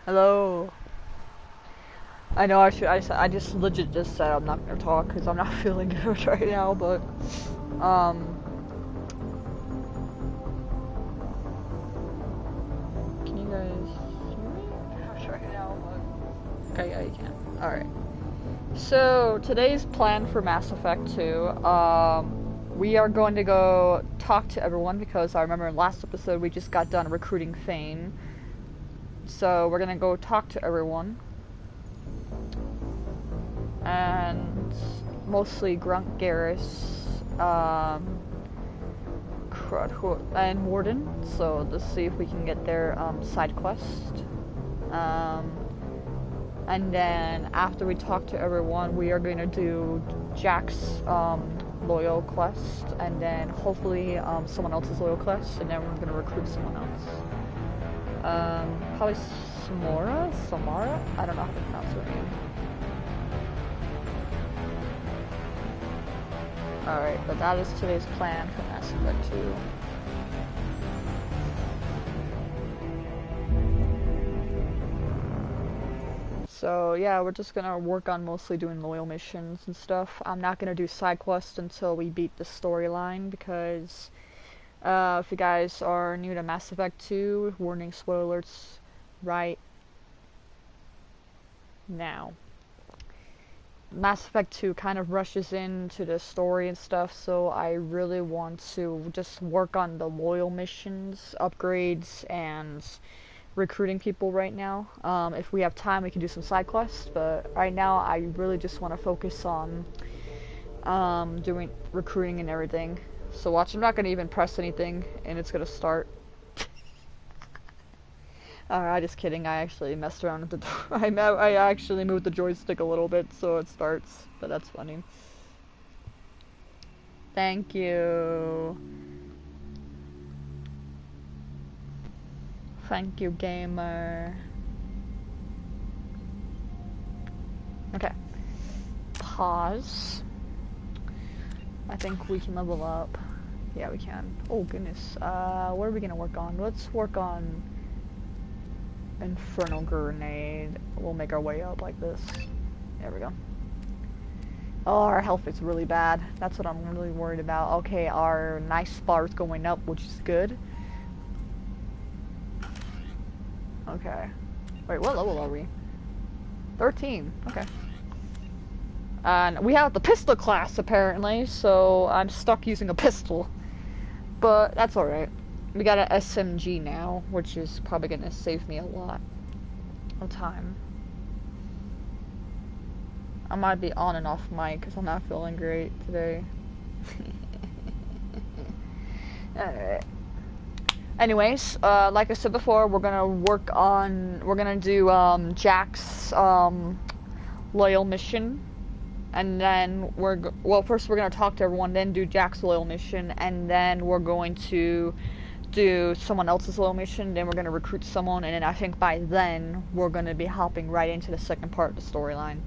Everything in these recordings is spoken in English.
Hello. I know I just legit just said I'm not gonna talk because I'm not feeling good right now, but, can you guys hear me? Right now, but, okay, yeah, you can. Alright. So, today's plan for Mass Effect 2, we are going to go talk to everyone because I remember in last episode we just got done recruiting Thane. So, we're gonna go talk to everyone. And mostly Grunt Garrus, and Warden, so let's see if we can get their side quest. And then after we talk to everyone, we are going to do Jack's loyal quest, and then hopefully someone else's loyal quest, and then we're going to recruit someone else. Probably Samara? I don't know how to pronounce her name. Alright, but that is today's plan for Mass Effect 2. So yeah, we're just gonna work on mostly doing loyal missions and stuff. I'm not gonna do side quests until we beat the storyline because if you guys are new to Mass Effect 2, warning spoilers right now. Mass Effect 2 kind of rushes into the story and stuff, so I really want to just work on the loyal missions, upgrades, and recruiting people right now. If we have time, we can do some side quests, but right now I really just want to focus on doing recruiting and everything. So watch, I'm not going to even press anything, and it's going to start. Alright, just kidding, I actually messed around with the door. I actually moved the joystick a little bit so it starts, but that's funny. Thank you. Thank you, gamer. Okay. Pause. I think we can level up. Yeah, we can. Oh, goodness. What are we gonna work on? Let's work on Infernal Grenade. We'll make our way up like this. There we go. Oh, our health is really bad. That's what I'm really worried about. Okay, our nice bar is going up, which is good. Okay. Wait, what level are we? 13. Okay. And we have the pistol class, apparently, so I'm stuck using a pistol. But that's alright. We got an SMG now, which is probably gonna save me a lot of time. I might be on and off mic because I'm not feeling great today. Alright. Anyways, like I said before, we're gonna do Jack's loyal mission. And then first we're gonna talk to everyone, then do Jack's loyal mission, and then we're going to do someone else's loyal mission, then we're going to recruit someone, and then I think by then we're going to be hopping right into the second part of the storyline.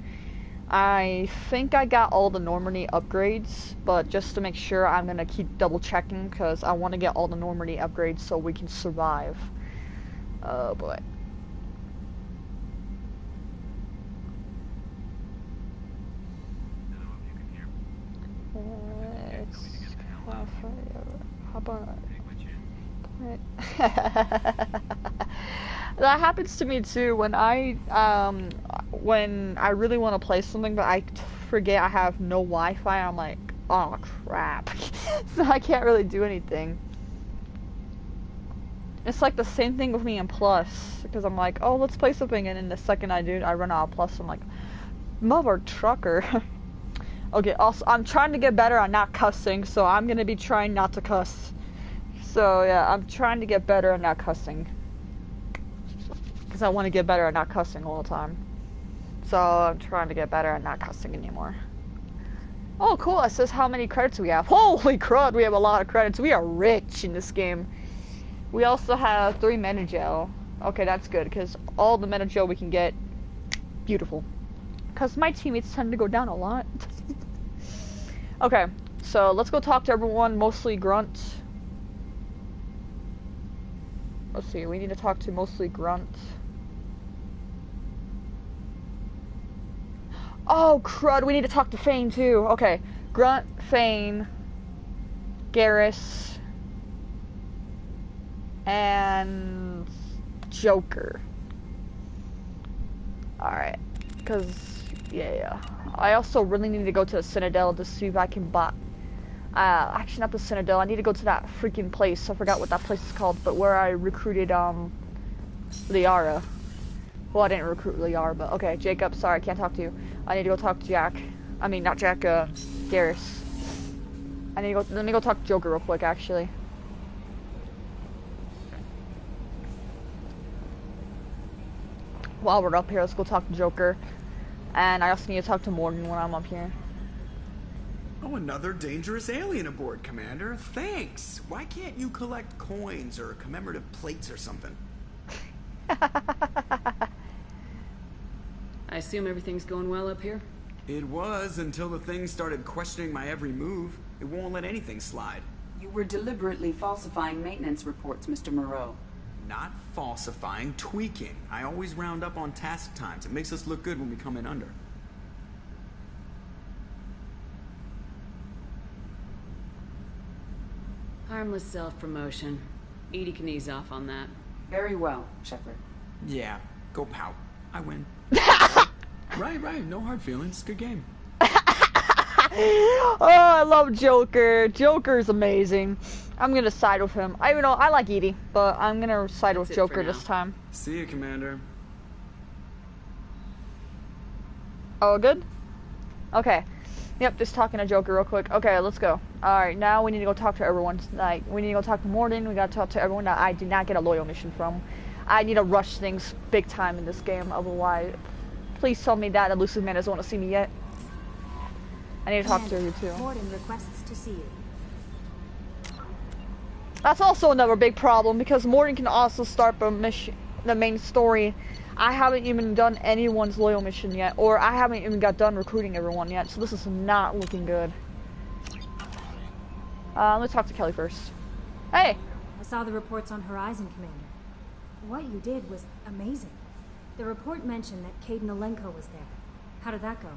I think I got all the Normandy upgrades, but just to make sure, I'm going to keep double checking because I want to get all the Normandy upgrades so we can survive. Oh boy. How about that happens to me too when I really want to play something but I forget I have no Wi-Fi. I'm like, oh crap. So I can't really do anything. It's like the same thing with me in Plus because I'm like, oh, let's play something, and then the second I do, I run out of Plus. I'm like, mother trucker. Okay, also I'm trying to get better at not cussing, so I'm gonna be trying not to cuss. So yeah, I'm trying to get better at not cussing. Because I want to get better at not cussing all the time. So I'm trying to get better at not cussing anymore. Oh cool, it says how many credits we have. Holy crud, we have a lot of credits. We are rich in this game. We also have 3 Metagel. Okay, that's good, because all the Metagel we can get, beautiful. Because my teammates tend to go down a lot. Okay, so let's go talk to everyone, mostly Grunt. Let's see, we need to talk to mostly Grunt. Oh, crud, we need to talk to Fane, too. Okay, Grunt, Fane, Garrus, and Joker. Alright, because, yeah. I also really need to go to the Citadel to see if I can buy... actually not the Citadel, I need to go to that freaking place. I forgot what that place is called, but where I recruited, Liara. Well, I didn't recruit Liara, but okay, Jacob, sorry, I can't talk to you. I need to go talk to Jack. I mean, not Jack, Garrus. I need to go, let me go talk to Joker real quick, actually. While we're up here, let's go talk to Joker. And I also need to talk to Morton when I'm up here. Oh, another dangerous alien aboard, Commander. Thanks. Why can't you collect coins or commemorative plates or something? I assume everything's going well up here? It was until the thing started questioning my every move. It won't let anything slide. You were deliberately falsifying maintenance reports, Mr. Moreau. Not falsifying, tweaking. I always round up on task times. It makes us look good when we come in under. Harmless self-promotion. Edie can ease off on that. Very well, Shepard. Yeah, go pout. I win. Right. No hard feelings. Good game. Oh, I love Joker. Joker's amazing. I'm gonna side with him. I like Edie, but I'm gonna side with Joker this time. See you, Commander. Oh, good? Okay. Yep, just talking to Joker real quick. Okay, let's go. Alright, now we need to go talk to everyone. Like, we need to go talk to Morton. We gotta talk to everyone that I did not get a loyal mission from. I need to rush things big time in this game, otherwise... Please tell me that Elusive Man doesn't want to see me yet. I need to talk to you too. Morton requests to see you. That's also another big problem, because Morton can also start the mission, the main story. I haven't even done anyone's loyal mission yet, or I haven't even got done recruiting everyone yet, so this is not looking good. Let's talk to Kelly first. Hey! I saw the reports on Horizon, Commander. What you did was amazing. The report mentioned that Kaidan Alenko was there. How did that go?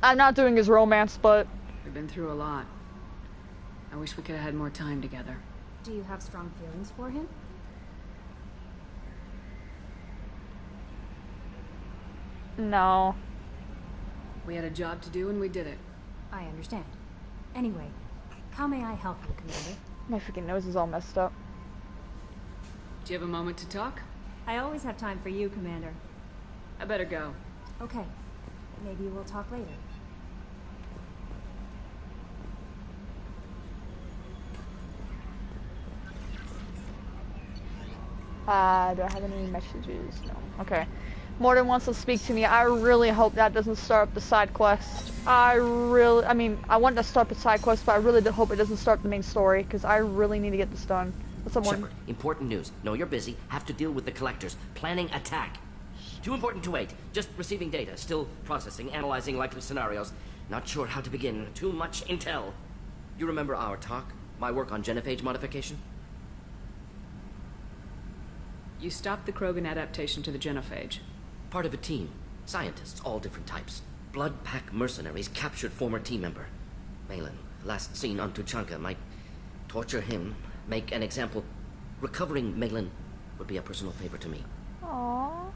I'm not doing his romance, but... We've been through a lot. I wish we could have had more time together. Do you have strong feelings for him? No. We had a job to do and we did it. I understand. Anyway, how may I help you, Commander? My freaking nose is all messed up. Do you have a moment to talk? I always have time for you, Commander. I better go. Okay. Maybe we'll talk later. Do I have any messages? No. Okay. Morton wants to speak to me. I really hope that doesn't start up the side quest. I want to start the side quest, but I really do hope it doesn't start the main story, because I really need to get this done. What's up, Morton? Shepard, important news. No, you're busy. Have to deal with the collectors. Planning attack. Too important to wait. Just receiving data. Still processing, analyzing likely scenarios. Not sure how to begin. Too much intel. You remember our talk? My work on genophage modification? You stopped the Krogan adaptation to the genophage. Part of a team. Scientists, all different types. Blood Pack mercenaries captured former team member. Malin, last seen on Tuchanka, might torture him, make an example. Recovering Malin would be a personal favor to me. Aww.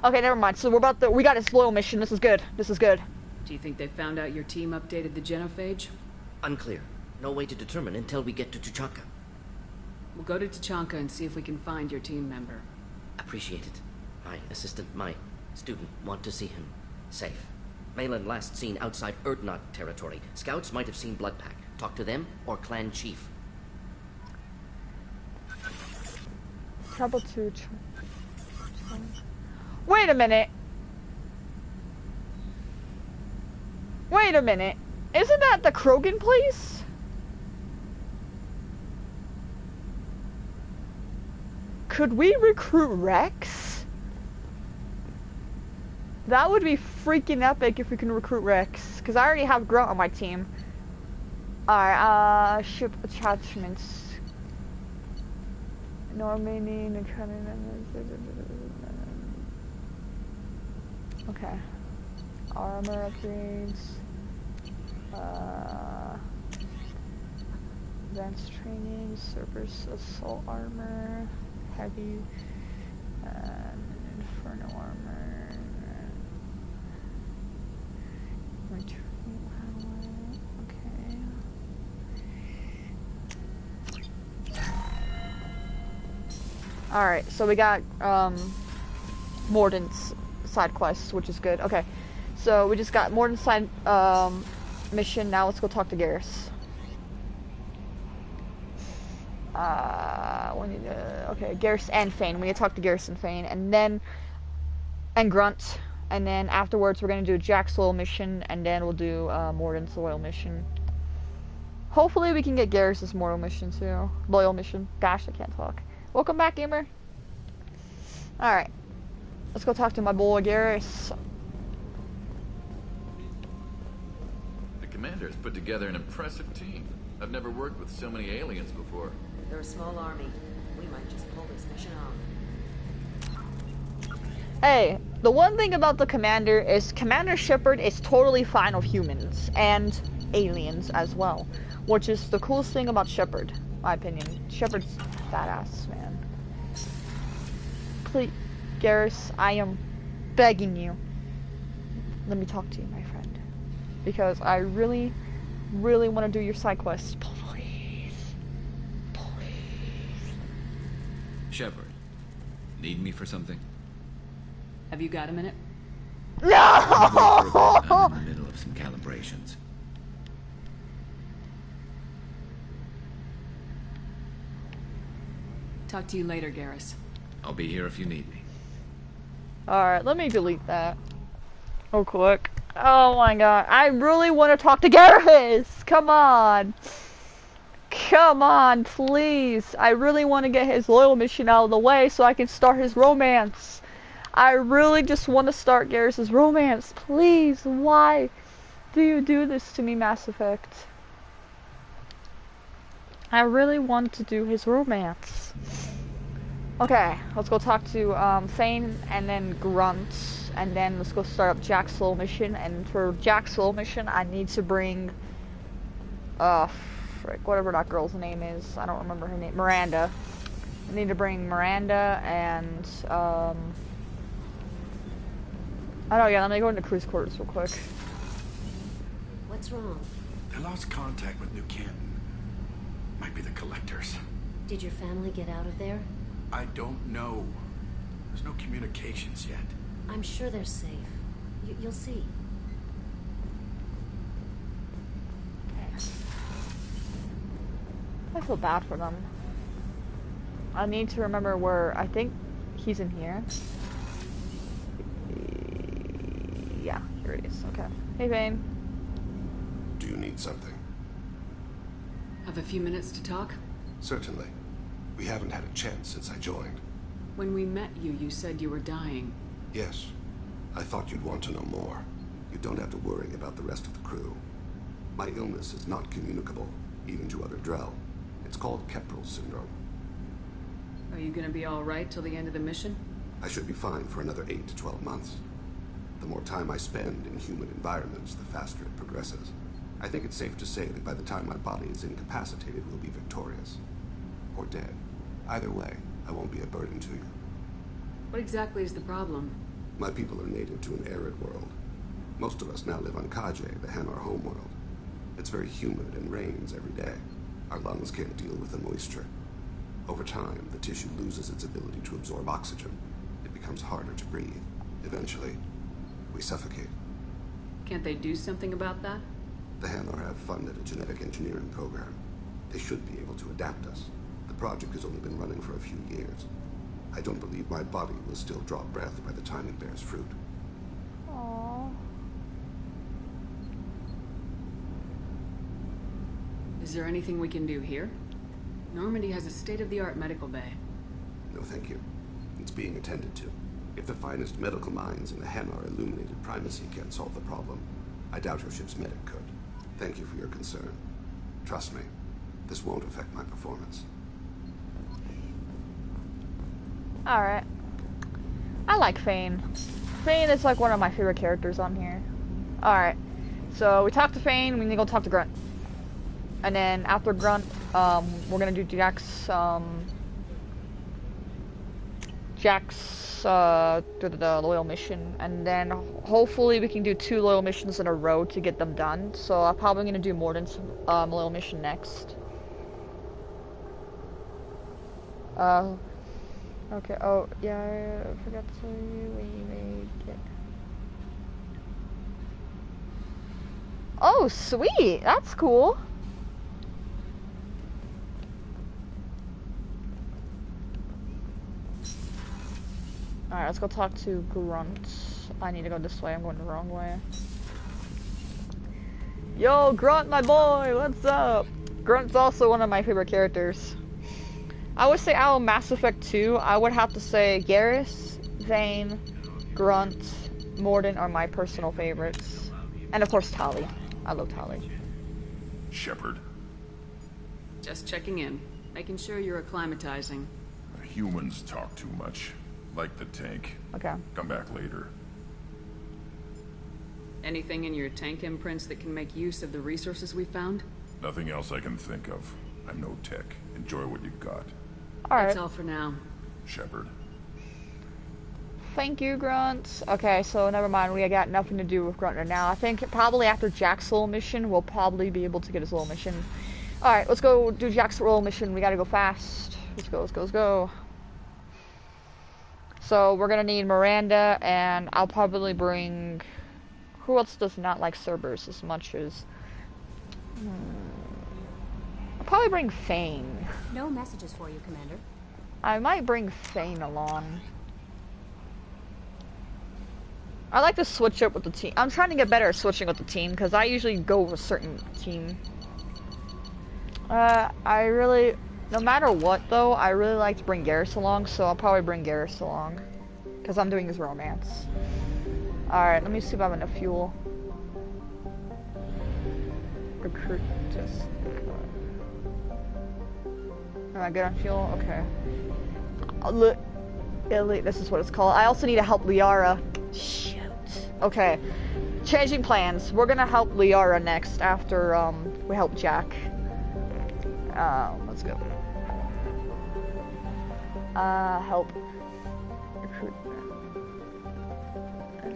Okay, never mind. So we got this loyal mission. This is good. This is good. Do you think they found out your team updated the genophage? Unclear. No way to determine until we get to Tuchanka. We'll go to Tuchanka and see if we can find your team member. Appreciate it. My assistant, my student, want to see him safe. Malin last seen outside Erdnot territory. Scouts might have seen Blood Pack. Talk to them or clan chief. Trouble 2. Wait a minute. Wait a minute. Isn't that the Krogan place? Could we recruit Rex? That would be freaking epic if we can recruit Rex. Because I already have Grunt on my team. Alright, ship attachments. Normandy, Okay. Armor upgrades. Advanced training, Cerberus assault armor, heavy, inferno armor, retreat power, okay. Alright, so we got, Morden's side quests, which is good. Okay, so we just got Morden's side, mission. Now let's go talk to Garrus. We need to, okay, Garrus and Fane. We need to talk to Garrus and Fane, and Grunt, and then afterwards we're gonna do Jack's loyal mission, and then we'll do Morden's loyal mission. Hopefully we can get Garrus's loyal mission too. Loyal mission. Gosh, I can't talk. Welcome back, gamer. All right, let's go talk to my boy Garrus. The commander's put together an impressive team. I've never worked with so many aliens before. They're a small army. We might just pull this mission off. Hey, the one thing about the commander is Commander Shepard is totally fine with humans and aliens as well, which is the coolest thing about Shepard, my opinion. Shepard's badass, man. Please, Garrus, I am begging you. Let me talk to you, my friend, because I really, really want to do your side quests. Shepard, need me for something? Have you got a minute? No! I'm in the middle of some calibrations. Talk to you later, Garrus. I'll be here if you need me. Alright, let me delete that. Oh, quick. Oh my god. I really want to talk to Garrus! Come on! Come on, please. I really want to get his loyal mission out of the way so I can start his romance. I really just want to start Garrus's romance. Please, why do you do this to me, Mass Effect? I really want to do his romance. Okay, let's go talk to Fane and then Grunt, and then let's go start up Jack's little mission. And for Jack's little mission, I need to bring frick, whatever that girl's name is. I don't remember her name. Miranda. I need to bring Miranda and I don't know, yeah, let me go into cruise quarters real quick. What's wrong? They lost contact with New Canton. Might be the collectors. Did your family get out of there? I don't know. There's no communications yet. I'm sure they're safe. You'll see. I feel bad for them. I need to remember where, I think he's in here. Yeah, here it is. Okay. Hey, Vane. Do you need something? Have a few minutes to talk? Certainly. We haven't had a chance since I joined. When we met you, you said you were dying. Yes. I thought you'd want to know more. You don't have to worry about the rest of the crew. My illness is not communicable, even to other Drell. It's called Keprel syndrome. Are you gonna be alright till the end of the mission? I should be fine for another 8 to 12 months. The more time I spend in human environments, the faster it progresses. I think it's safe to say that by the time my body is incapacitated, we'll be victorious. Or dead. Either way, I won't be a burden to you. What exactly is the problem? My people are native to an arid world. Most of us now live on Kaje, the Hanar homeworld. It's very humid and rains every day. Our lungs can't deal with the moisture. Over time, the tissue loses its ability to absorb oxygen. It becomes harder to breathe. Eventually, we suffocate. Can't they do something about that? The Hanar have funded a genetic engineering program. They should be able to adapt us. The project has only been running for a few years. I don't believe my body will still draw breath by the time it bears fruit. Aww. Is there anything we can do here? Normandy has a state-of-the-art medical bay. No, thank you. It's being attended to. If the finest medical minds in the Hanar illuminated primacy can't solve the problem, I doubt your ship's medic could. Thank you for your concern. Trust me, this won't affect my performance. Alright. I like Fane. Fane is like one of my favorite characters on here. Alright. So we talked to Fane, we need to go talk to Grunt. And then after Grunt, we're gonna do Jack's the loyal mission, and then hopefully we can do 2 loyal missions in a row to get them done. So I'm probably gonna do Morden's loyal mission next. Okay, oh yeah, I forgot to tell you we made it. Oh sweet, that's cool. Alright, let's go talk to Grunt. I need to go this way, I'm going the wrong way. Yo, Grunt, my boy, what's up? Grunt's also one of my favorite characters. I would say out of Mass Effect 2, I would have to say Garrus, Vane, Grunt, Morden are my personal favorites. And of course Tali. I love Tali. Shepard. Just checking in. Making sure you're acclimatizing. Humans talk too much. Like the tank. Okay. Come back later. Anything in your tank imprints that can make use of the resources we found? Nothing else I can think of. I'm no tech. Enjoy what you got. Alright. That's all for now. Shepard. Thank you, Grunt. Okay, so never mind. We got nothing to do with Grunt right now. I think probably after Jack's little mission, we'll probably be able to get his little mission. Alright, let's go do Jack's little mission. We gotta go fast. Let's go, let's go, let's go. So we're gonna need Miranda, and I'll probably bring... Who else does not like Cerberus as much as... I'll probably bring Fane. No messages for you, Commander. I might bring Fane along. I like to switch up with the team. I'm trying to get better at switching with the team, because I usually go with a certain team. I really... No matter what, though, I really like to bring Garrus along, so I'll probably bring Garrus along. Because I'm doing his romance. Alright, let me see if I have enough fuel. Recruit just... Am I good on fuel? Okay. Elite, this is what it's called. I also need to help Liara. Shoot. Okay. Changing plans. We're gonna help Liara next after, we help Jack. Let's go. Help. Recruitment.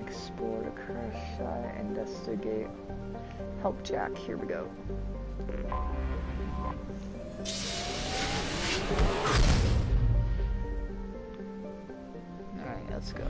Explore the crash site. Investigate. Help Jack. Here we go. Alright, let's go.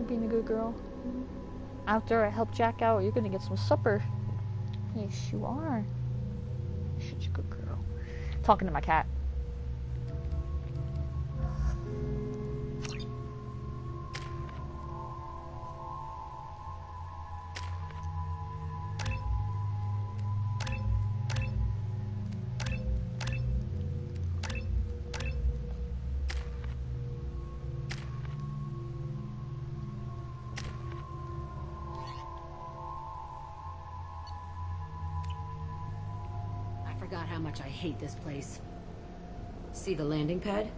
Being a good girl. After I help Jack out, you're gonna get some supper. Yes, you are. Such a good girl. Talking to my cat. Forgot how much I hate this place. See the landing pad?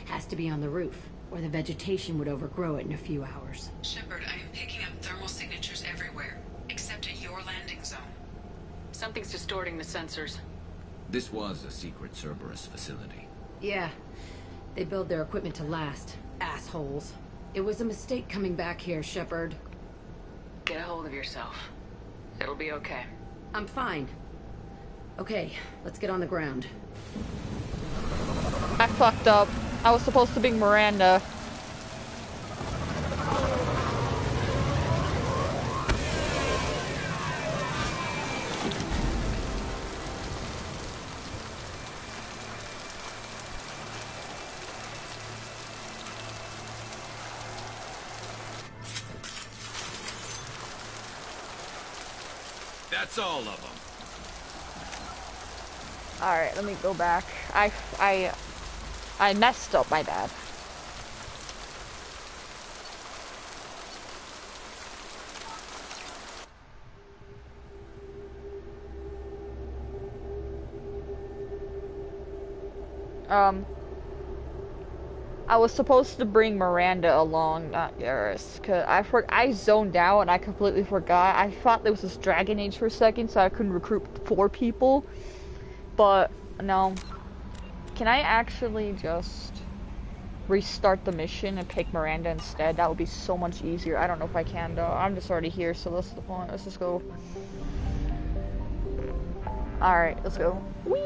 Has to be on the roof, or the vegetation would overgrow it in a few hours. Shepard, I am picking up thermal signatures everywhere, except at your landing zone. Something's distorting the sensors. This was a secret Cerberus facility. Yeah. They build their equipment to last. Assholes. It was a mistake coming back here, Shepard. Get a hold of yourself. It'll be okay. I'm fine. Okay, let's get on the ground. I fucked up. I was supposed to bring Miranda. That's all of them. Alright, let me go back. I messed up, my bad. I was supposed to bring Miranda along, not Garrus, cause I zoned out and I completely forgot. I thought there was this Dragon Age for a second, so I couldn't recruit 4 people. But no, can I actually just restart the mission and pick Miranda instead? That would be so much easier. I don't know if I can though. I'm just already here, so that's the point. Let's just go. All right, let's go. Whee!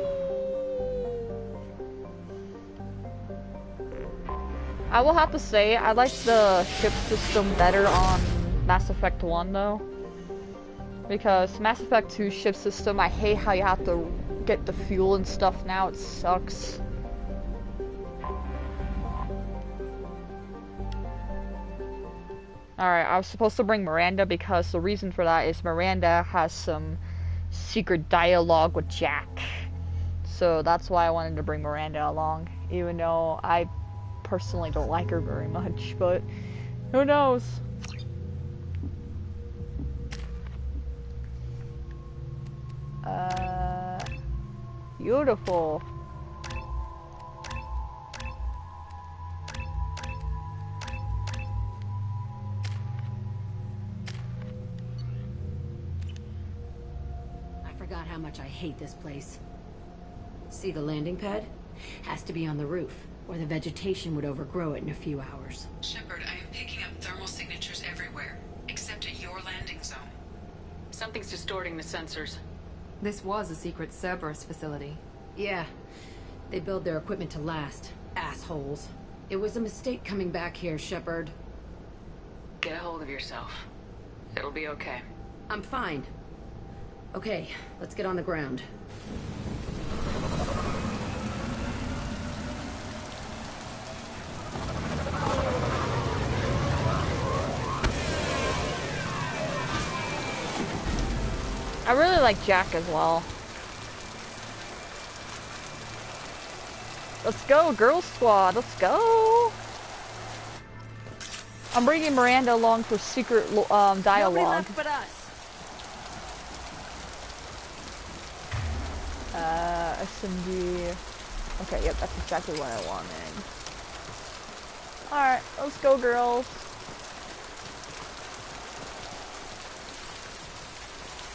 I will have to say, I like the ship system better on Mass Effect 1 though. Because Mass Effect 2 ship system, I hate how you have to get the fuel and stuff now, it sucks. Alright, I was supposed to bring Miranda because the reason for that is Miranda has some secret dialogue with Jack. So that's why I wanted to bring Miranda along, even though I personally don't like her very much, but who knows? Beautiful. I forgot how much I hate this place. See the landing pad? Has to be on the roof, or the vegetation would overgrow it in a few hours. Shepard, I am picking up thermal signatures everywhere, except at your landing zone. Something's distorting the sensors. This was a secret Cerberus facility. Yeah. They build their equipment to last. Assholes. It was a mistake coming back here, Shepard. Get a hold of yourself. It'll be okay. I'm fine. Okay, let's get on the ground. I really like Jack as well. Let's go, Girl Squad, let's go! I'm bringing Miranda along for secret dialogue. Nobody left but us. SMG. Okay, yep, that's exactly what I wanted. Alright, let's go, girls.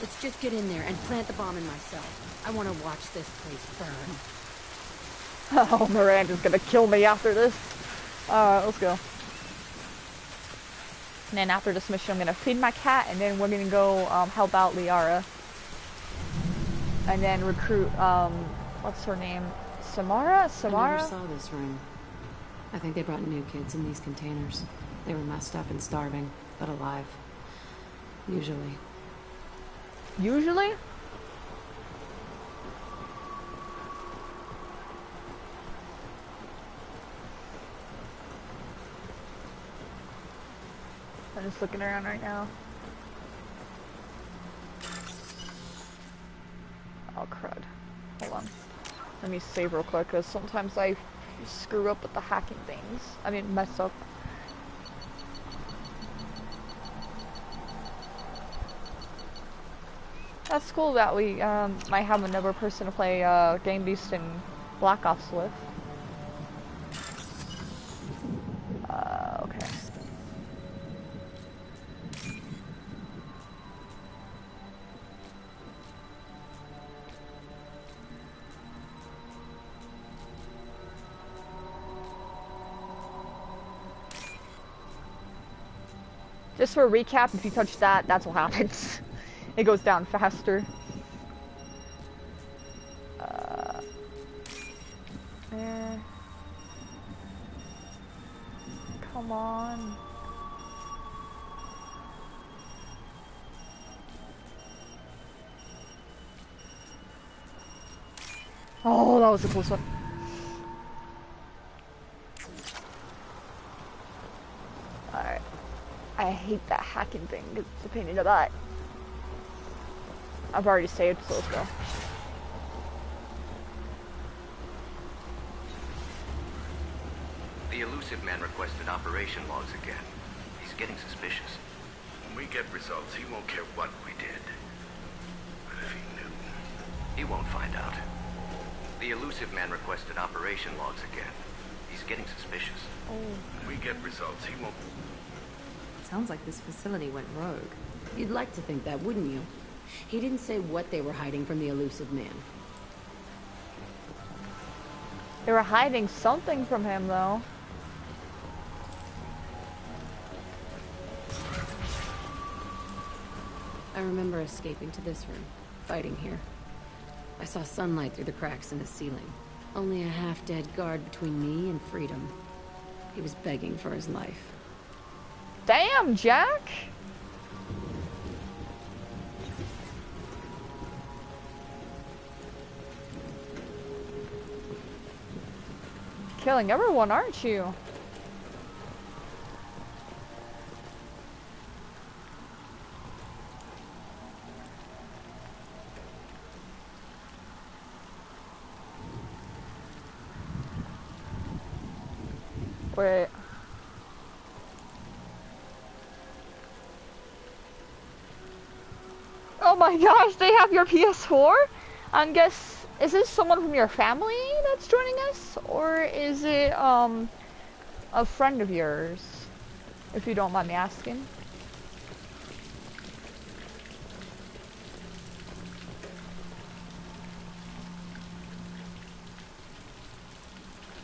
Let's just get in there and plant the bomb in myself. I want to watch this place burn. Oh, Miranda's gonna kill me after this. Alright, let's go. And then after this mission, I'm gonna feed my cat, and then we're gonna go help out Liara. And then recruit, what's her name? Samara? I never saw this room. I think they brought new kids in these containers. They were messed up and starving, but alive. Usually. Usually? I'm just looking around right now. Oh crud. Hold on. Let me save real quick, because sometimes I screw up with the hacking things. I mean, mess up. That's cool that we might have another person to play Game Beast and Black Ops with. Okay. Just for a recap, if you touch that, that's what happens. It goes down faster. Come on. Oh, that was a close one. Alright. I hate that hacking thing. It's a pain in the butt. I've already saved, so let's go. The elusive man requested operation logs again. He's getting suspicious. When we get results, he won't care what we did. But if he knew... He won't find out. The elusive man requested operation logs again. He's getting suspicious. We get results, he won't... Sounds like this facility went rogue. You'd like to think that, wouldn't you? He didn't say what they were hiding from the elusive man. They were hiding something from him, though. I remember escaping to this room, fighting here. I saw sunlight through the cracks in the ceiling. Only a half-dead guard between me and freedom. He was begging for his life. Damn, Jack! Killing everyone, aren't you? Wait. Oh my gosh, they have your PS4? I guess, is this someone from your family that's joining us? Or is it, a friend of yours? If you don't mind me asking.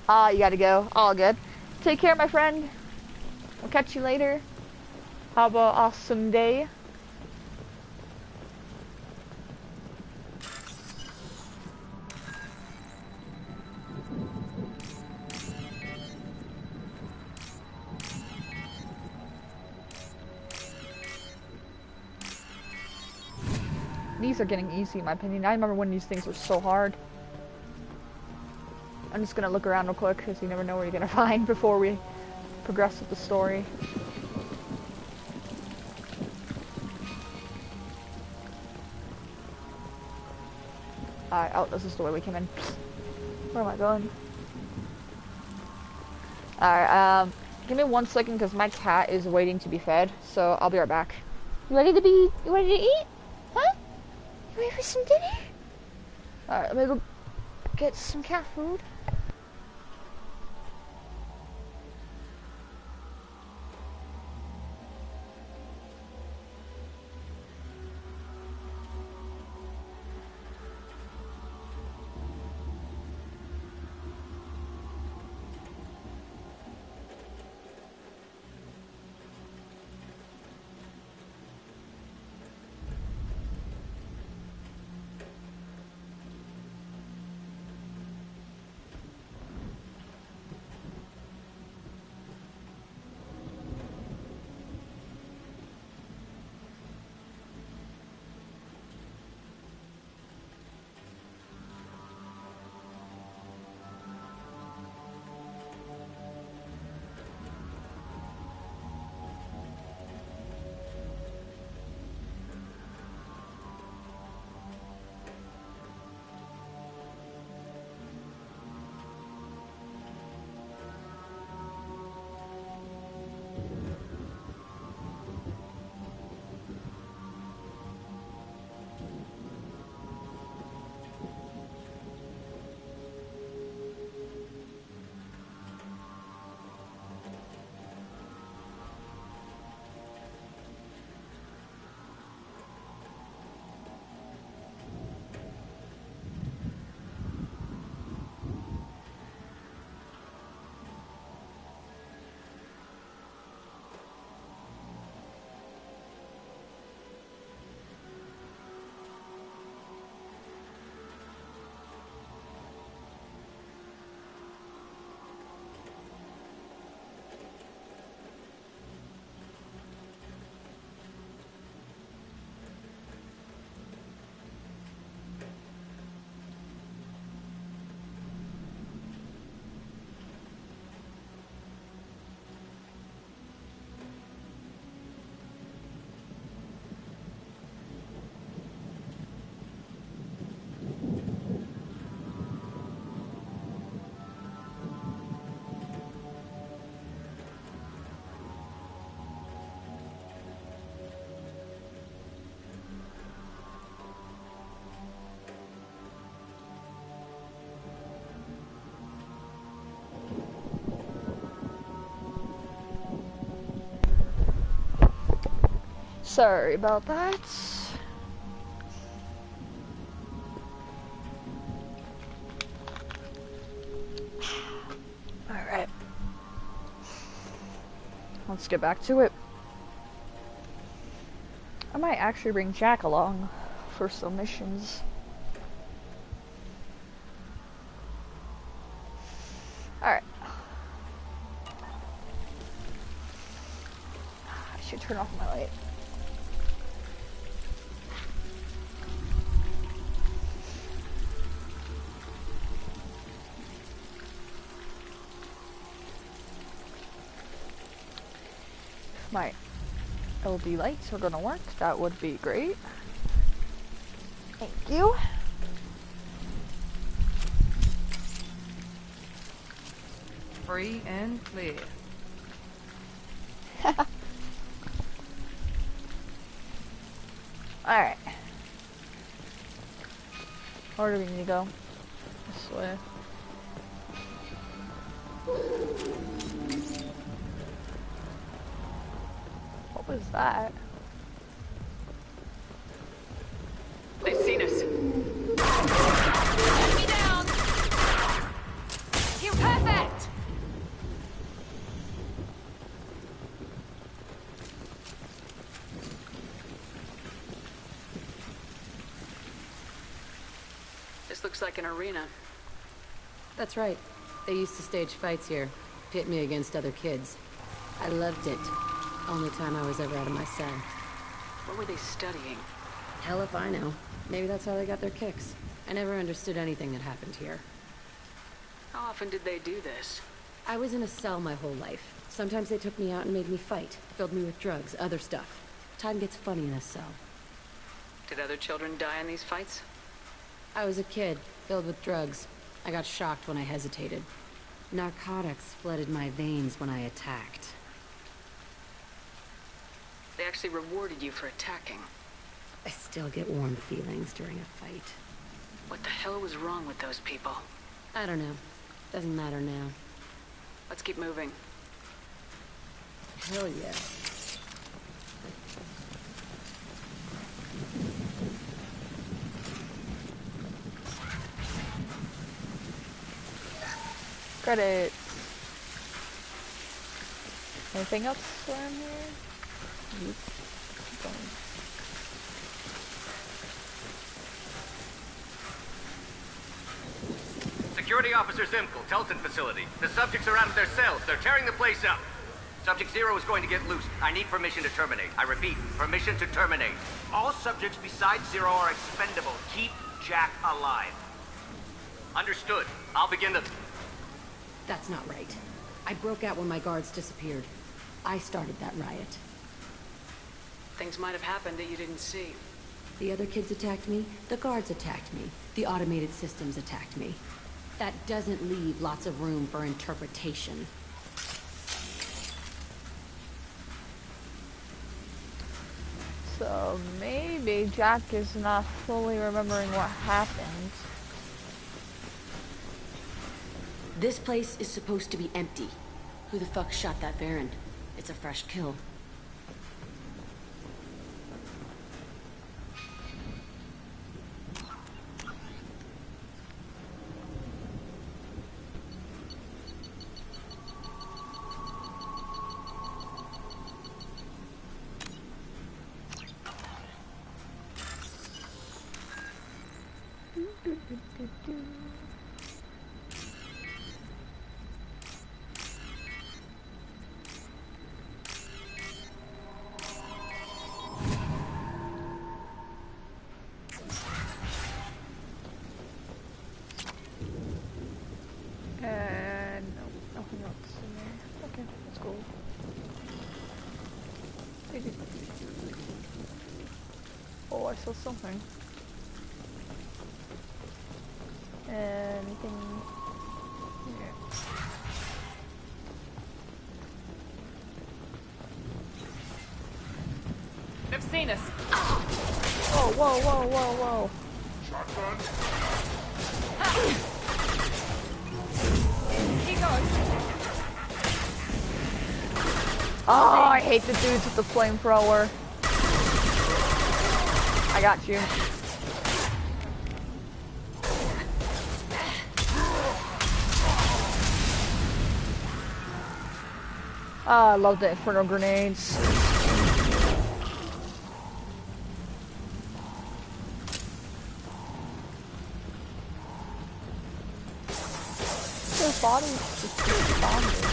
You gotta go. All good. Take care, my friend. We'll catch you later. Have an awesome day. These are getting easy, in my opinion. I remember when these things were so hard. I'm just gonna look around real quick, because you never know where you're gonna find before we progress with the story. Alright, oh, this is the way we came in. Where am I going? Alright, give me 1 second, because my cat is waiting to be fed, so I'll be right back. You ready to eat? Huh? You ready for some dinner? Alright, let me go get some cat food. Sorry about that. Alright. Let's get back to it. I might actually bring Jack along for some missions. Alright. I should turn off my light. My LED lights are gonna work. That would be great. Thank you. Free and clear. Alright. Where do we need to go? This way. What was that? They've seen us. Let me down. You're perfect. This looks like an arena. That's right. They used to stage fights here, pit me against other kids. I loved it. Only time I was ever out of my cell. What were they studying? Hell if I know. Maybe that's how they got their kicks. I never understood anything that happened here. How often did they do this? I was in a cell my whole life. Sometimes they took me out and made me fight. Filled me with drugs, other stuff. Time gets funny in a cell. Did other children die in these fights? I was a kid, filled with drugs. I got shocked when I hesitated. Narcotics flooded my veins when I attacked. They actually rewarded you for attacking. I still get warm feelings during a fight. What the hell was wrong with those people? I don't know. Doesn't matter now. Let's keep moving. Hell yeah. Credit. Anything else around here? Nope. Security Officer Zimkel, Telton facility. The subjects are out of their cells. They're tearing the place up. Subject 0 is going to get loose. I need permission to terminate. I repeat, permission to terminate. All subjects besides 0 are expendable. Keep Jack alive. Understood. I'll begin the... That's not right. I broke out when my guards disappeared. I started that riot. Things might have happened that you didn't see. The other kids attacked me, the guards attacked me, the automated systems attacked me. That doesn't leave lots of room for interpretation. So maybe Jack is not fully remembering what happened. This place is supposed to be empty. Who the fuck shot that Baron? It's a fresh kill. No, nothing else in there. Okay, that's cool. Oh, I saw something. Anything here? They've seen us. Oh, whoa, whoa, whoa, whoa. Shotgun. He goes. Oh, I hate the dudes with the flamethrower. I got you. Oh, I love the inferno grenades. Their bodies just responded.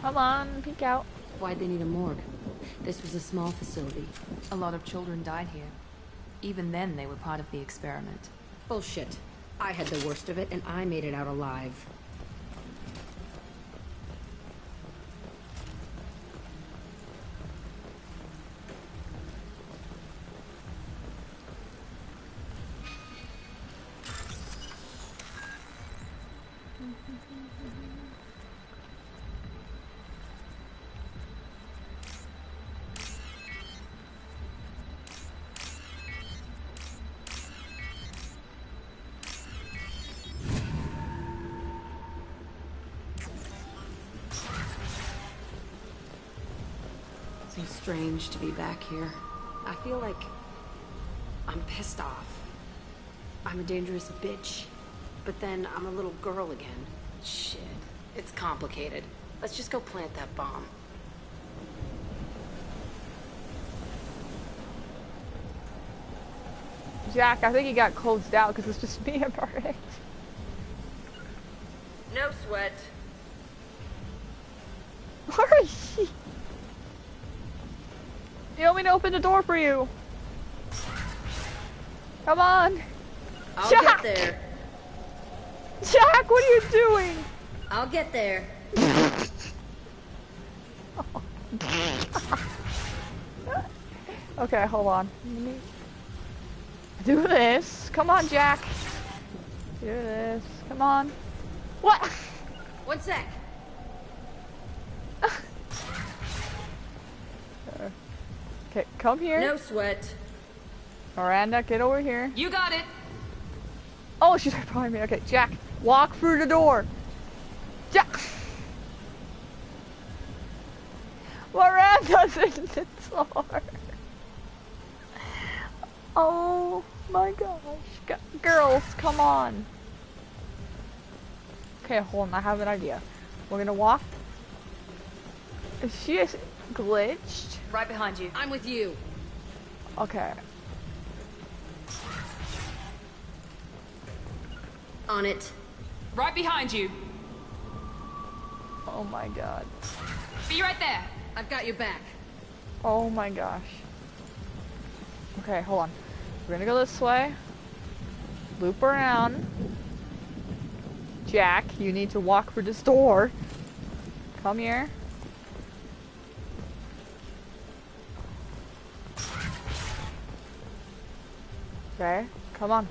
Come on, peek out. Why'd they need a morgue? This was a small facility. A lot of children died here. Even then, they were part of the experiment. Bullshit. I had the worst of it, and I made it out alive. So strange to be back here. I feel like I'm pissed off. I'm a dangerous bitch, but then I'm a little girl again. Shit, it's complicated. Let's just go plant that bomb. Jack, I think he got closed out because it's just me about it. No sweat. Where is she? You want me to open the door for you? Come on. I'll Jack! get there. Jack, what are you doing? I'll get there. Okay, hold on. Let me do this. Come on, Jack. Do this. Come on. What? 1 sec. Okay, come here. No sweat. Miranda, get over here. You got it. Oh, she's right behind me. Okay, Jack, walk through the door. Jack. Miranda's in the door. Oh my gosh. Girls, come on. Okay, hold on. I have an idea. We're gonna walk. Is she glitched? Right behind you. I'm with you. Okay. On it. Right behind you. Oh my god. Be right there. I've got your back. Oh my gosh. Okay, hold on. We're gonna go this way. Loop around. Jack, you need to walk through this door. Come here. Okay, come on.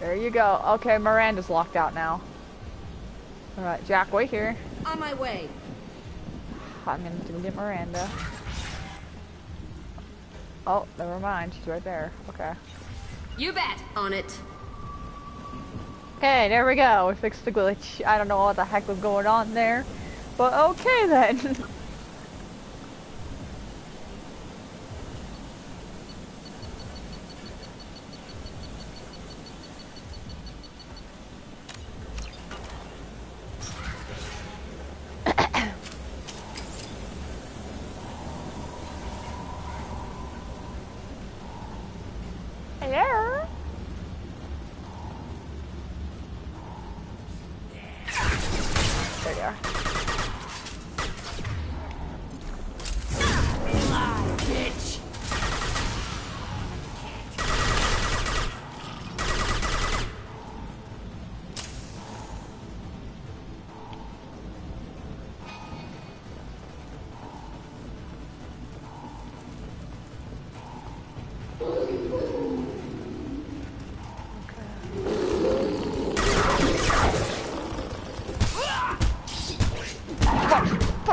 There you go. Okay, Miranda's locked out now. Alright, Jack, wait here. On my way. I'm gonna get Miranda. Oh, never mind. She's right there. Okay. You bet. On it. Okay, there we go. We fixed the glitch. I don't know what the heck was going on there. But okay then. Hello? There you are. Lie, bitch.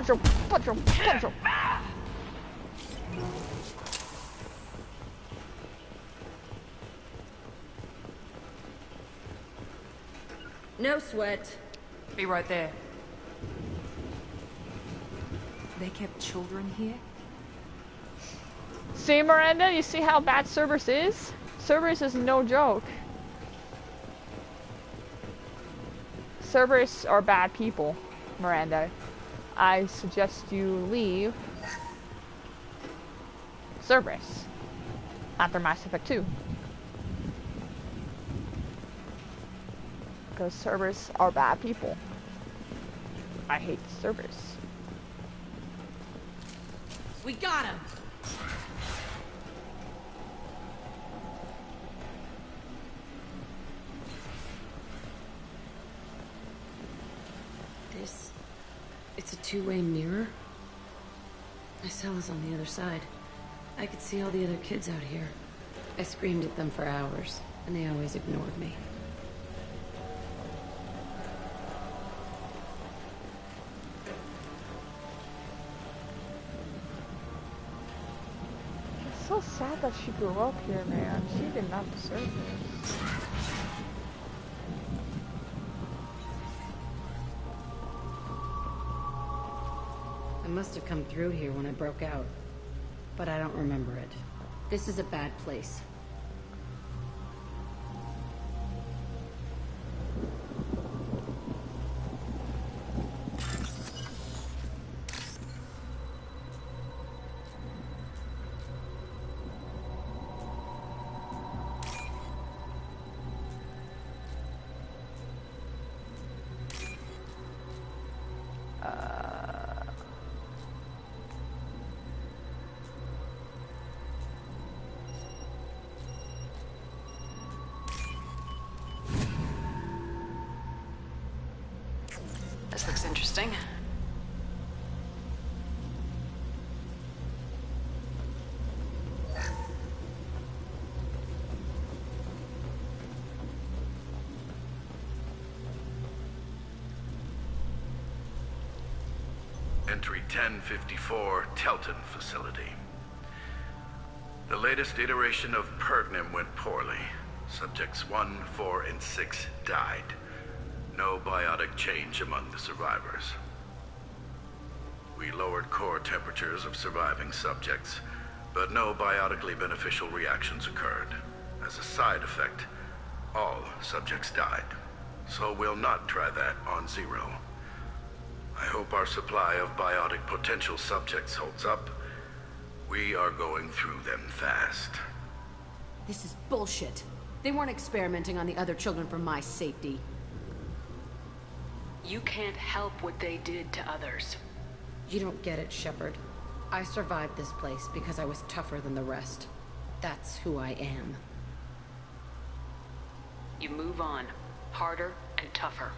punch him, punch him, punch him. No sweat. Be right there. They kept children here? See, Miranda, you see how bad Cerberus is? Cerberus is no joke. Cerberus are bad people, Miranda. I suggest you leave Cerberus after Mass Effect 2. Because Cerberus are bad people. I hate Cerberus. We got him! It's a two-way mirror. My cell is on the other side. I could see all the other kids out here. I screamed at them for hours, and they always ignored me. It's so sad that she grew up here, man. She did not deserve this. I must have come through here when I broke out, but I don't remember it. This is a bad place. This looks interesting. Entry 1054, Telton Facility. The latest iteration of Pergnim went poorly. Subjects 1, 4, and 6 died. No biotic change among the survivors. We lowered core temperatures of surviving subjects, but no biotically beneficial reactions occurred. As a side effect, all subjects died. So we'll not try that on Zero. I hope our supply of biotic potential subjects holds up. We are going through them fast. This is bullshit. They weren't experimenting on the other children for my safety. You can't help what they did to others. You don't get it, Shepard. I survived this place because I was tougher than the rest. That's who I am. You move on, harder and tougher.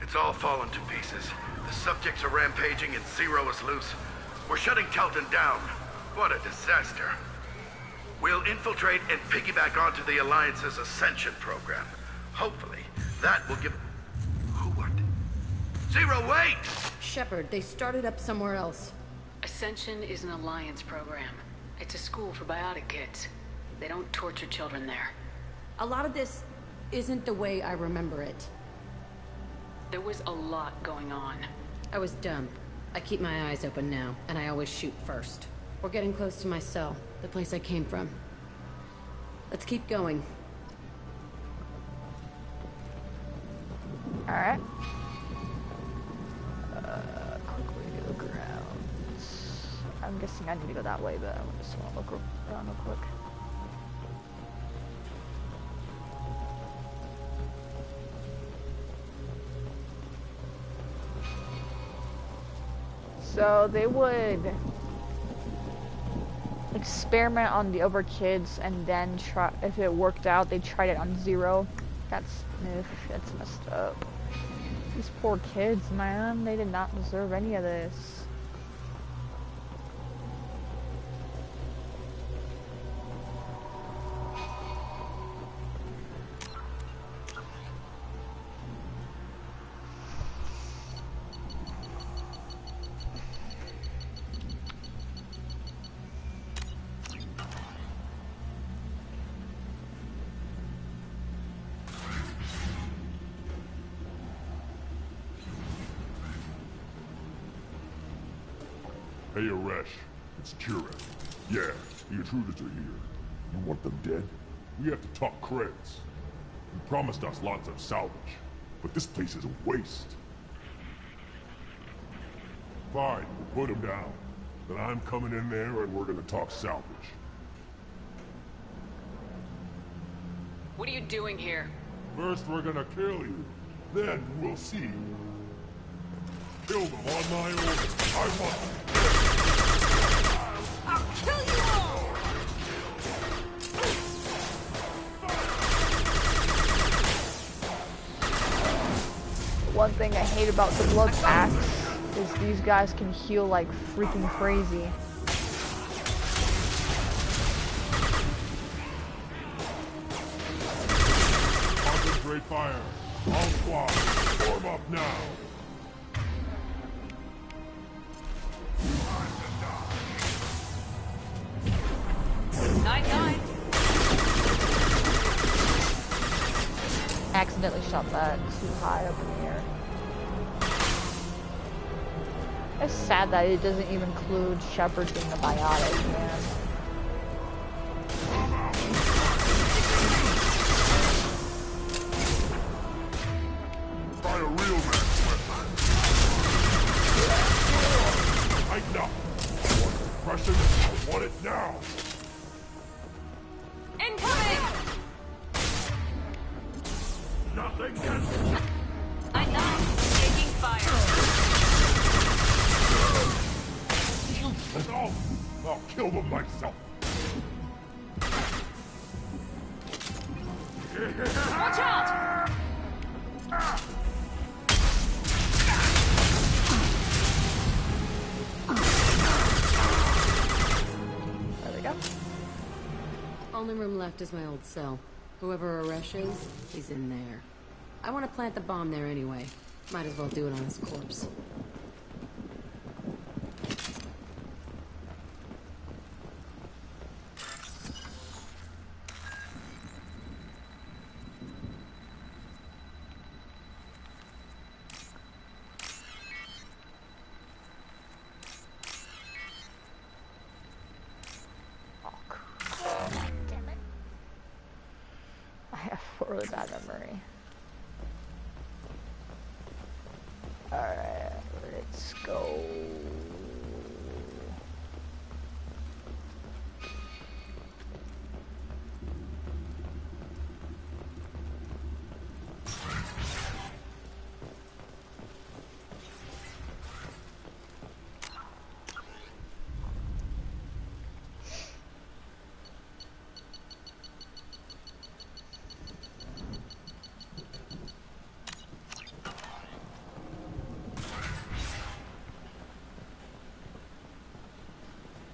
It's all fallen to pieces. The subjects are rampaging and Zero is loose. We're shutting Telton down. What a disaster. We'll infiltrate and piggyback onto the Alliance's Ascension program. Hopefully, that will give... Who are they? Zero, wait! Shepard, they started up somewhere else. Ascension is an Alliance program. It's a school for biotic kids. They don't torture children there. A lot of this isn't the way I remember it. There was a lot going on. I was dumb. I keep my eyes open now, and I always shoot first. We're getting close to my cell, the place I came from. Let's keep going. Alright. Quickly look around. I'm guessing I need to go that way, but I just want to look around real quick. So they would experiment on the other kids and then try, if it worked out, they tried it on Zero. That's messed up. These poor kids, man, they did not deserve any of this. Hey, Aresh. It's Kira. Yeah, the intruders are here. You want them dead? We have to talk creds. You promised us lots of salvage, but this place is a waste. Fine, we'll put him down. Then I'm coming in there and we're gonna talk salvage. What are you doing here? First we're gonna kill you. Then we'll see. Kill them on my orders. I want them. I'll kill you all! One thing I hate about the blood axe is these guys can heal like freaking crazy. Concentrate fire. All squad, form up now. Nine. Accidentally shot that too high up in the air. It's sad that it doesn't even include Shepard being a biotic, man. Try a real man's weapon. Tighten up. I want suppression. I want it now. Incoming! Nothing can... Nine. Taking fire. No! I'll kill them myself. Watch out! There we go. Only room left is my old cell. Whoever Aresh is, he's in there. I want to plant the bomb there anyway. Might as well do it on his corpse. Really bad memory. Alright, let's go.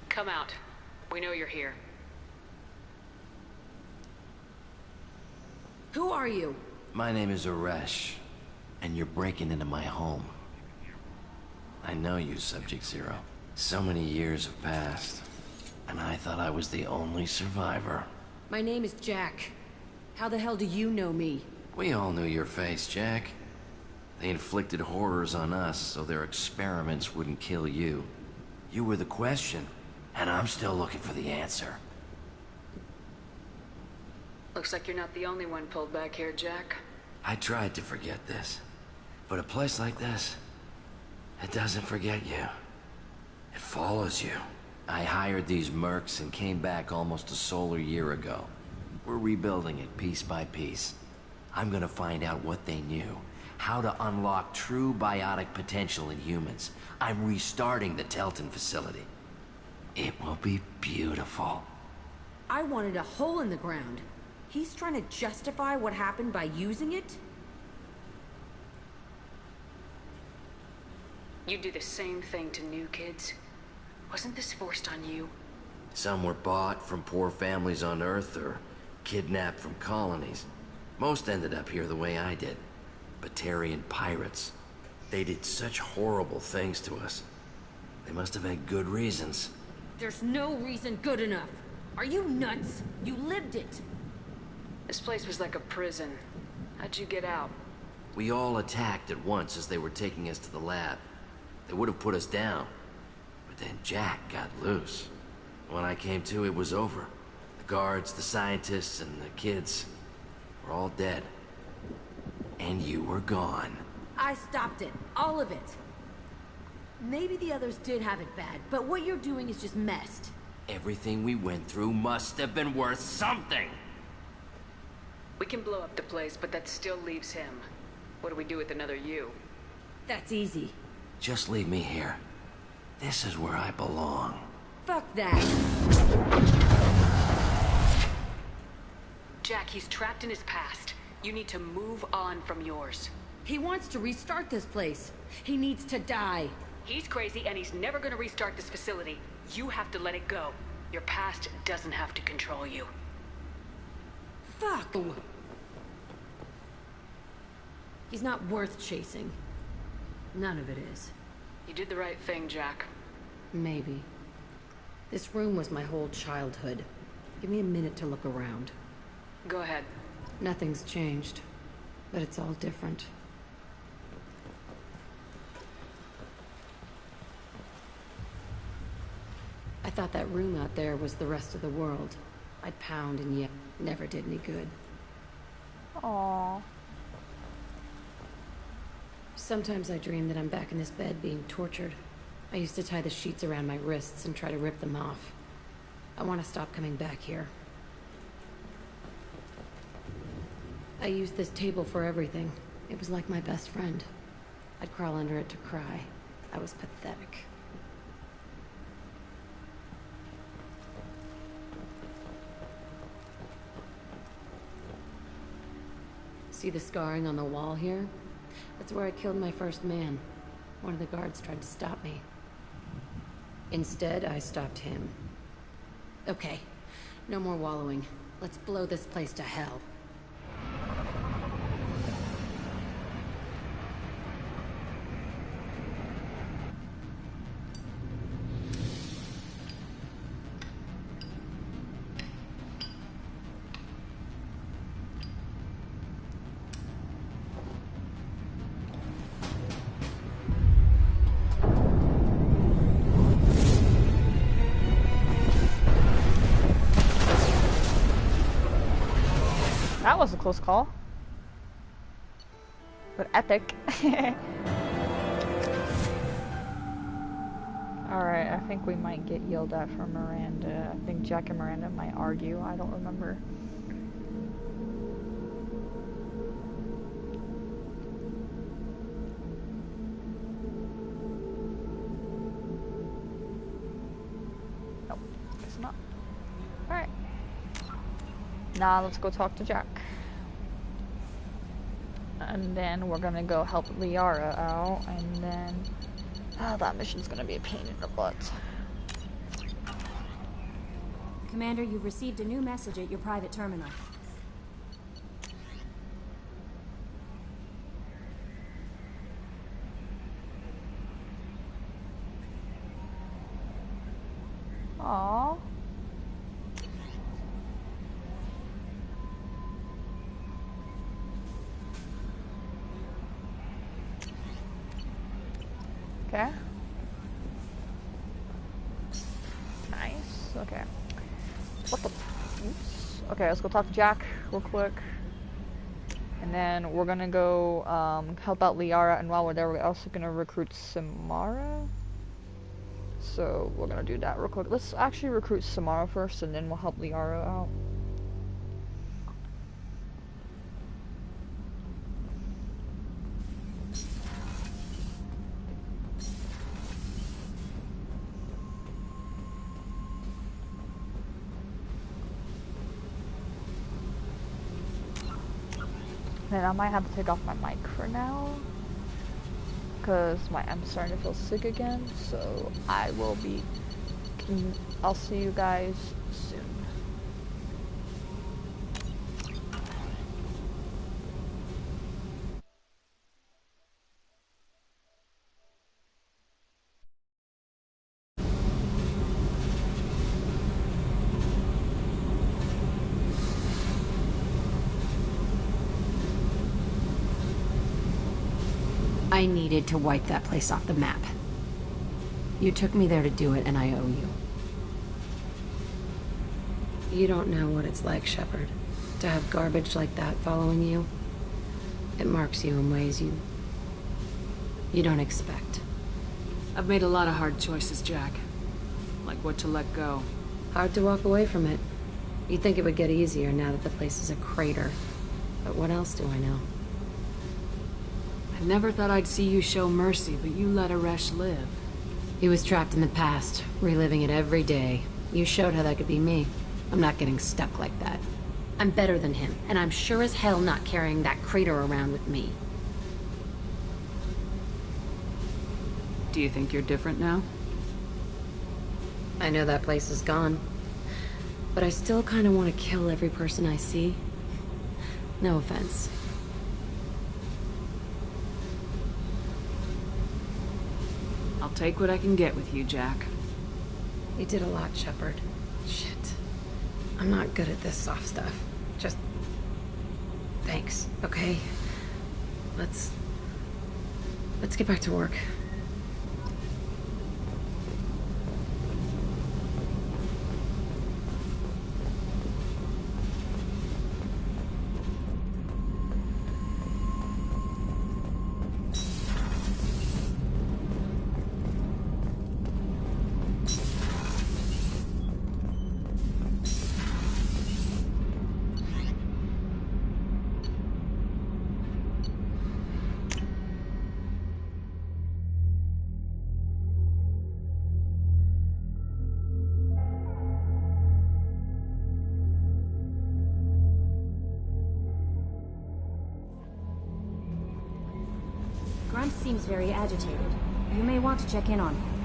Come out. We know you're here. Who are you? My name is Aresh, and you're breaking into my home. I know you, Subject Zero. So many years have passed, and I thought I was the only survivor. My name is Jack. How the hell do you know me? We all knew your face, Jack. They inflicted horrors on us so their experiments wouldn't kill you. You were the question, and I'm still looking for the answer. Looks like you're not the only one pulled back here, Jack. I tried to forget this, but a place like this, it doesn't forget you. It follows you. I hired these mercs and came back almost a solar year ago. We're rebuilding it piece by piece. I'm gonna find out what they knew, how to unlock true biotic potential in humans. I'm restarting the Telton facility. It will be beautiful. I wanted a hole in the ground. He's trying to justify what happened by using it? You do the same thing to new kids. Wasn't this forced on you? Some were bought from poor families on Earth or kidnapped from colonies. Most ended up here the way I did. Batarian pirates. They did such horrible things to us. They must have had good reasons. There's no reason good enough. Are you nuts? You lived it. This place was like a prison. How'd you get out? We all attacked at once as they were taking us to the lab. They would have put us down, But then Jack got loose. When I came to, it was over. The guards, the scientists, and the kids were all dead. And you were gone. I stopped it. All of it. Maybe the others did have it bad, but what you're doing is just messed. Everything we went through must have been worth something! We can blow up the place, but that still leaves him. What do we do with another you? That's easy. Just leave me here. This is where I belong. Fuck that. Jack, he's trapped in his past. You need to move on from yours. He wants to restart this place. He needs to die. He's crazy and he's never gonna restart this facility. You have to let it go. Your past doesn't have to control you. Fuck! He's not worth chasing. None of it is. You did the right thing, Jack. Maybe. This room was my whole childhood. Give me a minute to look around. Go ahead. Nothing's changed, but it's all different. I thought that room out there was the rest of the world. I'd pound and yet never did any good. Aww. Sometimes I dream that I'm back in this bed being tortured. I used to tie the sheets around my wrists and try to rip them off. I want to stop coming back here. I used this table for everything. It was like my best friend. I'd crawl under it to cry. I was pathetic. See the scarring on the wall here? That's where I killed my first man. One of the guards tried to stop me. Instead, I stopped him. Okay, no more wallowing. Let's blow this place to hell. That was a close call. But epic. Alright, I think we might get yelled at from Miranda. I think Jack and Miranda might argue. I don't remember. Nope, it's not. Alright. Now let's go talk to Jack. And then we're gonna go help Liara out, and then that mission's gonna be a pain in the butt. Commander, you've received a new message at your private terminal. Aww. Okay. Nice. Okay. What the? Oops. Okay, let's go talk to Jack real quick. And then we're gonna go help out Liara, and while we're there, we're also gonna recruit Samara. So we're gonna do that real quick. Let's actually recruit Samara first, and then we'll help Liara out. Then I might have to take off my mic for now, because I'm starting to feel sick again, so I'll see you guys soon. I needed to wipe that place off the map. You took me there to do it, and I owe you. You don't know what it's like, Shepard, to have garbage like that following you. It marks you in ways you don't expect. I've made a lot of hard choices, Jack. Like what to let go. Hard to walk away from it. You'd think it would get easier now that the place is a crater. But what else do I know? I never thought I'd see you show mercy, but you let Aresh live. He was trapped in the past, reliving it every day. You showed how that could be me. I'm not getting stuck like that. I'm better than him, and I'm sure as hell not carrying that crater around with me. Do you think you're different now? I know that place is gone. But I still kind of want to kill every person I see. No offense. I'll take what I can get with you, Jack. You did a lot, Shepard. Shit. I'm not good at this soft stuff. Just... thanks, okay? Let's get back to work. Grunt seems very agitated. You may want to check in on him.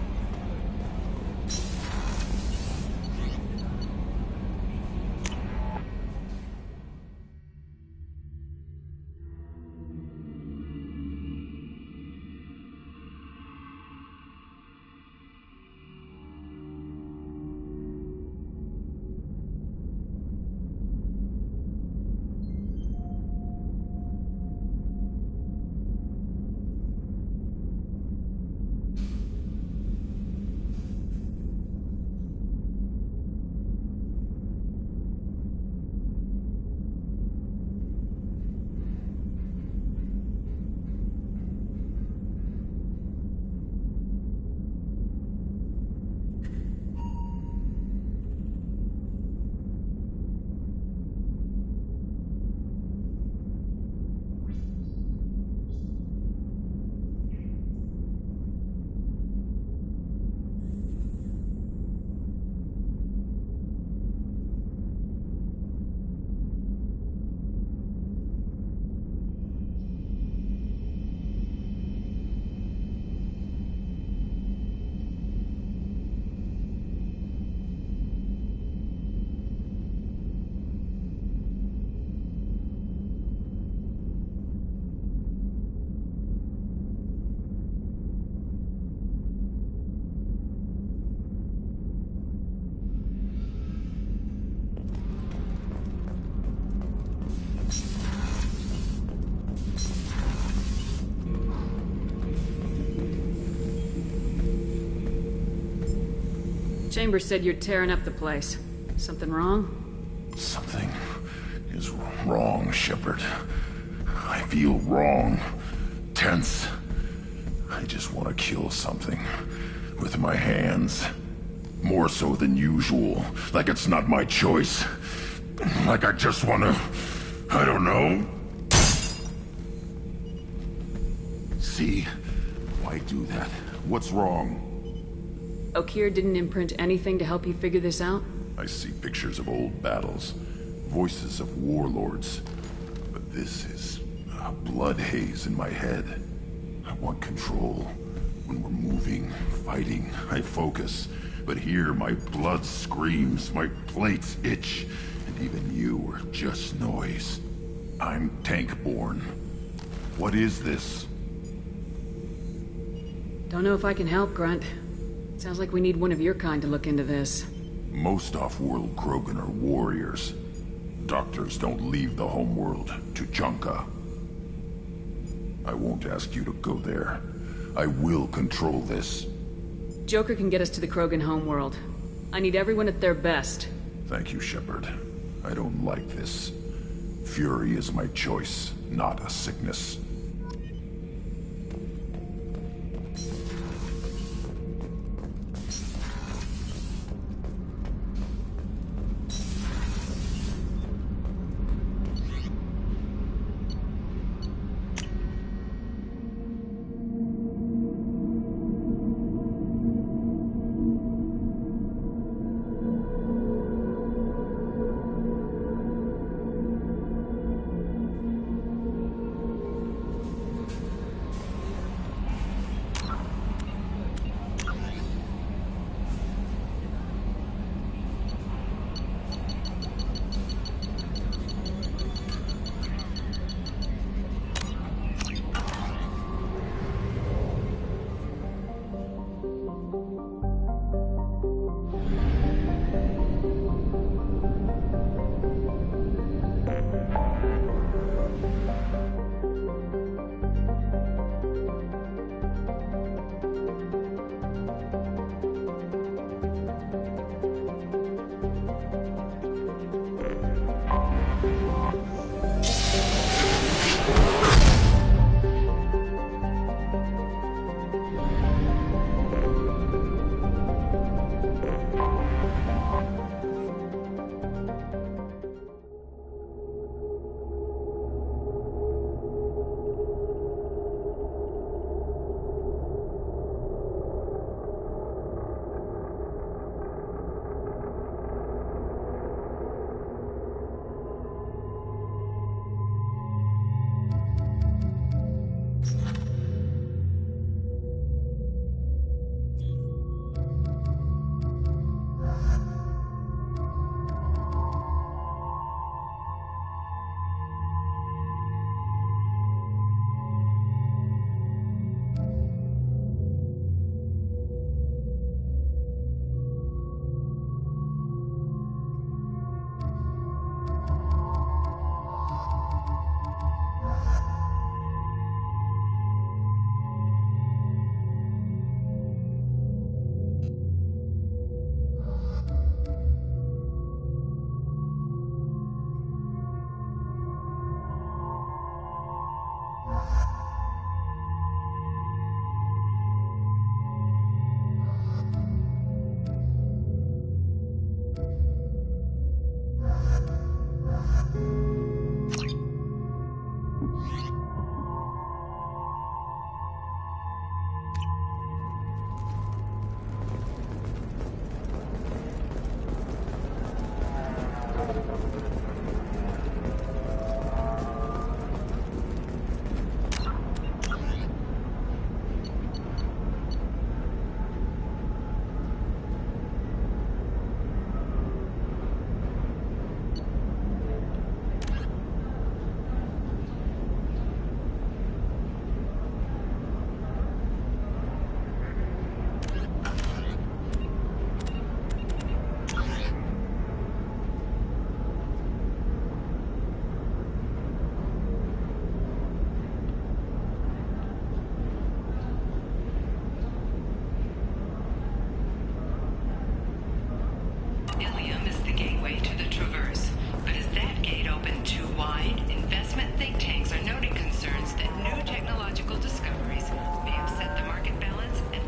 Chambers said you're tearing up the place. Something wrong? Something is wrong, Shepard. I feel wrong. Tense. I just want to kill something. With my hands. More so than usual. Like it's not my choice. Like I just want to... I don't know. See? Why do that? What's wrong? Okeer didn't imprint anything to help you figure this out? I see pictures of old battles. Voices of warlords. But this is a blood haze in my head. I want control. When we're moving, fighting, I focus. But here my blood screams, my plates itch. And even you are just noise. I'm tank-born. What is this? Don't know if I can help, Grunt. Sounds like we need one of your kind to look into this. Most off-world Krogan are warriors. Doctors don't leave the homeworld to Junka. I won't ask you to go there. I will control this. Joker can get us to the Krogan homeworld. I need everyone at their best. Thank you, Shepard. I don't like this. Fury is my choice, not a sickness.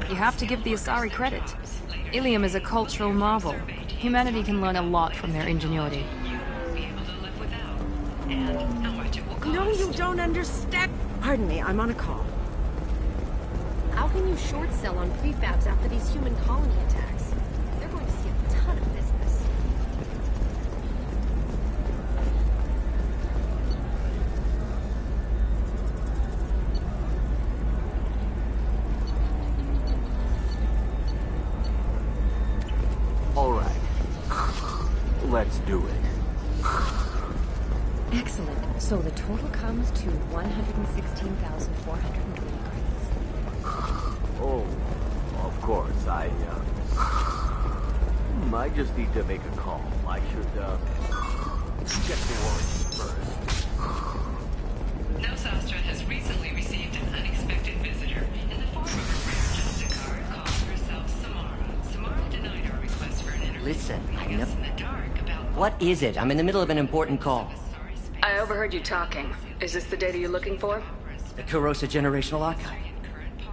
You have to give the Asari credit. Ilium is a cultural marvel. Humanity can learn a lot from their ingenuity. No, you don't understand. Pardon me, I'm on a call. How can you short sell on prefabs after these human colony attacks? They're going to see a ton of business. All right. Let's do it. Excellent. So the total comes to 116,420 credits. Oh, of course. I just need to make a call. I should, check the warranty first. Nosastra has recently received an unexpected visitor in the form of a rare Justicar calling herself Listen, I know... What is it? I'm in the middle of an important call. I overheard you talking. Is this the data you're looking for? The Corrosa Generational Archive.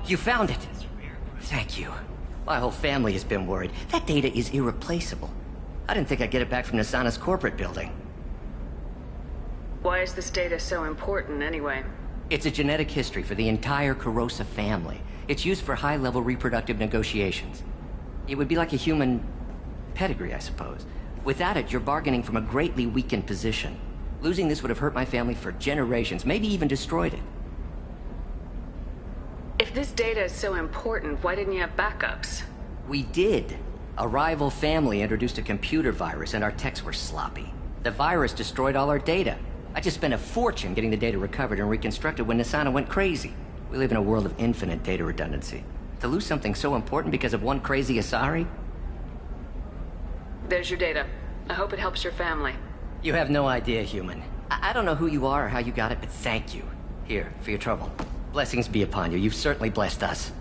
You found it! Thank you. My whole family has been worried. That data is irreplaceable. I didn't think I'd get it back from Nasana's corporate building. Why is this data so important, anyway? It's a genetic history for the entire Corrosa family. It's used for high-level reproductive negotiations. It would be like a human pedigree, I suppose. Without it, you're bargaining from a greatly weakened position. Losing this would have hurt my family for generations, maybe even destroyed it. If this data is so important, why didn't you have backups? We did. A rival family introduced a computer virus, and our techs were sloppy. The virus destroyed all our data. I just spent a fortune getting the data recovered and reconstructed when Nasana went crazy. We live in a world of infinite data redundancy. To lose something so important because of one crazy Asari? There's your data. I hope it helps your family. You have no idea, human. I don't know who you are or how you got it, but thank you. Here, for your trouble. Blessings be upon you. You've certainly blessed us.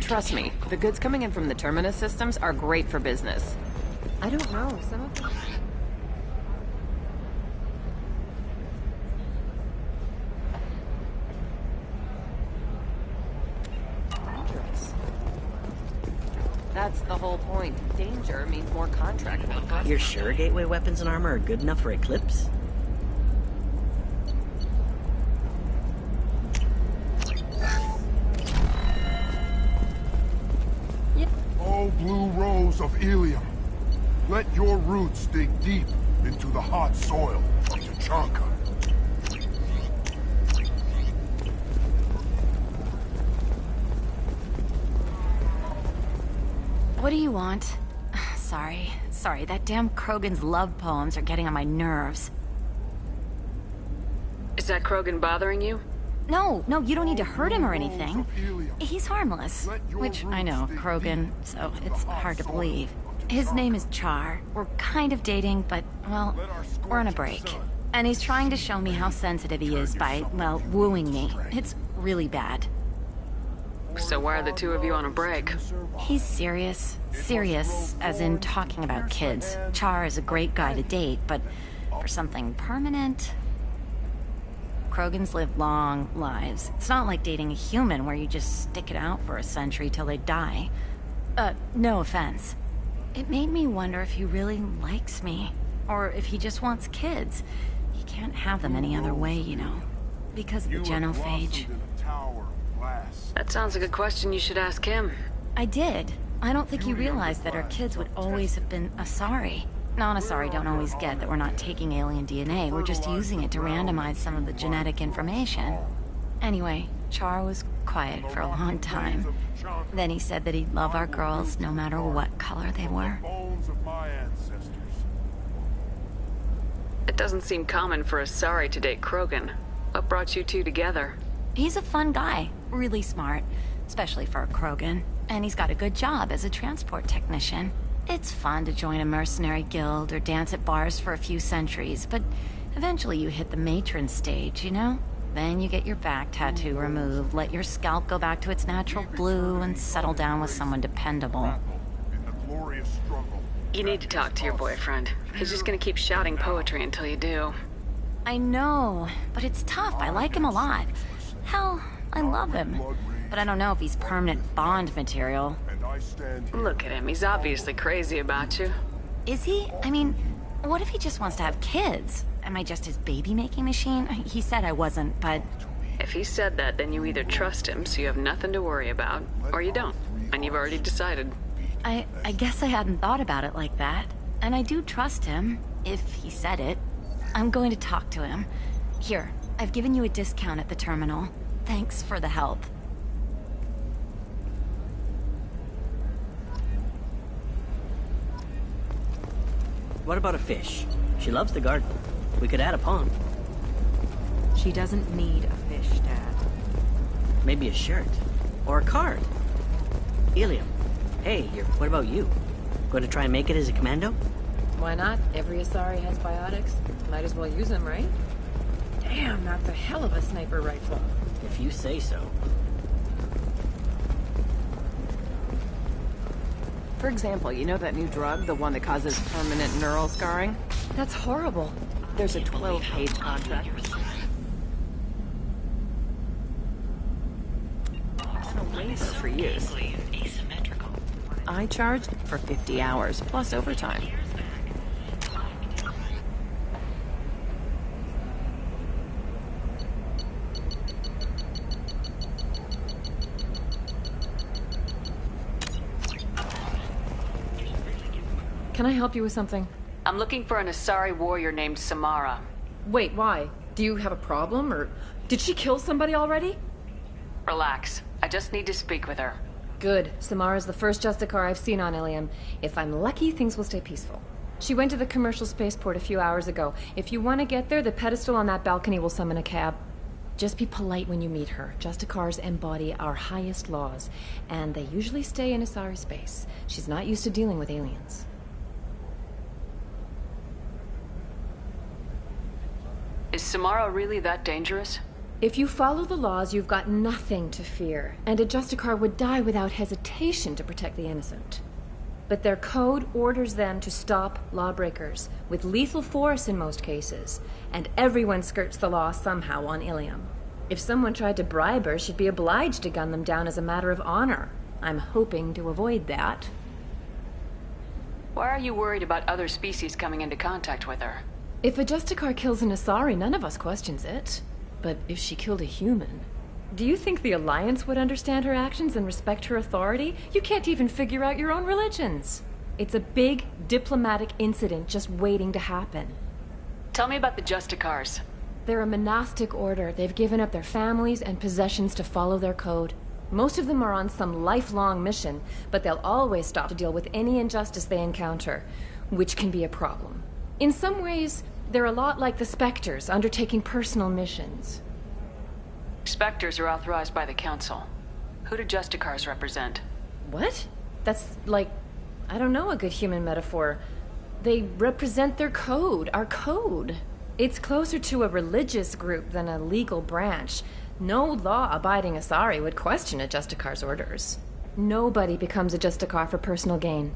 Trust me, the goods coming in from the Terminus systems are great for business. I don't know, some of them... dangerous. That's the whole point. Danger means more contract work. You're sure gateway weapons and armor are good enough for Eclipse? Blue rose of Ilium. Let your roots dig deep into the hot soil of Tuchanka. What do you want? Sorry, that damn Krogan's love poems are getting on my nerves. Is that Krogan bothering you? No, you don't need to hurt him or anything. He's harmless. Which, I know, Krogan, so it's hard to believe. His name is Char. We're kind of dating, but, well, we're on a break. And he's trying to show me how sensitive he is by, well, wooing me. It's really bad. So why are the two of you on a break? He's serious. Serious, as in talking about kids. Char is a great guy to date, but for something permanent... Krogans live long lives. It's not like dating a human where you just stick it out for a century till they die. No offense. It made me wonder if he really likes me. Or if he just wants kids. He can't have them any other way, you know. Because of the genophage. That sounds like a question you should ask him. I did. I don't think he realized that our kids would always have been Asari. Non-Asari don't always get that we're not taking alien DNA, we're just using it to randomize some of the genetic information. Anyway, Char was quiet for a long time. Then he said that he'd love our girls no matter what color they were. It doesn't seem common for Asari to date Krogan. What brought you two together? He's a fun guy, really smart, especially for a Krogan. And he's got a good job as a transport technician. It's fun to join a mercenary guild or dance at bars for a few centuries, but eventually you hit the matron stage, you know? Then you get your back tattoo removed, let your scalp go back to its natural blue, and settle down with someone dependable. You need to talk to your boyfriend. He's just gonna keep shouting poetry until you do. I know, but it's tough. I like him a lot. Hell, I love him. But I don't know if he's permanent Bond material. Look at him. He's obviously crazy about you. Is he? I mean, what if he just wants to have kids? Am I just his baby-making machine? He said I wasn't, but... If he said that, then you either trust him, so you have nothing to worry about, or you don't, and you've already decided. I guess I hadn't thought about it like that. And I do trust him, if he said it. I'm going to talk to him. Here, I've given you a discount at the terminal. Thanks for the help. What about a fish? She loves the garden. We could add a pond. She doesn't need a fish, Dad. Maybe a shirt. Or a card. Helium. Hey, what about you? Going to try and make it as a commando? Why not? Every Asari has biotics. Might as well use them, right? Damn, that's a hell of a sniper rifle. If you say so. For example, you know that new drug, the one that causes permanent neural scarring? That's horrible. There's a 12-page contract. And a waiver for use. I charged for 50 hours, plus overtime. Can I help you with something? I'm looking for an Asari warrior named Samara. Wait, why? Do you have a problem, or did she kill somebody already? Relax. I just need to speak with her. Good. Samara's the first Justicar I've seen on Ilium. If I'm lucky, things will stay peaceful. She went to the commercial spaceport a few hours ago. If you want to get there, the pedestal on that balcony will summon a cab. Just be polite when you meet her. Justicars embody our highest laws, and they usually stay in Asari space. She's not used to dealing with aliens. Is Samara really that dangerous? If you follow the laws, you've got nothing to fear, and a Justicar would die without hesitation to protect the innocent. But their code orders them to stop lawbreakers, with lethal force in most cases, and everyone skirts the law somehow on Ilium. If someone tried to bribe her, she'd be obliged to gun them down as a matter of honor. I'm hoping to avoid that. Why are you worried about other species coming into contact with her? If a Justicar kills an Asari, none of us questions it. But if she killed a human... Do you think the Alliance would understand her actions and respect her authority? You can't even figure out your own religions. It's a big diplomatic incident just waiting to happen. Tell me about the Justicars. They're a monastic order. They've given up their families and possessions to follow their code. Most of them are on some lifelong mission, but they'll always stop to deal with any injustice they encounter, which can be a problem. In some ways, they're a lot like the Spectres, undertaking personal missions. Spectres are authorized by the Council. Who do Justicars represent? What? That's like, I don't know, a good human metaphor. They represent their code, our code. It's closer to a religious group than a legal branch. No law-abiding Asari would question a Justicar's orders. Nobody becomes a Justicar for personal gain.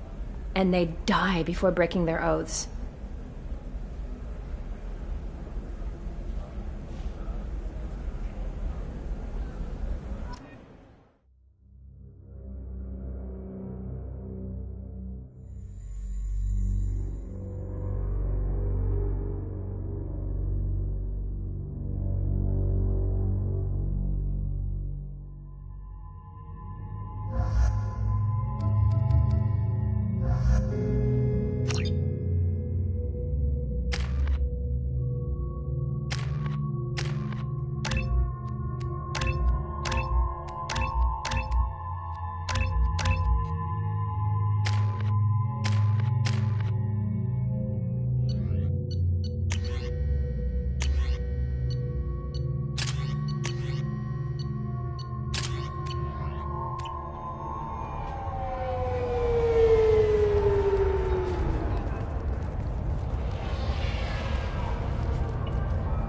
And they die before breaking their oaths.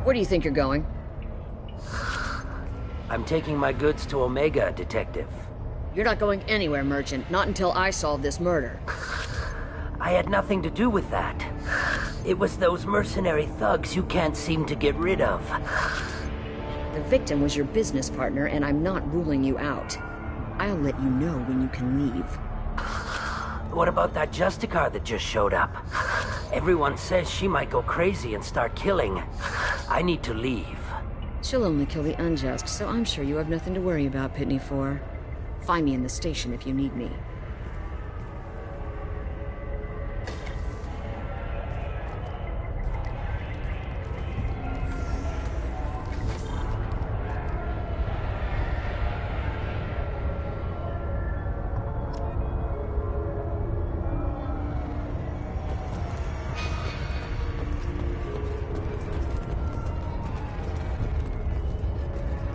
Where do you think you're going? I'm taking my goods to Omega, Detective. You're not going anywhere, Merchant. Not until I solve this murder. I had nothing to do with that. It was those mercenary thugs you can't seem to get rid of. The victim was your business partner, and I'm not ruling you out. I'll let you know when you can leave. What about that Justicar that just showed up? Everyone says she might go crazy and start killing. I need to leave. She'll only kill the unjust, so I'm sure you have nothing to worry about, Ps4. Find me in the station if you need me.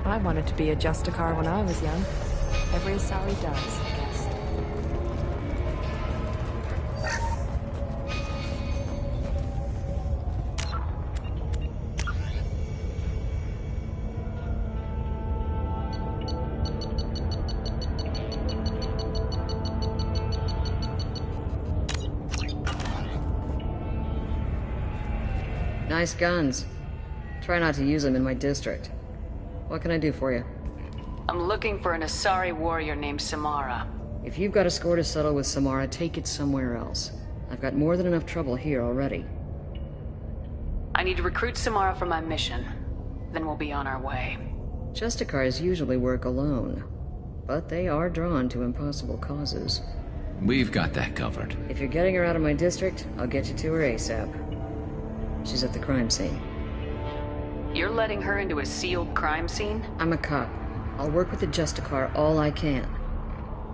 I wanted to be a Justicar when I was young. Every Asari does, I guess. Nice guns. Try not to use them in my district. What can I do for you? I'm looking for an Asari warrior named Samara. If you've got a score to settle with Samara, take it somewhere else. I've got more than enough trouble here already. I need to recruit Samara for my mission. Then we'll be on our way. Justicars usually work alone, but they are drawn to impossible causes. We've got that covered. If you're getting her out of my district, I'll get you to her ASAP. She's at the crime scene. You're letting her into a sealed crime scene? I'm a cop. I'll work with the Justicar all I can.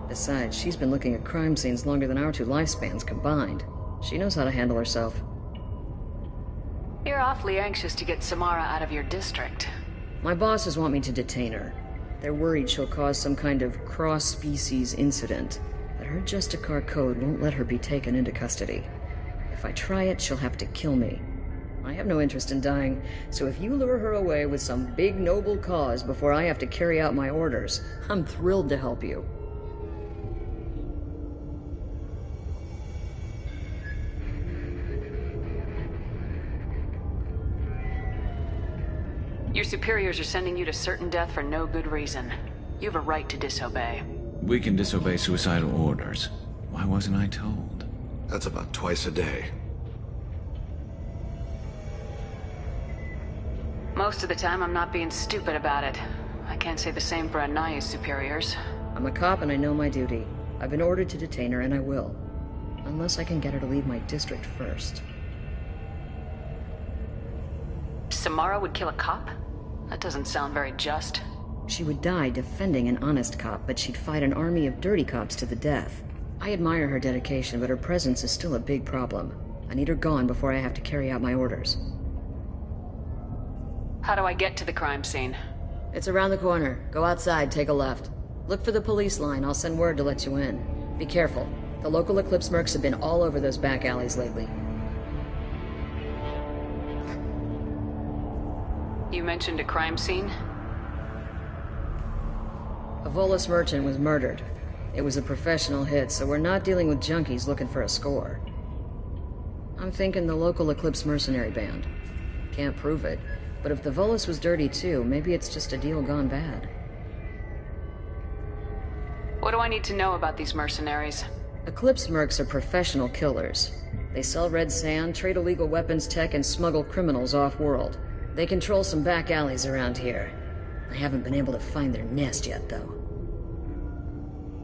Besides, she's been looking at crime scenes longer than our 2 lifespans combined. She knows how to handle herself. You're awfully anxious to get Samara out of your district. My bosses want me to detain her. They're worried she'll cause some kind of cross-species incident, but her Justicar code won't let her be taken into custody. If I try it, she'll have to kill me. I have no interest in dying, so if you lure her away with some big noble cause before I have to carry out my orders, I'm thrilled to help you. Your superiors are sending you to certain death for no good reason. You have a right to disobey. We can disobey suicidal orders. Why wasn't I told? That's about twice a day. Most of the time, I'm not being stupid about it. I can't say the same for Anaya's superiors. I'm a cop and I know my duty. I've been ordered to detain her and I will. Unless I can get her to leave my district first. Samara would kill a cop? That doesn't sound very just. She would die defending an honest cop, but she'd fight an army of dirty cops to the death. I admire her dedication, but her presence is still a big problem. I need her gone before I have to carry out my orders. How do I get to the crime scene? It's around the corner. Go outside, take a left. Look for the police line. I'll send word to let you in. Be careful. The local Eclipse mercs have been all over those back alleys lately. You mentioned a crime scene? A Volus merchant was murdered. It was a professional hit, so we're not dealing with junkies looking for a score. I'm thinking the local Eclipse mercenary band. Can't prove it. But if the Volus was dirty too, maybe it's just a deal gone bad. What do I need to know about these mercenaries? Eclipse mercs are professional killers. They sell red sand, trade illegal weapons tech, and smuggle criminals off-world. They control some back alleys around here. I haven't been able to find their nest yet, though.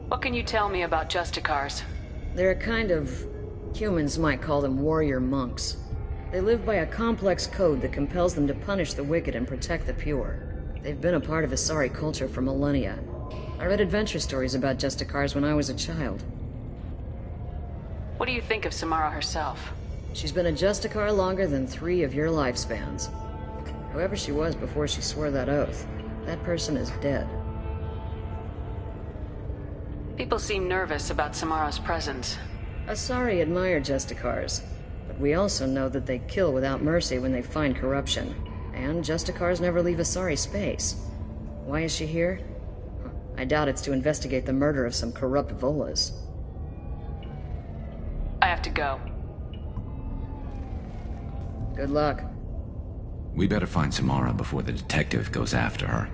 What can you tell me about Justicars? They're a kind of... humans might call them warrior monks. They live by a complex code that compels them to punish the wicked and protect the pure. They've been a part of Asari culture for millennia. I read adventure stories about Justicars when I was a child. What do you think of Samara herself? She's been a Justicar longer than 3 of your lifespans. Whoever she was before she swore that oath, that person is dead. People seem nervous about Samara's presence. Asari admire Justicars. But we also know that they kill without mercy when they find corruption. And Justicars never leave Asari space. Why is she here? I doubt it's to investigate the murder of some corrupt Volas. I have to go. Good luck. We better find Samara before the detective goes after her.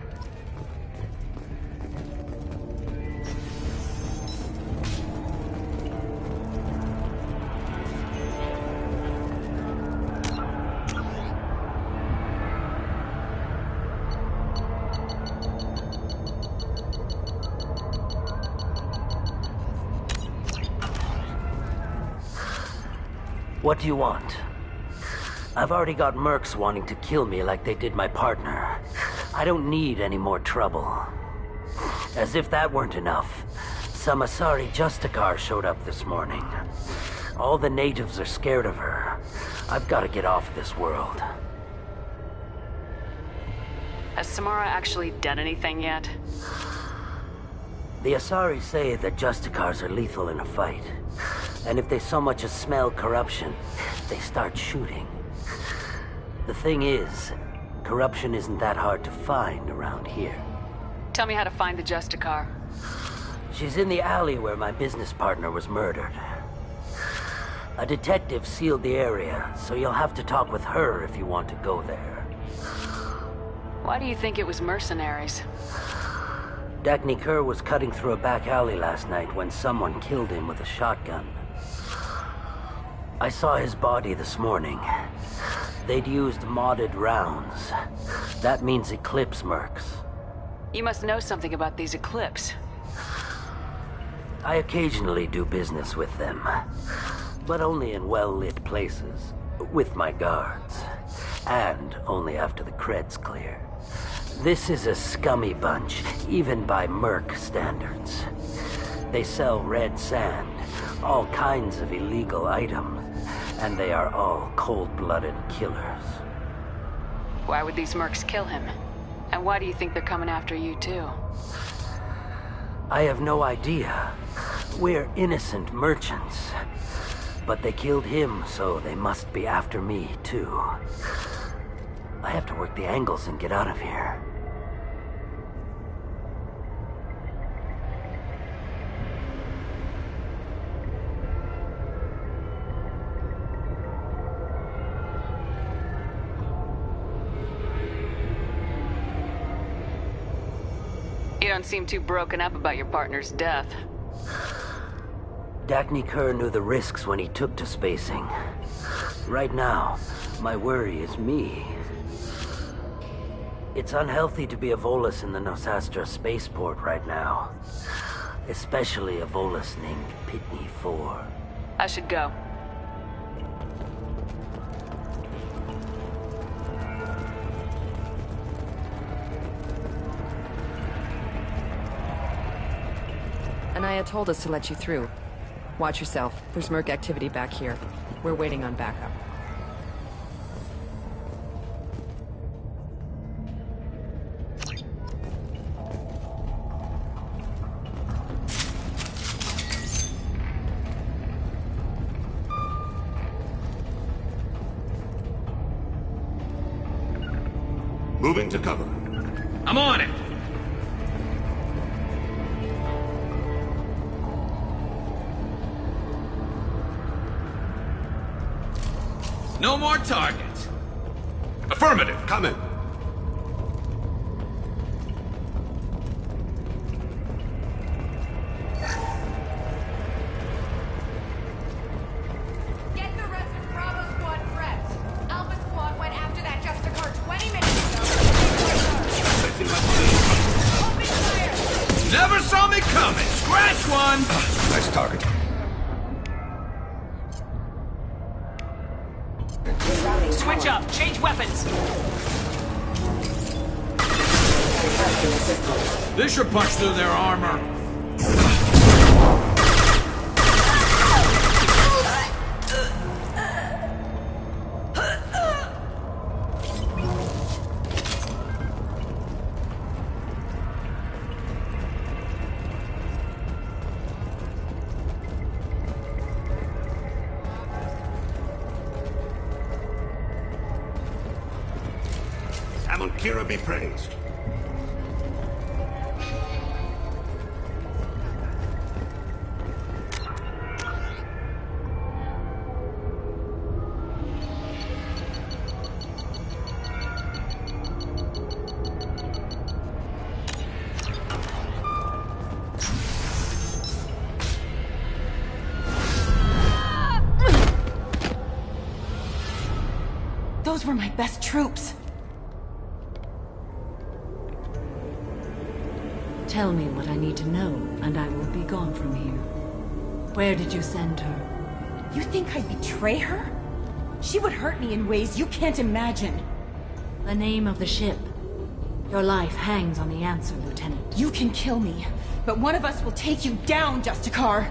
What do you want? I've already got mercs wanting to kill me like they did my partner. I don't need any more trouble. As if that weren't enough, some Asari Justicar showed up this morning. All the natives are scared of her. I've got to get off this world. Has Samara actually done anything yet? The Asari say that Justicars are lethal in a fight. And if they so much as smell corruption, they start shooting. The thing is, corruption isn't that hard to find around here. Tell me how to find the Justicar. She's in the alley where my business partner was murdered. A detective sealed the area, so you'll have to talk with her if you want to go there. Why do you think it was mercenaries? Dagny Kerr was cutting through a back alley last night when someone killed him with a shotgun. I saw his body this morning. They'd used modded rounds. That means Eclipse mercs. You must know something about these Eclipse. I occasionally do business with them, but only in well-lit places, with my guards, and only after the cred's clear. This is a scummy bunch, even by merc standards. They sell red sand, all kinds of illegal items, and they are all cold-blooded killers. Why would these mercs kill him? And why do you think they're coming after you too? I have no idea. We're innocent merchants. But they killed him, so they must be after me too. I have to work the angles and get out of here. You don't seem too broken up about your partner's death. Dagny Kerr knew the risks when he took to spacing. Right now, my worry is me. It's unhealthy to be a Volus in the Nosastra spaceport right now. Especially a Volus named Ps4. I should go. Anaya told us to let you through. Watch yourself. There's merc activity back here. We're waiting on backup. Moving to cover. I'm on it! No more targets. Affirmative. Come in. Get the rest of Bravo Squad prepped. Alpha Squad went after that Justicar 20 minutes ago. Open fire! Never saw me coming. Scratch one. Nice target. Switch up! Change weapons! This should punch through their armor. Kira be praised. Those were my best troops. Tell me what I need to know, and I will be gone from here. Where did you send her? You think I'd betray her? She would hurt me in ways you can't imagine. The name of the ship. Your life hangs on the answer, Lieutenant. You can kill me, but one of us will take you down, Justicar.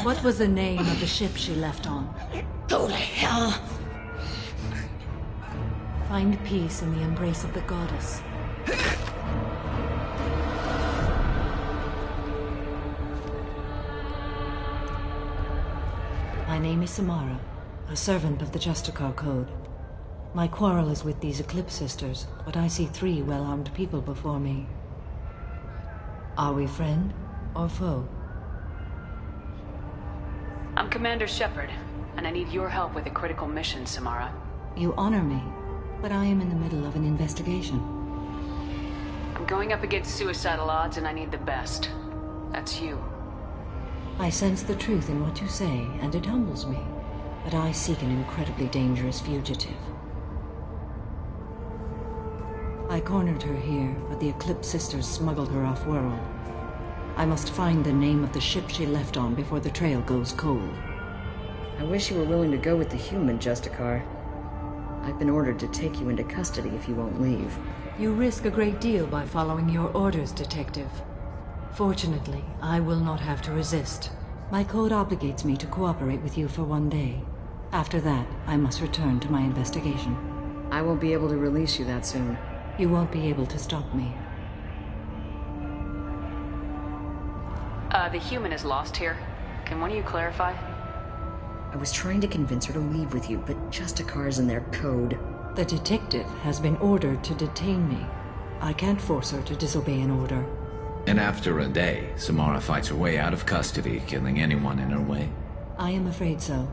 What was the name of the ship she left on? Go to hell. Find peace in the embrace of the goddess. My name is Samara, a servant of the Justicar Code. My quarrel is with these Eclipse Sisters, but I see 3 well-armed people before me. Are we friend or foe? I'm Commander Shepard, and I need your help with a critical mission, Samara. You honor me, but I am in the middle of an investigation. I'm going up against suicidal odds, and I need the best. That's you. I sense the truth in what you say, and it humbles me. But I seek an incredibly dangerous fugitive. I cornered her here, but the Eclipse Sisters smuggled her off-world. I must find the name of the ship she left on before the trail goes cold. I wish you were willing to go with the human, Justicar. I've been ordered to take you into custody if you won't leave. You risk a great deal by following your orders, Detective. Fortunately, I will not have to resist. My code obligates me to cooperate with you for 1 day. After that, I must return to my investigation. I won't be able to release you that soon. You won't be able to stop me. The human is lost here. Can one of you clarify? I was trying to convince her to leave with you, but Justicar's in their code. The detective has been ordered to detain me. I can't force her to disobey an order. And after a day, Samara fights her way out of custody, killing anyone in her way. I am afraid so.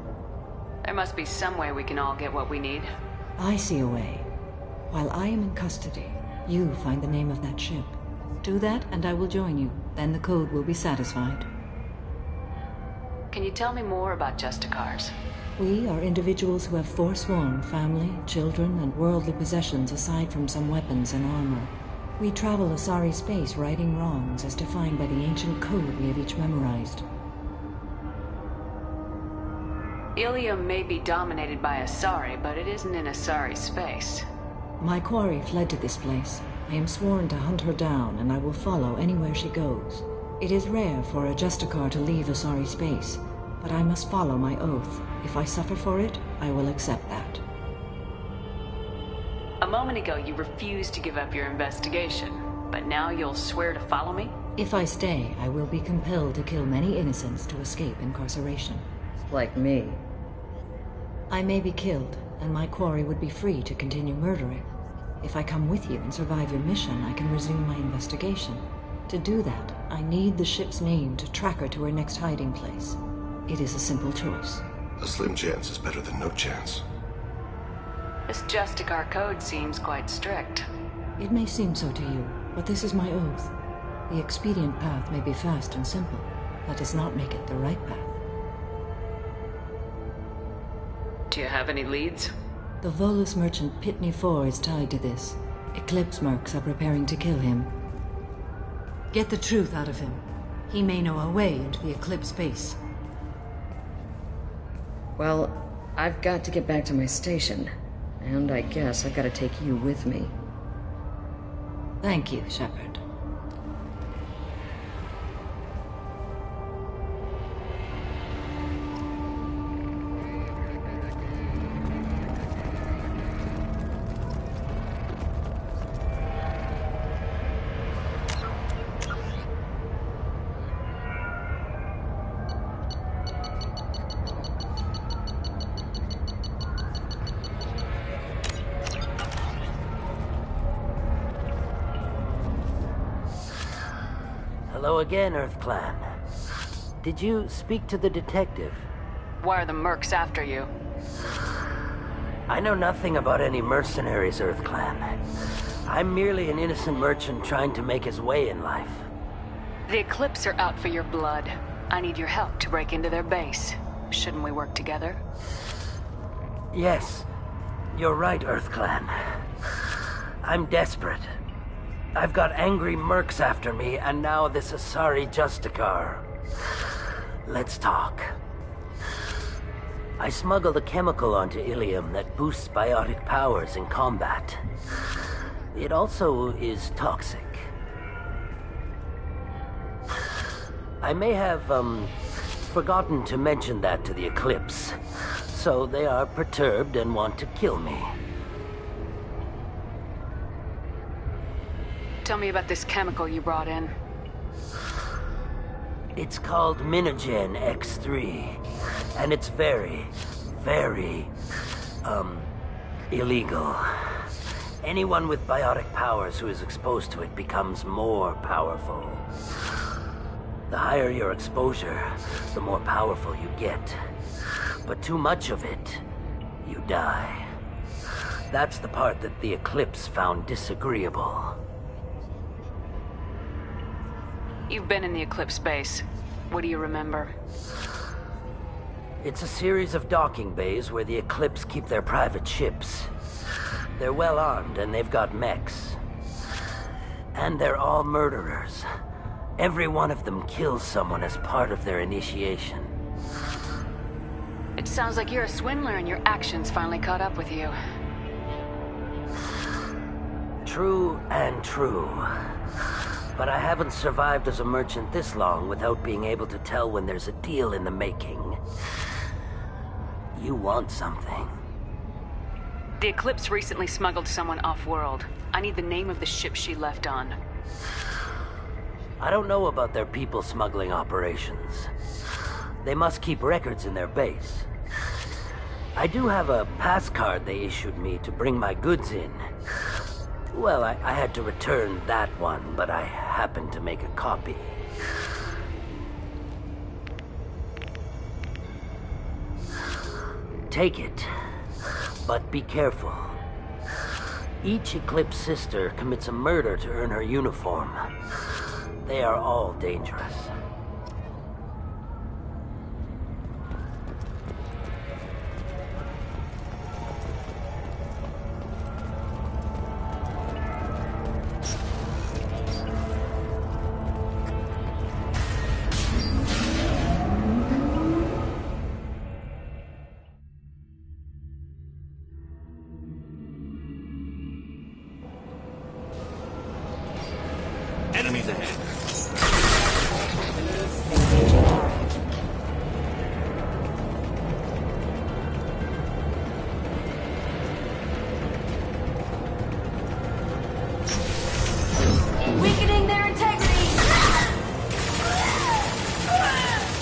There must be some way we can all get what we need. I see a way. While I am in custody, you find the name of that ship. Do that, and I will join you. Then the code will be satisfied. Can you tell me more about Justicars? We are individuals who have forsworn family, children, and worldly possessions aside from some weapons and armor. We travel Asari space righting wrongs as defined by the ancient code we have each memorized. Ilium may be dominated by Asari, but it isn't in Asari space. My quarry fled to this place. I am sworn to hunt her down, and I will follow anywhere she goes. It is rare for a Justicar to leave Asari space, but I must follow my oath. If I suffer for it, I will accept that. A moment ago, you refused to give up your investigation, but now you'll swear to follow me? If I stay, I will be compelled to kill many innocents to escape incarceration. Like me. I may be killed, and my quarry would be free to continue murdering. If I come with you and survive your mission, I can resume my investigation. To do that, I need the ship's name to track her to her next hiding place. It is a simple choice. A slim chance is better than no chance. This Justicar code seems quite strict. It may seem so to you, but this is my oath. The expedient path may be fast and simple. That does not make it the right path. Do you have any leads? The Volus merchant Ps4 is tied to this. Eclipse mercs are preparing to kill him. Get the truth out of him. He may know a way into the Eclipse base. Well, I've got to get back to my station. And I guess I've got to take you with me. Thank you, Shepard. Hello again, Earth Clan. Did you speak to the detective? Why are the mercs after you? I know nothing about any mercenaries, Earth Clan. I'm merely an innocent merchant trying to make his way in life. The Eclipse are out for your blood. I need your help to break into their base. Shouldn't we work together? Yes, You're right, EarthClan. I'm desperate. I've got angry mercs after me, and now this Asari Justicar. Let's talk. I smuggled a chemical onto Ilium that boosts biotic powers in combat. It also is toxic. I may have, forgotten to mention that to the Eclipse, so they are perturbed and want to kill me. Tell me about this chemical you brought in. It's called Minogen X3, and it's very, very, illegal. Anyone with biotic powers who is exposed to it becomes more powerful. The higher your exposure, the more powerful you get. But too much of it, you die. That's the part that the Eclipse found disagreeable. You've been in the Eclipse base. What do you remember? It's a series of docking bays where the Eclipse keep their private ships. They're well armed and they've got mechs. And they're all murderers. Every one of them kills someone as part of their initiation. It sounds like you're a swindler and your actions finally caught up with you. True and true. But I haven't survived as a merchant this long without being able to tell when there's a deal in the making. You want something. The Eclipse recently smuggled someone off-world. I need the name of the ship she left on. I don't know about their people smuggling operations. They must keep records in their base. I do have a pass card they issued me to bring my goods in. Well, I had to return that one, but I happened to make a copy. Take it, but be careful. Each Eclipse sister commits a murder to earn her uniform. They are all dangerous. Enemies ahead. Weakening their integrity!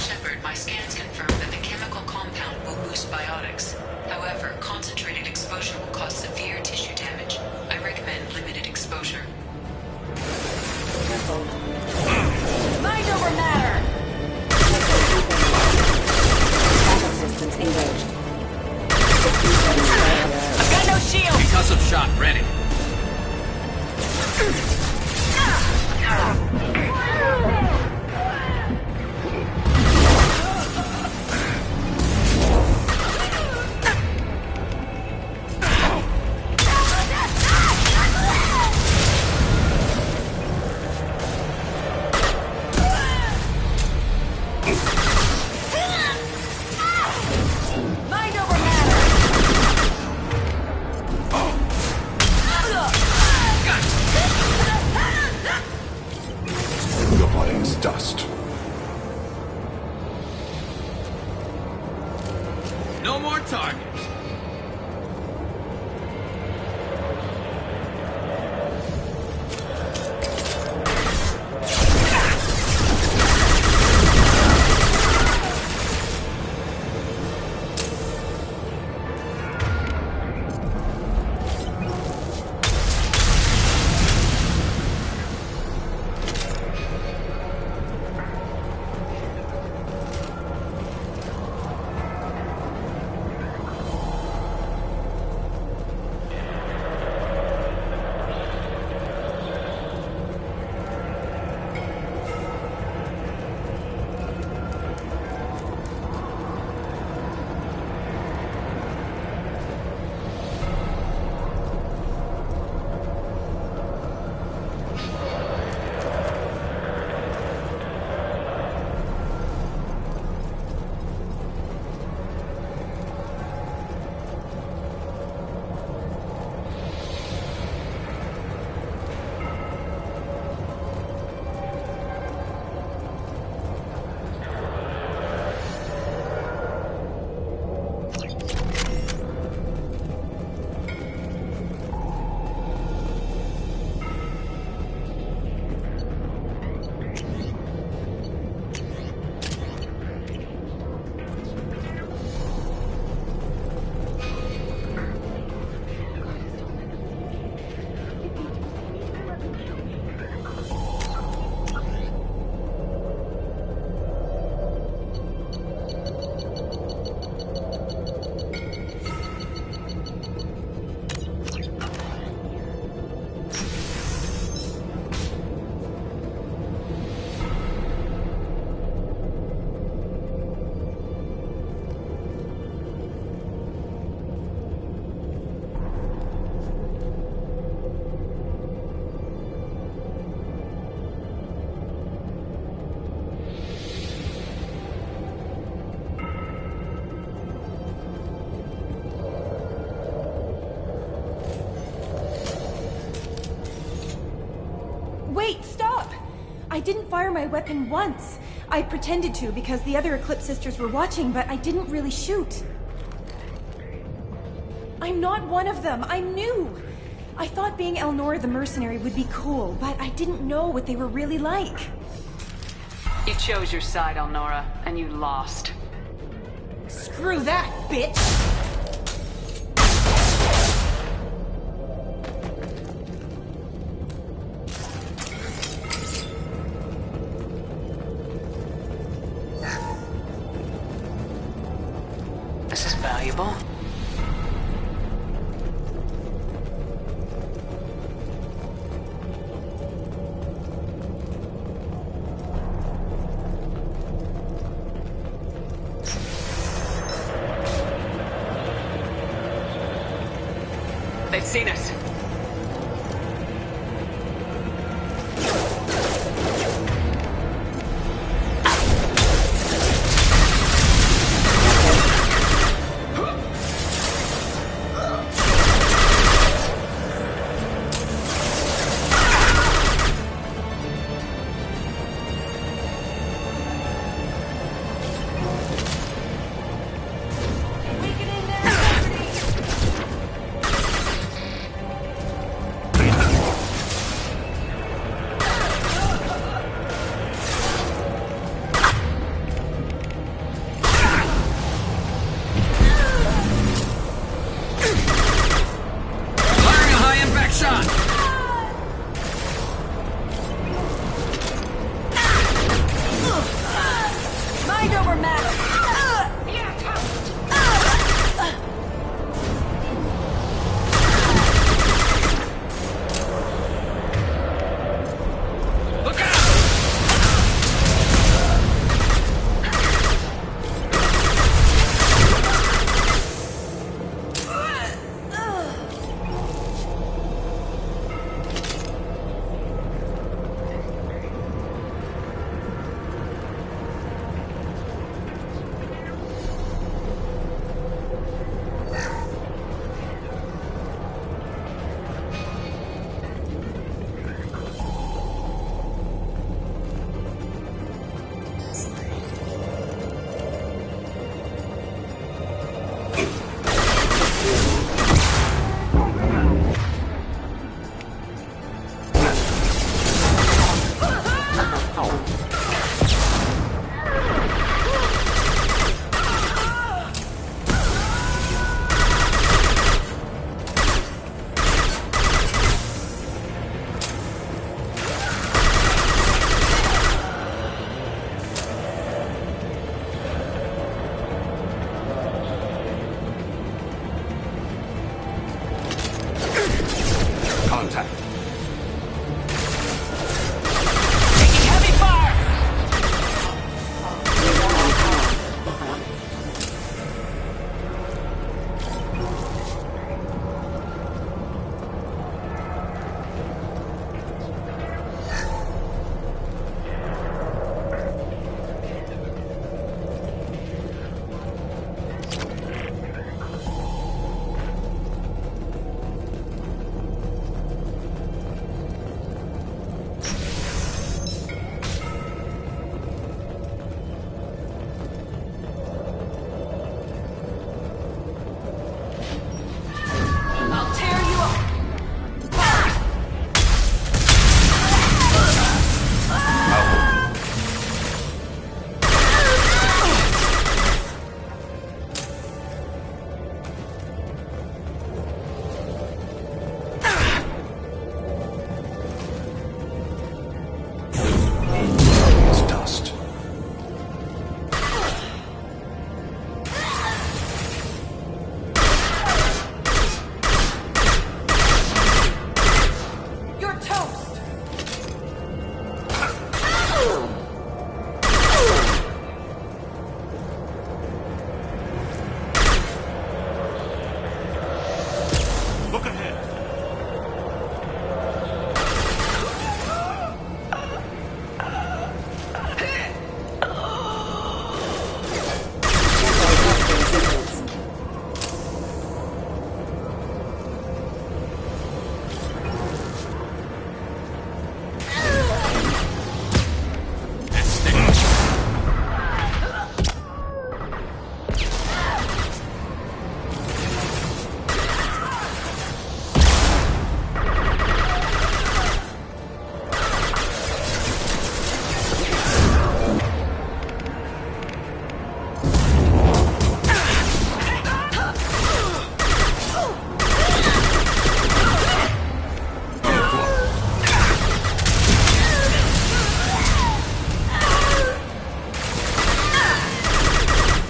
Shepard, my scans confirm that the chemical compound will boost biotics. However, concentrated exposure will cause severe tissue damage. I recommend limited exposure. Mind over matter! Backup systems engaged. I've got no shield! Concussive shot ready. Mind over matter! The blaze dust. No more targets. I didn't fire my weapon once. I pretended to because the other Eclipse sisters were watching, but I didn't really shoot. I'm not one of them. I'm new. I thought being Elnora the mercenary would be cool, but I didn't know what they were really like. You chose your side, Elnora, and you lost. Screw that, bitch! This is valuable. They've seen us.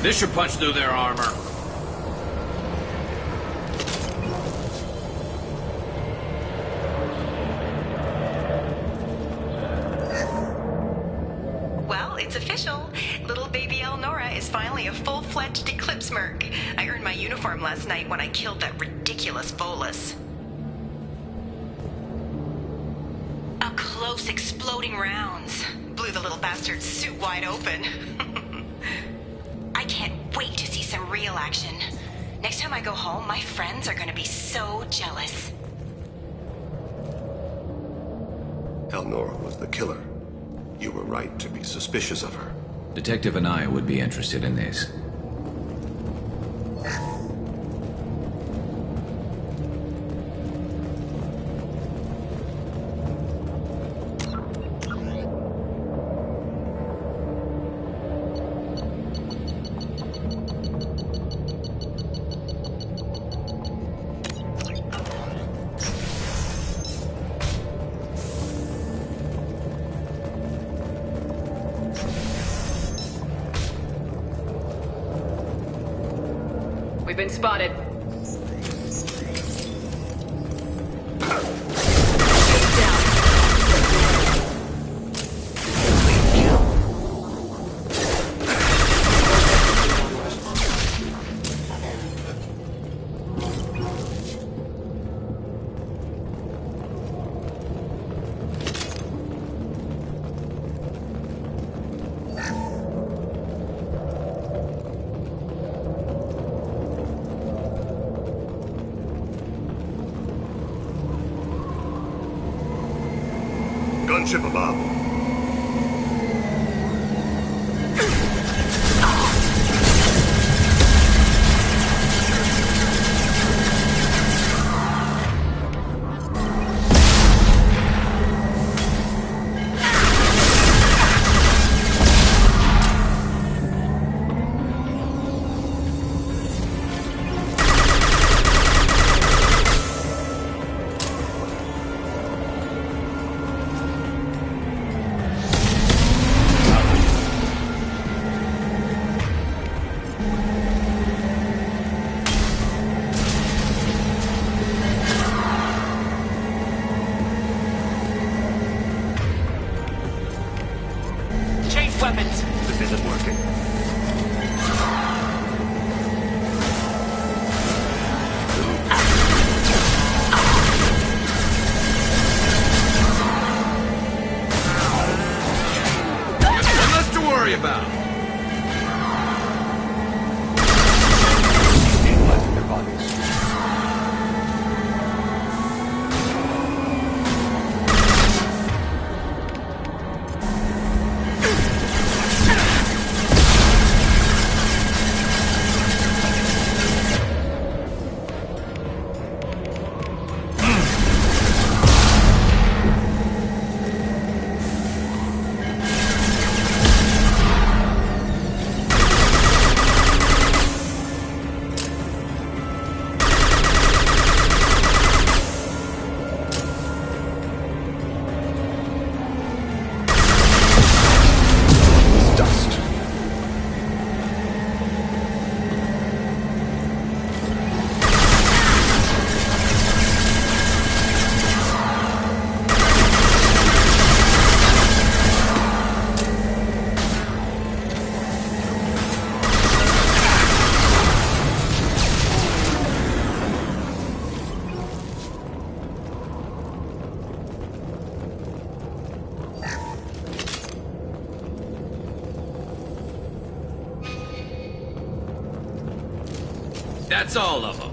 This should punch through their armor. Well, it's official. Little baby Elnora is finally a full-fledged Eclipse Merc. I earned my uniform last night when I killed that ridiculous Volus. Up close, exploding rounds. Blew the little bastard's suit wide open. I can't wait to see some real action. Next time I go home, my friends are gonna be so jealous. Elnora was the killer. You were right to be suspicious of her. Detective and I would be interested in this. We've been spotted. Gunship above. Weapons. This isn't working. Nothing less to worry about. Need life in their bodies. That's all of them.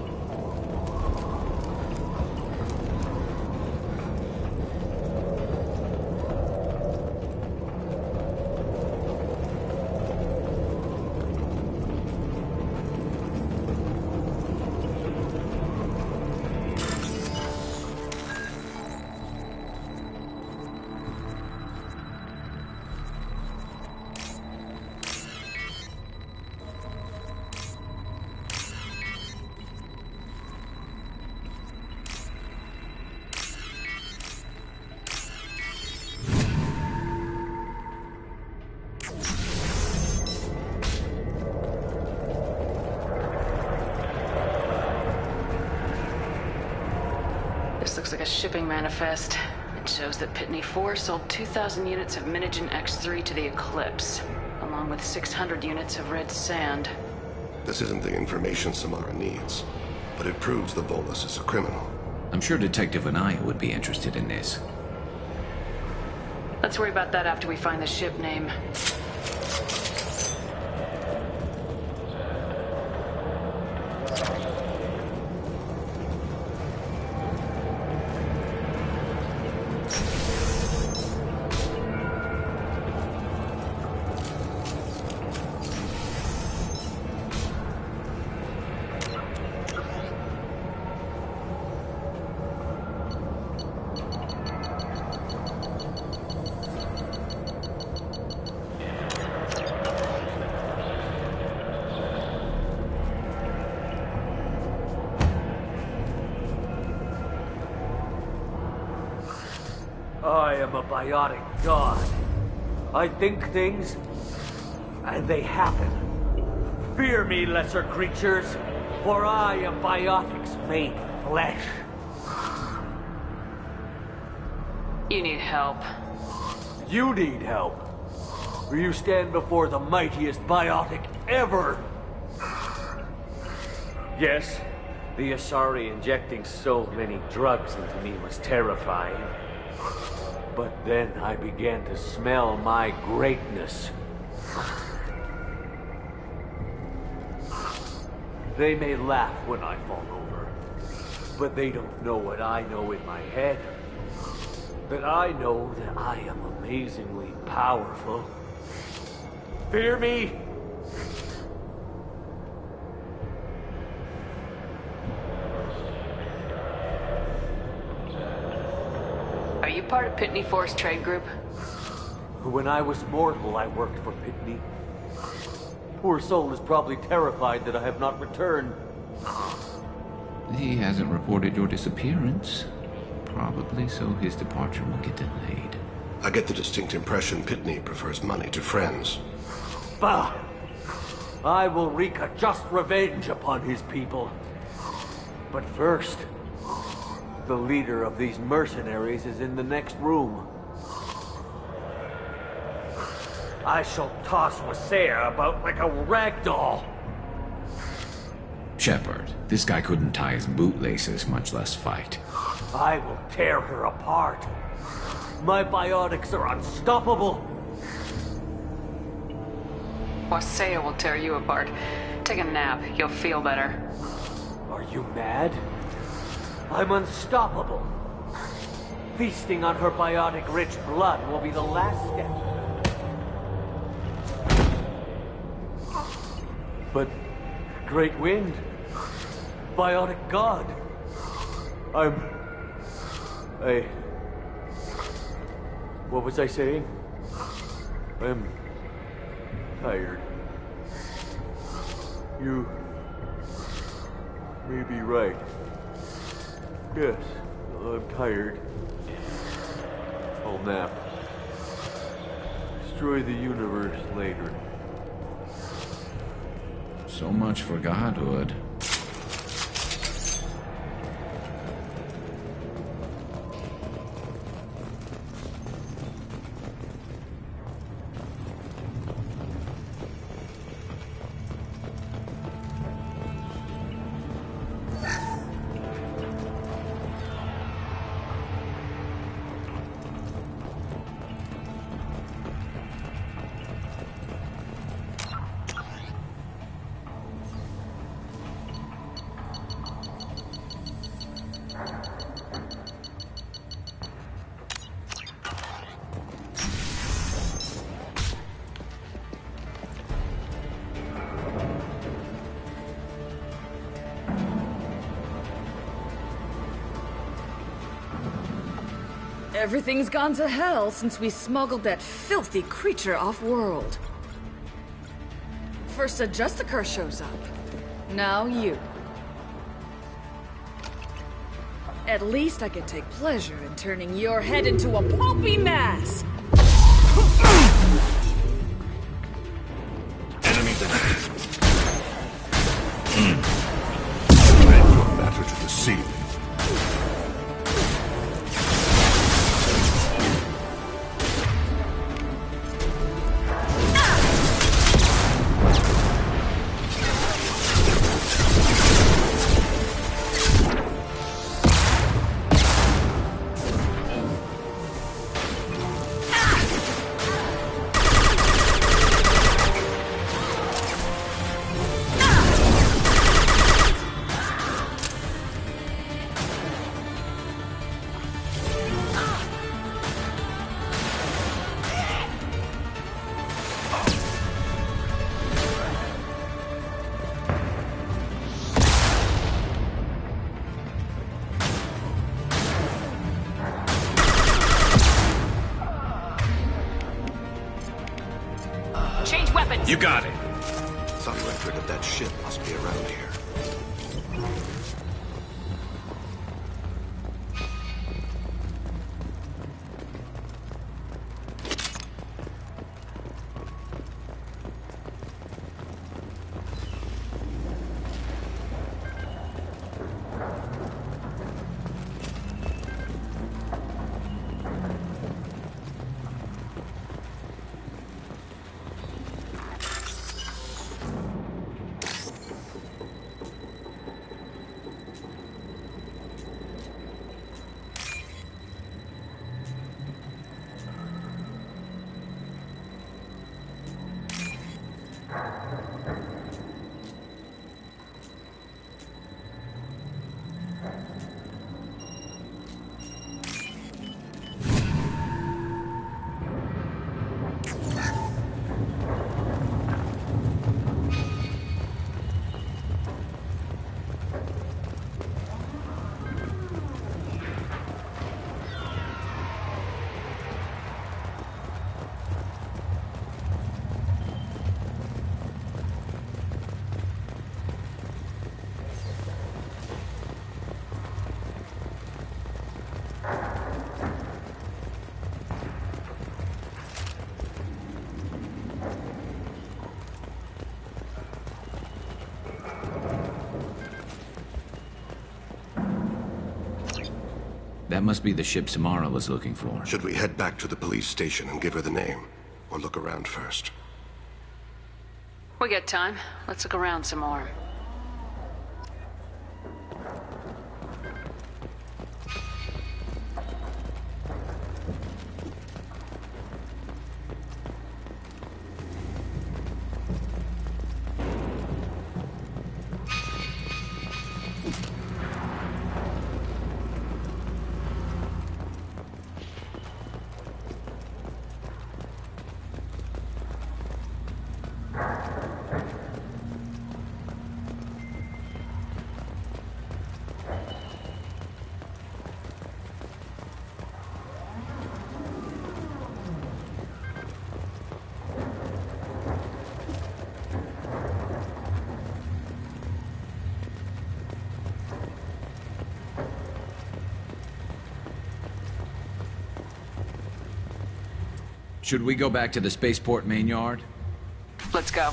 looks like a shipping manifest. It shows that Ps4 sold 2,000 units of Minigen X3 to the Eclipse, along with 600 units of red sand. This isn't the information Samara needs, but it proves the Volus is a criminal. I'm sure Detective Anaya would be interested in this. Let's worry about that after we find the ship name. I am a biotic god. I think things, and they happen. Fear me, lesser creatures, for I am biotics made flesh. You need help. You need help. Or you stand before the mightiest biotic ever. Yes, the Asari injecting so many drugs into me was terrifying. But then I began to smell my greatness. They may laugh when I fall over, but they don't know what I know in my head. That I know that I am amazingly powerful. Fear me? Are you part of Ps4's trade group? When I was mortal, I worked for Pitney. Poor soul is probably terrified that I have not returned. He hasn't reported your disappearance. Probably so his departure will get delayed. I get the distinct impression Pitney prefers money to friends. Bah! I will wreak a just revenge upon his people. But first, the leader of these mercenaries is in the next room. I shall toss Wasea about like a rag doll. Shepard, this guy couldn't tie his bootlaces, much less fight. I will tear her apart. My biotics are unstoppable. Wasea will tear you apart. Take a nap. You'll feel better. Are you mad? I'm unstoppable. Feasting on her biotic-rich blood will be the last step. But Great Wind, biotic god, what was I saying? I'm tired. You may be right. Yes, I'm tired. I'll nap. Destroy the universe later. So much for godhood. Everything's gone to hell since we smuggled that filthy creature off-world. First a Justicar shows up. Now you. At least I can take pleasure in turning your head into a pulpy mass! Enemies ahead. Spread your matter to the ceiling. You got it. Some record of that ship must be around here. That must be the ship Samara was looking for. Should we head back to the police station and give her the name? Or look around first? We got time. Let's look around some more. Should we go back to the spaceport main yard? Let's go.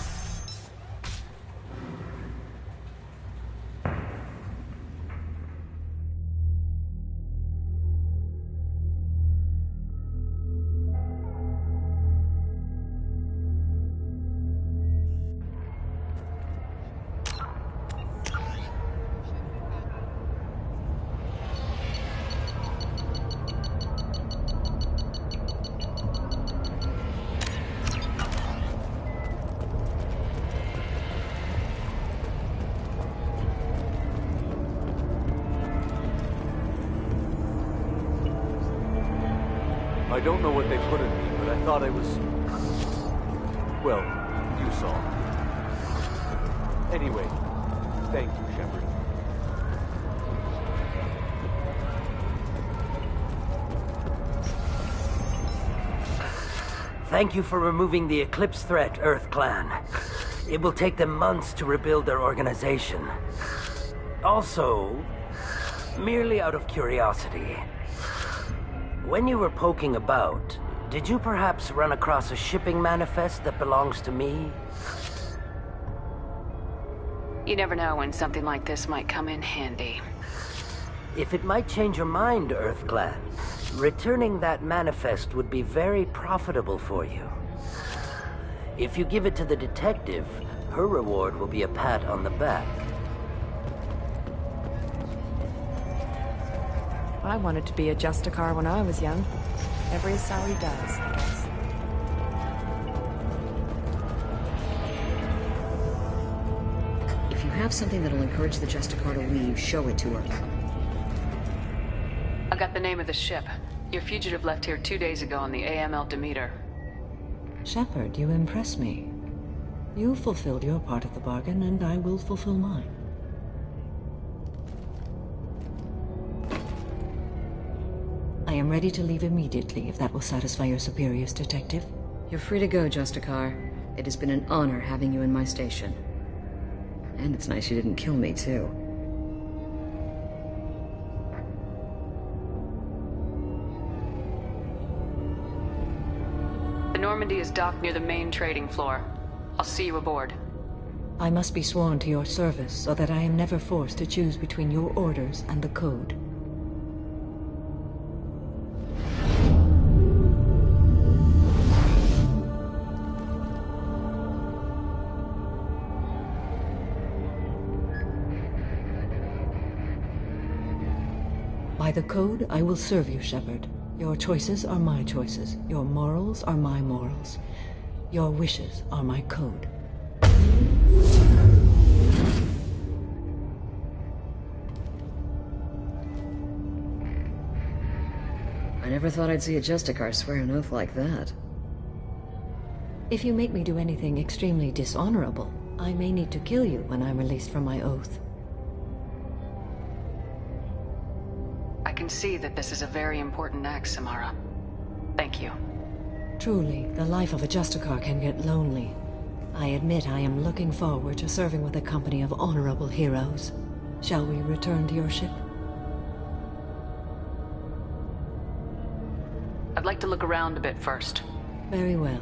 I don't know what they put in me, but I thought I was... well, you saw. Anyway, thank you, Shepard. Thank you for removing the Eclipse threat, Earth Clan. It will take them months to rebuild their organization. Also, merely out of curiosity, when you were poking about, did you perhaps run across a shipping manifest that belongs to me? You never know when something like this might come in handy. If it might change your mind, Earth Clan, returning that manifest would be very profitable for you. If you give it to the detective, her reward will be a pat on the back. I wanted to be a Justicar when I was young. Every Asari does, I guess. If you have something that'll encourage the Justicar to leave, show it to her. I got the name of the ship. Your fugitive left here 2 days ago on the AML Demeter. Shepard, you impress me. You fulfilled your part of the bargain, and I will fulfill mine. I am ready to leave immediately, if that will satisfy your superiors, Detective. You're free to go, Justicar. It has been an honor having you in my station. And it's nice you didn't kill me, too. The Normandy is docked near the main trading floor. I'll see you aboard. I must be sworn to your service so that I am never forced to choose between your orders and the Code. By the Code, I will serve you, Shepard. Your choices are my choices. Your morals are my morals. Your wishes are my code. I never thought I'd see a Justicar swear an oath like that. If you make me do anything extremely dishonorable, I may need to kill you when I'm released from my oath. I can see that this is a very important act, Samara. Thank you. Truly, the life of a Justicar can get lonely. I admit I am looking forward to serving with a company of honorable heroes. Shall we return to your ship? I'd like to look around a bit first. Very well.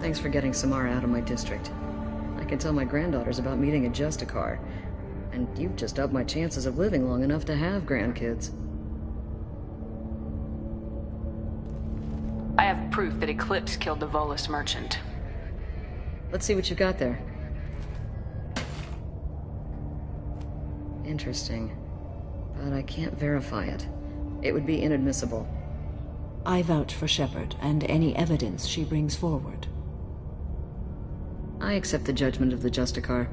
Thanks for getting Samara out of my district. I can tell my granddaughters about meeting a Justicar, and you've just upped my chances of living long enough to have grandkids. I have proof that Eclipse killed the Volus merchant. Let's see what you got there. Interesting. But I can't verify it. It would be inadmissible. I vouch for Shepard and any evidence she brings forward. I accept the judgment of the Justicar.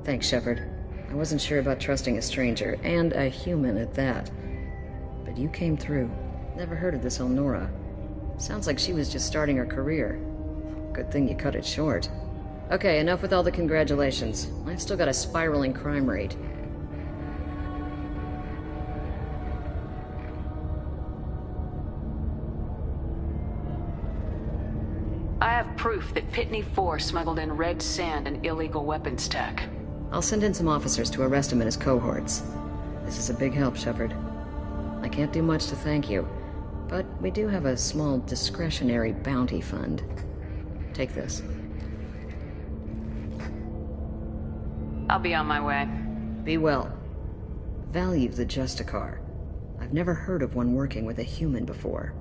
Thanks, Shepard. I wasn't sure about trusting a stranger, and a human at that. But you came through. Never heard of this Elnora. Sounds like she was just starting her career. Good thing you cut it short. Okay, enough with all the congratulations. I've still got a spiraling crime rate. I have proof that Ps4 smuggled in red sand and illegal weapons tech. I'll send in some officers to arrest him and his cohorts. This is a big help, Shepard. I can't do much to thank you, but we do have a small discretionary bounty fund. Take this. I'll be on my way. Be well. Value the Justicar. I've never heard of one working with a human before.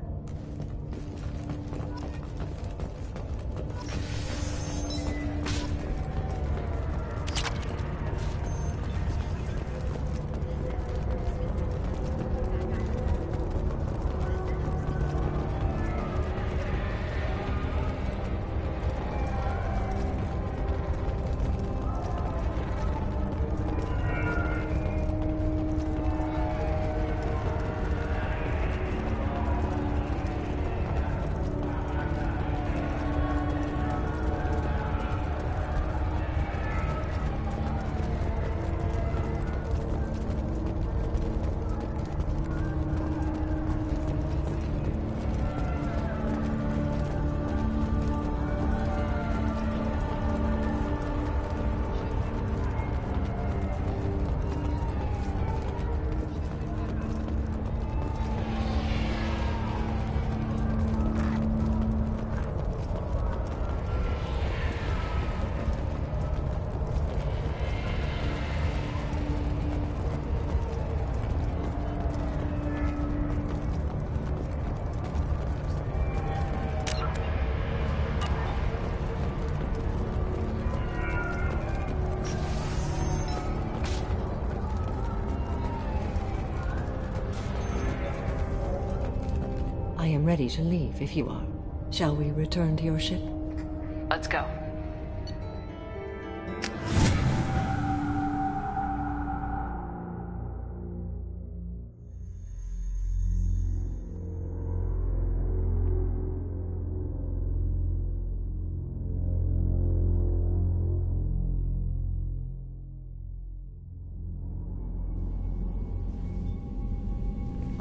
I am ready to leave if you are. Shall we return to your ship? Let's go.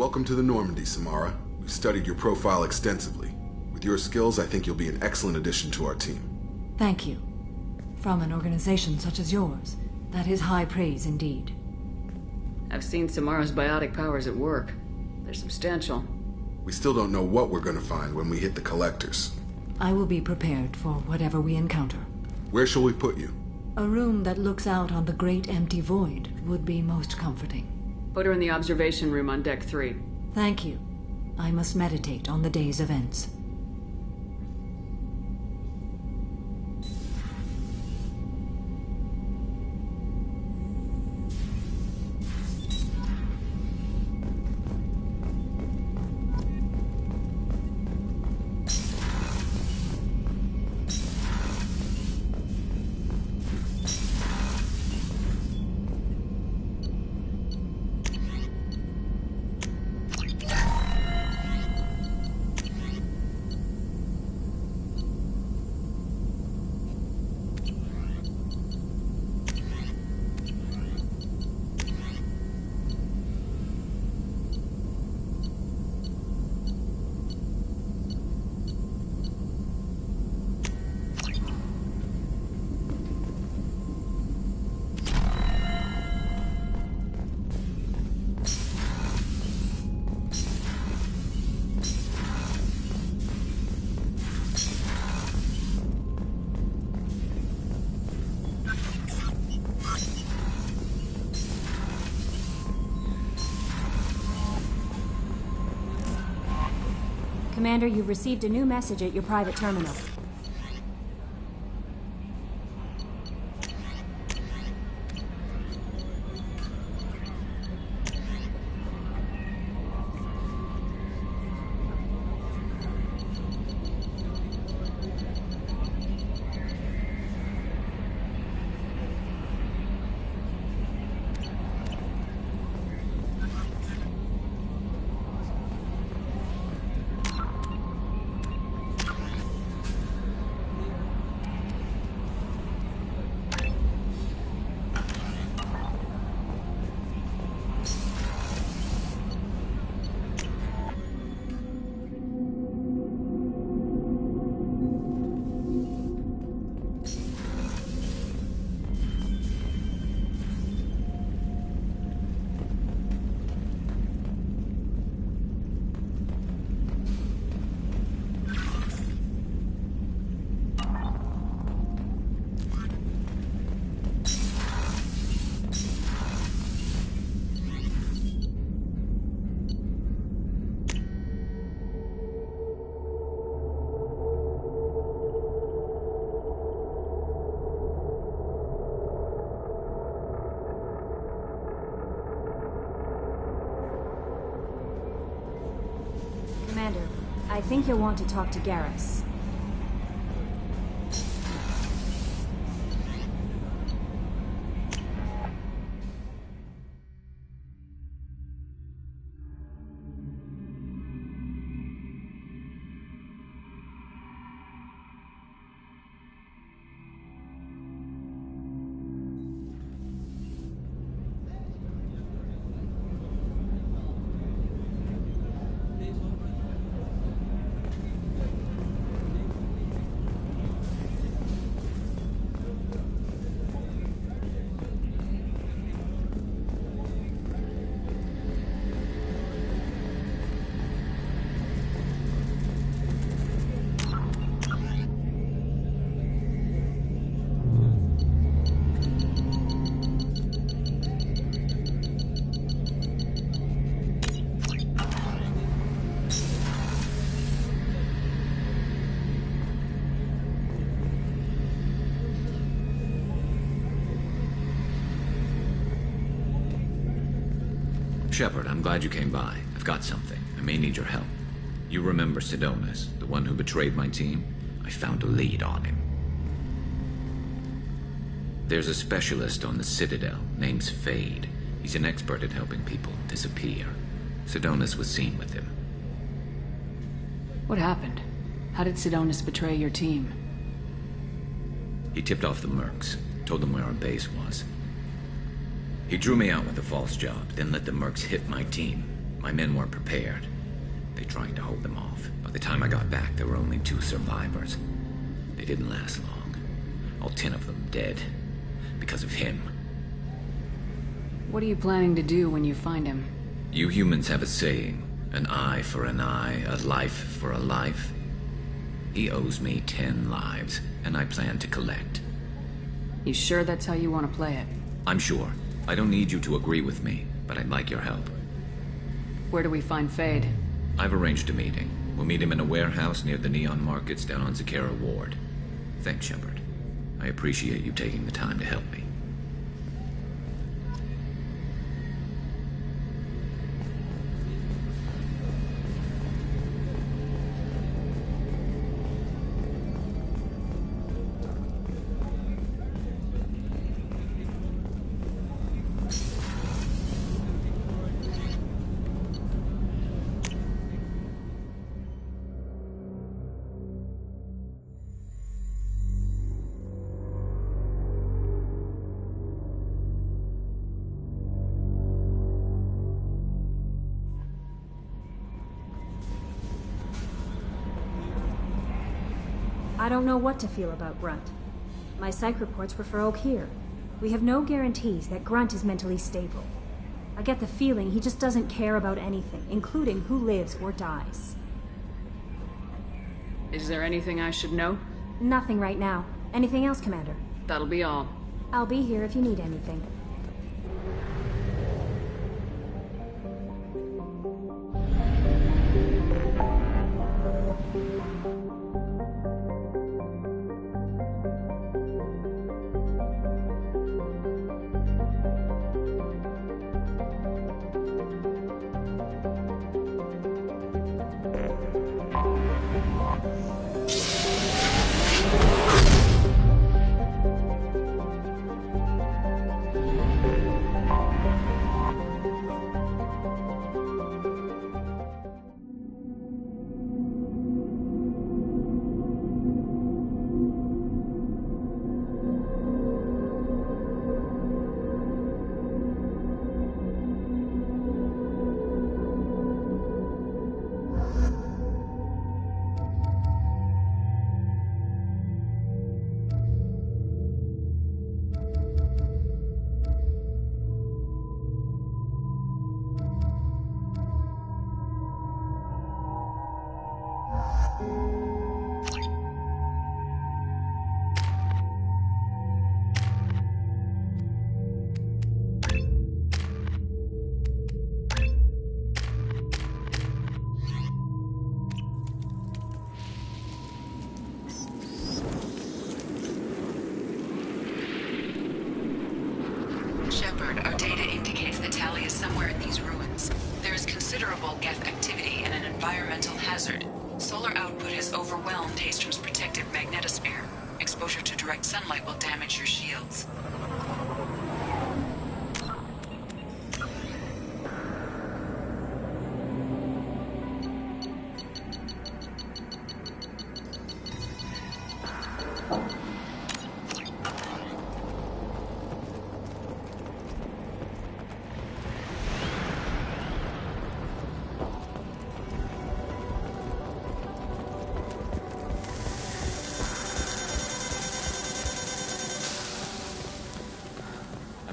Welcome to the Normandy, Samara. We've studied your profile extensively. With your skills, I think you'll be an excellent addition to our team. Thank you. From an organization such as yours, that is high praise indeed. I've seen Samara's biotic powers at work. They're substantial. We still don't know what we're going to find when we hit the collectors. I will be prepared for whatever we encounter. Where shall we put you? A room that looks out on the great empty void would be most comforting. Put her in the observation room on Deck 3. Thank you. I must meditate on the day's events. Commander, you've received a new message at your private terminal. Commander, I think you'll want to talk to Garrus. Shepard, I'm glad you came by. I've got something. I may need your help. You remember Sidonis, the one who betrayed my team? I found a lead on him. There's a specialist on the Citadel, name's Fade. He's an expert at helping people disappear. Sidonis was seen with him. What happened? How did Sidonis betray your team? He tipped off the mercs, told them where our base was. He drew me out with a false job, then let the mercs hit my team. My men weren't prepared. They tried to hold them off. By the time I got back, there were only 2 survivors. They didn't last long. All 10 of them dead. Because of him. What are you planning to do when you find him? You humans have a saying. An eye for an eye, a life for a life. He owes me 10 lives, and I plan to collect. You sure that's how you want to play it? I'm sure. I don't need you to agree with me, but I'd like your help. Where do we find Fade? I've arranged a meeting. We'll meet him in a warehouse near the Neon Markets down on Zakera Ward. Thanks, Shepard. I appreciate you taking the time to help me. I don't know what to feel about Grunt. My psych reports were for Oak here. We have no guarantees that Grunt is mentally stable. I get the feeling he just doesn't care about anything, including who lives or dies. Is there anything I should know? Nothing right now. Anything else, Commander? That'll be all. I'll be here if you need anything. Our data indicates that Tali is somewhere in these ruins. There is considerable geth activity and an environmental hazard. Solar output has overwhelmed Haystrom's protective magnetosphere. Exposure to direct sunlight will damage your shields.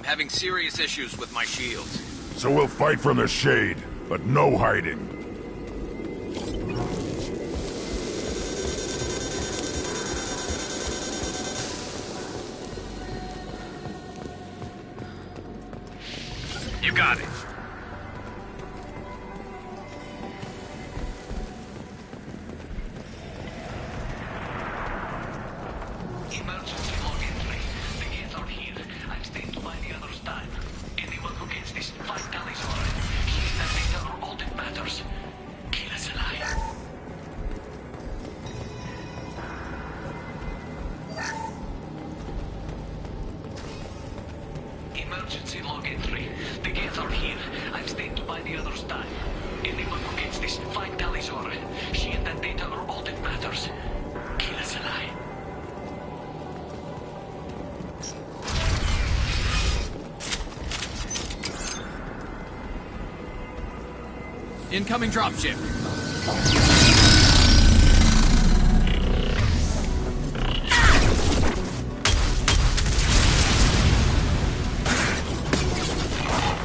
Having serious issues with my shields. So we'll fight from the shade, but no hiding. You got it. Emergency log entry. The gates are here. I'm staying to buy the others time. Anyone who gets this, 5 tallies for it. Keys that data are all that matters. Kill us alive. Emergency log entry. The gates are here. I'm staying to buy the others time. Anyone who gets this, 5 tallies for it. She and that data are all that matters. Kill us alive. Incoming dropship.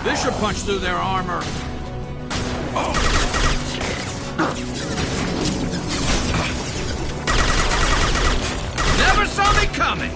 This should punch through their armor. Never saw me coming!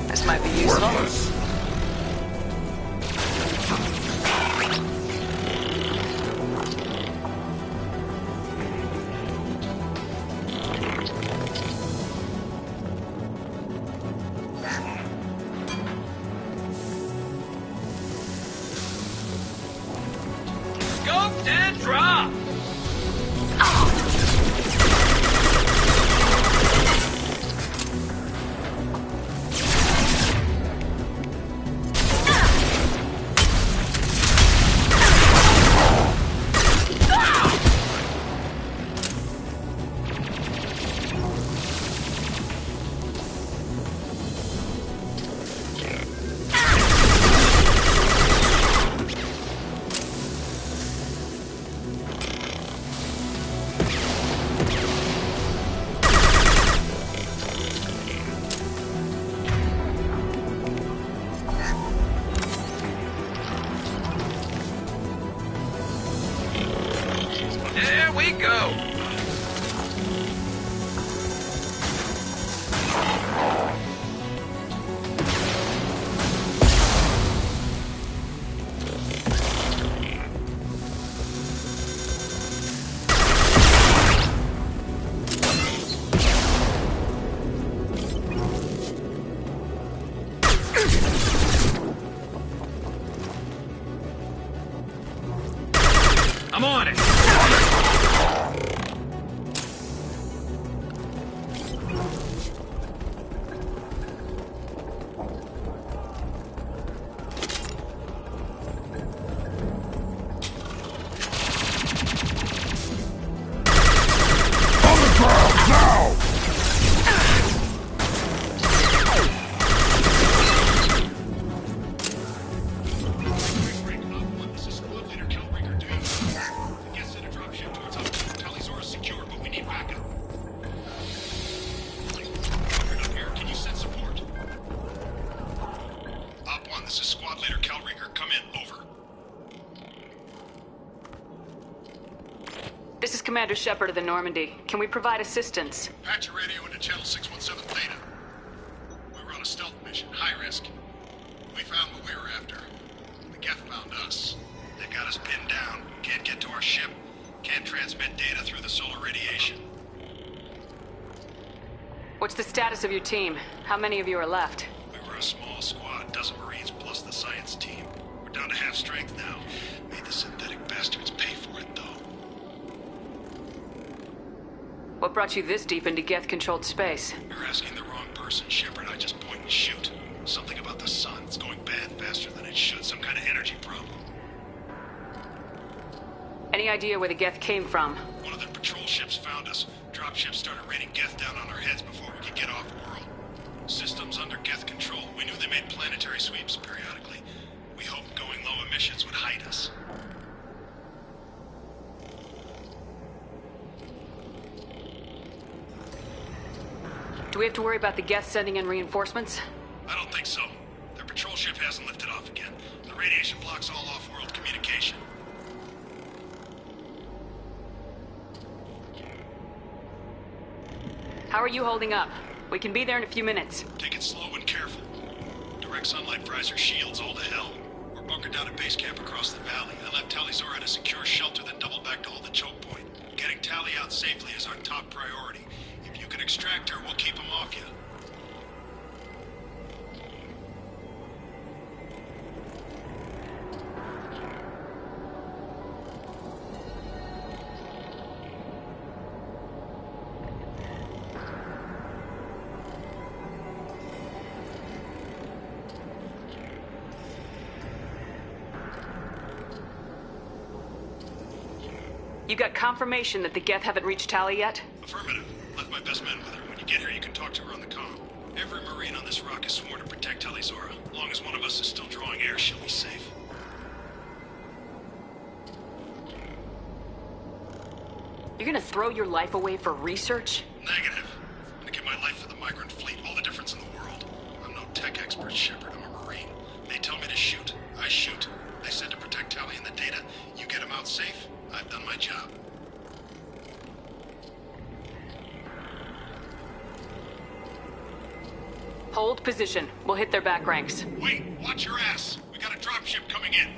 This might be useful. Scoped and dropped! There we go! I'm on it! This is Commander Shepard of the Normandy. Can we provide assistance? Patch your radio into channel 617 Theta. We were on a stealth mission, high risk. We found what we were after. The Geth found us. They got us pinned down, can't get to our ship, can't transmit data through the solar radiation. What's the status of your team? How many of you are left? We were a small squad, dozen Marines plus the science team. We're down to half strength now. Made the synthetic bastards pay for it, though. What brought you this deep into Geth-controlled space? You're asking the wrong person, Shepard. I just point and shoot. Something about the sun. It's going bad faster than it should. Some kind of energy problem. Any idea where the Geth came from? One of their patrol ships found us. Dropships started raining Geth down on our heads before we could get off-world. Systems under Geth control. We knew they made planetary sweeps periodically. We hoped going low emissions would hide us. Do we have to worry about the Geth sending in reinforcements? I don't think so. Their patrol ship hasn't lifted off again. The radiation blocks all off-world communication. How are you holding up? We can be there in a few minutes. Take it slow and careful. Direct sunlight fries our shields all to hell. We're bunkered down at base camp across the valley. I left Tali'Zorah at a secure shelter, then doubled back to hold the choke point. Getting Tali out safely is our top priority. If you can extract her, we'll keep him off you. You got confirmation that the Geth haven't reached Tali yet? Affirmative. Left my best men with her. When you get here, you can talk to her on the comm. Every Marine on this rock is sworn to protect Tali'Zorah. As long as one of us is still drawing air, she'll be safe. You're gonna throw your life away for research? Negative. I'm gonna give my life for the migrant fleet. All the difference in the world. I'm no tech expert, Shepard. I'm a Marine. They tell me to shoot. I shoot. They said to protect Tali and the data. You get him out safe. I've done my job. Hold position. We'll hit their back ranks. Wait! Watch your ass! We got a dropship coming in!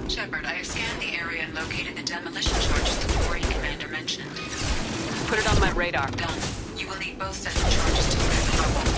Shepard, I have scanned the area and located the demolition charges the quarry commander mentioned. Put it on my radar. Done. You will need both sets of charges to clear the rubble.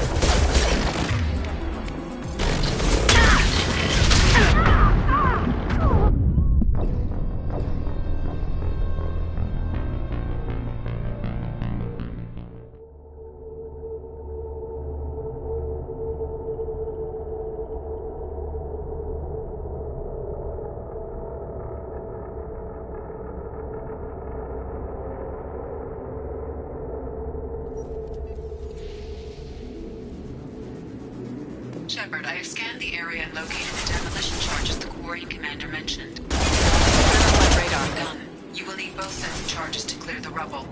Shepard, I have scanned the area and located the demolition charges the quarry commander mentioned. Put it on my radar. Done. You will need both sets of charges to clear the rubble.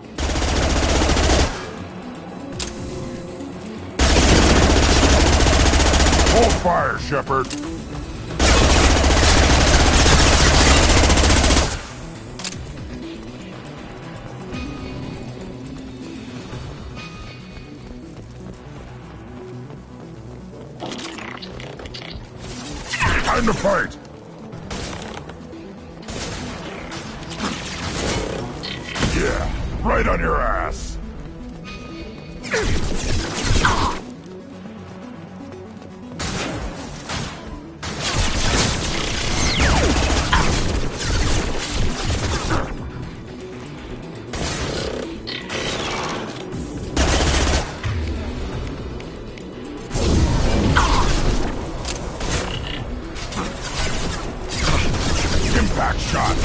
Hold fire, Shepard. Time to fight! Yeah, right on your ass! Impact shot!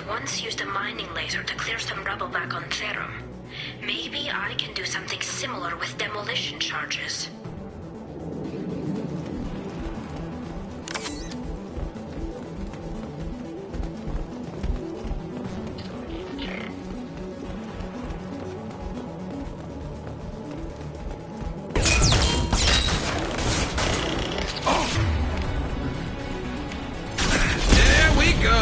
Once used a mining laser to clear some rubble back on Therum. Maybe I can do something similar with demolition charges. There we go!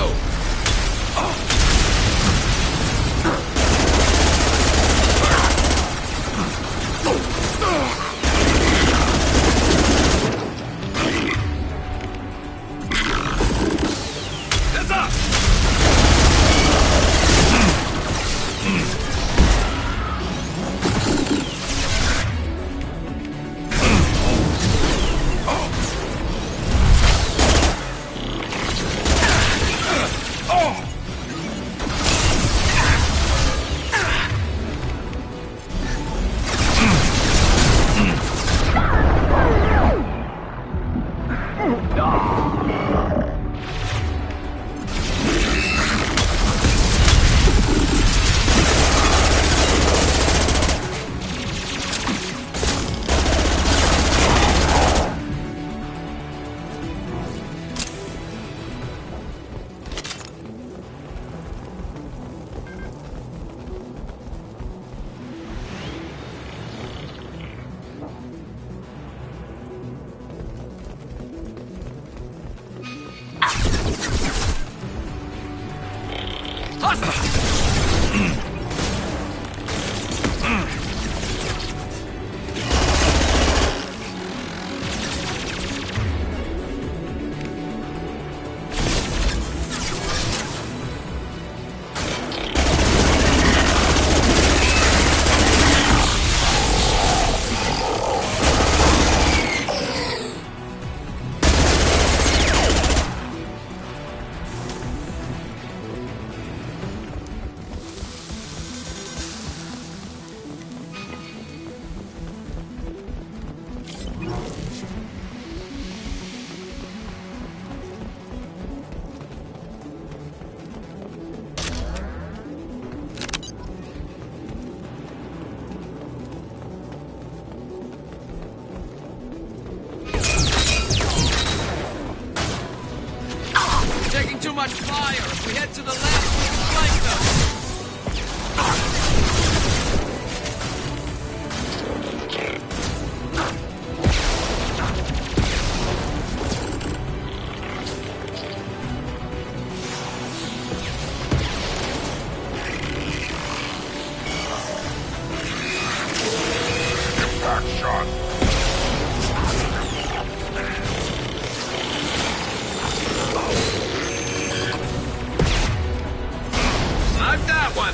I've got one!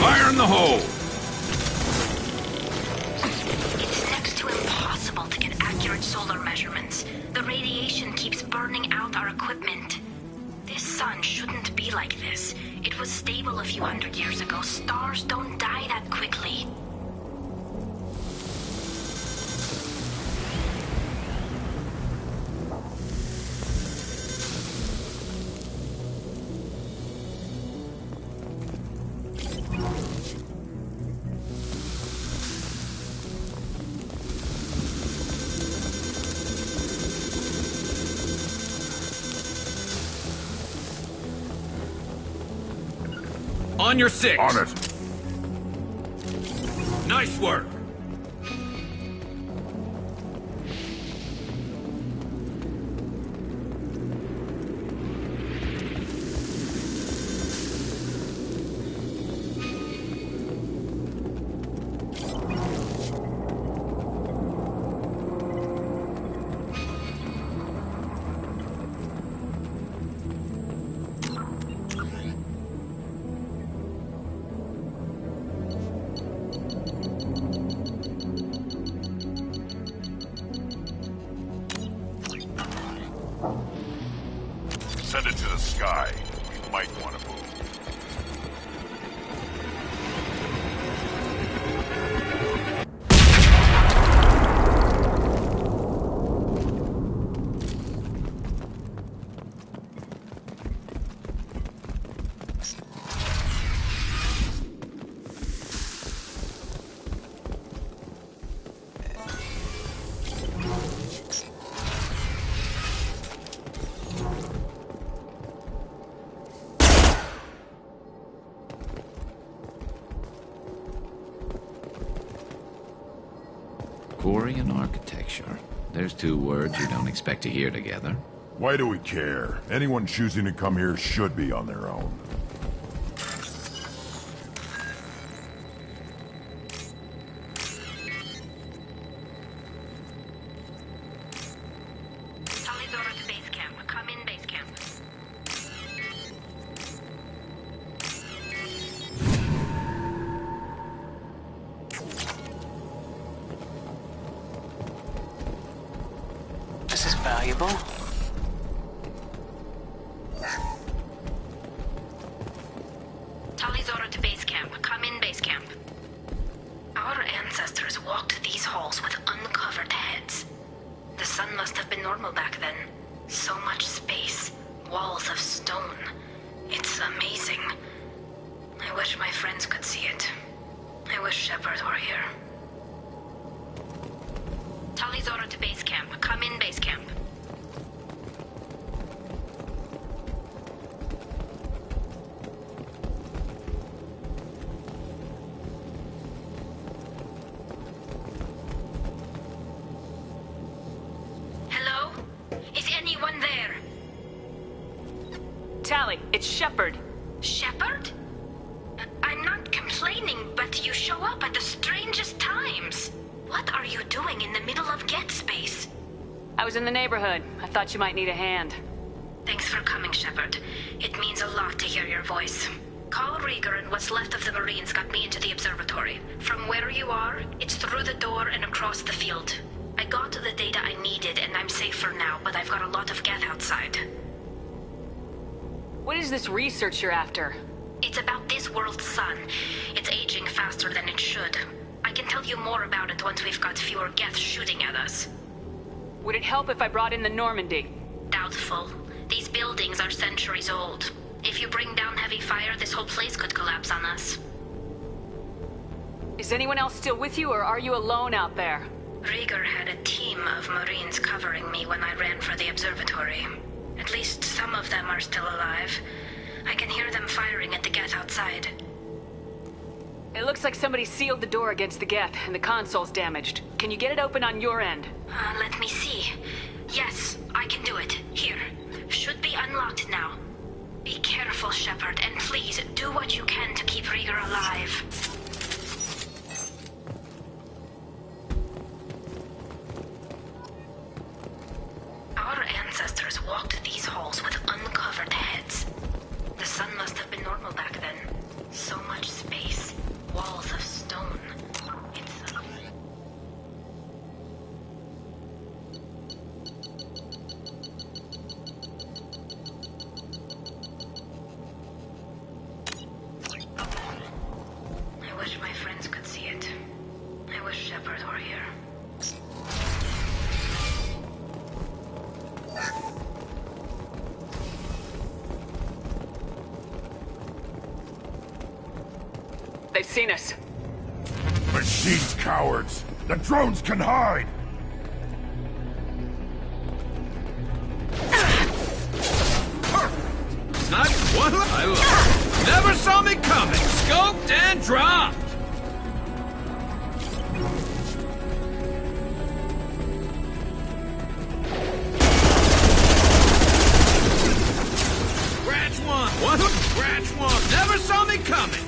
Fire in the hole! It's next to impossible to get accurate solar measurements. The radiation keeps burning out our equipment. This sun shouldn't be like this. It was stable a few hundred years ago. Stars don't die that quickly. On your six. On it. Nice work. Send it to the sky. We might want to move. Quarry and architecture. There's two words you don't expect to hear together. Why do we care? Anyone choosing to come here should be on their own. Talidora to base camp. Come in base camp. This is valuable. Talidora to base camp. Come in base camp. Our ancestors walked these halls with uncovered heads. The sun must have been normal back then. So much space. Walls of stone. It's amazing. I wish my friends could see it. I wish Shepard were here. Talidora to base camp. Come in base camp. Hello? Is anyone there? Tally, it's Shepard. Shepard? I'm not complaining, but you show up at the strangest times. What are you doing in the middle of Get Space? I was in the neighborhood. I thought you might need a hand. Thanks for coming, Shepard. It means a lot to hear your voice. Call Rieger and what's left of the Marines got me into the observatory. From where you are, it's through the door and across the field. I got the data I needed and I'm safe for now, but I've got a lot of Geth outside. What is this research you're after? It's about this world's sun. It's aging faster than it should. I can tell you more about it once we've got fewer Geth shooting at us. Would it help if I brought in the Normandy? Doubtful. These buildings are centuries old. If you bring down heavy fire, this whole place could collapse on us. Is anyone else still with you, or are you alone out there? Rieger had a team of Marines covering me when I ran for the observatory. At least some of them are still alive. I can hear them firing at the Geth outside. It looks like somebody sealed the door against the Geth, and the console's damaged. Can you get it open on your end? Let me see. Yes, I can do it. Here. Should be unlocked now. Be careful, Shepard, and please do what you can to keep Rieger alive. Our ancestors walked these halls with uncovered heads. The sun must have been normal back then. So much space. Walls of stone. I wish my friends could see it. I wish Shepard were here. They've seen us. Machines, cowards! The drones can hide! Not one. I love it. Never saw me coming. Scoped and dropped. Scratch one. One. Scratch one. Never saw me coming.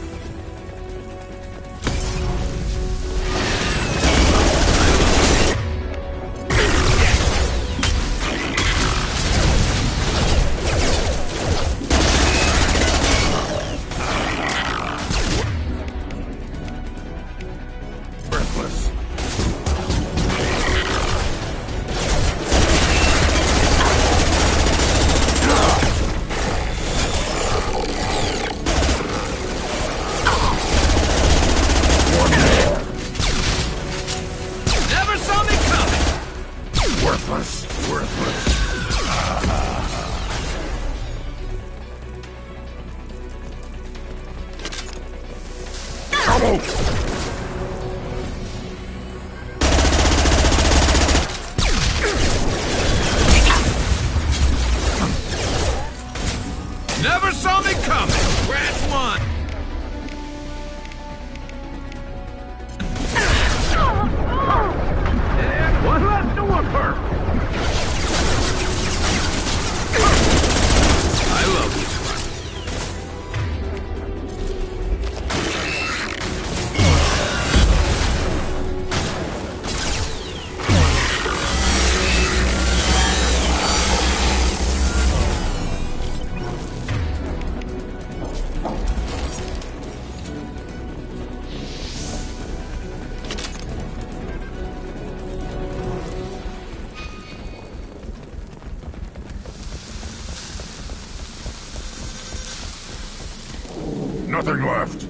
Never saw me coming. Scratch one. And one left to one her. I love this one. Nothing left.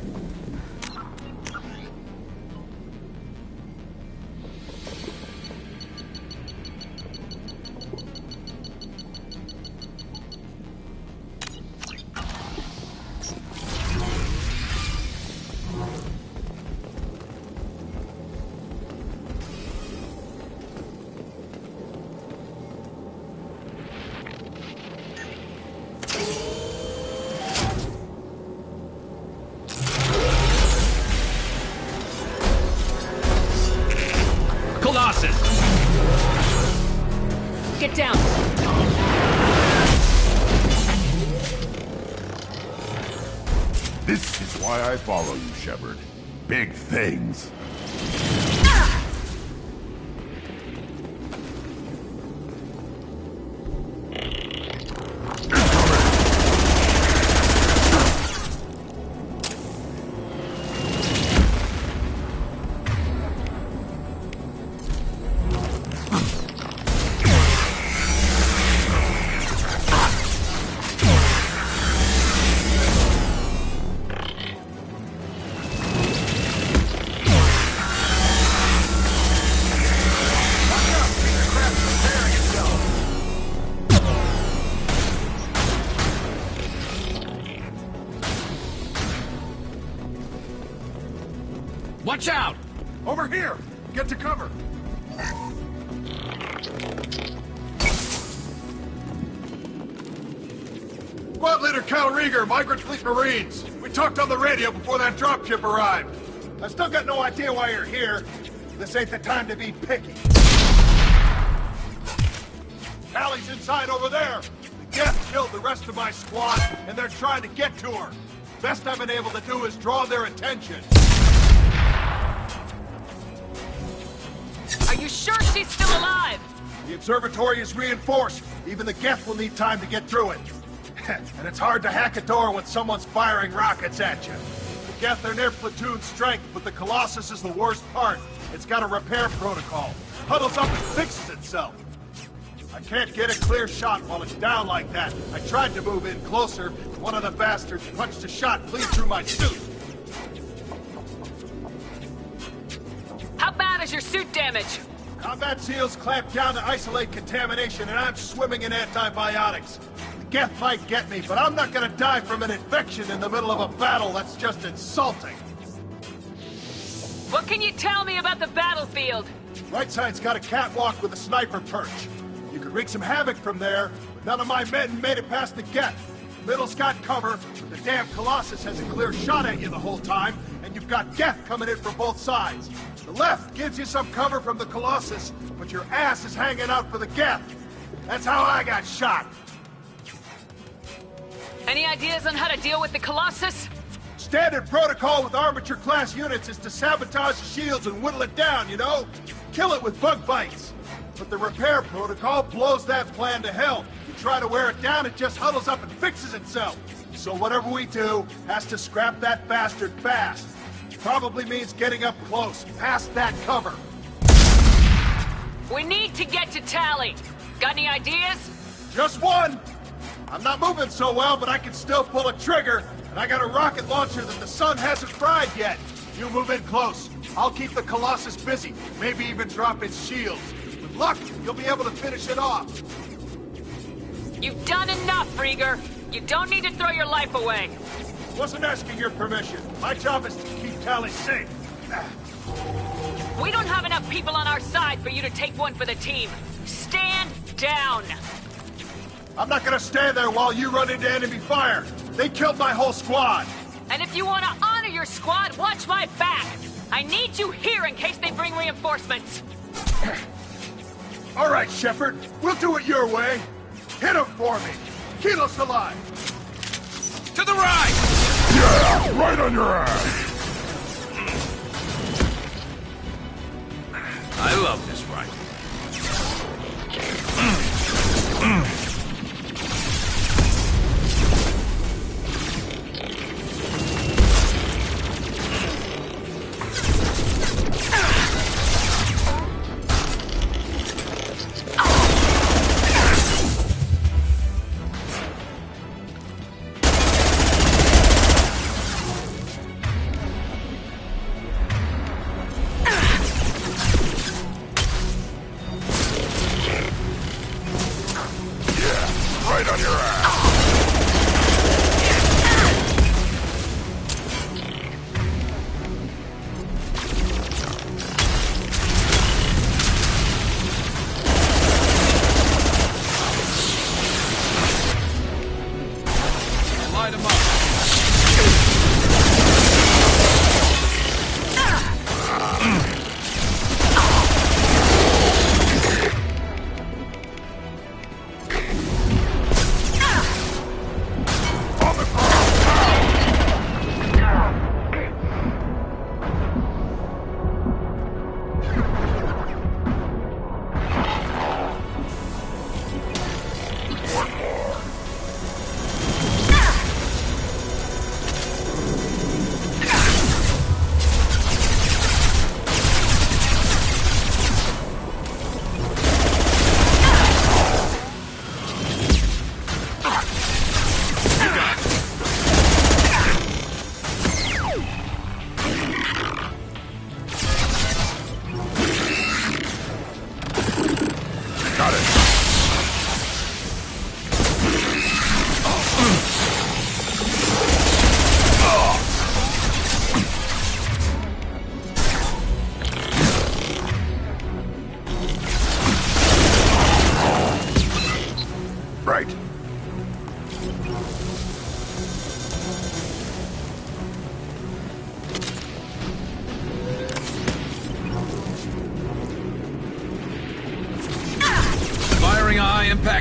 Get down! This is why I follow you, Shepard. Big things. Watch out! Over here! Get to cover! Squad Leader Cal Rieger, Migrant Fleet Marines. We talked on the radio before that dropship arrived. I still got no idea why you're here. This ain't the time to be picky. Callie's inside over there. The Geth killed the rest of my squad, and they're trying to get to her. Best I've been able to do is draw their attention. Are you sure she's still alive? The observatory is reinforced. Even the Geth will need time to get through it. And it's hard to hack a door when someone's firing rockets at you. The Geth are near platoon strength, but the Colossus is the worst part. It's got a repair protocol. Huddles up and fixes itself. I can't get a clear shot while it's down like that. I tried to move in closer, but one of the bastards punched a shot clean through my suit. How bad is your suit damage? Combat seals clamp down to isolate contamination, and I'm swimming in antibiotics. The Geth might get me, but I'm not gonna die from an infection in the middle of a battle. That's just insulting. What can you tell me about the battlefield? Right side's got a catwalk with a sniper perch. You could wreak some havoc from there, but none of my men made it past the Geth. Middle's got cover, but the damn Colossus has a clear shot at you the whole time, and you've got Geth coming in from both sides. The left gives you some cover from the Colossus, but your ass is hanging out for the Geth. That's how I got shot. Any ideas on how to deal with the Colossus? Standard protocol with armature-class units is to sabotage the shields and whittle it down, you know? Kill it with bug bites. But the repair protocol blows that plan to hell. You try to wear it down, it just huddles up and fixes itself. So whatever we do has to scrap that bastard fast. Probably means getting up close, past that cover. We need to get to Tally. Got any ideas? Just one. I'm not moving so well, but I can still pull a trigger, and I got a rocket launcher that the sun hasn't fried yet. You move in close. I'll keep the Colossus busy, maybe even drop its shields. With luck, you'll be able to finish it off. You've done enough, Rieger. You don't need to throw your life away. Wasn't asking your permission. My job is to keep Tally safe. We don't have enough people on our side for you to take one for the team. Stand down. I'm not gonna stand there while you run into enemy fire. They killed my whole squad. And if you want to honor your squad, watch my back. I need you here in case they bring reinforcements. All right, Shepard. We'll do it your way. Hit him for me. Kilo's alive. To the right! Yeah, right on your ass! I love this rifle.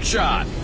Back shot!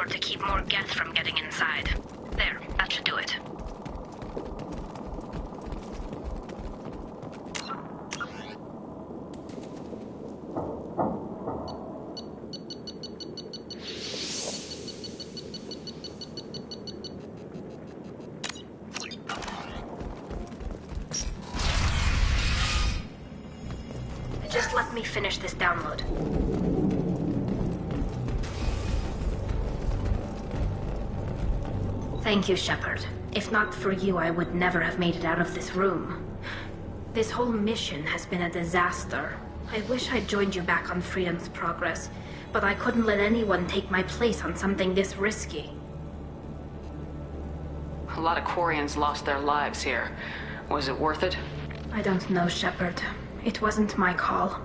to keep more Geth from getting inside. There, that should do it. Just let me finish this download. Thank you, Shepard. If not for you, I would never have made it out of this room. This whole mission has been a disaster. I wish I'd joined you back on Freedom's Progress, but I couldn't let anyone take my place on something this risky. A lot of Quarians lost their lives here. Was it worth it? I don't know, Shepard. It wasn't my call.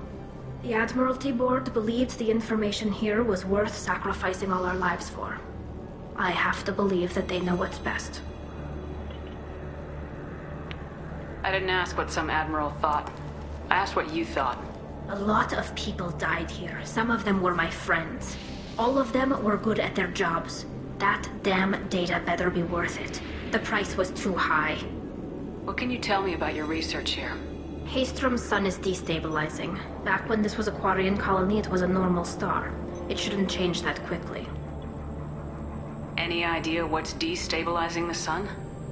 The Admiralty Board believed the information here was worth sacrificing all our lives for. I have to believe that they know what's best. I didn't ask what some admiral thought. I asked what you thought. A lot of people died here. Some of them were my friends. All of them were good at their jobs. That damn data better be worth it. The price was too high. What can you tell me about your research here? Haystrom's sun is destabilizing. Back when this was a Quarian colony, it was a normal star. It shouldn't change that quickly. Any idea what's destabilizing the sun?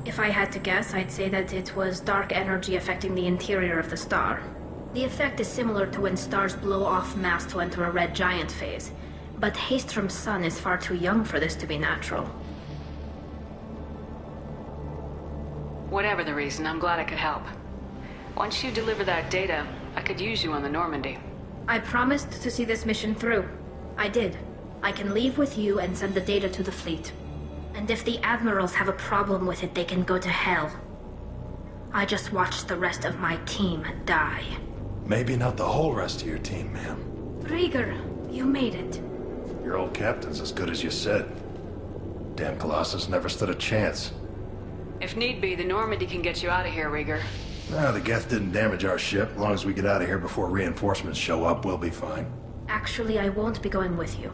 If I had to guess, I'd say that it was dark energy affecting the interior of the star. The effect is similar to when stars blow off mass to enter a red giant phase. But Haystrom's sun is far too young for this to be natural. Whatever the reason, I'm glad I could help. Once you deliver that data, I could use you on the Normandy. I promised to see this mission through. I did. I can leave with you and send the data to the fleet. And if the admirals have a problem with it, they can go to hell. I just watched the rest of my team die. Maybe not the whole rest of your team, ma'am. Rieger, you made it. Your old captain's as good as you said. Damn Colossus never stood a chance. If need be, the Normandy can get you out of here, Rieger. Nah, the Geth didn't damage our ship. As long as we get out of here before reinforcements show up, we'll be fine. Actually, I won't be going with you.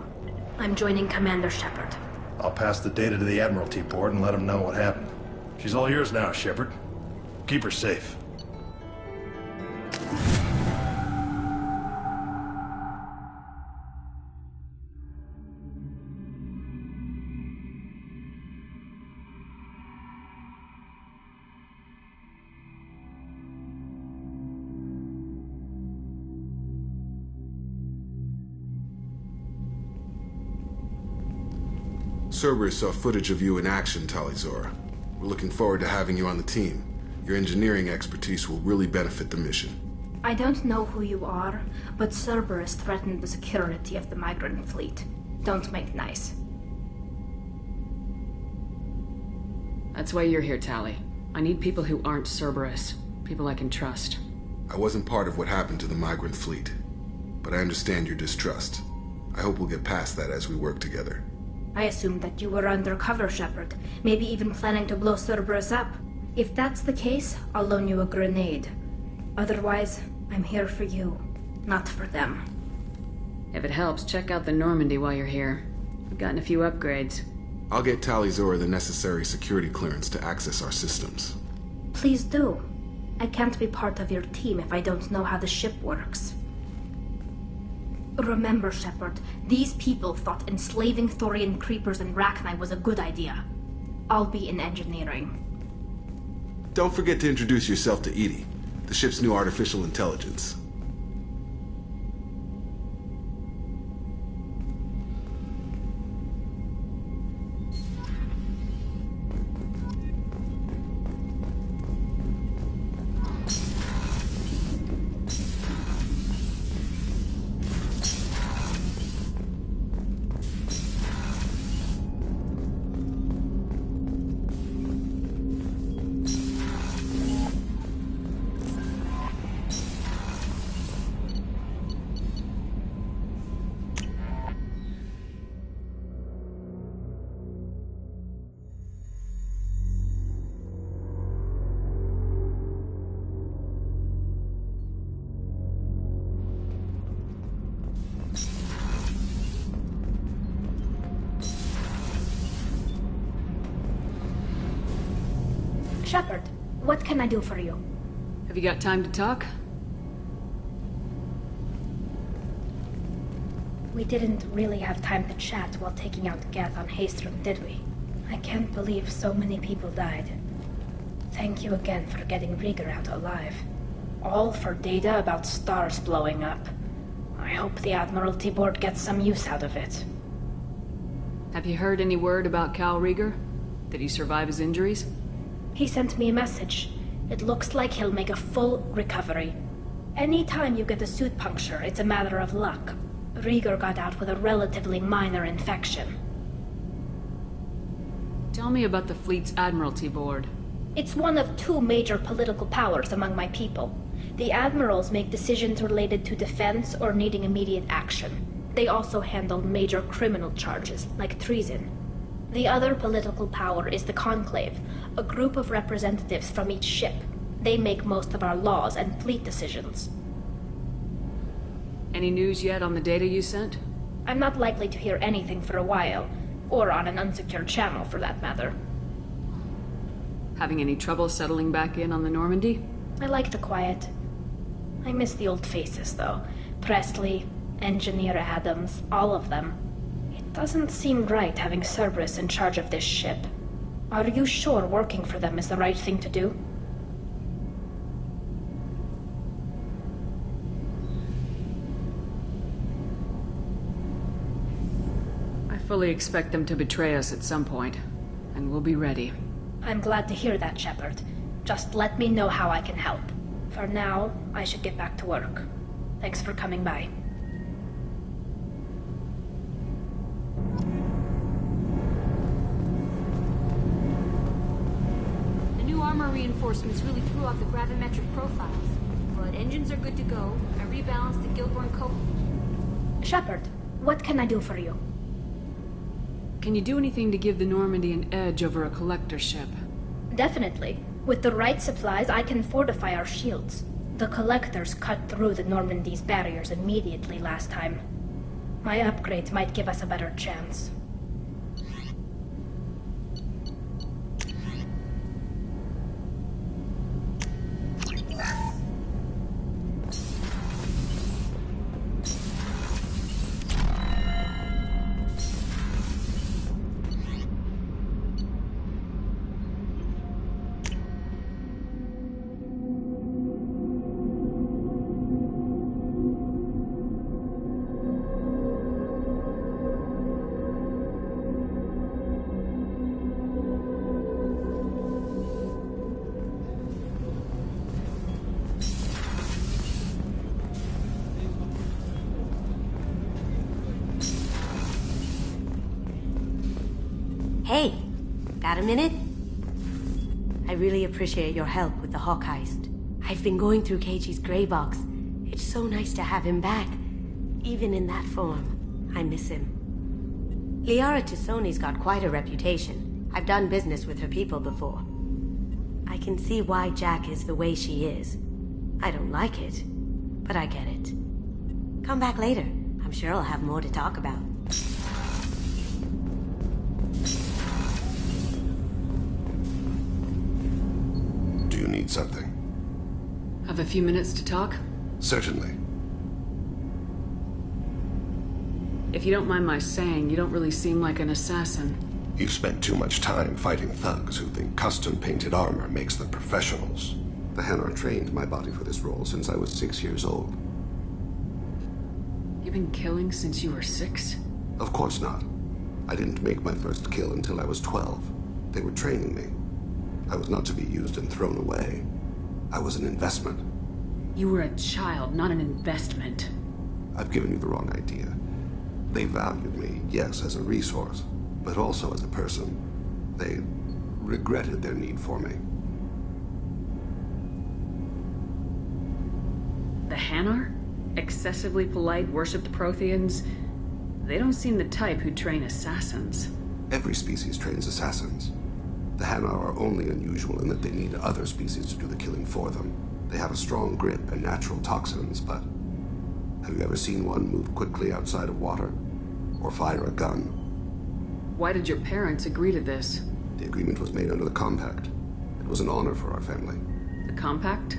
I'm joining Commander Shepard. I'll pass the data to the Admiralty Board and let them know what happened. She's all yours now, Shepard. Keep her safe. Cerberus saw footage of you in action, Talizora. We're looking forward to having you on the team. Your engineering expertise will really benefit the mission. I don't know who you are, but Cerberus threatened the security of the migrant fleet. Don't make nice. That's why you're here, Tali. I need people who aren't Cerberus. People I can trust. I wasn't part of what happened to the migrant fleet, but I understand your distrust. I hope we'll get past that as we work together. I assumed that you were undercover, Shepard. Maybe even planning to blow Cerberus up. If that's the case, I'll loan you a grenade. Otherwise, I'm here for you, not for them. If it helps, check out the Normandy while you're here. We've gotten a few upgrades. I'll get Tali'Zorah the necessary security clearance to access our systems. Please do. I can't be part of your team if I don't know how the ship works. Remember, Shepard, these people thought enslaving Thorian creepers and Rachni was a good idea. I'll be in engineering. Don't forget to introduce yourself to EDI, the ship's new artificial intelligence. Shepard, what can I do for you? Have you got time to talk? We didn't really have time to chat while taking out Geth on Haestrom, did we? I can't believe so many people died. Thank you again for getting Rieger out alive. All for data about stars blowing up. I hope the Admiralty Board gets some use out of it. Have you heard any word about Cal Rieger? Did he survive his injuries? He sent me a message. It looks like he'll make a full recovery. Anytime you get a suit puncture, it's a matter of luck. Rieger got out with a relatively minor infection. Tell me about the fleet's Admiralty Board. It's one of two major political powers among my people. The admirals make decisions related to defense or needing immediate action. They also handle major criminal charges, like treason. The other political power is the Conclave, a group of representatives from each ship. They make most of our laws and fleet decisions. Any news yet on the data you sent? I'm not likely to hear anything for a while, or on an unsecured channel for that matter. Having any trouble settling back in on the Normandy? I like the quiet. I miss the old faces, though. Presley, Engineer Adams, all of them. It doesn't seem right having Cerberus in charge of this ship. Are you sure working for them is the right thing to do? I fully expect them to betray us at some point, and we'll be ready. I'm glad to hear that, Shepard. Just let me know how I can help. For now, I should get back to work. Thanks for coming by. The new armor reinforcements really threw off the gravimetric profiles. But engines are good to go. I rebalanced the Gilborn coat. Shepard, what can I do for you? Can you do anything to give the Normandy an edge over a collector ship? Definitely. With the right supplies, I can fortify our shields. The collectors cut through the Normandy's barriers immediately last time. My upgrades might give us a better chance. Hey, got a minute? I really appreciate your help with the Hawk heist. I've been going through Keiichi's gray box. It's so nice to have him back. Even in that form, I miss him. Liara Tassoni's got quite a reputation. I've done business with her people before. I can see why Jack is the way she is. I don't like it, but I get it. Come back later. I'm sure I'll have more to talk about. Do you need something? Have a few minutes to talk? Certainly. If you don't mind my saying, you don't really seem like an assassin. You've spent too much time fighting thugs who think custom-painted armor makes them professionals. The Hanar trained my body for this role since I was 6 years old. You've been killing since you were 6? Of course not. I didn't make my first kill until I was 12. They were training me. I was not to be used and thrown away. I was an investment. You were a child, not an investment. I've given you the wrong idea. They valued me, yes, as a resource, but also as a person. They regretted their need for me. The Hanar? Excessively polite, worshipped Protheans? They don't seem the type who train assassins. Every species trains assassins. The Hanar are only unusual in that they need other species to do the killing for them. They have a strong grip and natural toxins, but have you ever seen one move quickly outside of water? Or fire a gun? Why did your parents agree to this? The agreement was made under the Compact. It was an honor for our family. The Compact?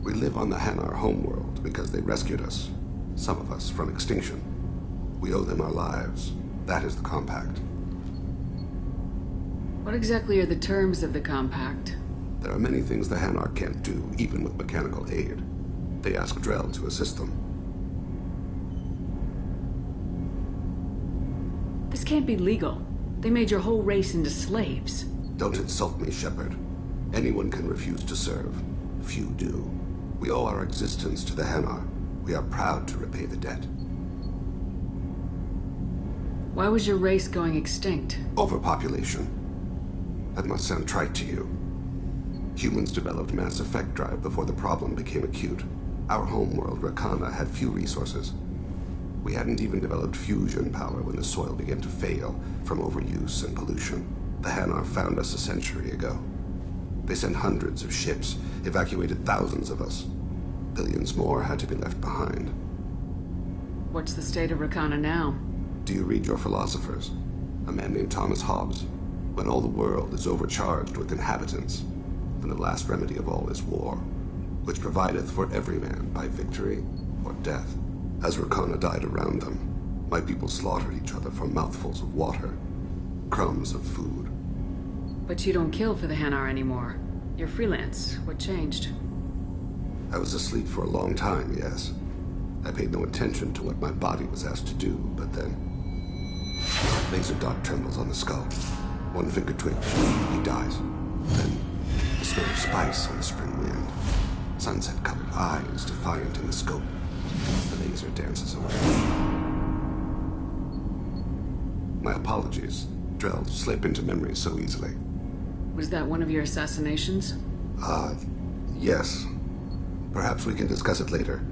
We live on the Hanar homeworld because they rescued us, some of us, from extinction. We owe them our lives. That is the Compact. What exactly are the terms of the Compact? There are many things the Hanar can't do, even with mechanical aid. They ask Drell to assist them. This can't be legal. They made your whole race into slaves. Don't insult me, Shepard. Anyone can refuse to serve. Few do. We owe our existence to the Hanar. We are proud to repay the debt. Why was your race going extinct? Overpopulation. That must sound trite to you. Humans developed mass effect drive before the problem became acute. Our homeworld, Rakana, had few resources. We hadn't even developed fusion power when the soil began to fail from overuse and pollution. The Hanar found us a century ago. They sent hundreds of ships, evacuated thousands of us. Billions more had to be left behind. What's the state of Rakana now? Do you read your philosophers? A man named Thomas Hobbes. When all the world is overcharged with inhabitants, then the last remedy of all is war, which provideth for every man by victory or death. As Rakana died around them, my people slaughtered each other for mouthfuls of water, crumbs of food. But you don't kill for the Hanar anymore. You're freelance. What changed? I was asleep for a long time, yes. I paid no attention to what my body was asked to do, but then... Laser dot trembles on the skull. One finger twitch, he dies. Then, the smell of spice on the spring wind. Sunset-colored eyes defiant in the scope. The laser dances away. My apologies. Drell slip into memory so easily. Was that one of your assassinations? Yes. Perhaps we can discuss it later.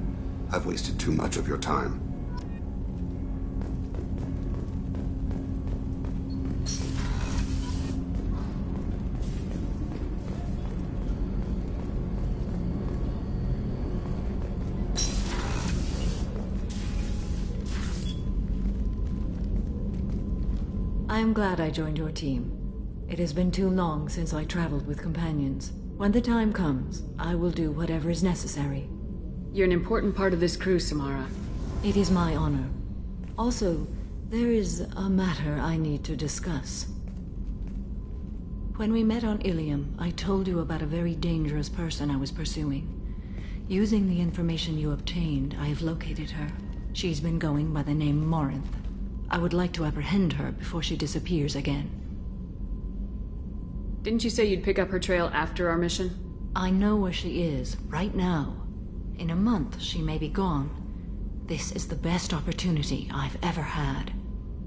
I've wasted too much of your time. I am glad I joined your team. It has been too long since I traveled with companions. When the time comes, I will do whatever is necessary. You're an important part of this crew, Samara. It is my honor. Also, there is a matter I need to discuss. When we met on Ilium, I told you about a very dangerous person I was pursuing. Using the information you obtained, I have located her. She's been going by the name Morinth. I would like to apprehend her before she disappears again. Didn't you say you'd pick up her trail after our mission? I know where she is, right now. In a month, she may be gone. This is the best opportunity I've ever had.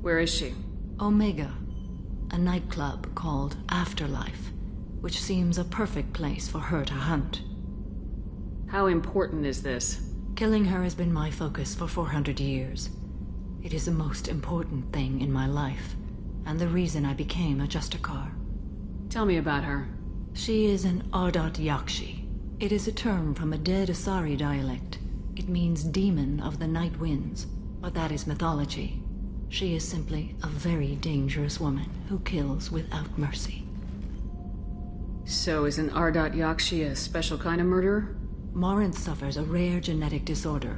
Where is she? Omega. A nightclub called Afterlife. which seems a perfect place for her to hunt. How important is this? Killing her has been my focus for 400 years. It is the most important thing in my life, and the reason I became a Justicar. Tell me about her. She is an Ardat Yakshi. It is a term from a dead Asari dialect. It means demon of the night winds, but that is mythology. She is simply a very dangerous woman who kills without mercy. So is an Ardat Yakshi a special kind of murderer? Morinth suffers a rare genetic disorder.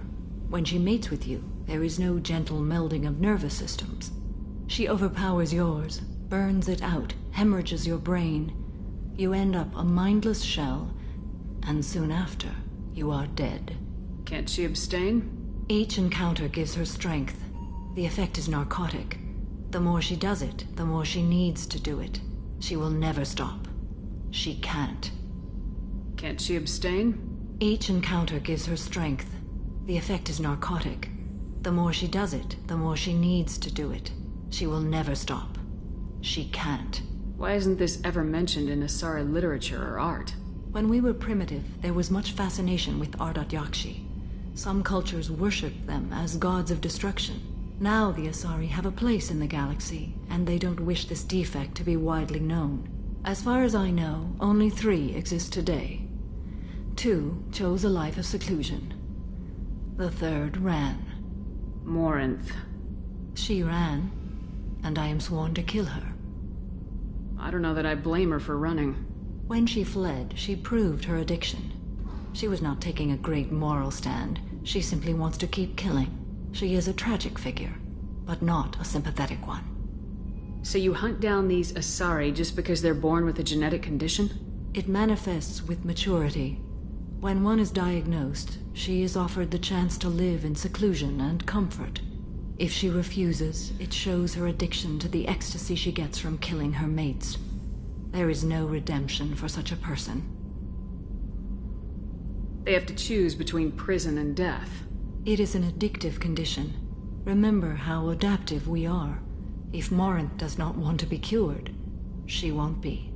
When she mates with you, there is no gentle melding of nervous systems. She overpowers yours, burns it out, hemorrhages your brain. You end up a mindless shell, and soon after, you are dead. Can't she abstain? Each encounter gives her strength. The effect is narcotic. The more she does it, the more she needs to do it. She will never stop. She can't. Can't she abstain? Each encounter gives her strength. The effect is narcotic. The more she does it, the more she needs to do it. She will never stop. She can't. Why isn't this ever mentioned in Asari literature or art? When we were primitive, there was much fascination with Ardat Yakshi. Some cultures worshipped them as gods of destruction. Now the Asari have a place in the galaxy, and they don't wish this defect to be widely known. As far as I know, only 3 exist today. 2 chose a life of seclusion. The 3rd ran. Morinth. She ran, and I am sworn to kill her. I don't know that I blame her for running. When she fled, she proved her addiction. She was not taking a great moral stand. She simply wants to keep killing. She is a tragic figure, but not a sympathetic one. So you hunt down these Asari just because they're born with a genetic condition? It manifests with maturity. When one is diagnosed, she is offered the chance to live in seclusion and comfort. If she refuses, it shows her addiction to the ecstasy she gets from killing her mates. There is no redemption for such a person. They have to choose between prison and death. It is an addictive condition. Remember how adaptive we are. If Morinth does not want to be cured, she won't be.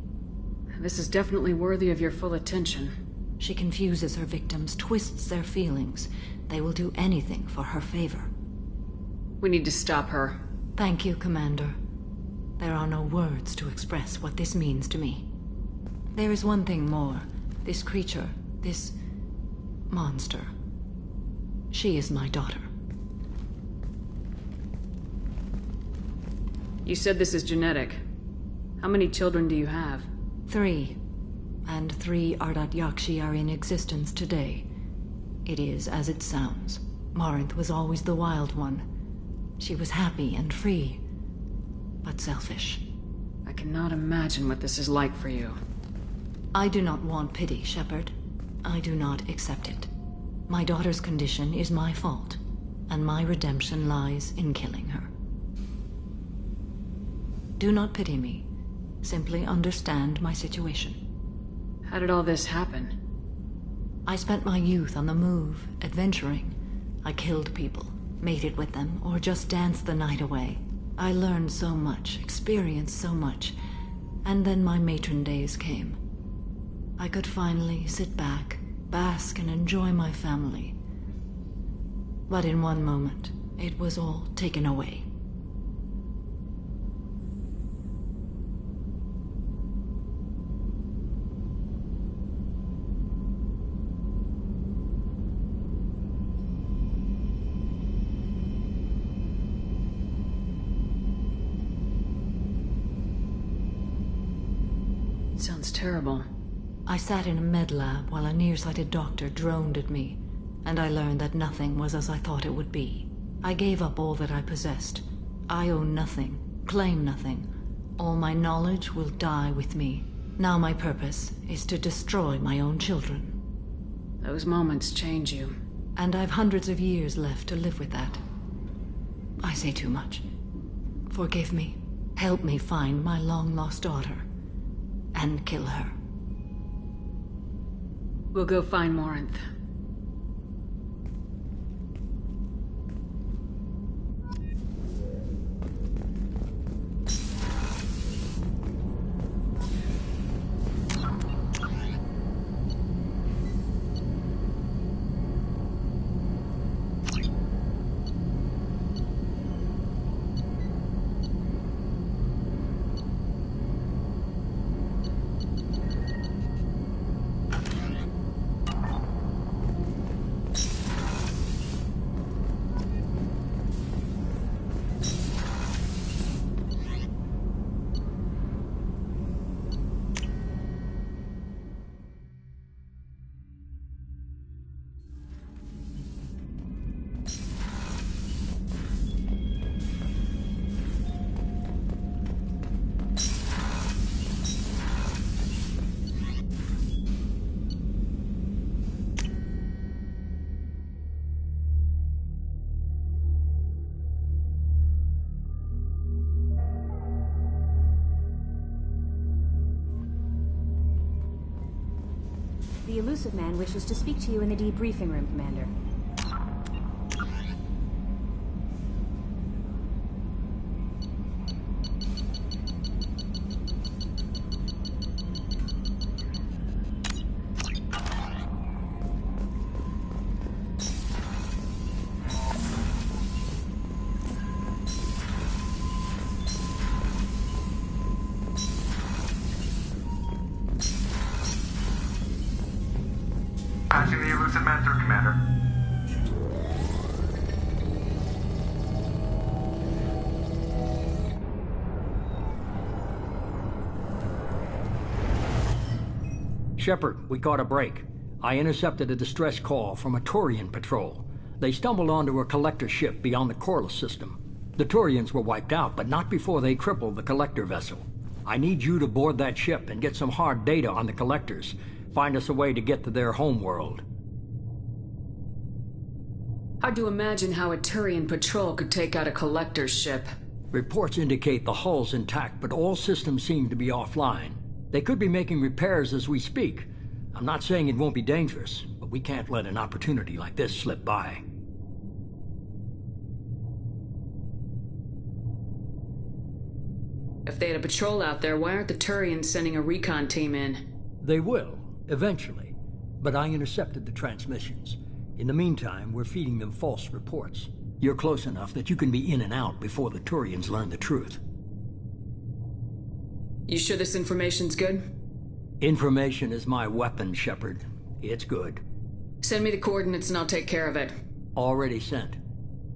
This is definitely worthy of your full attention. She confuses her victims, twists their feelings. They will do anything for her favor. We need to stop her. Thank you, Commander. There are no words to express what this means to me. There is one thing more. This creature, this monster. She is my daughter. You said this is genetic. How many children do you have? 3. And 3 Ardat Yakshi are in existence today. It is as it sounds. Morinth was always the wild one. She was happy and free, but selfish. I cannot imagine what this is like for you. I do not want pity, Shepard. I do not accept it. My daughter's condition is my fault, and my redemption lies in killing her. Do not pity me. Simply understand my situation. How did all this happen? I spent my youth on the move, adventuring. I killed people, mated with them, or just danced the night away. I learned so much, experienced so much, and then my matron days came. I could finally sit back, bask and enjoy my family. But in one moment, it was all taken away. It sounds terrible. I sat in a med lab while a nearsighted doctor droned at me, and I learned that nothing was as I thought it would be. I gave up all that I possessed. I own nothing, claim nothing. All my knowledge will die with me. Now my purpose is to destroy my own children. Those moments change you. And I've hundreds of years left to live with that. I say too much. Forgive me. Help me find my long-lost daughter. And kill her. We'll go find Morinth. The elusive man wishes to speak to you in the debriefing room, Commander. Patching the elusive man through, Commander. Shepard, we caught a break. I intercepted a distress call from a Turian patrol. They stumbled onto a collector ship beyond the Corliss system. The Turians were wiped out, but not before they crippled the collector vessel. I need you to board that ship and get some hard data on the collectors. Find us a way to get to their homeworld. Hard to imagine how a Turian patrol could take out a collector's ship. Reports indicate the hull's intact, but all systems seem to be offline. They could be making repairs as we speak. I'm not saying it won't be dangerous, but we can't let an opportunity like this slip by. If they had a patrol out there, why aren't the Turians sending a recon team in? They will, eventually. But I intercepted the transmissions. In the meantime, we're feeding them false reports. You're close enough that you can be in and out before the Turians learn the truth. You sure this information's good? Information is my weapon, Shepard. It's good. Send me the coordinates and I'll take care of it. Already sent.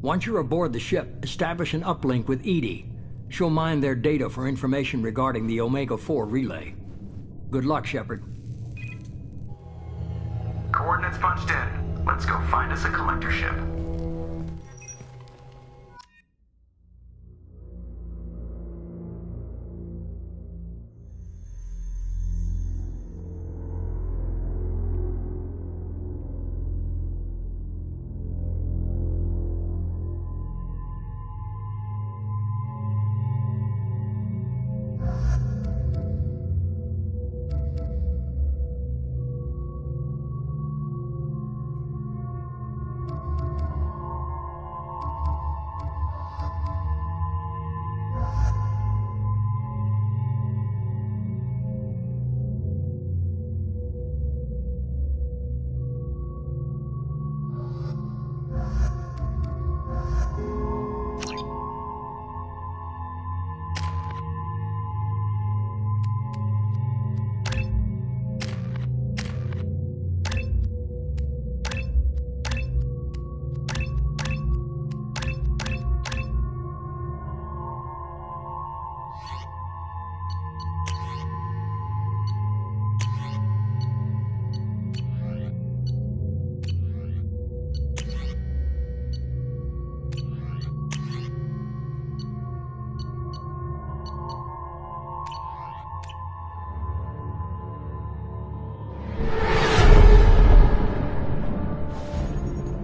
Once you're aboard the ship, establish an uplink with Edie. She'll mine their data for information regarding the Omega-4 relay. Good luck, Shepard. Coordinates punched in. Let's go find us a collector ship.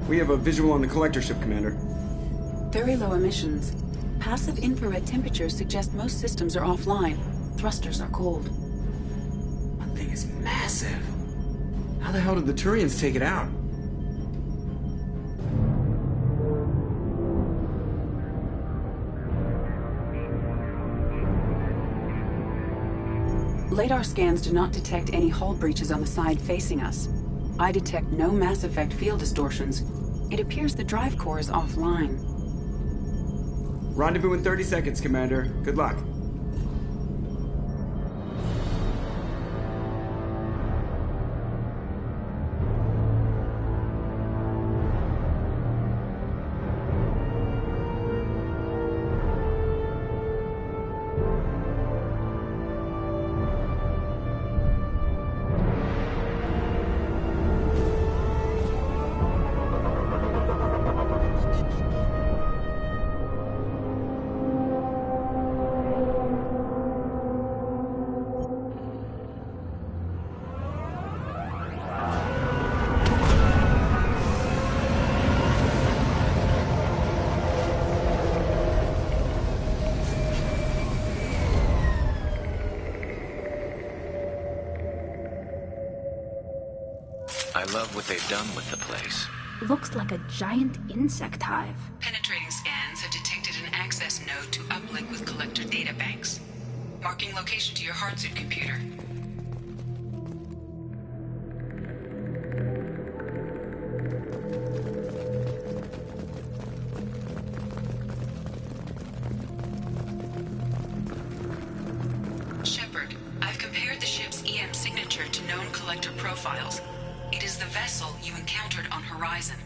We have a visual on the collector ship, Commander. Very low emissions. Passive infrared temperatures suggest most systems are offline. Thrusters are cold. That thing is massive. How the hell did the Turians take it out? Radar scans do not detect any hull breaches on the side facing us. I detect no Mass Effect field distortions. It appears the drive core is offline. Rendezvous in 30 seconds, Commander. Good luck. I love what they've done with the place. Looks like a giant insect hive. Penetrating scans have detected an access node to uplink with collector databanks. Marking location to your hardsuit computer. Shepard, I've compared the ship's EM signature to known collector profiles. It is the vessel you encountered on Horizon.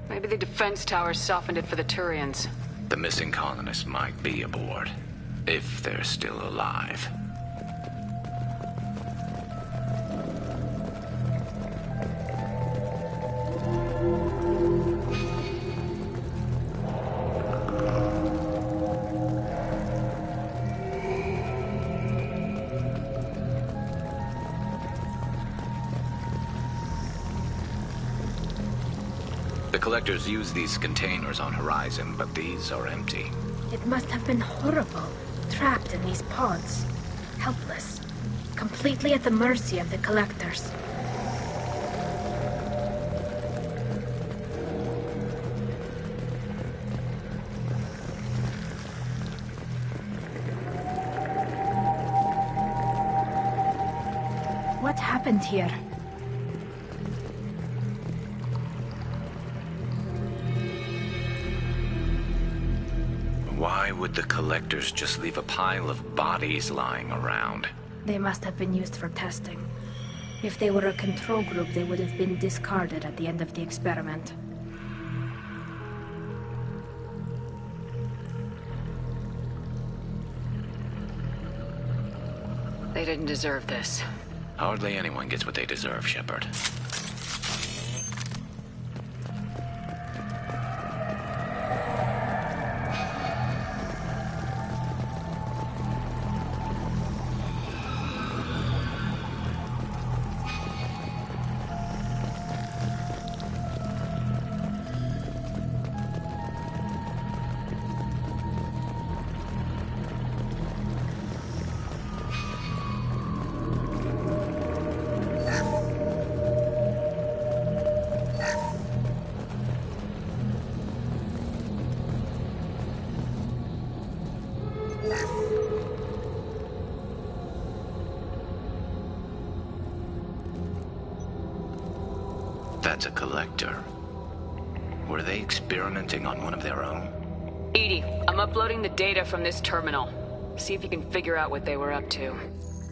Maybe the defense towers softened it for the Turians. The missing colonists might be aboard, if they're still alive. The collectors use these containers on Horizon, but these are empty. It must have been horrible, trapped in these pods. Helpless. Completely at the mercy of the collectors. What happened here? Why would the collectors just leave a pile of bodies lying around? They must have been used for testing. If they were a control group, they would have been discarded at the end of the experiment. They didn't deserve this. Hardly anyone gets what they deserve, Shepard. That's a collector. Were they experimenting on one of their own? Edie, I'm uploading the data from this terminal. See if you can figure out what they were up to.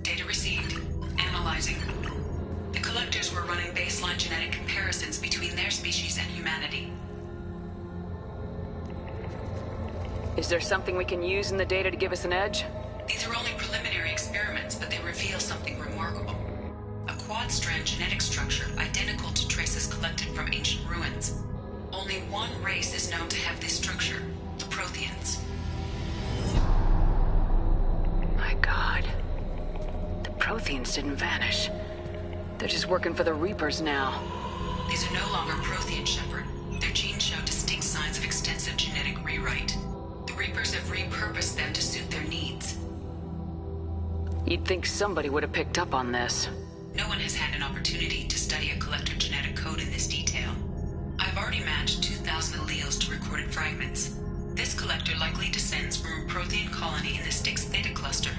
Data received. Analyzing. The collectors were running baseline genetic comparisons between their species and humanity. Is there something we can use in the data to give us an edge? These are only preliminary experiments, but they reveal something remarkable. A quad-strand genetic structure identical to traces collected from ancient ruins. Only one race is known to have this structure, the Protheans. My God. The Protheans didn't vanish. They're just working for the Reapers now. These are no longer Prothean, Shepard. Their genes show distinct signs of extensive genetic rewrite. The Reapers have repurposed them to suit their needs. You'd think somebody would have picked up on this. No one has had an opportunity to study a collector genetic code in this detail. I've already matched 2,000 alleles to recorded fragments. This collector likely descends from a Prothean colony in the Styx Theta cluster.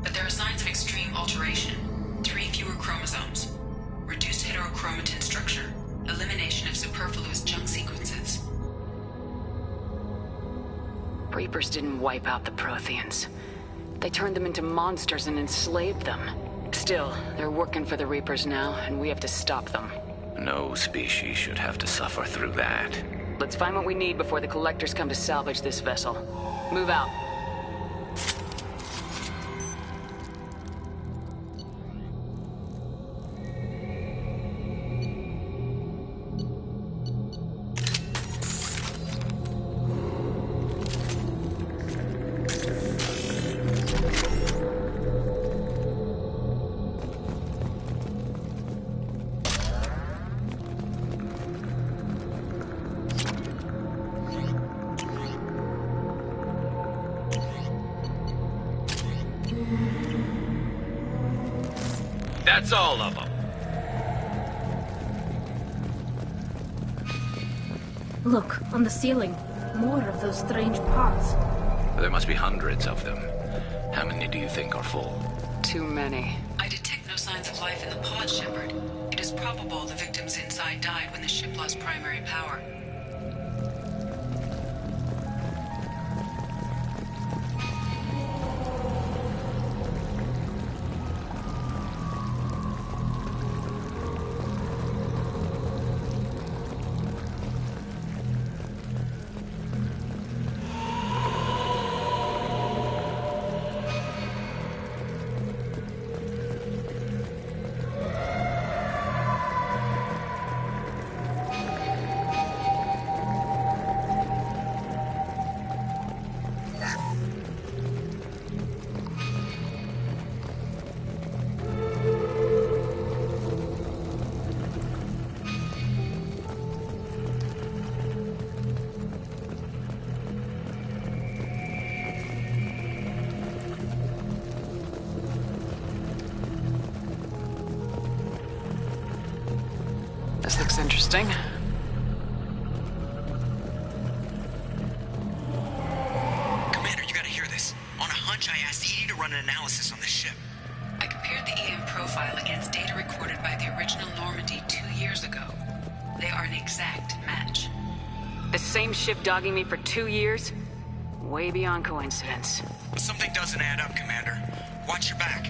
But there are signs of extreme alteration. 3 fewer chromosomes. Reduced heterochromatin structure. Elimination of superfluous junk sequences. Reapers didn't wipe out the Protheans. They turned them into monsters and enslaved them. Still, they're working for the Reapers now, and we have to stop them. No species should have to suffer through that. Let's find what we need before the collectors come to salvage this vessel. Move out. That's all of them. Look, on the ceiling. More of those strange parts. There must be hundreds of them. How many do you think are full? Too many. I detect no signs of life in the pod, Shepard. It is probable the victims inside died when the ship lost primary power. This looks interesting. Commander, you gotta hear this. On a hunch, I asked Edie to run an analysis on this ship. I compared the EM profile against data recorded by the original Normandy 2 years ago. They are an exact match. The same ship dogging me for 2 years? Way beyond coincidence. Something doesn't add up, Commander. Watch your back.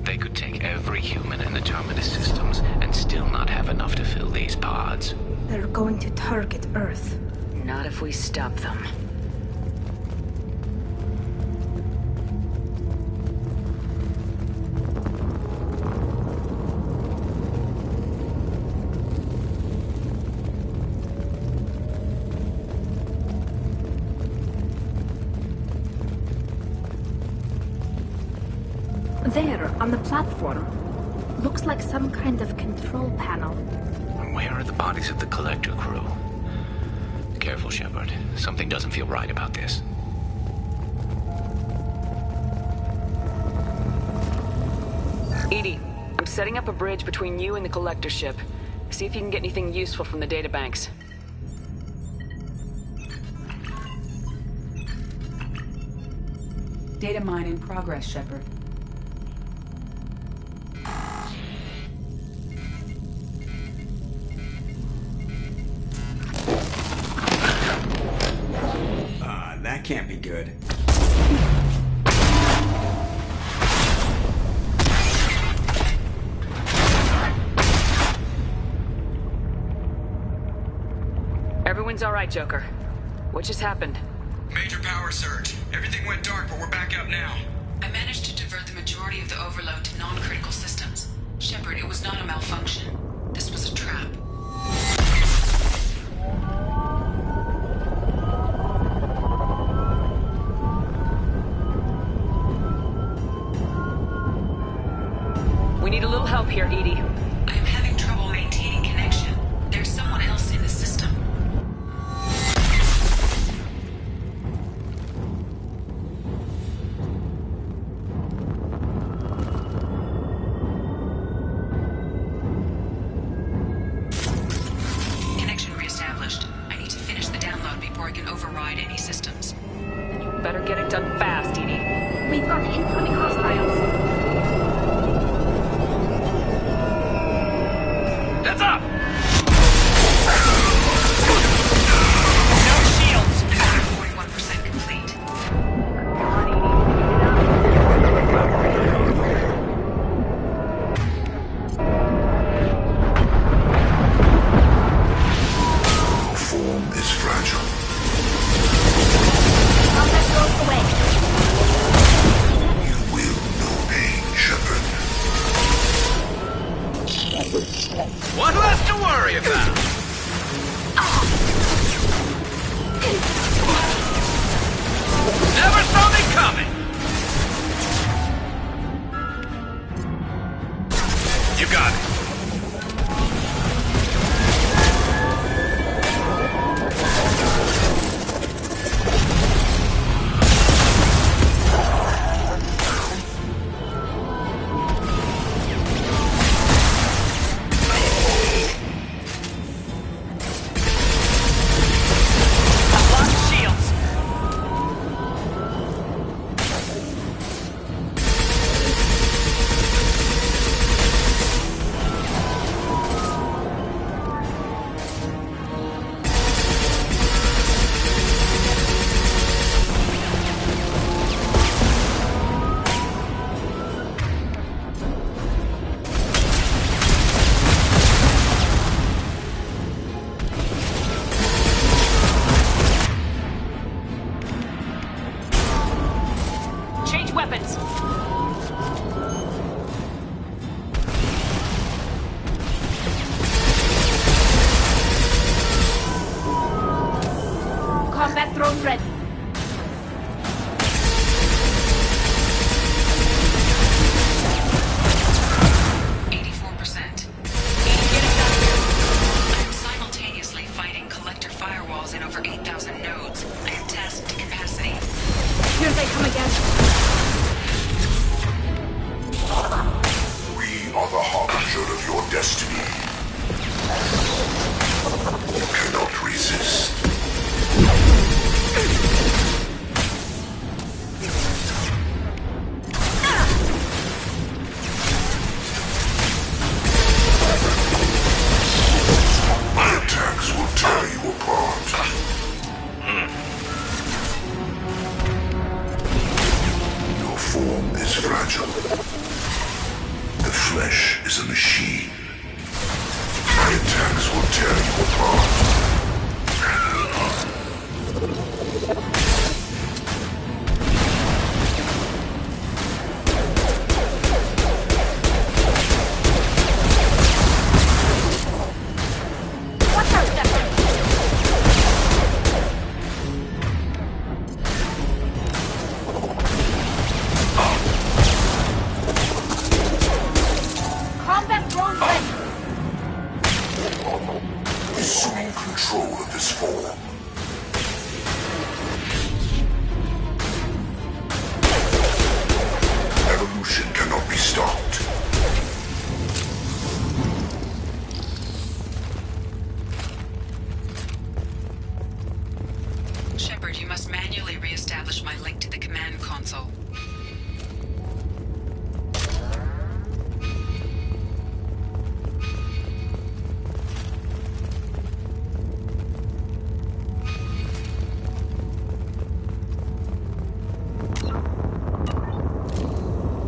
They could take every human in the Terminus systems and still not have enough to fill these pods. They're going to target Earth. Not if we stop them. There, on the platform. Looks like some kind of control panel. Where are the bodies of the Collector crew? Careful, Shepard. Something doesn't feel right about this. Edie, I'm setting up a bridge between you and the Collector ship. See if you can get anything useful from the databanks. Data mine in progress, Shepard. That can't be good. Everyone's all right, Joker. What just happened? Major power surge. Everything went dark, but we're back up now. I managed to divert the majority of the overload to non-critical systems. Shepard, it was not a malfunction. This was a trap. We need a little help here, Edie. I am having trouble maintaining connection. There's someone else in the system. Connection reestablished. I need to finish the download before I can override any systems. Then you better get it done fast, Edie. We've got incoming hostiles. One less to worry about. Never saw me coming. You got it.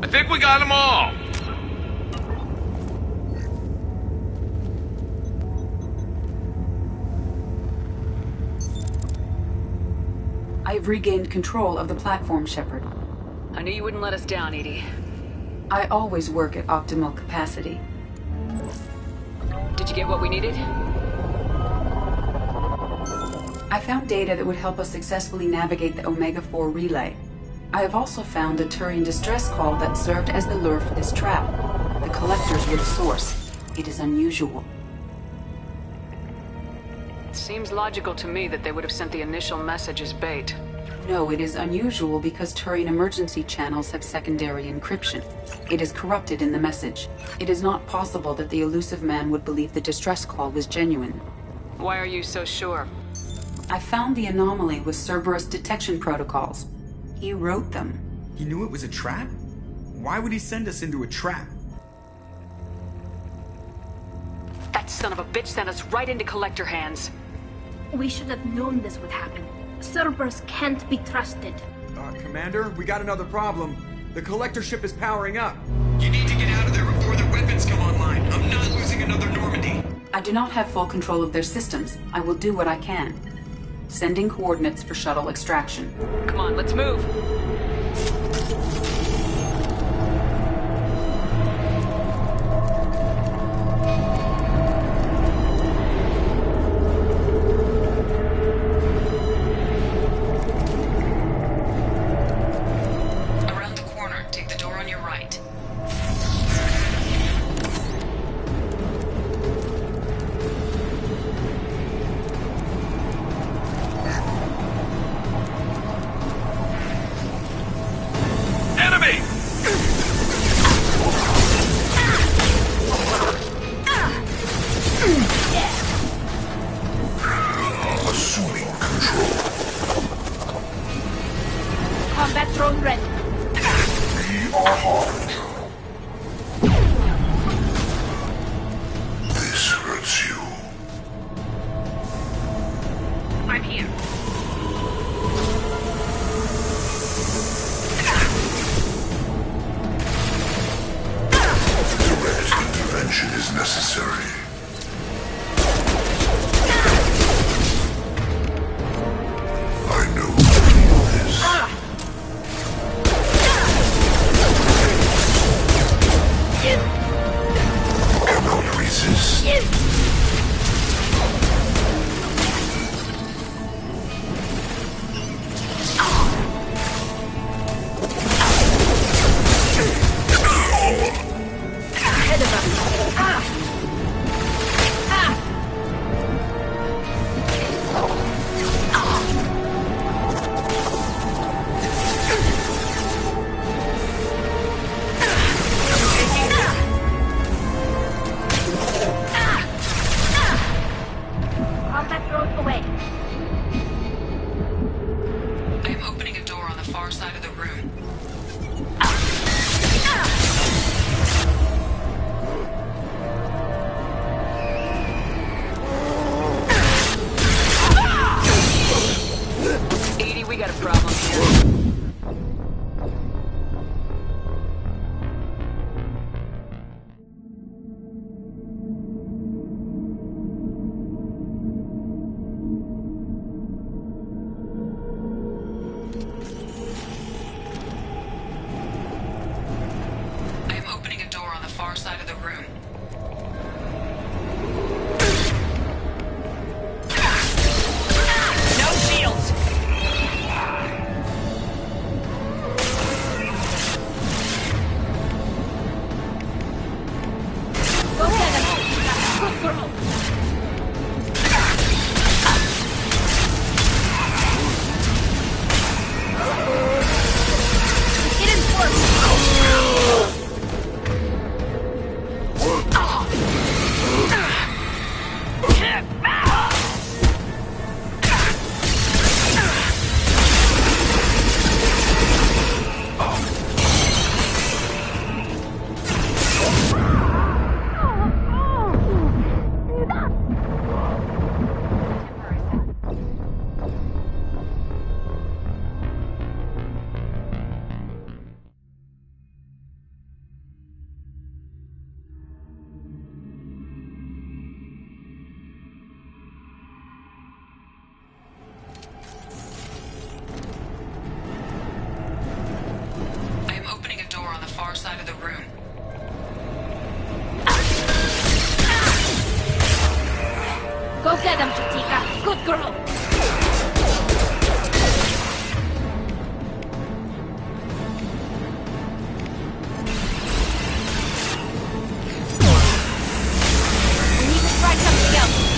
I think we got them all. I've regained control of the platform, Shepard. I knew you wouldn't let us down, Edie. I always work at optimal capacity. Did you get what we needed? I found data that would help us successfully navigate the Omega-4 relay. I have also found a Turian distress call that served as the lure for this trap. The collectors were the source. It is unusual. Seems logical to me that they would have sent the initial message as bait. No, it is unusual because Turian emergency channels have secondary encryption. It is corrupted in the message. It is not possible that the elusive man would believe the distress call was genuine. Why are you so sure? I found the anomaly with Cerberus detection protocols. He wrote them. He knew it was a trap? Why would he send us into a trap? That son of a bitch sent us right into Collector hands. We should have known this would happen. Cerberus can't be trusted. Commander, we got another problem. The Collector ship is powering up. You need to get out of there before their weapons come online. I'm not losing another Normandy. I do not have full control of their systems. I will do what I can. Sending coordinates for shuttle extraction. Come on, let's move. Go get him, Chitika. Good girl. We need to try something else.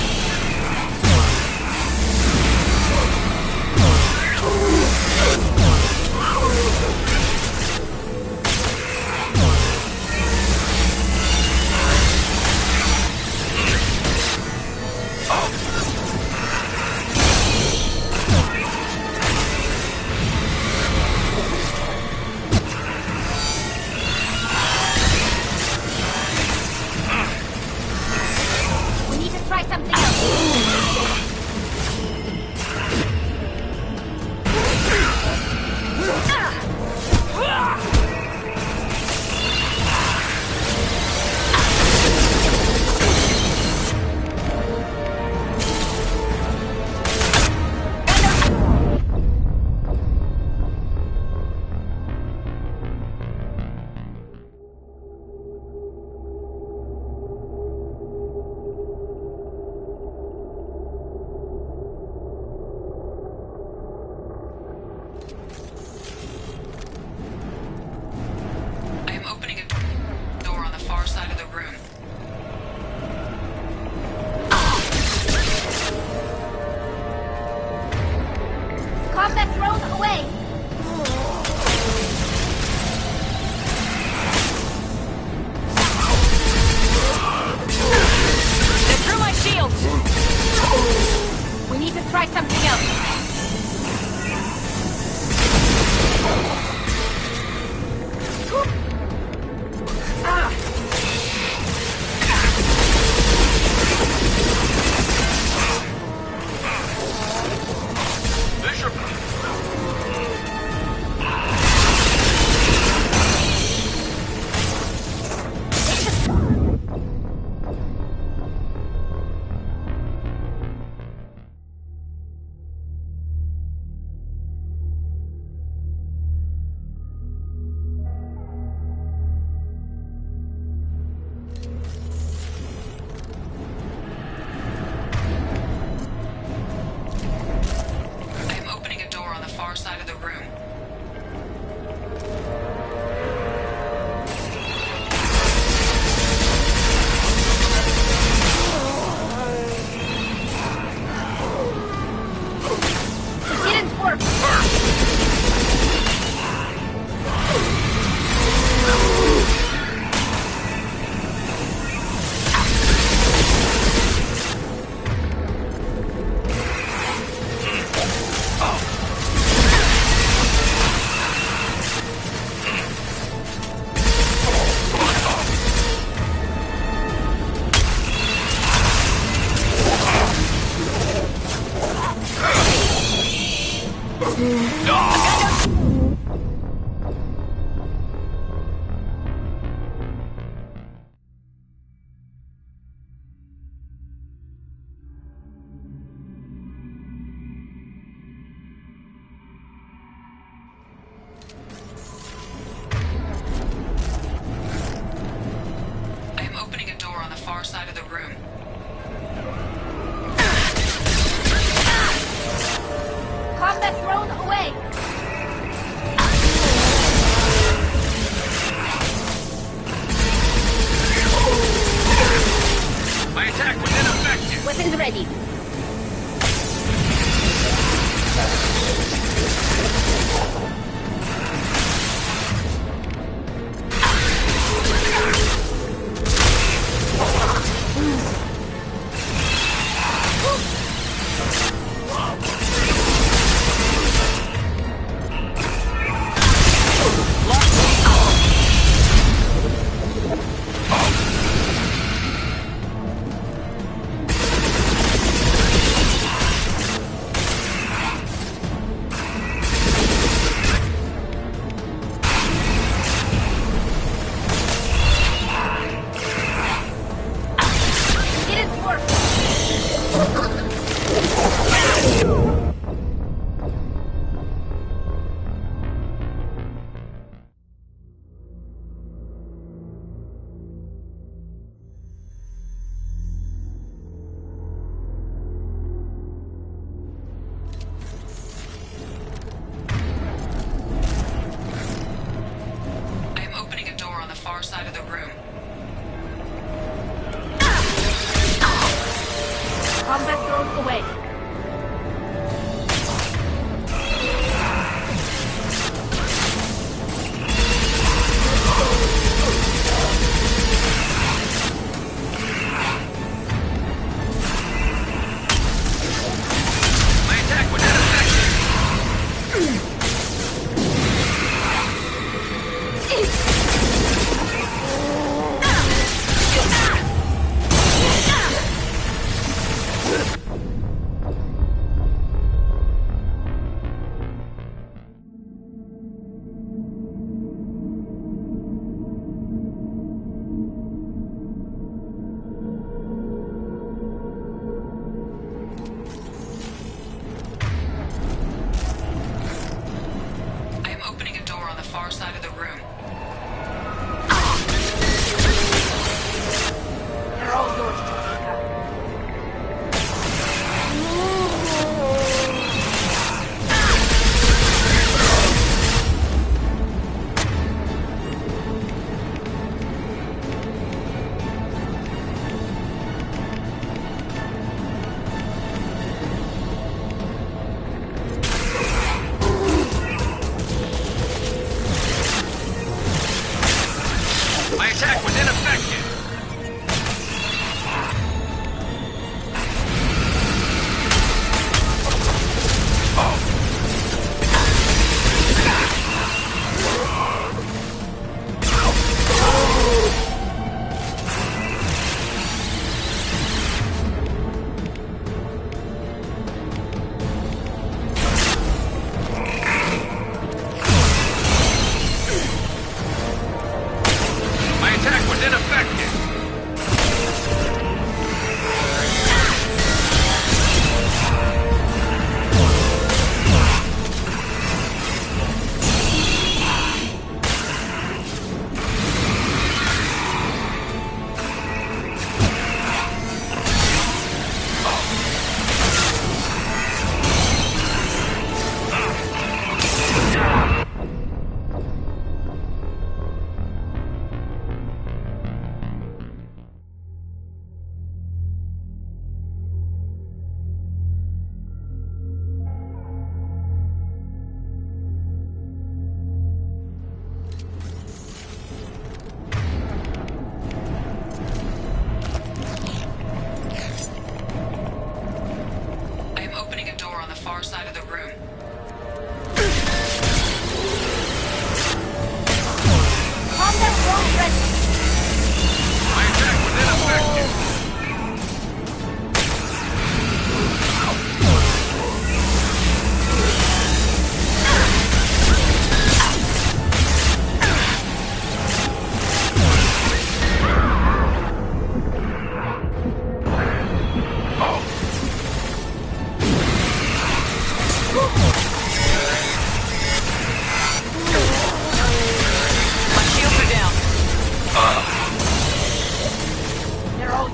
of the room. Combat drone away! My attack was ineffective! Weapons ready.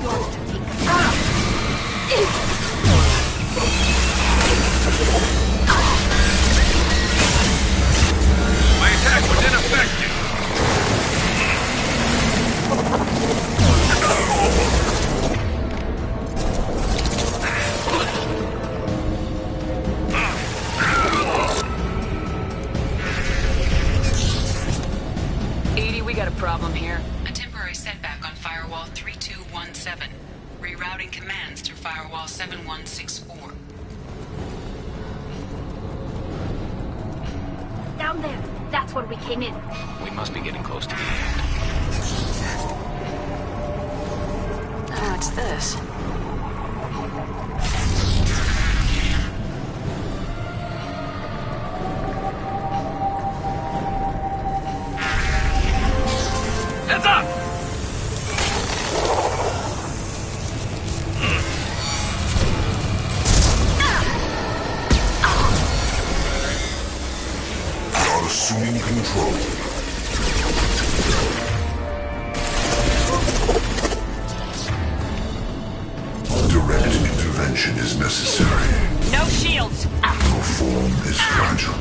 yours to take. My attack was ineffective. Edie, we got a problem here. A temporary setback on Firewall 3217. Rerouting commands through Firewall 7164. Down there. That's where we came in. We must be getting close to the end. Oh, it's this. Heads up! You're assuming control. Direct intervention is necessary. No shields! Your form is fragile.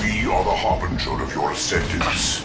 We are the harbinger of your ascendance.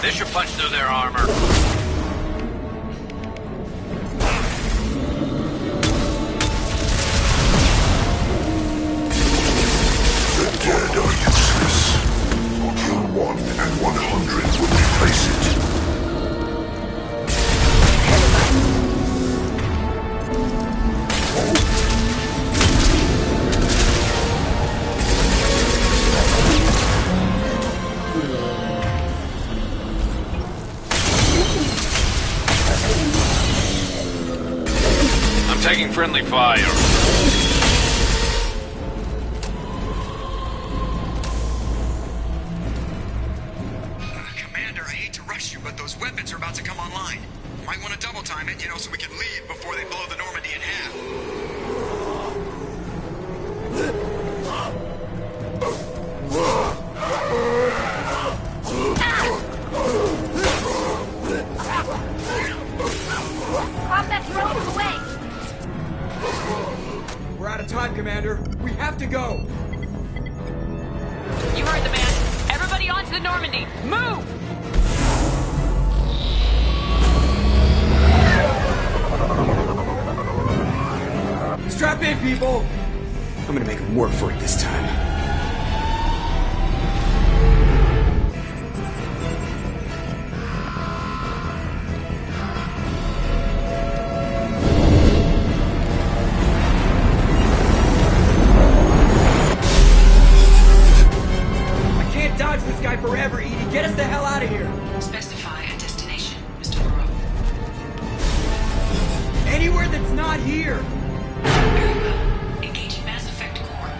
This should punch through their armor. The dead are useless. Kill 1 and 100 will replace it. I'm taking friendly fire. Commander, I hate to rush you, but those weapons are about to come online. Might want to double time it, so we can leave before they blow the Normandy in half. Combat drones away! We're out of time, Commander. We have to go. You heard the man. Everybody onto the Normandy. Move! Strap in, people. I'm gonna make them work for it this time. I can't dodge this guy forever, Edie. Get us the hell out of here. Specify a destination, Mr. Moreau. Anywhere that's not here. Very well. Engaging Mass Effect core.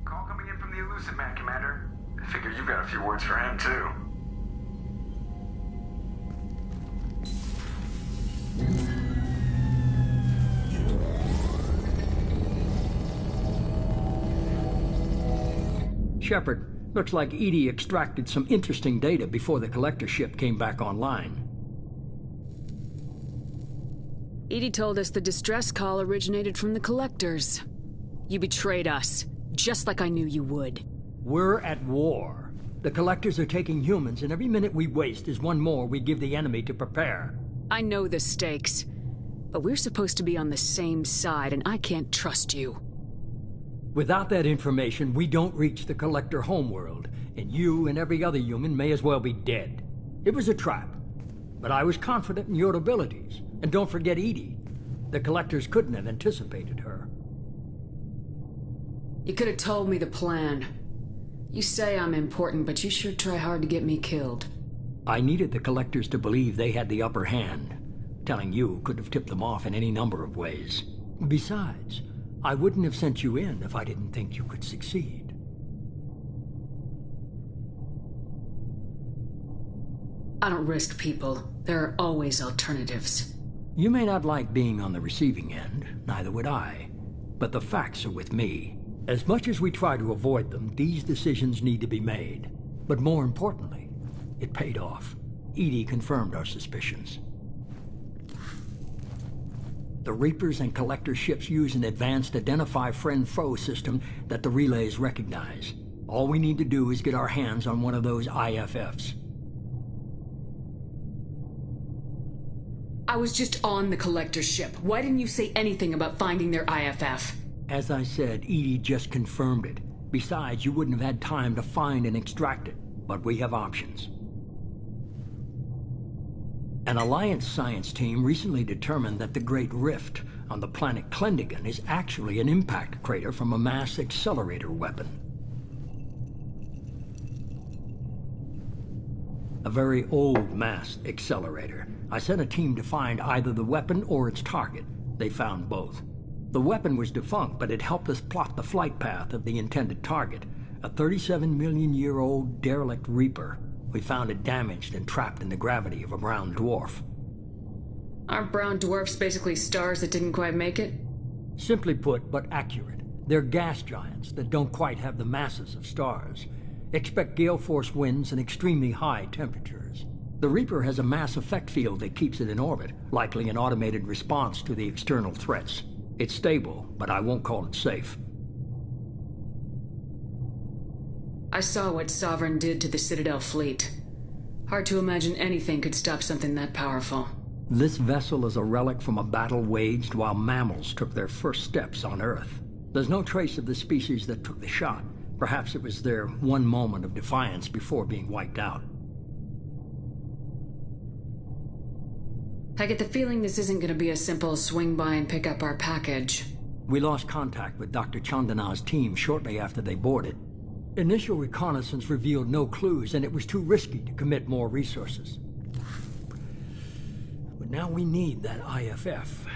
Call coming in from the Elusive Man, Commander. I figure you've got a few words for him, too. Shepard, Looks like Edie extracted some interesting data before the collector ship came back online. Edie told us the distress call originated from the collectors. You betrayed us, just like I knew you would. We're at war. The collectors are taking humans, and every minute we waste is one more we give the enemy to prepare. I know the stakes, but we're supposed to be on the same side, and I can't trust you. Without that information, we don't reach the collector homeworld, and you and every other human may as well be dead. It was a trap, but I was confident in your abilities. And don't forget Edie. The collectors couldn't have anticipated her. You could have told me the plan. You say I'm important, but you sure try hard to get me killed. I needed the collectors to believe they had the upper hand. Telling you could have tipped them off in any number of ways. Besides, I wouldn't have sent you in if I didn't think you could succeed. I don't risk people. There are always alternatives. You may not like being on the receiving end, neither would I. But the facts are with me. As much as we try to avoid them, these decisions need to be made. But more importantly, it paid off. Edie confirmed our suspicions. The Reapers and Collector ships use an advanced Identify Friend-Foe system that the relays recognize. All we need to do is get our hands on one of those IFFs. I was just on the Collector ship. Why didn't you say anything about finding their IFF? As I said, Edie just confirmed it. Besides, you wouldn't have had time to find and extract it. But we have options. An Alliance science team recently determined that the Great Rift on the planet Klendigan is actually an impact crater from a mass accelerator weapon. A very old mass accelerator. I sent a team to find either the weapon or its target. They found both. The weapon was defunct, but it helped us plot the flight path of the intended target, a 37-million-year-old derelict Reaper. We found it damaged and trapped in the gravity of a brown dwarf. Aren't brown dwarfs basically stars that didn't quite make it? Simply put, but accurate. They're gas giants that don't quite have the masses of stars. Expect gale force winds and extremely high temperatures. The Reaper has a mass effect field that keeps it in orbit, likely an automated response to the external threats. It's stable, but I won't call it safe. I saw what Sovereign did to the Citadel fleet. Hard to imagine anything could stop something that powerful. This vessel is a relic from a battle waged while mammals took their first steps on Earth. There's no trace of the species that took the shot. Perhaps it was their one moment of defiance before being wiped out. I get the feeling this isn't going to be a simple swing by and pick up our package. We lost contact with Dr. Chandana's team shortly after they boarded. Initial reconnaissance revealed no clues, and it was too risky to commit more resources. But now we need that IFF.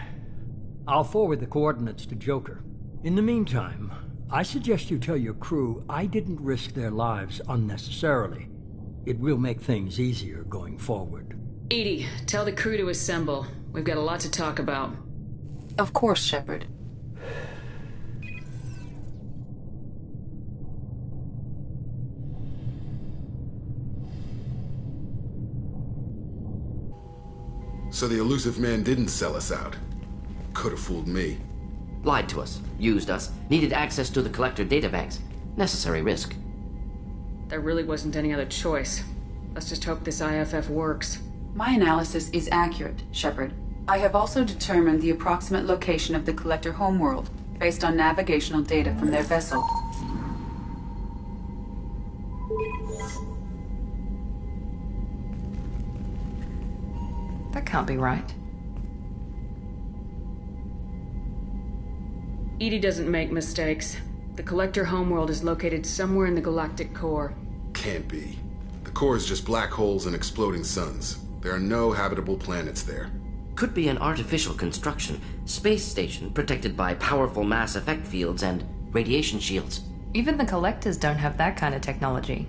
I'll forward the coordinates to Joker. In the meantime, I suggest you tell your crew I didn't risk their lives unnecessarily. It will make things easier going forward. Edie, tell the crew to assemble. We've got a lot to talk about. Of course, Shepard. So the elusive man didn't sell us out. Could have fooled me. Lied to us, used us, needed access to the Collector databanks. Necessary risk. There really wasn't any other choice. Let's just hope this IFF works. My analysis is accurate, Shepard. I have also determined the approximate location of the Collector homeworld, based on navigational data from their vessel. That can't be right. Edie doesn't make mistakes. The Collector homeworld is located somewhere in the galactic core. Can't be. The core is just black holes and exploding suns. There are no habitable planets there. Could be an artificial construction, space station protected by powerful mass effect fields and radiation shields. Even the Collectors don't have that kind of technology.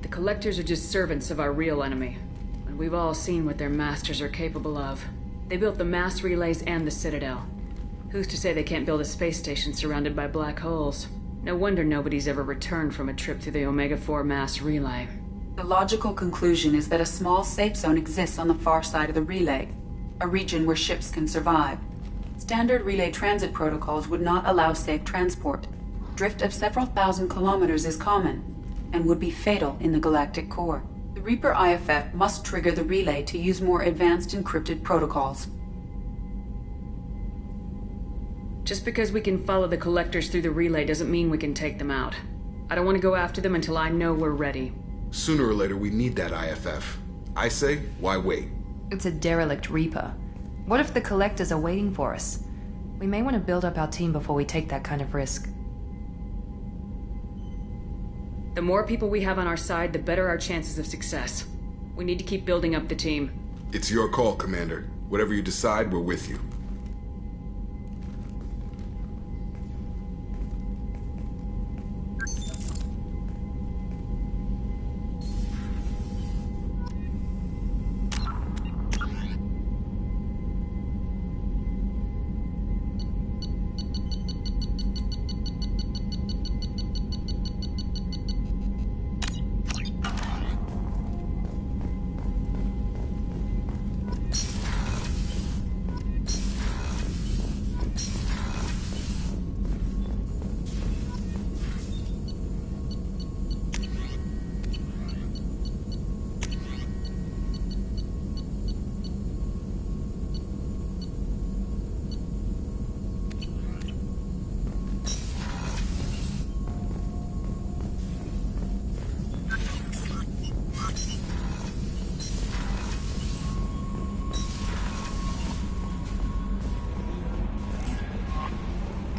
The Collectors are just servants of our real enemy, and we've all seen what their masters are capable of. They built the mass relays and the Citadel. Who's to say they can't build a space station surrounded by black holes? No wonder nobody's ever returned from a trip through the Omega-4 mass relay. The logical conclusion is that a small safe zone exists on the far side of the relay, a region where ships can survive. Standard relay transit protocols would not allow safe transport. Drift of several thousand kilometers is common, and would be fatal in the galactic core. The Reaper IFF must trigger the relay to use more advanced encrypted protocols. Just because we can follow the collectors through the relay doesn't mean we can take them out. I don't want to go after them until I know we're ready. Sooner or later, we need that IFF. I say, why wait? It's a derelict Reaper. What if the collectors are waiting for us? We may want to build up our team before we take that kind of risk. The more people we have on our side, the better our chances of success. We need to keep building up the team. It's your call, Commander. Whatever you decide, we're with you.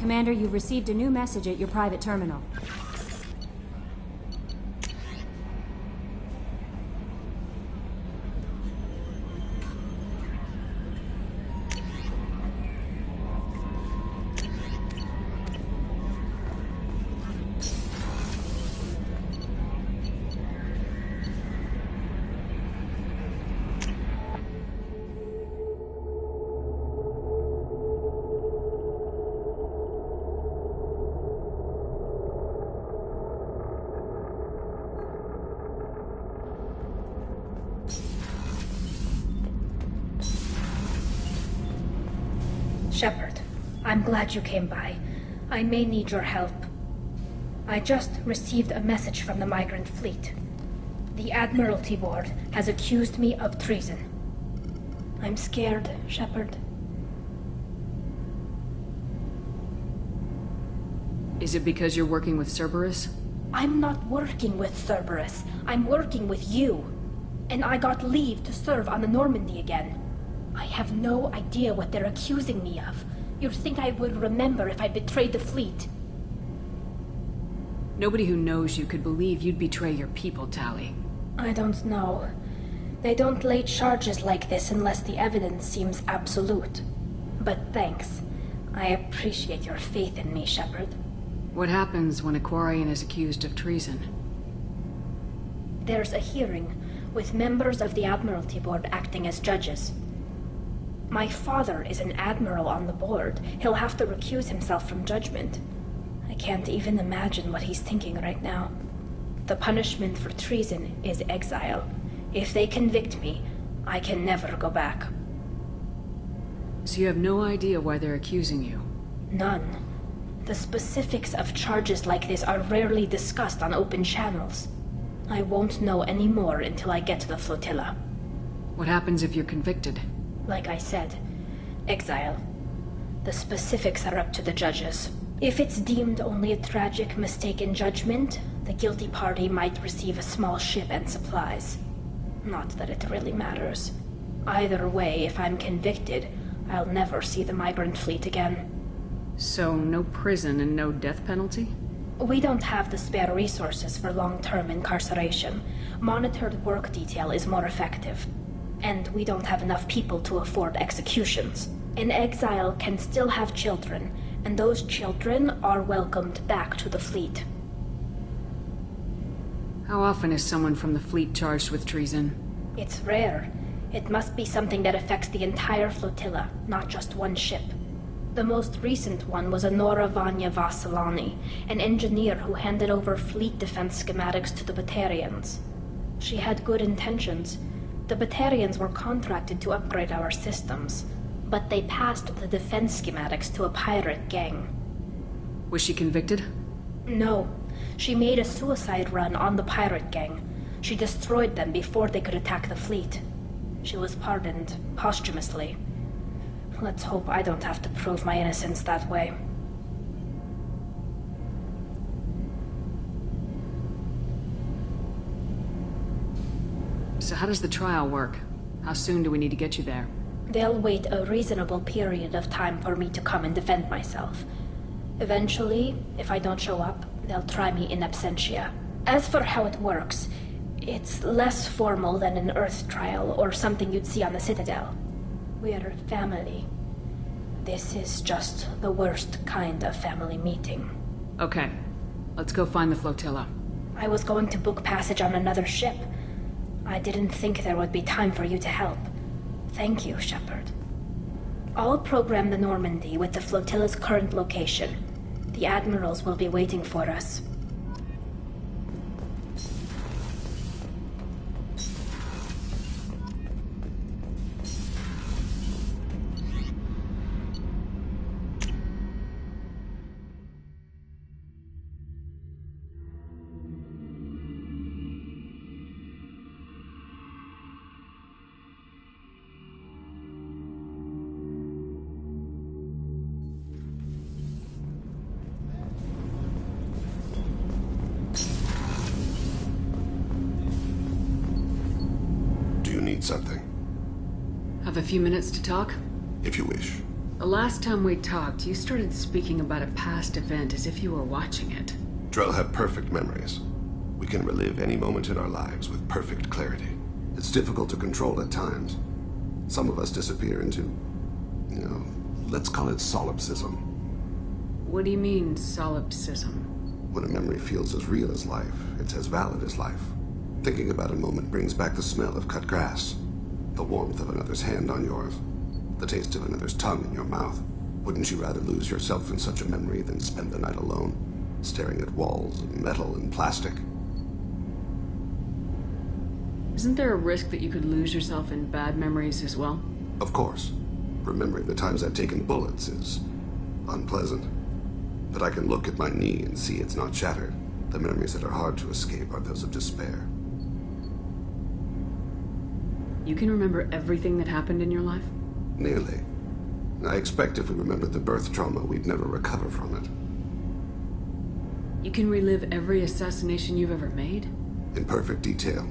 Commander, you've received a new message at your private terminal. Shepard, I'm glad you came by. I may need your help. I just received a message from the migrant fleet. The Admiralty Board has accused me of treason. I'm scared, Shepard. Is it because you're working with Cerberus? I'm not working with Cerberus. I'm working with you. And I got leave to serve on the Normandy again. I have no idea what they're accusing me of. You'd think I would remember if I betrayed the fleet. Nobody who knows you could believe you'd betray your people, Tali. I don't know. They don't lay charges like this unless the evidence seems absolute. But thanks. I appreciate your faith in me, Shepard. What happens when a Quarian is accused of treason? There's a hearing, with members of the Admiralty Board acting as judges. My father is an admiral on the board. He'll have to recuse himself from judgment. I can't even imagine what he's thinking right now. The punishment for treason is exile. If they convict me, I can never go back. So you have no idea why they're accusing you? None. The specifics of charges like this are rarely discussed on open channels. I won't know any more until I get to the flotilla. What happens if you're convicted? Like I said, exile. The specifics are up to the judges. If it's deemed only a tragic mistake in judgment, the guilty party might receive a small ship and supplies. Not that it really matters. Either way, if I'm convicted, I'll never see the migrant fleet again. So, no prison and no death penalty? We don't have the spare resources for long-term incarceration. Monitored work detail is more effective. And we don't have enough people to afford executions. An exile can still have children, and those children are welcomed back to the fleet. How often is someone from the fleet charged with treason? It's rare. It must be something that affects the entire flotilla, not just one ship. The most recent one was Anora Vanya Vasilani, an engineer who handed over fleet defense schematics to the Batarians. She had good intentions. The Batarians were contracted to upgrade our systems, but they passed the defense schematics to a pirate gang. Was she convicted? No. She made a suicide run on the pirate gang. She destroyed them before they could attack the fleet. She was pardoned posthumously. Let's hope I don't have to prove my innocence that way. So how does the trial work? How soon do we need to get you there? They'll wait a reasonable period of time for me to come and defend myself. Eventually, if I don't show up, they'll try me in absentia. As for how it works, it's less formal than an Earth trial or something you'd see on the Citadel. We're family. This is just the worst kind of family meeting. Okay. Let's go find the flotilla. I was going to book passage on another ship. I didn't think there would be time for you to help. Thank you, Shepard. I'll program the Normandy with the flotilla's current location. The admirals will be waiting for us. Something. Have a few minutes to talk? If you wish. The last time we talked, you started speaking about a past event as if you were watching it. Drell have perfect memories. We can relive any moment in our lives with perfect clarity. It's difficult to control at times. Some of us disappear into, let's call it solipsism. What do you mean, solipsism? When a memory feels as real as life, it's as valid as life. Thinking about a moment brings back the smell of cut grass, the warmth of another's hand on yours, the taste of another's tongue in your mouth. Wouldn't you rather lose yourself in such a memory than spend the night alone, staring at walls of metal and plastic? Isn't there a risk that you could lose yourself in bad memories as well? Of course. Remembering the times I've taken bullets is unpleasant. But I can look at my knee and see it's not shattered. The memories that are hard to escape are those of despair. You can remember everything that happened in your life? Nearly. I expect if we remembered the birth trauma, we'd never recover from it. You can relive every assassination you've ever made? In perfect detail.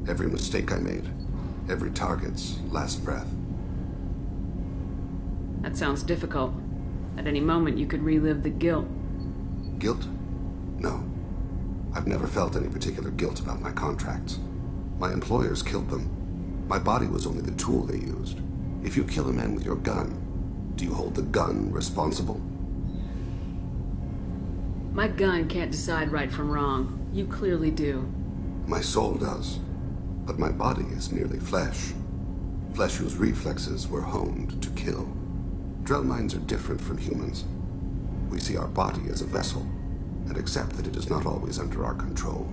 Every mistake I made. Every target's last breath. That sounds difficult. At any moment, you could relive the guilt. Guilt? No. I've never felt any particular guilt about my contracts. My employers killed them. My body was only the tool they used. If you kill a man with your gun, do you hold the gun responsible? My gun can't decide right from wrong. You clearly do. My soul does. But my body is merely flesh. Flesh whose reflexes were honed to kill. Drell minds are different from humans. We see our body as a vessel, and accept that it is not always under our control.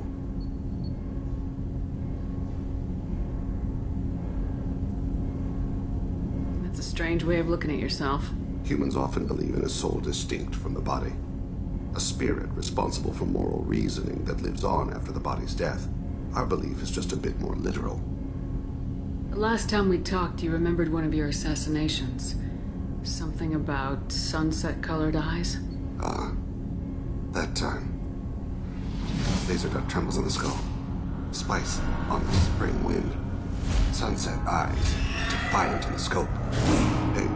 That's a strange way of looking at yourself. Humans often believe in a soul distinct from the body. A spirit responsible for moral reasoning that lives on after the body's death. Our belief is just a bit more literal. The last time we talked, you remembered one of your assassinations. Something about sunset-colored eyes? That time. Laser dot trembles on the skull. Spice on the spring wind. Sunset eyes, defiant in the scope. A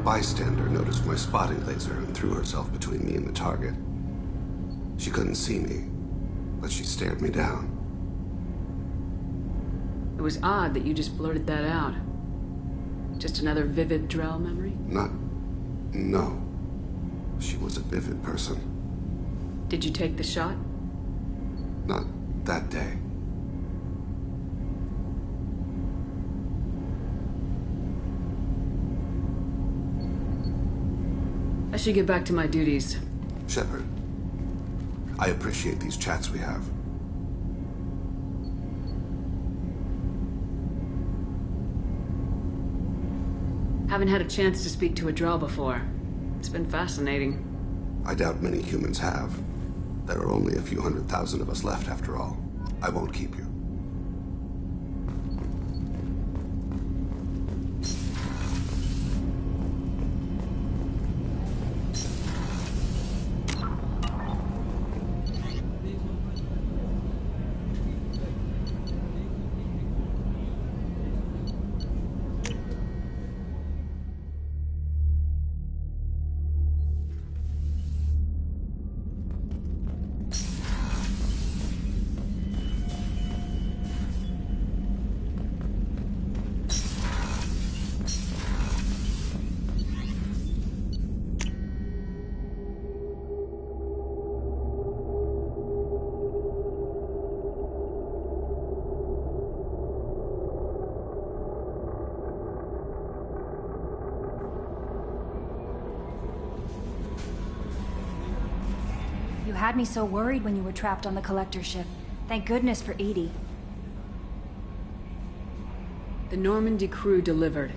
bystander noticed my spotting laser and threw herself between me and the target. She couldn't see me, but she stared me down. It was odd that you just blurted that out. Just another vivid Drell memory? No. She was a vivid person. Did you take the shot? Not that day. should get back to my duties. Shepard, I appreciate these chats we have. Haven't had a chance to speak to a Drell before. It's been fascinating. I doubt many humans have. There are only a few 100,000 of us left after all. I won't keep you. You had me so worried when you were trapped on the collector ship. Thank goodness for Edie. The Normandy crew delivered,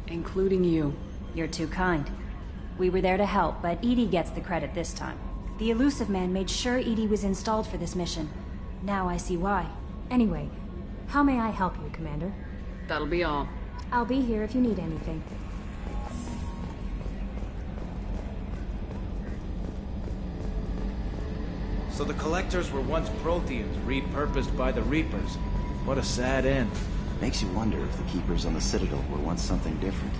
including you. You're too kind. We were there to help, but Edie gets the credit this time. The Elusive Man made sure Edie was installed for this mission. Now I see why. Anyway, how may I help you, Commander? That'll be all. I'll be here if you need anything. So the Collectors were once Protheans, repurposed by the Reapers. What a sad end. Makes you wonder if the Keepers on the Citadel were once something different.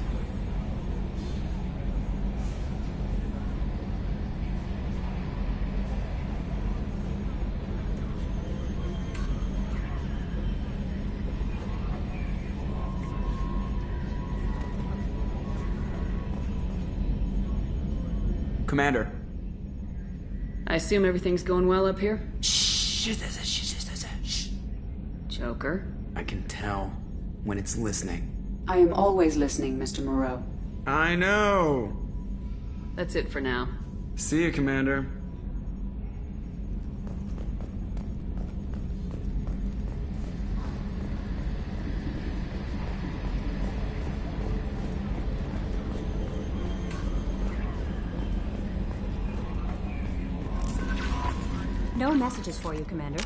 Commander. I assume everything's going well up here? Shh. Joker? I can tell when it's listening. I am always listening, Mr. Moreau. I know. That's it for now. See you, Commander. No messages for you, Commander.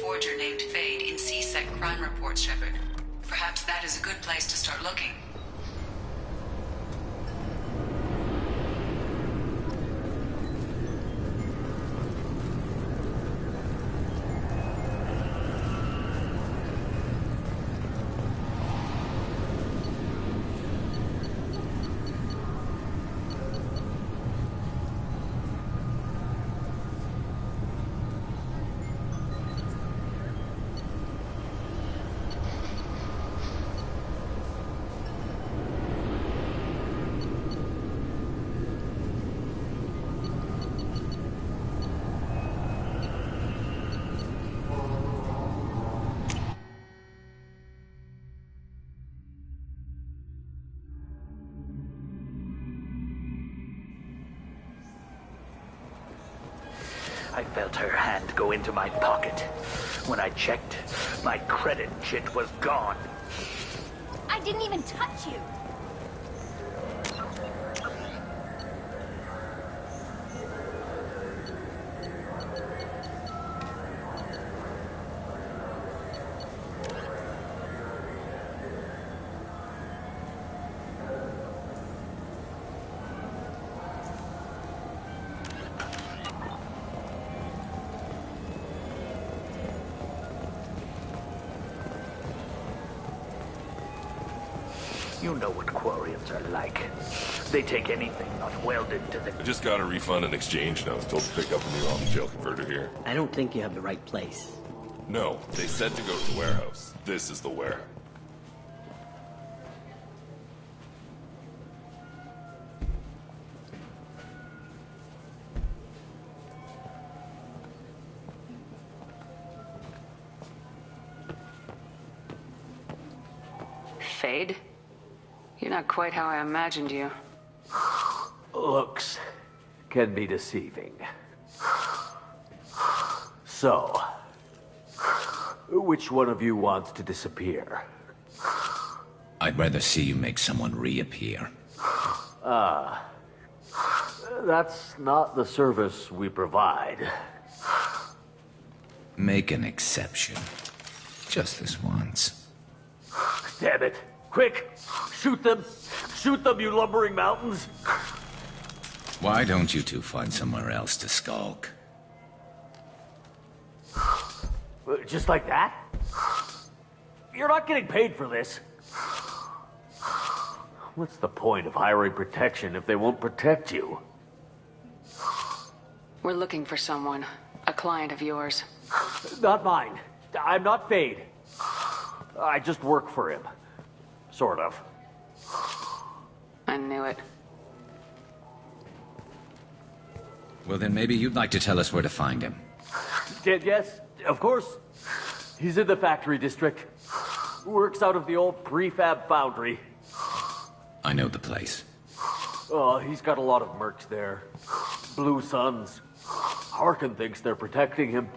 forger named Fade in C-Sec crime reports, Shepard. Perhaps that is a good place to start looking. I felt her hand go into my pocket. When I checked, my credit chit was gone. I didn't even touch you. You know what Quarians are like. They take anything not welded to the... I just got a refund and exchange and I was told to pick up a new on-the-jail converter here. I don't think you have the right place. No, they said to go to the warehouse. This is the warehouse. Fade? You're not quite how I imagined you. Looks can be deceiving. So, which one of you wants to disappear? I'd rather see you make someone reappear. That's not the service we provide. Make an exception. Just this once. Damn it! Quick! Shoot them! Shoot them, you lumbering mountains! Why don't you two find somewhere else to skulk? Just like that? You're not getting paid for this. What's the point of hiring protection if they won't protect you? We're looking for someone. A client of yours. Not mine. I'm not Fade. I just work for him. Sort of. I knew it. Well, then maybe you'd like to tell us where to find him. Yes, of course. He's in the factory district. Works out of the old prefab foundry. I know the place. Oh, he's got a lot of mercs there. Blue Suns. Harkin thinks they're protecting him.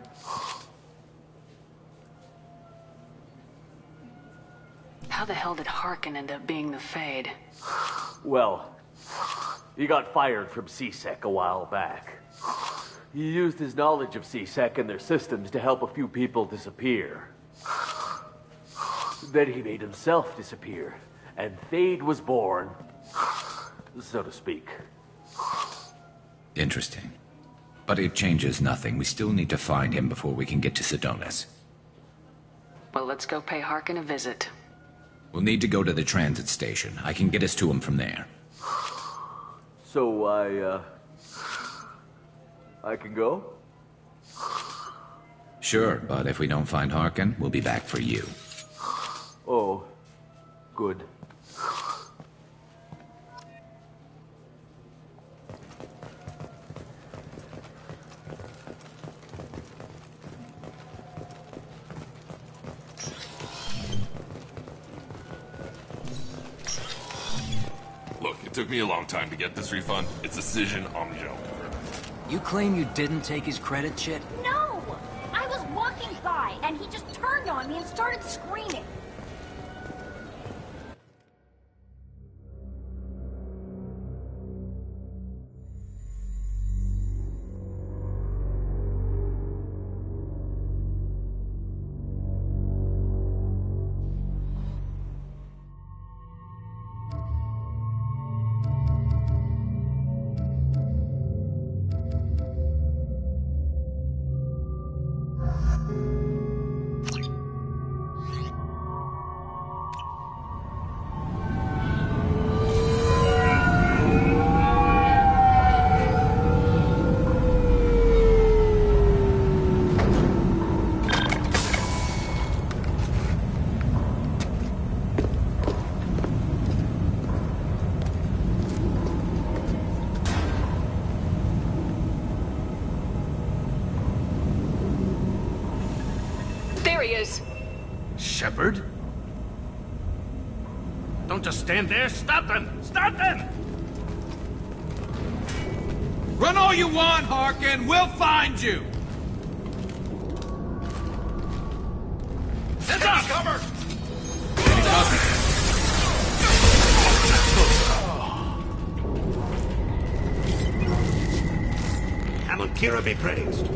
How the hell did Harkin end up being the Fade? Well, he got fired from C-Sec a while back. He used his knowledge of C-Sec and their systems to help a few people disappear. Then he made himself disappear, and Fade was born, so to speak. Interesting. But it changes nothing. We still need to find him before we can get to Sedonis. Well, let's go pay Harkin a visit. We'll need to go to the transit station. I can get us to him from there. So I can go? Sure, but if we don't find Harkin, we'll be back for you. Oh, good. Look, it took me a long time to get this refund. It's a Cision Omnigel converter. You claim you didn't take his credit chit? No! I was walking by, and he just turned on me and started screaming. There he is. Shepard? Don't just stand there. Stop them! Stop them! Run all you want, Harkin. We'll find you. Hands up! Cover! Hamon Kira be praised.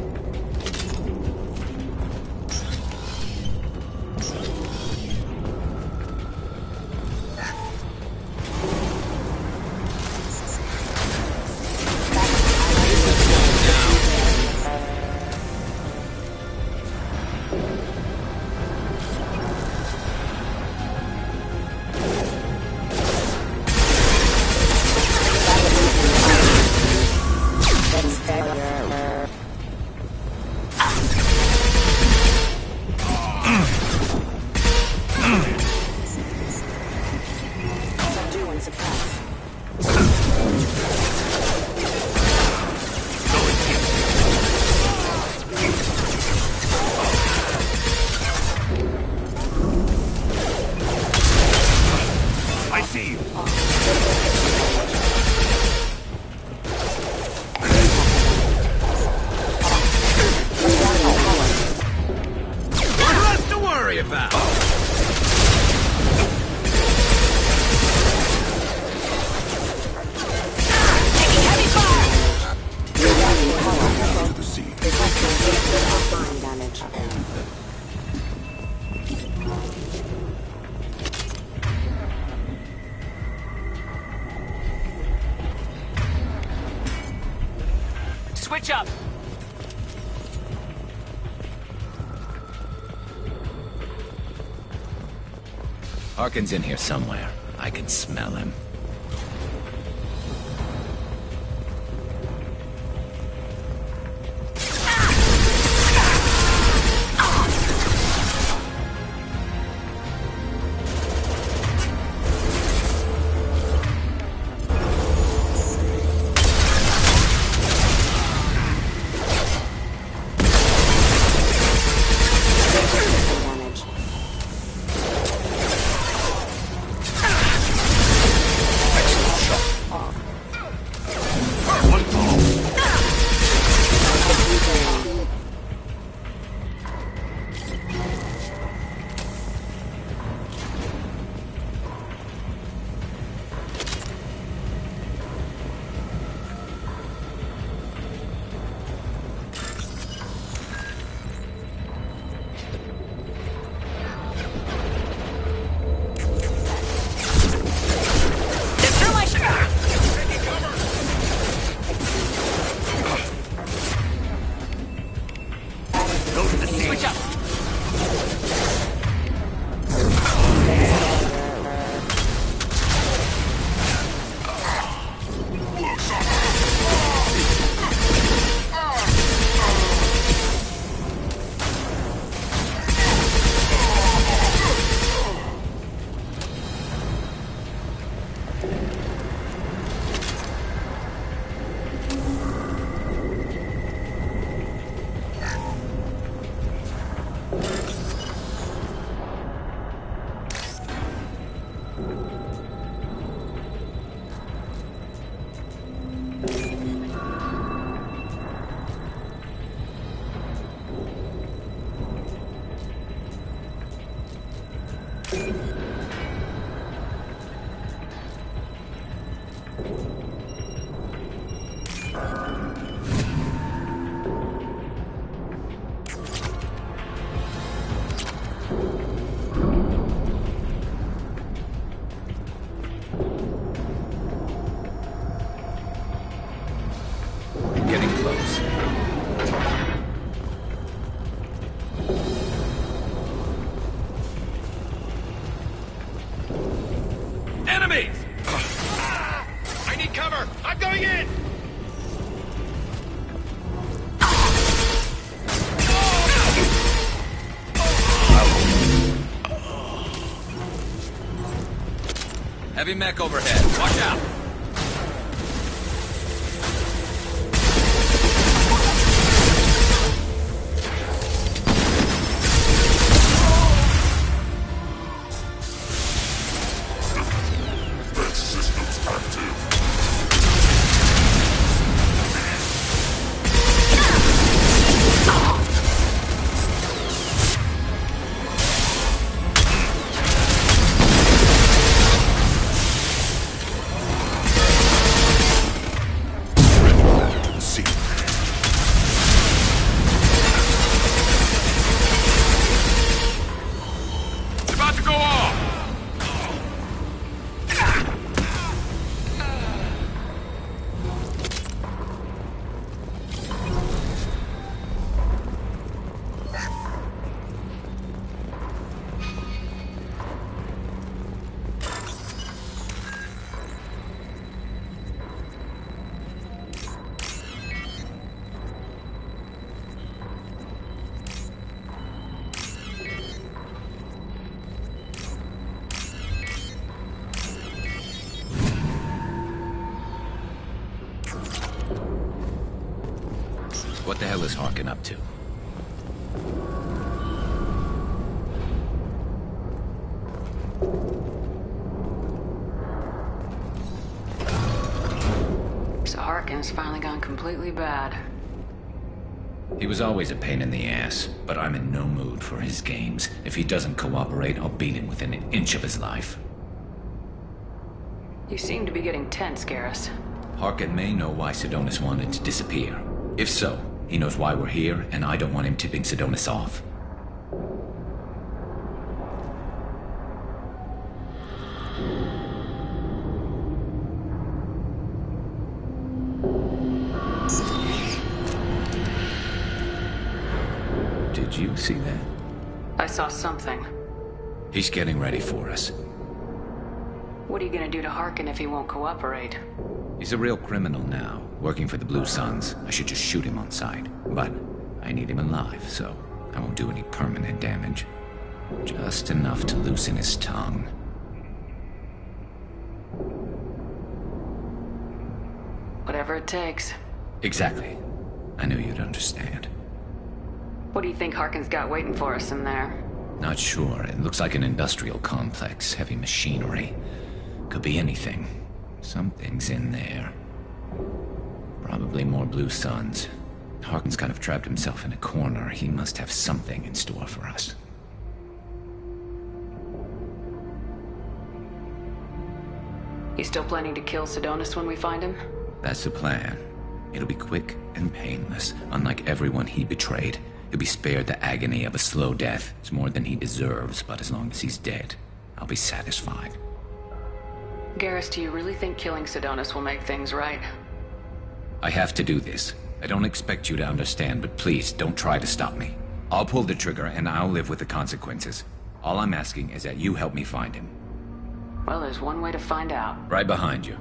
Switch up. Harkin's in here somewhere. I can smell him. Heavy mech overhead. Watch out. the hell is Harkin up to? So Harkin's finally gone completely bad. He was always a pain in the ass, but I'm in no mood for his games. If he doesn't cooperate, I'll beat him within an inch of his life. You seem to be getting tense, Garrus. Harkin may know why Sidonis wanted to disappear. If so, he knows why we're here, and I don't want him tipping Sidonis off. Did you see that? I saw something. He's getting ready for us. What are you gonna do to Harkin if he won't cooperate? He's a real criminal now, working for the Blue Suns. I should just shoot him on sight. But I need him alive, so I won't do any permanent damage. Just enough to loosen his tongue. Whatever it takes. Exactly. I knew you'd understand. What do you think Harkin's got waiting for us in there? Not sure. It looks like an industrial complex, heavy machinery. Could be anything. Something's in there. Probably more Blue Suns. Harkin's kind of trapped himself in a corner. He must have something in store for us. You still planning to kill Sidonis when we find him? That's the plan. It'll be quick and painless, unlike everyone he betrayed. He'll be spared the agony of a slow death. It's more than he deserves, but as long as he's dead, I'll be satisfied. Garrus, do you really think killing Sidonis will make things right? I have to do this. I don't expect you to understand, but please, don't try to stop me. I'll pull the trigger, and I'll live with the consequences. All I'm asking is that you help me find him. Well, there's one way to find out. Right behind you.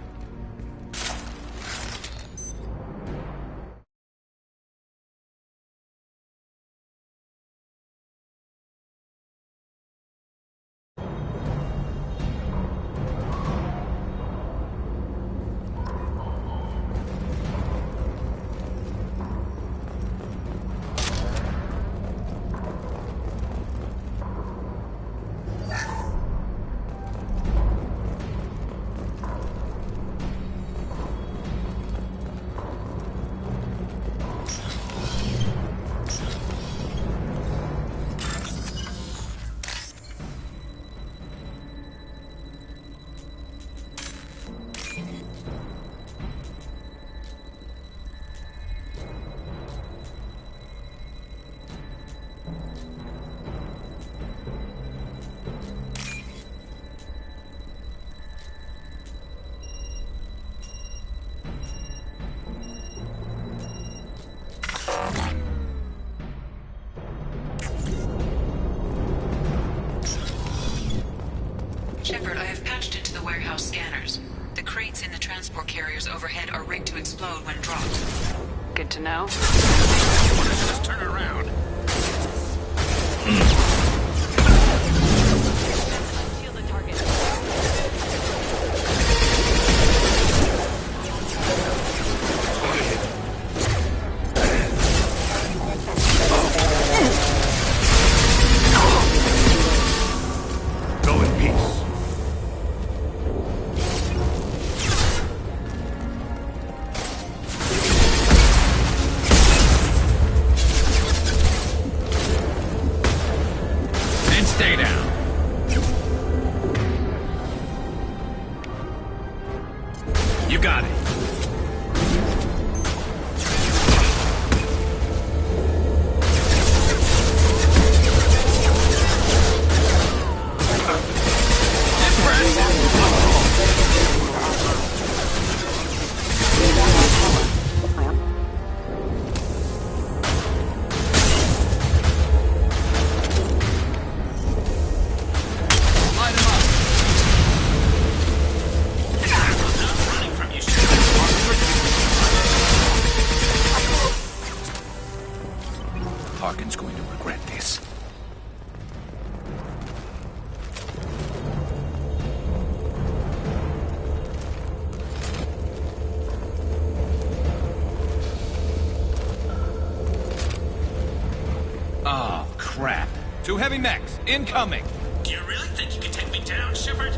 Shepard, I have patched into the warehouse scanners. The crates in the transport carriers overhead are rigged to explode when dropped. Good to know. Just turn around. Shield the target. Go in peace. Stay down. You got it. heavy mechs, incoming. Do you really think you can take me down, Shepard?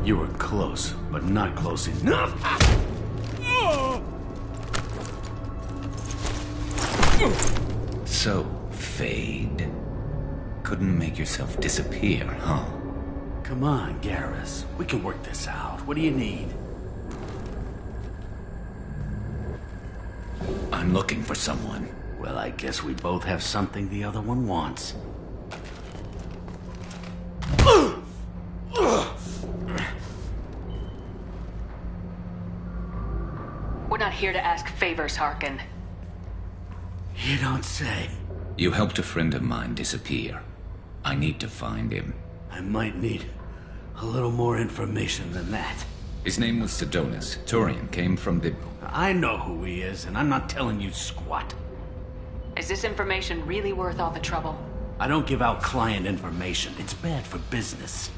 You were close, but not close enough. So, Fade. Couldn't make yourself disappear, huh? Come on, Garrus. We can work this out. What do you need? I'm looking for someone. Well, I guess we both have something the other one wants. We're not here to ask favors, Harkin. You don't say. You helped a friend of mine disappear. I need to find him. I might need a little more information than that. His name was Sidonis. Turian came from the... I know who he is, and I'm not telling you squat. Is this information really worth all the trouble? I don't give out client information. It's bad for business.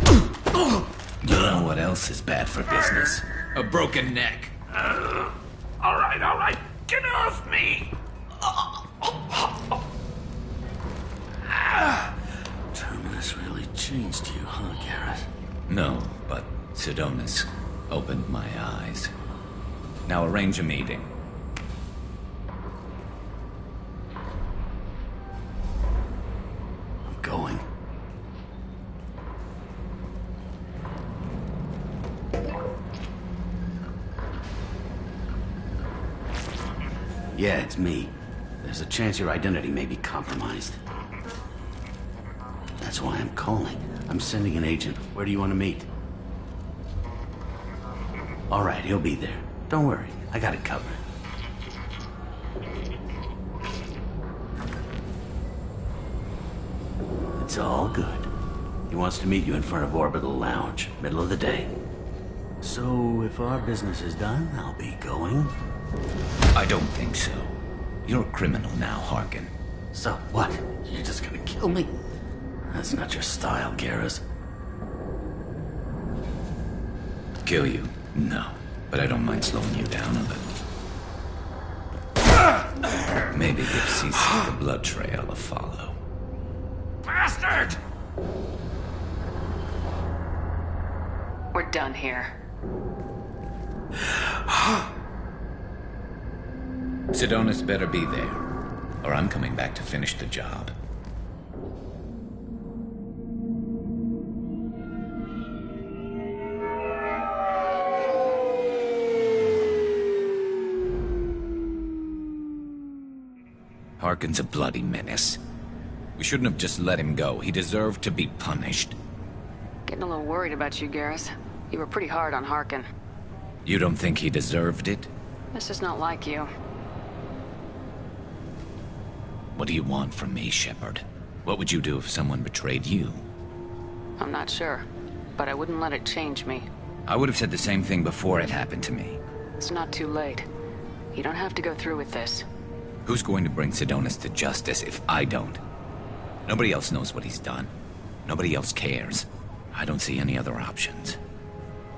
You know what else is bad for business? A broken neck. All right. Get off me! Terminus really changed you, huh, Garrus? No, but Sidonis opened my eyes. Now arrange a meeting. I'm going. Yeah, it's me. There's a chance your identity may be compromised. That's why I'm calling. I'm sending an agent. Where do you want to meet? All right, he'll be there. Don't worry, I got it covered. It's all good. He wants to meet you in front of Orbital Lounge, middle of the day. So, if our business is done, I'll be going. I don't think so. You're a criminal now, Harkin. So what? You're just gonna kill me? That's not your style, Garrus. Kill you? No. But I don't mind slowing you down a little. Maybe give CC the blood trail a follow. Bastard! We're done here. Sidonis better be there, or I'm coming back to finish the job. Harkin's a bloody menace. We shouldn't have just let him go. He deserved to be punished. Getting a little worried about you, Garrus. You were pretty hard on Harkin. You don't think he deserved it? This is not like you. What do you want from me, Shepard? What would you do if someone betrayed you? I'm not sure, but I wouldn't let it change me. I would have said the same thing before it happened to me. It's not too late. You don't have to go through with this. Who's going to bring Sidonis to justice if I don't? Nobody else knows what he's done. Nobody else cares. I don't see any other options.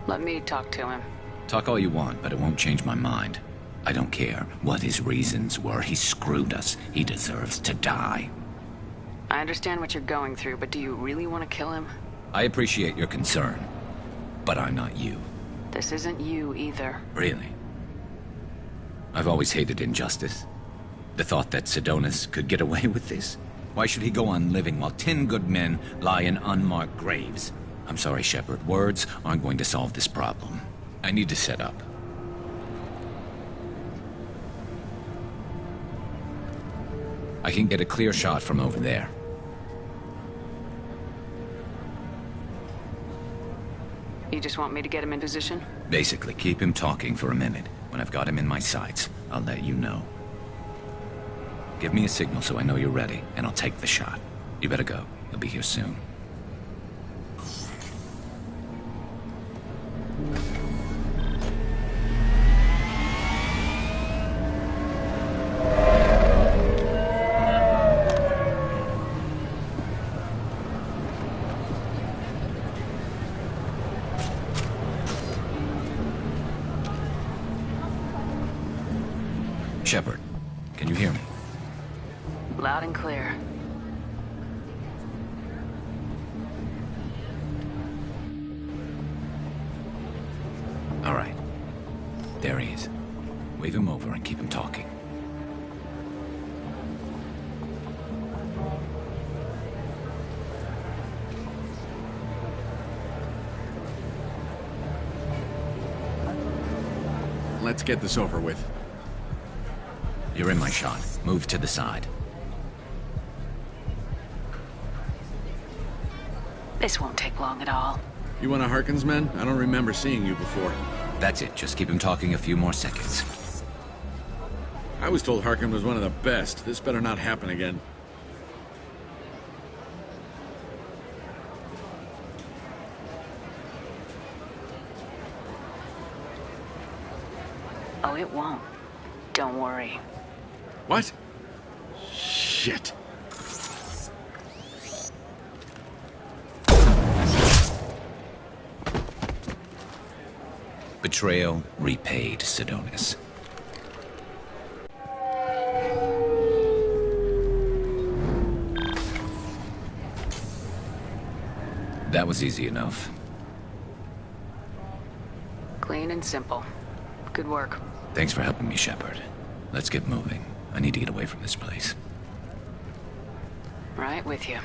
Let me talk to him. Talk all you want, but it won't change my mind. I don't care what his reasons were. He screwed us. He deserves to die. I understand what you're going through, but do you really want to kill him? I appreciate your concern, but I'm not you. This isn't you either. Really? I've always hated injustice. The thought that Sidonis could get away with this? Why should he go on living while 10 good men lie in unmarked graves? I'm sorry, Shepard. Words aren't going to solve this problem. I need to set up. I can get a clear shot from over there. You just want me to get him in position? Basically, keep him talking for a minute. When I've got him in my sights, I'll let you know. Give me a signal so I know you're ready, and I'll take the shot. You better go. He'll be here soon. Shepard, can you hear me? Loud and clear. All right. There he is. Wave him over and keep him talking. Let's get this over with. You're in my shot. Move to the side. This won't take long at all. You one of Harkin's men? I don't remember seeing you before. That's it. Just keep him talking a few more seconds. I was told Harkin was one of the best. This better not happen again. Oh, it won't. Don't worry. What? Shit. Betrayal repaid, Sidonis. That was easy enough. Clean and simple. Good work. Thanks for helping me, Shepard. Let's get moving. I need to get away from this place. Right with you.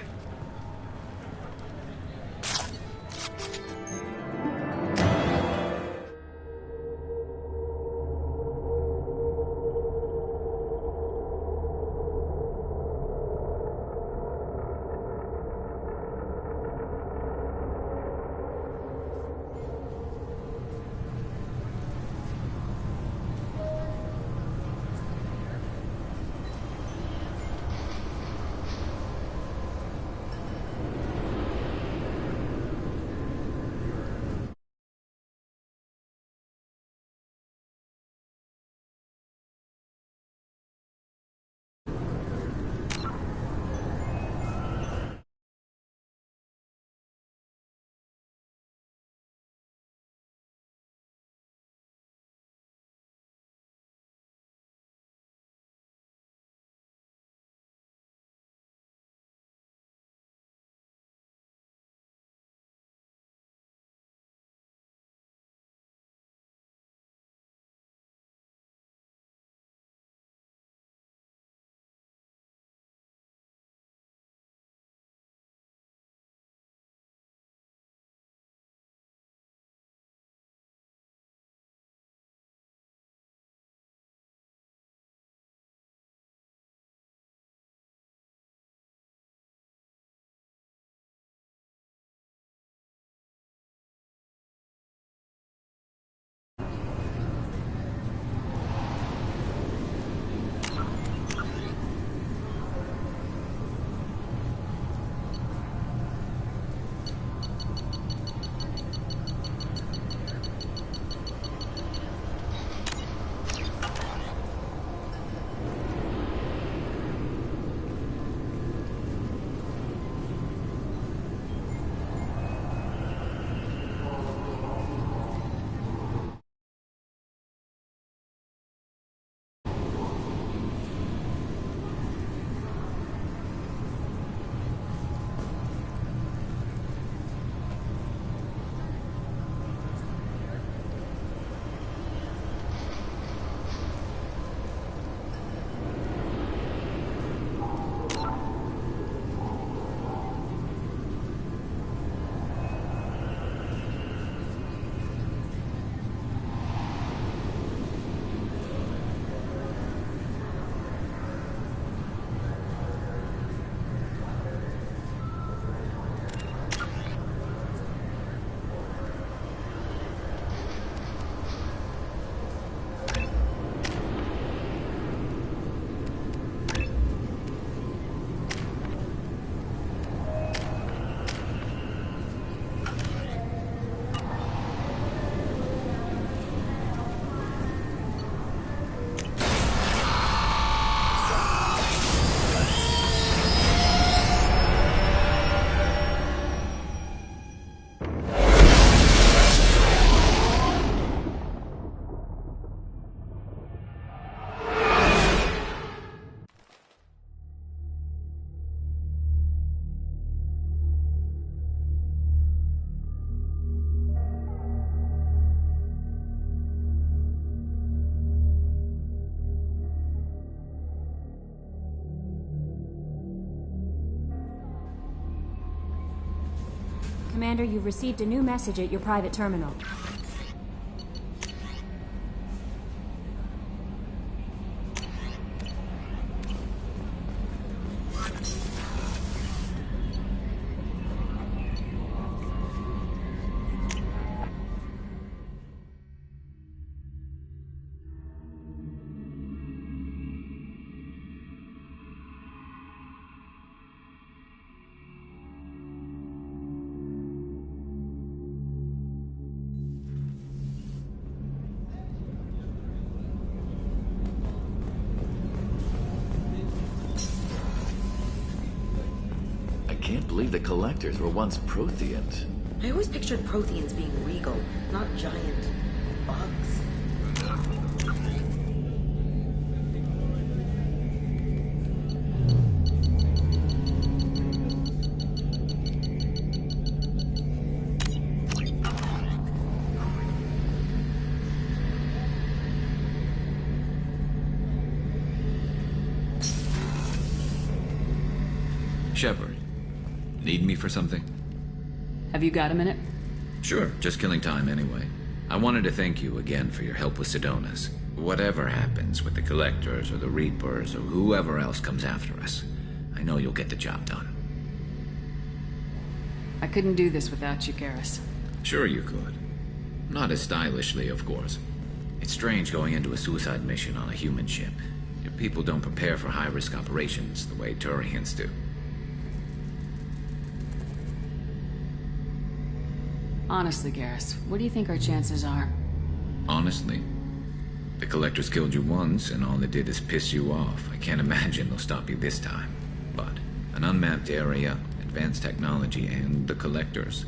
Commander, you've received a new message at your private terminal. I can't believe the Collectors were once Protheans. I always pictured Protheans being regal, not giant bugs. Shepard, need me for something? Have you got a minute? Sure, just killing time anyway. I wanted to thank you again for your help with Sedona's. Whatever happens with the Collectors or the Reapers or whoever else comes after us, I know you'll get the job done. I couldn't do this without you, Garrus. Sure you could. Not as stylishly, of course. It's strange going into a suicide mission on a human ship. Your people don't prepare for high-risk operations the way Turians do. Honestly, Garrus, what do you think our chances are? Honestly? The Collectors killed you once, and all they did is piss you off. I can't imagine they'll stop you this time. But an unmapped area, advanced technology, and the Collectors.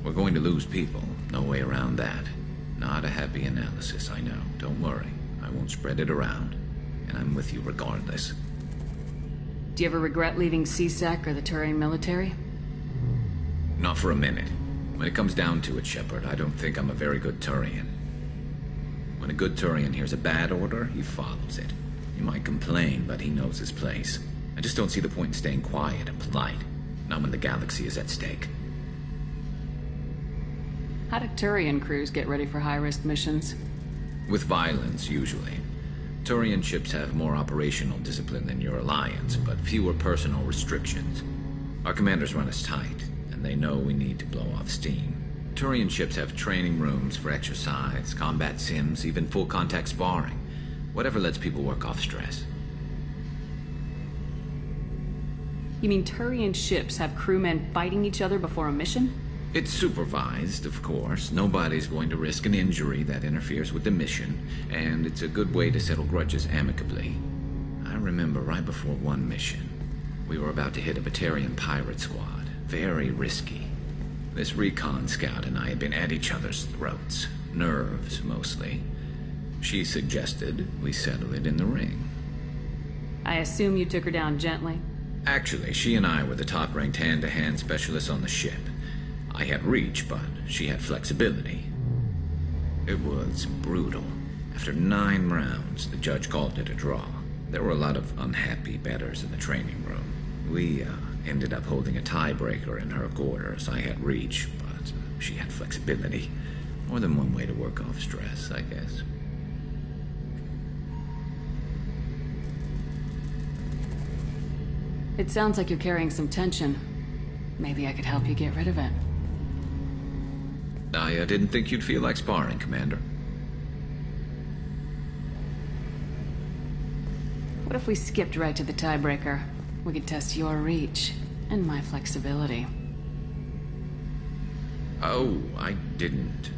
We're going to lose people. No way around that. Not a happy analysis, I know. Don't worry. I won't spread it around. And I'm with you regardless. Do you ever regret leaving CSEC or the Turian military? Not for a minute. When it comes down to it, Shepard, I don't think I'm a very good Turian. When a good Turian hears a bad order, he follows it. He might complain, but he knows his place. I just don't see the point in staying quiet and polite. Not when the galaxy is at stake. How do Turian crews get ready for high-risk missions? With violence, usually. Turian ships have more operational discipline than your alliance, but fewer personal restrictions. Our commanders run us tight, and they know we need to blow off steam. Turian ships have training rooms for exercise, combat sims, even full-contact sparring. Whatever lets people work off stress. You mean Turian ships have crewmen fighting each other before a mission? It's supervised, of course. Nobody's going to risk an injury that interferes with the mission, and it's a good way to settle grudges amicably. I remember right before one mission, we were about to hit a Batarian pirate squad. Very risky. This recon scout and I had been at each other's throats. Nerves, mostly. She suggested we settle it in the ring. I assume you took her down gently? Actually, she and I were the top-ranked hand-to-hand specialists on the ship. I had reach, but she had flexibility. It was brutal. After 9 rounds, the judge called it a draw. There were a lot of unhappy bettors in the training room. We, ended up holding a tiebreaker in her quarters. I had reach, but she had flexibility. More than one way to work off stress, I guess. It sounds like you're carrying some tension. Maybe I could help you get rid of it. I didn't think you'd feel like sparring, Commander. What if we skipped right to the tiebreaker? We could test your reach and my flexibility. Oh, I didn't.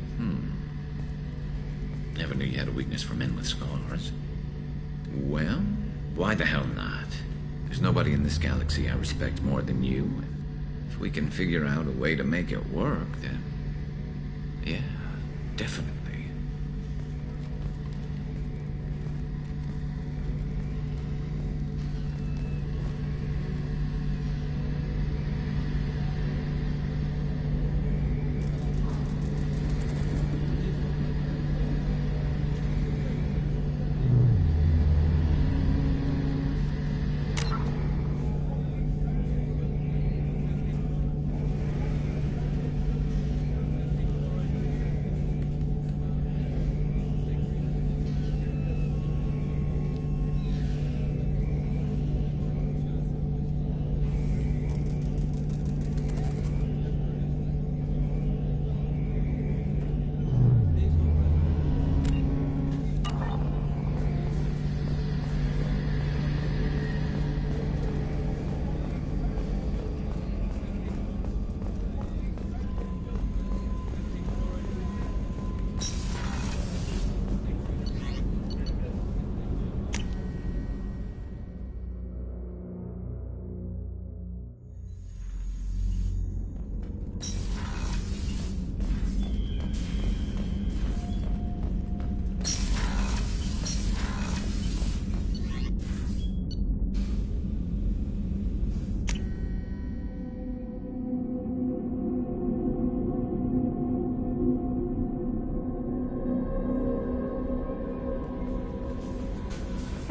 Never knew you had a weakness for men with scars. Well, why the hell not? There's nobody in this galaxy I respect more than you. And if we can figure out a way to make it work, then... yeah, definitely.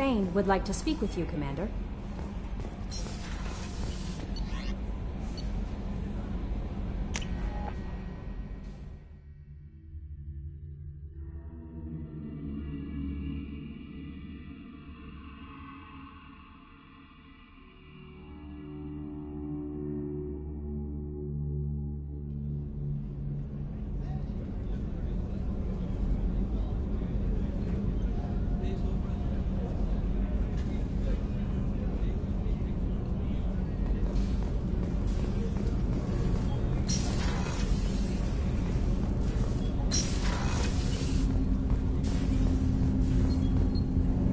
Thane would like to speak with you, Commander.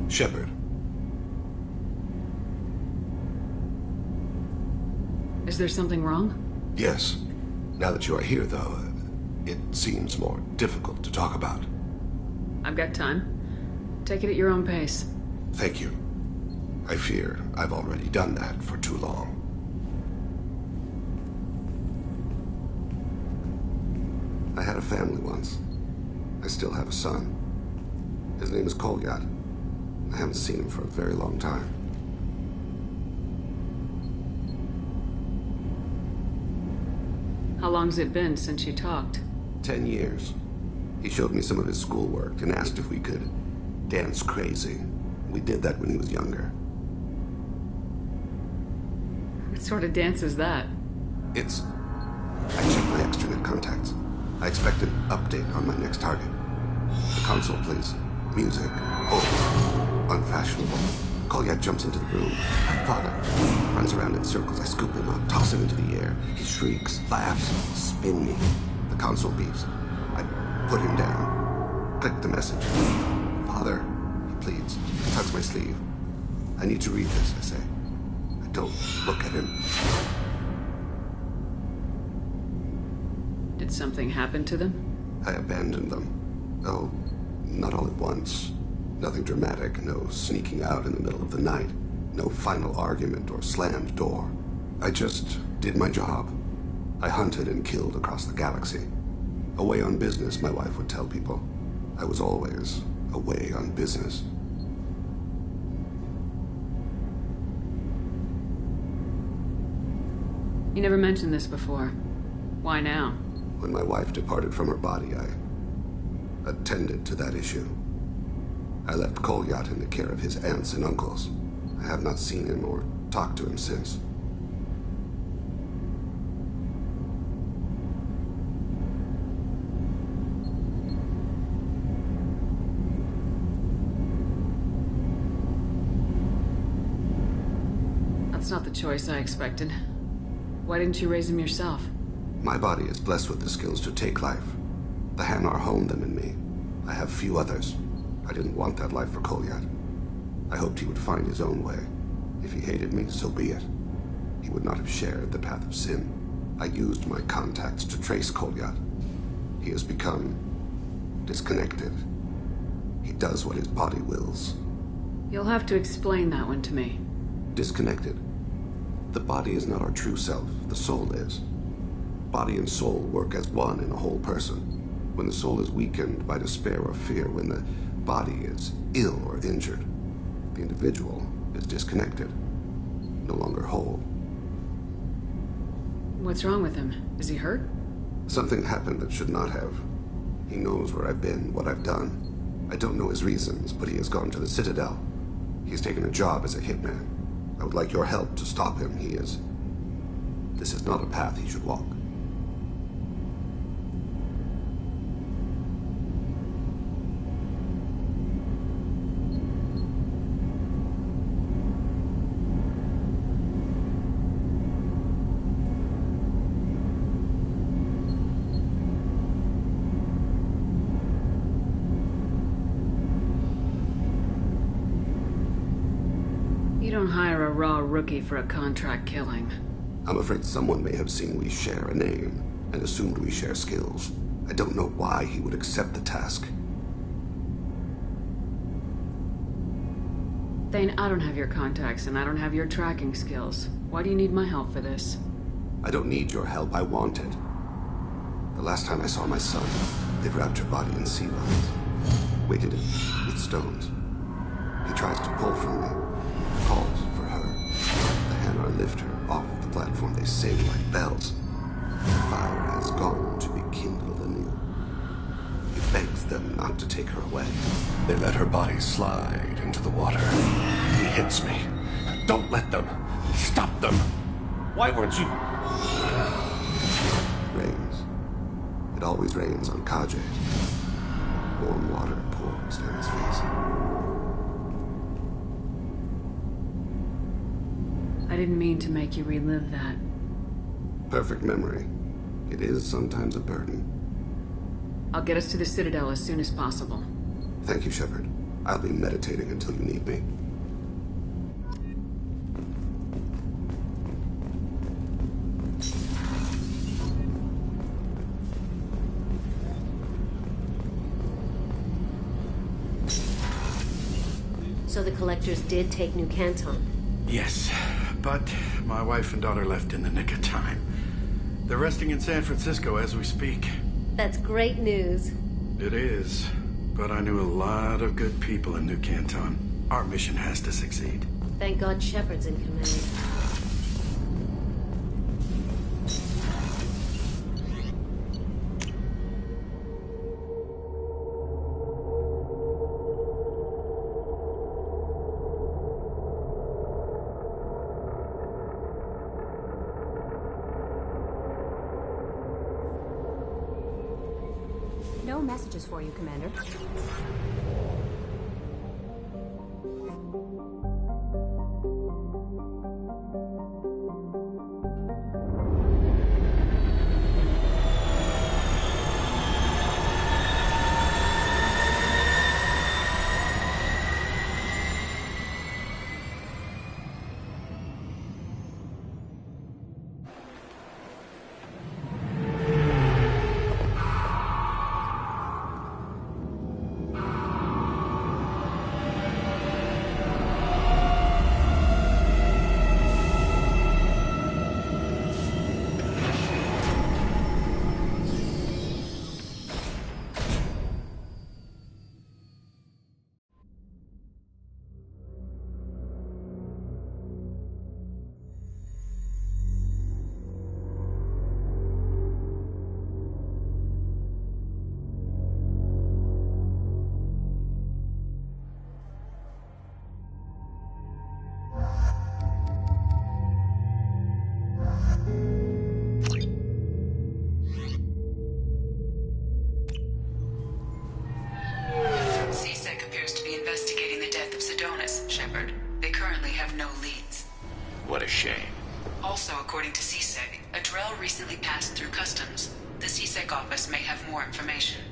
Shepard. Is there something wrong? Yes. Now that you are here, though, it seems more difficult to talk about. I've got time. Take it at your own pace. Thank you. I fear I've already done that for too long. I had a family once. I still have a son. His name is Kolyat. I haven't seen him for a very long time. How long's it been since you talked? 10 years. He showed me some of his schoolwork and asked if we could dance crazy. We did that when he was younger. What sort of dance is that? I checked my extranet contacts. I expect an update on my next target. The console, please. Music. Oh. Unfashionable. Kolyat jumps into the room. I follow. Runs around in circles. I scoop him up, toss him into the air. He shrieks, laughs, spin me. The console beeps. I put him down. Click the message. Father, he pleads. Tugs my sleeve. I need to read this, I say. I don't look at him. Did something happen to them? I abandoned them. Oh, not all at once. Nothing dramatic, no sneaking out in the middle of the night, no final argument or slammed door. I just did my job. I hunted and killed across the galaxy. Away on business, my wife would tell people. I was always away on business. You never mentioned this before. Why now? When my wife departed from her body, I attended to that issue. I left Kolyat in the care of his aunts and uncles. I have not seen him or talked to him since. That's not the choice I expected. Why didn't you raise him yourself? My body is blessed with the skills to take life. The Hanar honed them in me. I have few others. I didn't want that life for Kolyat. I hoped he would find his own way. If he hated me, so be it. He would not have shared the path of sin. I used my contacts to trace Kolyat. He has become disconnected. He does what his body wills. You'll have to explain that one to me. Disconnected. The body is not our true self. The soul is. Body and soul work as one in a whole person. When the soul is weakened by despair or fear, when the body is ill or injured, the individual is disconnected, no longer whole. What's wrong with him? Is he hurt? Something happened that should not have. He knows where I've been, what I've done. I don't know his reasons, but he has gone to the Citadel. He's taken a job as a hitman. I would like your help to stop him. This is not a path he should walk. You don't hire a raw rookie for a contract killing. I'm afraid someone may have seen we share a name and assumed we share skills. I don't know why he would accept the task. Thane, I don't have your contacts and I don't have your tracking skills. Why do you need my help for this? I don't need your help. I want it. The last time I saw my son, they'd wrapped your body in sea lines, weighted it with stones. He tries to pull from me, calls for her. The Hanar lift her off the platform. They sing like bells. The fire has gone to be kindled anew. He begs them not to take her away. They let her body slide into the water. He hits me. Don't let them. Stop them. Why weren't you... Rains. It always rains on Kaje. Warm water pours down his face. I didn't mean to make you relive that. Perfect memory. It is sometimes a burden. I'll get us to the Citadel as soon as possible. Thank you, Shepard. I'll be meditating until you need me. So the Collectors did take New Canton? Yes, but my wife and daughter left in the nick of time. They're resting in San Francisco as we speak. That's great news. It is, but I knew a lot of good people in New Canton. Our mission has to succeed. Thank God Shepard's in command. No messages for you, Commander. Shepard. They currently have no leads. What a shame. Also, according to CSEC, a Drell recently passed through customs. The CSEC office may have more information.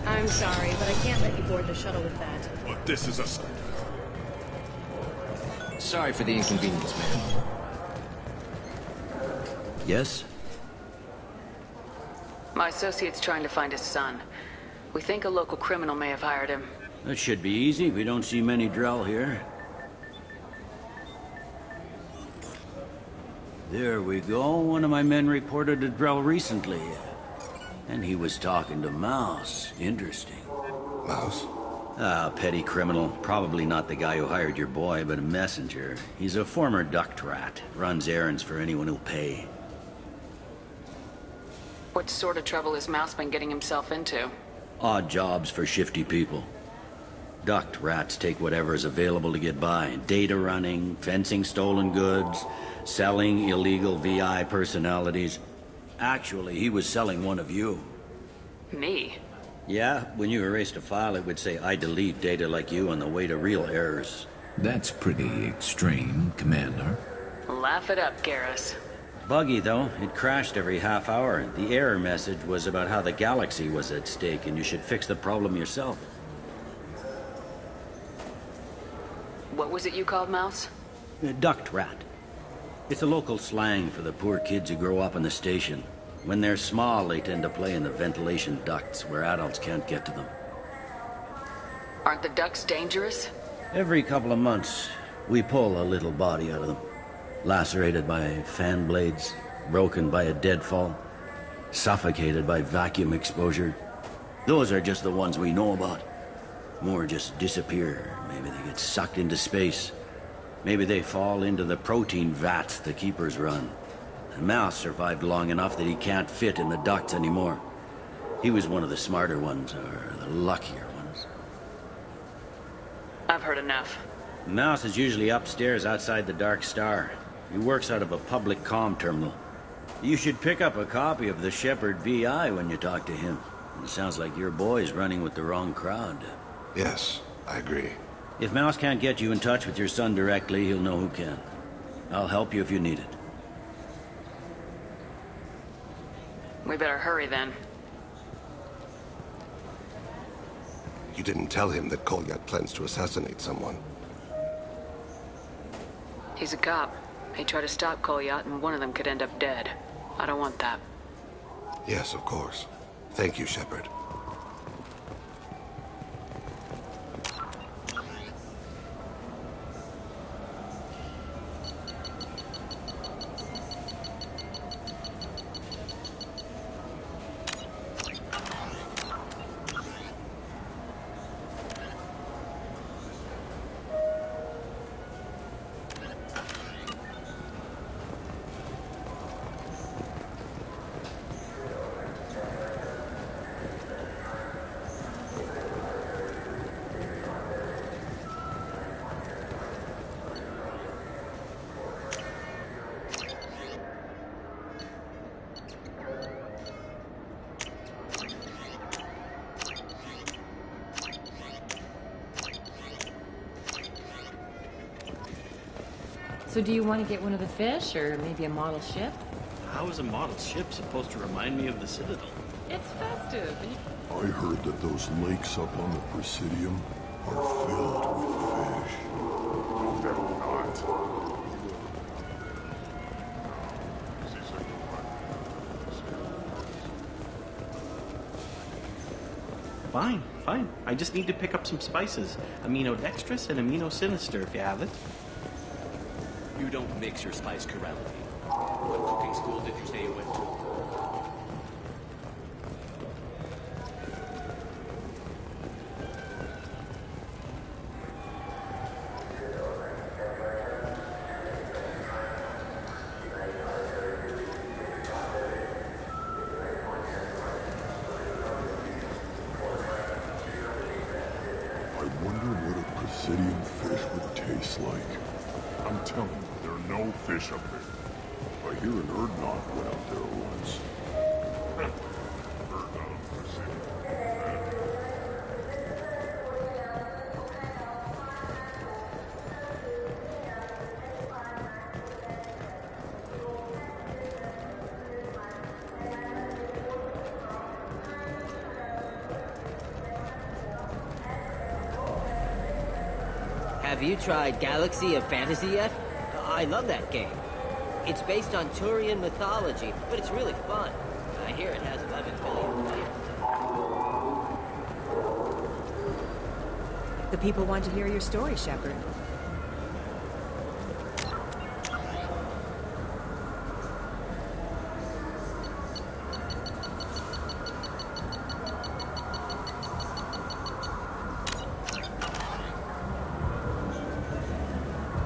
I'm sorry, but I can't let you board the shuttle with that. But this is a... Sorry for the inconvenience, man. Yes? My associate's trying to find his son. We think a local criminal may have hired him. That should be easy. We don't see many Drell here. There we go. One of my men reported a Drell recently. And he was talking to Mouse. Interesting. Mouse? Ah, petty criminal. Probably not the guy who hired your boy, but a messenger. He's a former duct rat. Runs errands for anyone who'll pay. What sort of trouble has Mouse been getting himself into? Odd jobs for shifty people. Duct rats take whatever is available to get by. Data running, fencing stolen goods, selling illegal VI personalities. Actually, he was selling one of you. Me? Yeah, when you erased a file, it would say, I delete data like you on the way to real errors. That's pretty extreme, Commander. Laugh it up, Garrus. Buggy, though. It crashed every half hour. The error message was about how the galaxy was at stake, and you should fix the problem yourself. What was it you called Mouse? A duct rat. It's a local slang for the poor kids who grow up on the station. When they're small, they tend to play in the ventilation ducts where adults can't get to them. Aren't the ducts dangerous? Every couple of months, we pull a little body out of them. Lacerated by fan blades, broken by a deadfall, suffocated by vacuum exposure. Those are just the ones we know about. More just disappear. Maybe they get sucked into space. Maybe they fall into the protein vats the Keepers run. And Mouse survived long enough that he can't fit in the ducts anymore. He was one of the smarter ones, or the luckier ones. I've heard enough. Mouse is usually upstairs outside the Dark Star. He works out of a public comm terminal. You should pick up a copy of the Shepherd VI when you talk to him. It sounds like your boy's running with the wrong crowd. Yes, I agree. If Mouse can't get you in touch with your son directly, he'll know who can. I'll help you if you need it. We better hurry then. You didn't tell him that Kolyat plans to assassinate someone. He's a cop. He tried to stop Kolyat, and one of them could end up dead. I don't want that. Yes, of course. Thank you, Shepard. So do you want to get one of the fish, or maybe a model ship? How is a model ship supposed to remind me of the Citadel? It's festive. I heard that those lakes up on the Presidium are filled with fish. No, they're not. Fine, fine. I just need to pick up some spices. Aminodextrous and aminosinister, if you have it. You don't mix your spice correctly. What cooking school did you say you went to? I wonder what a Presidium fish would taste like. I'm telling you, there are no fish up there. I hear an Erdnot went up there once. Have you tried Galaxy of Fantasy yet? I love that game. It's based on Turian mythology, but it's really fun. I hear it has 11 billion players. The people want to hear your story, Shepard.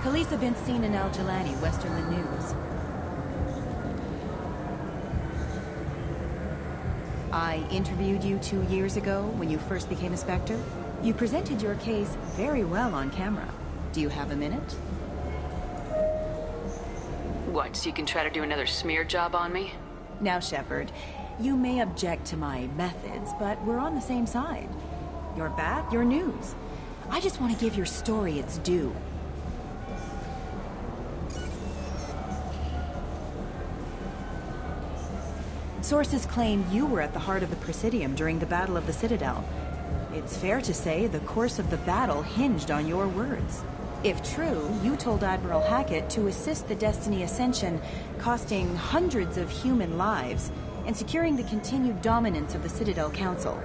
Khaleesa been seen in Al Jelani, western the news. I interviewed you 2 years ago when you first became a Spectre. You presented your case very well on camera. Do you have a minute? What, so you can try to do another smear job on me? Now, Shepard, you may object to my methods, but we're on the same side. You're back, you're news. I just want to give your story its due. Sources claim you were at the heart of the Presidium during the Battle of the Citadel. It's fair to say the course of the battle hinged on your words. If true, you told Admiral Hackett to assist the Destiny Ascension, costing hundreds of human lives, and securing the continued dominance of the Citadel Council.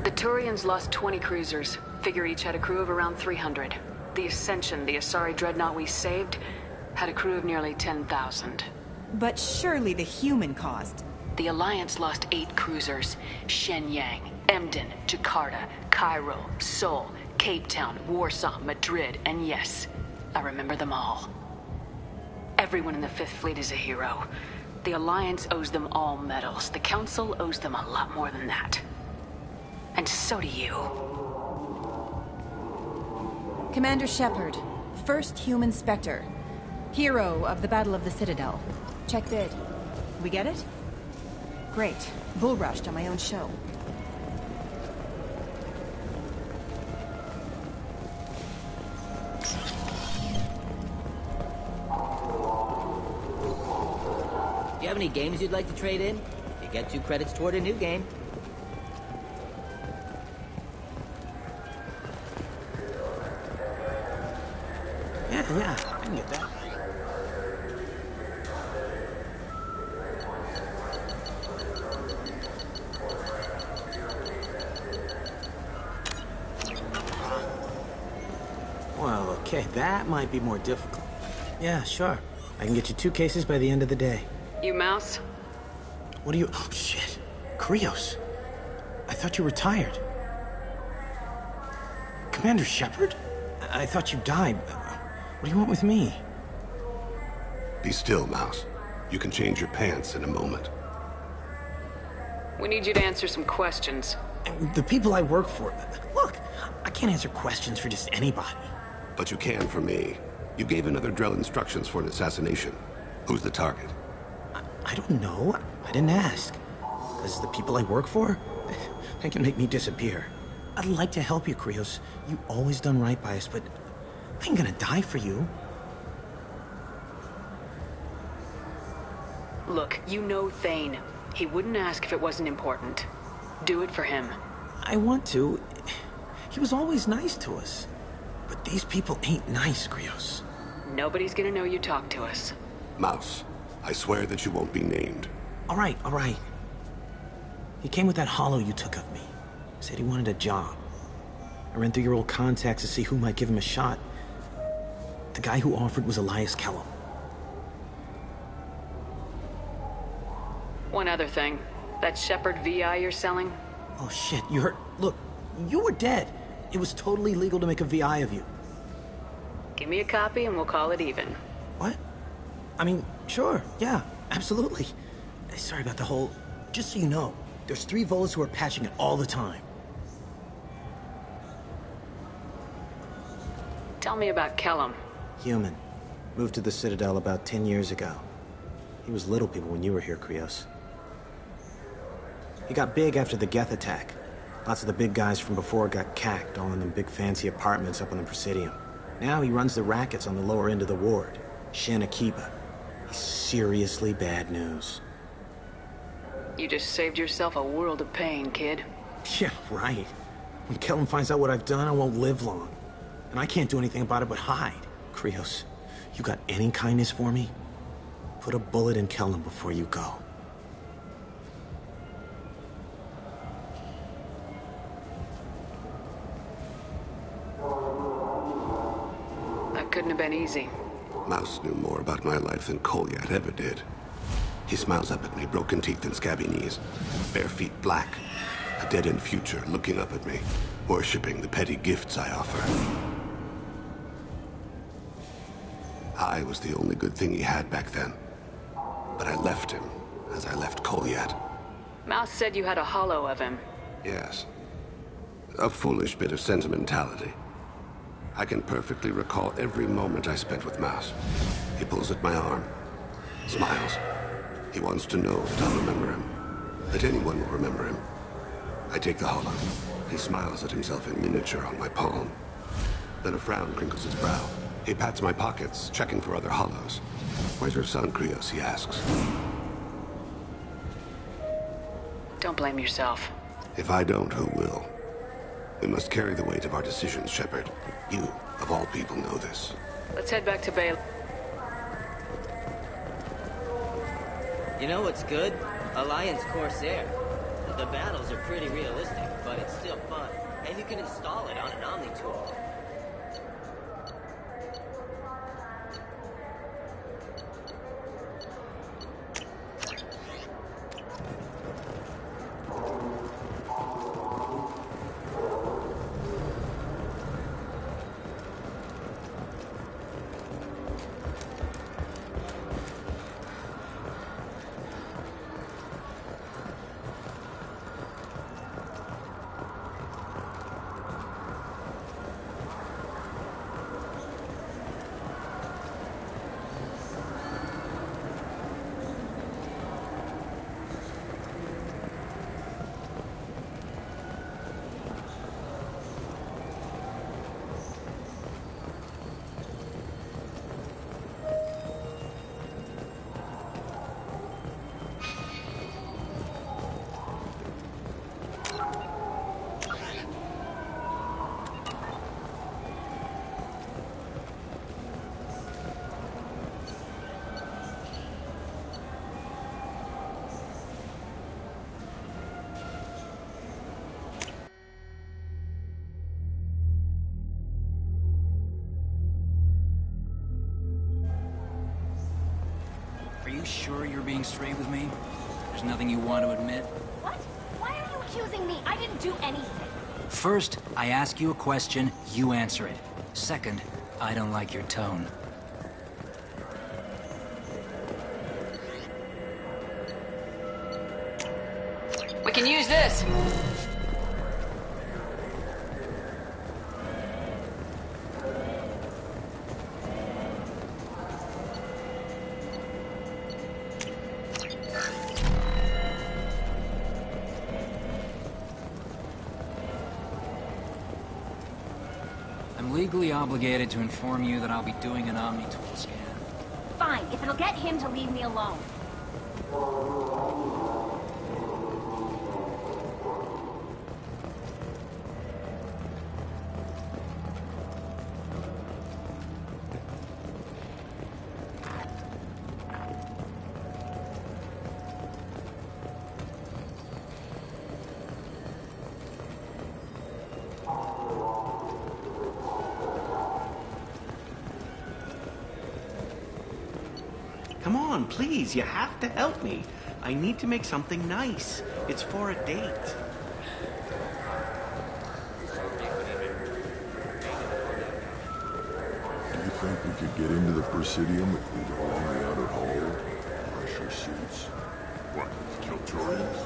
The Turians lost 20 cruisers. Figure each had a crew of around 300. The Ascension, the Asari dreadnought we saved, had a crew of nearly 10,000. But surely the human cost. The Alliance lost 8 cruisers. Shenyang, Emden, Jakarta, Cairo, Seoul, Cape Town, Warsaw, Madrid, and yes, I remember them all. Everyone in the Fifth Fleet is a hero. The Alliance owes them all medals. The Council owes them a lot more than that. And so do you. Commander Shepard, first human Spectre. Hero of the Battle of the Citadel. Check bid. We get it? Great. Bull rushed on my own show. Do you have any games you'd like to trade in? You get 2 credits toward a new game. Yeah, I can get that. Well, okay, that might be more difficult. Yeah, sure. I can get you 2 cases by the end of the day. You Mouse? What are you... Oh, shit. Krios. I thought you retired. Commander Shepard? I thought you died. What do you want with me? Be still, Mouse. You can change your pants in a moment. We need you to answer some questions. The people I work for... Look, I can't answer questions for just anybody. But you can for me. You gave another Drell instructions for an assassination. Who's the target? I don't know. I didn't ask. Because the people I work for, they can make me disappear. I'd like to help you, Krios. You always done right by us, but I ain't gonna die for you. Look, you know Thane. He wouldn't ask if it wasn't important. Do it for him. I want to. He was always nice to us. But these people ain't nice, Krios. Nobody's gonna know you talked to us. Mouse, I swear that you won't be named. All right. He came with that hollow you took of me. Said he wanted a job. I ran through your old contacts to see who might give him a shot. The guy who offered was Elias Kellum. One other thing. That Shepard VI you're selling? Oh shit, you heard... Look, you were dead. It was totally legal to make a VI of you. Give me a copy and we'll call it even. What? I mean, sure, yeah, absolutely. Sorry about the whole... Just so you know, there's 3 Volas who are patching it all the time. Tell me about Kellum. Human. Moved to the Citadel about 10 years ago. He was little people when you were here, Krios. He got big after the Geth attack. Lots of the big guys from before got cacked, all in them big fancy apartments up on the Presidium. Now he runs the rackets on the lower end of the ward, Shin Akiba. He's seriously bad news. You just saved yourself a world of pain, kid. Yeah, right. When Kellum finds out what I've done, I won't live long. And I can't do anything about it but hide. Krios, you got any kindness for me? Put a bullet in Kellum before you go. That couldn't have been easy. Mouse knew more about my life than Kolyat ever did. He smiles up at me, broken teeth and scabby knees, bare feet black, a dead-end future looking up at me, worshipping the petty gifts I offer. I was the only good thing he had back then. But I left him, as I left Kolyat. Mouse said you had a hollow of him. Yes. A foolish bit of sentimentality. I can perfectly recall every moment I spent with Mouse. He pulls at my arm, smiles. He wants to know that I'll remember him, that anyone will remember him. I take the hollow. He smiles at himself in miniature on my palm. Then a frown crinkles his brow. He pats my pockets, checking for other hollows. Where's your son, Krios? He asks. Don't blame yourself. If I don't, who will? We must carry the weight of our decisions, Shepard. You, of all people, know this. Let's head back to Bay. You know what's good? Alliance Corsair. The battles are pretty realistic, but it's still fun. And you can install it on an Omni-tool. sure you're being straight with me? There's nothing you want to admit? What? Why are you accusing me? I didn't do anything. First, I ask you a question, you answer it. Second, I don't like your tone. We can use this. I'm legally obligated to inform you that I'll be doing an Omni-tool scan. Fine, if it'll get him to leave me alone. Come on, please, you have to help me. I need to make something nice. It's for a date. Do you think we could get into the Presidium if we go along the outer hall? Pressure suits. What, kill Turians?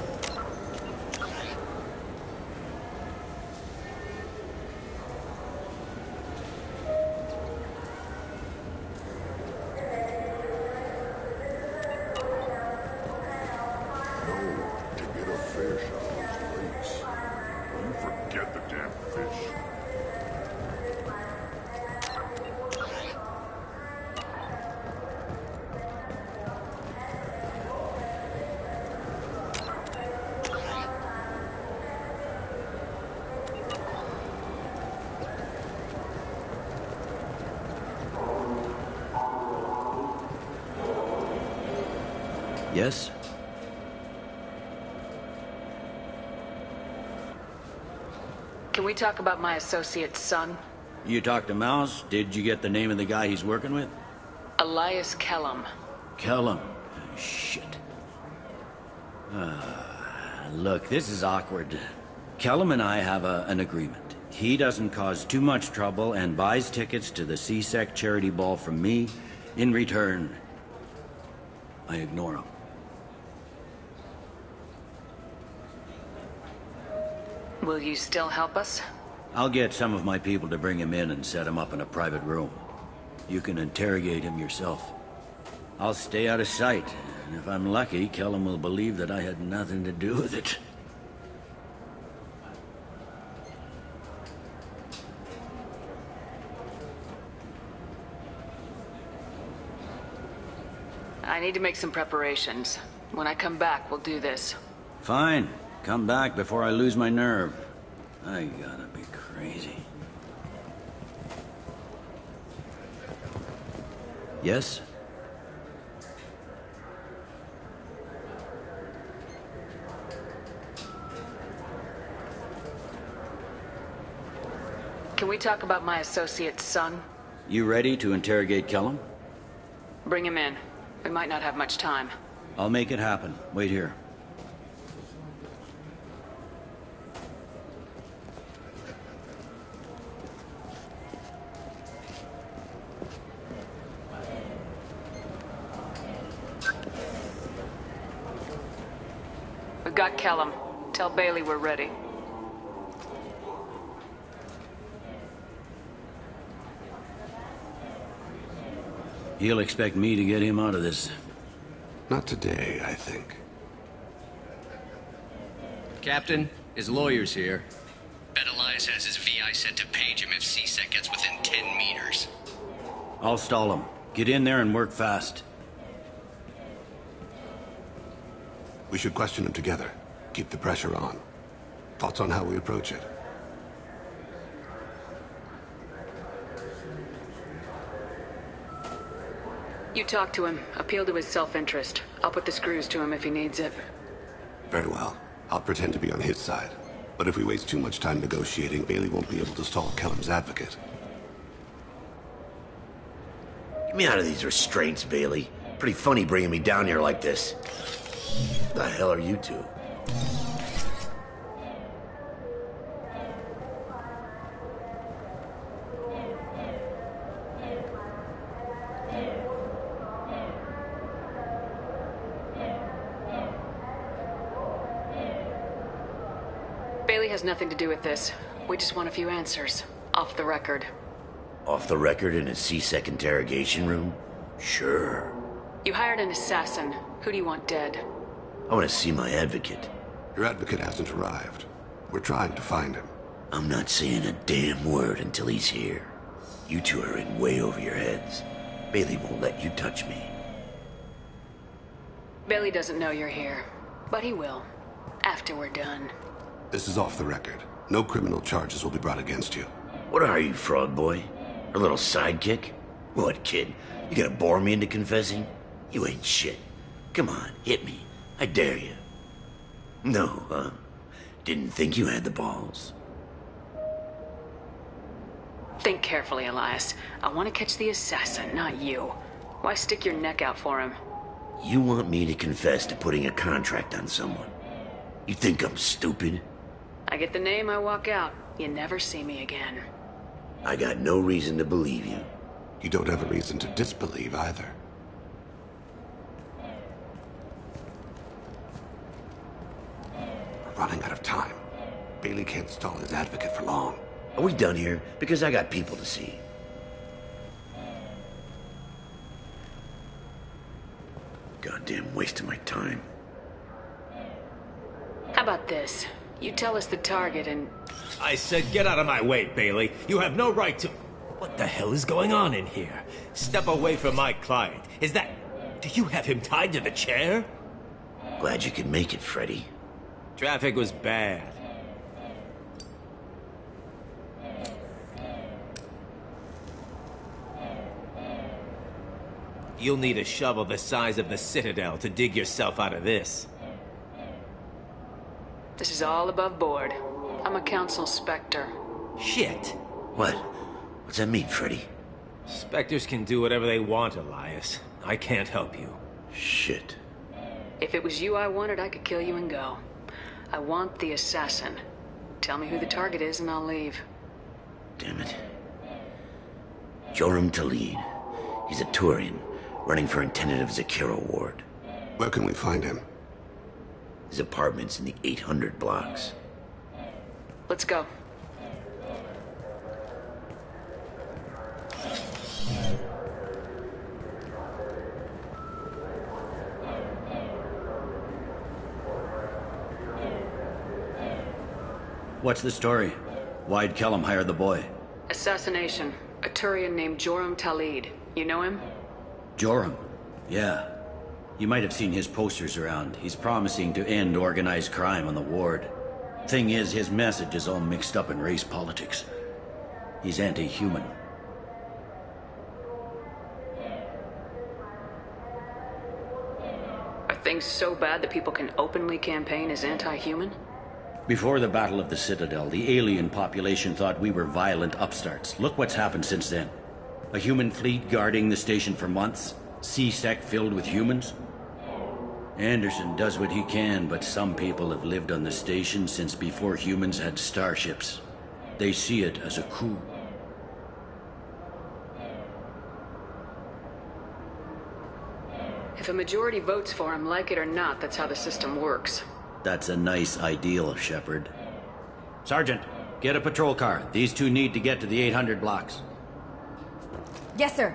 Yes? Can we talk about my associate's son? You talked to Mouse? Did you get the name of the guy he's working with? Elias Kellum. Kellum. Shit. Look, this is awkward. Kellum and I have an agreement. He doesn't cause too much trouble and buys tickets to the C-Sec charity ball from me. In return, I ignore him. Will you still help us? I'll get some of my people to bring him in and set him up in a private room. You can interrogate him yourself. I'll stay out of sight, and if I'm lucky, Kellum will believe that I had nothing to do with it. I need to make some preparations. When I come back, we'll do this. Fine. Come back before I lose my nerve. I gotta be crazy. Yes? Can we talk about my associate's son? You ready to interrogate Kellum? Bring him in. We might not have much time. I'll make it happen. Wait here. We've got Kellum. Tell Bailey we're ready. He'll expect me to get him out of this. Not today, I think. Captain, his lawyer's here. Bet Elias has his VI set to page him if C-Sec gets within 10 meters. I'll stall him. Get in there and work fast. We should question him together. Keep the pressure on. Thoughts on how we approach it? You talk to him. Appeal to his self-interest. I'll put the screws to him if he needs it. Very well. I'll pretend to be on his side. But if we waste too much time negotiating, Bailey won't be able to stall Kellum's advocate. Get me out of these restraints, Bailey. Pretty funny bringing me down here like this. The hell are you two? Bailey has nothing to do with this. We just want a few answers. Off the record. Off the record in a C-Sec interrogation room? Sure. You hired an assassin. Who do you want dead? I want to see my advocate. Your advocate hasn't arrived. We're trying to find him. I'm not saying a damn word until he's here. You two are in way over your heads. Bailey won't let you touch me. Bailey doesn't know you're here, but he will. After we're done. This is off the record. No criminal charges will be brought against you. What are you, frog boy? A little sidekick? What, kid? You gonna bore me into confessing? You ain't shit. Come on, hit me. I dare you. No, huh? Didn't think you had the balls. Think carefully, Elias. I want to catch the assassin, not you. Why stick your neck out for him? You want me to confess to putting a contract on someone? You think I'm stupid? I get the name, I walk out. You never see me again. I got no reason to believe you. You don't have a reason to disbelieve either. We're running out of time. Bailey can't stall his advocate for long. Are we done here? Because I got people to see. Goddamn waste of my time. How about this? You tell us the target and... I said get out of my way, Bailey. You have no right to... What the hell is going on in here? Step away from my client. Is that... Do you have him tied to the chair? Glad you could make it, Freddy. Traffic was bad. You'll need a shovel the size of the Citadel to dig yourself out of this. This is all above board. I'm a council specter. Shit. What? What's that mean, Freddy? Specters can do whatever they want, Elias. I can't help you. Shit. If it was you I wanted, I could kill you and go. I want the assassin. Tell me who the target is and I'll leave. Damn it. Joram Talid. He's a Turian, running for a tentative Zakira ward. Where can we find him? His apartment's in the 800 blocks. Let's go. What's the story? Why'd Kellum hire the boy? Assassination. A Turian named Joram Talid. You know him? Joram? Yeah. You might have seen his posters around. He's promising to end organized crime on the ward. Thing is, his message is all mixed up in race politics. He's anti-human. Are things so bad that people can openly campaign as anti-human? Before the Battle of the Citadel, the alien population thought we were violent upstarts. Look what's happened since then. A human fleet guarding the station for months. C-Sec filled with humans. Anderson does what he can, but some people have lived on the station since before humans had starships. They see it as a coup. If a majority votes for him, like it or not, that's how the system works. That's a nice ideal, Shepard. Sergeant, get a patrol car. These two need to get to the 800 blocks. Yes, sir.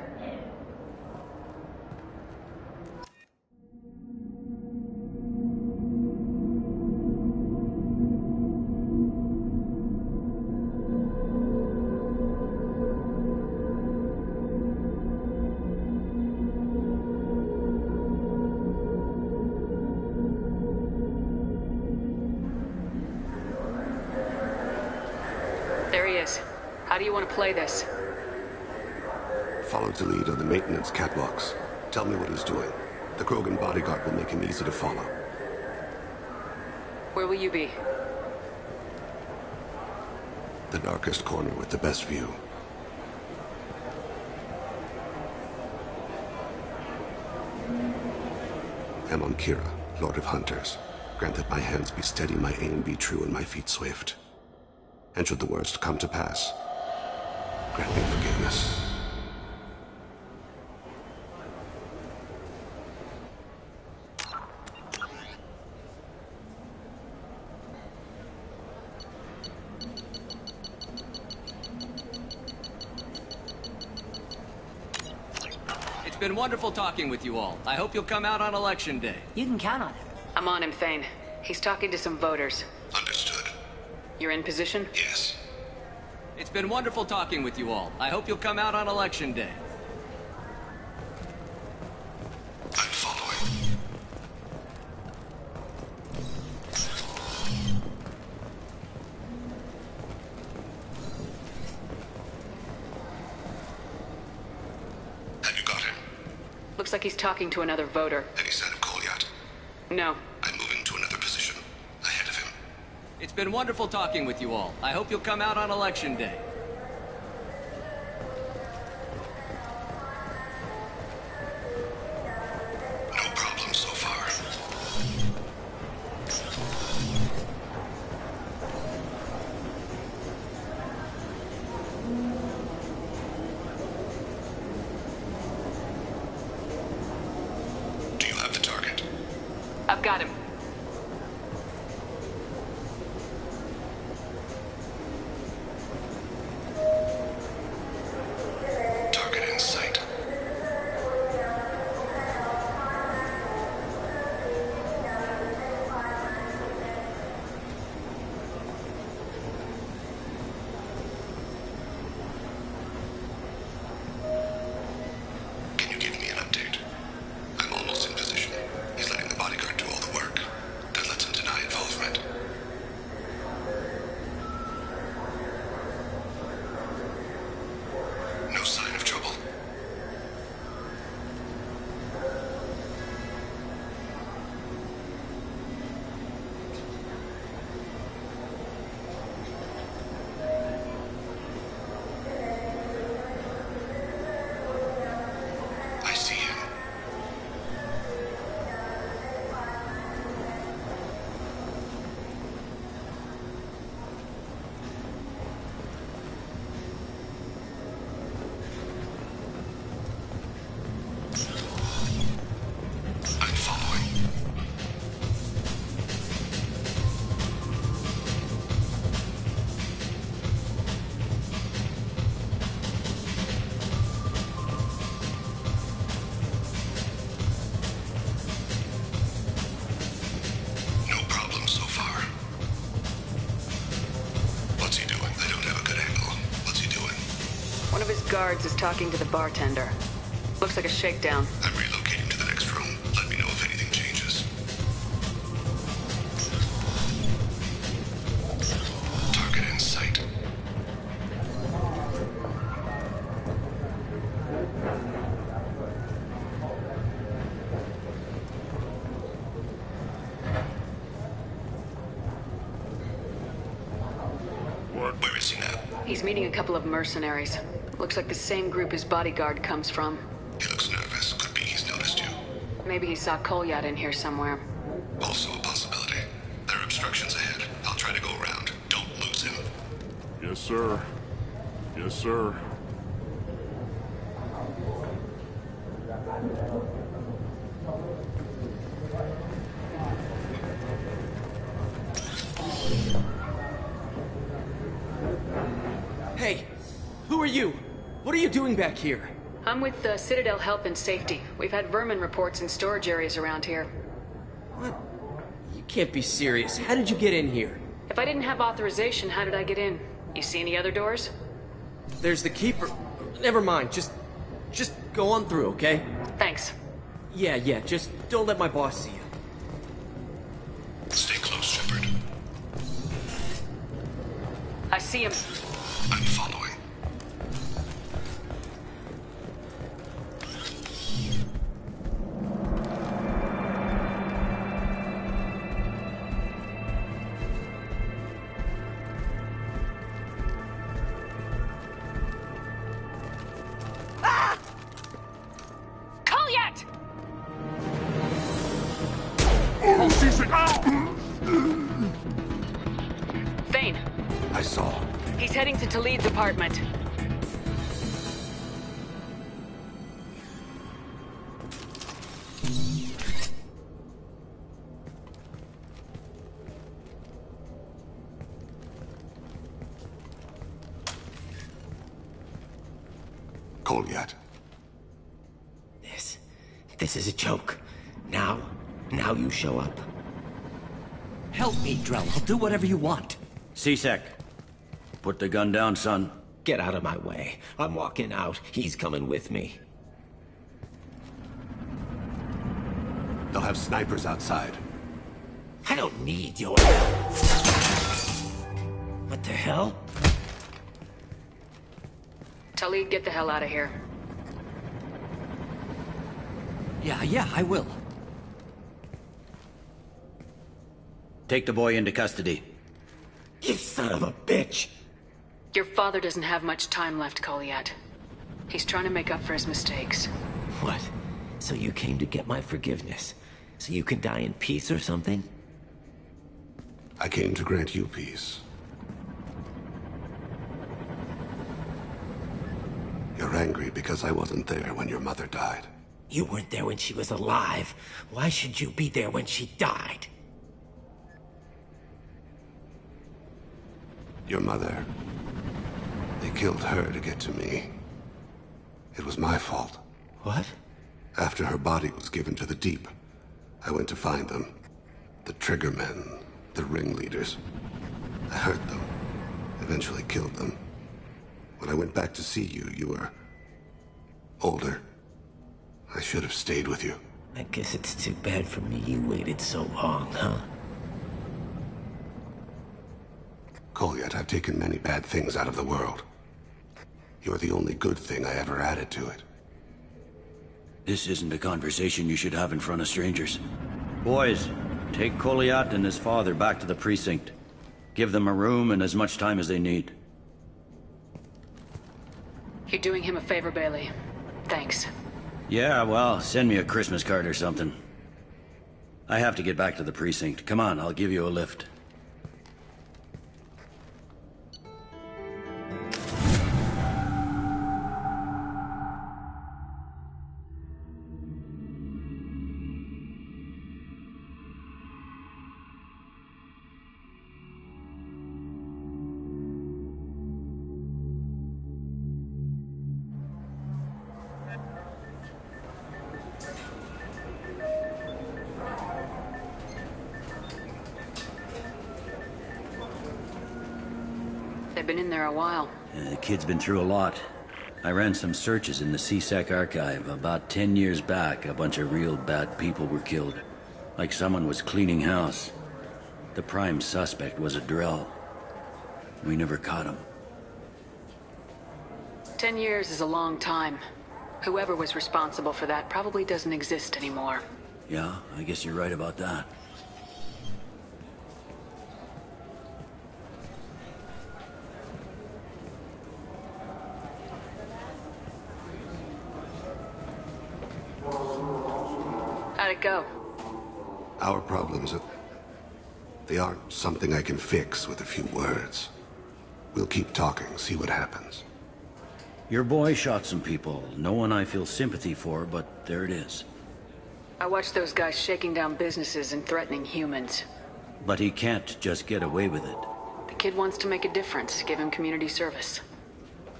There he is. How do you want to play this? Follow Talid on the maintenance catwalks. Tell me what he's doing. The Krogan bodyguard will make him easy to follow. Where will you be? The darkest corner with the best view. am Kira, Lord of Hunters. Grant that my hands be steady, my aim be true, and my feet swift. And should the worst come to pass, grant me forgiveness. It's been wonderful talking with you all. I hope you'll come out on election day. You can count on it. I'm on him, Thane. He's talking to some voters. Understood. You're in position? Yes. It's been wonderful talking with you all. I hope you'll come out on election day. I'm following. Have you got him? Looks like he's talking to another voter. Any sign of Kolyat? No. I'm moving to another position. Ahead of him. It's been wonderful talking with you all. I hope you'll come out on election day. No problem so far. Do you have the target? I've got him. Target in sight. Can you give me an update? I'm almost in position. He's letting the bodyguard do all the work. That lets him deny involvement. No sign of trouble. I see him. I'm following. No problem so far. What's he doing? I don't have a good angle. What's he doing? One of his guards is talking to the bartender. Looks like a shakedown. I'm relocating to the next room. Let me know if anything changes. Target in sight. Where is he now? He's meeting a couple of mercenaries. Looks like the same group his bodyguard comes from. He looks nervous. Could be he's noticed you. Maybe he saw Kolyat in here somewhere. Also a possibility. There are obstructions ahead. I'll try to go around. Don't lose him. Yes, sir. Yes, sir. Hey, who are you? What are you doing back here? I'm with Citadel Health and Safety. We've had vermin reports in storage areas around here. What? You can't be serious. How did you get in here? If I didn't have authorization, how did I get in? You see any other doors? There's the keeper. Never mind. Just go on through, okay? Thanks. Yeah, just don't let my boss see you. Stay close, Shepard. I see him. I'm following. Thane. I saw. He's heading to Talid's apartment. Kolyat. This is a joke. Now you show up. Help me, Drell. I'll do whatever you want. C-Sec. Put the gun down, son. Get out of my way. I'm walking out. He's coming with me. They'll have snipers outside. I don't need your help. What the hell? Talid, get the hell out of here. Yeah, I will. Take the boy into custody. You son of a bitch! Your father doesn't have much time left, Kolyat. He's trying to make up for his mistakes. What? So you came to get my forgiveness? So you can die in peace or something? I came to grant you peace. You're angry because I wasn't there when your mother died. You weren't there when she was alive. Why should you be there when she died? Your mother. They killed her to get to me. It was my fault. What? After her body was given to the Deep, I went to find them. The Triggermen, the ringleaders. I hurt them. Eventually killed them. When I went back to see you, you were older. I should have stayed with you. I guess it's too bad for me you waited so long, huh? Kolyat, I've taken many bad things out of the world. You're the only good thing I ever added to it. This isn't a conversation you should have in front of strangers. Boys, take Kolyat and his father back to the precinct. Give them a room and as much time as they need. You're doing him a favor, Bailey. Thanks. Yeah, well, send me a Christmas card or something. I have to get back to the precinct. Come on, I'll give you a lift. They've been in there a while. The kid's been through a lot. I ran some searches in the C-Sec archive. About 10 years back, a bunch of real bad people were killed. Like someone was cleaning house. The prime suspect was a Drell. We never caught him. 10 years is a long time. Whoever was responsible for that probably doesn't exist anymore. Yeah, I guess you're right about that. How'd it go? Our problems, they aren't something I can fix with a few words. We'll keep talking, see what happens. Your boy shot some people. No one I feel sympathy for, but there it is. I watched those guys shaking down businesses and threatening humans. But he can't just get away with it. The kid wants to make a difference. Give him community service.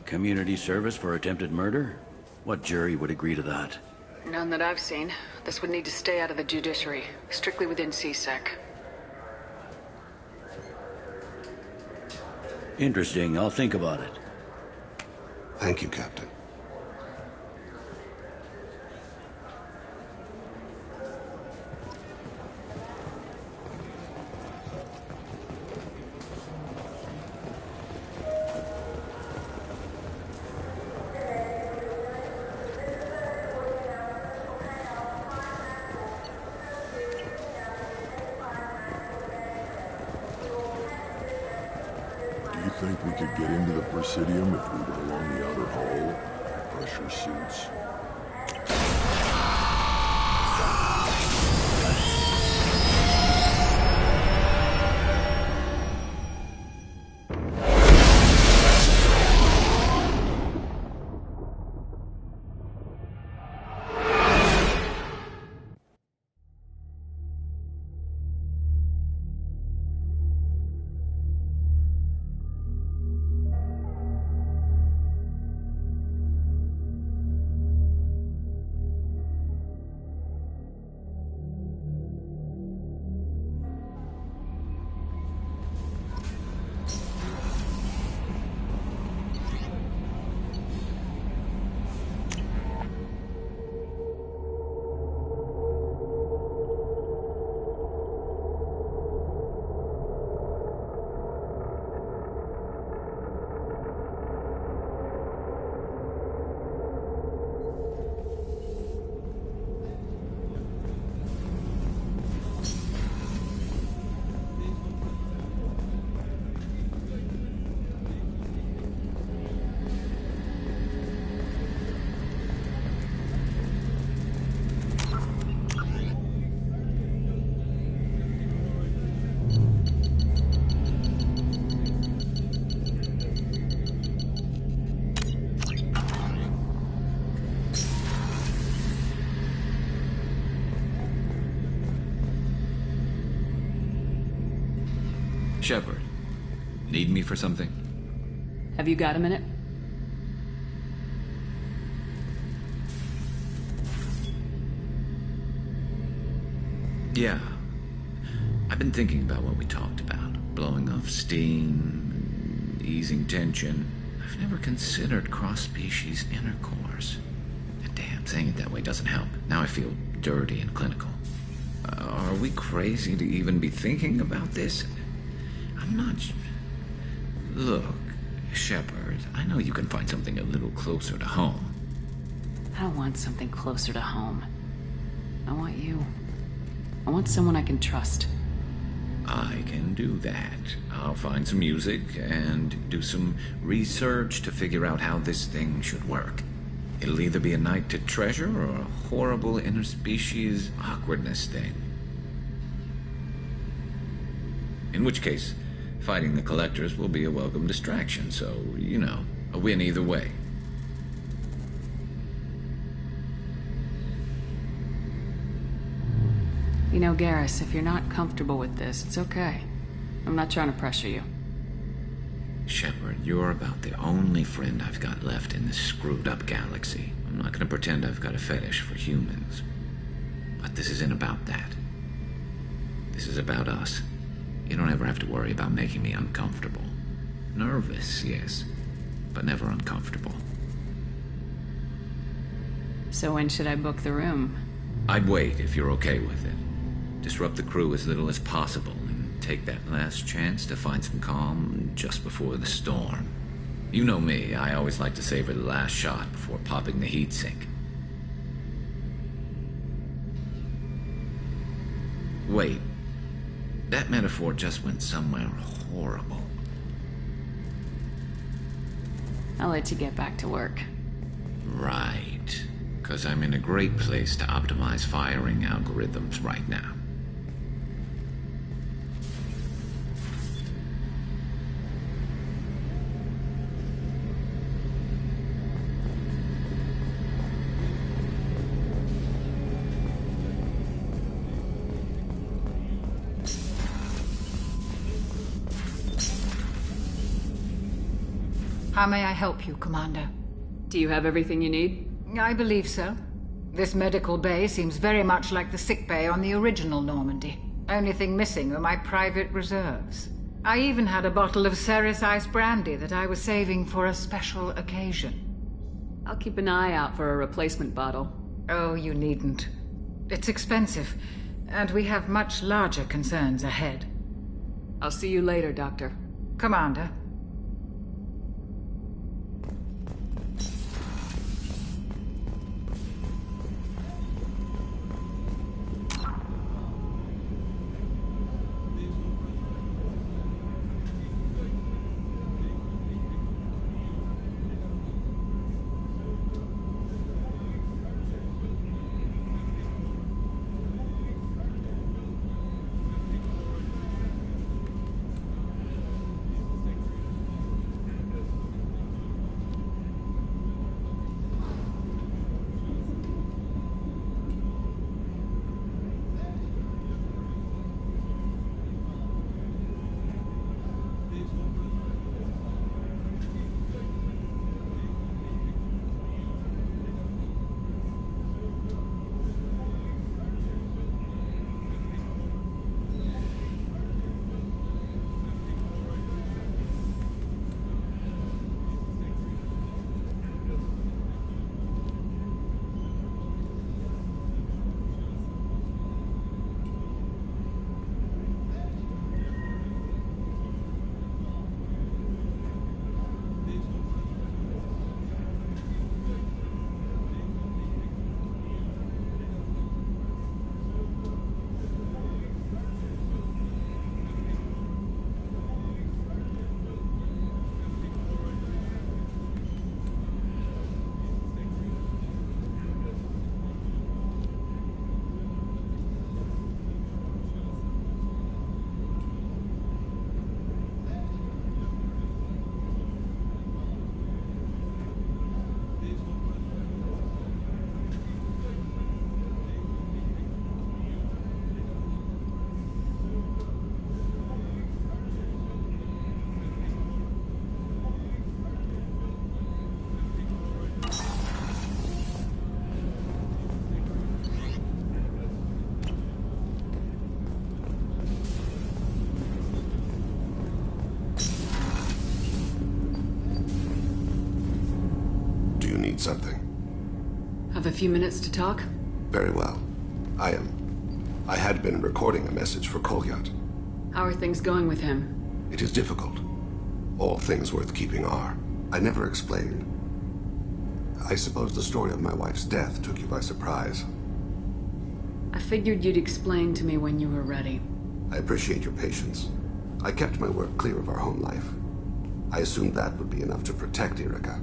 Community service for attempted murder? What jury would agree to that? None that I've seen. This would need to stay out of the judiciary, strictly within C-Sec. Interesting. I'll think about it. Thank you, Captain. Do you think we could get into the Presidium if we went along the outer hall? Pressure suits. Shepard, need me for something? Have you got a minute? Yeah. I've been thinking about what we talked about. Blowing off steam, easing tension. I've never considered cross-species intercourse. And damn, saying it that way doesn't help. Now I feel dirty and clinical. Are we crazy to even be thinking about this? I'm not... Look, Shepard, I know you can find something a little closer to home. I don't want something closer to home. I want you. I want someone I can trust. I can do that. I'll find some music and do some research to figure out how this thing should work. It'll either be a night to treasure or a horrible interspecies awkwardness thing. In which case, fighting the collectors will be a welcome distraction, so, you know, a win either way. You know, Garrus, if you're not comfortable with this, it's okay. I'm not trying to pressure you. Shepard, you're about the only friend I've got left in this screwed-up galaxy. I'm not gonna pretend I've got a fetish for humans. But this isn't about that. This is about us. You don't ever have to worry about making me uncomfortable. Nervous, yes, but never uncomfortable. So when should I book the room? I'd wait if you're okay with it. Disrupt the crew as little as possible and take that last chance to find some calm just before the storm. You know me, I always like to savor the last shot before popping the heat sink. Wait, that metaphor just went somewhere horrible. I'll let you get back to work. Right, because I'm in a great place to optimize firing algorithms right now. How may I help you, Commander? Do you have everything you need? I believe so. This medical bay seems very much like the sick bay on the original Normandy. Only thing missing are my private reserves. I even had a bottle of Ceres Ice brandy that I was saving for a special occasion. I'll keep an eye out for a replacement bottle. Oh, you needn't. It's expensive, and we have much larger concerns ahead. I'll see you later, Doctor. Commander. need something. Have a few minutes to talk? Very well. I had been recording a message for Kolyat. How are things going with him? It is difficult. All things worth keeping are. I never explained. I suppose the story of my wife's death took you by surprise. I figured you'd explain to me when you were ready. I appreciate your patience. I kept my work clear of our home life. I assumed that would be enough to protect Erica.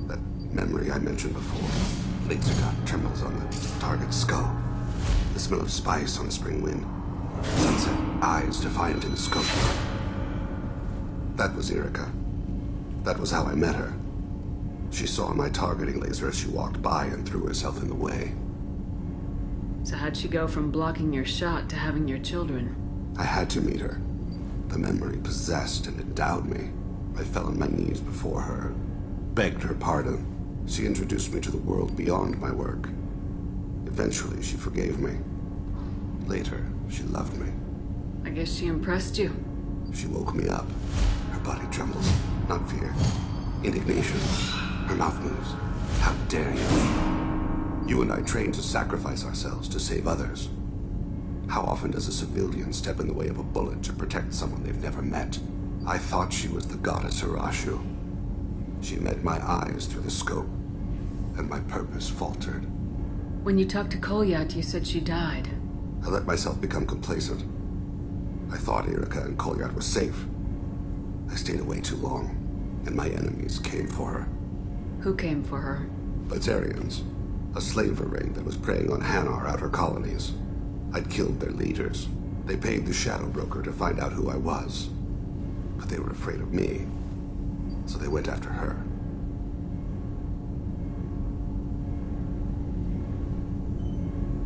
That memory I mentioned before. Laser gun trembles on the target's skull. The smell of spice on a spring wind. Sunset, eyes defiant in the scope. That was Erica. That was how I met her. She saw my targeting laser as she walked by and threw herself in the way. So how'd she go from blocking your shot to having your children? I had to meet her. The memory possessed and endowed me. I fell on my knees before her, begged her pardon. She introduced me to the world beyond my work. Eventually, she forgave me. Later, she loved me. I guess she impressed you. She woke me up. Her body trembles. Not fear. Indignation. Her mouth moves. How dare you? You and I trained to sacrifice ourselves to save others. How often does a civilian step in the way of a bullet to protect someone they've never met? I thought she was the goddess Hirashu. She met my eyes through the scope, and my purpose faltered. When you talked to Kolyat, you said she died. I let myself become complacent. I thought Erica and Kolyat were safe. I stayed away too long, and my enemies came for her. Who came for her? Batarians, a slaver ring that was preying on Hanar outer colonies. I'd killed their leaders. They paid the shadow broker to find out who I was. But they were afraid of me, so they went after her.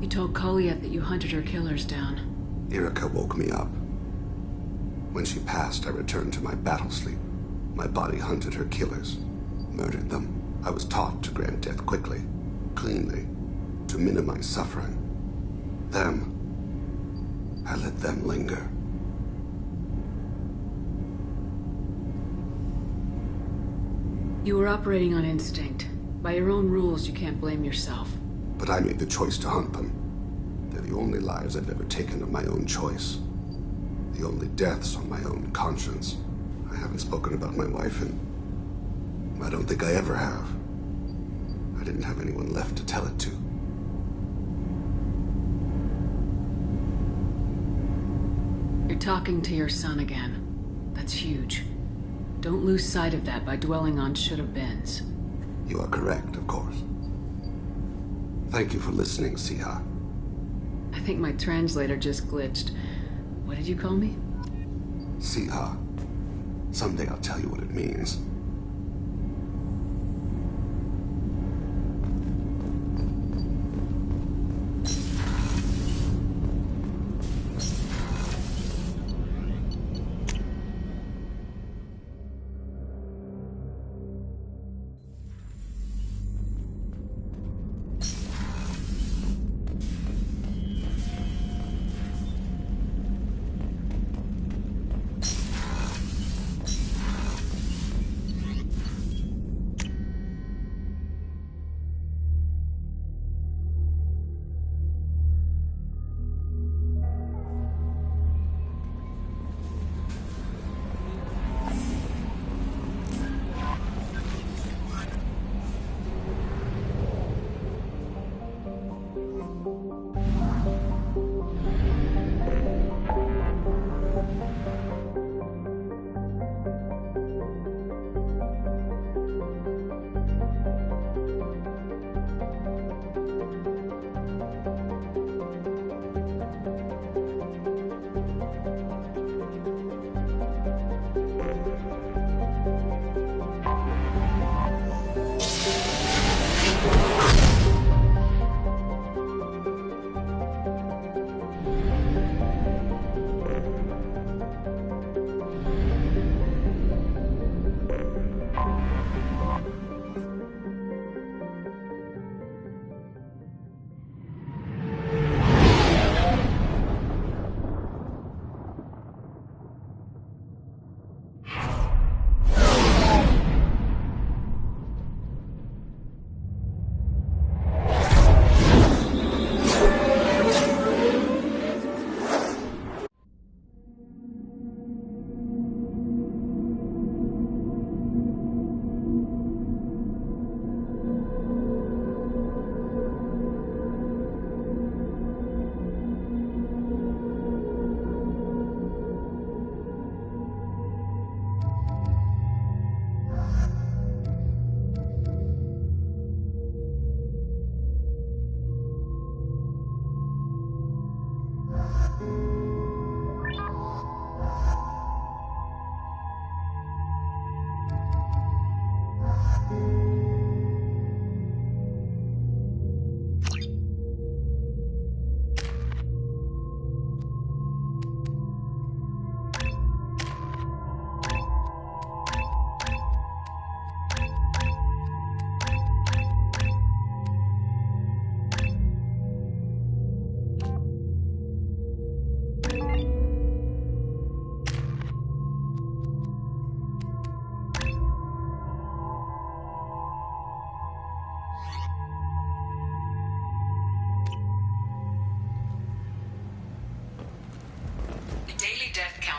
You told Kolyat that you hunted her killers down. Erica woke me up. When she passed, I returned to my battle sleep. My body hunted her killers, murdered them. I was taught to grant death quickly, cleanly, to minimize suffering. I let them linger. You were operating on instinct. By your own rules, you can't blame yourself. But I made the choice to hunt them. They're the only lives I've ever taken of my own choice. The only deaths on my own conscience. I haven't spoken about my wife, and I don't think I ever have. I didn't have anyone left to tell it to. You're talking to your son again. That's huge. Don't lose sight of that by dwelling on should-have-beens. You are correct, of course. Thank you for listening, Siha. I think my translator just glitched. What did you call me? Siha. Someday I'll tell you what it means.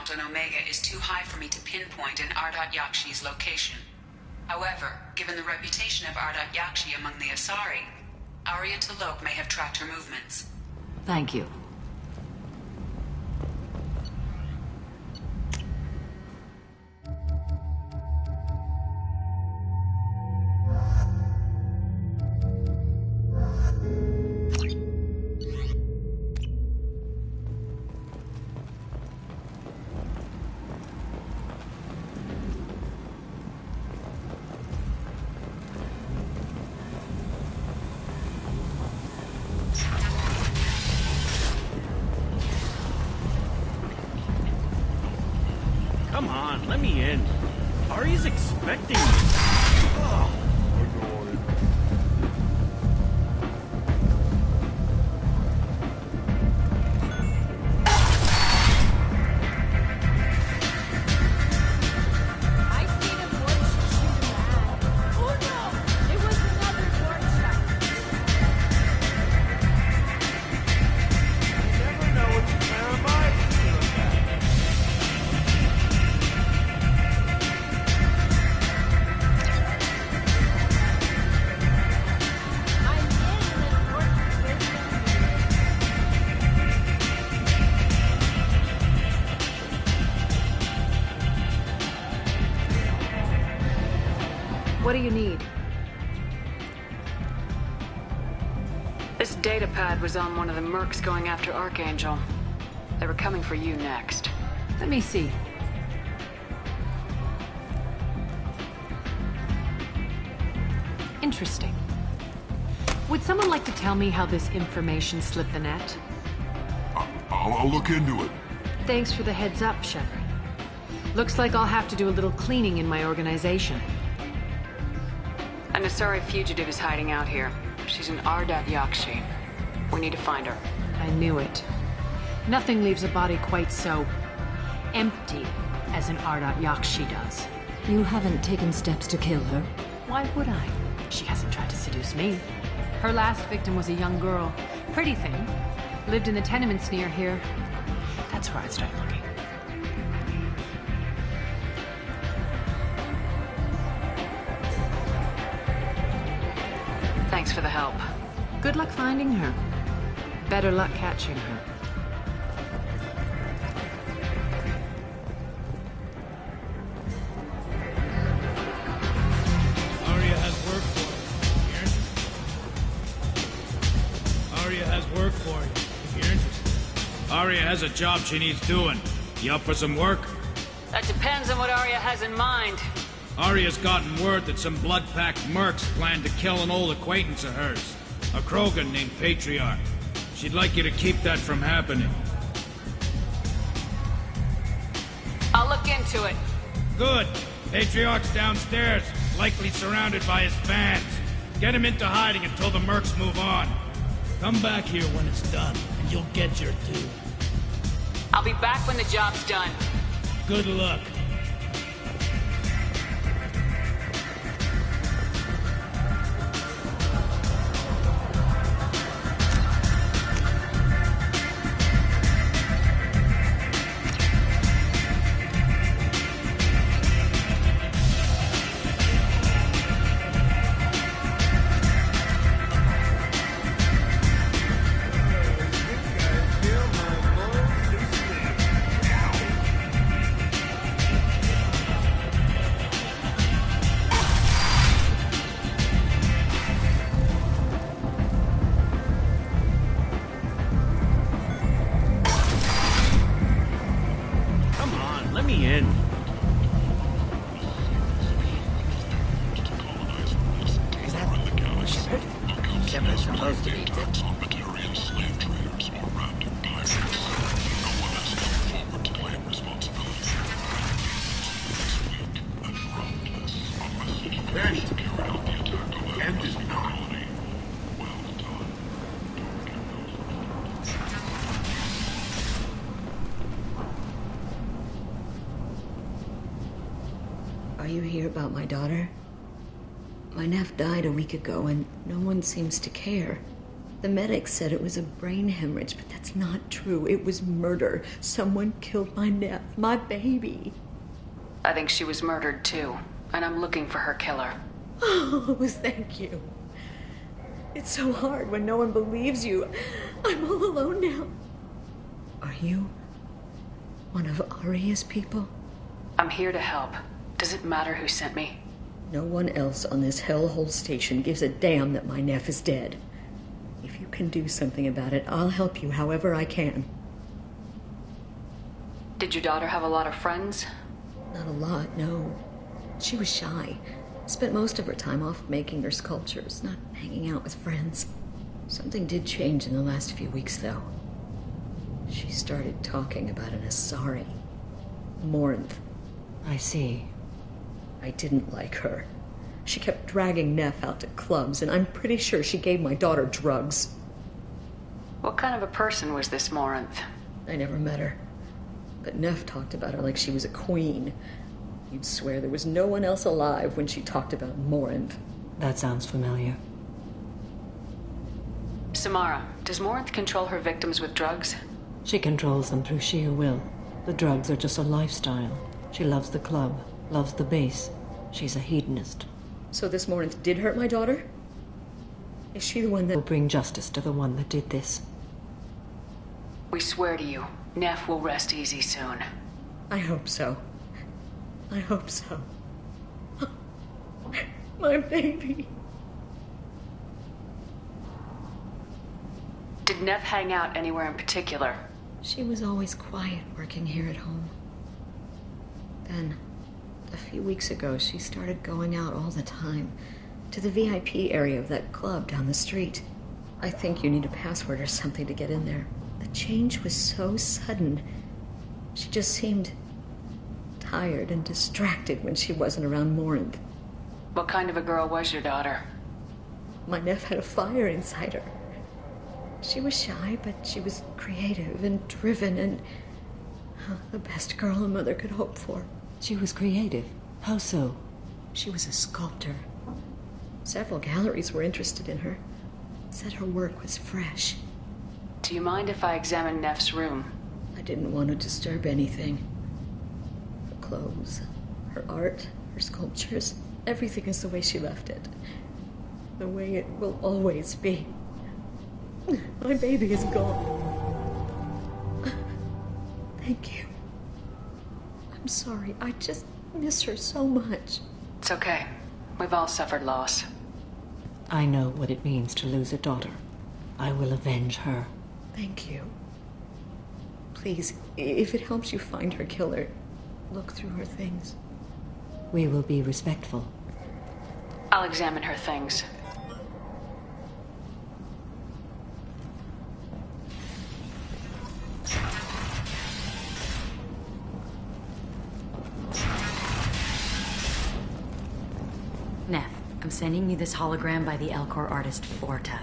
count on Omega is too high for me to pinpoint an Ardat Yakshi's location. However, given the reputation of Ardat Yakshi among the Asari, Arya T'Loak may have tracked her movements. Thank you. Come on, let me in. Ari's expecting me. Ugh. What do you need? This data pad was on one of the mercs going after Archangel. They were coming for you next. Let me see. Interesting. Would someone like to tell me how this information slipped the net? I'll look into it. Thanks for the heads up, Shepard. Looks like I'll have to do a little cleaning in my organization. An Asari fugitive is hiding out here. She's an Ardat Yakshi. We need to find her. I knew it. Nothing leaves a body quite so empty as an Ardat Yakshi does. You haven't taken steps to kill her? Why would I? She hasn't tried to seduce me. Her last victim was a young girl. Pretty thing. Lived in the tenements near here. That's where I'd start looking. Thanks for the help. Good luck finding her. Better luck catching her. Arya has work for you. Arya has work for you, if you're interested. Arya has a job she needs doing. You up for some work? That depends on what Arya has in mind. Arya's gotten word that some blood-packed mercs plan to kill an old acquaintance of hers. A Krogan named Patriarch. She'd like you to keep that from happening. I'll look into it. Good. Patriarch's downstairs, likely surrounded by his fans. Get him into hiding until the mercs move on. Come back here when it's done, and you'll get your due. I'll be back when the job's done. Good luck. Are you here about my daughter? My nephew died a week ago and no one seems to care. The medics said it was a brain hemorrhage, but that's not true. It was murder. Someone killed my Neff, my baby. I think she was murdered too, and I'm looking for her killer. Oh, thank you. It's so hard when no one believes you. I'm all alone now. Are you one of Aria's people? I'm here to help. Does it matter who sent me? No one else on this hellhole station gives a damn that my Neff is dead. If you can do something about it, I'll help you however I can. Did your daughter have a lot of friends? Not a lot, no. She was shy. Spent most of her time off making her sculptures, not hanging out with friends. Something did change in the last few weeks, though. She started talking about an Asari. Morinth. I see. I didn't like her. She kept dragging Neff out to clubs, and I'm pretty sure she gave my daughter drugs. What kind of a person was this Morinth? I never met her. But Neff talked about her like she was a queen. You'd swear there was no one else alive when she talked about Morinth. That sounds familiar. Samara, does Morinth control her victims with drugs? She controls them through sheer will. The drugs are just a lifestyle. She loves the club, loves the base. She's a hedonist. So this Morinth did hurt my daughter? Is she the one that... will bring justice to the one that did this. We swear to you, Neff will rest easy soon. I hope so. I hope so. My baby. Did Neff hang out anywhere in particular? She was always quiet working here at home. Then, a few weeks ago, she started going out all the time to the VIP area of that club down the street. I think you need a password or something to get in there. The change was so sudden. She just seemed tired and distracted when she wasn't around Morinth. What kind of a girl was your daughter? My Neff had a fire inside her. She was shy, but she was creative and driven and the best girl a mother could hope for. She was creative? How so? She was a sculptor. Several galleries were interested in her. Said her work was fresh. Do you mind if I examine Neff's room? I didn't want to disturb anything. Her clothes, her art, her sculptures, everything is the way she left it. The way it will always be. My baby is gone. Thank you. I'm sorry. I just miss her so much. It's okay. We've all suffered loss. I know what it means to lose a daughter. I will avenge her. Thank you. Please, if it helps you find her killer, look through her things. We will be respectful. I'll examine her things. Neff, I'm sending you this hologram by the Elcor artist Forta.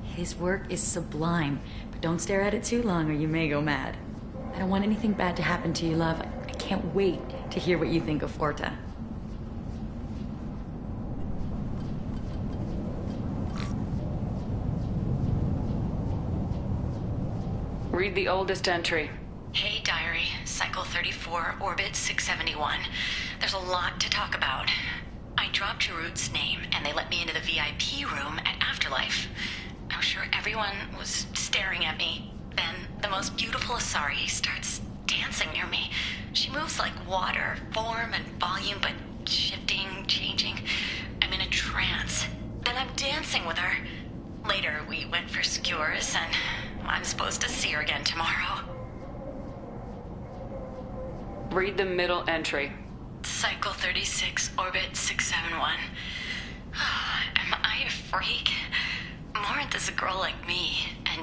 His work is sublime, but don't stare at it too long or you may go mad. I don't want anything bad to happen to you, love. I can't wait to hear what you think of Forta. Read the oldest entry. Hey, Diary. Cycle 34, Orbit 671. There's a lot to talk about. I dropped Jarut's name, and they let me into the VIP room at Afterlife. I was sure everyone was staring at me. Then the most beautiful Asari starts dancing near me. She moves like water, form and volume, but shifting, changing. I'm in a trance. Then I'm dancing with her. Later, we went for skewers, and I'm supposed to see her again tomorrow. Read the middle entry. Cycle 36, Orbit 671. Am I a freak? Morinth is a girl like me, and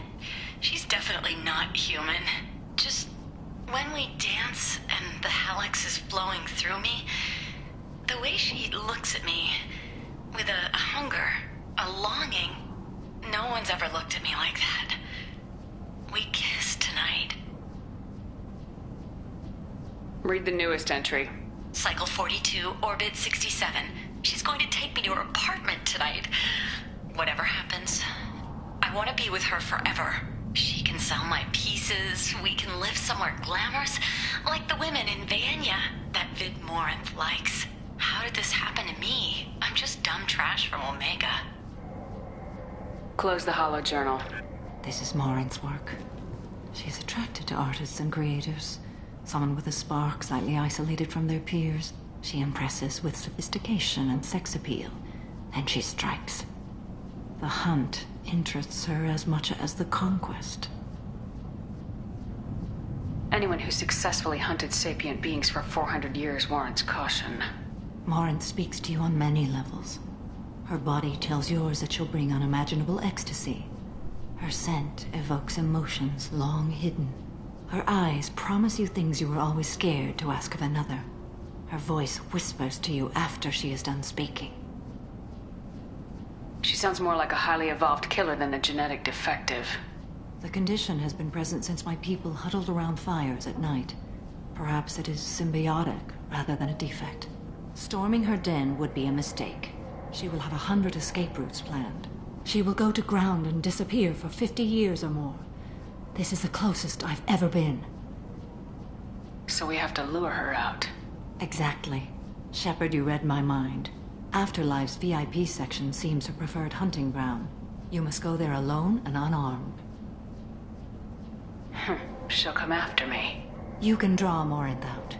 she's definitely not human. Just when we dance and the helix is flowing through me, the way she looks at me with a hunger, a longing, no one's ever looked at me like that. We kissed tonight. Read the newest entry. Cycle 42, Orbit 67. She's going to take me to her apartment tonight. Whatever happens, I want to be with her forever. She can sell my pieces, we can live somewhere glamorous, like the women in Vanya that Vid Morinth likes. How did this happen to me? I'm just dumb trash from Omega. Close the holo journal. This is Morinth's work. She's attracted to artists and creators. Someone with a spark, slightly isolated from their peers. She impresses with sophistication and sex appeal. Then she strikes. The hunt interests her as much as the conquest. Anyone who successfully hunted sapient beings for 400 years warrants caution. Morinth speaks to you on many levels. Her body tells yours that she'll bring unimaginable ecstasy. Her scent evokes emotions long hidden. Her eyes promise you things you were always scared to ask of another. Her voice whispers to you after she is done speaking. She sounds more like a highly evolved killer than a genetic defective. The condition has been present since my people huddled around fires at night. Perhaps it is symbiotic rather than a defect. Storming her den would be a mistake. She will have 100 escape routes planned. She will go to ground and disappear for 50 years or more. This is the closest I've ever been. So we have to lure her out. Exactly. Shepard, you read my mind. Afterlife's VIP section seems her preferred hunting ground. You must go there alone and unarmed. She'll come after me. You can draw Morinth out.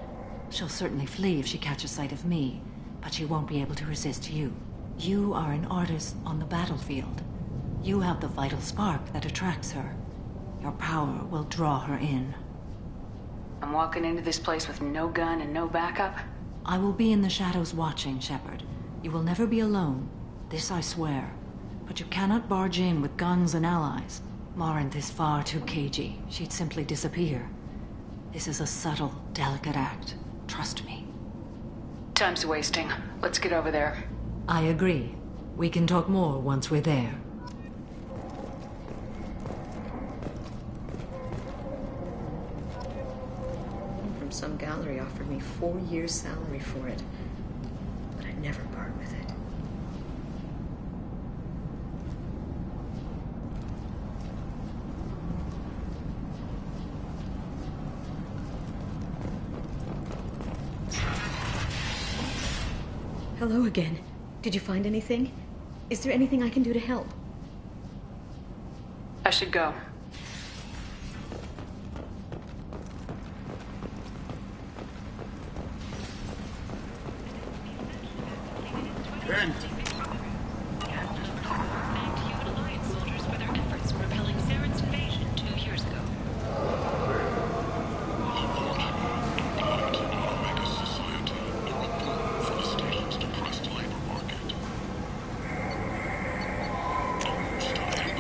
She'll certainly flee if she catches sight of me, but she won't be able to resist you. You are an artist on the battlefield. You have the vital spark that attracts her. Your power will draw her in. I'm walking into this place with no gun and no backup? I will be in the shadows watching, Shepard. You will never be alone. This I swear. But you cannot barge in with guns and allies. Morinth is far too cagey. She'd simply disappear. This is a subtle, delicate act. Trust me. Time's wasting. Let's get over there. I agree. We can talk more once we're there. From some gallery offered me 4 years' salary for it. But I'd never part with it. Hello again. Did you find anything? Is there anything I can do to help? I should go. Ben!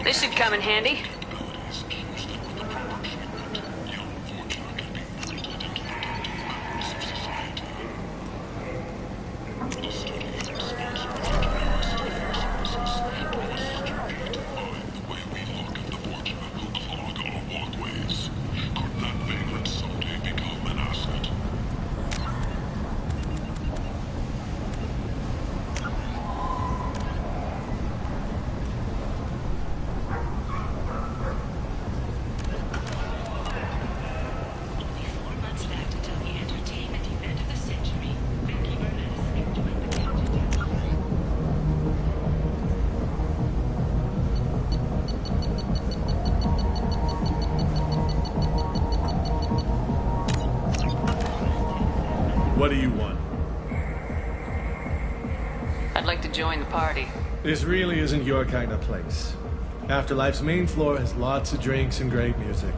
This should come in handy. What do you want? I'd like to join the party. This really isn't your kind of place. Afterlife's main floor has lots of drinks and great music.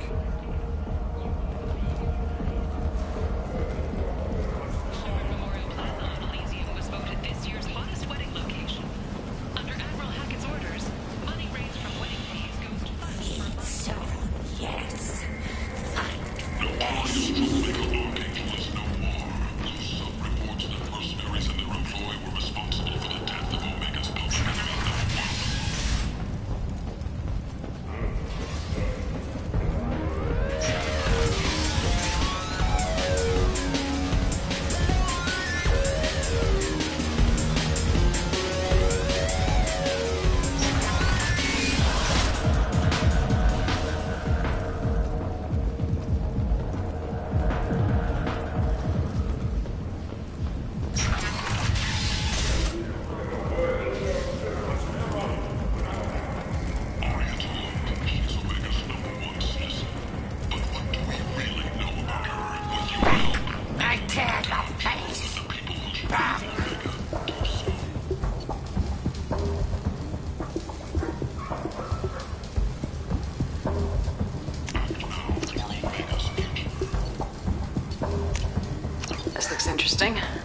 interesting.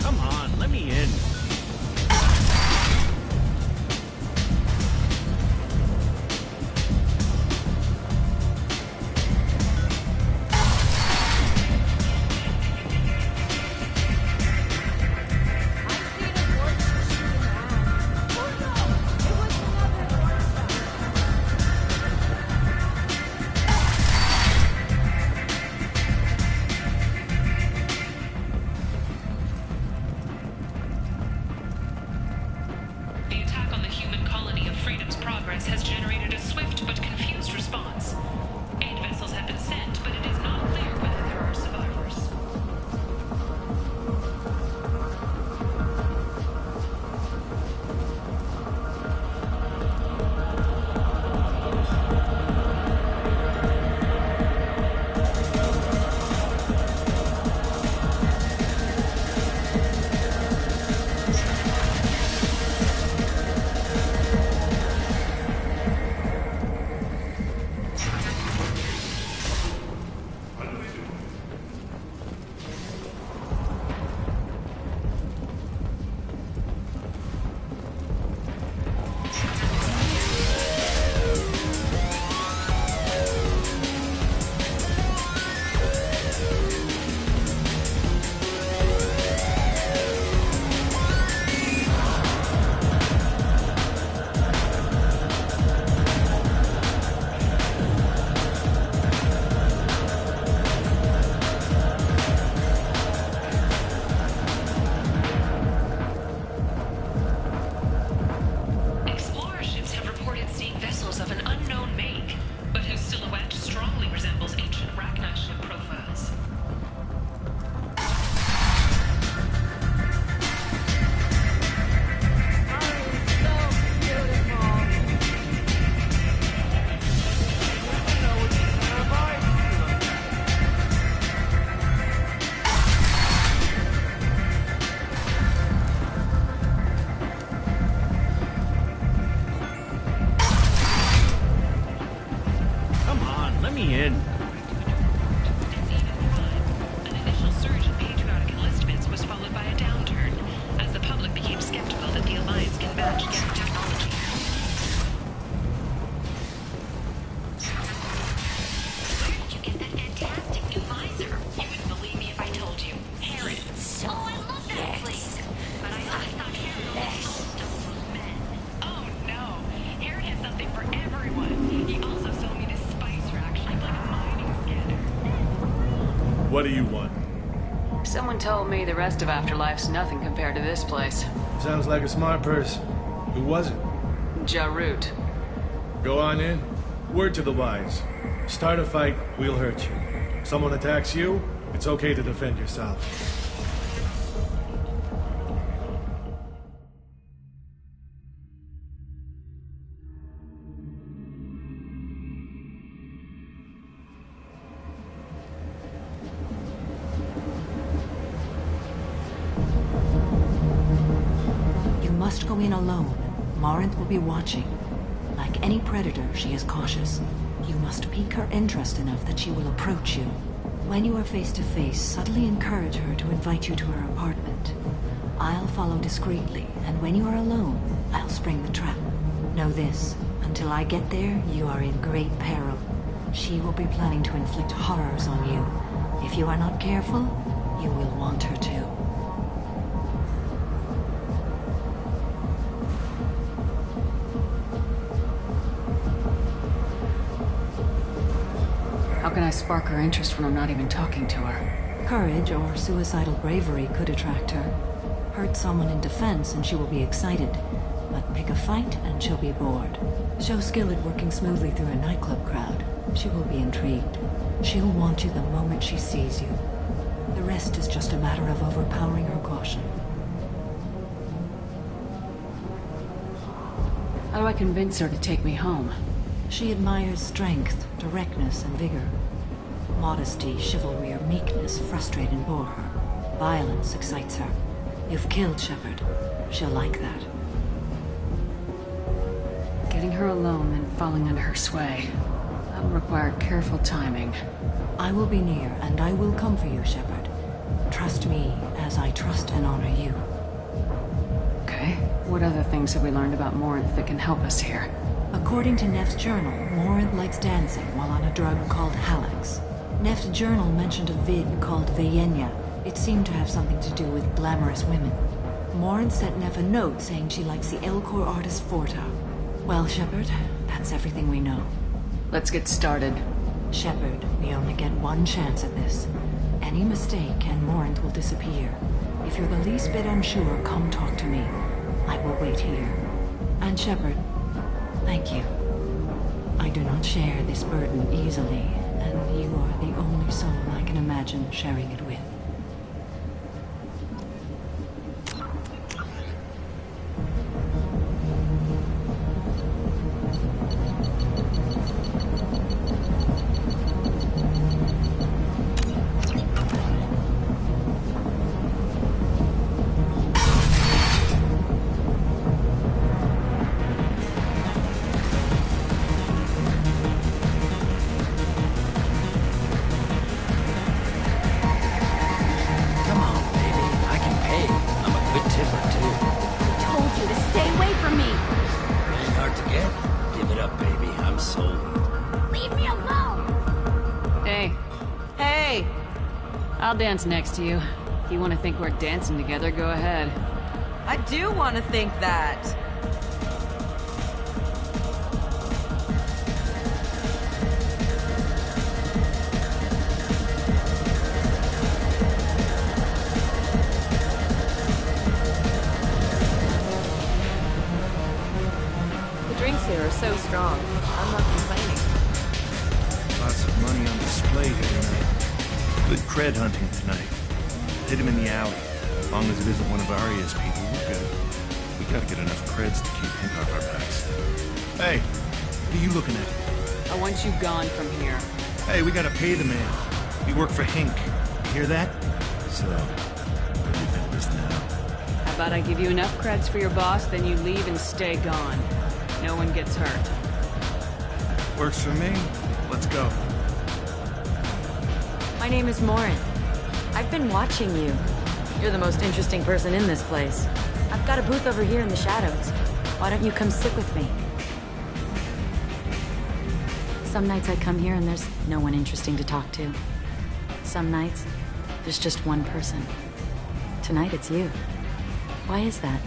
Come on, let me in. The attack on the human colony of Freedom's Progress has generated a swift but confused response. Aid vessels have been sent, but it is not clear whether there are survivors. Explorer ships have reported seeing vessels of an unknown make, but whose silhouette strongly resembles ancient Rachni ship profiles. Come on, let me in. An initial surge in patriotic enlistments was followed by a downturn, as the public became skeptical that the Alliance can match Geth technology. Where did you get that fantastic new visor? You wouldn't believe me if I told you. Harry. Oh, I love that place. But I always thought Harry only sold stuff for men. Oh no, Harry has something for everyone. He also sold me this spice rack shaped like a mining scanner. What do you want? Someone told me the rest of Afterlife's nothing compared to this place. Sounds like a smart purse. Who was it? Jarut. Go on in. Word to the wise. Start a fight, we'll hurt you. Someone attacks you, it's okay to defend yourself. You must go in alone. Morinth will be watching. Like any predator, she is cautious. You must pique her interest enough that she will approach you. When you are face to face, subtly encourage her to invite you to her apartment. I'll follow discreetly, and when you are alone, I'll spring the trap. Know this, until I get there, you are in great peril. She will be planning to inflict horrors on you. If you are not careful, you will want her to. How can I spark her interest when I'm not even talking to her? Courage or suicidal bravery could attract her. Hurt someone in defense and she will be excited. But pick a fight and she'll be bored. Show skill at working smoothly through a nightclub crowd. She will be intrigued. She'll want you the moment she sees you. The rest is just a matter of overpowering her caution. How do I convince her to take me home? She admires strength, directness, and vigor. Modesty, chivalry, or meekness frustrate and bore her. Violence excites her. You've killed Shepard. She'll like that. Getting her alone and falling under her sway. That'll require careful timing. I will be near, and I will come for you, Shepard. Trust me, as I trust and honor you. Okay. What other things have we learned about Morinth that can help us here? According to Neff's journal, Morinth likes dancing while on a drug called Halax. Neff's journal mentioned a vid called Vaenia. It seemed to have something to do with glamorous women. Morinth sent Neff a note saying she likes the Elcor artist Forta. Well, Shepard, that's everything we know. Let's get started. Shepard, we only get one chance at this. Any mistake and Morinth will disappear. If you're the least bit unsure, come talk to me. I will wait here. And Shepard, thank you. I do not share this burden easily, and you are the only soul I can imagine sharing it with. I'll dance next to you. If you want to think we're dancing together, go ahead. I do want to think that. The drinks here are so strong. I'm not complaining. Lots of money on display here tonight. Good cred hunting tonight. Hit him in the alley. As long as it isn't one of Arya's people, we're good. We gotta get enough creds to keep Hink off our backs. Hey, what are you looking at? I want you gone from here. Hey, we gotta pay the man. We work for Hink. You hear that? So, what do you think of this now? How about I give you enough creds for your boss, then you leave and stay gone. No one gets hurt. Works for me. Let's go. My name is Morinth. I've been watching you. You're the most interesting person in this place. I've got a booth over here in the shadows. Why don't you come sit with me? Some nights I come here and there's no one interesting to talk to. Some nights, there's just one person. Tonight it's you. Why is that?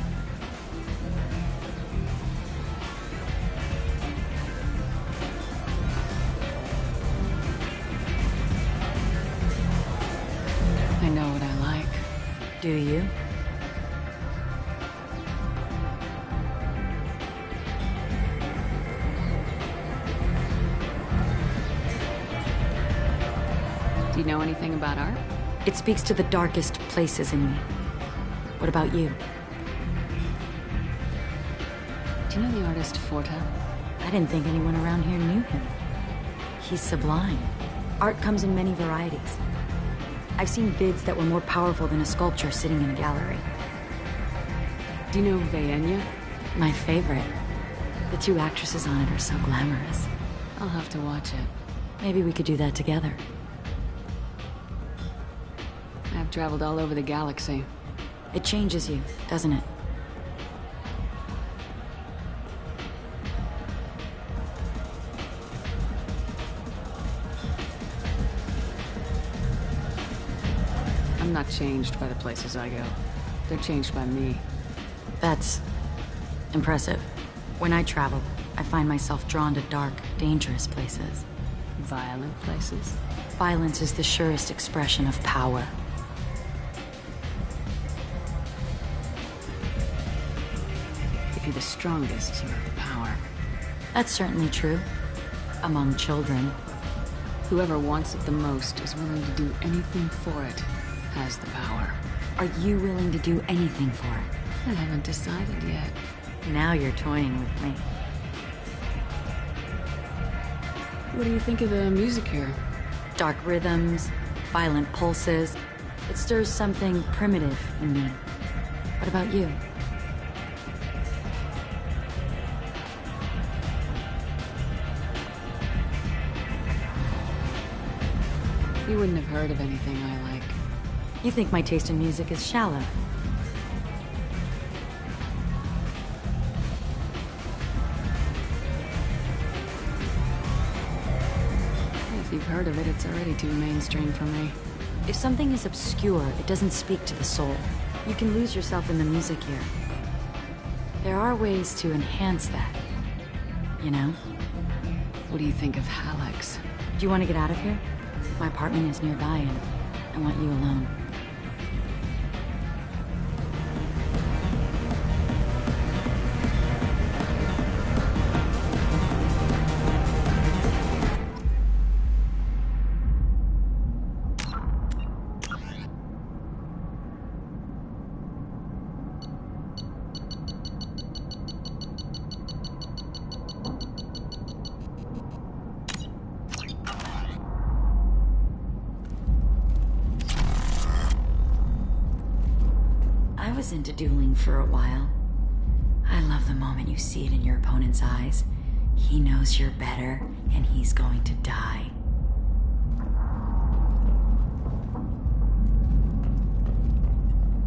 I know what I like. Do you? Do you know anything about art? It speaks to the darkest places in me. What about you? Do you know the artist Forta? I didn't think anyone around here knew him. He's sublime. Art comes in many varieties. I've seen vids that were more powerful than a sculpture sitting in a gallery. Do you know Vaenia? My favorite. The two actresses on it are so glamorous. I'll have to watch it. Maybe we could do that together. I've traveled all over the galaxy. It changes you, doesn't it? I'm not changed by the places I go. They're changed by me. That's impressive. When I travel, I find myself drawn to dark, dangerous places. Violent places? Violence is the surest expression of power. If you're the strongest, you have the power. That's certainly true. Among children. Whoever wants it the most is willing to do anything for it, has the power. Are you willing to do anything for it? I haven't decided yet. Now you're toying with me. What do you think of the music here? Dark rhythms, violent pulses. It stirs something primitive in me. What about you? You wouldn't have heard of anything I like. You think my taste in music is shallow? If you've heard of it, it's already too mainstream for me. If something is obscure, it doesn't speak to the soul. You can lose yourself in the music here. There are ways to enhance that. You know? What do you think of Hallex? Do you want to get out of here? My apartment is nearby and I want you alone. I was into dueling for a while. I love the moment you see it in your opponent's eyes. He knows you're better, and he's going to die.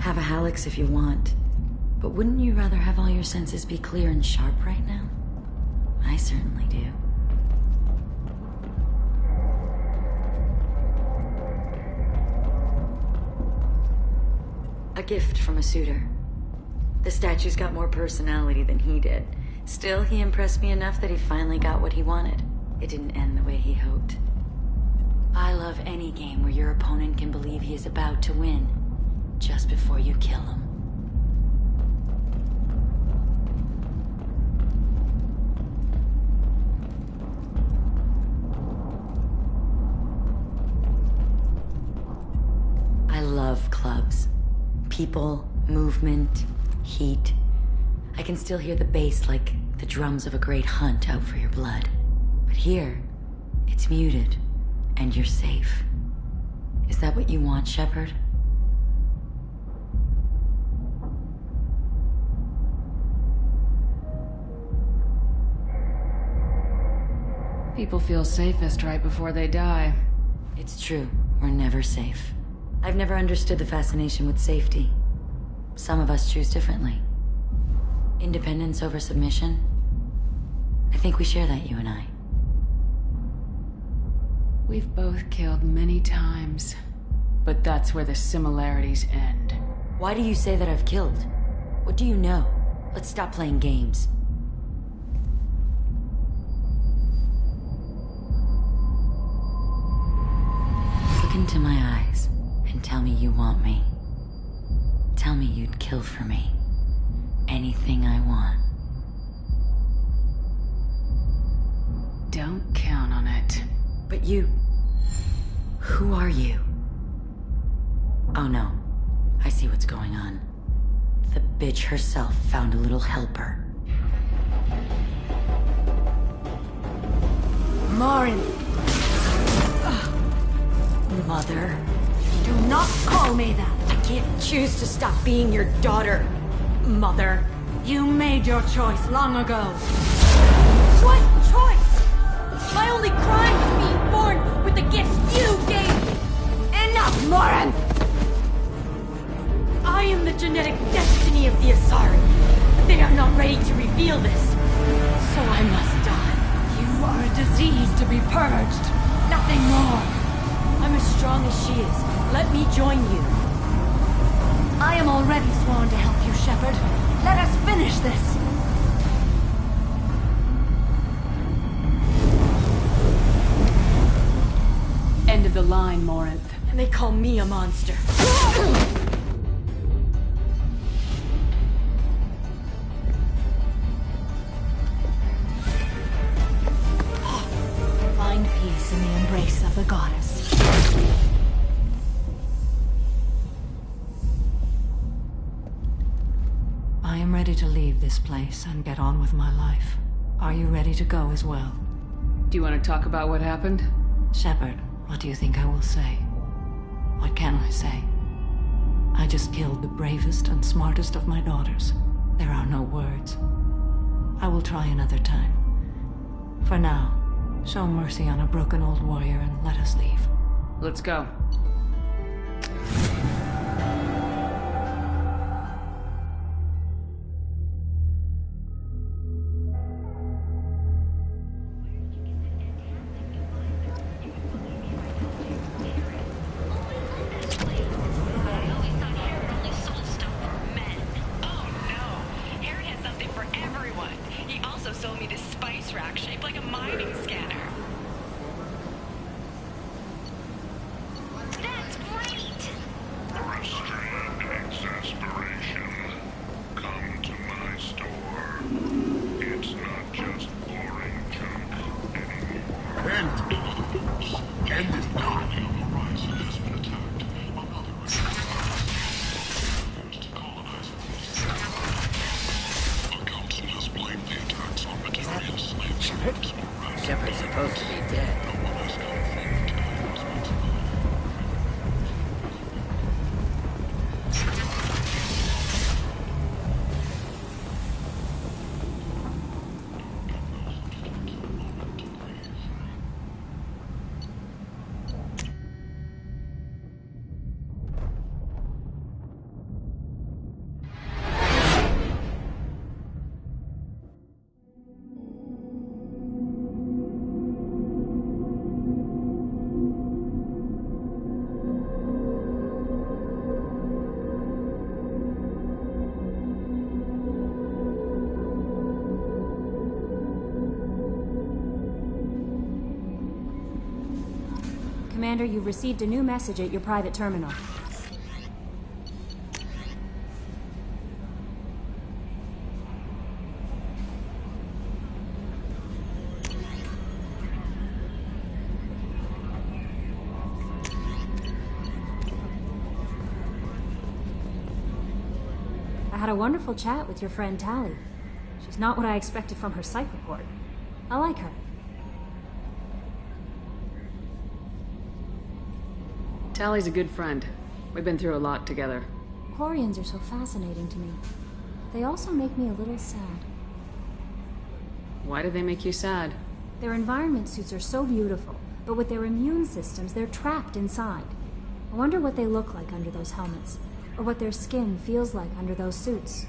Have a Hallex if you want, but wouldn't you rather have all your senses be clear and sharp right now? I certainly do. A gift from a suitor. The statue's got more personality than he did. Still, he impressed me enough that he finally got what he wanted. It didn't end the way he hoped. I love any game where your opponent can believe he is about to win, just before you kill him. I love clubs. People, movement, heat. I can still hear the bass like the drums of a great hunt out for your blood. But here, it's muted, and you're safe. Is that what you want, Shepard? People feel safest right before they die. It's true. We're never safe. I've never understood the fascination with safety. Some of us choose differently. Independence over submission. I think we share that, you and I. We've both killed many times, but that's where the similarities end. Why do you say that I've killed? What do you know? Let's stop playing games. Look into my eyes and tell me you want me. Tell me you'd kill for me. Anything I want. Don't count on it. But you... Who are you? Oh no. I see what's going on. The bitch herself found a little helper. Morin! Mother. Do not call me that! I can't choose to stop being your daughter, Mother. You made your choice long ago. What choice? My only crime is being born with the gifts you gave me. Enough, Morin! I am the genetic destiny of the Asari. But they are not ready to reveal this. So I must die. You are a disease to be purged. Nothing more. I'm as strong as she is. Let me join you. I am already sworn to help you, Shepard. Let us finish this. End of the line, Morinth. And they call me a monster. Find peace in the embrace of the goddess. I am ready to leave this place and get on with my life. Are you ready to go as well? Do you want to talk about what happened? Shepard, what do you think I will say? What can I say? I just killed the bravest and smartest of my daughters. There are no words. I will try another time. For now, show mercy on a broken old warrior and let us leave. Let's go. Shepard's supposed to be dead. Commander, you've received a new message at your private terminal. I had a wonderful chat with your friend Tali. She's not what I expected from her psych report. I like her. Tali's a good friend. We've been through a lot together. Quarians are so fascinating to me. They also make me a little sad. Why do they make you sad? Their environment suits are so beautiful, but with their immune systems, they're trapped inside. I wonder what they look like under those helmets, or what their skin feels like under those suits.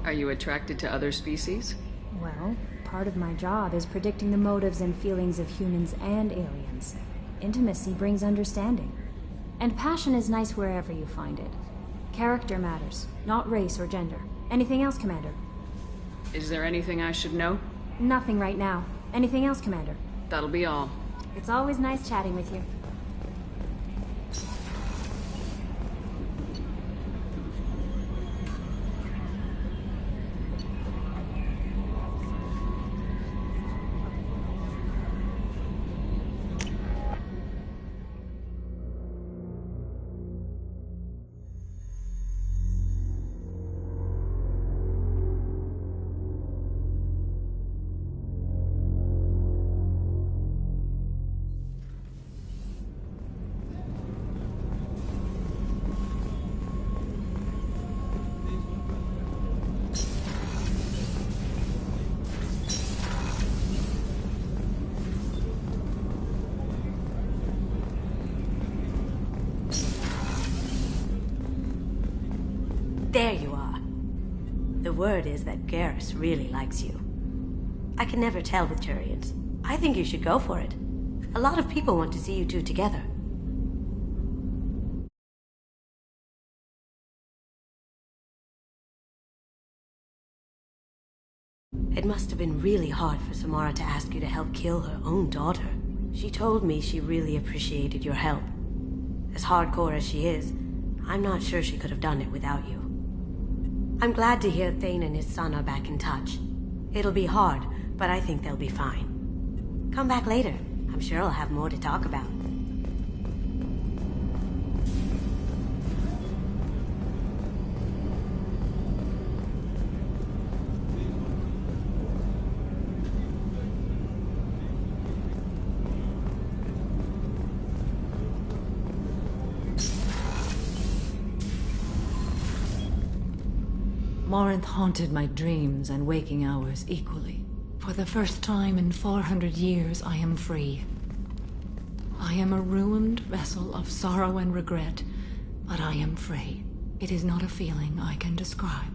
Are you attracted to other species? Well, part of my job is predicting the motives and feelings of humans and aliens. Intimacy brings understanding. And passion is nice wherever you find it. Character matters, not race or gender. Anything else, Commander? Is there anything I should know? Nothing right now. Anything else, Commander? That'll be all. It's always nice chatting with you. There you are. The word is that Garrus really likes you. I can never tell with Turians. I think you should go for it. A lot of people want to see you two together. It must have been really hard for Samara to ask you to help kill her own daughter. She told me she really appreciated your help. As hardcore as she is, I'm not sure she could have done it without you. I'm glad to hear Thane and his son are back in touch. It'll be hard, but I think they'll be fine. Come back later. I'm sure I'll have more to talk about. Morinth haunted my dreams and waking hours equally. For the first time in 400 years, I am free. I am a ruined vessel of sorrow and regret, but I am free. It is not a feeling I can describe.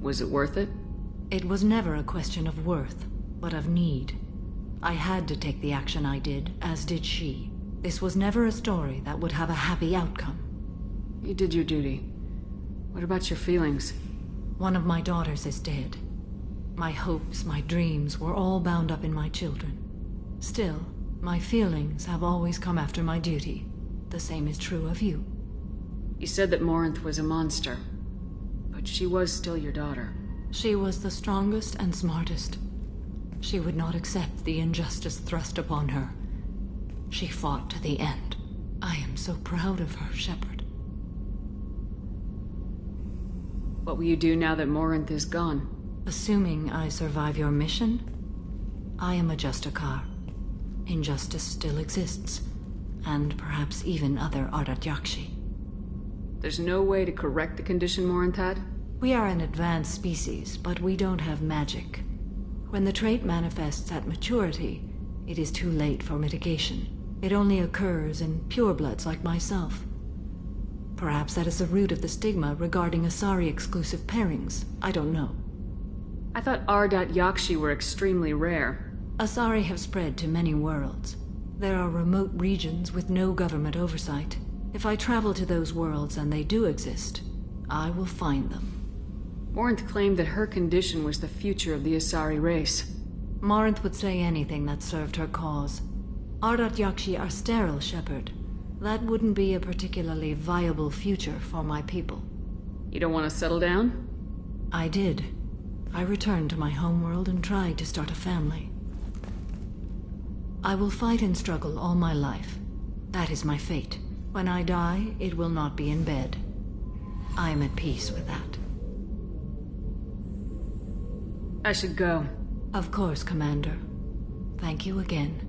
Was it worth it? It was never a question of worth, but of need. I had to take the action I did, as did she. This was never a story that would have a happy outcome. You did your duty. What about your feelings? One of my daughters is dead. My hopes, my dreams were all bound up in my children. Still, my feelings have always come after my duty. The same is true of you. You said that Morinth was a monster, but she was still your daughter. She was the strongest and smartest. She would not accept the injustice thrust upon her. She fought to the end. I am so proud of her, Shepard. What will you do now that Morinth is gone? Assuming I survive your mission, I am a Justikar. Injustice still exists, and perhaps even other Ardat-Yakshi. There's no way to correct the condition Morinth had? We are an advanced species, but we don't have magic. When the trait manifests at maturity, it is too late for mitigation. It only occurs in purebloods like myself. Perhaps that is the root of the stigma regarding Asari-exclusive pairings. I don't know. I thought Ardat-Yakshi were extremely rare. Asari have spread to many worlds. There are remote regions with no government oversight. If I travel to those worlds and they do exist, I will find them. Morinth claimed that her condition was the future of the Asari race. Morinth would say anything that served her cause. Ardat-Yakshi are sterile, Shepard. That wouldn't be a particularly viable future for my people. You don't want to settle down? I did. I returned to my homeworld and tried to start a family. I will fight and struggle all my life. That is my fate. When I die, it will not be in bed. I am at peace with that. I should go. Of course, Commander. Thank you again.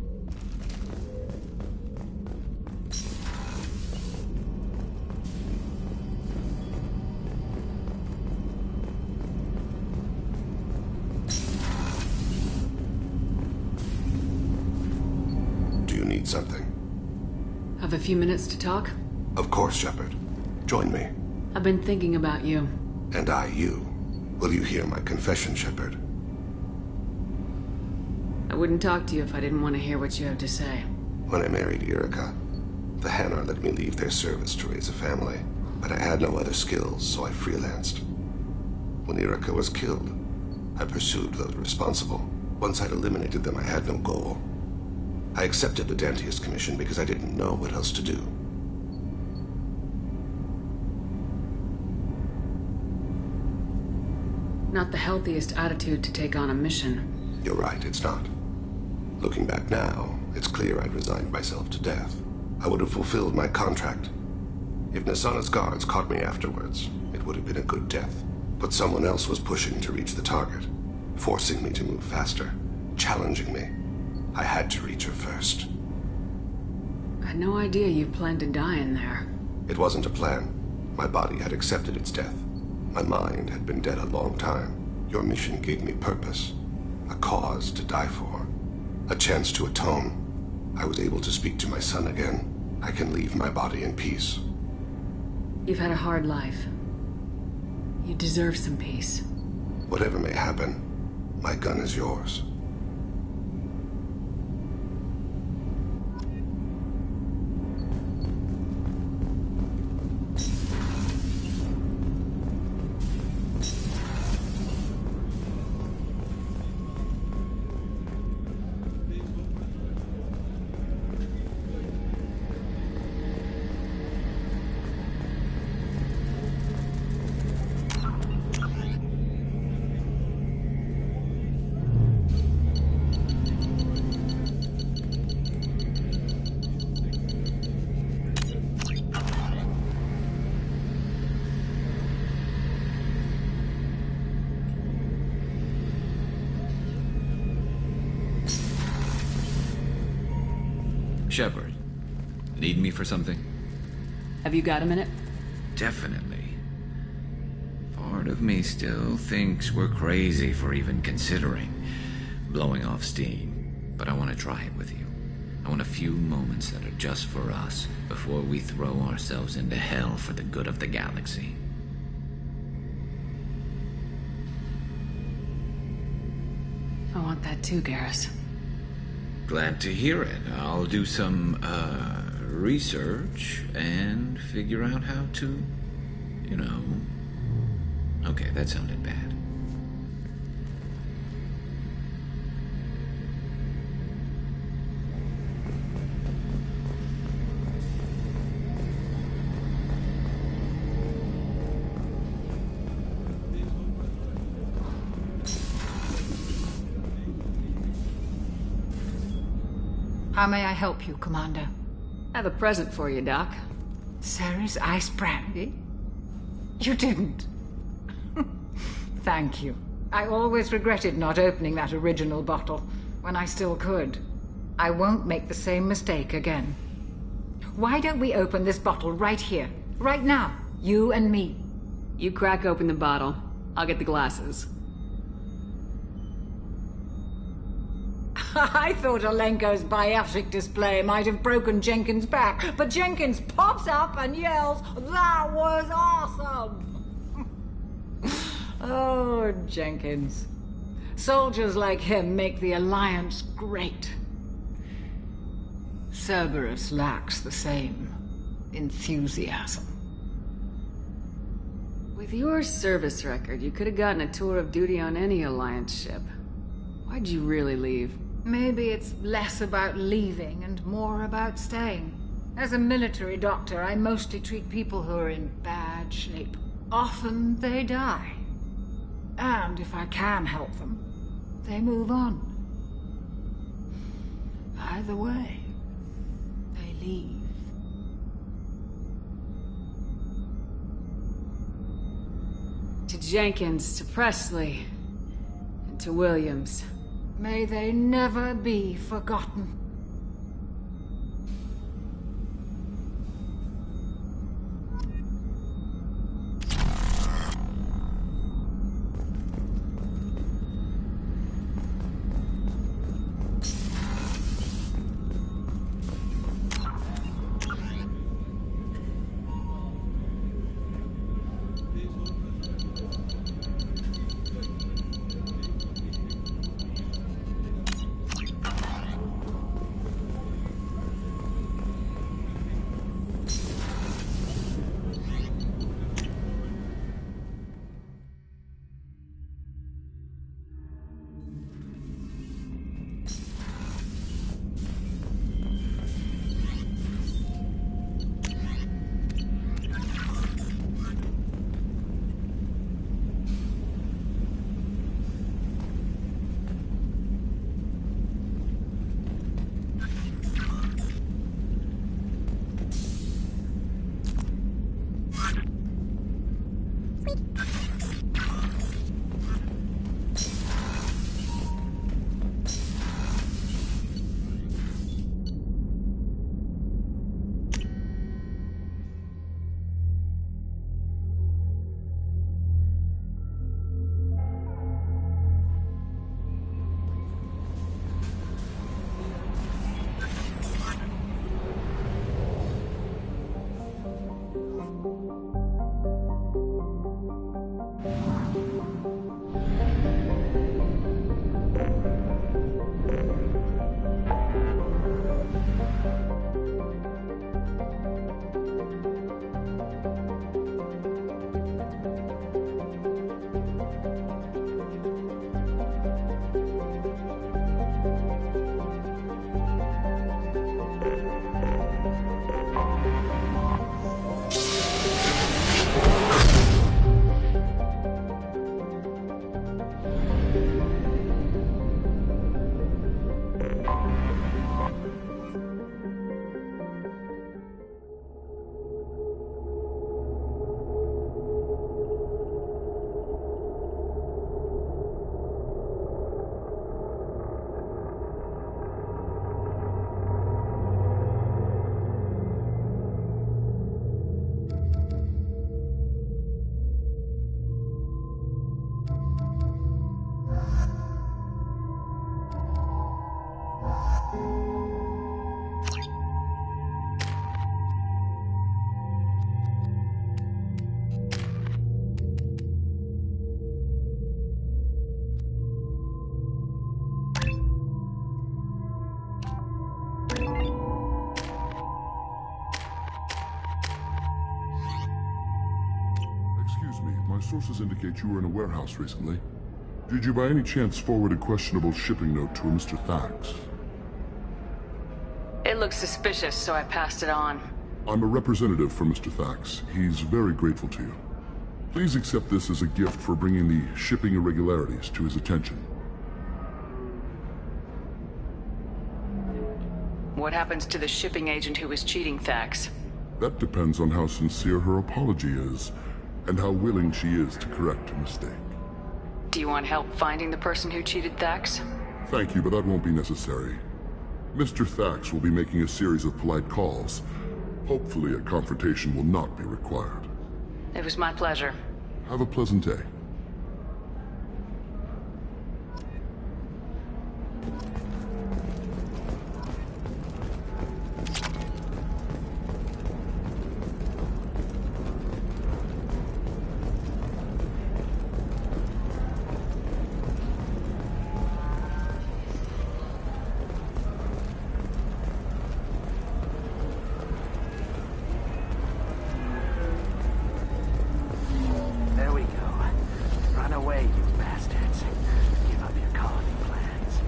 Do you need something? Have a few minutes to talk? Of course, Shepard. Join me. I've been thinking about you. And I you. Will you hear my confession, Shepard? I wouldn't talk to you if I didn't want to hear what you have to say. When I married Irika, the Hanar let me leave their service to raise a family, but I had no other skills, so I freelanced. When Irika was killed, I pursued those responsible. Once I'd eliminated them, I had no goal. I accepted the Dantius commission because I didn't know what else to do. Not the healthiest attitude to take on a mission. You're right, it's not. Looking back now, it's clear I'd resigned myself to death. I would have fulfilled my contract. If Nasana's guards caught me afterwards, it would have been a good death. But someone else was pushing to reach the target, forcing me to move faster, challenging me. I had to reach her first. I had no idea you planned to die in there. It wasn't a plan. My body had accepted its death. My mind had been dead a long time. Your mission gave me purpose, a cause to die for, a chance to atone. I was able to speak to my son again. I can leave my body in peace. You've had a hard life. You deserve some peace. Whatever may happen, my gun is yours. Shepard, need me for something? Have you got a minute? Definitely. Far Part of me still thinks we're crazy for even considering blowing off steam, but I want to try it with you. I want a few moments that are just for us before we throw ourselves into hell for the good of the galaxy. I want that too, Garrus. Glad to hear it. I'll do some, research and figure out how to, you know... Okay, that sounded bad. How may I help you, Commander? I have a present for you, Doc. Ceres ice brandy? You didn't. Thank you. I always regretted not opening that original bottle when I still could. I won't make the same mistake again. Why don't we open this bottle right here, right now, you and me? You crack open the bottle. I'll get the glasses. I thought Alenko's biotic display might have broken Jenkins' back, but Jenkins pops up and yells, "That was awesome!" Oh, Jenkins. Soldiers like him make the Alliance great. Cerberus lacks the same enthusiasm. With your service record, you could have gotten a tour of duty on any Alliance ship. Why'd you really leave? Maybe it's less about leaving and more about staying. As a military doctor, I mostly treat people who are in bad shape. Often they die. And if I can help them, they move on. Either way, they leave. To Jenkins, to Presley, and to Williams. May they never be forgotten. Excuse me, my sources indicate you were in a warehouse recently. Did you by any chance forward a questionable shipping note to a Mr. Thax? It looked suspicious, so I passed it on. I'm a representative for Mr. Thax. He's very grateful to you. Please accept this as a gift for bringing the shipping irregularities to his attention. What happens to the shipping agent who was cheating Thax? That depends on how sincere her apology is, and how willing she is to correct a mistake. Do you want help finding the person who cheated Thax? Thank you, but that won't be necessary. Mr. Thax will be making a series of polite calls. Hopefully a confrontation will not be required. It was my pleasure. Have a pleasant day. There we go. Run away, you bastards. Give up your colony plans.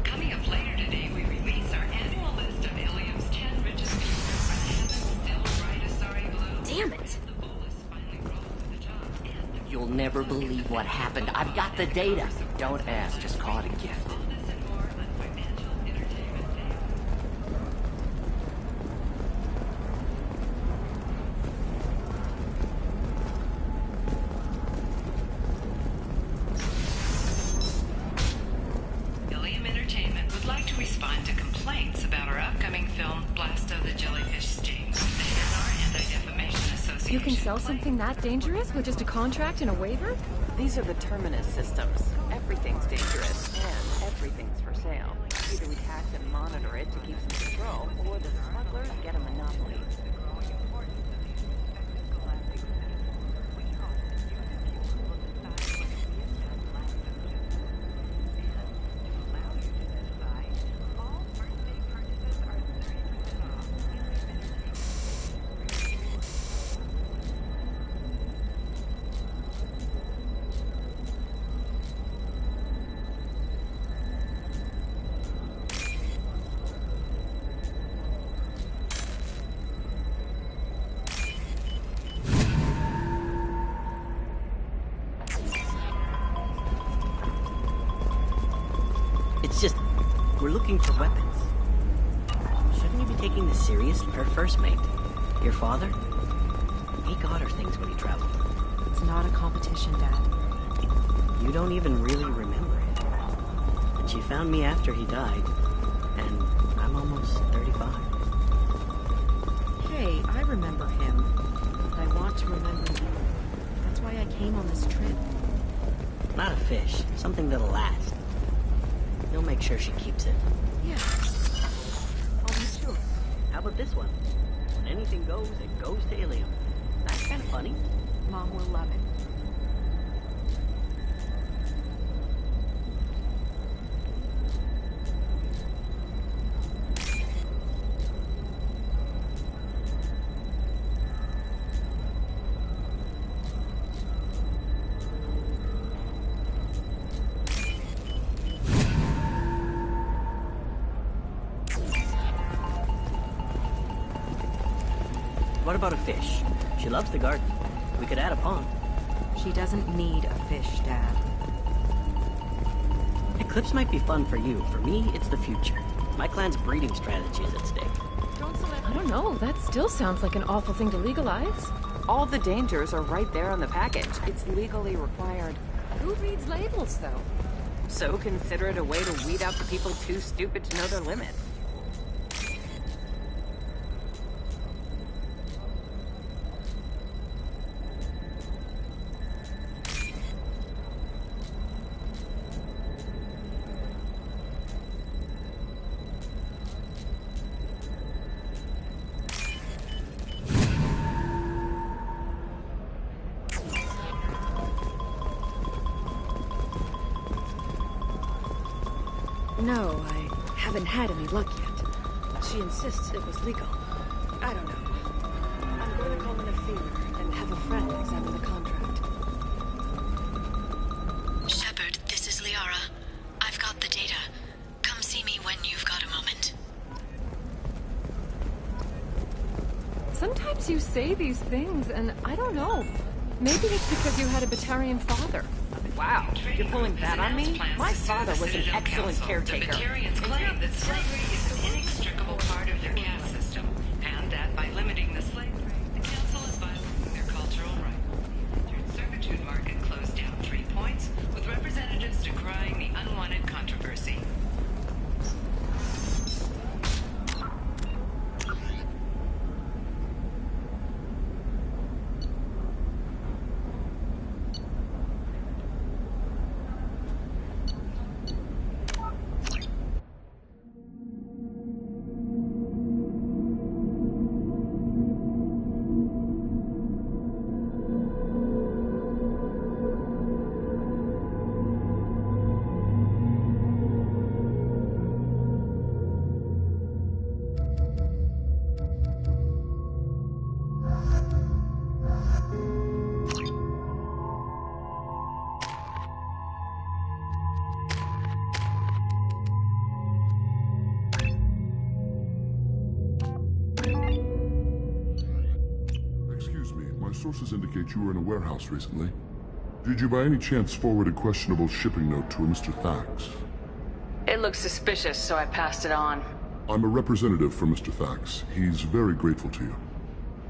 Coming up later today, we release our annual list of Ilium's 10 richest people. Are the heavens still bright as sorry blue? Damn it! You'll never believe what happened. I've got the data. Don't ask, just call it a gift. Ilium Entertainment would like to respond to complaints about our upcoming film, Blast of the Jellyfish Stings. And our Anti-Defamation Association. You can sell something that dangerous with just a contract and a waiver? These are the Terminus systems. Everything's dangerous, and everything's for sale. Either we tax and monitor it to keep some control, or the smugglers get a monopoly. It's just, we're looking for weapons. Shouldn't you be taking this serious? Her first mate. Your father? He got her things when he traveled. It's not a competition, Dad. You don't even really remember it. And she found me after he died. And I'm almost 35. Hey, I remember him. But I want to remember you. That's why I came on this trip. Not a fish. Something that'll last. You'll make sure she keeps it. Yeah. I'll be sure. How about this one? When anything goes, it goes to Ilium. That's kind of funny. Mom will love it. What about a fish? She loves the garden. We could add a pond. She doesn't need a fish, Dad. Eclipse might be fun for you. For me, it's the future. My clan's breeding strategy is at stake. I don't know. That still sounds like an awful thing to legalize. All the dangers are right there on the package. It's legally required. Who reads labels, though? So consider it a way to weed out the people too stupid to know their limits. No, I haven't had any luck yet. She insists it was legal. I don't know. I'm going to call in a favor and have a friend examine the contract. Shepard, this is Liara. I've got the data. Come see me when you've got a moment. Sometimes you say these things, and I don't know. Maybe it's because you had a Batarian father. Wow, you're pulling that on me? My father was an excellent caretaker. The Batarians claim that slavery is an inextricable part of their caste system, and that by limiting the slave trade, the council is violating their cultural rights. The entered servitude market closed down 3 points, with representatives decrying the unwanted controversy. Sources indicate you were in a warehouse recently. Did you by any chance forward a questionable shipping note to a Mr. Thax? It looks suspicious, so I passed it on. I'm a representative for Mr. Thax. He's very grateful to you.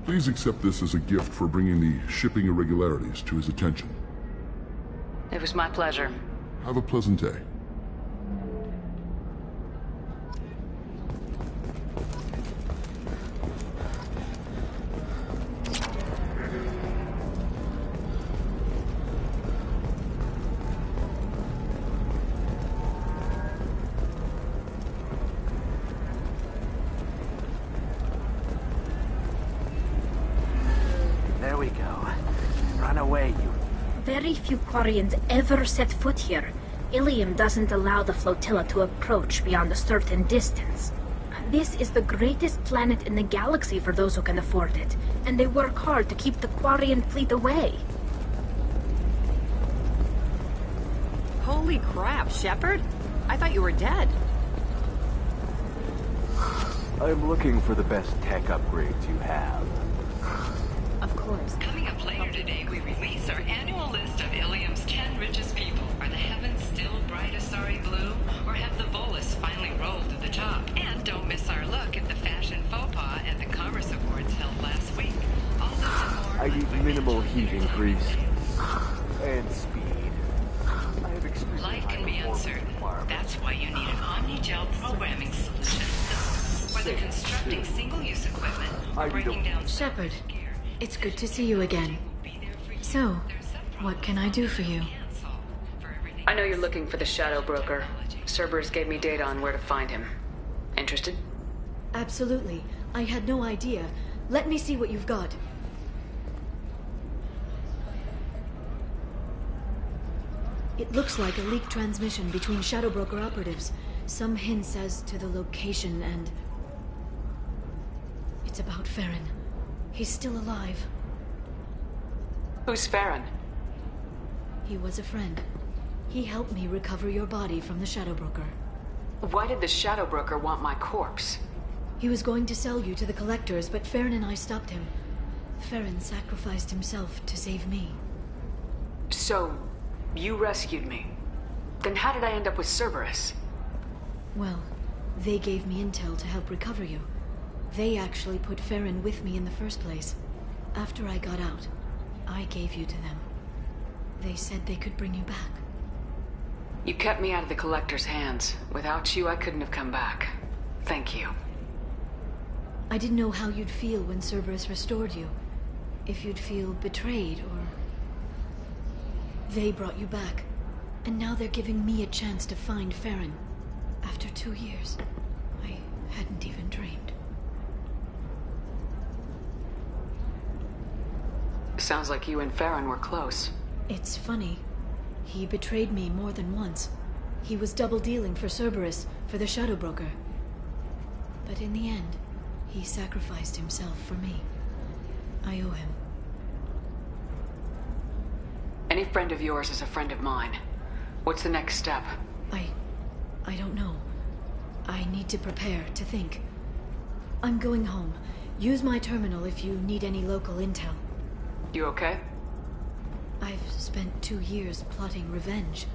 Please accept this as a gift for bringing the shipping irregularities to his attention. It was my pleasure. Have a pleasant day. Very few Quarians ever set foot here. Ilium doesn't allow the flotilla to approach beyond a certain distance. This is the greatest planet in the galaxy for those who can afford it, and they work hard to keep the Quarian fleet away. Holy crap, Shepard! I thought you were dead. I'm looking for the best tech upgrades you have. Of course. Coming up later today, we release our annual list of Ilium's 10 richest people. Are the heavens still bright as sorry blue? Or have the bolus finally rolled to the top? And don't miss our look at the fashion faux pas at the Commerce Awards held last week. All this and more. I need minimal heat increase. And speed. I have extremely Life can be uncertain. That's why you need an Omni-Gel programming solution. Whether constructing single-use equipment or breaking down... Shepard, it's good to see you again. So, what can I do for you? I know you're looking for the Shadow Broker. Cerberus gave me data on where to find him. Interested? Absolutely. I had no idea. Let me see what you've got. It looks like a leaked transmission between Shadow Broker operatives. Some hints as to the location and... It's about Farron. He's still alive. Who's Farron? He was a friend. He helped me recover your body from the Shadow Broker. Why did the Shadow Broker want my corpse? He was going to sell you to the Collectors, but Farron and I stopped him. Farron sacrificed himself to save me. So, you rescued me. Then how did I end up with Cerberus? Well, they gave me intel to help recover you. They actually put Farron with me in the first place. After I got out, I gave you to them. They said they could bring you back. You kept me out of the Collector's hands. Without you, I couldn't have come back. Thank you. I didn't know how you'd feel when Cerberus restored you. If you'd feel betrayed, or... They brought you back. And now they're giving me a chance to find Farron. After 2 years. I hadn't even dreamed. Sounds like you and Farron were close. It's funny. He betrayed me more than once. He was double dealing for Cerberus, for the Shadow Broker. But in the end, he sacrificed himself for me. I owe him. Any friend of yours is a friend of mine. What's the next step? I don't know. I need to prepare, to think. I'm going home. Use my terminal if you need any local intel. You okay? I've spent 2 years plotting revenge.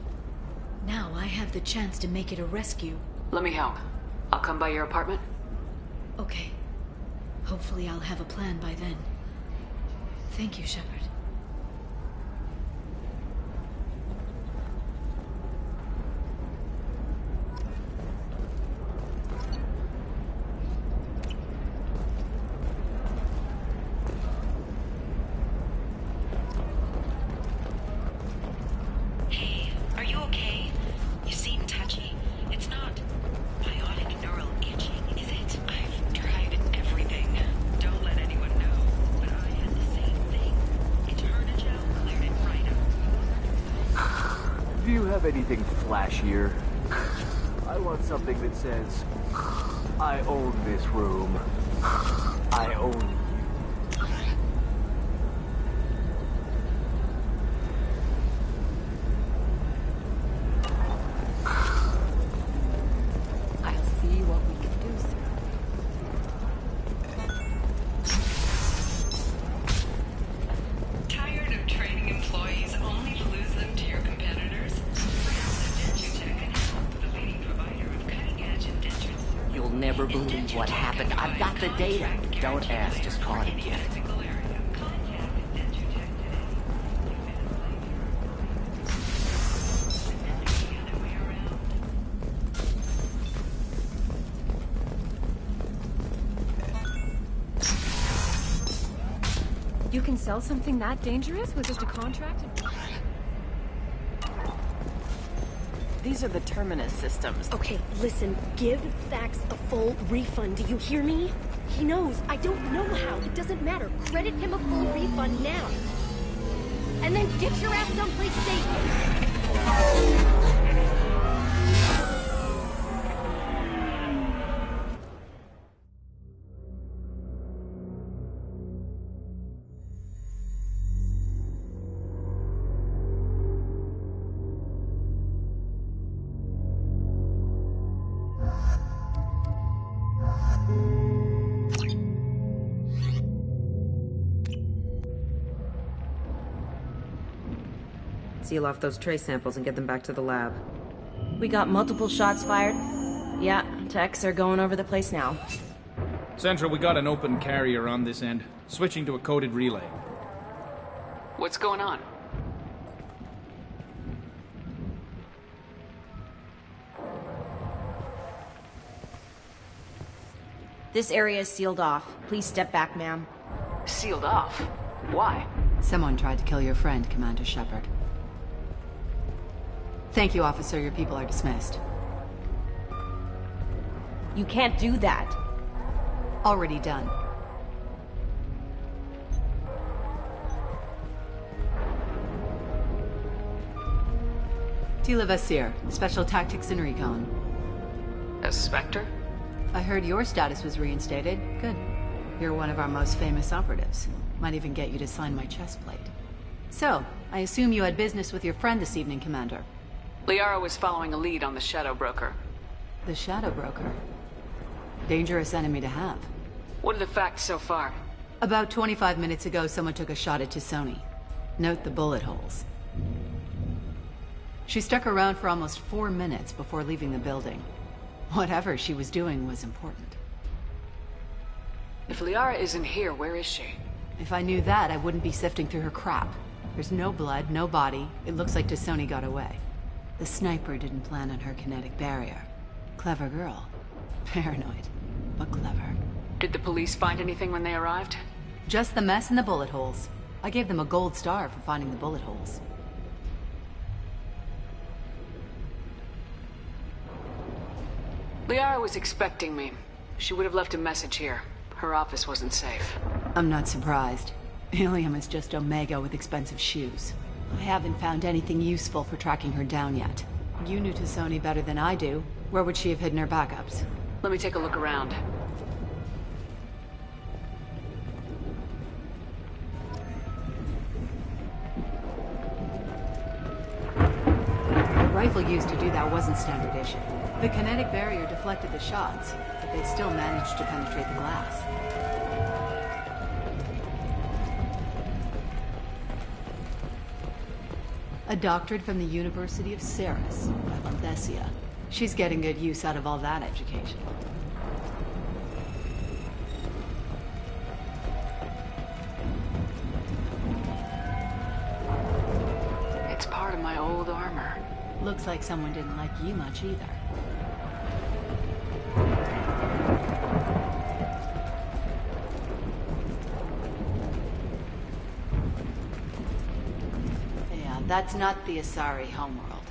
Now I have the chance to make it a rescue. Let me help. I'll come by your apartment. Okay. Hopefully I'll have a plan by then. Thank you, Shepard. Anything flashier? I want something that says, I own this room. I own you. I'll see what we can do, sir. Tired of training employees only to lose them to your competitors? You'll never believe what happened. I've got the data. Don't ask, just call it a gift. You can sell something that dangerous with just a contract? These are the Terminus systems. Okay, listen. Give Thax a full refund. Do you hear me? He knows. I don't know how. It doesn't matter. Credit him a full refund now. And then get your ass someplace safe. Seal off those trace samples and get them back to the lab. We got multiple shots fired. Yeah, techs are going over the place now. Central, we got an open carrier on this end. Switching to a coded relay. What's going on? This area is sealed off. Please step back, ma'am. Sealed off? Why? Someone tried to kill your friend, Commander Shepard. Thank you, officer. Your people are dismissed. You can't do that. Already done. Tila Vasir, Special Tactics and Recon. A Spectre? I heard your status was reinstated. Good. You're one of our most famous operatives. Might even get you to sign my chest plate. So, I assume you had business with your friend this evening, Commander. Liara was following a lead on the Shadow Broker. The Shadow Broker? Dangerous enemy to have. What are the facts so far? About 25 minutes ago, someone took a shot at T'Soni. Note the bullet holes. She stuck around for almost 4 minutes before leaving the building. Whatever she was doing was important. If Liara isn't here, where is she? If I knew that, I wouldn't be sifting through her crap. There's no blood, no body. It looks like T'Soni got away. The sniper didn't plan on her kinetic barrier. Clever girl. Paranoid, but clever. Did the police find anything when they arrived? Just the mess and the bullet holes. I gave them a gold star for finding the bullet holes. Liara was expecting me. She would have left a message here. Her office wasn't safe. I'm not surprised. Ilium is just Omega with expensive shoes. I haven't found anything useful for tracking her down yet. You knew Tassoni better than I do. Where would she have hidden her backups? Let me take a look around. The rifle used to do that wasn't standard issue. The kinetic barrier deflected the shots, but they still managed to penetrate the glass. A doctorate from the University of Ceres, Avanthesia. She's getting good use out of all that education. It's part of my old armor. Looks like someone didn't like you much either. Yeah, that's not the Asari homeworld.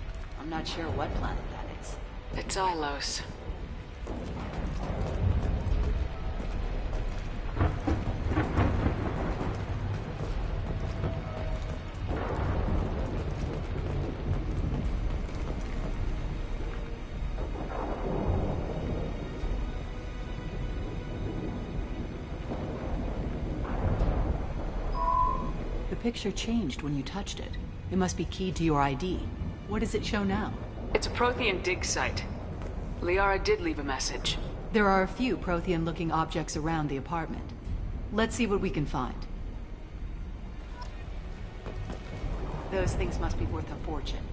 I'm not sure what planet that is. It's Ilos. The picture changed when you touched it. It must be keyed to your ID. What does it show now? It's a Prothean dig site. Liara did leave a message. There are a few Prothean-looking objects around the apartment. Let's see what we can find. Those things must be worth a fortune.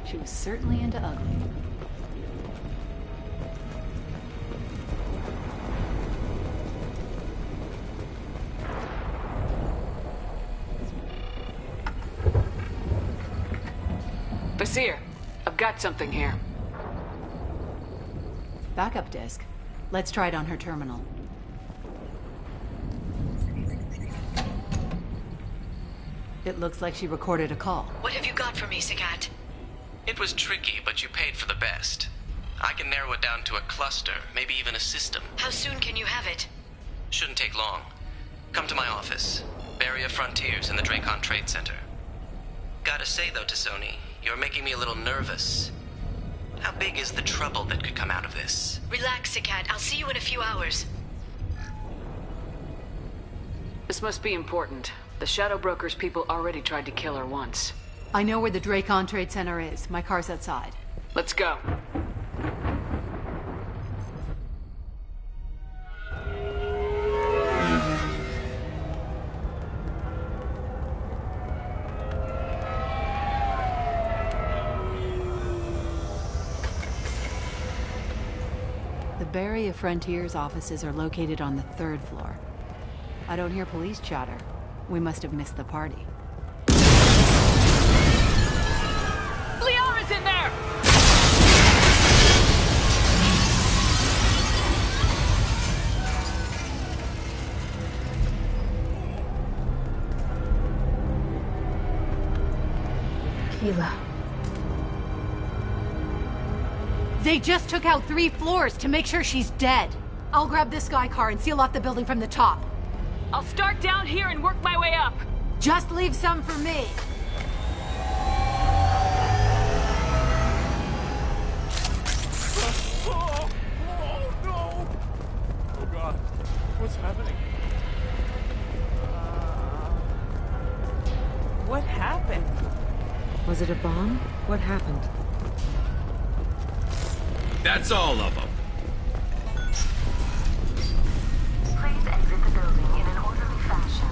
She was certainly into ugly. Basir, I've got something here. Backup disk. Let's try it on her terminal. It looks like she recorded a call. What have you got for me, Sagat? It was tricky, but you paid for the best. I can narrow it down to a cluster, maybe even a system. How soon can you have it? Shouldn't take long. Come to my office. Barrier Frontiers in the Dracon Trade Center. Gotta say though, Tassoni, you're making me a little nervous. How big is the trouble that could come out of this? Relax, Sagat. I'll see you in a few hours. This must be important. The Shadow Broker's people already tried to kill her once. I know where the Dracon Trade Center is. My car's outside. Let's go. The Barrier Frontiers offices are located on the 3rd floor. I don't hear police chatter. We must have missed the party. Liara's in there! Keela. They just took out 3 floors to make sure she's dead. I'll grab this guy car and seal off the building from the top. I'll start down here and work my way up. Just leave some for me. Oh no! Oh God, what's happening? What happened? Was it a bomb? What happened? That's all of them. Please exit the building in an orderly fashion.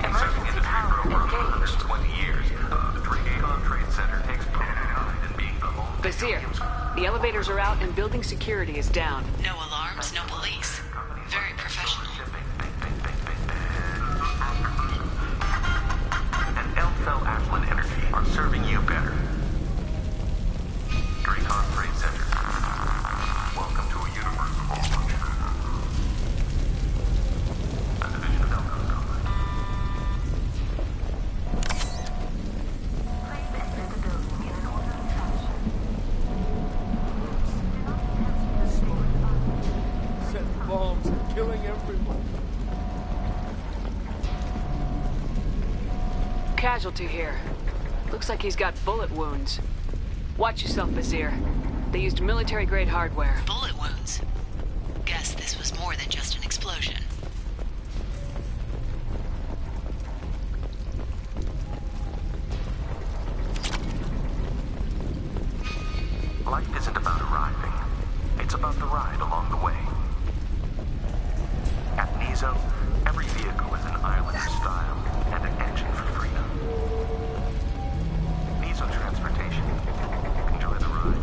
Emergency power engaged. 20 years. The Dracon Trade Center takes pride in being the home. Basir, the elevators are out and building security is down. No alarms, no police. Very professional. And Elfell Ashland Energy are serving you better. Dracon Trade Center. Welcome to a universe of all function. A division of Elfell Company. Please exit the building in an orderly fashion. Do not exit the casualty here. Looks like he's got bullet wounds. Watch yourself, Vizier. They used military-grade hardware. Bullet wounds? Guess this was more than just an explosion. Life isn't about arriving. It's about the ride along the way. At Nizo, every vehicle is an island of style and an engine for freedom. Nizo Transportation. Enjoy the ride.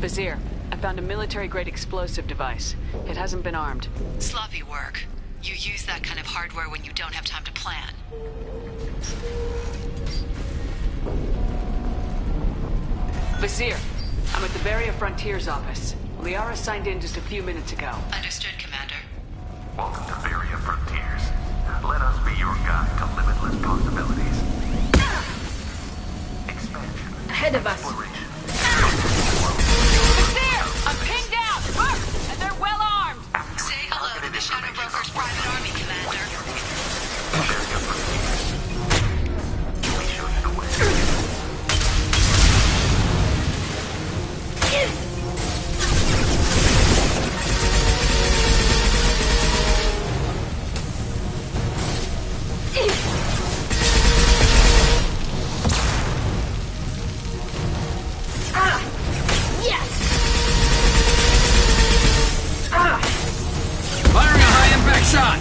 Vizier, I found a military-grade explosive device. It hasn't been armed. Sloppy work. You use that kind of hardware when you don't have time to plan. Vizier, I'm at the Varia Frontiers office. Liara signed in just a few minutes ago. Understood, Commander. Welcome to Varia Frontiers. Let us be your guide to limitless possibilities. Expansion. Ahead of us. Exploration. Vizier! I'm pinned down! And they're well armed! Say hello to the Shadow Broker's private army, Commander. We show you the way. Firing a high-impact shot!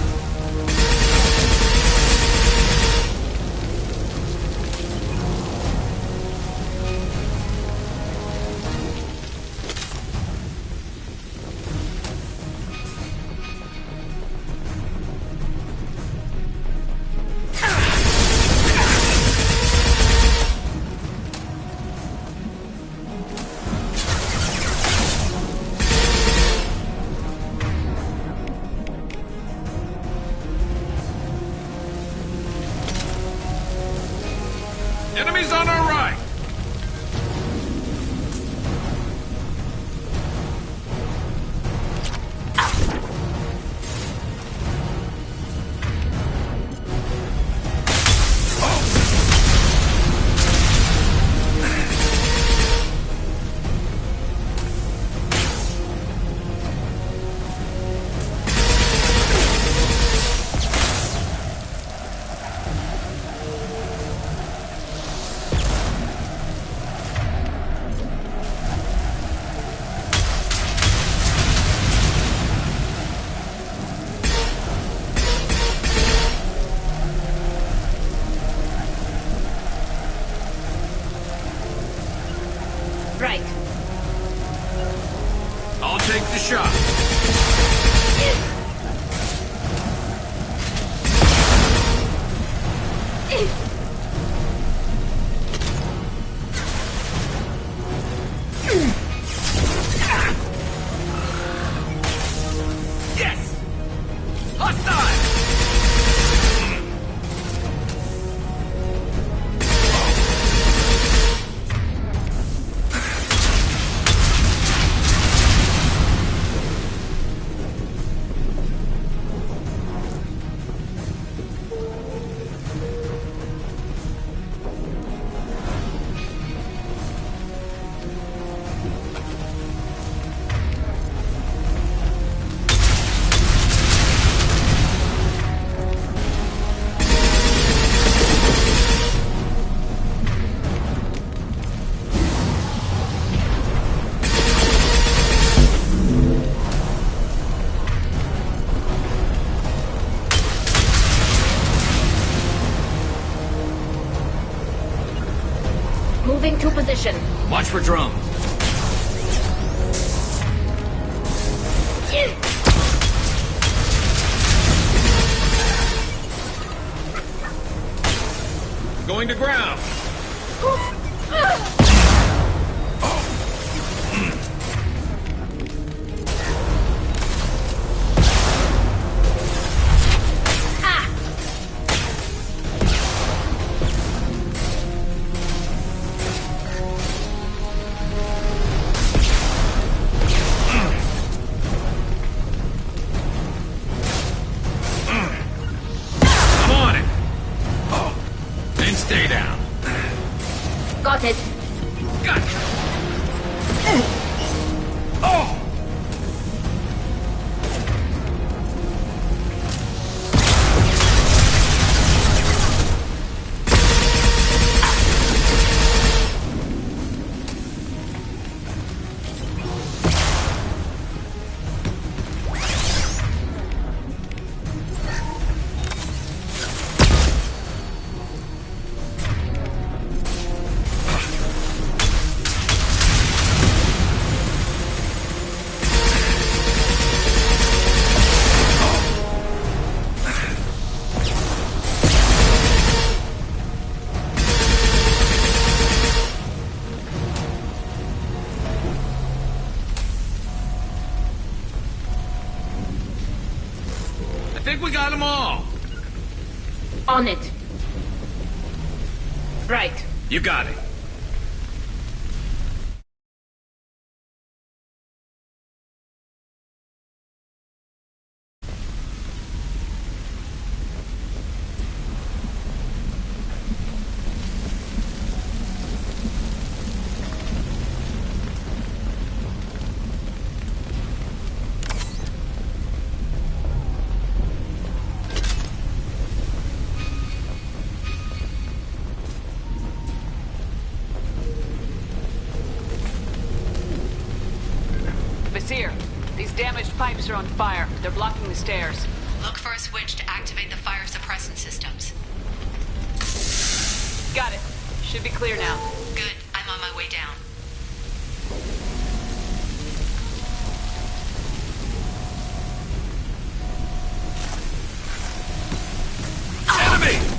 Enemies on our right! Right. I'll take the shot. Yes! Hostile! Watch for drones. Going to ground. Stay down. Got it. Gotcha. Oh! I think we got them all. On it. Right. You got it. These damaged pipes are on fire. They're blocking the stairs. Look for a switch to activate the fire suppressant systems. Got it. Should be clear now. Good. I'm on my way down. Enemy!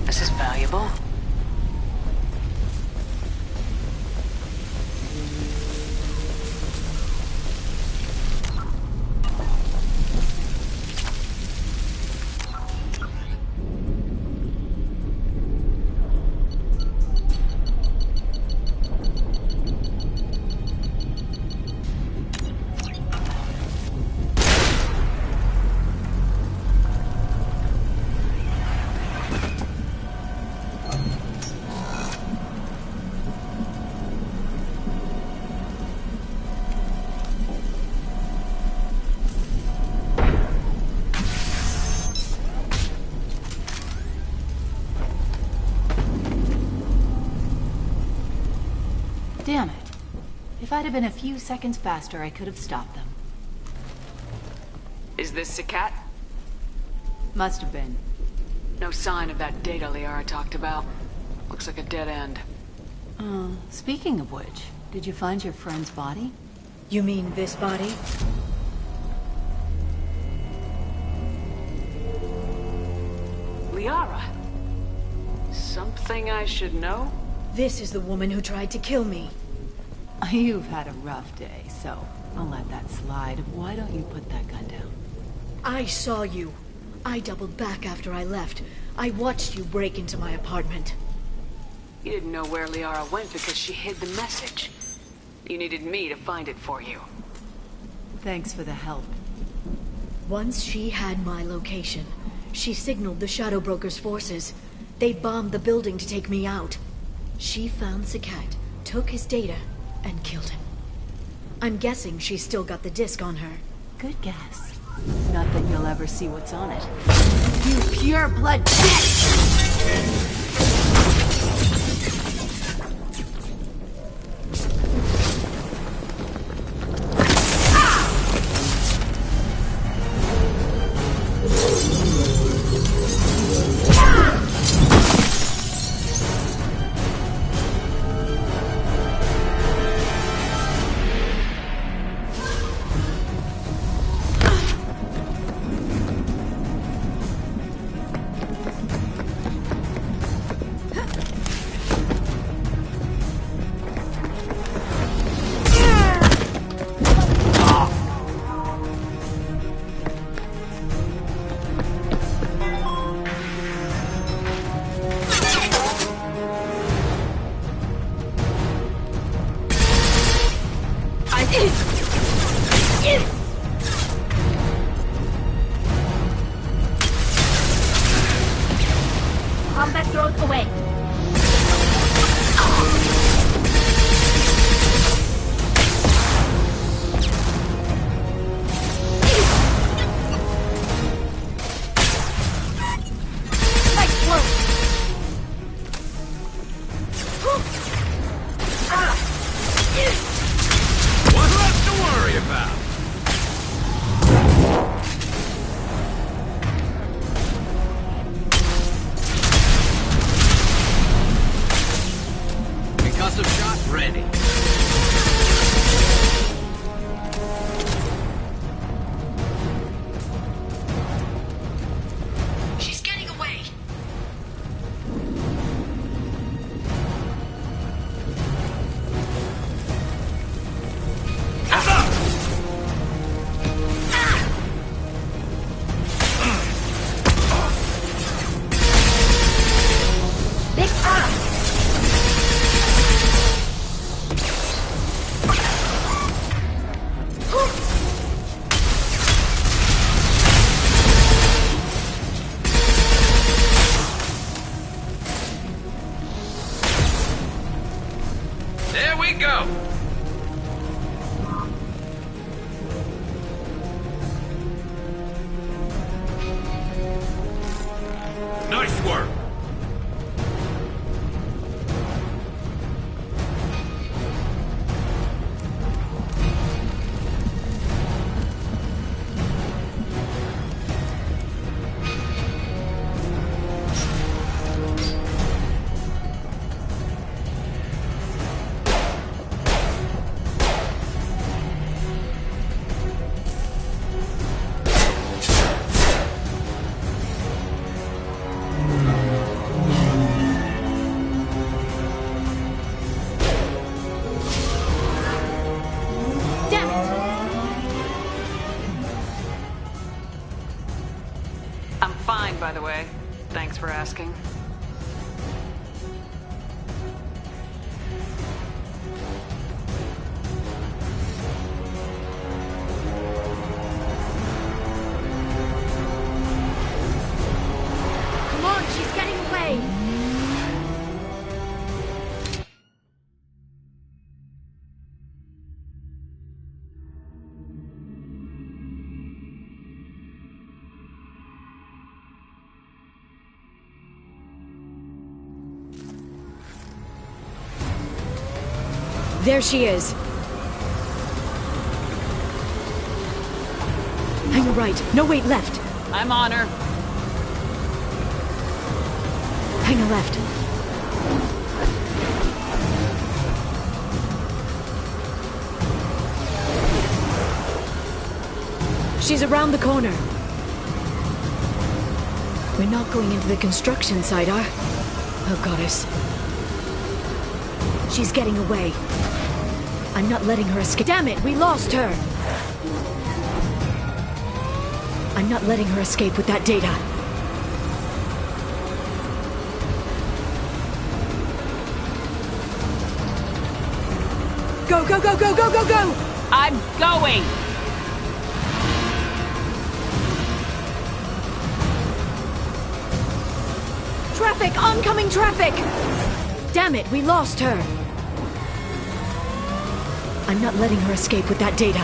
This is valuable. Damn it. If I'd have been a few seconds faster, I could have stopped them. Is this Sakat? Must have been. No sign of that data Liara talked about. Looks like a dead end. Speaking of which, did you find your friend's body? You mean this body? Liara? Something I should know? This is the woman who tried to kill me. You've had a rough day, so I'll let that slide. Why don't you put that gun down? I saw you. I doubled back after I left. I watched you break into my apartment. You didn't know where Liara went because she hid the message. You needed me to find it for you. Thanks for the help. Once she had my location, She signaled the Shadow Broker's forces. They bombed the building to take me out. She found Sakat, took his data, and killed him. I'm guessing she's still got the disc on her. Good guess. Not that you'll ever see what's on it. You pure blood bitch! Combat thrown away. Nice work. What's left to worry about? Concussive shot ready. She's getting away. Big There we go. Nice work. damn it! I'm fine, by the way. Thanks for asking. Come on, she's getting away. There she is. Hang a right. No, wait, left. I'm on her. Hang a left. She's around the corner. We're not going into the construction site, are? Oh, goddess. She's getting away. I'm not letting her escape. Damn it, we lost her! I'm not letting her escape with that data. Go, go, go, go, go, go, go! I'm going! Traffic! Oncoming traffic! Damn it, we lost her. I'm not letting her escape with that data.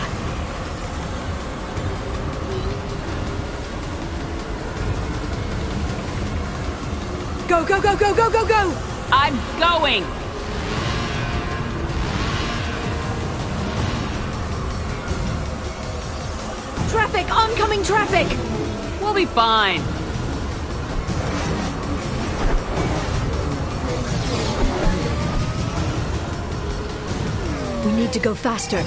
Go, go, go, go, go, go, go! I'm going! Traffic! Oncoming traffic! We'll be fine. We need to go faster.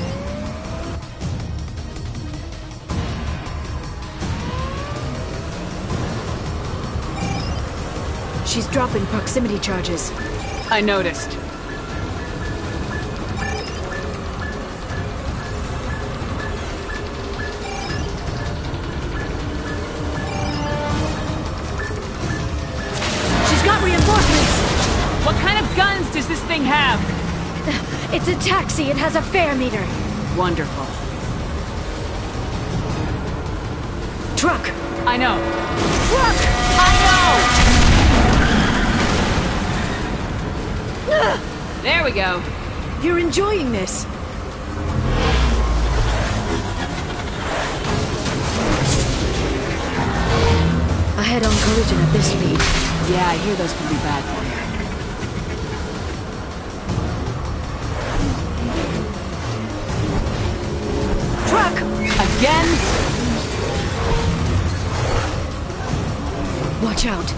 She's dropping proximity charges. I noticed. She's got reinforcements! What kind of guns does this thing have? It's a taxi. It has a fare meter. Wonderful. Truck! I know. Truck! I know! There we go. You're enjoying this. A head-on collision at this speed. Yeah, I hear those can be bad for you. Truck! Again? Watch out.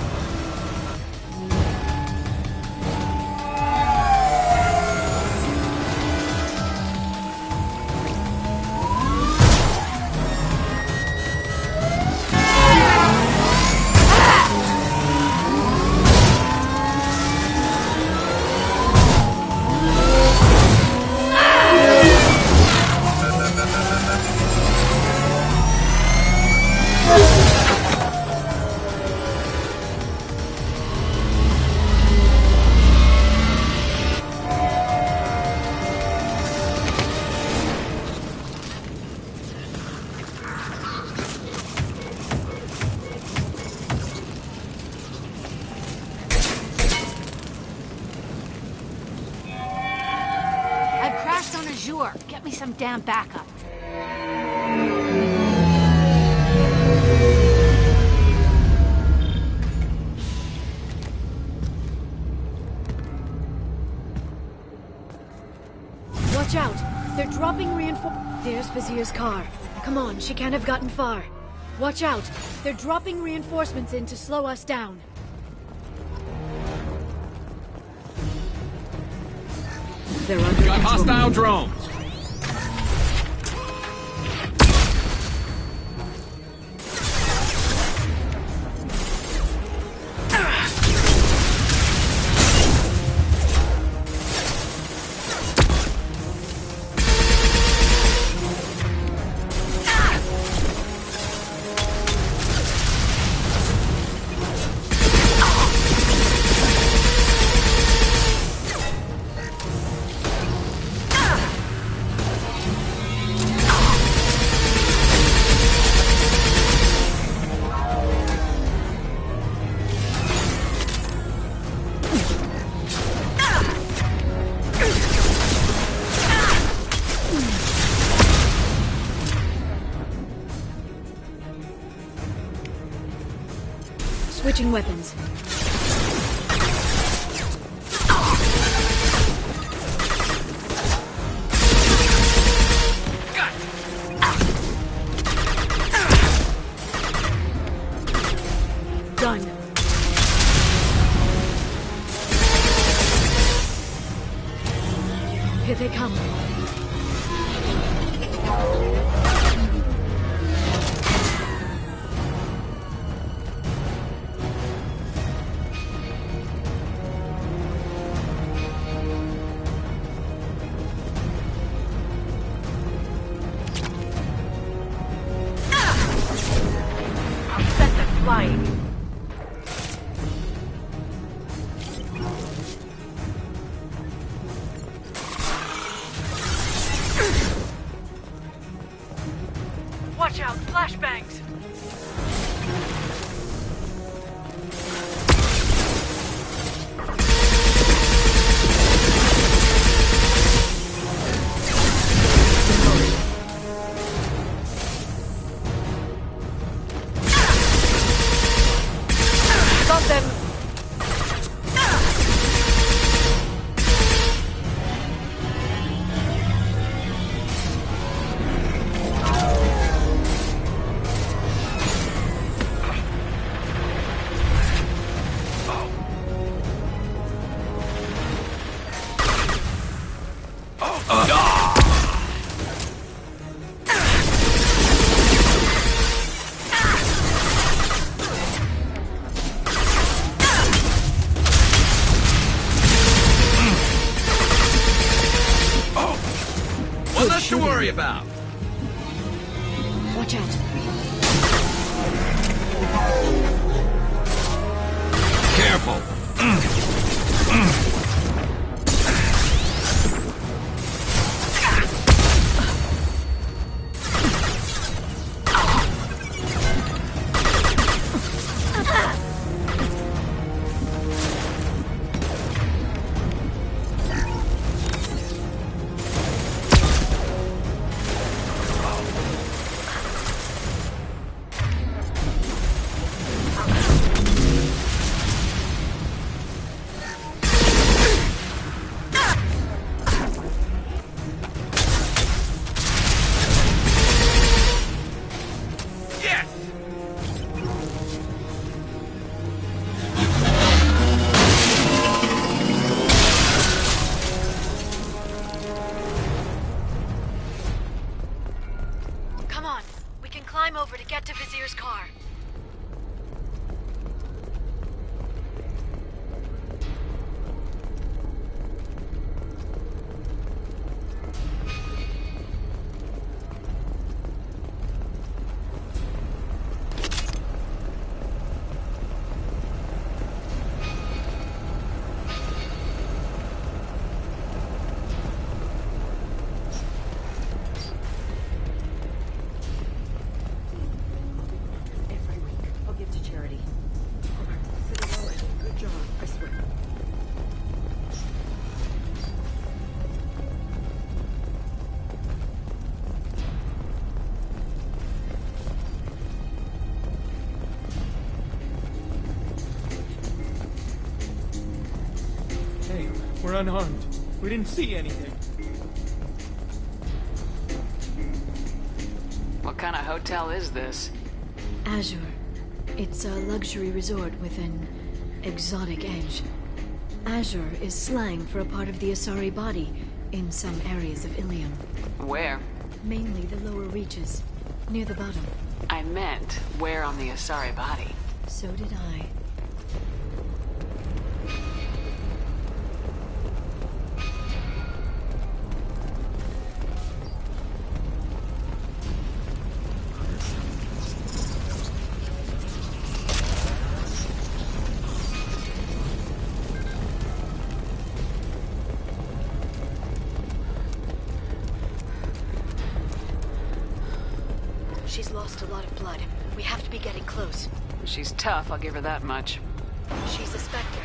Get me some damn backup. Watch out! They're dropping reinforcements. There's Vizier's car. Come on, she can't have gotten far. Watch out! They're dropping reinforcements in to slow us down. They're under Got control. hostile drones. Switching weapons. Done. Here they come. Flying. about. Watch out. Careful. Over to get to Vizier's car. We're unharmed. We didn't see anything. What kind of hotel is this? Azure. It's a luxury resort with an exotic edge. Azure is slang for a part of the Asari body in some areas of Ilium. Where? Mainly the lower reaches, near the bottom. I meant, where on the Asari body? So did I. She's lost a lot of blood. We have to be getting close. She's tough, I'll give her that much. She's a Spectre.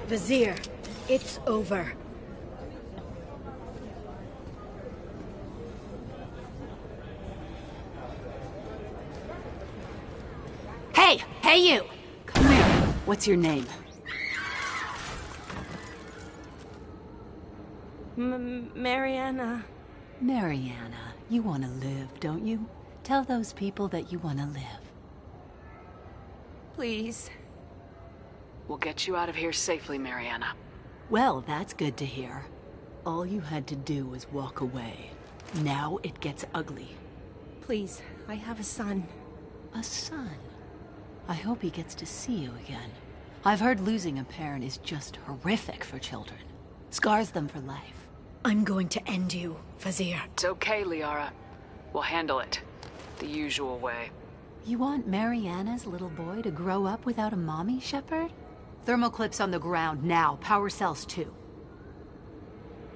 Vizier, it's over. Hey! Hey, you! Come here. What's your name? Mariana. Mariana, you want to live, don't you? Tell those people that you want to live. Please. We'll get you out of here safely, Mariana. Well, that's good to hear. All you had to do was walk away. Now it gets ugly. Please, I have a son. A son? I hope he gets to see you again. I've heard losing a parent is just horrific for children. Scars them for life. I'm going to end you, Vizier. It's okay, Liara. We'll handle it. The usual way. You want Mariana's little boy to grow up without a mommy, Shepard? Thermoclips on the ground now. Power cells too.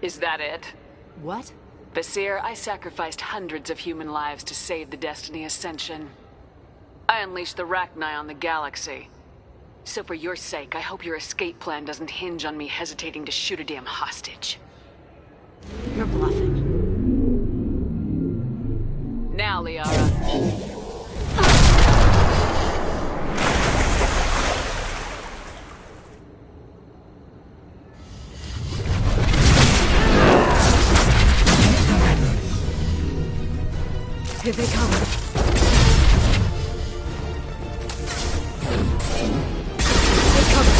Is that it? What? Vizier, I sacrificed hundreds of human lives to save the Destiny Ascension. I unleashed the Rachni on the galaxy. So for your sake, I hope your escape plan doesn't hinge on me hesitating to shoot a damn hostage. You're bluffing. Here they come. Take cover.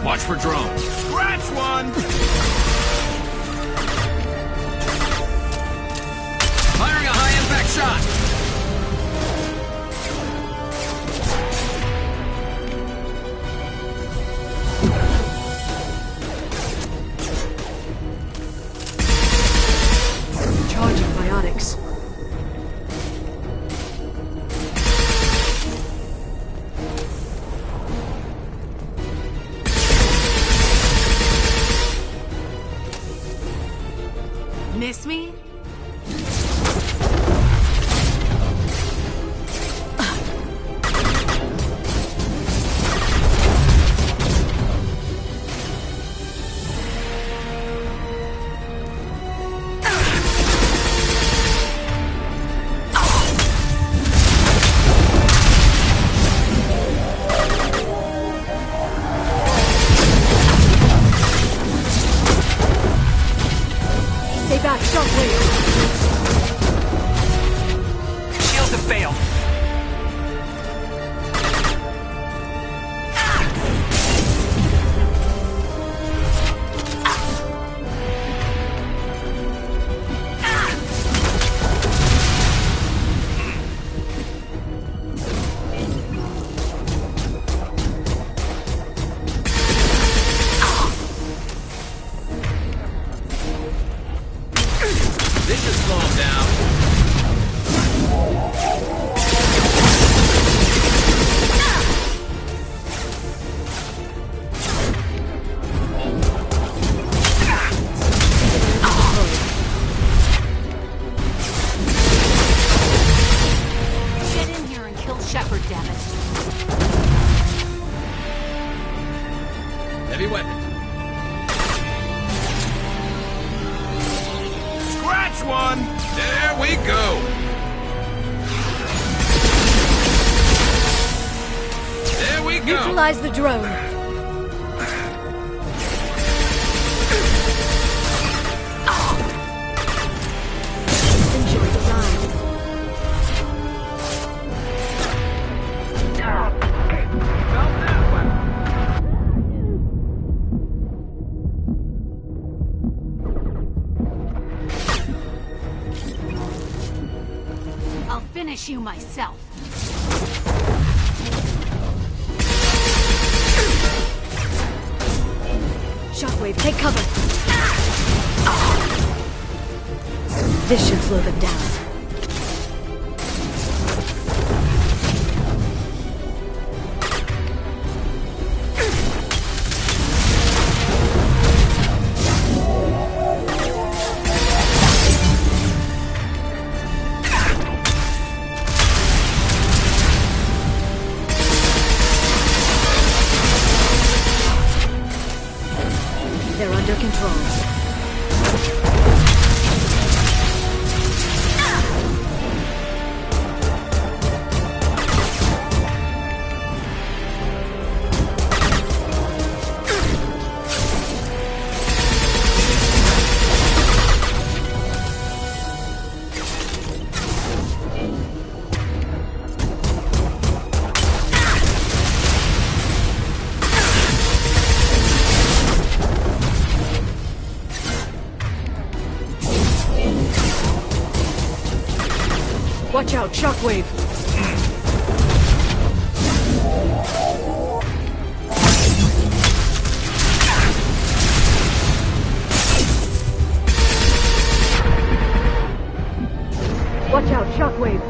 Watch for drones. Scratch one! Firing a high-impact shot! Charging biotics. Miss me? Stay back, Shockwave! Shields have failed. This should slow him down. Get in here and kill Shepard, damn it. Heavy weapons. Scratch one! There we go! There we go! Neutralize the drone. Enjoy the ride. I'll finish you myself. Shockwave, take cover. This should slow them down. They're under control. out, Shockwave! Watch out, Shockwave!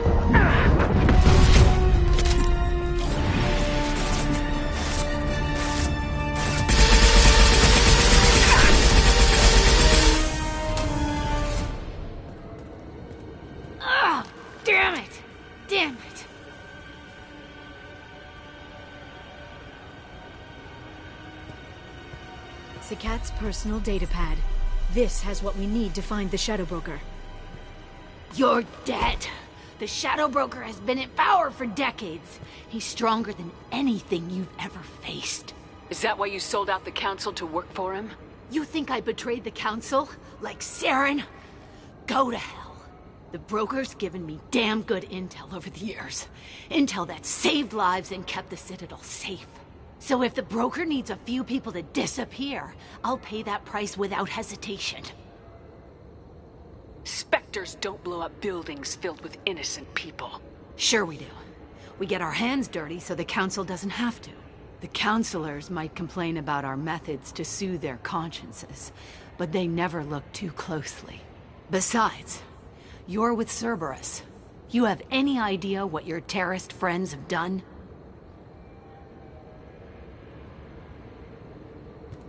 Ah! Damn it! Damn it! Sakat's personal datapad. This has what we need to find the Shadow Broker. You're dead. The Shadow Broker has been in power for decades. He's stronger than anything you've ever faced. Is that why you sold out the Council to work for him? You think I betrayed the Council? Like Saren? Go to hell. The Broker's given me damn good intel over the years. Intel that saved lives and kept the Citadel safe. So if the Broker needs a few people to disappear, I'll pay that price without hesitation. Spectres don't blow up buildings filled with innocent people. Sure we do. We get our hands dirty so the Council doesn't have to. The counselors might complain about our methods to soothe their consciences, but they never look too closely. Besides, you're with Cerberus. You have any idea what your terrorist friends have done?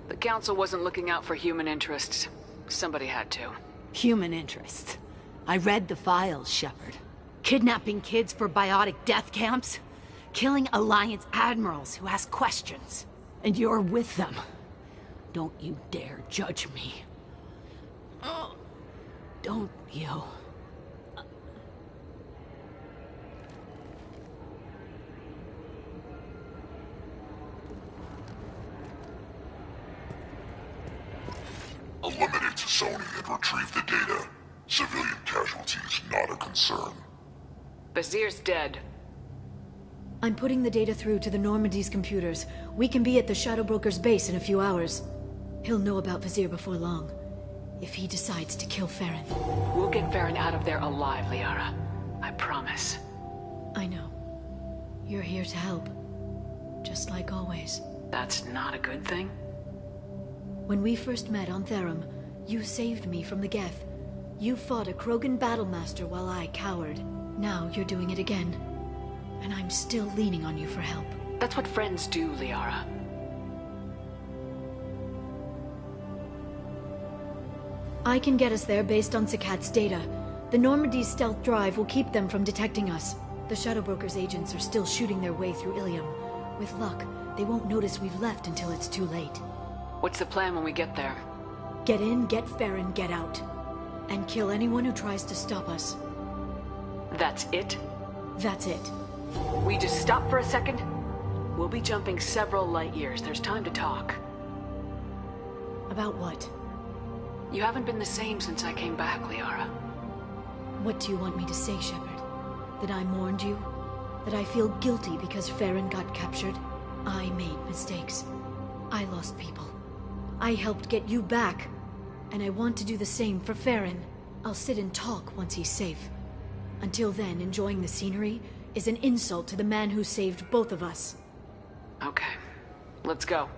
The Council wasn't looking out for human interests. Somebody had to. Human interests. I read the files, Shepard. Kidnapping kids for biotic death camps? Killing Alliance admirals who ask questions. And you're with them. Don't you dare judge me. Oh, don't you? Eliminate Sony and retrieve the data. Civilian casualties not a concern. Bazir's dead. I'm putting the data through to the Normandy's computers. We can be at the Shadow Broker's base in a few hours. He'll know about Vizier before long. If he decides to kill Farron. We'll get Farron out of there alive, Liara. I promise. I know. You're here to help. Just like always. That's not a good thing? When we first met on Therum, you saved me from the Geth. You fought a Krogan battlemaster while I cowered. Now you're doing it again. And I'm still leaning on you for help. That's what friends do, Liara. I can get us there based on Sakat's data. The Normandy's stealth drive will keep them from detecting us. The Shadow Broker's agents are still shooting their way through Ilium. With luck, they won't notice we've left until it's too late. What's the plan when we get there? Get in, get Farron, get out. And kill anyone who tries to stop us. That's it? That's it. We just stop for a second? We'll be jumping several light years. There's time to talk. About what? You haven't been the same since I came back, Liara. What do you want me to say, Shepard? That I mourned you? That I feel guilty because Farron got captured? I made mistakes. I lost people. I helped get you back. And I want to do the same for Farron. I'll sit and talk once he's safe. Until then, enjoying the scenery is an insult to the man who saved both of us. Okay. Let's go.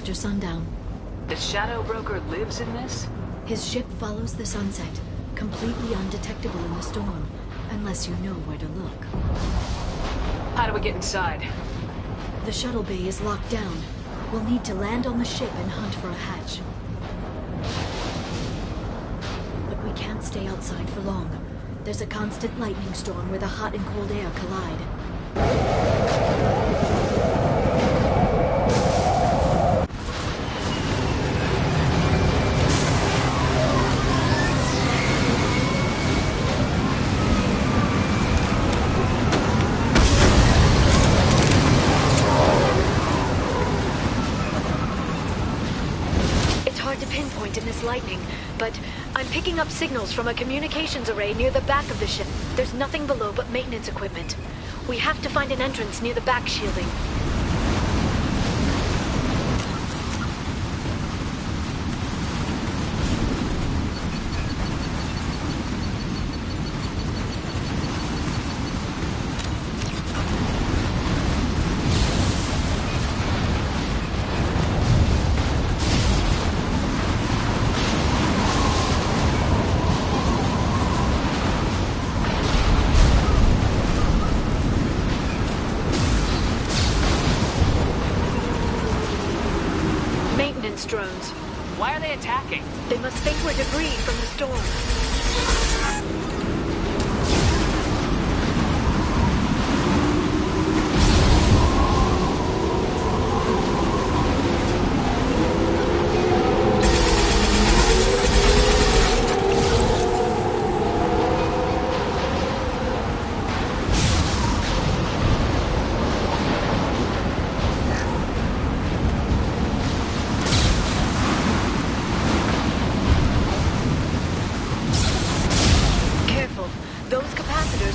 after sundown. The Shadow Broker lives in this? His ship follows the sunset, completely undetectable in the storm, unless you know where to look. How do we get inside? The shuttle bay is locked down. We'll need to land on the ship and hunt for a hatch. But we can't stay outside for long. There's a constant lightning storm where the hot and cold air collide. In this lightning, but I'm picking up signals from a communications array near the back of the ship. There's nothing below but maintenance equipment. We have to find an entrance near the back shielding. Drones. Why are they attacking? They must think we're debris from the storm.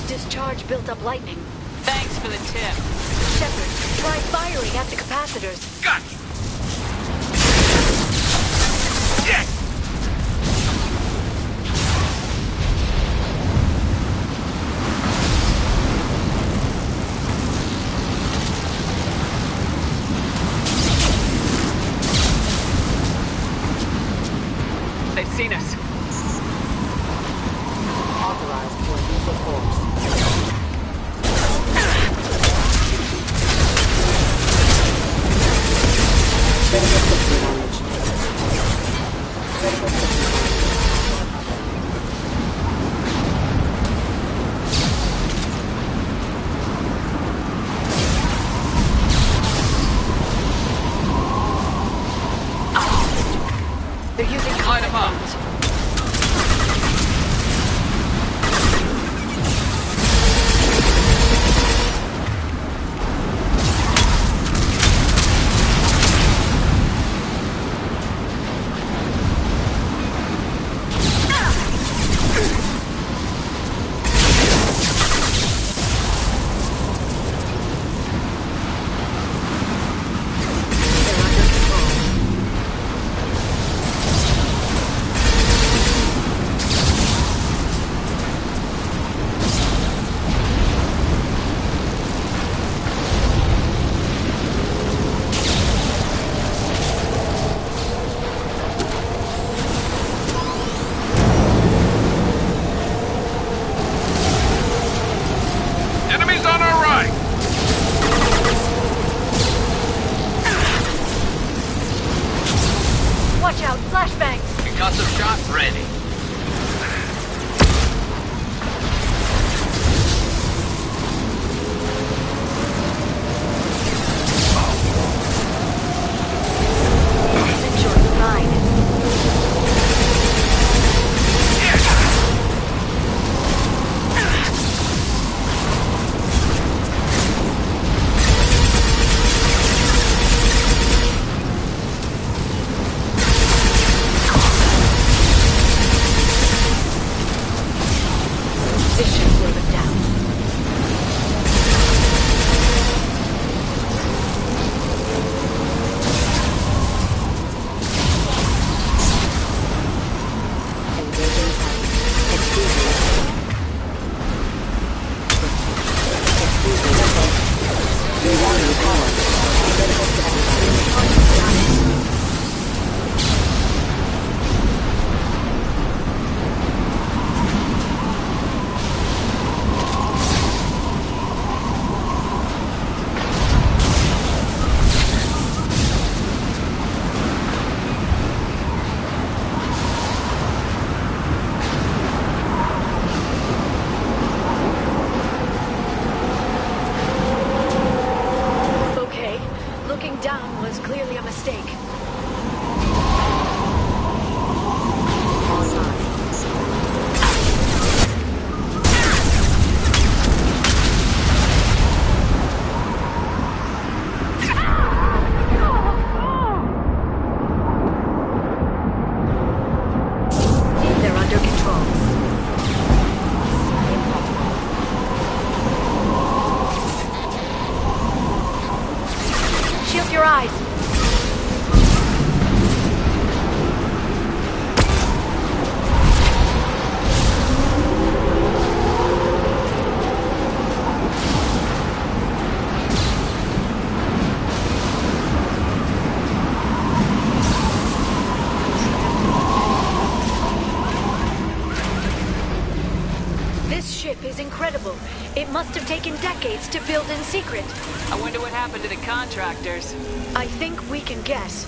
Discharge built up lightning. Thanks for the tip. Shepard, try firing at the capacitors. Gotcha! Yes! They've seen us. Authorized for lethal force. This ship is incredible. It must have taken decades to build in secret. I wonder what happened to the contractors. I think we can guess.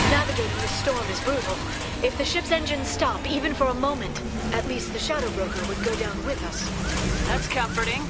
Navigating this storm is brutal. If the ship's engines stop, even for a moment, at least the Shadow Broker would go down with us. That's comforting.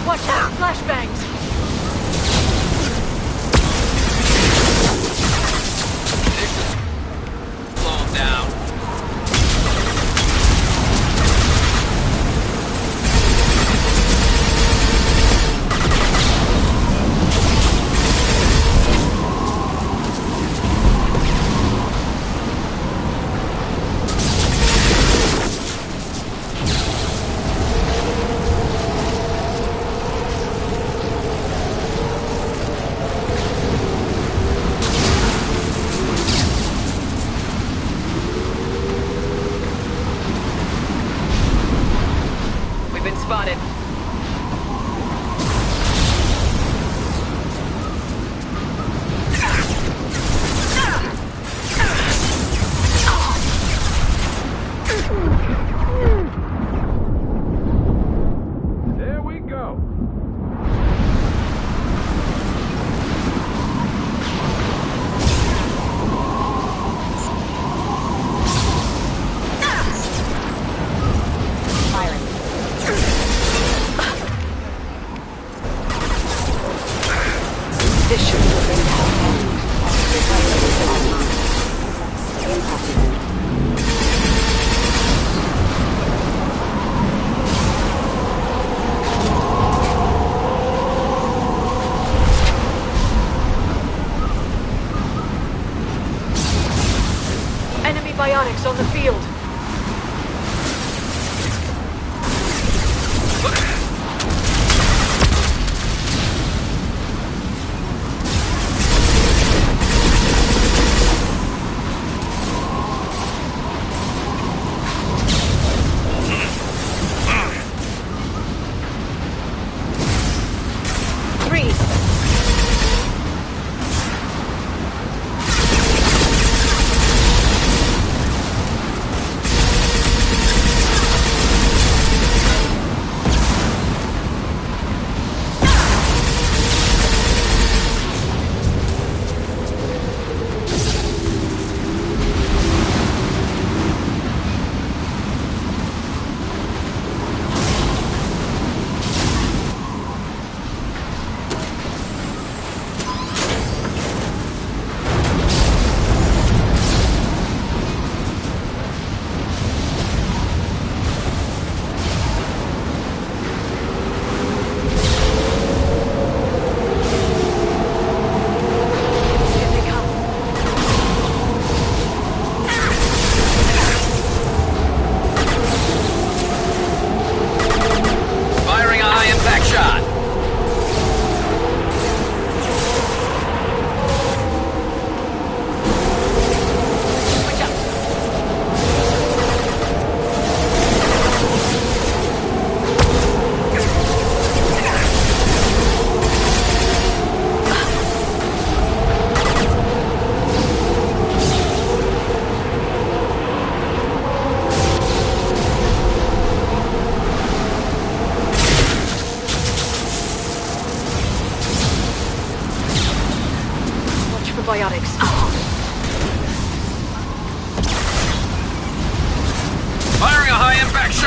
Watch out! Flashbangs! Slow him down. We've been spotted. There we go.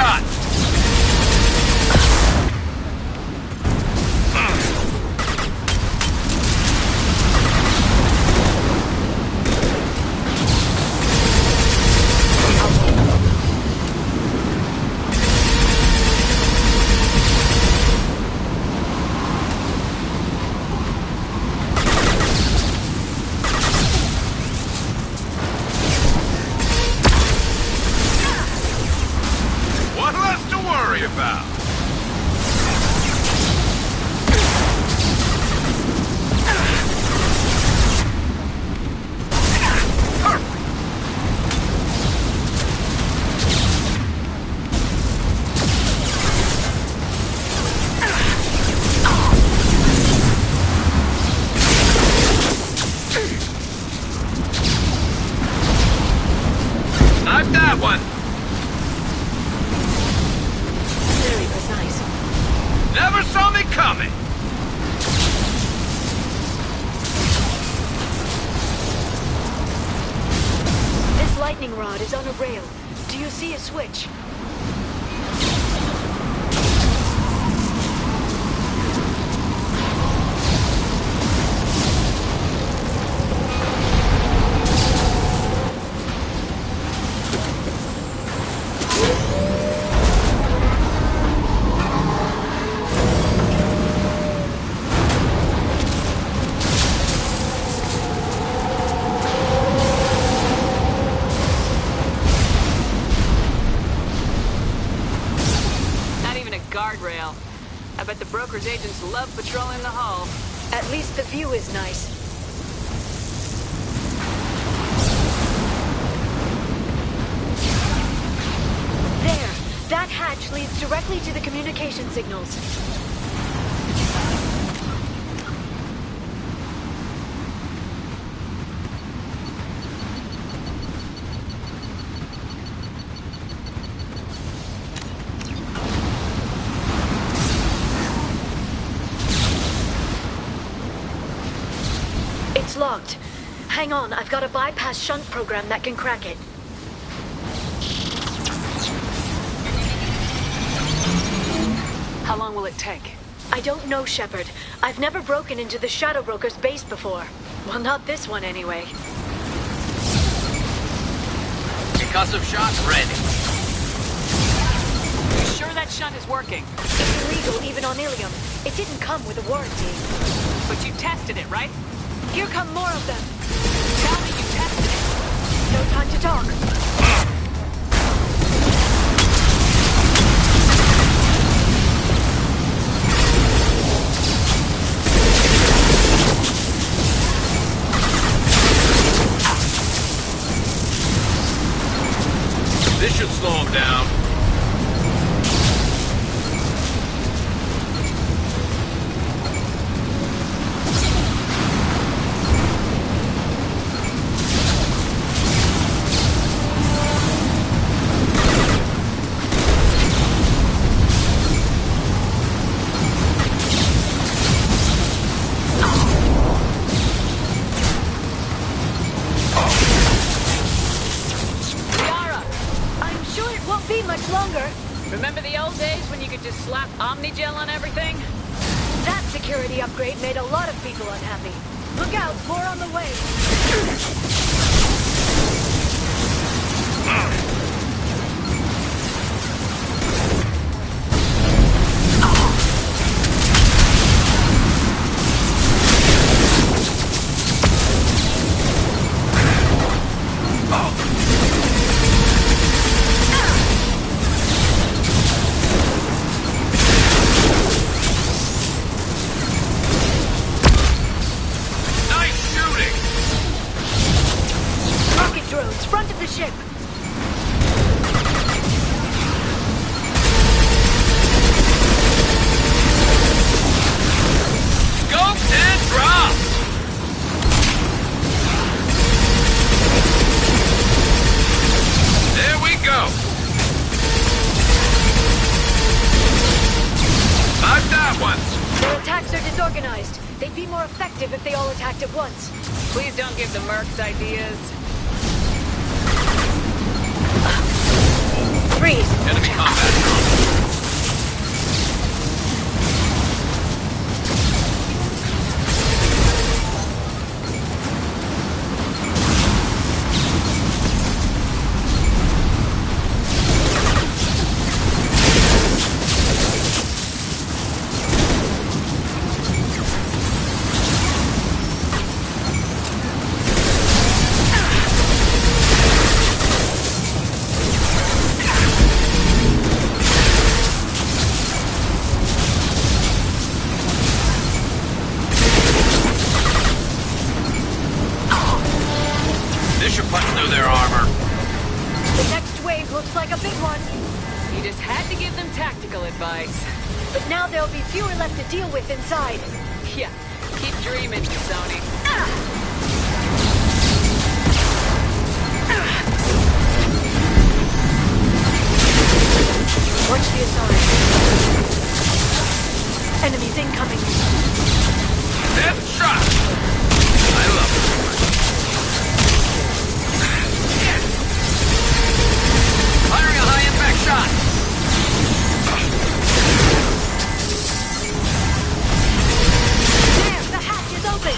shot! One less to worry about. Knife that one. Very precise. Never saw me coming. This lightning rod is on a rail. Do you see a switch? Not even a guardrail. I bet the broker's agents love patrolling the hull. At least the view is nice. There! That hatch leads directly to the communication signals. It's locked. Hang on, I've got a bypass shunt program that can crack it. How long will it take? I don't know, Shepard. I've never broken into the Shadow Broker's base before. Well, not this one anyway. Concussive shot ready. You sure that shunt is working? It's illegal even on Ilium. It didn't come with a warranty. But you tested it, right? Here come more of them. Tell me you tested it. No time to talk. This should slow him down. Remember the old days when you could just slap Omnigel on everything? That security upgrade made a lot of people unhappy. Look out, more on the way. They'd be more effective if they all attacked at once. Please don't give the mercs ideas. Freeze! Enemy combat. just had to give them tactical advice. But now there'll be fewer left to deal with inside. Yeah, keep dreaming, Sony. Watch the aside. Enemies incoming. Death shot! I love it. Firing a high-impact shot! There! The hatch is open!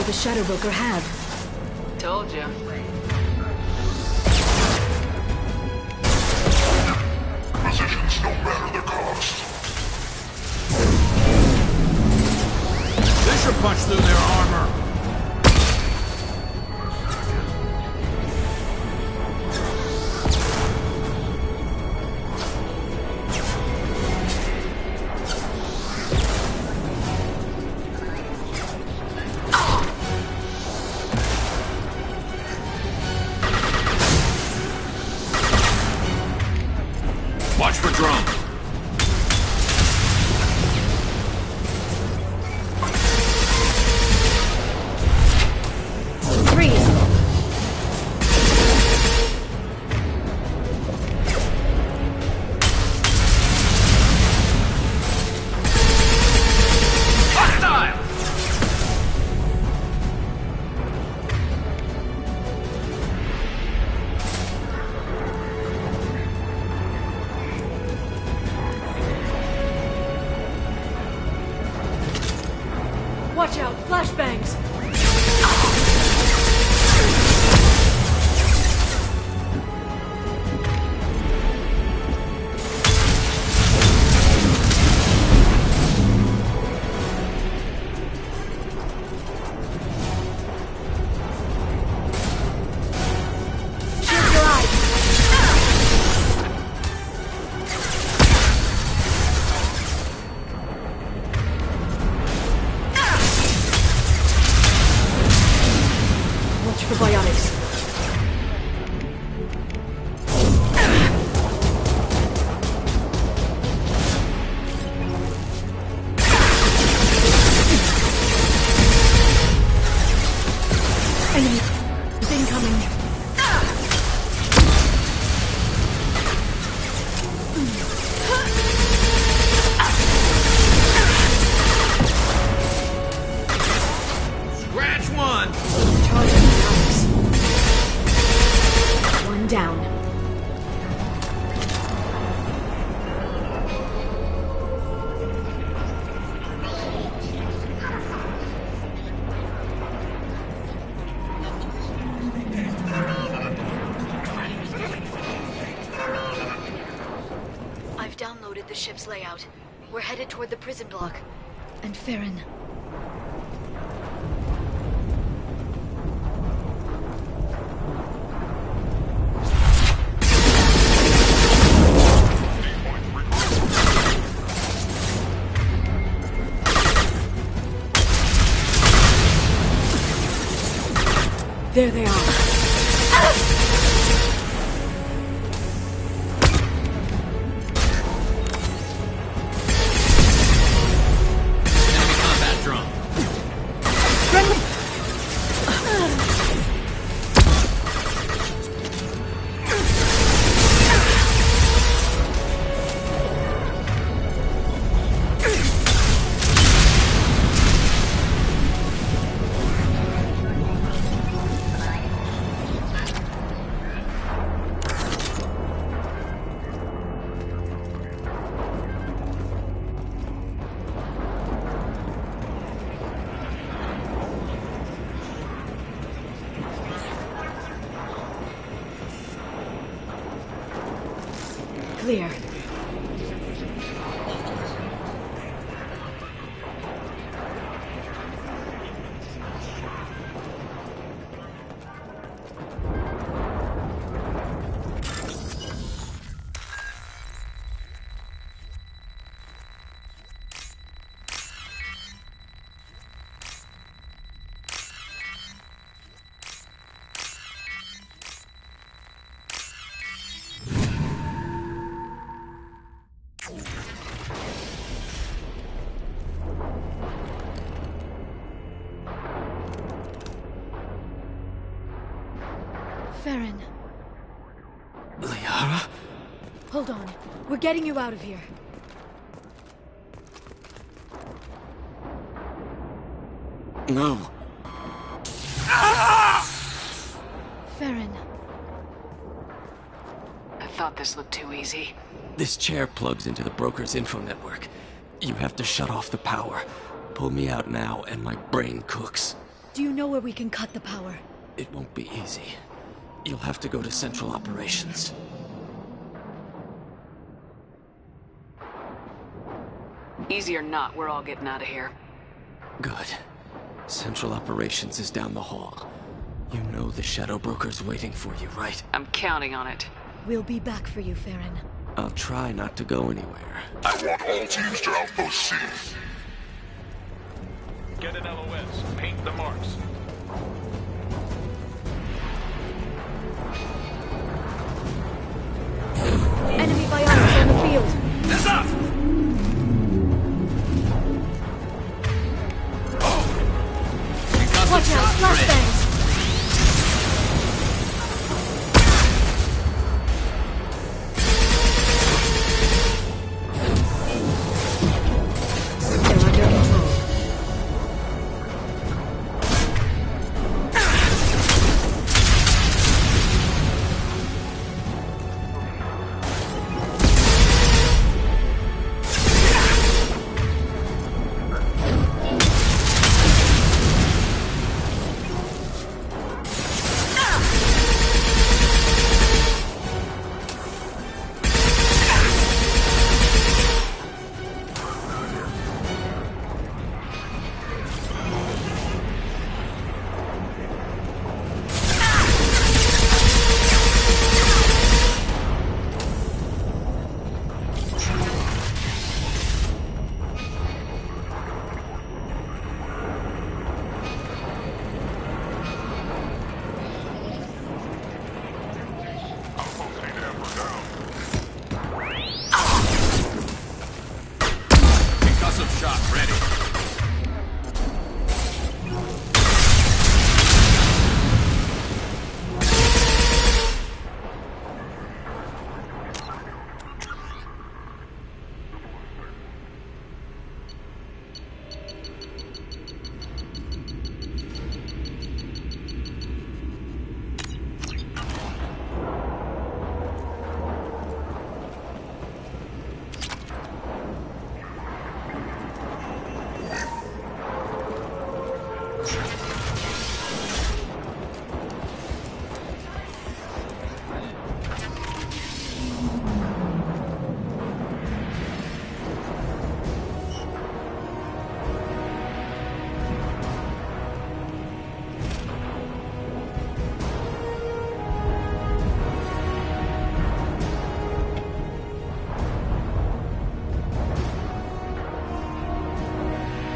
The Shadow Broker have. Told you. Positions no matter the cost. This should punch through their armor. Watch for drone. Freeze. Hostile! Watch out! Flashbangs! Shield your eyes! Watch for biotics. Enemy is incoming. Scratch one! Charging biotics. One down. I've downloaded the ship's layout. We're headed toward the prison block. And Farron. There they are. Enemy combat drone. Friendly! Clear. Farron. Liara? Hold on. We're getting you out of here. No. Farron. I thought this looked too easy. This chair plugs into the broker's info network. You have to shut off the power. Pull me out now, and my brain cooks. Do you know where we can cut the power? It won't be easy. You'll have to go to Central Operations. Easy or not, we're all getting out of here. Good. Central Operations is down the hall. You know the Shadow Broker's waiting for you, right? I'm counting on it. We'll be back for you, Farron. I'll try not to go anywhere. I want all teams to Outpost C. Get an LOS. Paint the marks. Enemy biotics on the field. It's up! Watch out, flashbangs! They're under control. Concussive shot ready.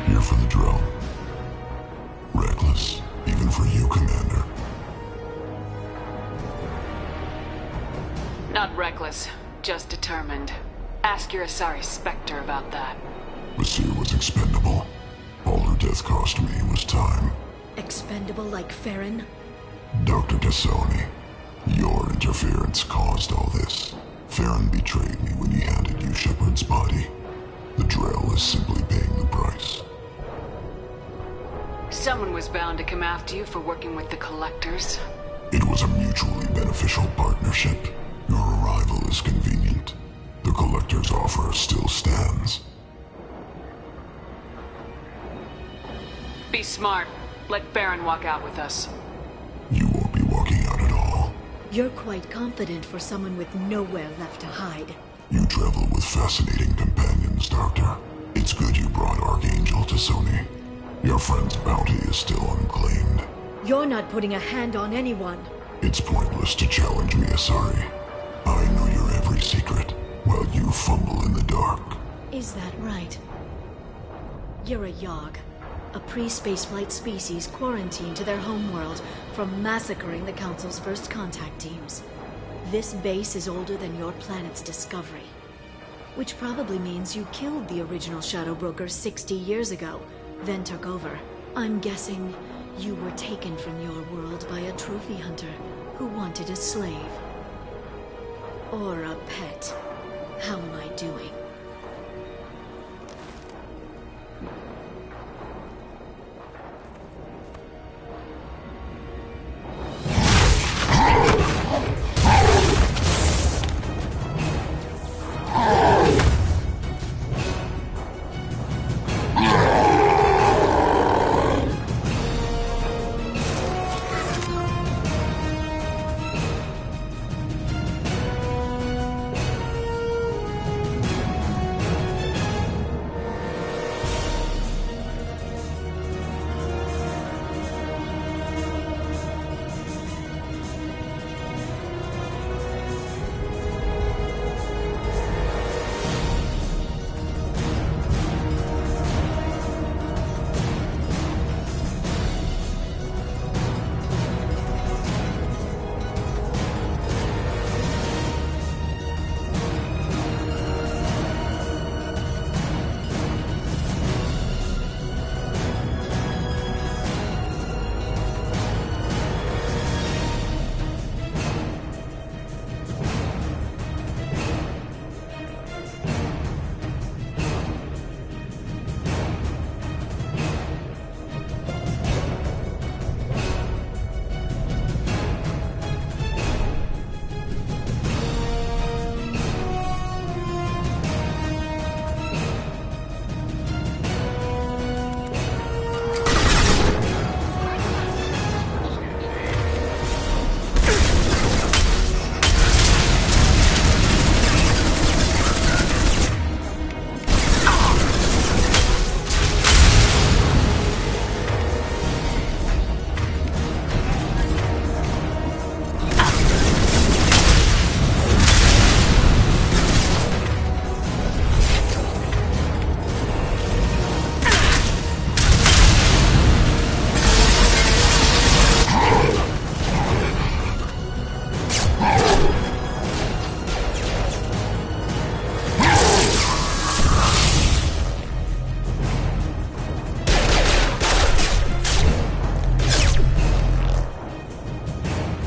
Here for the drill. Reckless, even for you, Commander. Not reckless, just determined. Ask your Asari Spectre about that. Monsieur was expendable. All her death cost me was time. Expendable like Farron? Dr. Tassoni, your interference caused all this. Farron betrayed me when he handed you Shepard's body. The drill is simply paying the price. Someone was bound to come after you for working with the Collectors. It was a mutually beneficial partnership. Your arrival is convenient. The Collector's offer still stands. Be smart. Let Baron walk out with us. You won't be walking out at all. You're quite confident for someone with nowhere left to hide. You travel with fascinating companions, Doctor. It's good you brought Archangel to Sony. Your friend's bounty is still unclaimed. You're not putting a hand on anyone. It's pointless to challenge me, Asari. I know your every secret, while you fumble in the dark. Is that right? You're a Yogg, a pre-spaceflight species quarantined to their homeworld from massacring the Council's first contact teams. This base is older than your planet's discovery. Which probably means you killed the original Shadow Brokers 60 years ago, then took over. I'm guessing you were taken from your world by a trophy hunter who wanted a slave. Or a pet. How am I doing?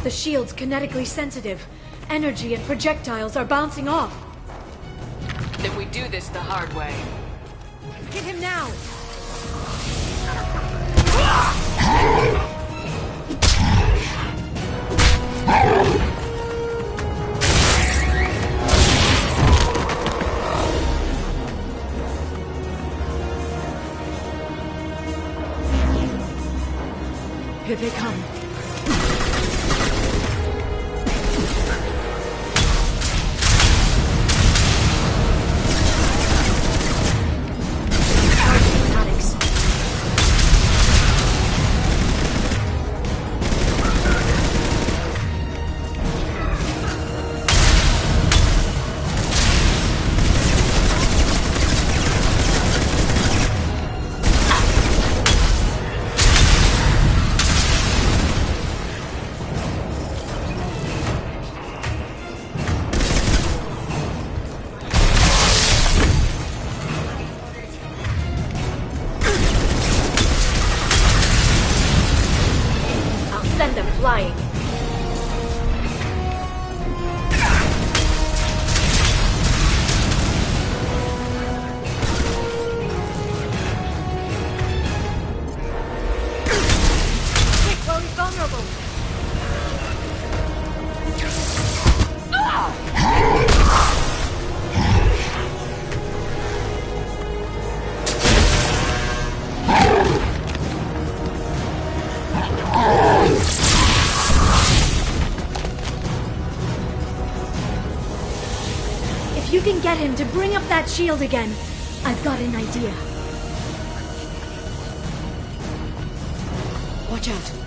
The shield's kinetically sensitive. Energy and projectiles are bouncing off. Then we do this the hard way. Hit him now! Here they come. get him to bring up that shield again. I've got an idea. Watch out.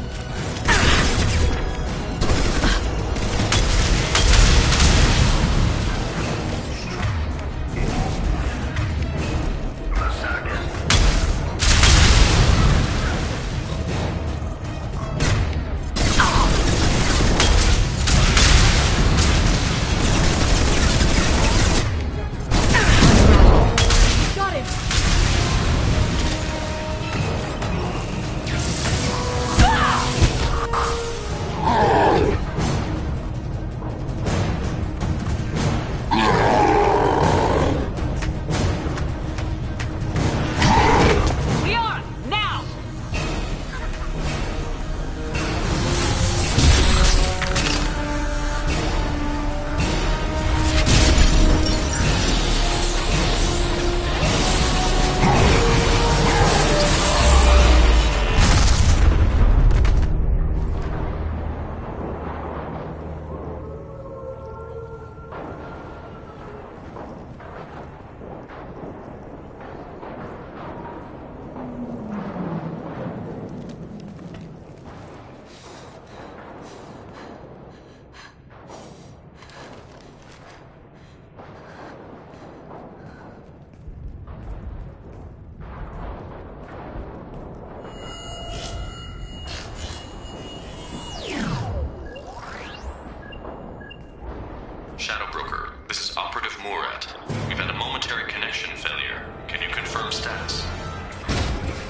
Shadow Broker, this is Operative Murat. We've had a momentary connection failure. Can you confirm status?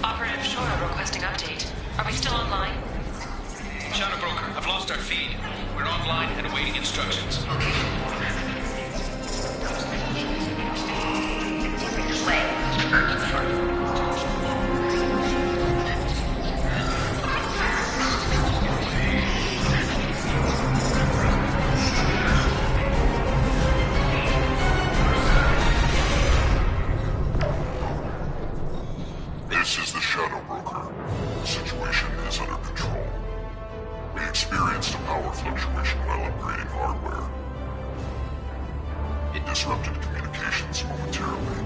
Operative Shora requesting update. Are we still online? Shadow Broker, I've lost our feed. We're online and awaiting instructions. This is the Shadow Broker. The situation is under control. We experienced a power fluctuation while upgrading hardware. It disrupted communications momentarily.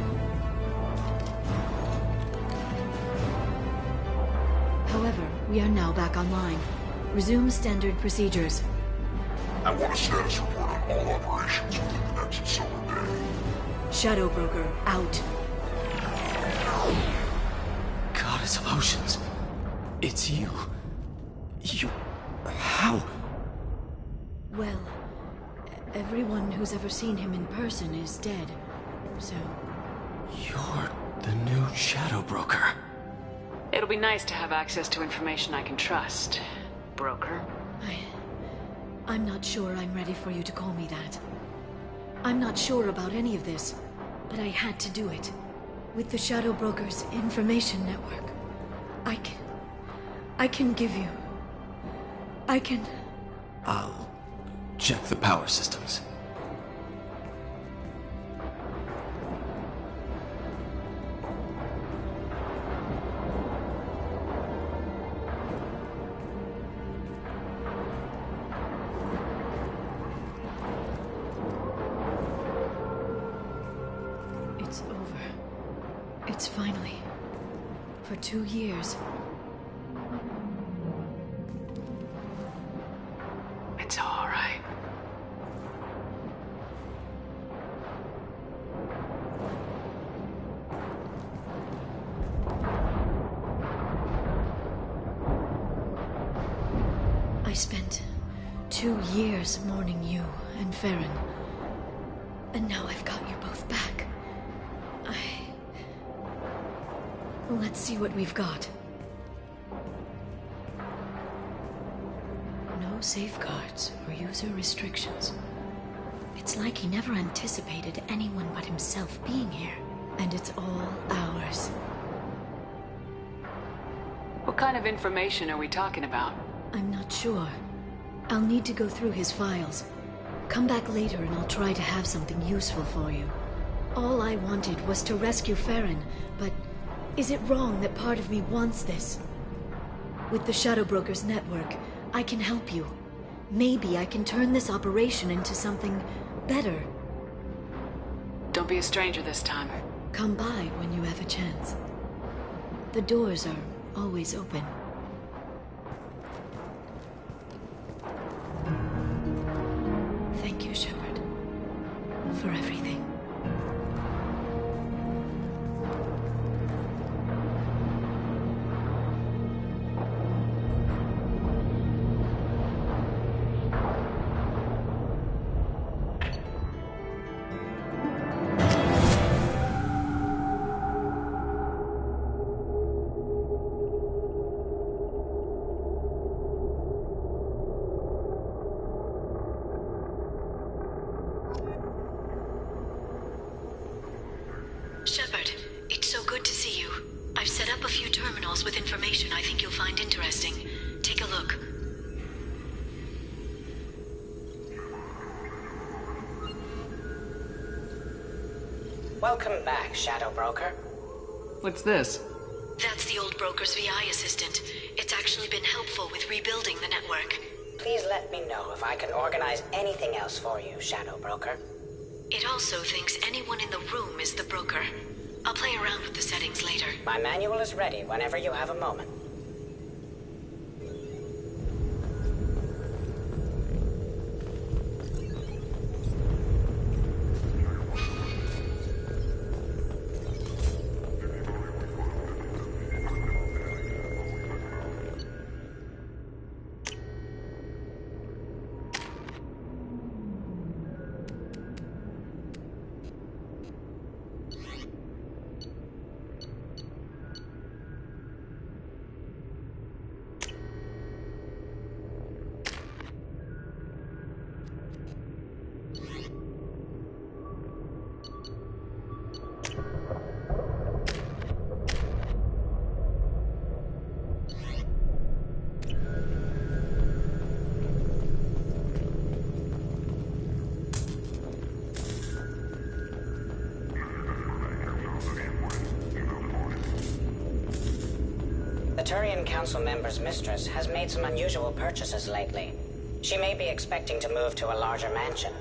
However, we are now back online. Resume standard procedures. I want a status report on all operations within the next solar day. Shadow Broker, out. Goddess of Oceans. It's you. How? Well, everyone who's ever seen him in person is dead, so... You're the new Shadow Broker. It'll be nice to have access to information I can trust, Broker. I'm not sure I'm ready for you to call me that. I'm not sure about any of this, but I had to do it. With the Shadow Broker's information network, I can give you... I'll check the power systems. It's over. It's finally. For 2 years. It's all right. I spent 2 years mourning you and Farron. And now I've got you both back. Let's see what we've got. No safeguards or user restrictions. It's like he never anticipated anyone but himself being here. And it's all ours. What kind of information are we talking about? I'm not sure. I'll need to go through his files. Come back later and I'll try to have something useful for you. All I wanted was to rescue Farron, but is it wrong that part of me wants this? With the Shadow Broker's network, I can help you. Maybe I can turn this operation into something better. Don't be a stranger this time. Come by when you have a chance. The doors are always open. Thank you, Shepard, for everything. Shepard, it's so good to see you. I've set up a few terminals with information I think you'll find interesting. Take a look. Welcome back, Shadow Broker. What's this? That's the old broker's VI assistant. It's actually been helpful with rebuilding the network. Please let me know if I can organize anything else for you, Shadow Broker. It also thinks anyone in the room is the broker. I'll play around with the settings later. My manual is ready whenever you have a moment. The Turian Council member's mistress has made some unusual purchases lately. She may be expecting to move to a larger mansion.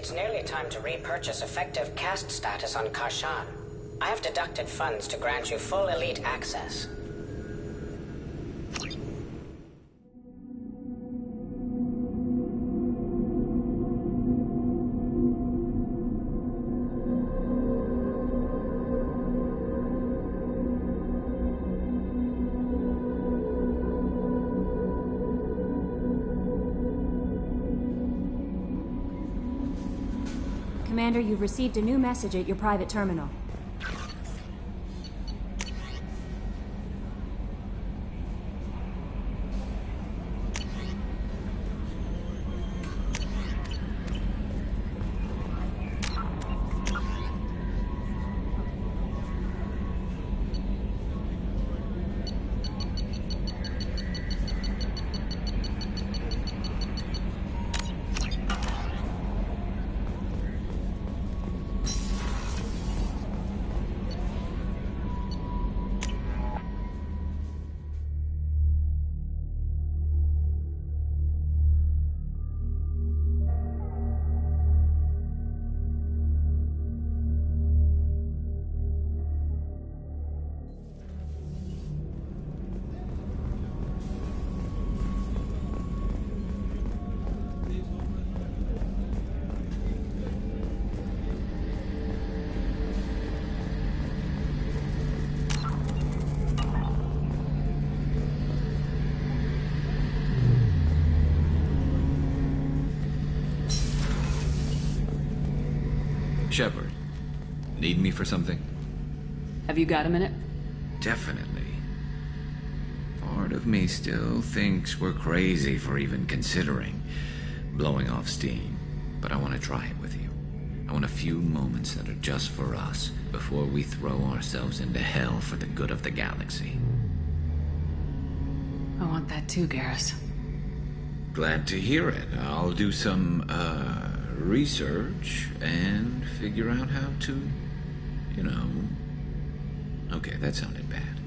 It's nearly time to repurchase effective caste status on Kashan. I have deducted funds to grant you full elite access. Commander, you've received a new message at your private terminal. Shepard, need me for something? Have you got a minute? Definitely. Part of me still thinks we're crazy for even considering blowing off steam, but I want to try it with you. I want a few moments that are just for us before we throw ourselves into hell for the good of the galaxy. I want that too, Garrus. Glad to hear it. I'll do some, research and figure out how to, you know... Okay, that sounded bad.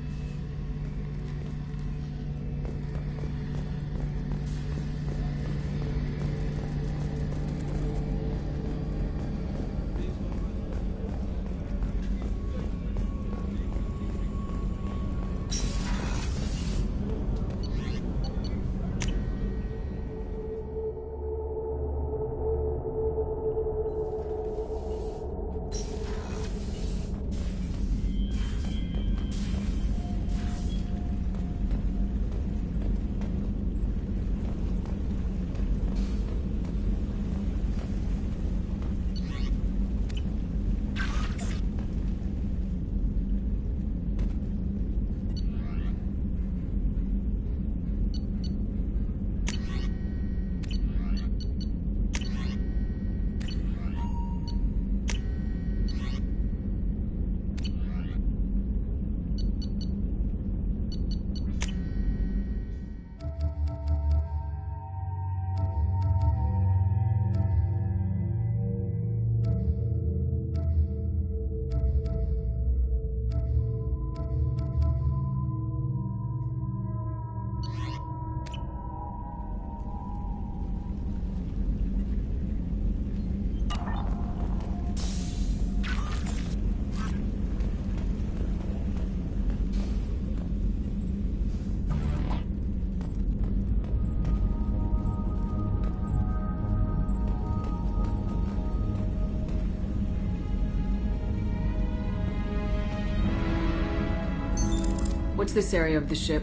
What's this area of the ship?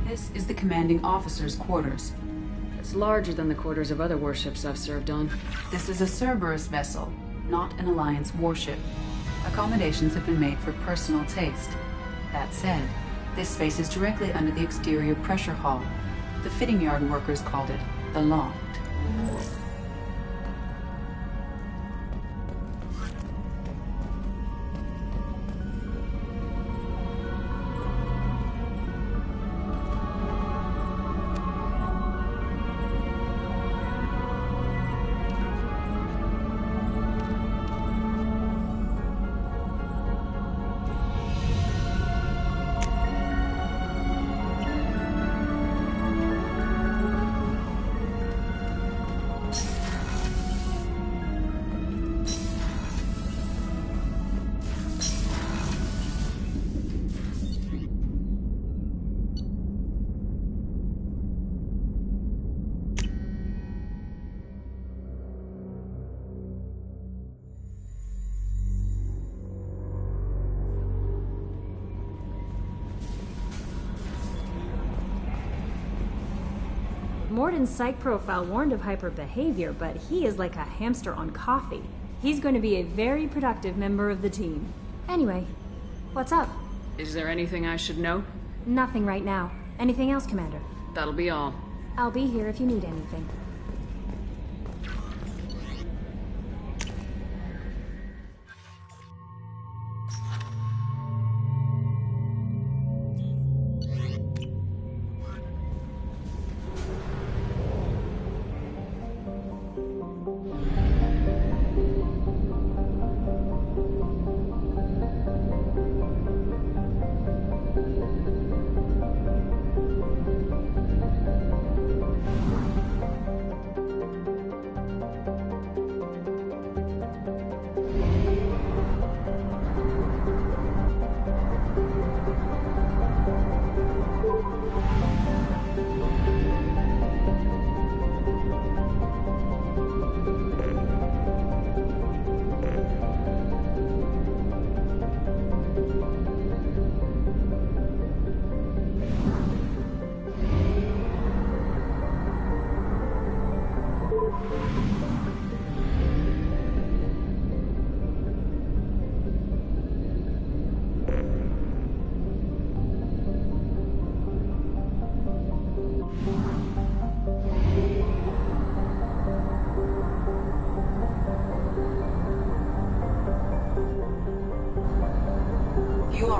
This is the commanding officer's quarters. It's larger than the quarters of other warships I've served on. This is a Cerberus vessel, not an Alliance warship. Accommodations have been made for personal taste. That said, this space is directly under the exterior pressure hull. The fitting yard workers called it the loft. Morden's psych profile warned of hyper behavior, but he is like a hamster on coffee. He's going to be a very productive member of the team. Anyway, what's up? Is there anything I should know? Nothing right now. Anything else, Commander? That'll be all. I'll be here if you need anything.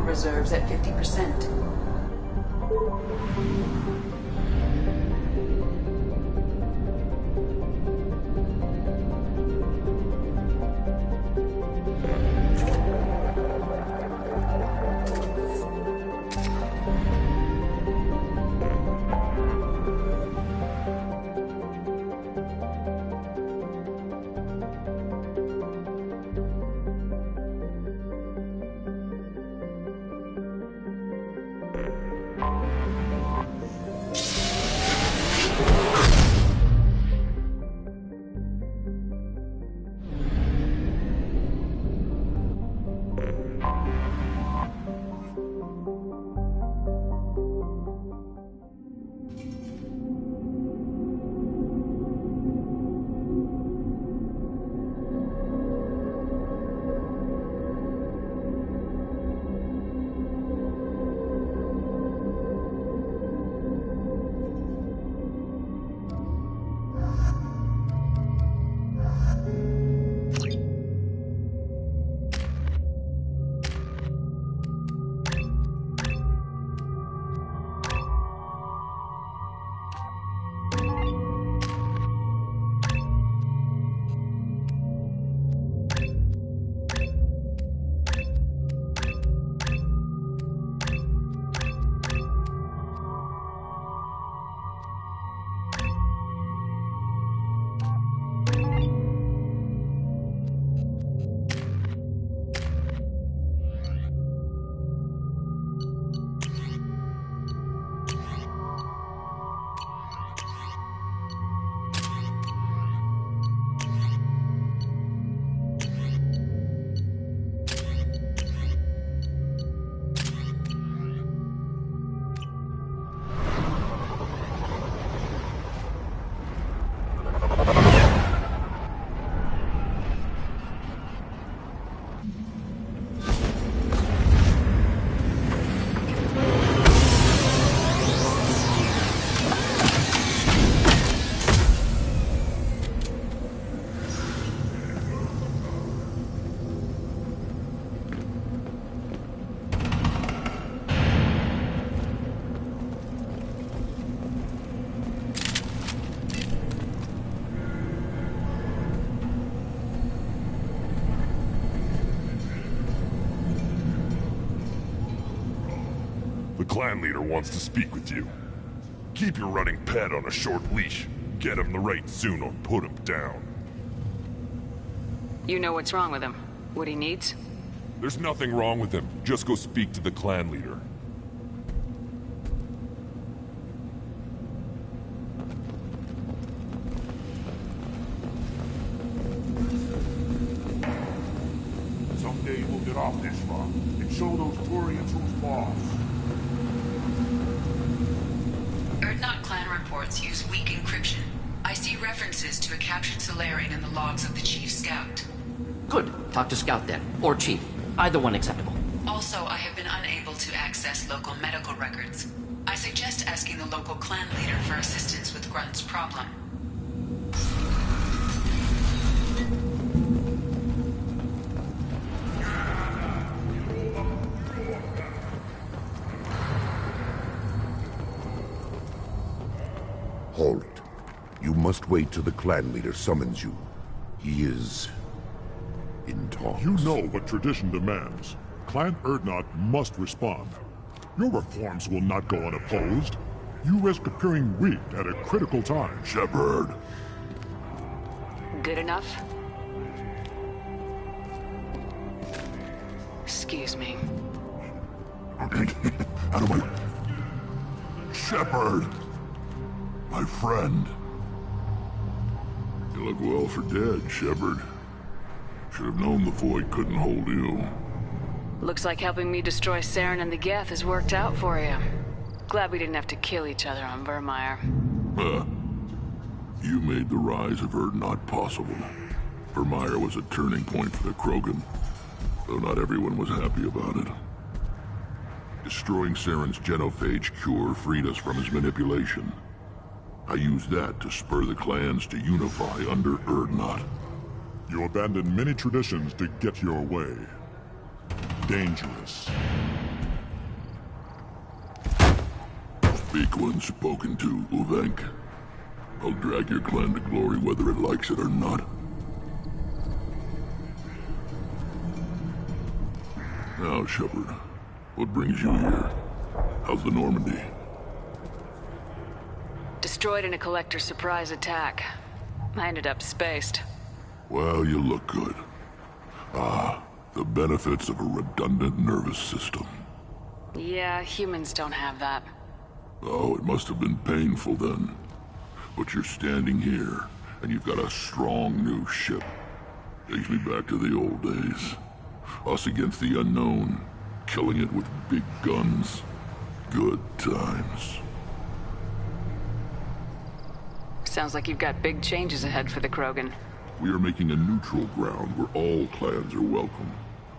reserves at 50%. The clan leader wants to speak with you. Keep your running pet on a short leash. Get him the right soon or put him down. You know what's wrong with him? What he needs? There's nothing wrong with him. Just go speak to the clan leader. Someday we'll get off this rock and show those Turians who's boss. Erdnot clan reports use weak encryption. I see references to a captured Solarian in the logs of the Chief Scout. Good. Talk to Scout then. Or Chief. Either one acceptable. Also, I have been unable to access local medical records. I suggest asking the local clan leader for assistance with Grunt's problem. Halt. You must wait till the clan leader summons you. He is in talks. You know what tradition demands. Clan Erdnot must respond. Your reforms will not go unopposed. You risk appearing weak at a critical time. Shepard. Good enough? Excuse me. Out of my... Shepard! My friend. You look well for dead, Shepard. Should have known the Void couldn't hold you. Looks like helping me destroy Saren and the Geth has worked out for you. Glad we didn't have to kill each other on Vermeer. You made the rise of Erdnot possible. Vermeer was a turning point for the Krogan, though not everyone was happy about it. Destroying Saren's genophage cure freed us from his manipulation. I used that to spur the clans to unify under Erdnot. You abandoned many traditions to get your way. Dangerous. Speak when spoken to, Uvenk. I'll drag your clan to glory whether it likes it or not. Now, Shepard, what brings you here? How's the Normandy? Destroyed in a collector surprise attack. I ended up spaced. Well, you look good. Ah, the benefits of a redundant nervous system. Yeah, humans don't have that. Oh, it must have been painful then. But you're standing here, and you've got a strong new ship. Takes me back to the old days. Us against the unknown, killing it with big guns. Good times. Sounds like you've got big changes ahead for the Krogan. We are making a neutral ground where all clans are welcome.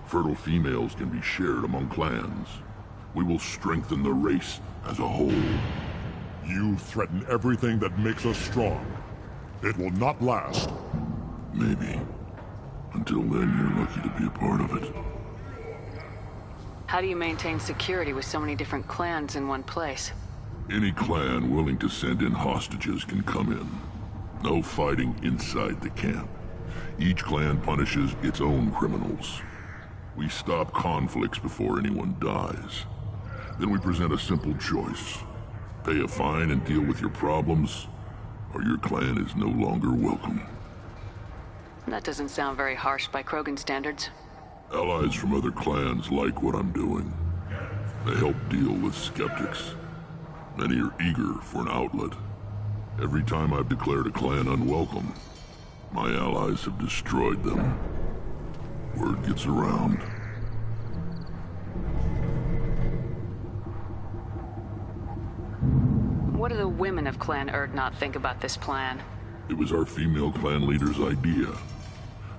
Fertile females can be shared among clans. We will strengthen the race as a whole. You threaten everything that makes us strong. It will not last. Maybe. Until then, you're lucky to be a part of it. How do you maintain security with so many different clans in one place? Any clan willing to send in hostages can come in. No fighting inside the camp. Each clan punishes its own criminals. We stop conflicts before anyone dies. Then we present a simple choice. Pay a fine and deal with your problems, or your clan is no longer welcome. That doesn't sound very harsh by Krogan standards. Allies from other clans like what I'm doing. They help deal with skeptics. Many are eager for an outlet. Every time I've declared a clan unwelcome, my allies have destroyed them. Word gets around. What do the women of Clan Urdnot think about this plan? It was our female clan leader's idea.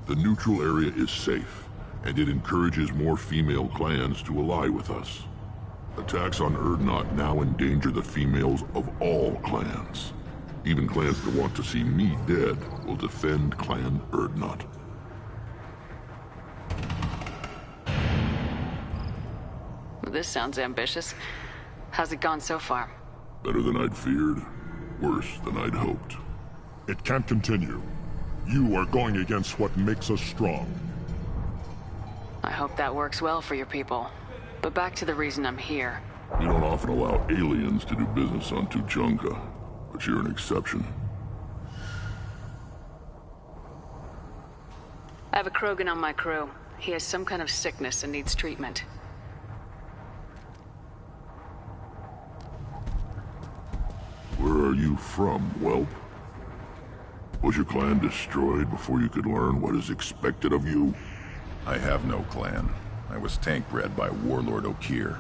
The neutral area is safe, and it encourages more female clans to ally with us. Attacks on Urdnot now endanger the females of all clans. Even clans that want to see me dead will defend Clan Urdnot. This sounds ambitious. How's it gone so far? Better than I'd feared. Worse than I'd hoped. It can't continue. You are going against what makes us strong. I hope that works well for your people. But back to the reason I'm here. You don't often allow aliens to do business on Tuchanka, but you're an exception. I have a Krogan on my crew. He has some kind of sickness and needs treatment. Where are you from, whelp? Was your clan destroyed before you could learn what is expected of you? I have no clan. I was tank bred by Warlord Okir.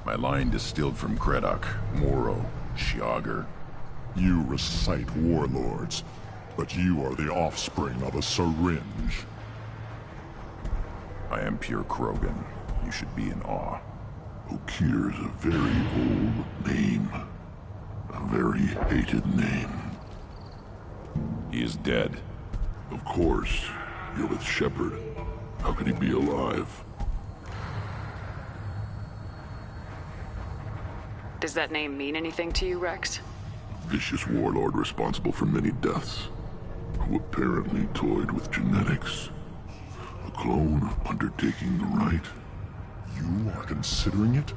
My line distilled from Kredok, Moro, Shiagar. You recite warlords, but you are the offspring of a syringe. I am pure Krogan. You should be in awe. Okir is a very old name. A very hated name. He is dead. Of course. You're with Shepard. How could he be alive? Does that name mean anything to you, Rex? Vicious warlord responsible for many deaths, who apparently toyed with genetics. A clone undertaking the right. You are considering it?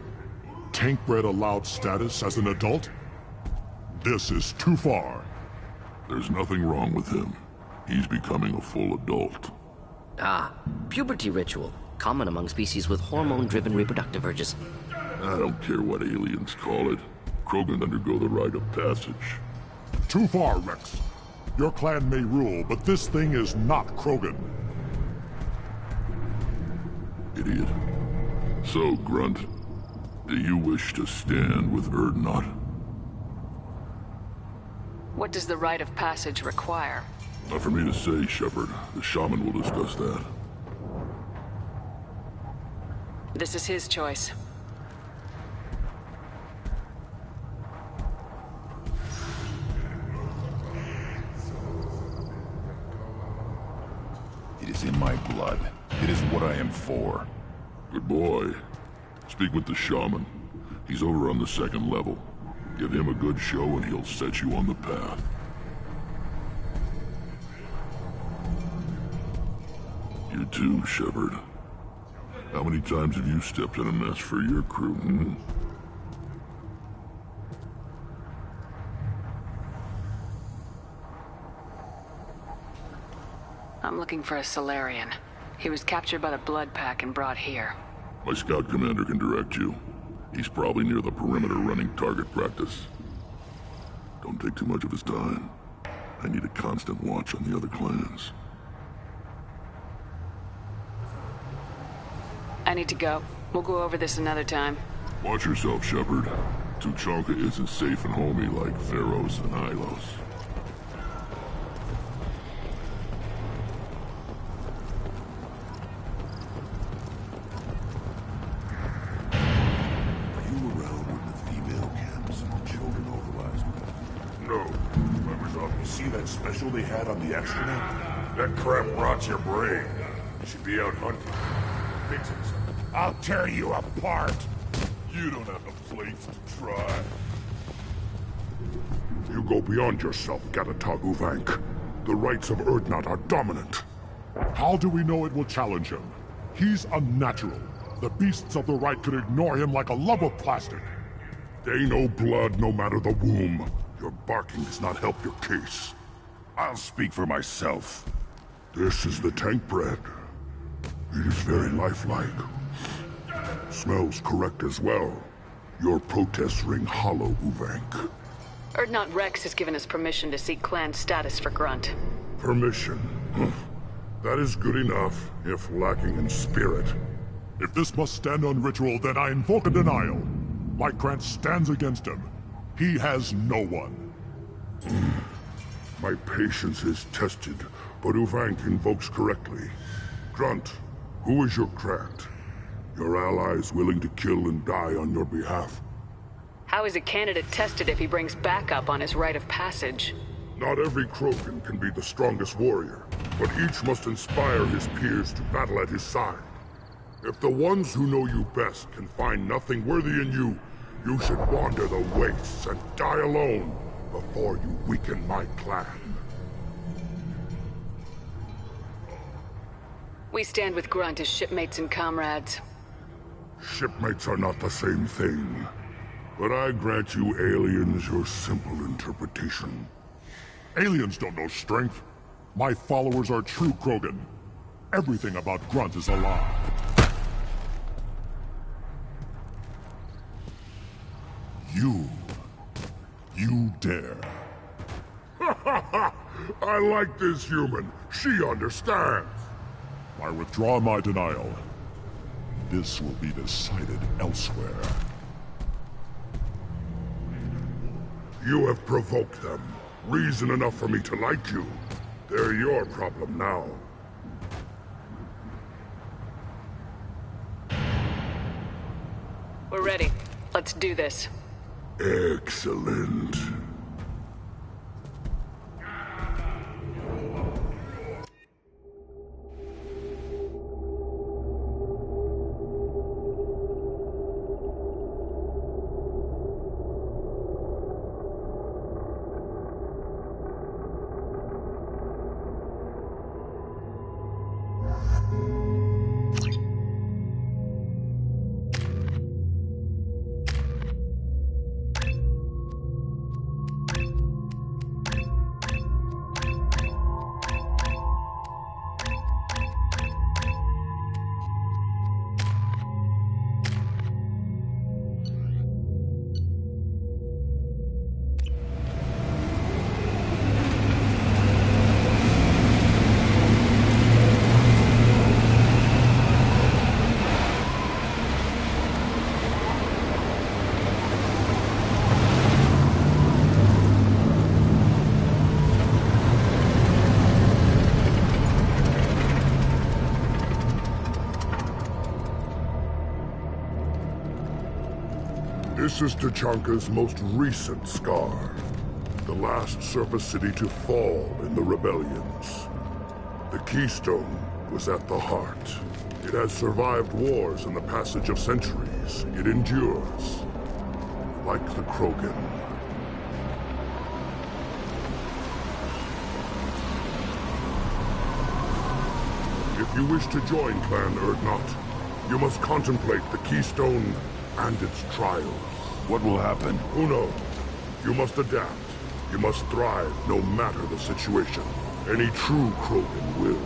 Tank-bred allowed status as an adult? This is too far. There's nothing wrong with him. He's becoming a full adult. Ah, puberty ritual. Common among species with hormone-driven reproductive urges. I don't care what aliens call it. Krogan undergo the rite of passage. Too far, Rex. Your clan may rule, but this thing is not Krogan. Idiot. So, Grunt, do you wish to stand with Urdnot? What does the rite of passage require? Not for me to say, Shepard. The shaman will discuss that. This is his choice. It is in my blood. It is what I am for. Good boy. Speak with the shaman. He's over on the second level. Give him a good show and he'll set you on the path. You too, Shepard. How many times have you stepped in a mess for your crew, hmm? I'm looking for a Solarian. He was captured by the Blood Pack and brought here. My scout commander can direct you. He's probably near the perimeter running target practice. Don't take too much of his time. I need a constant watch on the other clans. I need to go. We'll go over this another time. Watch yourself, Shepard. Tuchanka isn't safe and homey like Theros and Ilos. Special they had on the extranet? That crap rots your brain. You should be out hunting. Fixing something. I'll tear you apart! You don't have the plates to try. You go beyond yourself, Gatatog Uvank. The rights of Urdnot are dominant. How do we know it will challenge him? He's unnatural. The beasts of the right could ignore him like a lump of plastic. They know blood no matter the womb. Your barking does not help your case. I'll speak for myself. This is the tank bread. It is very lifelike. Smells correct as well. Your protests ring hollow, Uvank. Urdnot Rex has given us permission to seek clan status for Grunt. Permission? That is good enough, if lacking in spirit. If this must stand on ritual, then I invoke a denial. My Grant stands against him. He has no one. My patience is tested, but Uvank invokes correctly. Grunt, who is your Grant? Your allies willing to kill and die on your behalf? How is a candidate tested if he brings backup on his rite of passage? Not every Krogan can be the strongest warrior, but each must inspire his peers to battle at his side. If the ones who know you best can find nothing worthy in you, you should wander the wastes and die alone before you weaken my clan. We stand with Grunt as shipmates and comrades. Shipmates are not the same thing. But I grant you aliens your simple interpretation. Aliens don't know strength. My followers are true Krogan. Everything about Grunt is a lie. You dare. I like this human. She understands. I withdraw my denial. This will be decided elsewhere. You have provoked them. Reason enough for me to like you. They're your problem now. We're ready. Let's do this. Excellent. This is Tuchanka's most recent scar. The last surface city to fall in the rebellions. The keystone was at the heart. It has survived wars and the passage of centuries. It endures. Like the Krogan, You wish to join Clan Urdnot? You must contemplate the Keystone and its trials. What will happen? Who knows? You must adapt. You must thrive no matter the situation. Any true Krogan will.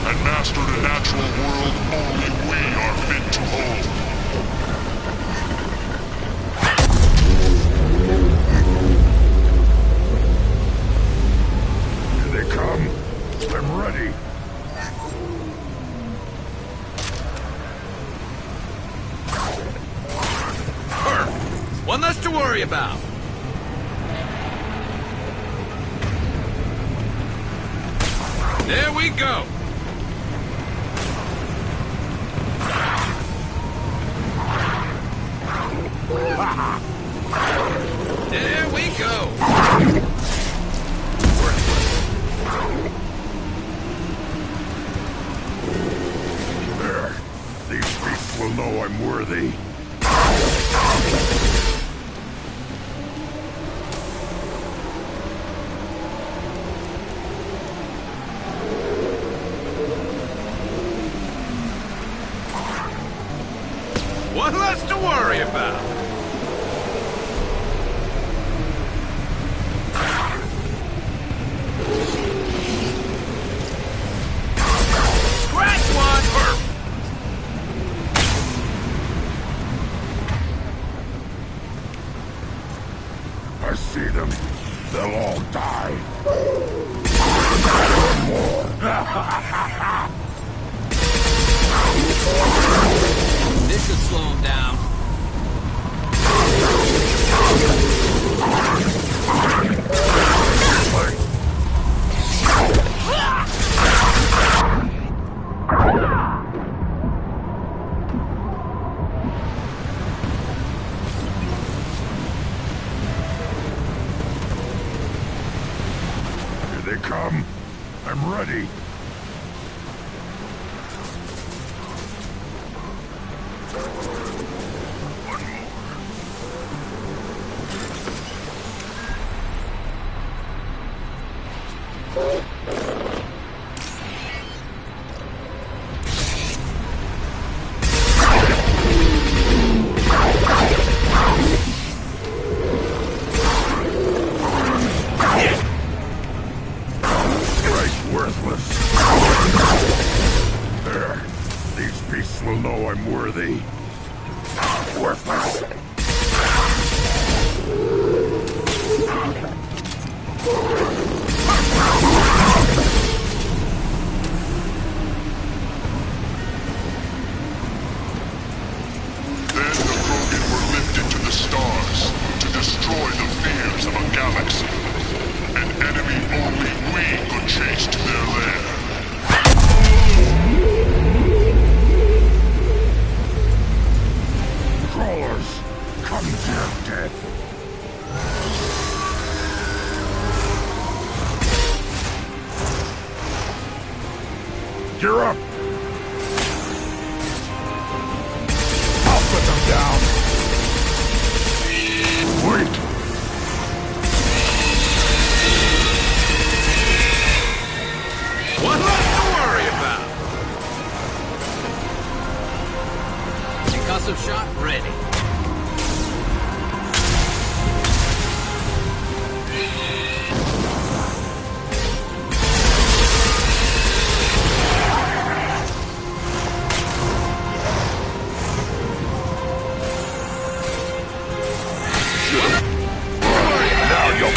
and mastered a natural world only we are fit to hold. Here they come. I'm ready. One less to worry about. There we go. know I'm worthy. One less to worry about. Scratch one! I see them. They'll all die. One more. This should slow him down. Here they come. I'm ready. There. These beasts will know I'm worthy. Worthless. Then the Krogan were lifted to the stars to destroy the fears of a galaxy. An enemy only we could chase to their lair. Crawlers, come to your death. Gear up! I'll put them down! Wait! One less to worry about. Concussive shot ready. Now you'll...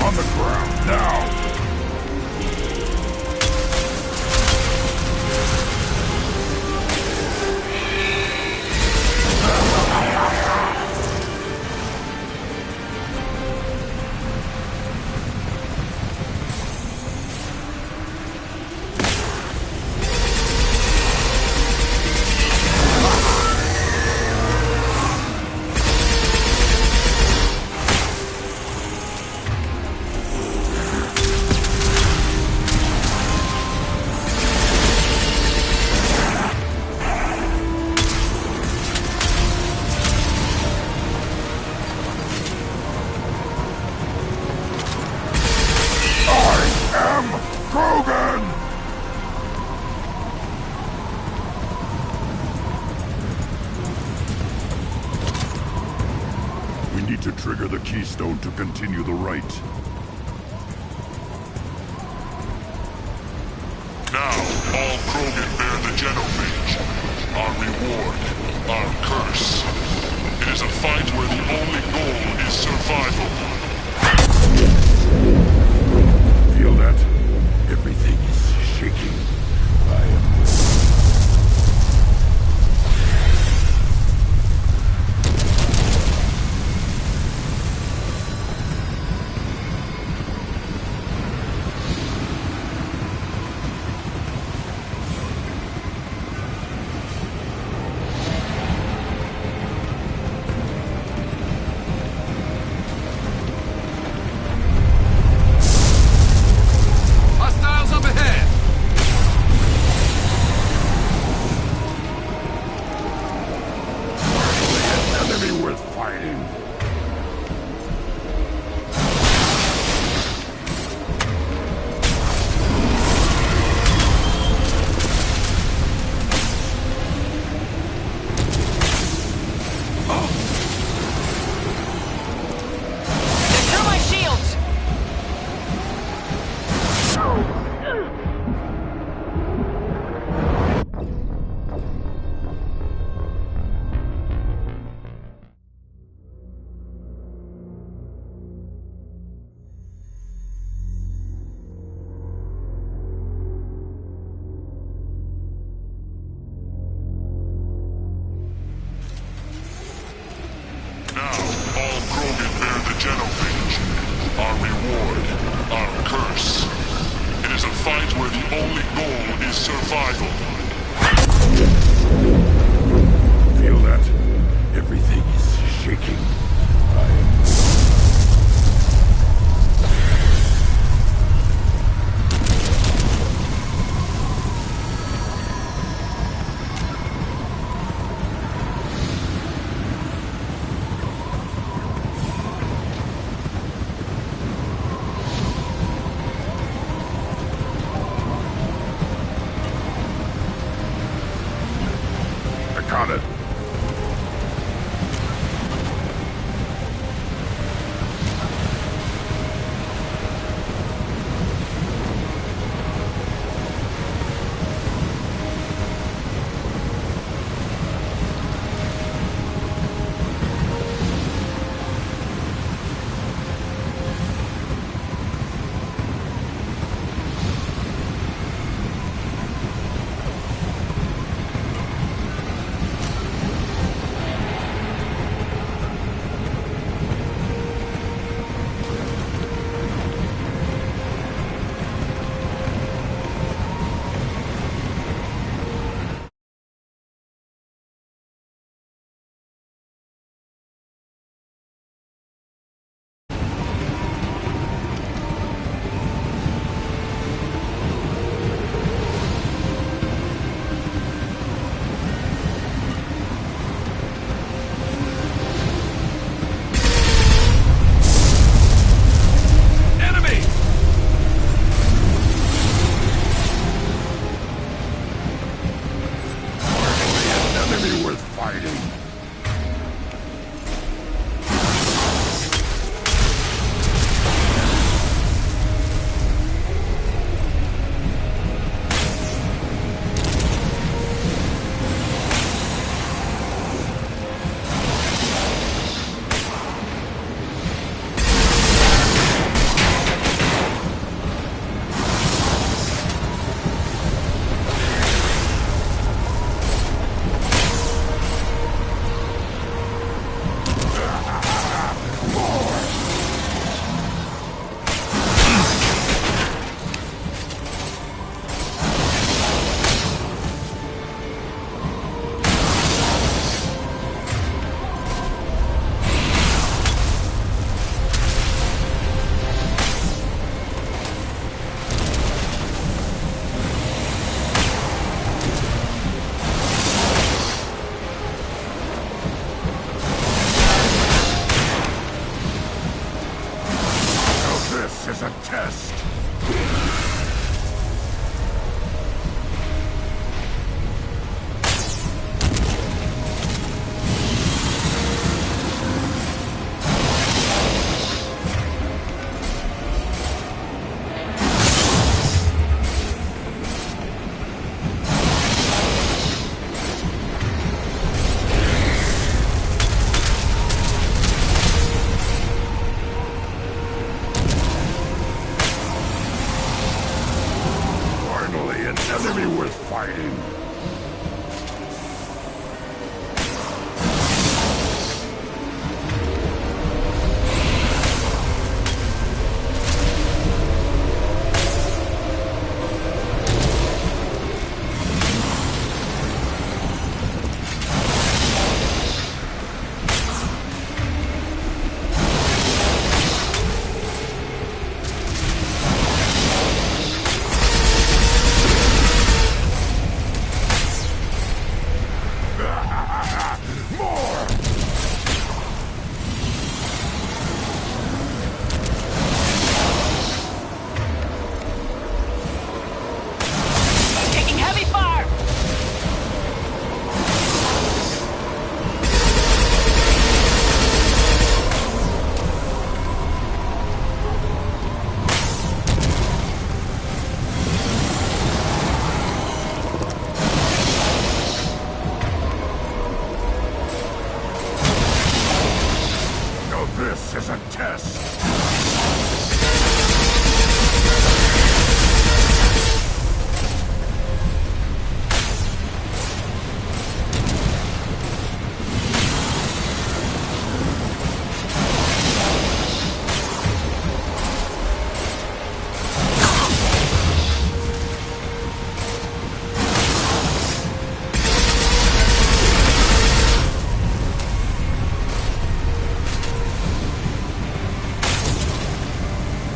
On the ground, now! Krogan! We need to trigger the keystone to continue the rite. reward, our curse. It is a fight where the only goal is survival. Feel that? Everything is shaking. I am... Hostiles up ahead! An enemy worth fighting. Secure my shields! Now, all Krogan bear the genophage. Our reward, our curse. It is a fight where the only goal is survival. Feel that? Everything is shaking. I am... I got it. Enemy! An enemy worth fighting. This is a test. was a test!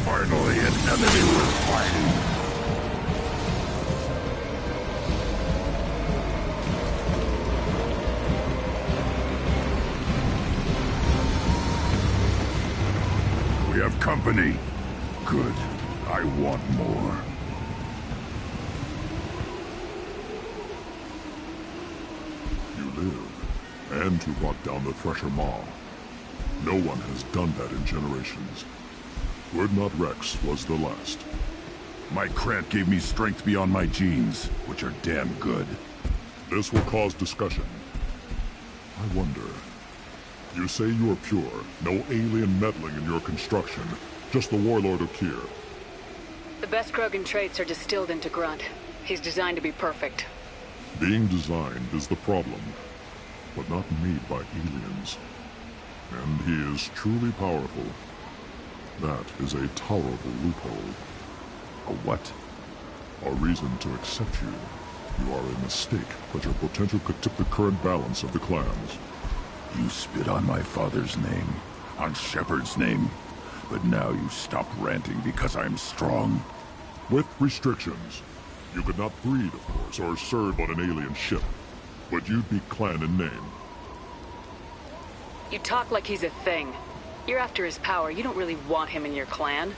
Finally, an enemy worth fighting. We have company. Good. I want more. You live, and to rot down the Thresher Maw. No one has done that in generations. Urdnot Rex was the last. My cramp gave me strength beyond my genes, which are damn good. This will cause discussion. I wonder... You say you are pure, no alien meddling in your construction, just the warlord of Kier. The best Krogan traits are distilled into Grunt. He's designed to be perfect. Being designed is the problem, but not made by aliens. And he is truly powerful. That is a tolerable loophole. A what? A reason to accept you. You are a mistake, but your potential could tip the current balance of the clans. You spit on my father's name, on Shepard's name, but now you stop ranting because I'm strong. With restrictions. You could not breed, of course, or serve on an alien ship, but you'd be clan in name. You talk like he's a thing. You're after his power. You don't really want him in your clan.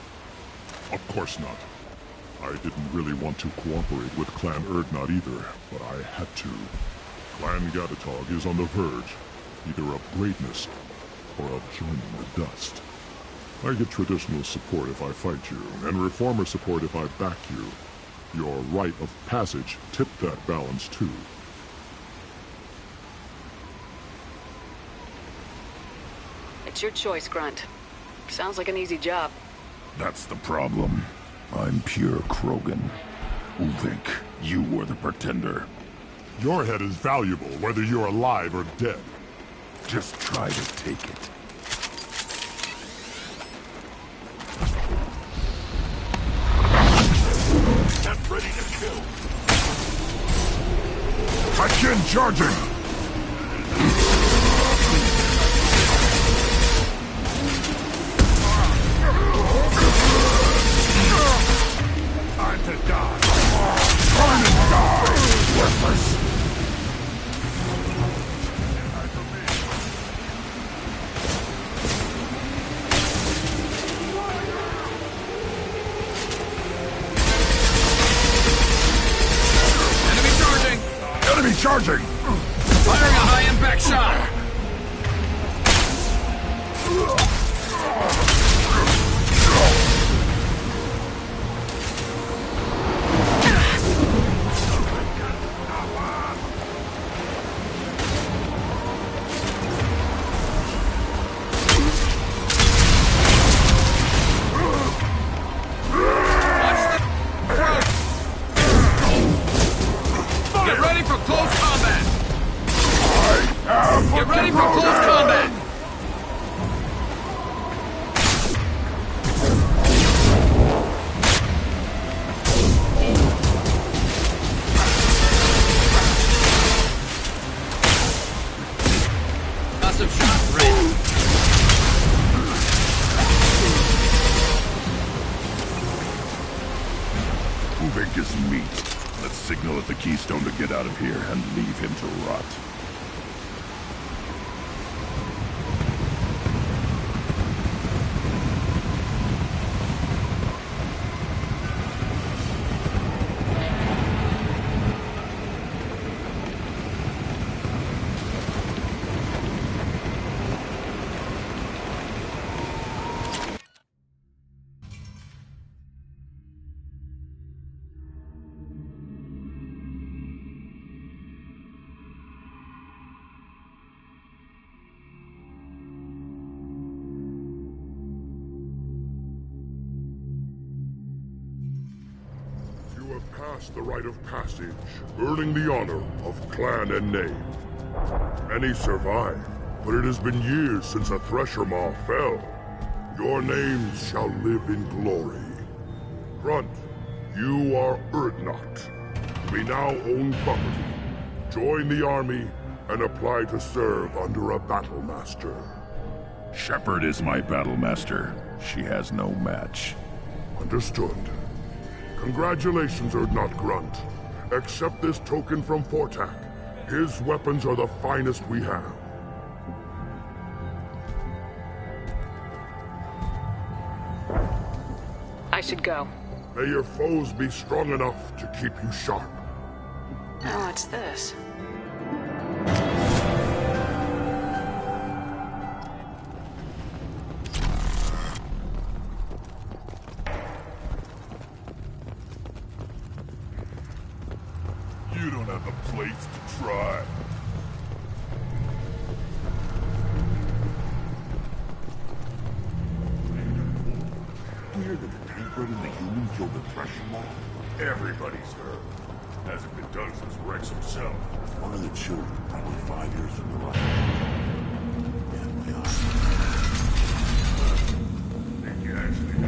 Of course not. I didn't really want to cooperate with Clan Urdnot either, but I had to. Clan Gatatog is on the verge, either of greatness or of joining the dust. I get traditional support if I fight you, and reformer support if I back you. Your rite of passage tipped that balance too. It's your choice, Grunt. Sounds like an easy job. That's the problem. I'm pure Krogan. Ulvink, you were the pretender. Your head is valuable, whether you're alive or dead. Just try to take it. Get ready to kill! Again charging! Time to die! Time to die! Worthless! Enemy charging! Firing a high-impact shot! Get ready for close combat! Get ready for close combat! Custom shot ready. Ulvink is meat. Let's signal at the Keystone to get out of here and leave him to rot. grants the rite of passage, earning the honor of clan and name. Many survive, but it has been years since a Thresher Maw fell. Your names shall live in glory. Grunt, you are Urdnot. We now own property. Join the army and apply to serve under a battle master. Shepard is my battle master. She has no match. Understood. Congratulations, Urdnot Grunt. Accept this token from Fortak. His weapons are the finest we have. I should go. May your foes be strong enough to keep you sharp. Oh, what's this? You don't have the plates to try. Clear that the tank-red and the human killed the Thresher Maw? Everybody's heard. Hasn't been done since Rex himself. One of the children, probably 5 years from the life.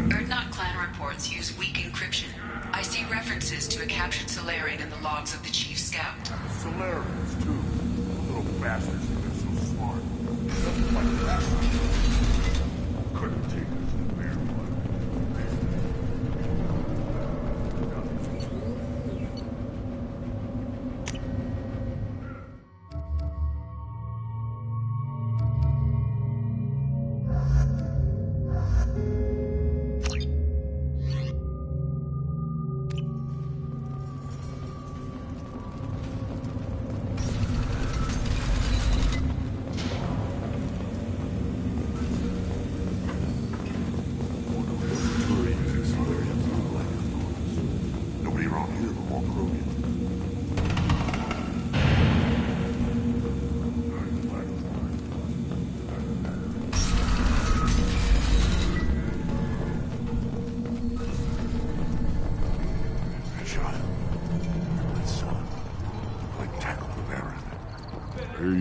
Urdnot clan reports use weak encryption. I see references to a captured Solarian in the logs of the Chief Scout. Solarians, too. Little bastards think they're so smart. Nothing like that. Couldn't take us to the bear blood.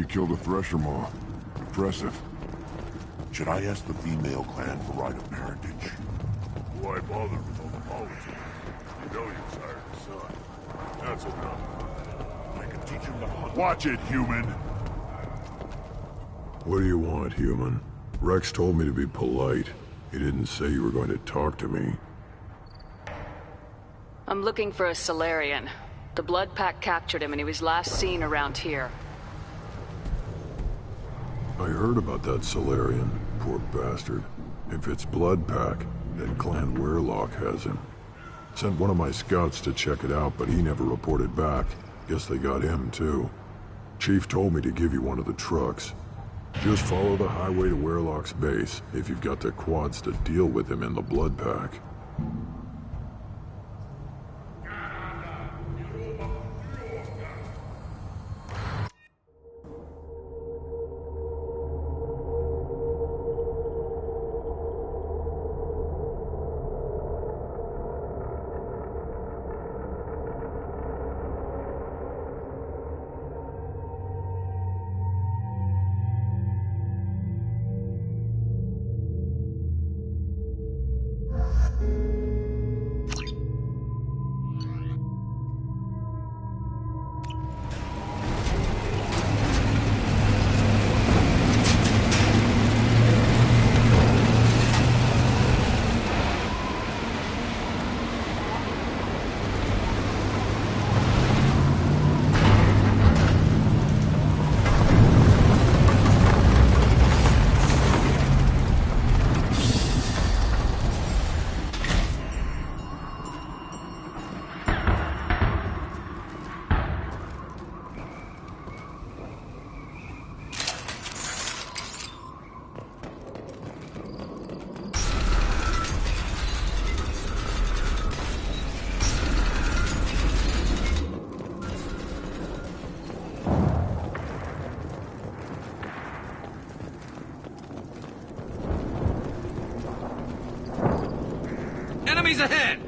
Killed a Thresher Maw. Impressive. Should I ask the female clan for rite of parentage? Why bother with all the politics? You know you sired a son. That's enough. I can teach him to hunt. Watch it, human! What do you want, human? Rex told me to be polite. He didn't say you were going to talk to me. I'm looking for a Solarian. The Blood Pack captured him and he was last seen around here. I heard about that Solarian, poor bastard. If it's Blood Pack, then Clan Weirlock has him. Sent one of my scouts to check it out, but he never reported back. Guess they got him, too. Chief told me to give you one of the trucks. Just follow the highway to Weirlock's base, if you've got the quads to deal with him in the Blood Pack. Enemies ahead!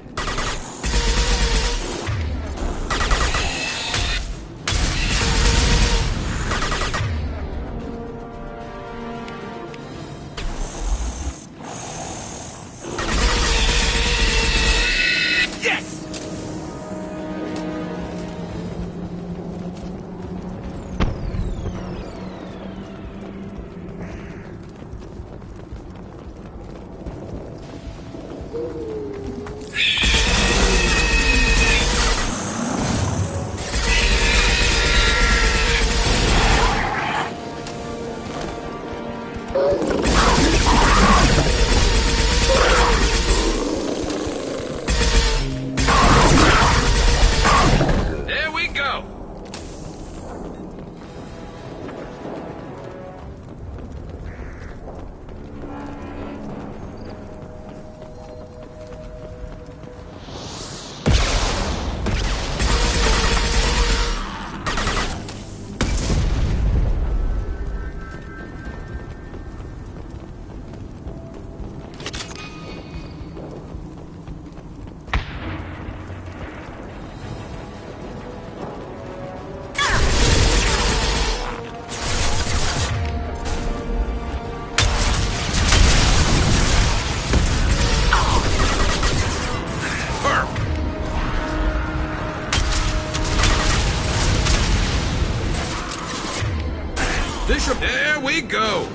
we go!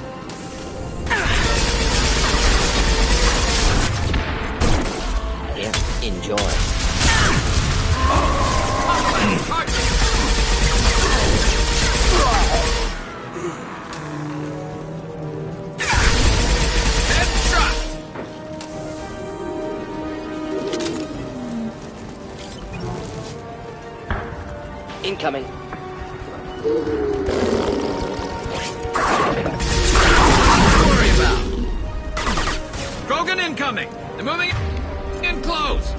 Yeah, enjoy. Incoming. Worry about. Krogan incoming. They're moving in close.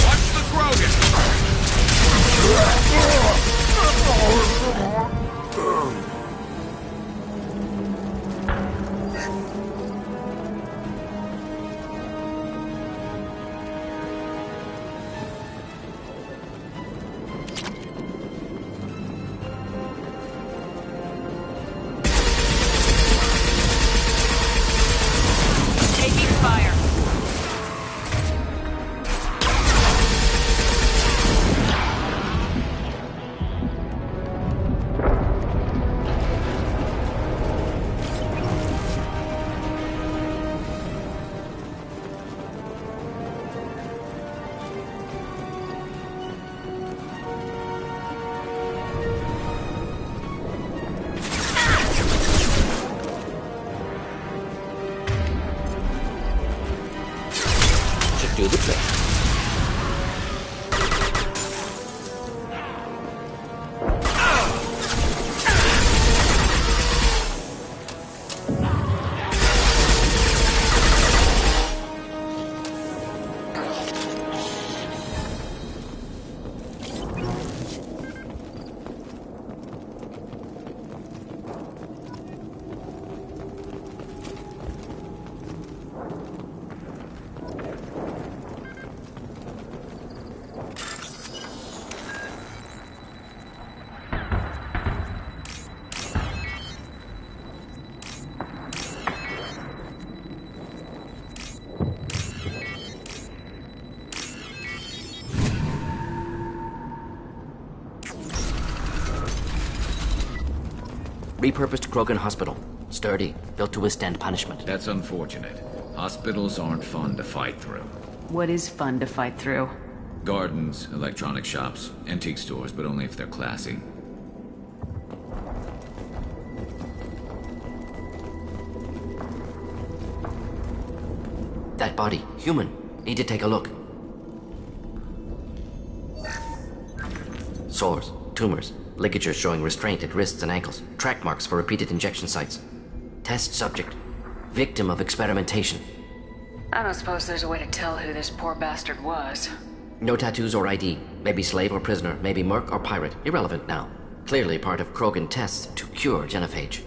Watch the Krogan! Taking fire. Should do the trick. Repurposed Krogan hospital. Sturdy, built to withstand punishment. That's unfortunate. Hospitals aren't fun to fight through. What is fun to fight through? Gardens, electronic shops, antique stores, but only if they're classy. That body, human. Need to take a look. Sores, tumors, ligatures showing restraint at wrists and ankles, track marks for repeated injection sites. Test subject, victim of experimentation. I don't suppose there's a way to tell who this poor bastard was. No tattoos or ID. Maybe slave or prisoner, maybe merc or pirate. Irrelevant now. Clearly part of Krogan tests to cure genophage.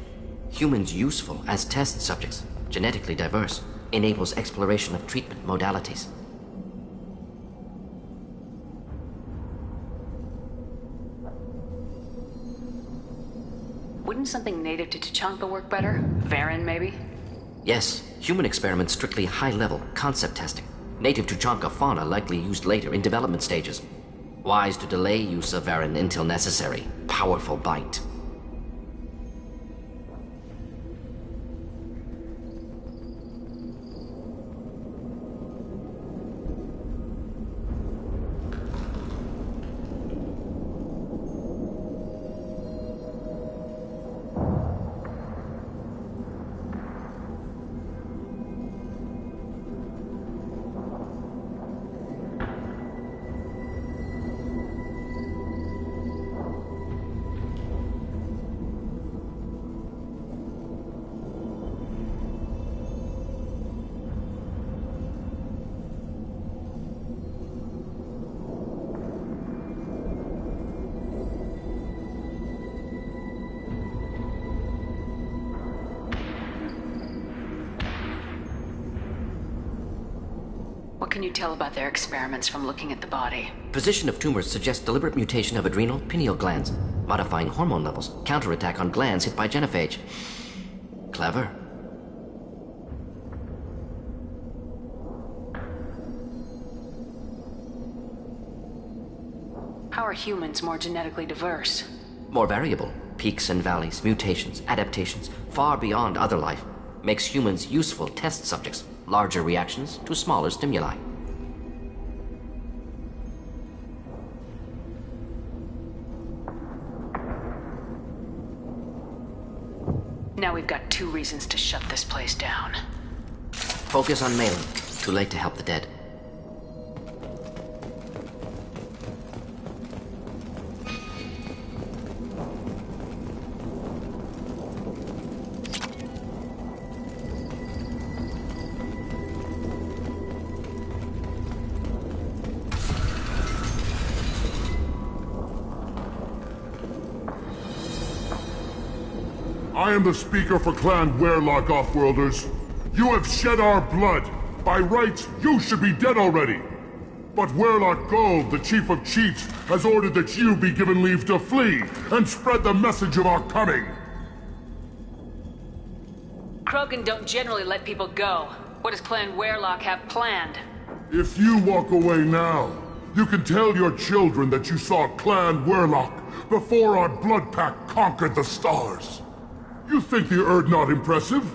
Humans useful as test subjects, genetically diverse, enables exploration of treatment modalities. Wouldn't something native to Tachanka work better? Varen, maybe? Yes, human experiments strictly high-level concept testing. Native Tuchanka fauna likely used later in development stages. Wise to delay use of Varen until necessary. Powerful bite. What can you tell about their experiments from looking at the body? Position of tumors suggests deliberate mutation of adrenal pineal glands, modifying hormone levels, counterattack on glands hit by genophage. Clever. How are humans more genetically diverse? More variable. Peaks and valleys, mutations, adaptations, far beyond other life. Makes humans useful test subjects. Larger reactions to smaller stimuli. Now we've got 2 reasons to shut this place down. Focus on Malin. Too late to help the dead. I am the speaker for Clan Werlock, Offworlders. You have shed our blood. By rights, you should be dead already. But Werlock Gold, the Chief of Chiefs, has ordered that you be given leave to flee and spread the message of our coming. Krogan don't generally let people go. What does Clan Werlock have planned? If you walk away now, you can tell your children that you saw Clan Werlock before our blood pack conquered the stars. You think the Erd not impressive?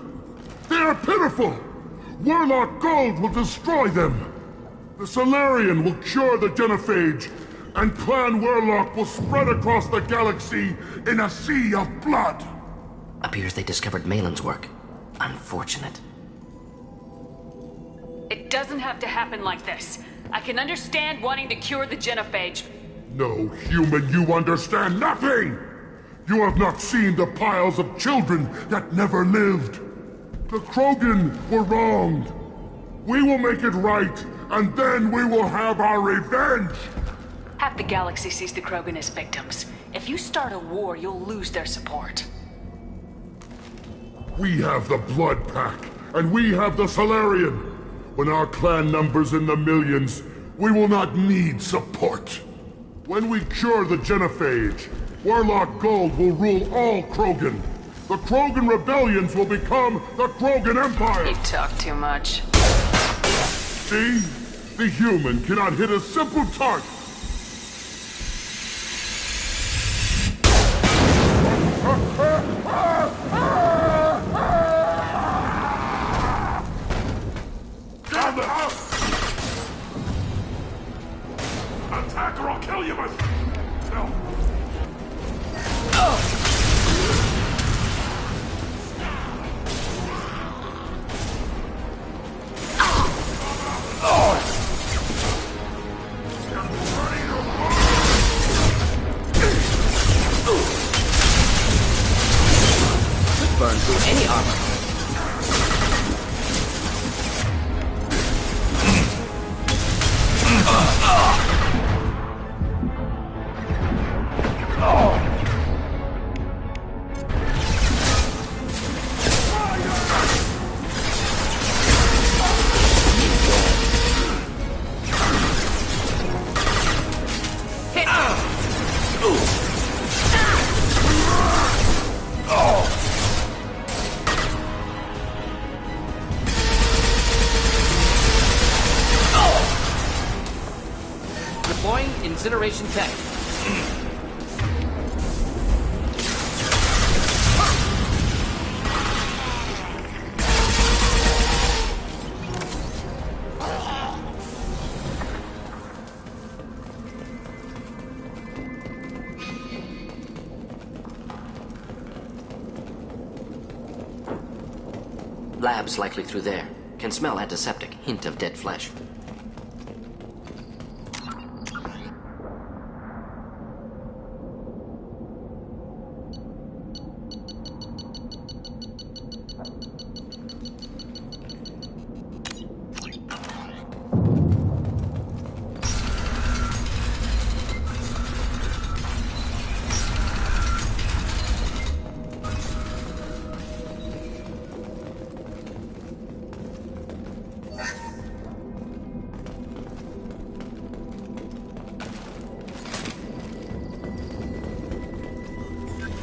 They are pitiful! Werlock Gold will destroy them! The Solarian will cure the genophage, and Clan Werlock will spread across the galaxy in a sea of blood! Appears they discovered Malin's work. Unfortunate. It doesn't have to happen like this. I can understand wanting to cure the genophage. No, human, you understand nothing! You have not seen the piles of children that never lived. The Krogan were wronged. We will make it right, and then we will have our revenge! Half the galaxy sees the Krogan as victims. If you start a war, you'll lose their support. We have the Blood Pack, and we have the Solarian. When our clan numbers in the millions, we will not need support. When we cure the genophage, Werlock Gold will rule all Krogan. The Krogan rebellions will become the Krogan Empire! You talk too much. See? The human cannot hit a simple target. Down the house! Attack or I'll kill you, No. Could burn through any armor. Deploying incineration tech. Labs likely through there. Can smell antiseptic, hint of dead flesh.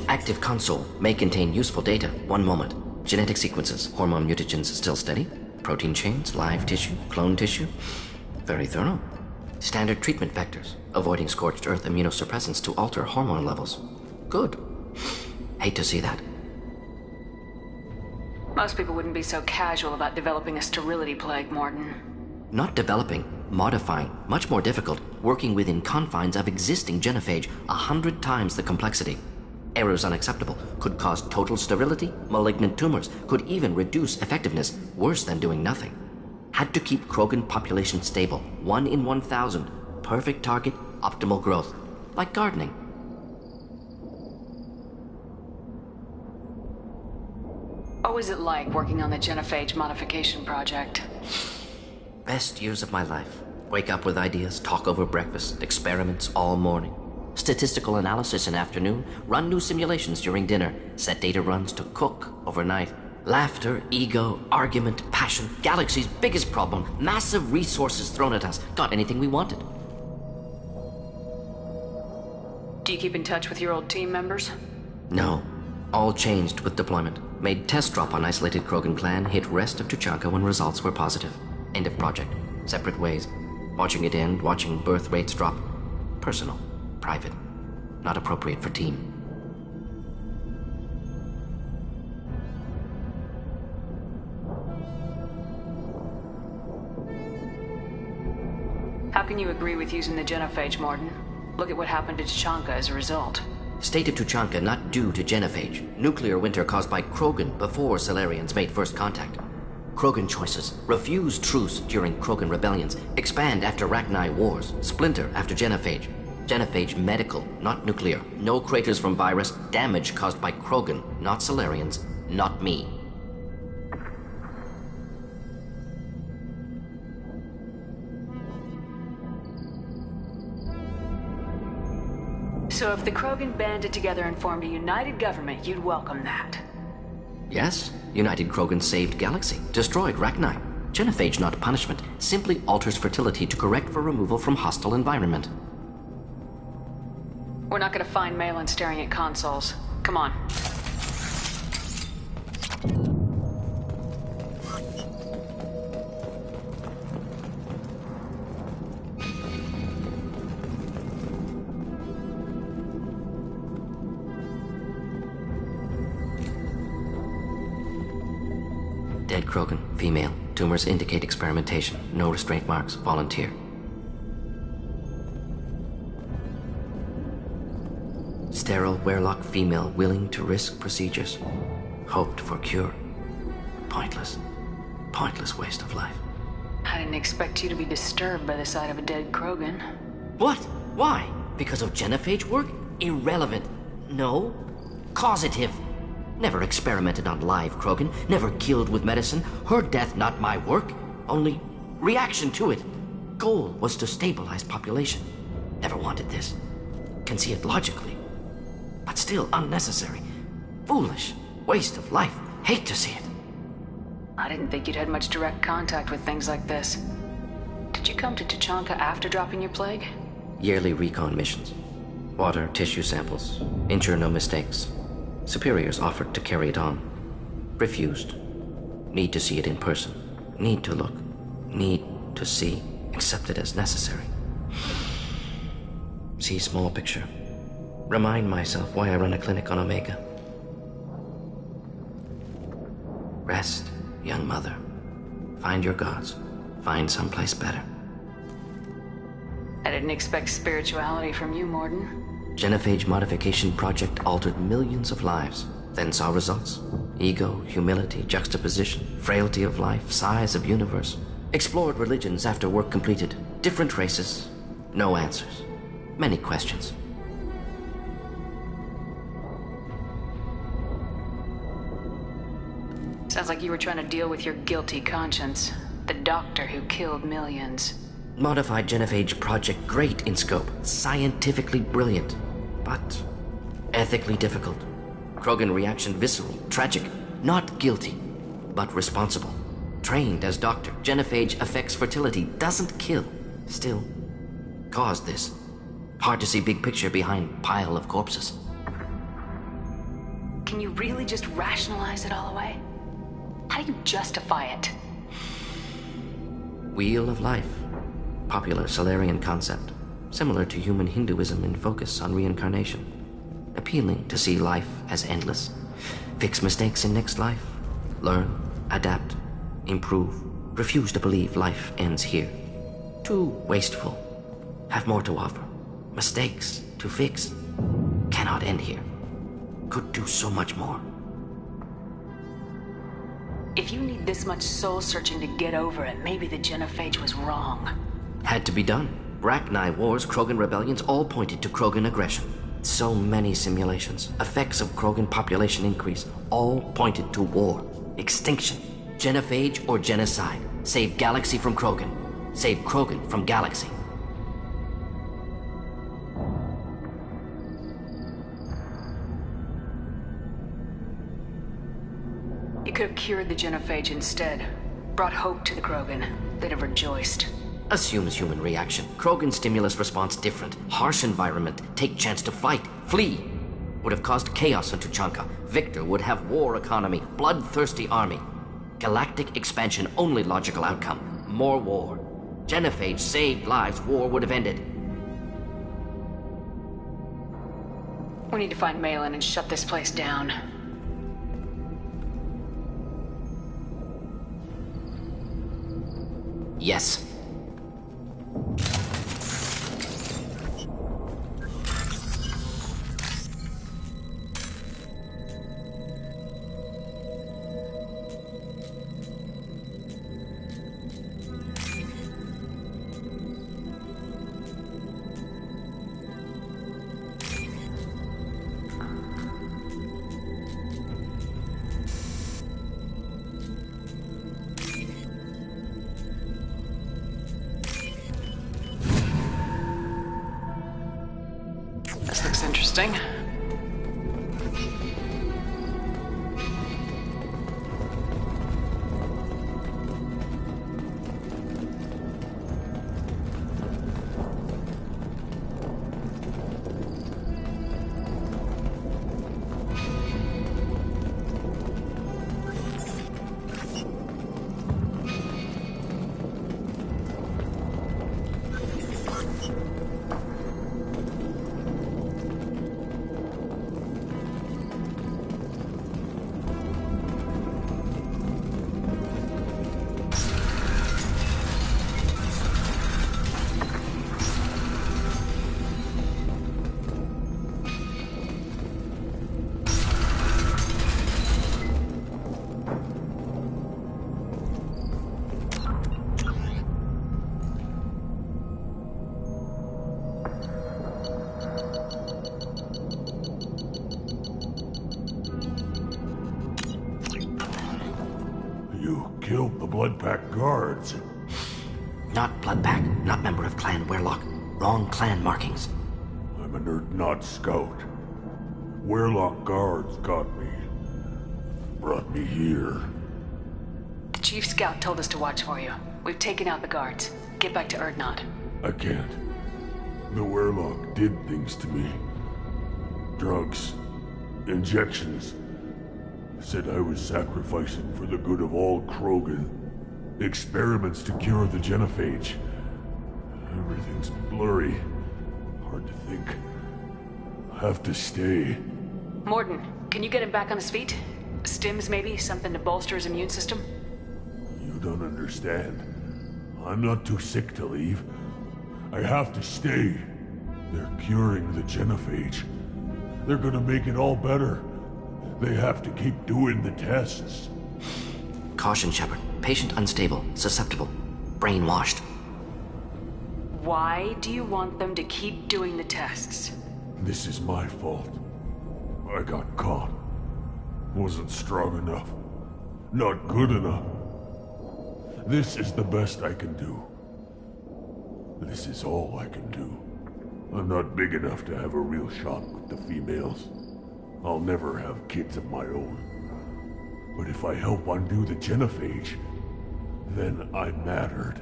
Active console may contain useful data. One moment. Genetic sequences, hormone mutagens still steady. Protein chains, live tissue, clone tissue. Very thorough. Standard treatment vectors, avoiding scorched earth immunosuppressants to alter hormone levels. Good. Hate to see that. Most people wouldn't be so casual about developing a sterility plague, Morton. Not developing, modifying, much more difficult, working within confines of existing genophage, 100 times the complexity. Errors unacceptable, could cause total sterility, malignant tumors, could even reduce effectiveness, worse than doing nothing. Had to keep Krogan population stable, 1 in 1,000, perfect target, optimal growth, like gardening. What was it like working on the genophage modification project? Best years of my life. Wake up with ideas, talk over breakfast, experiments all morning. Statistical analysis in afternoon, run new simulations during dinner, set data runs to cook overnight. Laughter, ego, argument, passion, Galaxy's biggest problem, massive resources thrown at us. Got anything we wanted. Do you keep in touch with your old team members? No. All changed with deployment. Made test drop on isolated Krogan clan, hit rest of Tuchanka when results were positive. End of project. Separate ways. Watching it end, watching birth rates drop. Personal. Private. Not appropriate for team. How can you agree with using the genophage, Morton? Look at what happened to Tuchanka as a result. State of Tuchanka not due to genophage. Nuclear winter caused by Krogan before Solarians made first contact. Krogan choices. Refuse truce during Krogan rebellions. Expand after Rachni wars. Splinter after genophage. Genophage medical, not nuclear. No craters from virus. Damage caused by Krogan, not Solarians, not me. So if the Krogan banded together and formed a united government, you'd welcome that? Yes, United Krogan saved Galaxy, destroyed Rachni. Genophage not punishment, simply alters fertility to correct for removal from hostile environment. We're not gonna find Malin staring at consoles. Come on. Dead Krogan, female. Tumors indicate experimentation. No restraint marks. Volunteer. Sterile Werelock female willing to risk procedures. Hoped for cure. Pointless. Pointless waste of life. I didn't expect you to be disturbed by the sight of a dead Krogan. What? Why? Because of genophage work? Irrelevant. No. Causative. Never experimented on live Krogan, never killed with medicine. Her death not my work, only reaction to it. Goal was to stabilize population. Never wanted this. Can see it logically. But still unnecessary. Foolish. Waste of life. Hate to see it. I didn't think you'd had much direct contact with things like this. Did you come to Tuchanka after dropping your plague? Yearly recon missions. Water, tissue samples. Ensure no mistakes. Superiors offered to carry it on. Refused. Need to see it in person. Need to look. Need to see. Accept it as necessary. See small picture. Remind myself why I run a clinic on Omega. Rest, young mother. Find your gods. Find someplace better. I didn't expect spirituality from you, Morton. Genophage modification project altered millions of lives, then saw results. Ego, humility, juxtaposition, frailty of life, size of universe. Explored religions after work completed. Different races. No answers. Many questions. Sounds like you were trying to deal with your guilty conscience. The doctor who killed millions. Modified genophage project great in scope. Scientifically brilliant. But ethically difficult. Krogan reaction visceral, tragic. Not guilty, but responsible. Trained as doctor, genophage affects fertility, doesn't kill. Still, caused this. Hard to see big picture behind pile of corpses. Can you really just rationalize it all away? How do you justify it? Wheel of life. Popular Solarian concept. Similar to human Hinduism in focus on reincarnation. appealing to see life as endless. Fix mistakes in next life. Learn, adapt, improve. Refuse to believe life ends here. Too wasteful. Have more to offer. Mistakes to fix. Cannot end here. Could do so much more. If you need this much soul-searching to get over it, maybe the genophage was wrong. Had to be done. Rachni wars, Krogan rebellions, all pointed to Krogan aggression. So many simulations, effects of Krogan population increase, all pointed to war, extinction, genophage or genocide. Save galaxy from Krogan. Save Krogan from galaxy. You could have cured the genophage instead. Brought hope to the Krogan. They'd have rejoiced. Assumes human reaction. Krogan stimulus response different. Harsh environment. Take chance to fight. Flee. Would have caused chaos on Tuchanka. Victor would have war economy. Bloodthirsty army. Galactic expansion only logical outcome. More war. Genophage saved lives. War would have ended. We need to find Malin and shut this place down. Yes. This looks interesting. Killed the Blood Pack guards. Not Blood Pack, not member of Clan Werlock. Wrong clan markings. I'm a not scout. Werlock guards got me. Brought me here. The Chief Scout told us to watch for you. We've taken out the guards. Get back to Erdnot. I can't. The Werlock did things to me. Drugs. Injections. Said I was sacrificing for the good of all Krogan. Experiments to cure the genophage. Everything's blurry. Hard to think. Have to stay. Morden, can you get him back on his feet? Stims maybe? Something to bolster his immune system? You don't understand. I'm not too sick to leave. I have to stay. They're curing the genophage. They're gonna make it all better. They have to keep doing the tests. Caution, Shepard. Patient unstable, susceptible, brainwashed. Why do you want them to keep doing the tests? This is my fault. I got caught. Wasn't strong enough. Not good enough. This is the best I can do. This is all I can do. I'm not big enough to have a real shot with the females. I'll never have kids of my own. But if I help undo the genophage, then I mattered.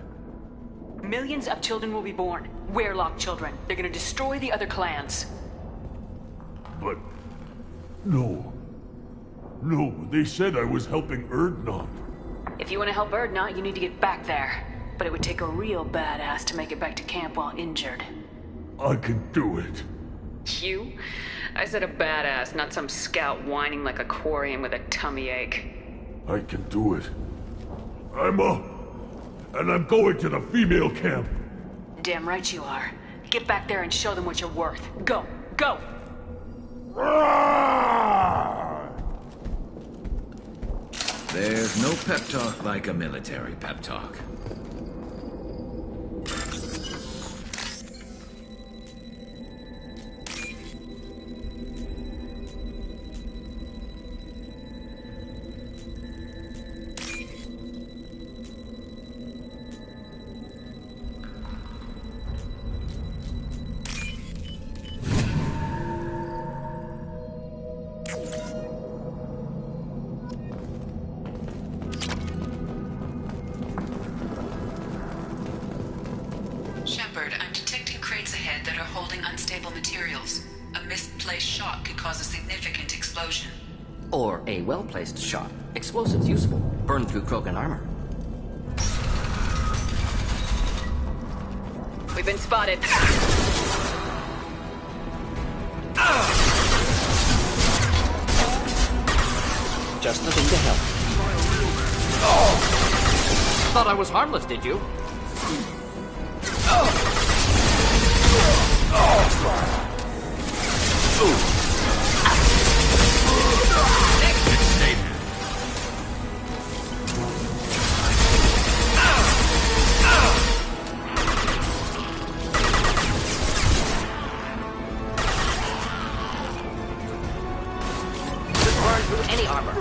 Millions of children will be born. Werlock children. They're gonna destroy the other clans. But... No. No, they said I was helping Erdnot. If you want to help Erdnot, you need to get back there. But it would take a real badass to make it back to camp while injured. I can do it. You? I said a badass, not some scout whining like a quarian with a tummy ache. I can do it. And I'm going to the female camp. Damn right you are. Get back there and show them what you're worth. Go! Go! There's no pep talk like a military pep talk. Shepard, I'm detecting crates ahead that are holding unstable materials. A misplaced shot could cause a significant explosion. Or a well-placed shot. Explosives useful. Burn through Krogan armor. We've been spotted. Just the thing to help. Thought I was harmless, did you? Burn through any armor.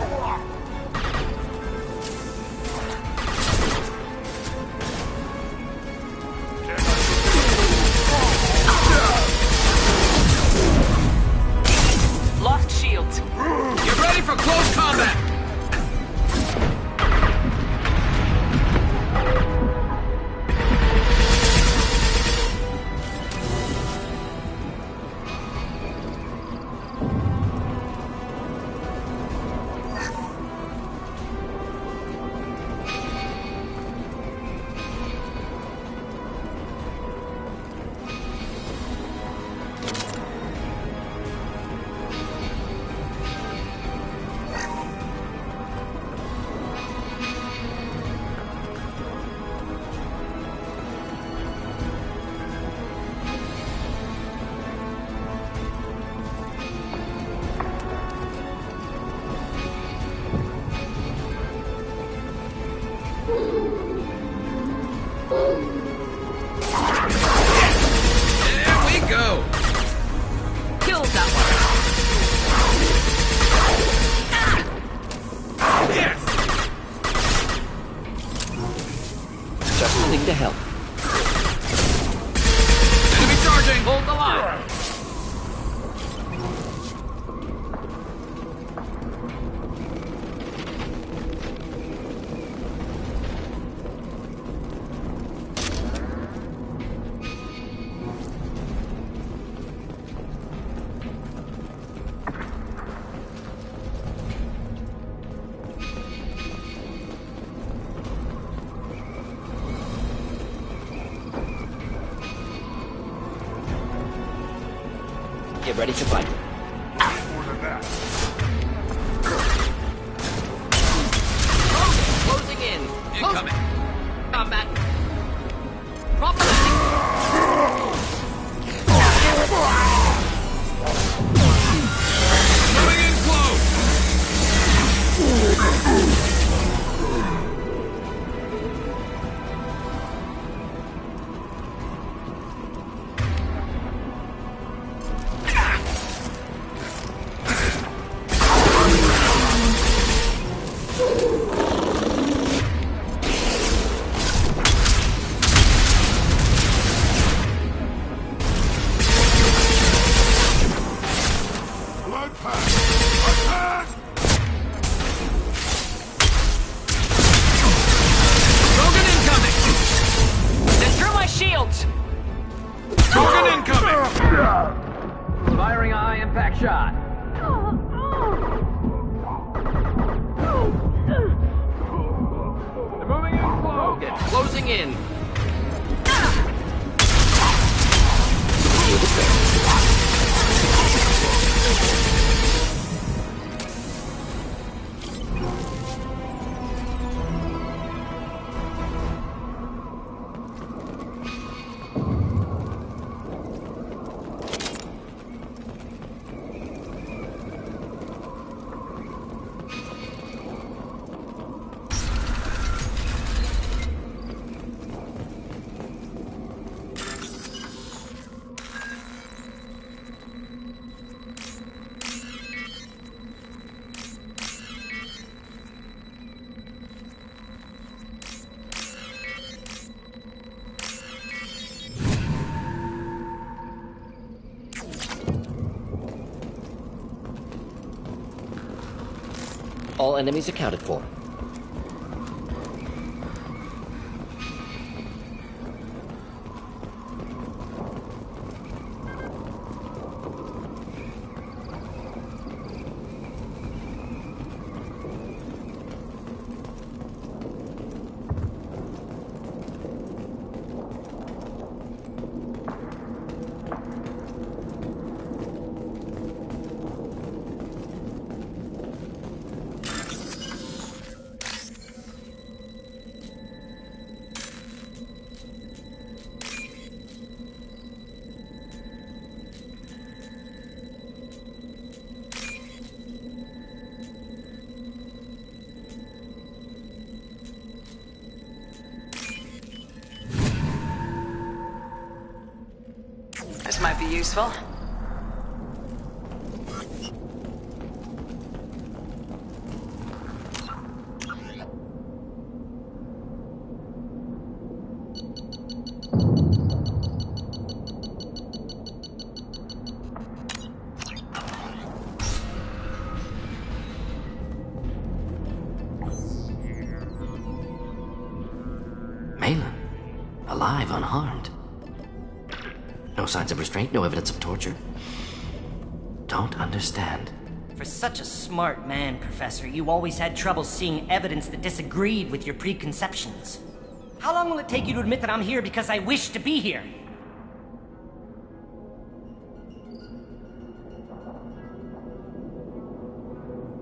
Lost shields. Get ready for close combat! To help. Enemy charging! Hold the line! Get ready to fight. More than that. Closing in. Incoming. Combat. Proper landing. Moving in close! Firing a high-impact shot. They're moving in close. Get closing in. All enemies accounted for. This might be useful. Malin, alive, unharmed. No signs of restraint, no evidence of torture. Don't understand. For such a smart man, Professor, you always had trouble seeing evidence that disagreed with your preconceptions. How long will it take you to admit that I'm here because I wish to be here?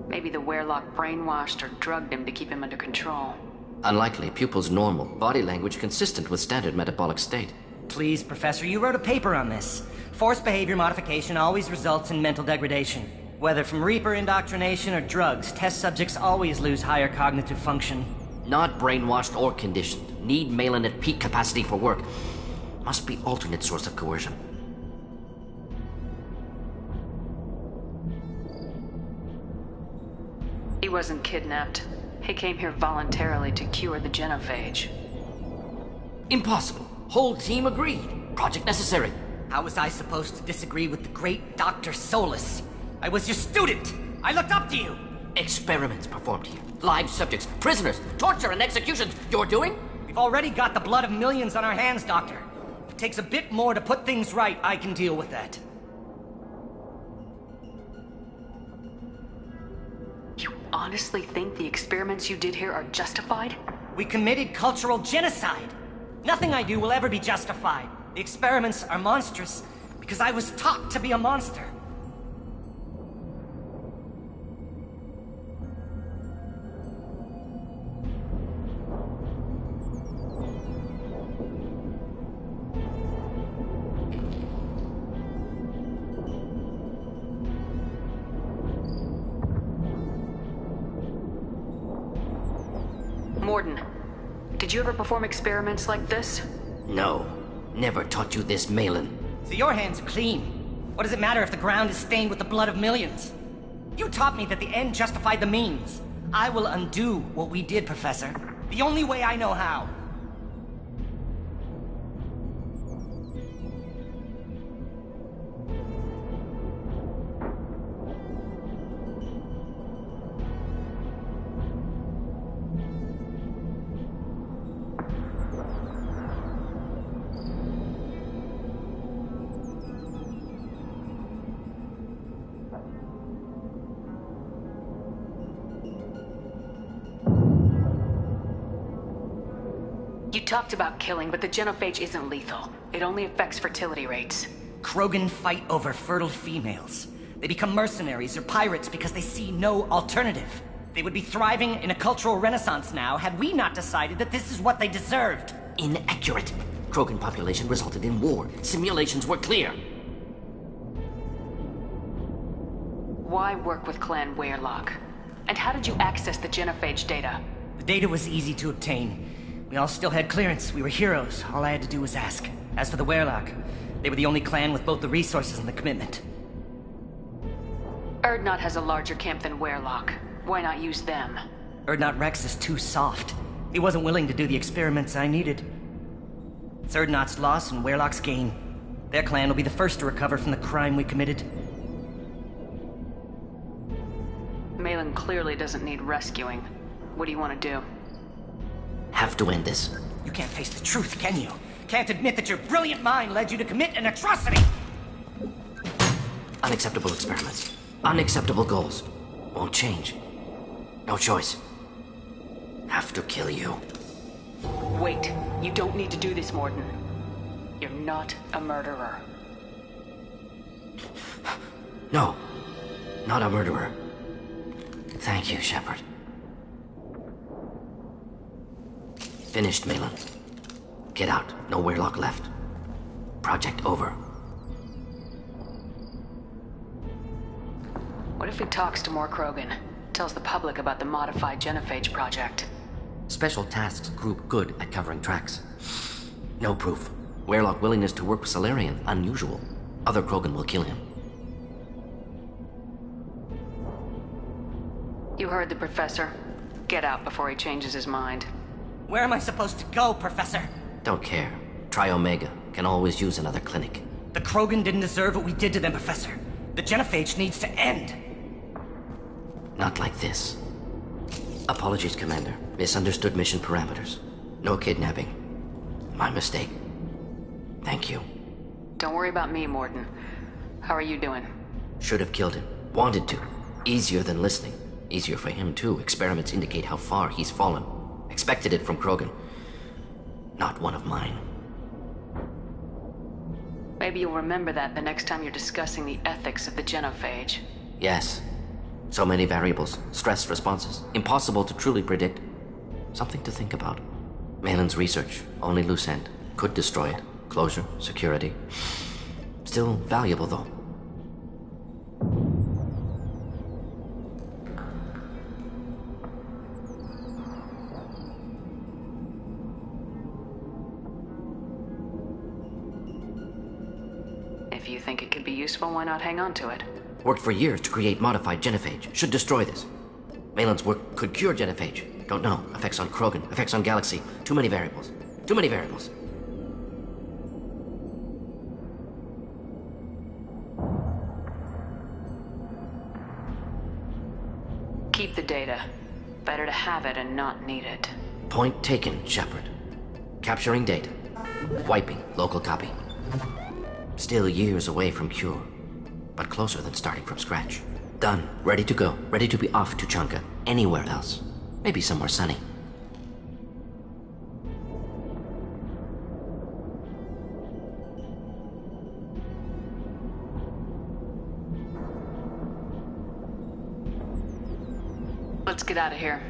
Maybe the Werelock brainwashed or drugged him to keep him under control. Unlikely. Pupil's normal. Body language consistent with standard metabolic state. Please, Professor, you wrote a paper on this. Forced behavior modification always results in mental degradation. Whether from Reaper indoctrination or drugs, test subjects always lose higher cognitive function. Not brainwashed or conditioned. Need Malin at peak capacity for work. Must be alternate source of coercion. He wasn't kidnapped. He came here voluntarily to cure the genophage. Impossible. Whole team agreed. Project necessary. How was I supposed to disagree with the great Dr. Solus? I was your student! I looked up to you! Experiments performed here. Live subjects, prisoners, torture and executions. You're doing? We've already got the blood of millions on our hands, Doctor. If it takes a bit more to put things right, I can deal with that. You honestly think the experiments you did here are justified? We committed cultural genocide! Nothing I do will ever be justified. The experiments are monstrous because I was taught to be a monster. Morden, did you ever perform experiments like this? No. Never taught you this, Malin. So your hands are clean. What does it matter if the ground is stained with the blood of millions? You taught me that the end justified the means. I will undo what we did, Professor. The only way I know how. You talked about killing, but the genophage isn't lethal. It only affects fertility rates. Krogan fight over fertile females. They become mercenaries or pirates because they see no alternative. They would be thriving in a cultural renaissance now had we not decided that this is what they deserved. Inaccurate. Krogan population resulted in war. Simulations were clear. Why work with Clan Weyrloc? And how did you access the genophage data? The data was easy to obtain. We all still had clearance. We were heroes. All I had to do was ask. As for the Weyrloc, they were the only clan with both the resources and the commitment. Urdnot has a larger camp than Weyrloc. Why not use them? Urdnot Rex is too soft. He wasn't willing to do the experiments I needed. It's Urdnot's loss and Weyrloc's gain. Their clan will be the first to recover from the crime we committed. Malin clearly doesn't need rescuing. What do you want to do? Have to end this. You can't face the truth, can you? Can't admit that your brilliant mind led you to commit an atrocity! Unacceptable experiments. Unacceptable goals. Won't change. No choice. Have to kill you. Wait. You don't need to do this, Morden. You're not a murderer. No. Not a murderer. Thank you, Shepard. Finished, Malin. Get out. No Weyrloc left. Project over. What if he talks to more Krogan? Tells the public about the modified genophage project? Special Tasks Group good at covering tracks. No proof. Weyrloc willingness to work with Salarian unusual. Other Krogan will kill him. You heard the Professor. Get out before he changes his mind. Where am I supposed to go, Professor? Don't care. Try Omega. Can always use another clinic. The Krogan didn't deserve what we did to them, Professor. The genophage needs to end. Not like this. Apologies, Commander. Misunderstood mission parameters. No kidnapping. My mistake. Thank you. Don't worry about me, Morden. How are you doing? Should have killed him. Wanted to. Easier than listening. Easier for him, too. Experiments indicate how far he's fallen. Expected it from Krogan. Not one of mine. Maybe you'll remember that the next time you're discussing the ethics of the genophage. Yes. So many variables. Stress responses. Impossible to truly predict. Something to think about. Malin's research. Only loose end. Could destroy it. Closure. Security. Still valuable, though. If you think it could be useful, why not hang on to it? Worked for years to create modified genophage. Should destroy this. Malin's work could cure genophage. Don't know. Effects on Krogan. Effects on Galaxy. Too many variables. Too many variables. Keep the data. Better to have it and not need it. Point taken, Shepard. Capturing data. Wiping local copy. Still years away from cure, but closer than starting from scratch. Done. Ready to go. Ready to be off to Chunka. Anywhere else. Maybe somewhere sunny. Let's get out of here.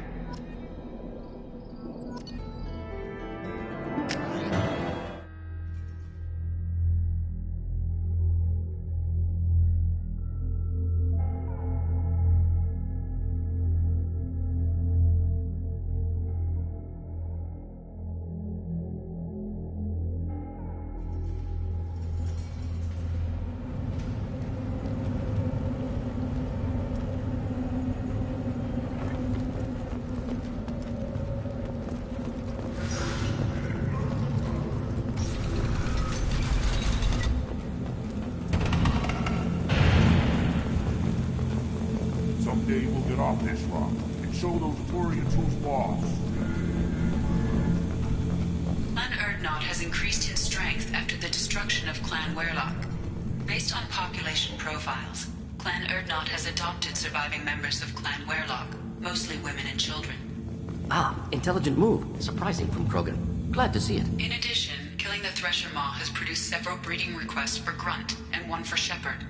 Someday we'll get off this rock and show those Turians who's boss. Clan Urdnot has increased in strength after the destruction of Clan Weyrloc. Based on population profiles, Clan Urdnot has adopted surviving members of Clan Weyrloc, mostly women and children. Ah, intelligent move. Surprising from Krogan. Glad to see it. In addition, killing the Thresher Maw has produced several breeding requests for Grunt and one for Shepard.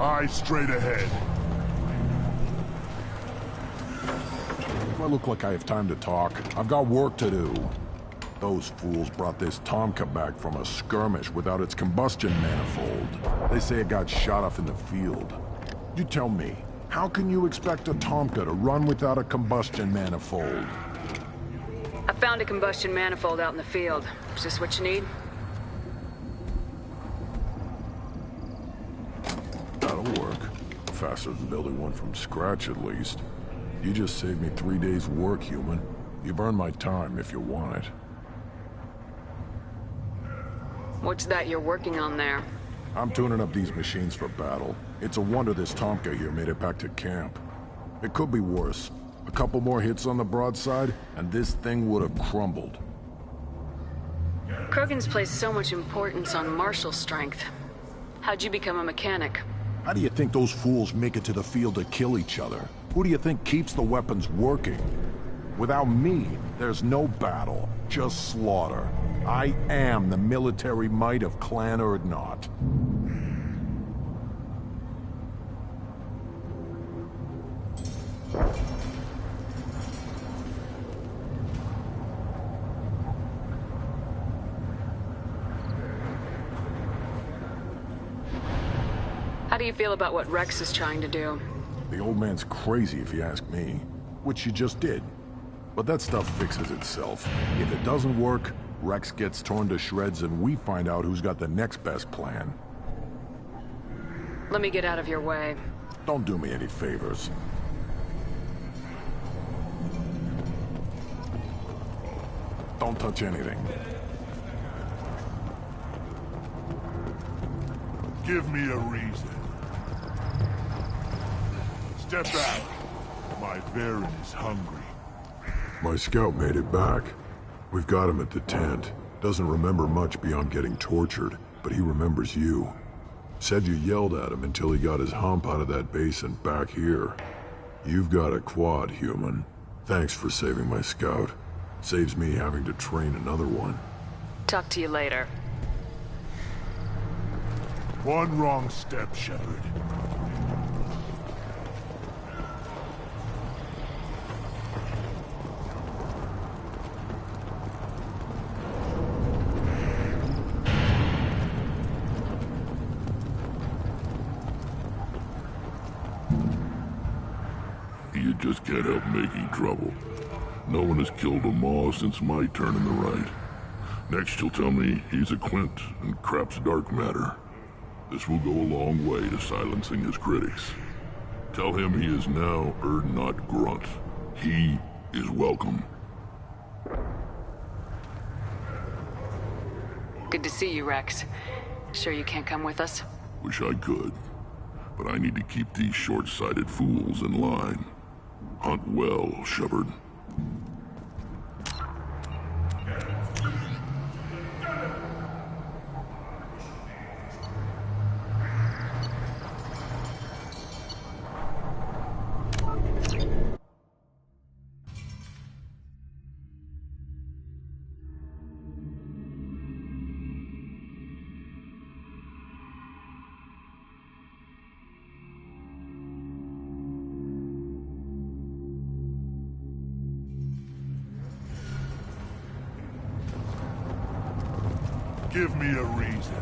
Eyes straight ahead. Do I look like I have time to talk? I've got work to do. Those fools brought this Tomka back from a skirmish without its combustion manifold. They say it got shot off in the field. You tell me, how can you expect a Tomka to run without a combustion manifold? I found a combustion manifold out in the field. Is this what you need? That'll work. Faster than building one from scratch, at least. You just saved me 3 days' work, human. You've earned my time if you want it. What's that you're working on there? I'm tuning up these machines for battle. It's a wonder this Tomka here made it back to camp. It could be worse. A couple more hits on the broadside, and this thing would have crumbled. Krogan's placed so much importance on martial strength. How'd you become a mechanic? How do you think those fools make it to the field to kill each other? Who do you think keeps the weapons working? Without me, there's no battle, just slaughter. I am the military might of Clan Urdnot. How do you feel about what Rex is trying to do? The old man's crazy if you ask me, which you just did. But that stuff fixes itself. If it doesn't work, Rex gets torn to shreds and we find out who's got the next best plan. Let me get out of your way. Don't do me any favors. Don't touch anything. Give me a reason. Step back. My Varen is hungry. My scout made it back. We've got him at the tent. Doesn't remember much beyond getting tortured, but he remembers you. Said you yelled at him until he got his hump out of that basin back here. You've got a quad, human. Thanks for saving my scout. Saves me having to train another one. Talk to you later. One wrong step, Shepard. You just can't help making trouble. No one has killed a Maw since my turn in the right. Next you'll tell me he's a Quint and crap's dark matter. This will go a long way to silencing his critics. Tell him he is now Urdnot Grunt. He is welcome. Good to see you, Rex. Sure you can't come with us? Wish I could, but I need to keep these short-sighted fools in line. Hunt well, Shepard. Give me a reason.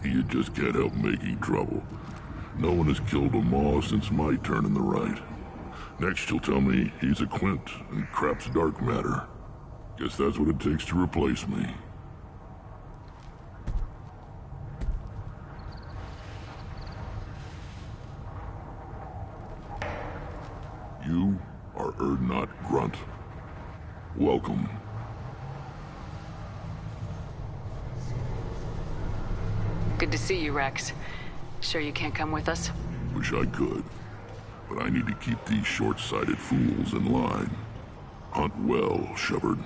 You just can't help making trouble. No one has killed a Maw since my turn in the right. Next you'll tell me he's a Quint and crap's dark matter. Guess that's what it takes to replace me. You are Urdnot Grunt. Welcome. Good to see you, Rex. Sure you can't come with us? Wish I could, but I need to keep these short-sighted fools in line. Hunt well, Shepard.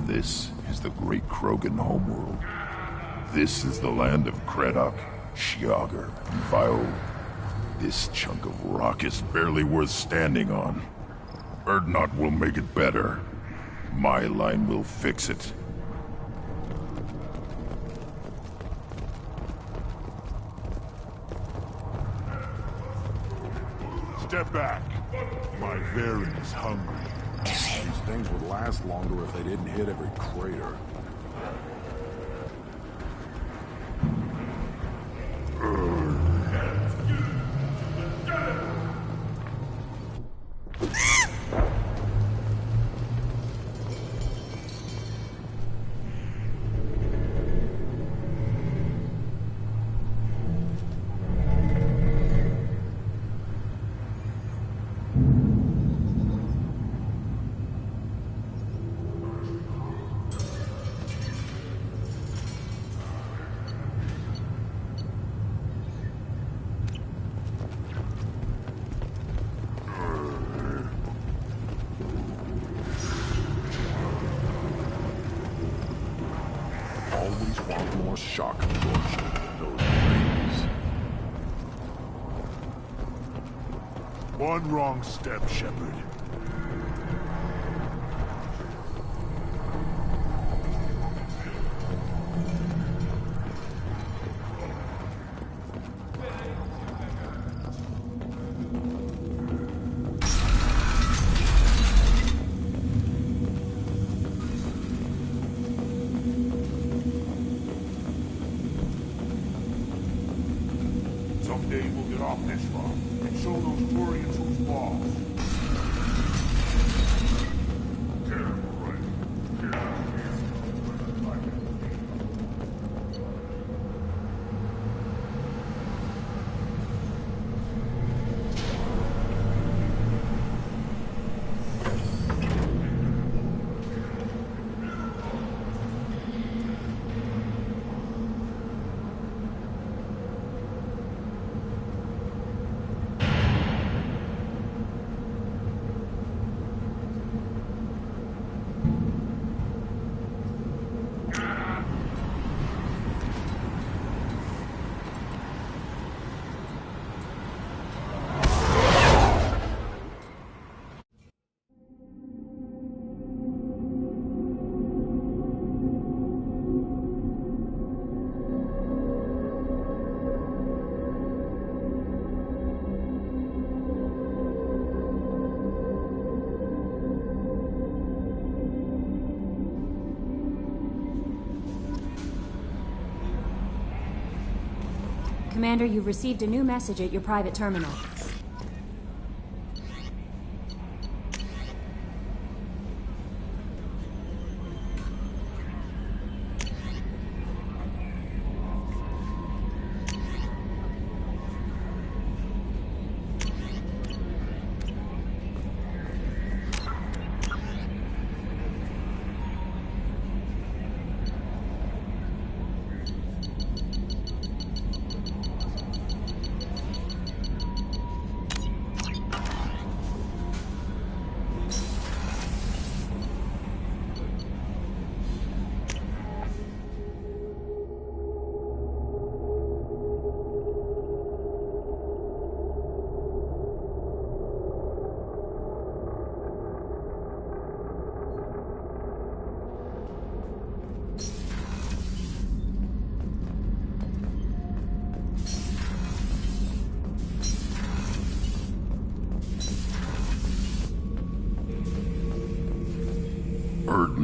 This is the great Krogan homeworld. This is the land of Kredok, Shiagar, and Vio. This chunk of rock is barely worth standing on. Urdnot will make it better. My line will fix it. Step back. My Varen is hungry. These things would last longer if they didn't hit every crater. More shock absorption than those babies. One wrong step, Shepard. Someday we'll get off this rock and show those Quarians who's boss. Terrible, right? Commander, you've received a new message at your private terminal.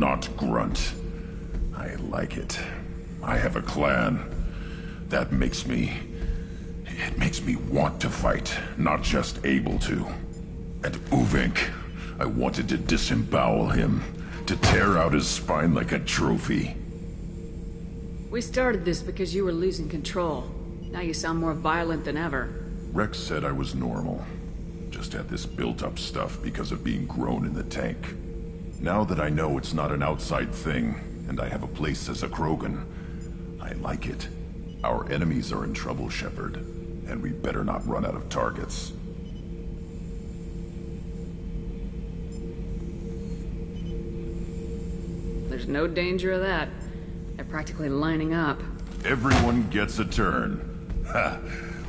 not grunt. I like it. I have a clan. That makes me... It makes me want to fight, not just able to. And Uvink, I wanted to disembowel him, to tear out his spine like a trophy. We started this because you were losing control. Now you sound more violent than ever. Rex said I was normal. Just had this built-up stuff because of being grown in the tank. Now that I know it's not an outside thing, and I have a place as a Krogan, I like it. Our enemies are in trouble, Shepard, and we better not run out of targets. There's no danger of that. They're practically lining up. Everyone gets a turn. Ha!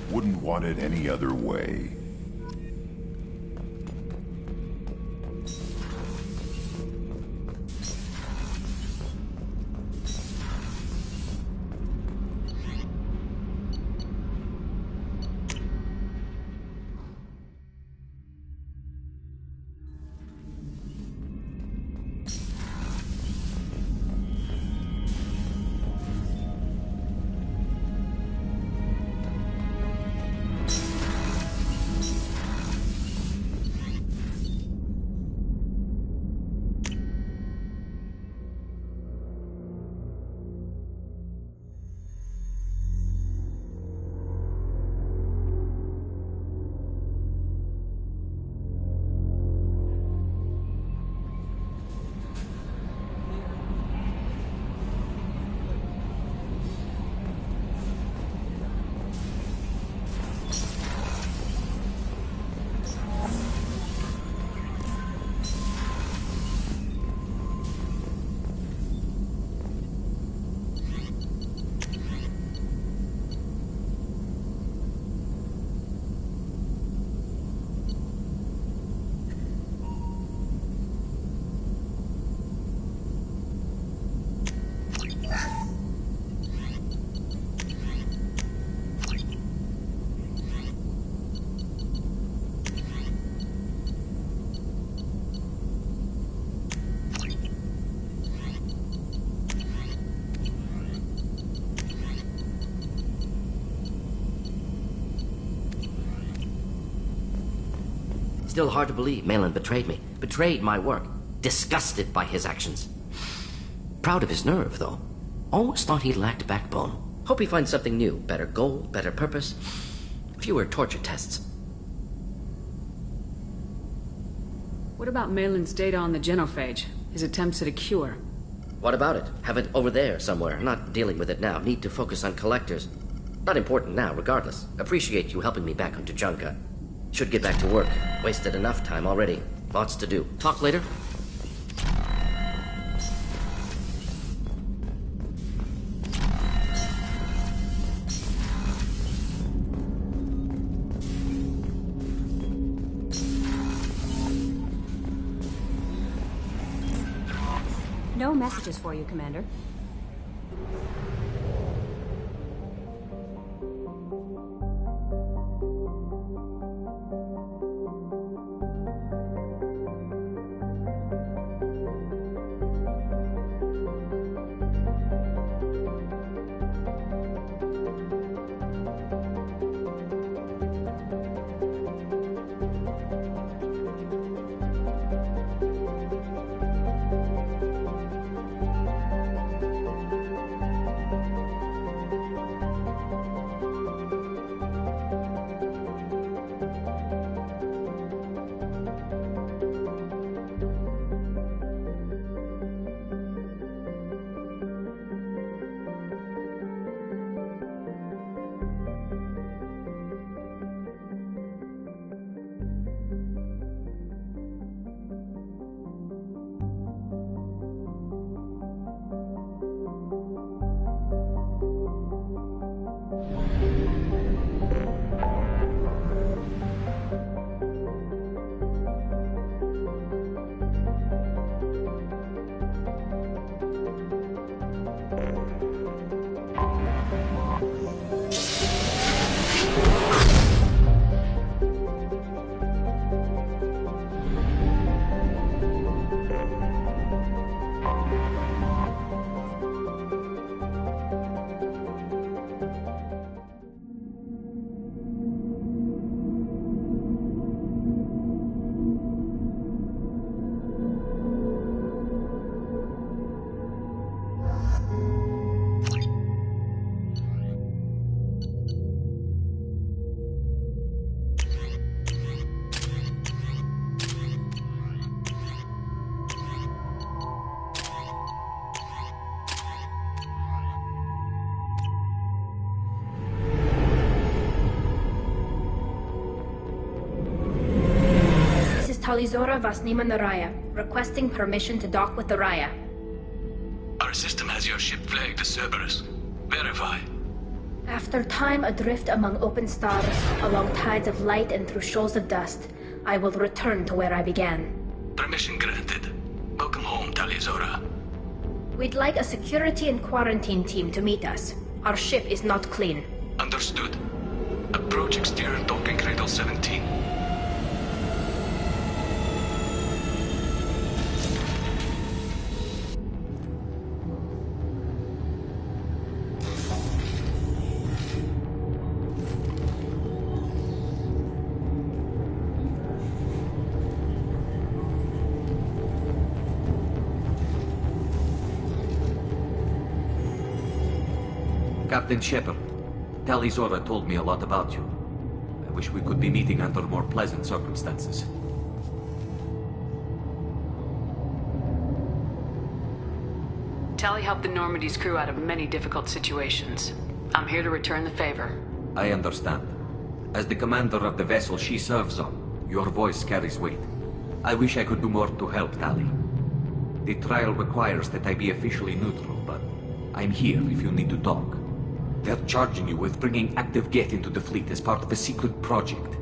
Wouldn't want it any other way. Still hard to believe Malin betrayed me. Betrayed my work. Disgusted by his actions. Proud of his nerve, though. Always thought he lacked backbone. Hope he finds something new. Better goal, better purpose. Fewer torture tests. What about Malin's data on the genophage? His attempts at a cure? What about it? Have it over there somewhere. Not dealing with it now. Need to focus on collectors. Not important now, regardless. Appreciate you helping me back onto Junka. Should get back to work. Wasted enough time already. Lots to do. Talk later? No messages for you, Commander. Talizora Vasnima Naraya, requesting permission to dock with the Raya. Our system has your ship flagged as Cerberus. Verify. After time adrift among open stars, along tides of light and through shoals of dust, I will return to where I began. Permission granted. Welcome home, Talizora. We'd like a security and quarantine team to meet us. Our ship is not clean. Understood. Approach exterior docking cradle 17. Captain Shepard, Talizora told me a lot about you. I wish we could be meeting under more pleasant circumstances. Tali helped the Normandy's crew out of many difficult situations. I'm here to return the favor. I understand. As the commander of the vessel she serves on, your voice carries weight. I wish I could do more to help, Tali. The trial requires that I be officially neutral, but I'm here if you need to talk. They're charging you with bringing active Geth into the fleet as part of a secret project.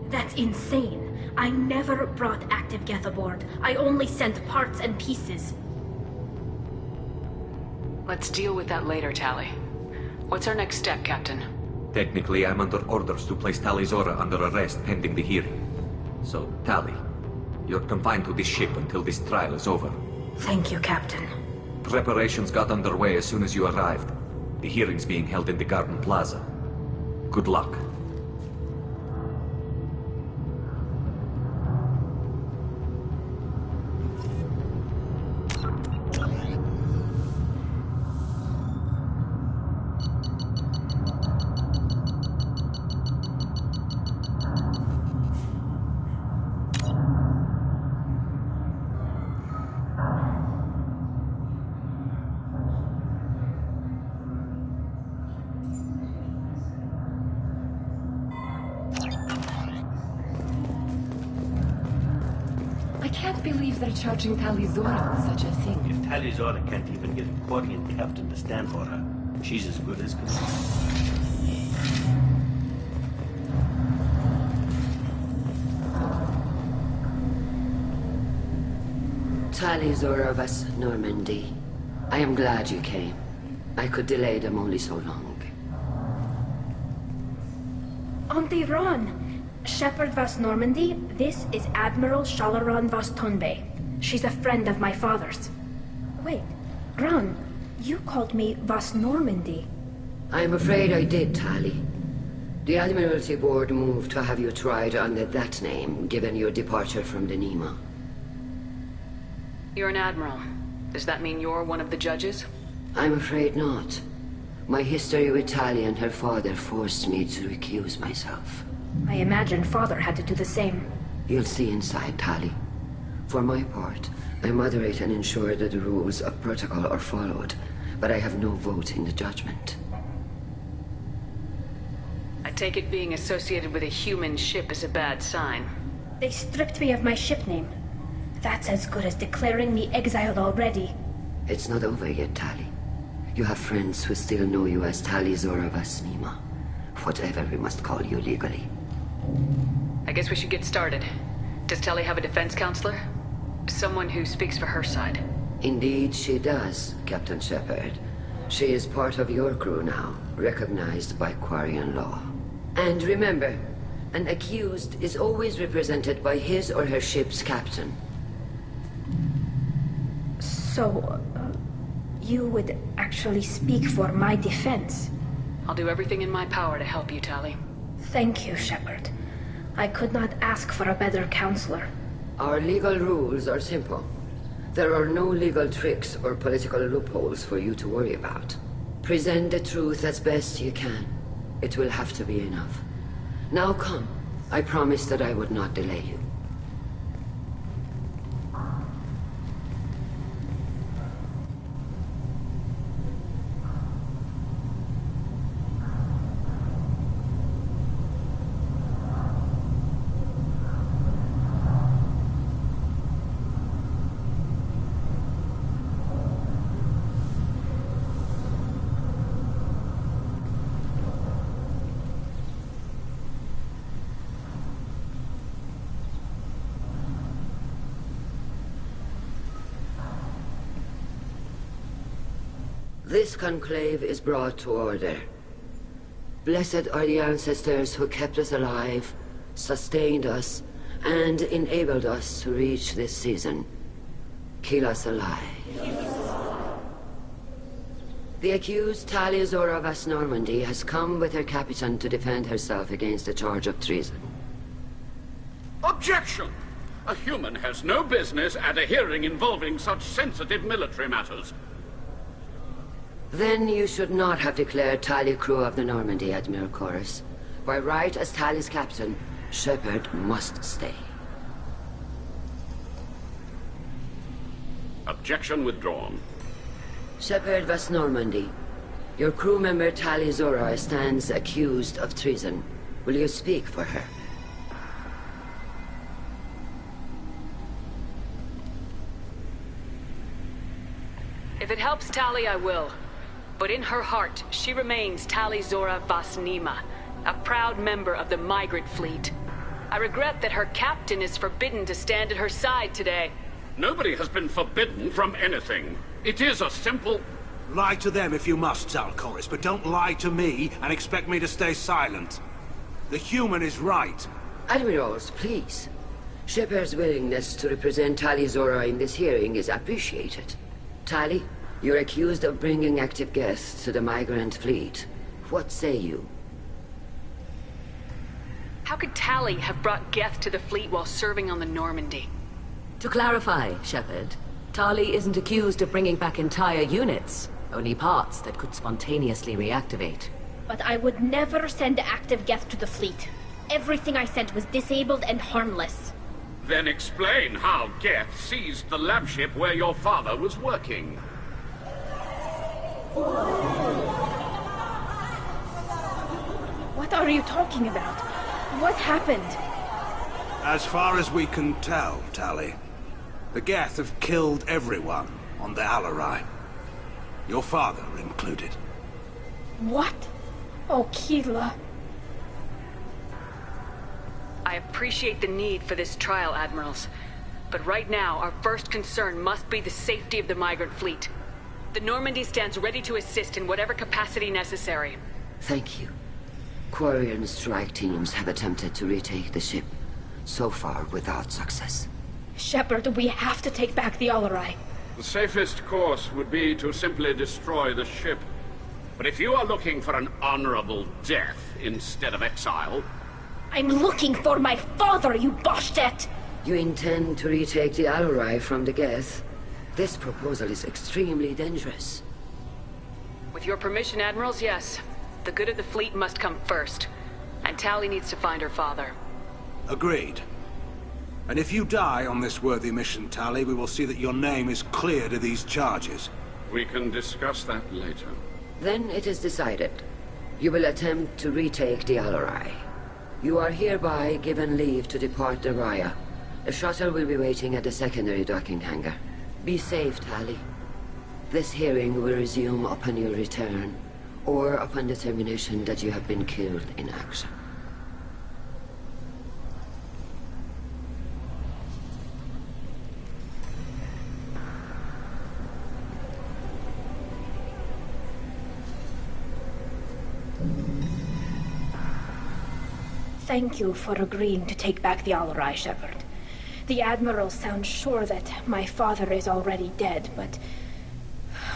That's insane. I never brought active Geth aboard. I only sent parts and pieces. Let's deal with that later, Tali. What's our next step, Captain? Technically, I'm under orders to place Talizora under arrest pending the hearing. So, Tali, you're confined to this ship until this trial is over. Thank you, Captain. Preparations got underway as soon as you arrived. The hearing's being held in the Garden Plaza. Good luck. They're charging Talizora with such a thing. If Talizora can't even get a Quarian captain to stand for her, she's as good as confirmed. Talizora of us, Normandy. I am glad you came. I could delay them only so long. Auntie Ron! Shepard Vas Normandy, this is Admiral Shalaran Vas Tonbe. She's a friend of my father's. Wait, Ron, you called me Vas Normandy. I'm afraid I did, Tali. The Admiralty Board moved to have you tried under that name, given your departure from the Nima. You're an admiral. Does that mean you're one of the judges? I'm afraid not. My history with Tali and her father forced me to recuse myself. I imagine father had to do the same. You'll see inside, Tali. For my part, I moderate and ensure that the rules of protocol are followed, but I have no vote in the judgment. I take it being associated with a human ship is a bad sign. They stripped me of my ship name. That's as good as declaring me exiled already. It's not over yet, Tali. You have friends who still know you as Talizora Vasnima. Whatever we must call you legally. I guess we should get started. Does Tali have a defense counselor? Someone who speaks for her side. Indeed she does, Captain Shepard. She is part of your crew now, recognized by Quarian law. And remember, an accused is always represented by his or her ship's captain. So, you would actually speak for my defense? I'll do everything in my power to help you, Tali. Thank you, Shepard. I could not ask for a better counselor. Our legal rules are simple. There are no legal tricks or political loopholes for you to worry about. Present the truth as best you can. It will have to be enough. Now come. I promised that I would not delay you. This conclave is brought to order. Blessed are the ancestors who kept us alive, sustained us, and enabled us to reach this season. Keep us alive. The accused Talia Zora Vas Normandy has come with her captain to defend herself against a charge of treason. Objection! A human has no business at a hearing involving such sensitive military matters. Then you should not have declared Talia crew of the Normandy, Admiral Chorus. By right as Talia's captain, Shepard must stay. Objection withdrawn. Shepard Vas Normandy, your crew member Talia Zora stands accused of treason. Will you speak for her? If it helps Tali, I will. But in her heart, she remains Tali Zora Vas Nima, a proud member of the migrant fleet. I regret that her captain is forbidden to stand at her side today. Nobody has been forbidden from anything. It is a simple... Lie to them if you must, Zalcoris, but don't lie to me and expect me to stay silent. The human is right. Admirals, please. Shepard's willingness to represent Talia Zora in this hearing is appreciated. Tali, you're accused of bringing active guests to the migrant fleet. What say you? How could Tali have brought Geth to the fleet while serving on the Normandy? To clarify, Shepard, Tali isn't accused of bringing back entire units, only parts that could spontaneously reactivate. But I would never send active Geth to the fleet. Everything I sent was disabled and harmless. Then explain how Geth seized the lab ship where your father was working. What are you talking about? What happened? As far as we can tell, Tali, the Geth have killed everyone on the Alarai. Your father included. What? Oh, Keela. I appreciate the need for this trial, Admirals. But right now, our first concern must be the safety of the migrant fleet. The Normandy stands ready to assist in whatever capacity necessary. Thank you. Quarian strike teams have attempted to retake the ship, so far without success. Shepard, we have to take back the Alarai. The safest course would be to simply destroy the ship. But if you are looking for an honorable death instead of exile... I'm looking for my father, you Boshtet! You intend to retake the Alarai from the Geth? This proposal is extremely dangerous. With your permission, Admirals, yes. The good of the fleet must come first. And Tali needs to find her father. Agreed. And if you die on this worthy mission, Tali, we will see that your name is cleared of these charges. We can discuss that later. Then it is decided. You will attempt to retake the Alarai. You are hereby given leave to depart the Raya. The shuttle will be waiting at the secondary docking hangar. Be safe, Tali. This hearing will resume upon your return, or upon determination that you have been killed in action. Thank you for agreeing to take back the Alarai, Shepard. The Admiral sounds sure that my father is already dead, but...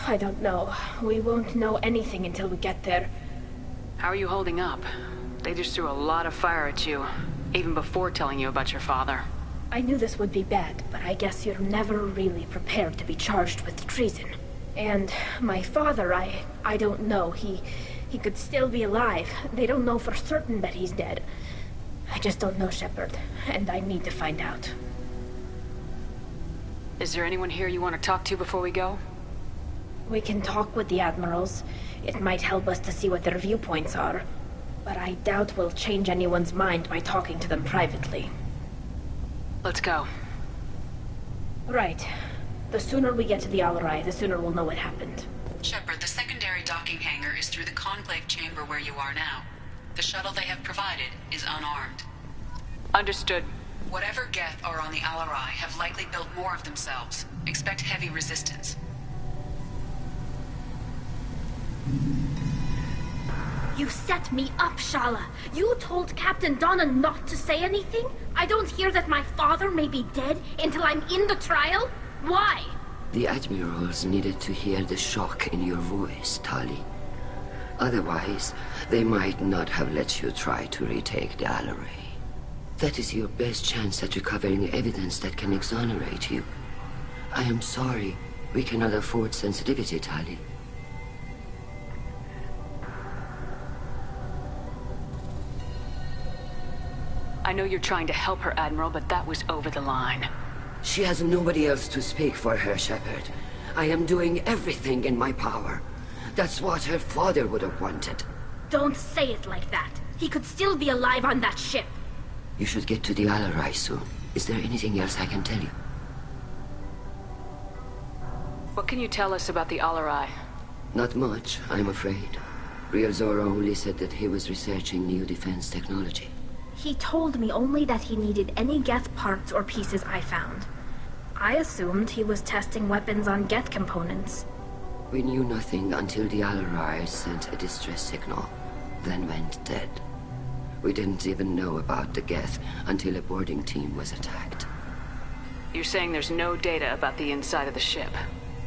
I don't know. We won't know anything until we get there. How are you holding up? They just threw a lot of fire at you, even before telling you about your father. I knew this would be bad, but I guess you're never really prepared to be charged with treason. And my father, I don't know. He could still be alive. They don't know for certain that he's dead. I just don't know, Shepard, and I need to find out. Is there anyone here you want to talk to before we go? We can talk with the Admirals. It might help us to see what their viewpoints are. But I doubt we'll change anyone's mind by talking to them privately. Let's go. Right. The sooner we get to the Alarai, the sooner we'll know what happened. Shepard, the secondary docking hangar is through the conclave chamber where you are now. The shuttle they have provided is unarmed. Understood. Whatever Geth are on the Alarai have likely built more of themselves. Expect heavy resistance. You set me up, Shala. You told Captain Donna not to say anything? I don't hear that my father may be dead until I'm in the trial? Why? The admirals needed to hear the shock in your voice, Tali. Otherwise, they might not have let you try to retake the Alaray. That is your best chance at recovering evidence that can exonerate you. I am sorry. We cannot afford sensitivity, Tali. I know you're trying to help her, Admiral, but that was over the line. She has nobody else to speak for her, Shepard. I am doing everything in my power. That's what her father would have wanted. Don't say it like that. He could still be alive on that ship. You should get to the Alarai soon. Is there anything else I can tell you? What can you tell us about the Alarai? Not much, I'm afraid. Real Zora only said that he was researching new defense technology. He told me only that he needed any Geth parts or pieces I found. I assumed he was testing weapons on Geth components. We knew nothing until the Alarai sent a distress signal, then went dead. We didn't even know about the Geth until a boarding team was attacked. You're saying there's no data about the inside of the ship?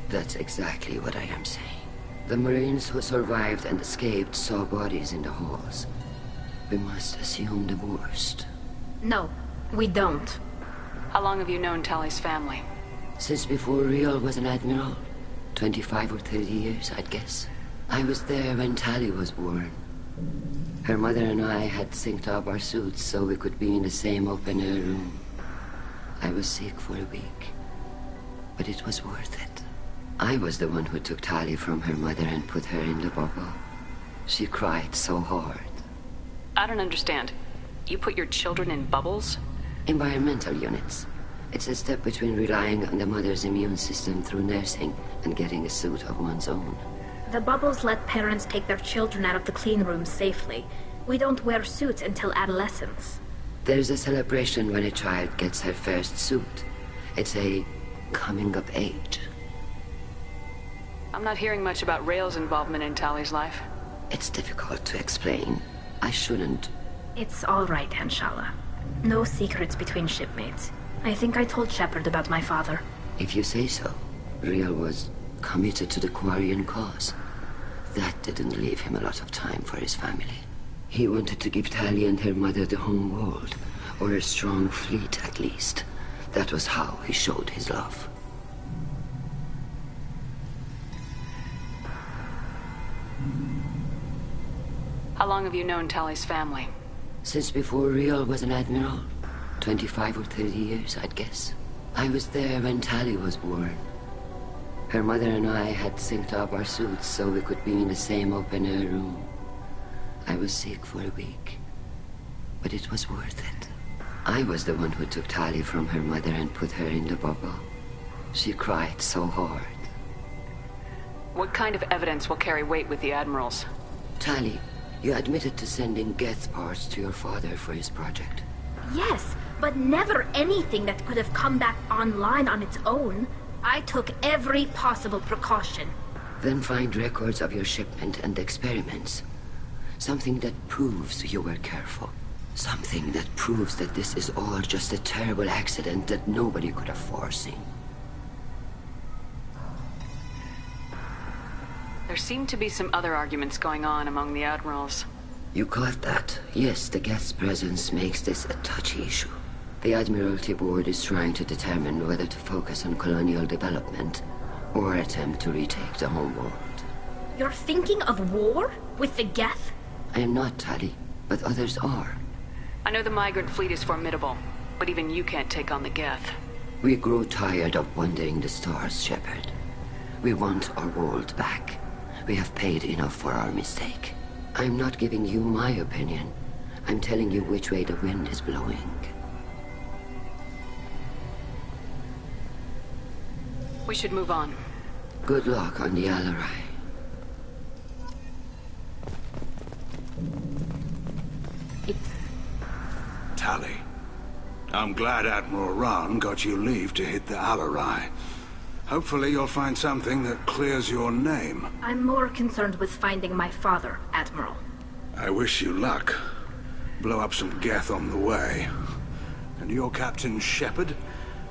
That's exactly what I am saying. The Marines who survived and escaped saw bodies in the halls. We must assume the worst. No, we don't. How long have you known Tali's family? Since before Riel was an admiral. 25 or 30 years, I'd guess. I was there when Tali was born. Her mother and I had synced up our suits so we could be in the same open-air room. I was sick for a week, but it was worth it. I was the one who took Tali from her mother and put her in the bubble. She cried so hard. I don't understand. You put your children in bubbles? Environmental units. It's a step between relying on the mother's immune system through nursing and getting a suit of one's own. The bubbles let parents take their children out of the clean rooms safely. We don't wear suits until adolescence. There's a celebration when a child gets her first suit. It's a coming of age. I'm not hearing much about Rael's involvement in Tali's life. It's difficult to explain. I shouldn't. It's all right, Anshala. No secrets between shipmates. I think I told Shepard about my father. If you say so. Riel was committed to the Quarian cause. That didn't leave him a lot of time for his family. He wanted to give Tali and her mother the home world, or a strong fleet at least. That was how he showed his love. How long have you known Tali's family? Since before Riel was an admiral. 25 or 30 years, I'd guess. I was there when Tali was born. Her mother and I had synced up our suits so we could be in the same open-air room. I was sick for a week, but it was worth it. I was the one who took Tali from her mother and put her in the bubble. She cried so hard. What kind of evidence will carry weight with the admirals? Tali, you admitted to sending Geth parts to your father for his project. Yes, but never anything that could have come back online on its own. I took every possible precaution. Then find records of your shipment and experiments. Something that proves you were careful. Something that proves that this is all just a terrible accident that nobody could have foreseen. There seem to be some other arguments going on among the admirals. You caught that. Yes, the Geth's presence makes this a touchy issue. The Admiralty Board is trying to determine whether to focus on colonial development or attempt to retake the homeworld. You're thinking of war? With the Geth? I am not, Tali, but others are. I know the migrant fleet is formidable, but even you can't take on the Geth. We grow tired of wandering the stars, Shepard. We want our world back. We have paid enough for our mistake. I'm not giving you my opinion. I'm telling you which way the wind is blowing. We should move on. Good luck on the Alarai. Tali, I'm glad Admiral Rahn got you leave to hit the Alarai. Hopefully you'll find something that clears your name. I'm more concerned with finding my father, Admiral. I wish you luck. Blow up some Geth on the way. And your Captain Shepard?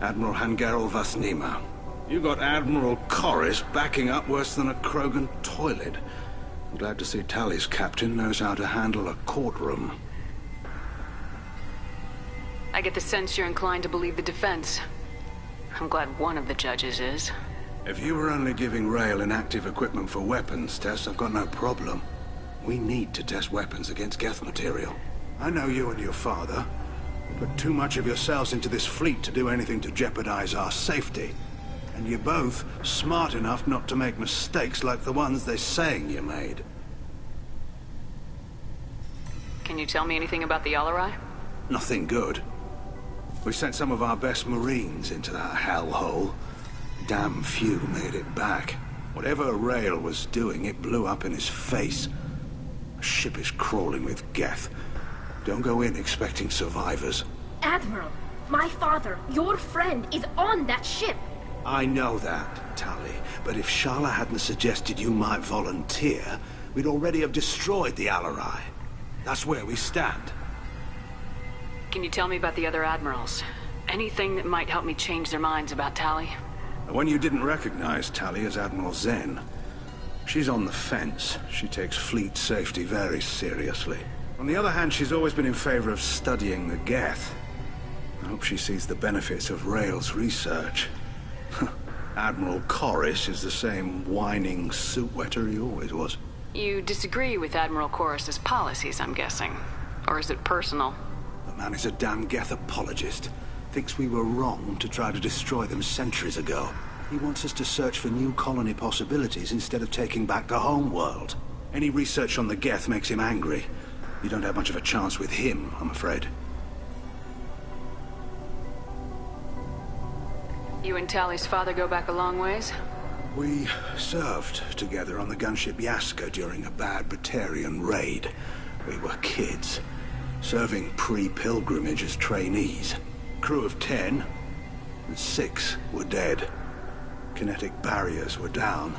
Admiral Hangarel Vasnima. You got Admiral Corris backing up worse than a Krogan toilet. I'm glad to see Tali's captain knows how to handle a courtroom. I get the sense you're inclined to believe the defense. I'm glad one of the judges is. If you were only giving Rail inactive equipment for weapons tests, I've got no problem. We need to test weapons against Geth material. I know you and your father put too much of yourselves into this fleet to do anything to jeopardize our safety. And you're both smart enough not to make mistakes like the ones they're saying you made. Can you tell me anything about the Alarai? Nothing good. We sent some of our best Marines into that hellhole. Damn few made it back. Whatever Rail was doing, it blew up in his face. The ship is crawling with Geth. Don't go in expecting survivors. Admiral, my father, your friend, is on that ship. I know that, Tali, but if Shala hadn't suggested you might volunteer, we'd already have destroyed the Alarai. That's where we stand. Can you tell me about the other admirals? Anything that might help me change their minds about Tali? The one you didn't recognize, Tali, is Admiral Zen. She's on the fence. She takes fleet safety very seriously. On the other hand, she's always been in favor of studying the Geth. I hope she sees the benefits of Rail's research. Admiral Corris is the same whining suit wetter he always was. You disagree with Admiral Corris's policies, I'm guessing. Or is it personal? The man is a damn Geth apologist. Thinks we were wrong to try to destroy them centuries ago. He wants us to search for new colony possibilities instead of taking back the home world. Any research on the Geth makes him angry. You don't have much of a chance with him, I'm afraid. You and Tali's father go back a long ways? We served together on the gunship Yaska during a bad Batarian raid. We were kids, serving pre-pilgrimage as trainees. Crew of 10, and 6 were dead. Kinetic barriers were down.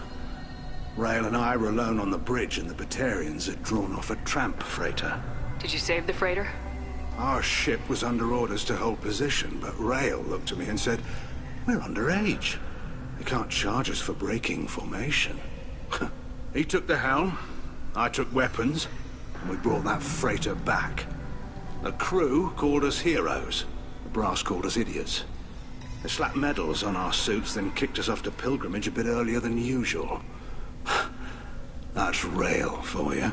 Rail and I were alone on the bridge, and the Batarians had drawn off a tramp freighter. Did you save the freighter? Our ship was under orders to hold position, but Rail looked at me and said, "We're underage. They can't charge us for breaking formation." He took the helm, I took weapons, and we brought that freighter back. The crew called us heroes. The brass called us idiots. They slapped medals on our suits, then kicked us off to pilgrimage a bit earlier than usual. That's Rail for you.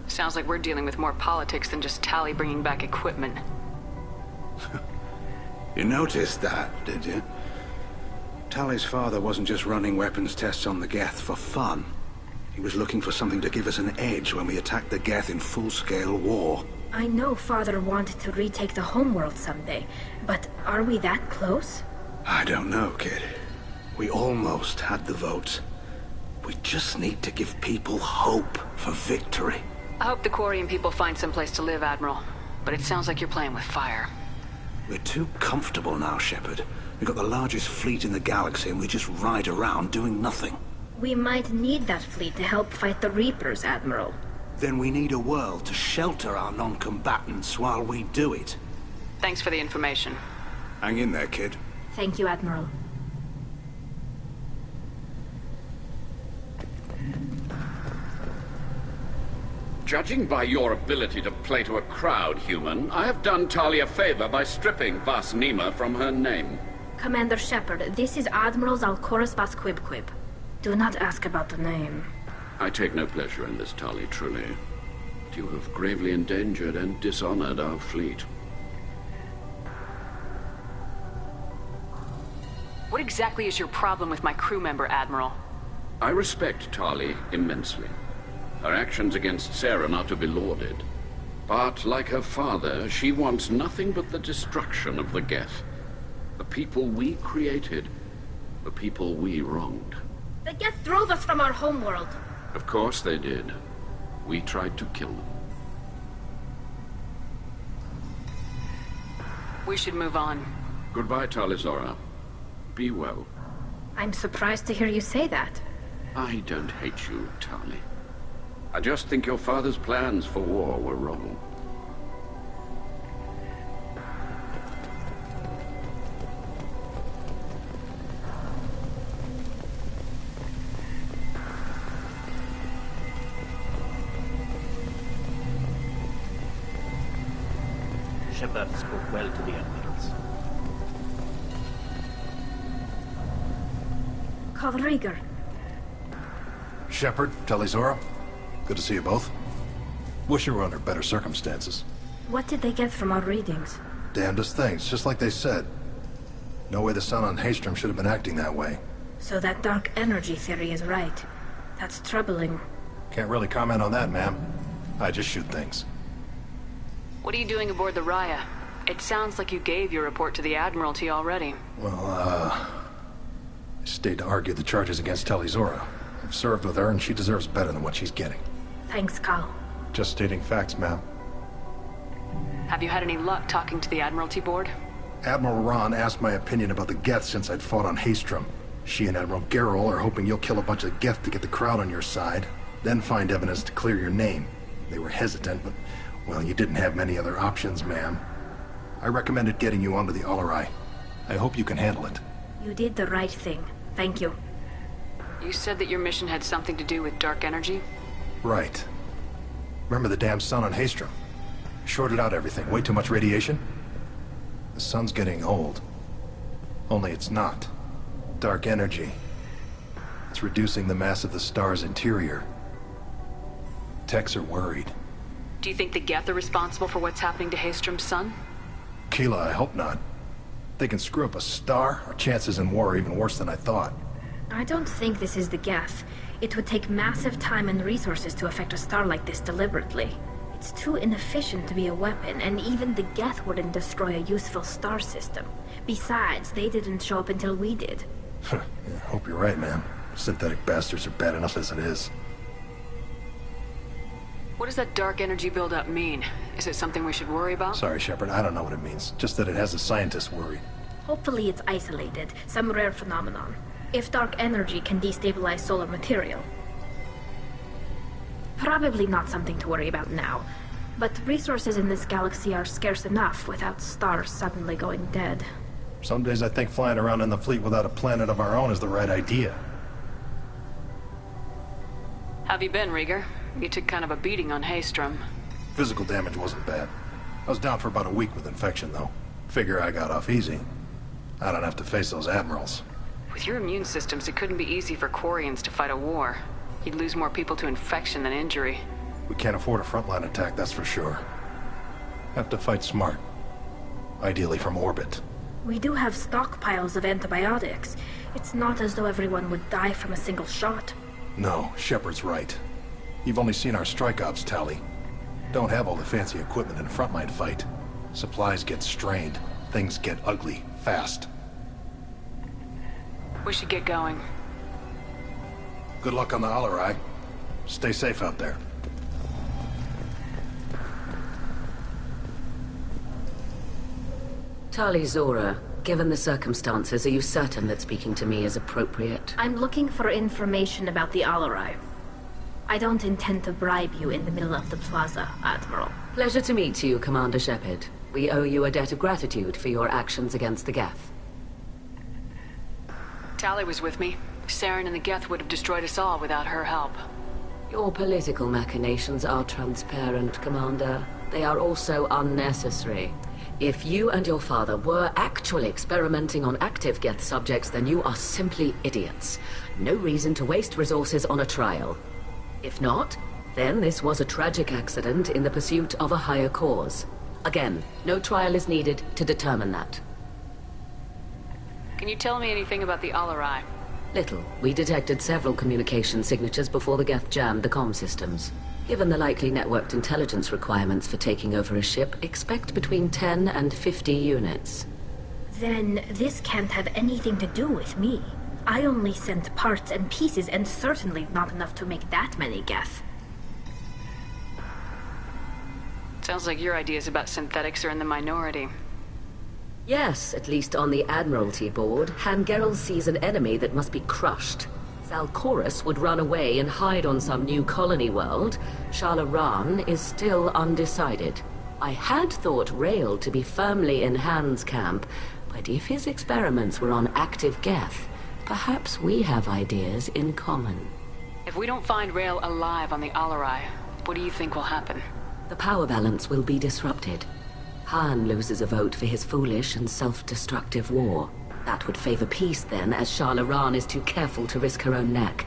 Sounds like we're dealing with more politics than just Tali bringing back equipment. You noticed that, did you? Tali's father wasn't just running weapons tests on the Geth for fun. He was looking for something to give us an edge when we attacked the Geth in full-scale war. I know Father wanted to retake the homeworld someday, but are we that close? I don't know, kid. We almost had the votes. We just need to give people hope for victory. I hope the Quarian people find someplace to live, Admiral. But it sounds like you're playing with fire. We're too comfortable now, Shepard. We've got the largest fleet in the galaxy and we just ride around doing nothing. We might need that fleet to help fight the Reapers, Admiral. Then we need a world to shelter our non-combatants while we do it. Thanks for the information. Hang in there, kid. Thank you, Admiral. Judging by your ability to play to a crowd, human, I have done Tali a favor by stripping Vasnima from her name. Commander Shepard, this is Admiral Zalkoris Vasquibquib. Do not ask about the name. I take no pleasure in this, Tali, truly. But you have gravely endangered and dishonored our fleet. What exactly is your problem with my crew member, Admiral? I respect Tali immensely. Her actions against Saren are to be lauded. But, like her father, she wants nothing but the destruction of the Geth. The people we created. The people we wronged. The Geth drove us from our homeworld. Of course they did. We tried to kill them. We should move on. Goodbye, Tali Zora. Be well. I'm surprised to hear you say that. I don't hate you, Tali. I just think your father's plans for war were wrong. Shepard spoke well to the admirals. Call Rieger. Shepard, Talizora, good to see you both. Wish you were under better circumstances. What did they get from our readings? Damnedest things, just like they said. No way the sun on Haystrom should have been acting that way. So that dark energy theory is right. That's troubling. Can't really comment on that, ma'am. I just shoot things. What are you doing aboard the Raya? It sounds like you gave your report to the Admiralty already. Well, I stayed to argue the charges against Talizora. I've served with her, and she deserves better than what she's getting. Thanks, Cal. Just stating facts, ma'am. Have you had any luck talking to the Admiralty board? Admiral Ron asked my opinion about the Geth since I'd fought on Haystrom. She and Admiral Garrus are hoping you'll kill a bunch of Geth to get the crowd on your side, then find evidence to clear your name. They were hesitant, but, well, you didn't have many other options, ma'am. I recommended getting you onto the Alarai. I hope you can handle it. You did the right thing. Thank you. You said that your mission had something to do with dark energy? Right. Remember the damn sun on Haystrom? Shorted out everything. Way too much radiation? The sun's getting old. Only it's not. Dark energy. It's reducing the mass of the star's interior. Techs are worried. Do you think the Geth are responsible for what's happening to Haystrom's sun? Keela, I hope not. They can screw up a star, our chances in war are even worse than I thought. I don't think this is the Geth. It would take massive time and resources to affect a star like this deliberately. It's too inefficient to be a weapon, and even the Geth wouldn't destroy a useful star system. Besides, they didn't show up until we did. Yeah, hope you're right, man. Synthetic bastards are bad enough as it is. What does that dark energy buildup mean? Is it something we should worry about? Sorry, Shepard, I don't know what it means. Just that it has the scientists worried. Hopefully it's isolated, some rare phenomenon. If dark energy can destabilize solar material. Probably not something to worry about now, but resources in this galaxy are scarce enough without stars suddenly going dead. Some days I think flying around in the fleet without a planet of our own is the right idea. Have you been, Rieger? You took kind of a beating on Haystrom. Physical damage wasn't bad. I was down for about a week with infection, though. Figure I got off easy. I don't have to face those admirals. With your immune systems, it couldn't be easy for Quarians to fight a war. You'd lose more people to infection than injury. We can't afford a frontline attack, that's for sure. Have to fight smart. Ideally from orbit. We do have stockpiles of antibiotics. It's not as though everyone would die from a single shot. No, Shepard's right. You've only seen our strike ops, Tali. Don't have all the fancy equipment in a frontline fight. Supplies get strained. Things get ugly, fast. We should get going. Good luck on the Alarai. Stay safe out there. Talizora, given the circumstances, are you certain that speaking to me is appropriate? I'm looking for information about the Alarai. I don't intend to bribe you in the middle of the plaza, Admiral. Pleasure to meet you, Commander Shepard. We owe you a debt of gratitude for your actions against the Geth. Tali was with me. Saren and the Geth would have destroyed us all without her help. Your political machinations are transparent, Commander. They are also unnecessary. If you and your father were actually experimenting on active Geth subjects, then you are simply idiots. No reason to waste resources on a trial. If not, then this was a tragic accident in the pursuit of a higher cause. Again, no trial is needed to determine that. Can you tell me anything about the Alarai? Little. We detected several communication signatures before the Geth jammed the comm systems. Given the likely networked intelligence requirements for taking over a ship, expect between 10 and 50 units. Then this can't have anything to do with me. I only sent parts and pieces, and certainly not enough to make that many Geth. Sounds like your ideas about synthetics are in the minority. Yes, at least on the Admiralty board, Hangerel sees an enemy that must be crushed. Zalcorus would run away and hide on some new colony world. Shalaran is still undecided. I had thought Rael to be firmly in Han's camp, but if his experiments were on active Geth, perhaps we have ideas in common. If we don't find Rael alive on the Alarai, what do you think will happen? The power balance will be disrupted. Han loses a vote for his foolish and self-destructive war. That would favor peace then, as Shalaran is too careful to risk her own neck.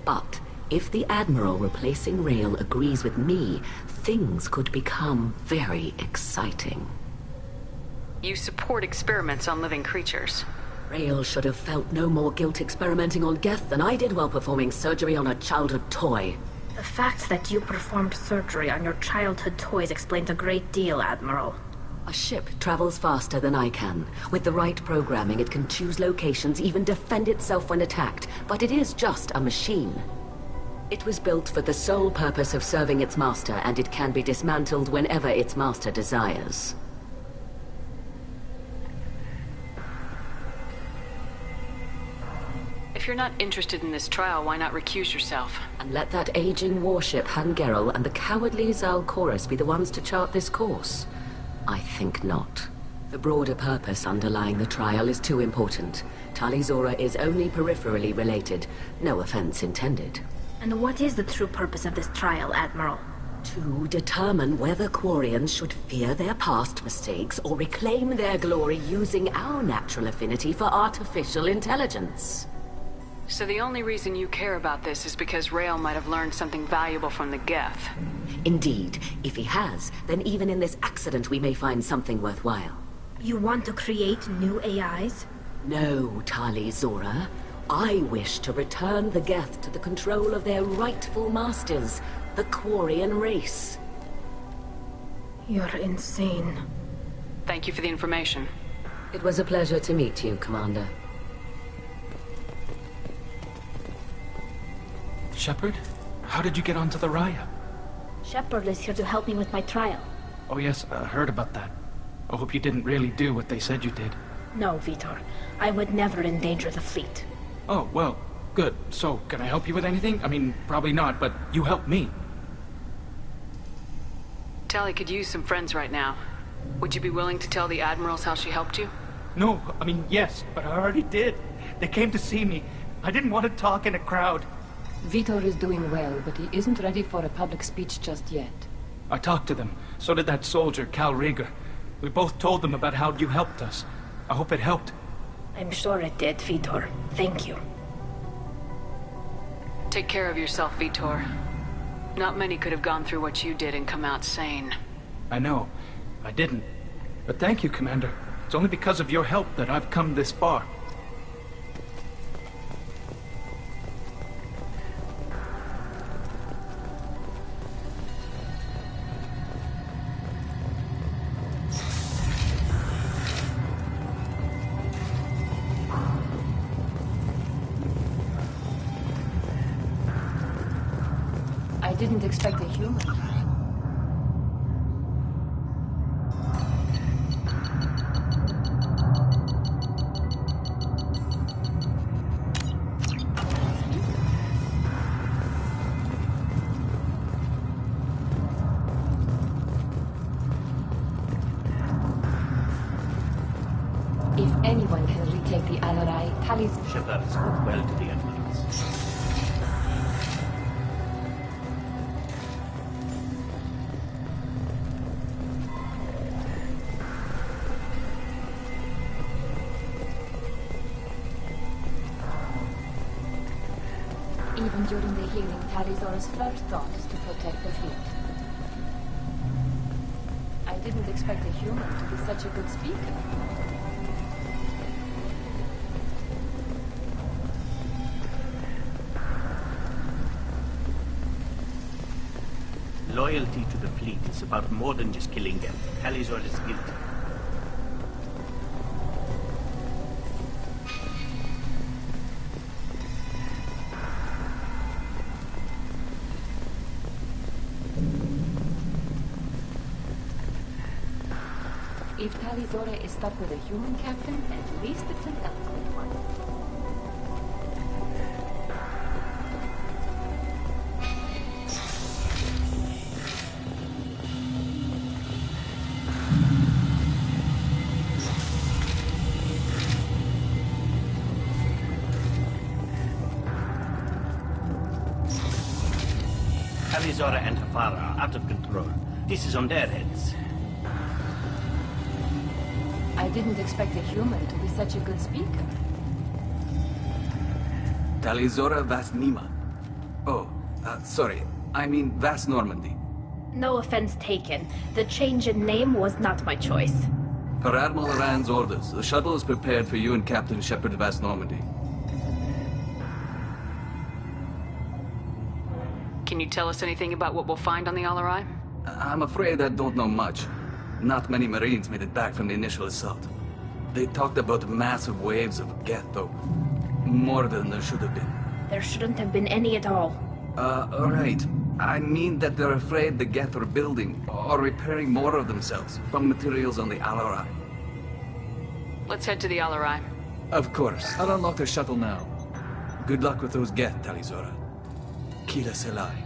But if the Admiral replacing Rael agrees with me, things could become very exciting. You support experiments on living creatures. Rael should have felt no more guilt experimenting on Geth than I did while performing surgery on a childhood toy. The fact that you performed surgery on your childhood toys explains a great deal, Admiral. A ship travels faster than I can. With the right programming, it can choose locations, even defend itself when attacked. But it is just a machine. It was built for the sole purpose of serving its master, and it can be dismantled whenever its master desires. If you're not interested in this trial, why not recuse yourself? And let that aging warship Hangerel and the cowardly Zalcorus be the ones to chart this course? I think not. The broader purpose underlying the trial is too important. Talizora is only peripherally related. No offense intended. And what is the true purpose of this trial, Admiral? To determine whether Quarians should fear their past mistakes or reclaim their glory using our natural affinity for artificial intelligence. So the only reason you care about this is because Rael might have learned something valuable from the Geth. Indeed. If he has, then even in this accident we may find something worthwhile. You want to create new AIs? No, Talizora. I wish to return the Geth to the control of their rightful masters, the Quarian race. You're insane. Thank you for the information. It was a pleasure to meet you, Commander. Shepard? How did you get onto the Raya? Shepard is here to help me with my trial. Oh yes, I heard about that. I hope you didn't really do what they said you did. No, Vitor. I would never endanger the fleet. Oh, well, good. So, can I help you with anything? I mean, probably not, but you helped me. Tali could use some friends right now. Would you be willing to tell the Admirals how she helped you? No, I mean, yes, but I already did. They came to see me. I didn't want to talk in a crowd. Vitor is doing well, but he isn't ready for a public speech just yet. I talked to them. So did that soldier, Cal Rieger. We both told them about how you helped us. I hope it helped. I'm sure it did, Vitor. Thank you. Take care of yourself, Vitor. Not many could have gone through what you did and come out sane. I know. I didn't. But thank you, Commander. It's only because of your help that I've come this far. I didn't expect a human. If anyone can retake the Alarai, Tali's... Shepard spoke well to the Admirals. Even during the healing, Talizora's first thought is to protect the fleet. I didn't expect a human to be such a good speaker. Loyalty to the fleet is about more than just killing them. Talizor is guilty. If Tali Zora is stuck with a human captain, at least it's an eloquent one. Tali Zora and her father are out of control. This is on their heads. I didn't expect a human to be such a good speaker. Talizora Vas Nima. Oh, sorry. I mean Vas Normandy. No offense taken. The change in name was not my choice. Per Admiral Rand's orders, the shuttle is prepared for you and Captain Shepard Vas Normandy. Can you tell us anything about what we'll find on the Alarai? I'm afraid I don't know much. Not many Marines made it back from the initial assault. They talked about massive waves of Geth, though. More than there should have been. There shouldn't have been any at all. Right. I mean that they're afraid the Geth are building or repairing more of themselves from materials on the Alarai. Let's head to the Alarai. Of course. I'll unlock the shuttle now. Good luck with those Geth, Talizora. Kila Selai.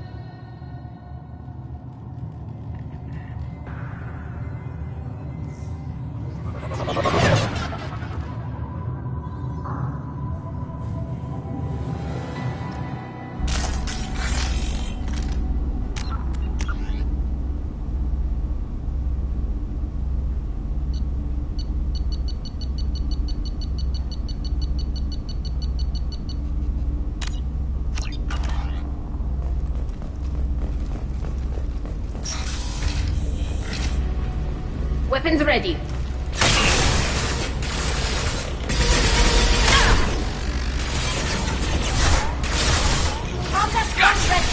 Weapons ready. Combat guns ready.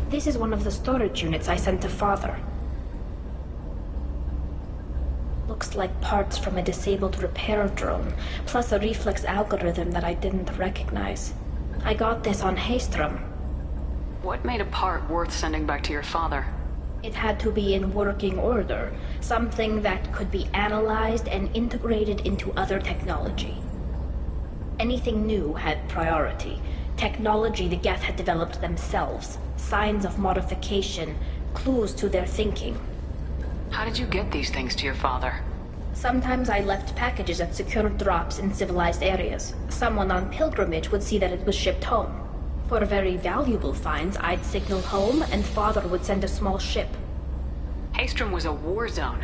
This is one of the storage units I sent to Father. Looks like parts from a disabled repair drone, plus a reflex algorithm that I didn't recognize. I got this on Haystrom. What made a part worth sending back to your father? It had to be in working order, something that could be analyzed and integrated into other technology. Anything new had priority. Technology the Geth had developed themselves, signs of modification, clues to their thinking. How did you get these things to your father? Sometimes I left packages at secure drops in civilized areas. Someone on pilgrimage would see that it was shipped home. For very valuable finds, I'd signal home and Father would send a small ship. Haystrom was a war zone.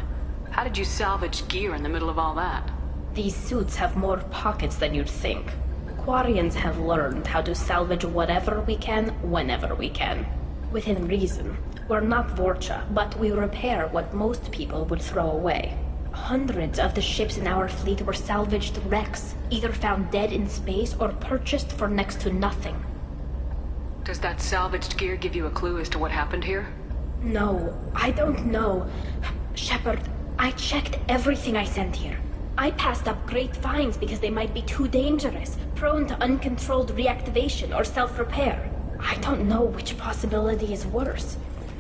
How did you salvage gear in the middle of all that? These suits have more pockets than you'd think. Quarians have learned how to salvage whatever we can, whenever we can. Within reason. We're not Vorcha, but we repair what most people would throw away. Hundreds of the ships in our fleet were salvaged wrecks, either found dead in space or purchased for next to nothing. Does that salvaged gear give you a clue as to what happened here? No, I don't know. Shepard, I checked everything I sent here. I passed up great finds because they might be too dangerous, prone to uncontrolled reactivation or self-repair. I don't know which possibility is worse.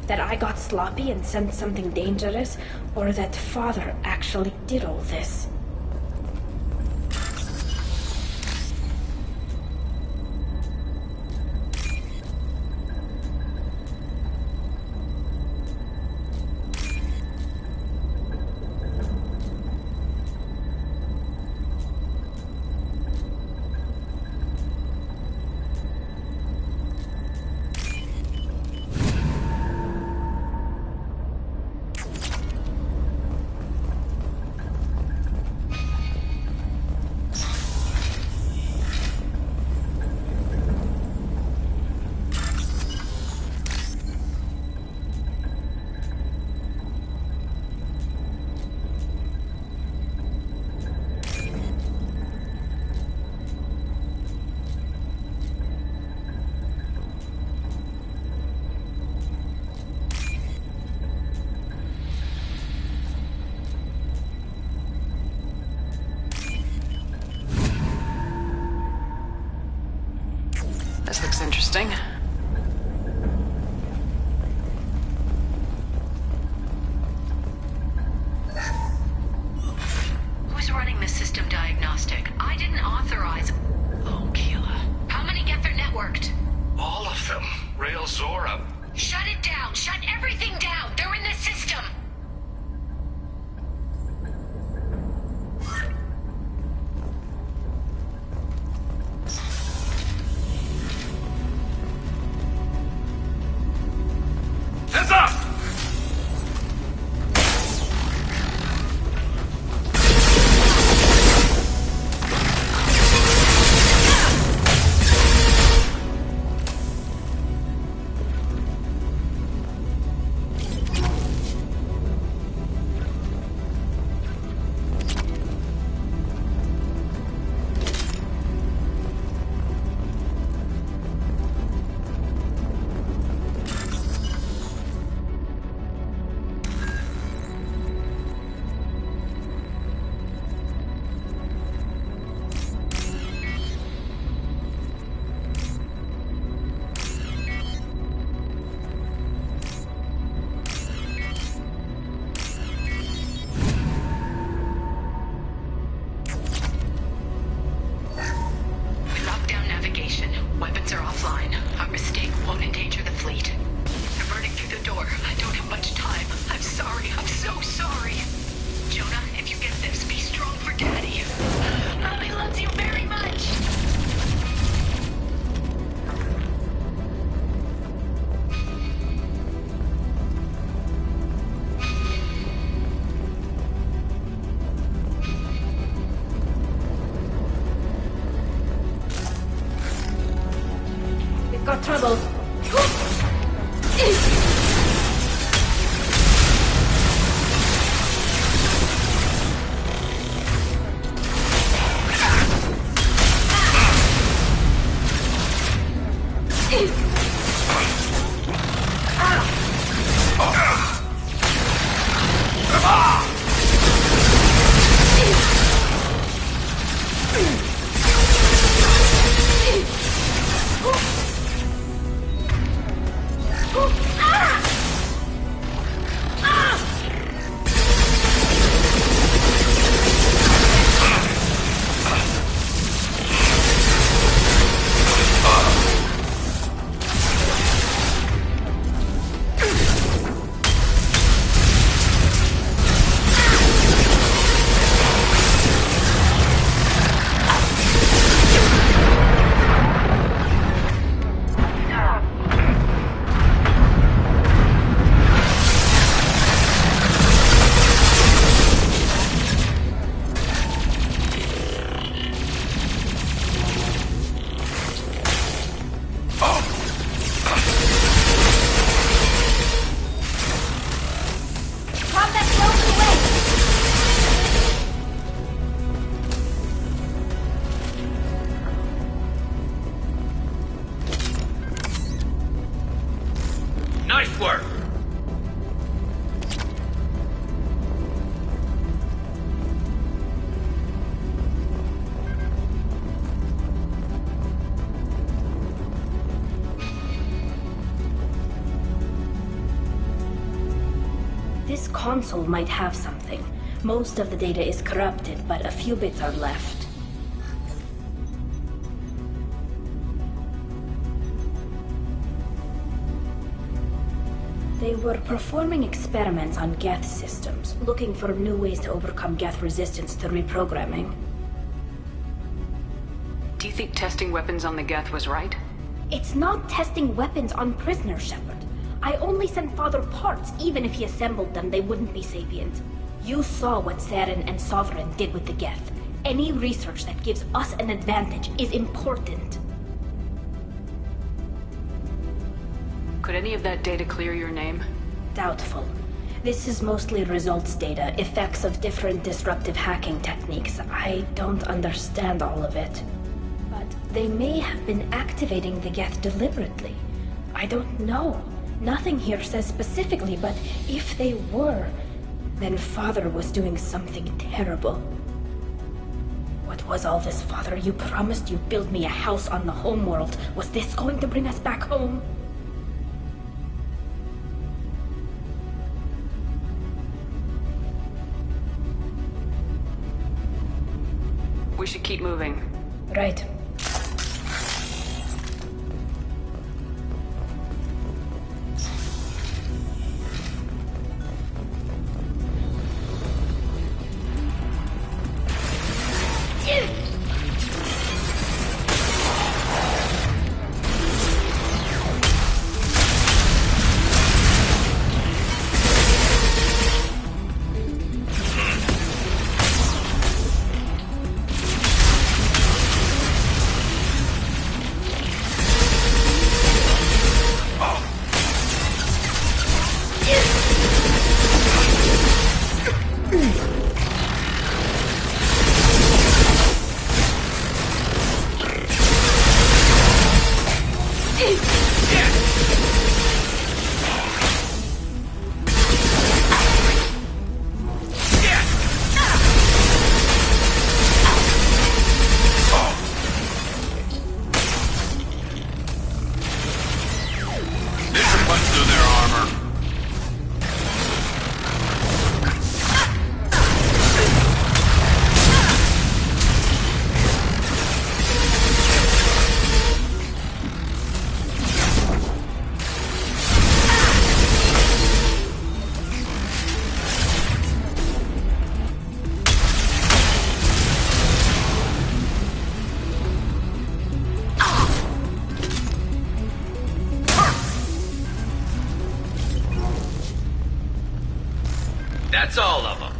That I got sloppy and sent something dangerous, or that Father actually did all this. This looks interesting. Who's running the system diagnostic? I didn't authorize... Oh, Keela. How many get their networked? All of them. Rail Zora. Shut it down! Shut everything down! They're in the system! Hands up! Nice work! This console might have something. Most of the data is corrupted, but a few bits are left. They were performing experiments on Geth systems, looking for new ways to overcome Geth resistance to reprogramming. Do you think testing weapons on the Geth was right? It's not testing weapons on prisoners, Shepard. I only sent Father parts. Even if he assembled them, they wouldn't be sapient. You saw what Saren and Sovereign did with the Geth. Any research that gives us an advantage is important. Could any of that data clear your name? Doubtful. This is mostly results data, effects of different disruptive hacking techniques. I don't understand all of it. But they may have been activating the Geth deliberately. I don't know. Nothing here says specifically, but if they were, then Father was doing something terrible. What was all this, Father? You promised you'd build me a house on the homeworld. Was this going to bring us back home? We should keep moving. Right. That's all of them.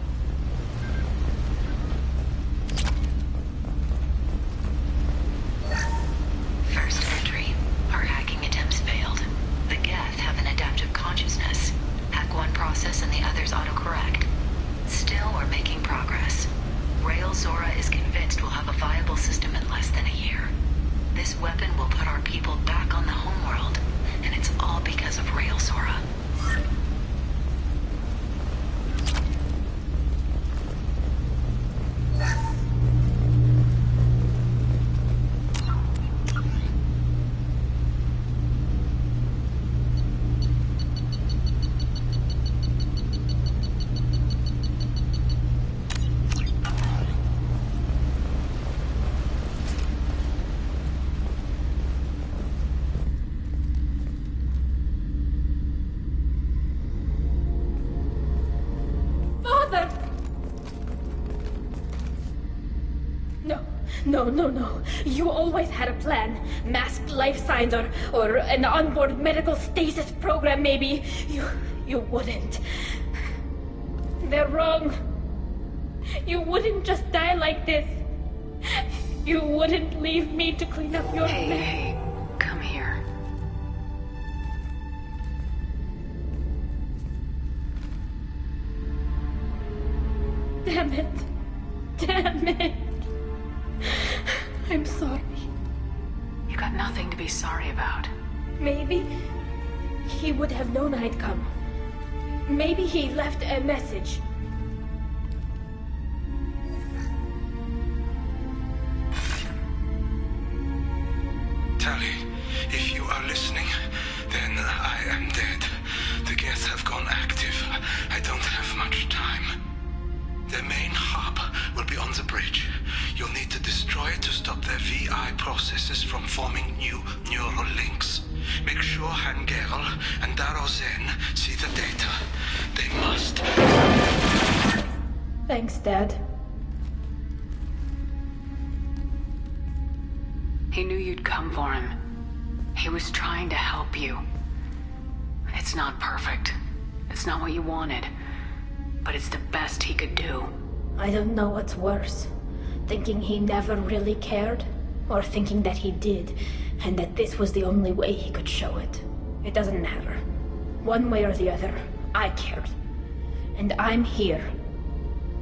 First entry. Our hacking attempts failed. The Geth have an adaptive consciousness. Hack one process and the others autocorrect. Still, we're making progress. Rael Zora is convinced we'll have a viable system in less than a year. This weapon will put our people back on the homeworld, and it's all because of Rael Zora. No. You always had a plan. Masked life signs or an onboard medical stasis program, maybe. You wouldn't. They're wrong. You wouldn't just die like this. You wouldn't leave me to clean up your mess. Hey, come here. Damn it. I'm sorry. You got nothing to be sorry about. Maybe he would have known I'd come. Maybe he left a message. Tali, if you are listening, then I am dead. The Geth have gone active. I don't have much time. Their main hub will be on the bridge. You'll need to destroy it to stop their VI processes from forming new neural links. Make sure Hangerl and Daro Zen see the data. They must. Thanks, Dad. He knew you'd come for him. He was trying to help you. It's not perfect. It's not what you wanted. But it's the best he could do. I don't know what's worse. Thinking he never really cared, or thinking that he did, and that this was the only way he could show it. It doesn't matter. One way or the other, I cared. And I'm here.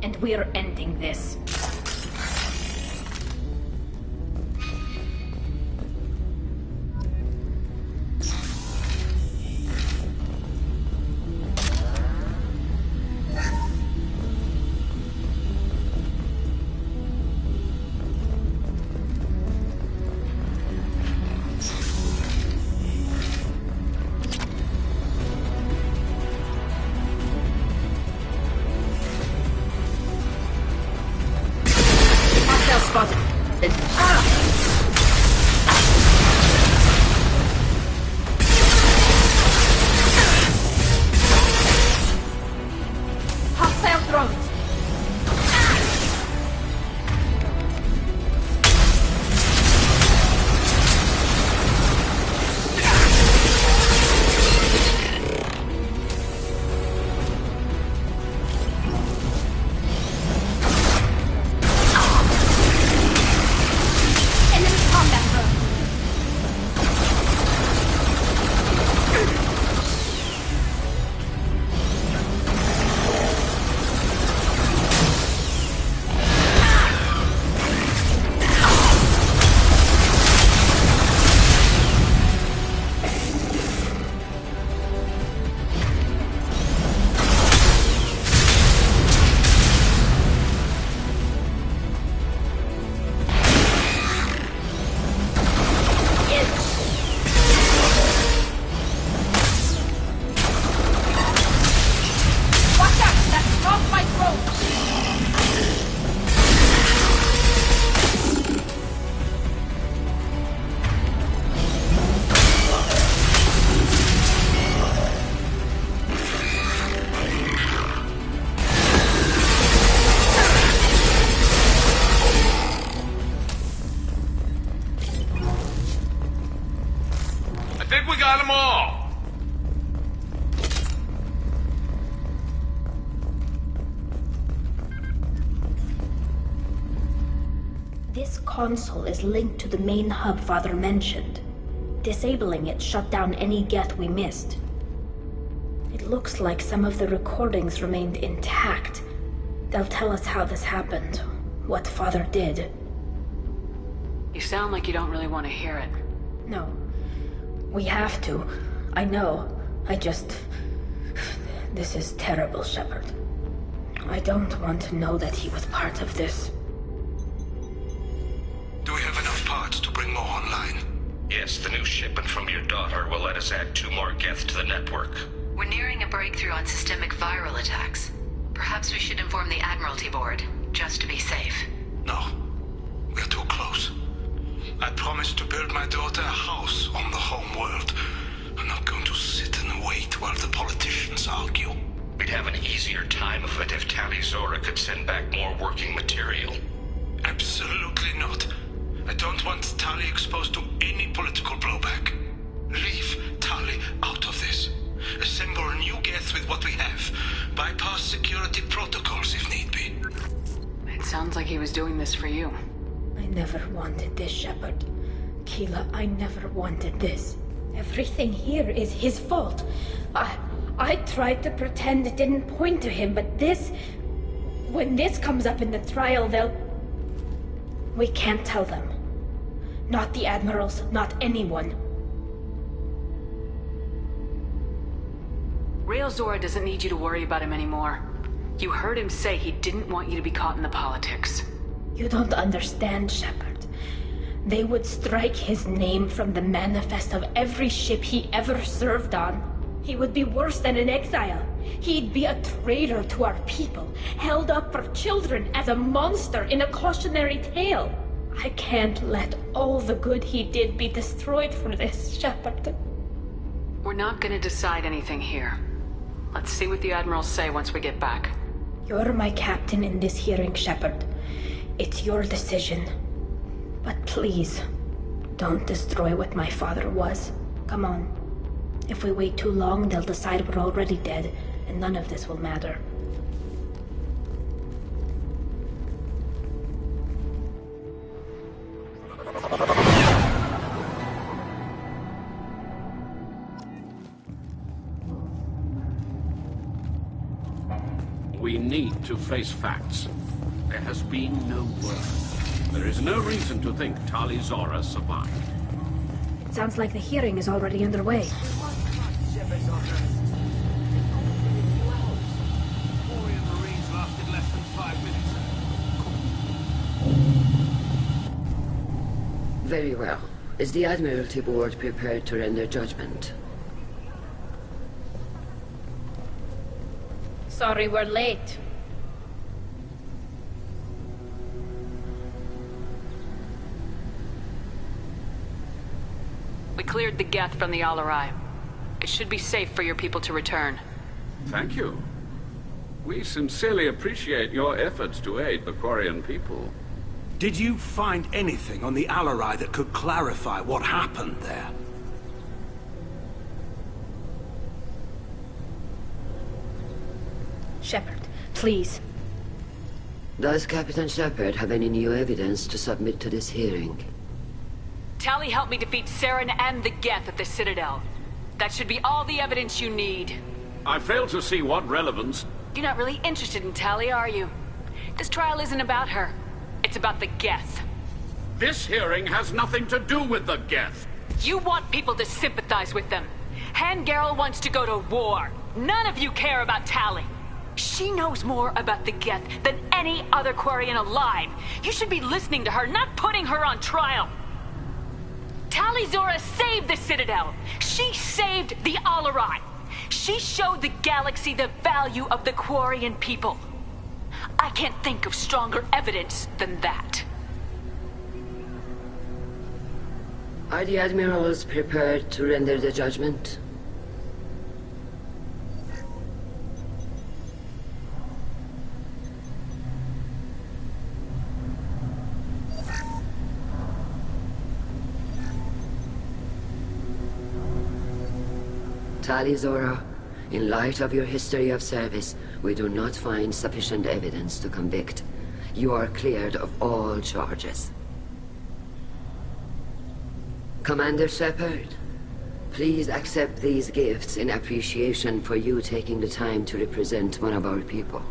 And we're ending this. This console is linked to the main hub Father mentioned. Disabling it shut down any Geth we missed. It looks like some of the recordings remained intact. They'll tell us how this happened, what Father did. You sound like you don't really want to hear it. No. We have to. I know. This is terrible, Shepard. I don't want to know that he was part of this. Do we have enough parts to bring more online? Yes, the new shipment from your daughter will let us add 2 more Geth to the network. We're nearing a breakthrough on systemic viral attacks. Perhaps we should inform the Admiralty Board, just to be safe. No. We're too close. I promised to build my daughter a house on the home world. I'm not going to sit and wait while the politicians argue. We'd have an easier time of it if Tali Zora could send back more working material. Absolutely not. I don't want Tali exposed to any political blowback. Leave Tali out of this. Assemble new Geth with what we have. Bypass security protocols if need be. It sounds like he was doing this for you. I never wanted this, Shepard. Keela, I never wanted this. Everything here is his fault. I tried to pretend it didn't point to him, but this... When this comes up in the trial, they'll... We can't tell them. Not the admirals, not anyone. Rail Zora doesn't need you to worry about him anymore. You heard him say he didn't want you to be caught in the politics. You don't understand, Shepard. They would strike his name from the manifest of every ship he ever served on. He would be worse than an exile. He'd be a traitor to our people, held up for children as a monster in a cautionary tale. I can't let all the good he did be destroyed for this, Shepard. We're not gonna decide anything here. Let's see what the Admirals say once we get back. You're my captain in this hearing, Shepard. It's your decision. But please, don't destroy what my father was. Come on. If we wait too long, they'll decide we're already dead, and none of this will matter. We need to face facts. There has been no word. There is no reason to think Tali Zora survived. It sounds like the hearing is already underway. Very well. Is the Admiralty Board prepared to render judgment? Sorry we're late. We cleared the Geth from the Alarai. It should be safe for your people to return. Thank you. We sincerely appreciate your efforts to aid the Quarian people. Did you find anything on the Alarai that could clarify what happened there? Shepard, please. Does Captain Shepard have any new evidence to submit to this hearing? Tali helped me defeat Saren and the Geth at the Citadel. That should be all the evidence you need. I fail to see what relevance... You're not really interested in Tali, are you? This trial isn't about her. It's about the Geth. This hearing has nothing to do with the Geth. You want people to sympathize with them. Han Garrel wants to go to war. None of you care about Tali. She knows more about the Geth than any other Quarian alive. You should be listening to her, not putting her on trial. Tali Zora saved the Citadel. She saved the Alarai. She showed the galaxy the value of the Quarian people. I can't think of stronger evidence than that. Are the Admirals prepared to render the judgment? Tali Zora, in light of your history of service, we do not find sufficient evidence to convict. You are cleared of all charges. Commander Shepard, please accept these gifts in appreciation for you taking the time to represent one of our people.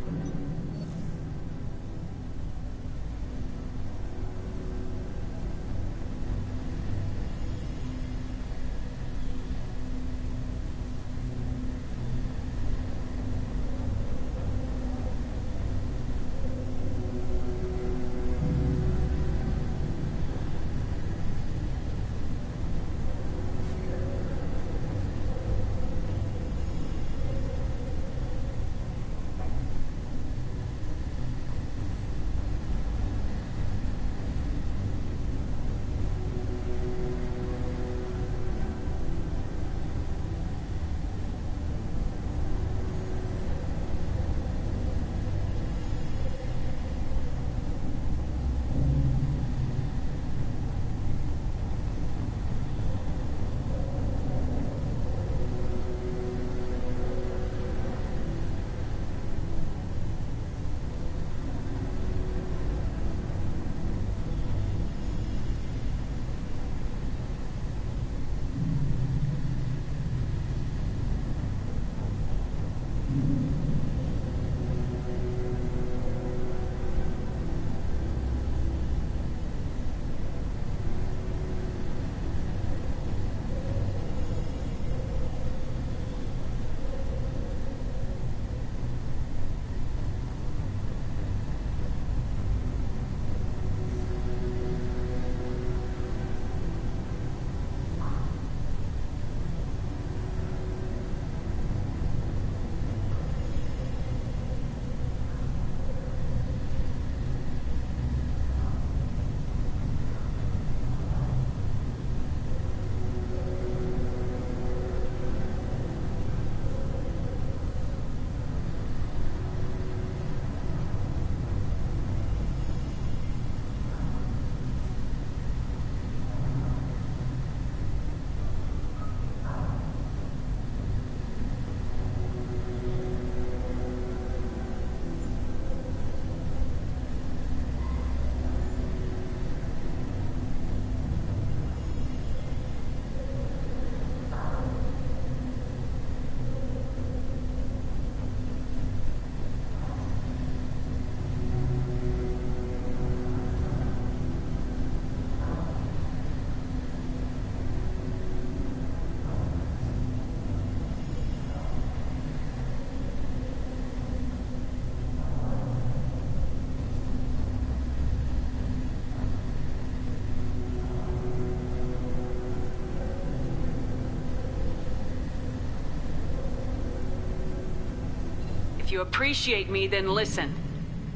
If you appreciate me, then listen.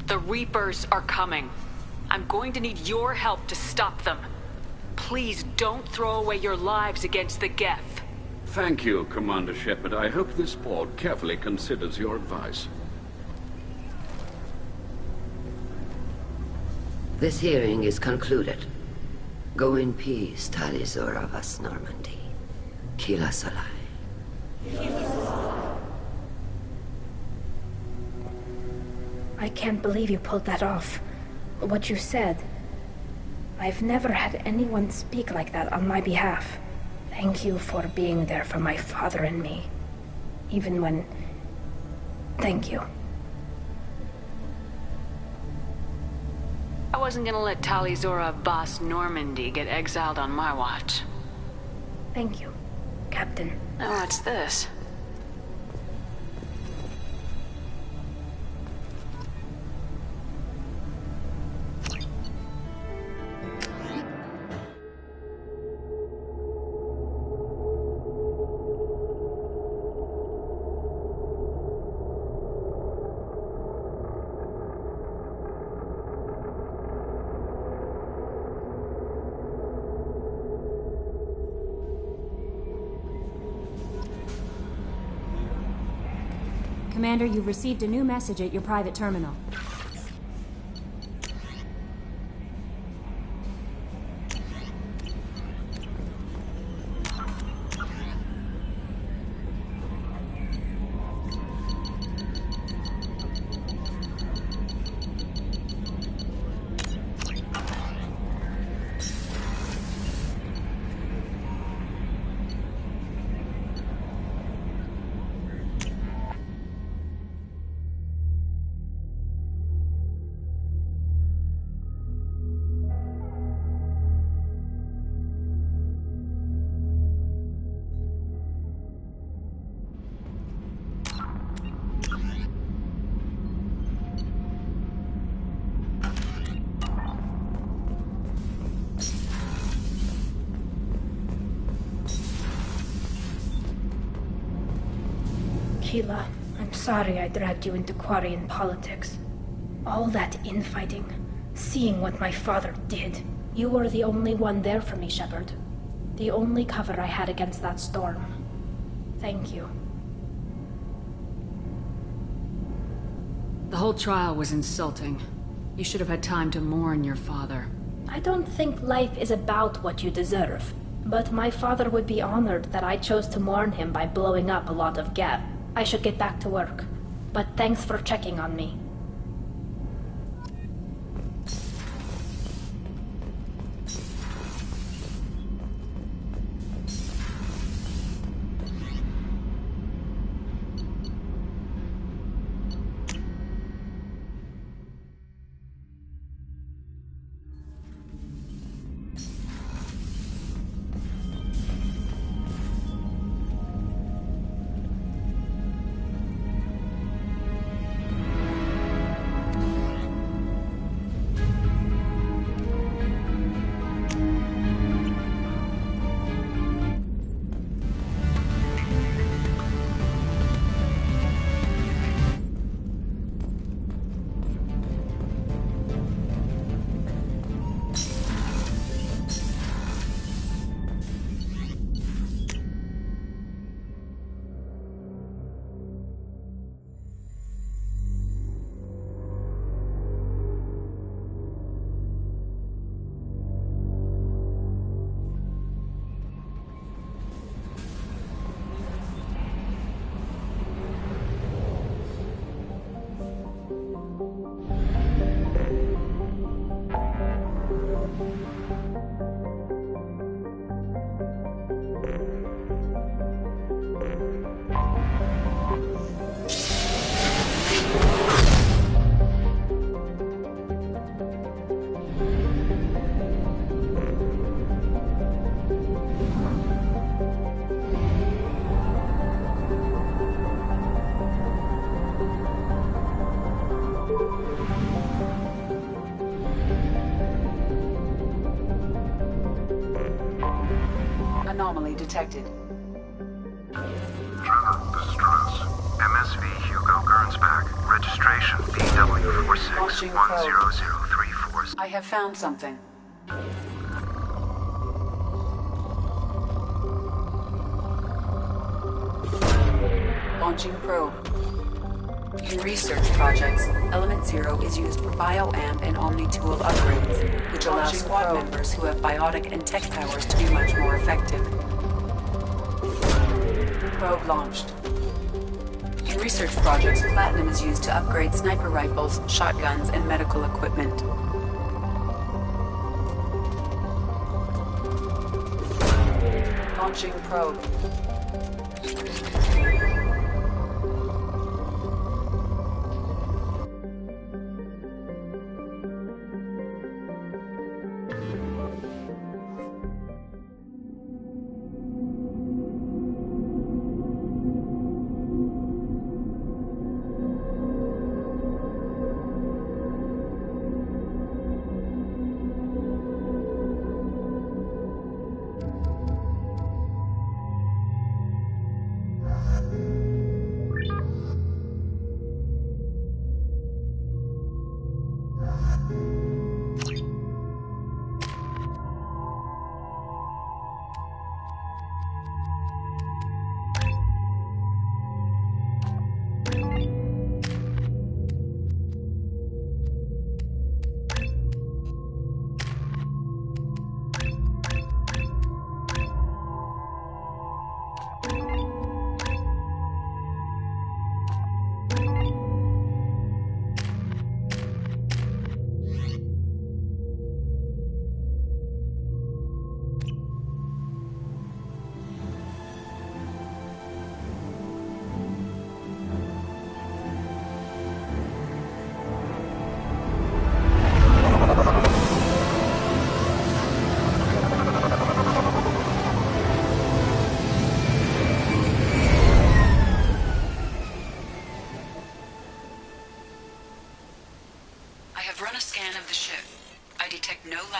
The Reapers are coming. I'm going to need your help to stop them. Please don't throw away your lives against the Geth. Thank you, Commander Shepard. I hope this board carefully considers your advice. This hearing is concluded. Go in peace, Tali Zora Vas Normandy. Kila Salai. I can't believe you pulled that off. What you said. I've never had anyone speak like that on my behalf. Thank you for being there for my father and me. Even when... Thank you. I wasn't gonna let Tali Zora Vas Normandy get exiled on my watch. Thank you, Captain. Now what's this? Commander, you've received a new message at your private terminal. Keela, I'm sorry I dragged you into Quarian politics. All that infighting, seeing what my father did. You were the only one there for me, Shepard. The only cover I had against that storm. Thank you. The whole trial was insulting. You should have had time to mourn your father. I don't think life is about what you deserve. But my father would be honored that I chose to mourn him by blowing up a lot of Geth. I should get back to work. But thanks for checking on me. Anomaly detected. Trevor, this is Travis. MSV Hugo Gurn's back. Launching probe. 0034. I have found something. Launching probe. In research projects, Element Zero is used for bioamp and Omni-tool upgrades, which allow squad members who have biotic and tech powers to be much more effective. Probe launched. In research projects, Platinum is used to upgrade sniper rifles, shotguns, and medical equipment. Launching probe.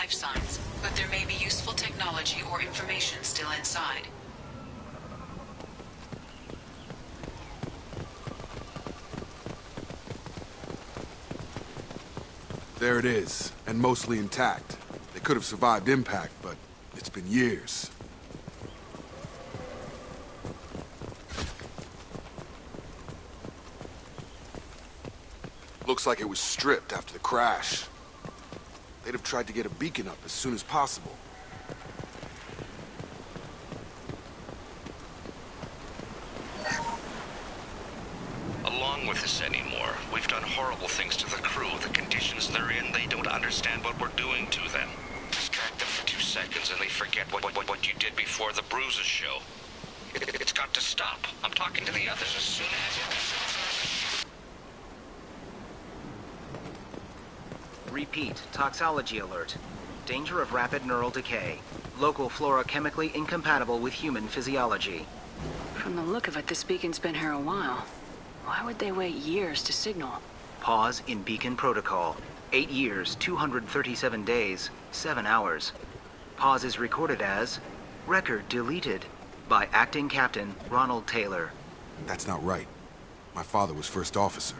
Signs, but there may be useful technology or information still inside. There it is, and mostly intact. They could have survived impact, but it's been years. Looks like it was stripped after the crash. They'd have tried to get a beacon up as soon as possible. Along with this anymore. We've done horrible things to the crew. The conditions they're in, they don't understand what we're doing to them. Distract them for 2 seconds and they forget what you did before the bruises show. It's got to stop. I'm talking to the others as soon as... Repeat, toxology alert. Danger of rapid neural decay. Local flora chemically incompatible with human physiology. From the look of it, this beacon's been here a while. Why would they wait years to signal? Pause in beacon protocol. 8 years, 237 days, 7 hours. Pause is recorded as record deleted by Acting Captain Ronald Taylor. That's not right. My father was first officer.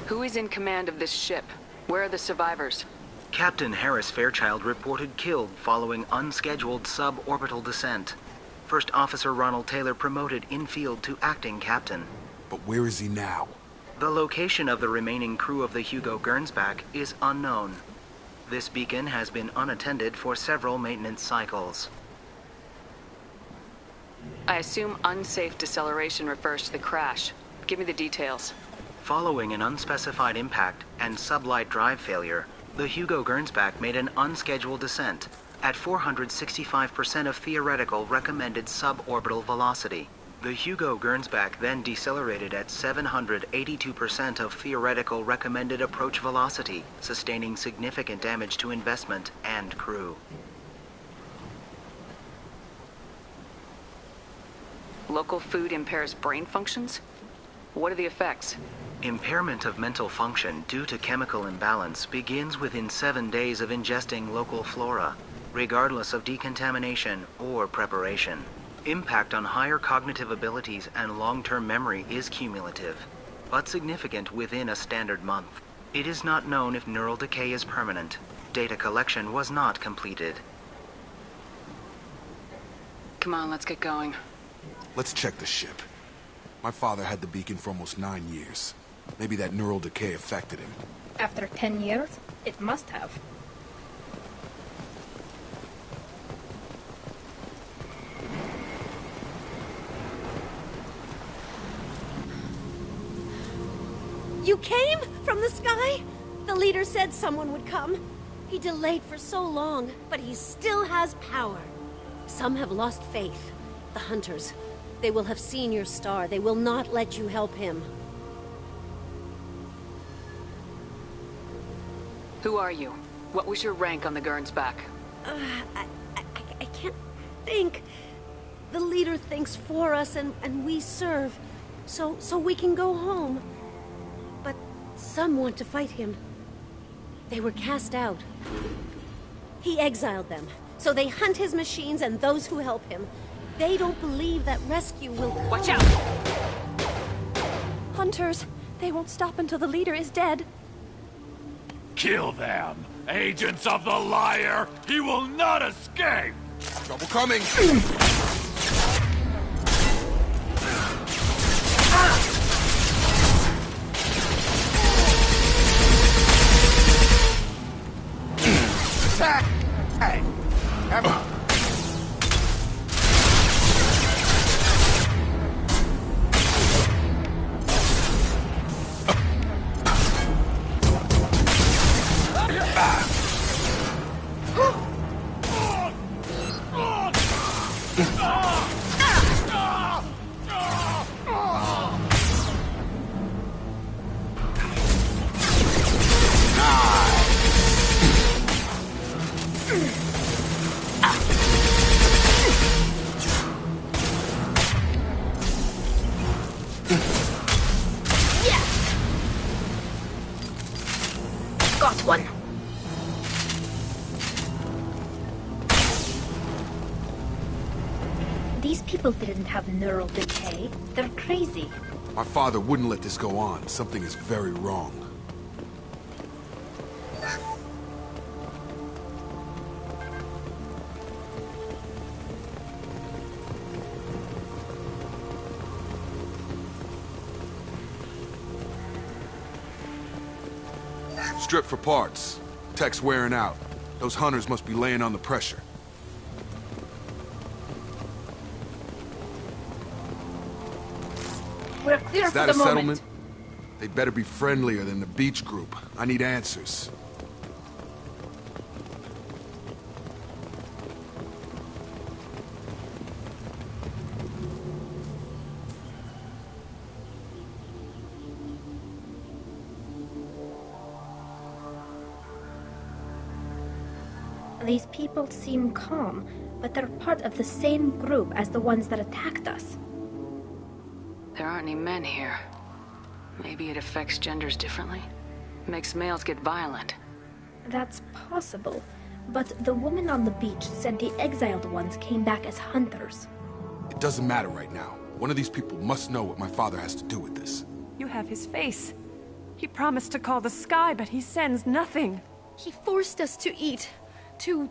Who is in command of this ship? Where are the survivors? Captain Harris Fairchild reported killed following unscheduled suborbital descent. First Officer Ronald Taylor promoted in-field to acting captain. But where is he now? The location of the remaining crew of the Hugo Gernsback is unknown. This beacon has been unattended for several maintenance cycles. I assume unsafe deceleration refers to the crash. Give me the details. Following an unspecified impact and sublight drive failure, the Hugo Gernsback made an unscheduled descent at 465% of theoretical recommended suborbital velocity. The Hugo Gernsback then decelerated at 782% of theoretical recommended approach velocity, sustaining significant damage to investment and crew. Local food impairs brain functions? What are the effects? Impairment of mental function due to chemical imbalance begins within 7 days of ingesting local flora, regardless of decontamination or preparation. Impact on higher cognitive abilities and long-term memory is cumulative, but significant within a standard month. It is not known if neural decay is permanent. Data collection was not completed. Come on, let's get going. Let's check the ship. My father had the beacon for almost 9 years. Maybe that neural decay affected him. After 10 years, it must have. You came? From the sky? The leader said someone would come. He delayed for so long, but he still has power. Some have lost faith. The hunters. They will have seen your star. They will not let you help him. Who are you? What was your rank on the Gernsback? I can't think. The leader thinks for us and we serve. So we can go home. But some want to fight him. They were cast out. He exiled them. So they hunt his machines and those who help him. They don't believe that rescue will come. Watch out! Hunters, they won't stop until the leader is dead. Kill them! Agents of the liar! He will not escape! Trouble coming! Attack! Hey! Got one. These people didn't have neural decay. They're crazy. My father wouldn't let this go on. Something is very wrong. Strip for parts. Tech's wearing out. Those hunters must be laying on the pressure. We're clear Is for that the a moment. settlement? They'd better be friendlier than the beach group. I need answers. These people seem calm, but they're part of the same group as the ones that attacked us. There aren't any men here. Maybe it affects genders differently? Makes males get violent. That's possible, but the woman on the beach said the exiled ones came back as hunters. It doesn't matter right now. One of these people must know what my father has to do with this. You have his face. He promised to call the sky, but he sends nothing. He forced us to eat. To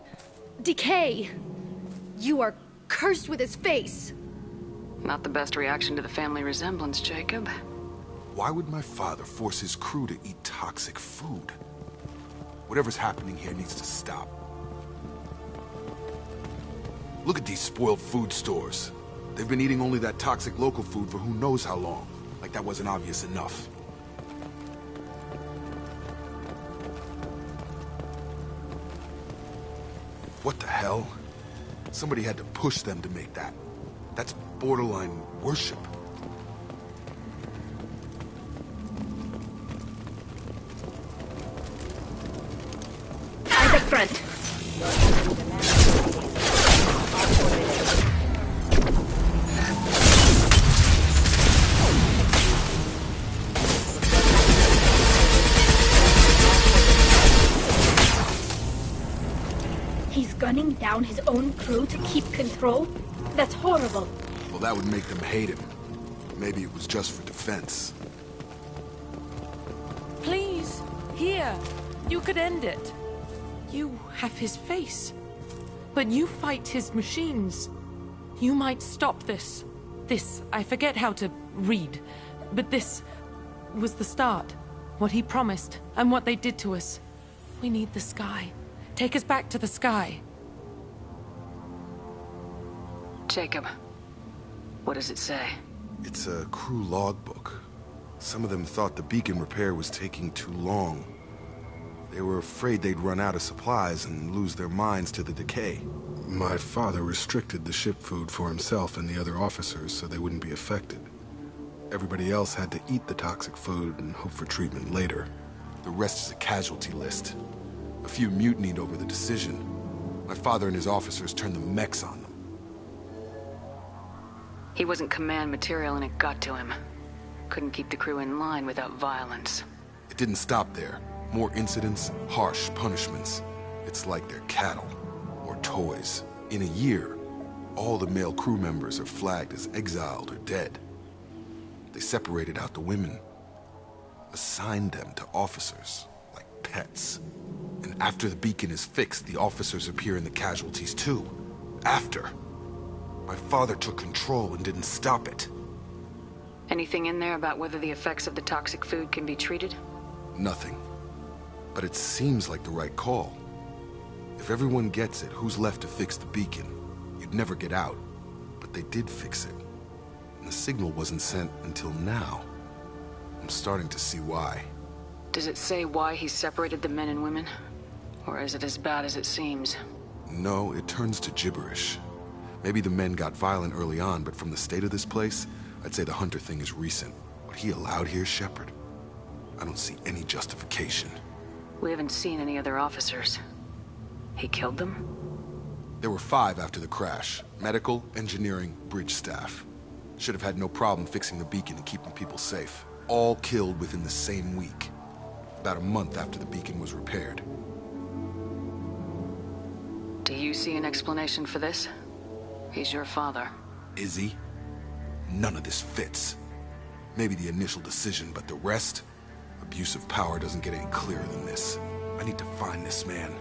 decay. You are cursed with his face. Not the best reaction to the family resemblance, Jacob. Why would my father force his crew to eat toxic food? Whatever's happening here needs to stop. Look at these spoiled food stores. They've been eating only that toxic local food for who knows how long. Like that wasn't obvious enough. What the hell? Somebody had to push them to make that. That's borderline worship. Eyes up front. gunning down his own crew to keep control? That's horrible. Well, that would make them hate him. Maybe it was just for defense. Please, here. You could end it. You have his face. But you fight his machines. You might stop this. This, I forget how to read. But this was the start. What he promised, and what they did to us. We need the sky. Take us back to the sky. Jacob, what does it say? It's a crew logbook. Some of them thought the beacon repair was taking too long. They were afraid they'd run out of supplies and lose their minds to the decay. My father restricted the ship food for himself and the other officers so they wouldn't be affected. Everybody else had to eat the toxic food and hope for treatment later. The rest is a casualty list. A few mutinied over the decision. My father and his officers turned the mechs on them. He wasn't command material and it got to him. Couldn't keep the crew in line without violence. It didn't stop there. More incidents, harsh punishments. It's like they're cattle, or toys. In a year, all the male crew members are flagged as exiled or dead. They separated out the women, assigned them to officers, like pets. And after the beacon is fixed, the officers appear in the casualties too. After. My father took control and didn't stop it. Anything in there about whether the effects of the toxic food can be treated? Nothing. But it seems like the right call. If everyone gets it, who's left to fix the beacon? You'd never get out. But they did fix it. And the signal wasn't sent until now. I'm starting to see why. Does it say why he separated the men and women? Or is it as bad as it seems? No, it turns to gibberish. Maybe the men got violent early on, but from the state of this place, I'd say the Hunter thing is recent. What he allowed here, Shepard, I don't see any justification. We haven't seen any other officers. He killed them? There were 5 after the crash. Medical, engineering, bridge staff. Should have had no problem fixing the beacon and keeping people safe. All killed within the same week. About a month after the beacon was repaired. Do you see an explanation for this? He's your father. Is he? None of this fits. Maybe the initial decision, but the rest? Abuse of power doesn't get any clearer than this. I need to find this man.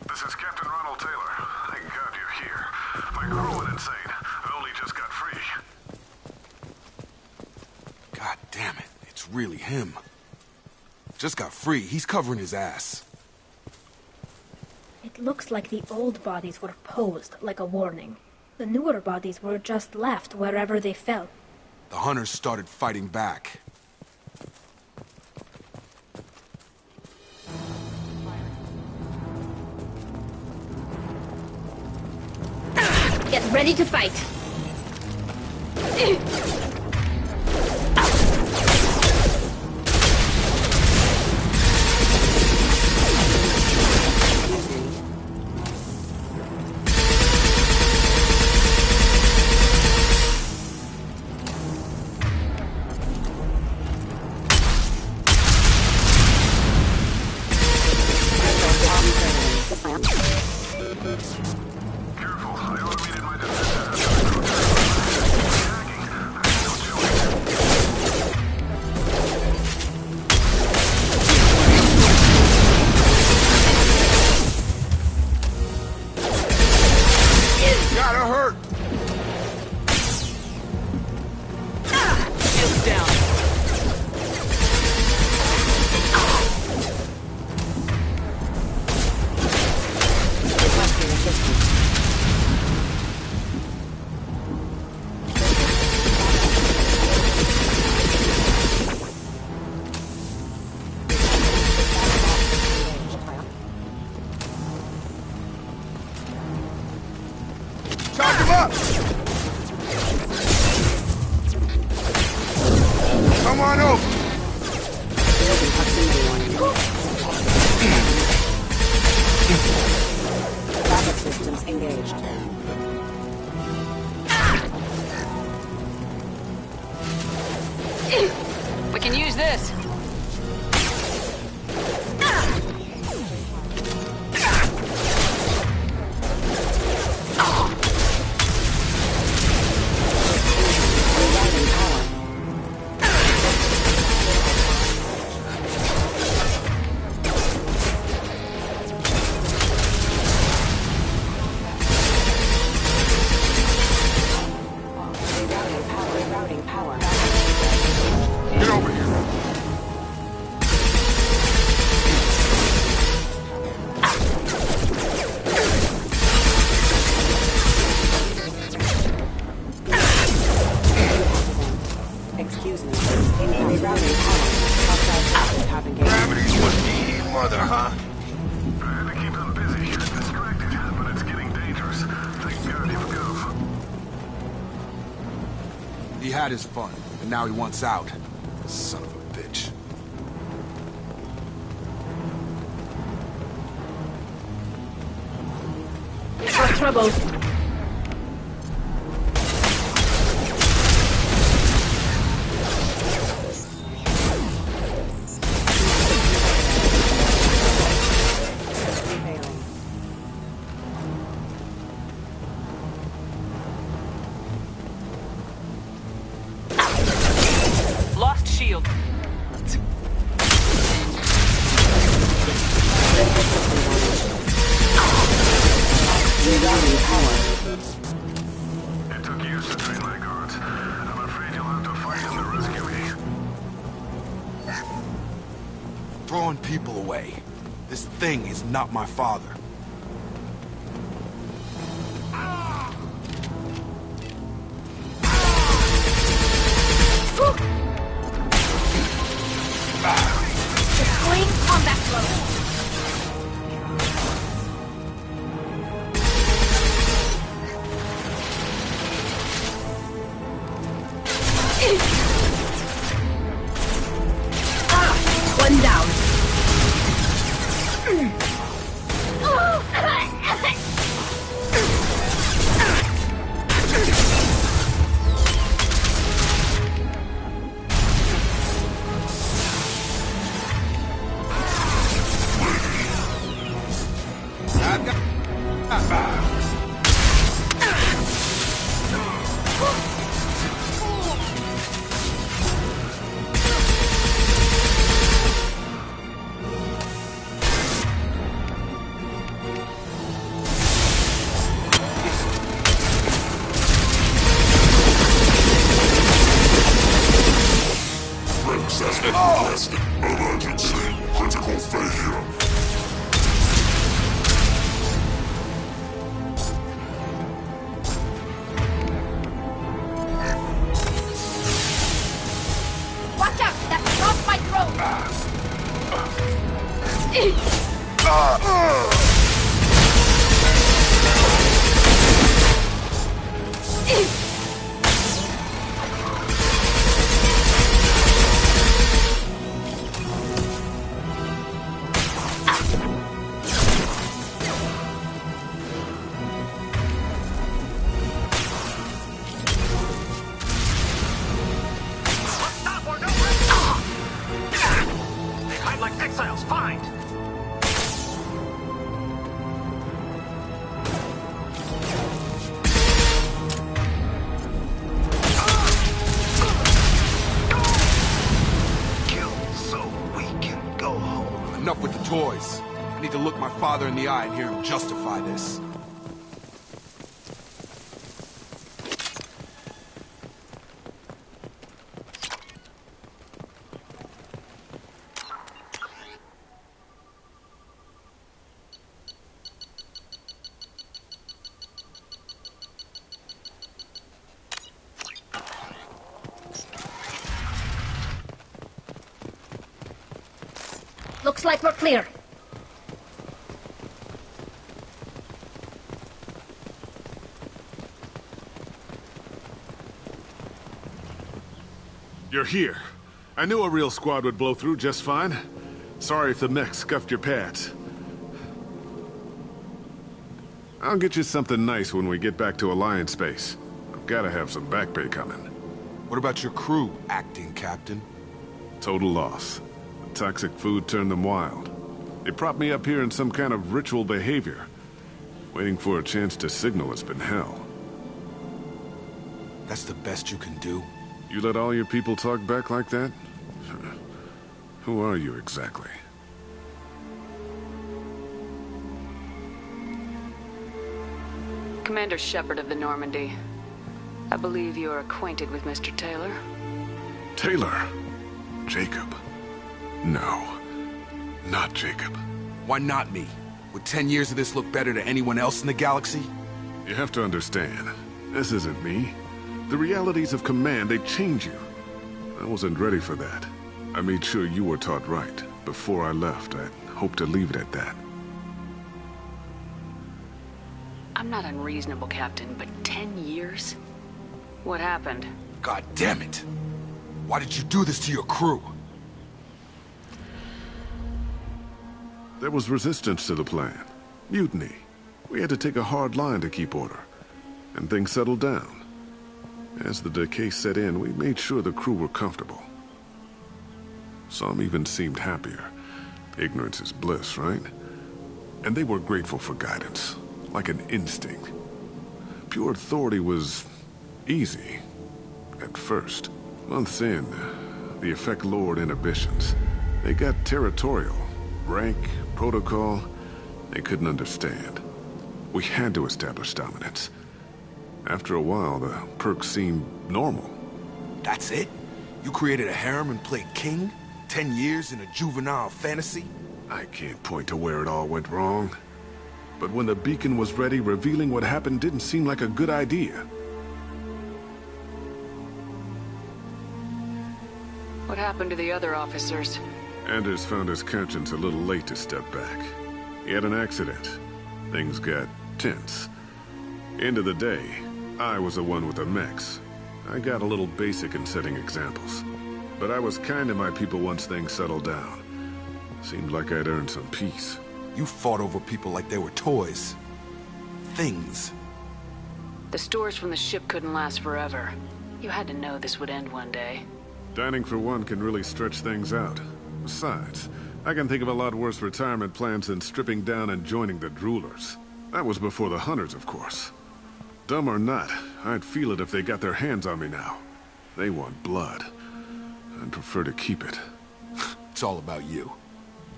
This is Captain Ronald Taylor. Thank God you're here. My crew went insane. I only just got free. God damn it. It's really him. Just got free. He's covering his ass. It looks like the old bodies were posed like a warning. The newer bodies were just left wherever they fell. The hunters started fighting back. Get ready to fight! had his fun, and now he wants out. Son of a bitch. Got trouble. Lost shield. It took years to train my guards. I'm afraid you'll have to fight him to rescue me. Throwing people away. This thing is not my father. Deploying combat flow. One down. Emergency. Critical failure. Watch out! That's not my drone! They hide like exiles. Find. Kill so we can go home. Enough with the toys. I need to look my father in the eye and hear him justify this. Looks like we're clear. You're here. I knew a real squad would blow through just fine. Sorry if the mech scuffed your pads. I'll get you something nice when we get back to Alliance space. I've gotta have some back pay coming. What about your crew, acting captain? Total loss. The toxic food turned them wild. They propped me up here in some kind of ritual behavior. Waiting for a chance to signal has been hell. That's the best you can do? You let all your people talk back like that? Who are you exactly? Commander Shepard of the Normandy. I believe you are acquainted with Mr. Taylor. Taylor? Jacob? No. Not Jacob. Why not me? Would 10 years of this look better to anyone else in the galaxy? You have to understand, this isn't me. The realities of command, they change you. I wasn't ready for that. I made sure you were taught right. Before I left, I hoped to leave it at that. I'm not unreasonable, Captain, but 10 years? What happened? God damn it! Why did you do this to your crew? There was resistance to the plan. Mutiny. We had to take a hard line to keep order. And things settled down. As the decay set in, we made sure the crew were comfortable. Some even seemed happier. Ignorance is bliss, right? And they were grateful for guidance, like an instinct. Pure authority was easy, at first. Months in, the Effect Lord inhibitions. They got territorial. Rank, protocol, they couldn't understand. We had to establish dominance. After a while, the perks seemed normal. That's it? You created a harem and played king? 10 years in a juvenile fantasy? I can't point to where it all went wrong. But when the beacon was ready, revealing what happened didn't seem like a good idea. What happened to the other officers? Anders found his conscience a little late to step back. He had an accident. Things got tense. End of the day, I was the one with the mechs. I got a little basic in setting examples. But I was kind to my people once things settled down. Seemed like I'd earned some peace. You fought over people like they were toys. Things. The stores from the ship couldn't last forever. You had to know this would end one day. Dining for one can really stretch things out. Besides, I can think of a lot worse retirement plans than stripping down and joining the droolers. That was before the hunters, of course. Dumb or not, I'd feel it if they got their hands on me now. They want blood. I'd prefer to keep it. It's all about you.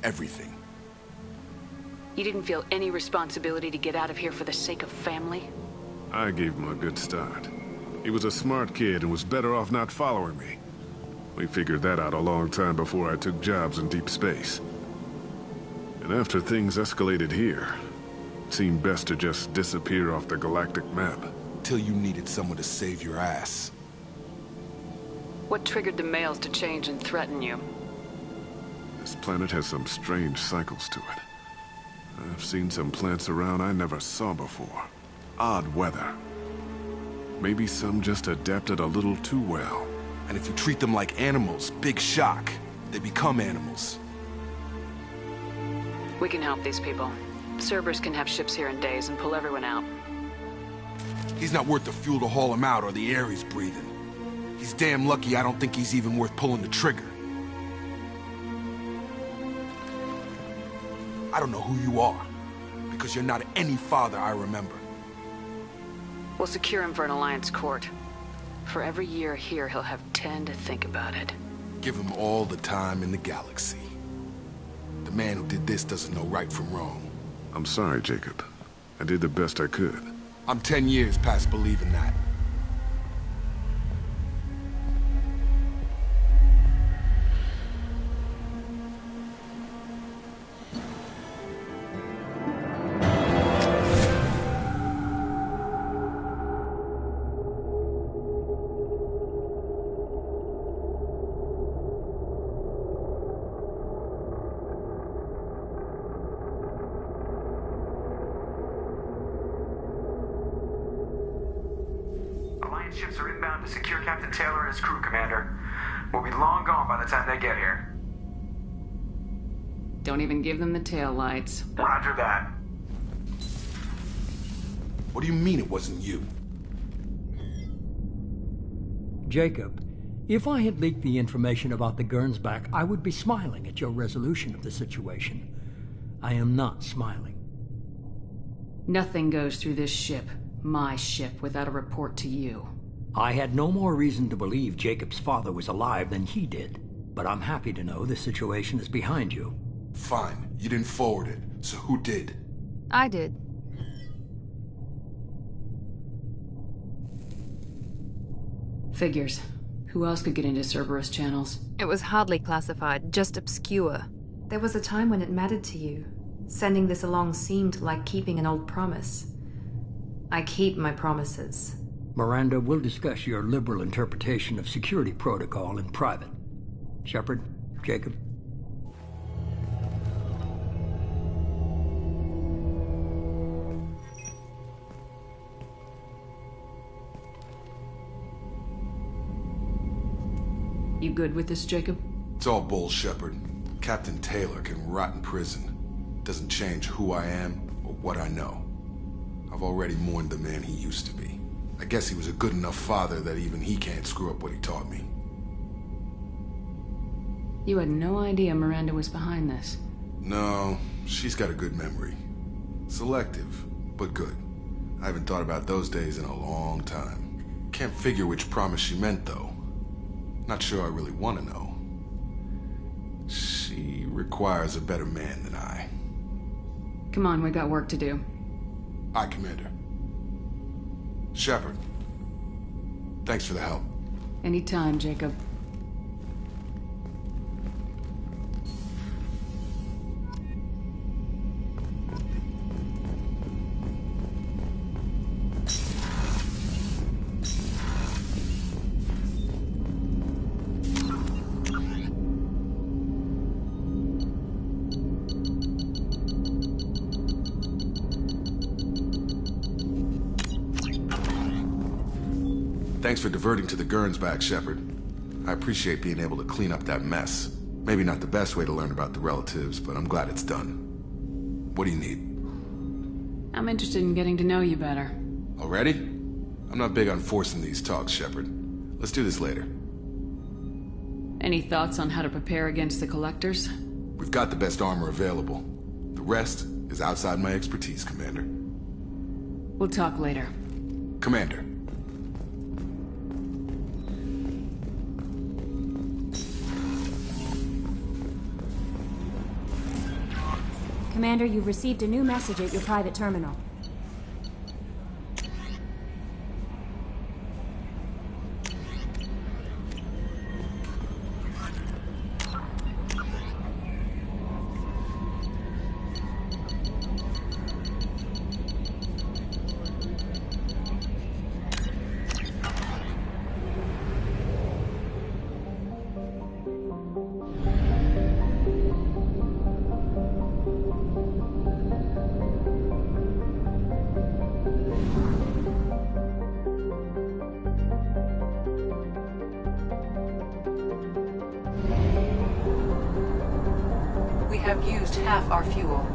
Everything. You didn't feel any responsibility to get out of here for the sake of family? I gave him a good start. He was a smart kid and was better off not following me. We figured that out a long time before I took jobs in deep space. And after things escalated here, it seemed best to just disappear off the galactic map. Till you needed someone to save your ass. What triggered the males to change and threaten you? This planet has some strange cycles to it. I've seen some plants around I never saw before. Odd weather. Maybe some just adapted a little too well. And if you treat them like animals, big shock. They become animals. We can help these people. Cerberus can have ships here in days and pull everyone out. He's not worth the fuel to haul him out or the air he's breathing. He's damn lucky I don't think he's even worth pulling the trigger. I don't know who you are, because you're not any father I remember. We'll secure him for an Alliance court. For every year here, he'll have 10 to think about it. Give him all the time in the galaxy. The man who did this doesn't know right from wrong. I'm sorry, Jacob. I did the best I could. I'm 10 years past believing that. Ships are inbound to secure Captain Taylor and his crew, Commander. We'll be long gone by the time they get here. Don't even give them the tail lights. Roger that. What do you mean it wasn't you? Jacob, if I had leaked the information about the Gernsback, I would be smiling at your resolution of the situation. I am not smiling. Nothing goes through this ship, my ship, without a report to you. I had no more reason to believe Jacob's father was alive than he did, but I'm happy to know the situation is behind you. Fine. You didn't forward it, so who did? I did. Figures. Who else could get into Cerberus channels? It was hardly classified, just obscure. There was a time when it mattered to you. Sending this along seemed like keeping an old promise. I keep my promises. Miranda, we'll discuss your liberal interpretation of security protocol in private. Shepard, Jacob. You good with this, Jacob? It's all bull, Shepard. Captain Taylor can rot in prison. Doesn't change who I am or what I know. I've already mourned the man he used to be. I guess he was a good enough father that even he can't screw up what he taught me. You had no idea Miranda was behind this. No, she's got a good memory. Selective, but good. I haven't thought about those days in a long time. Can't figure which promise she meant, though. Not sure I really want to know. She requires a better man than I. Come on, we got work to do. Aye, Commander. Shepard, thanks for the help. Anytime, Jacob. Thanks for diverting to the Gurns back, Shepard. I appreciate being able to clean up that mess. Maybe not the best way to learn about the relatives, but I'm glad it's done. What do you need? I'm interested in getting to know you better. Already? I'm not big on forcing these talks, Shepard. Let's do this later. Any thoughts on how to prepare against the Collectors? We've got the best armor available. The rest is outside my expertise, Commander. We'll talk later. Commander. Commander, you've received a new message at your private terminal. We have used half our fuel.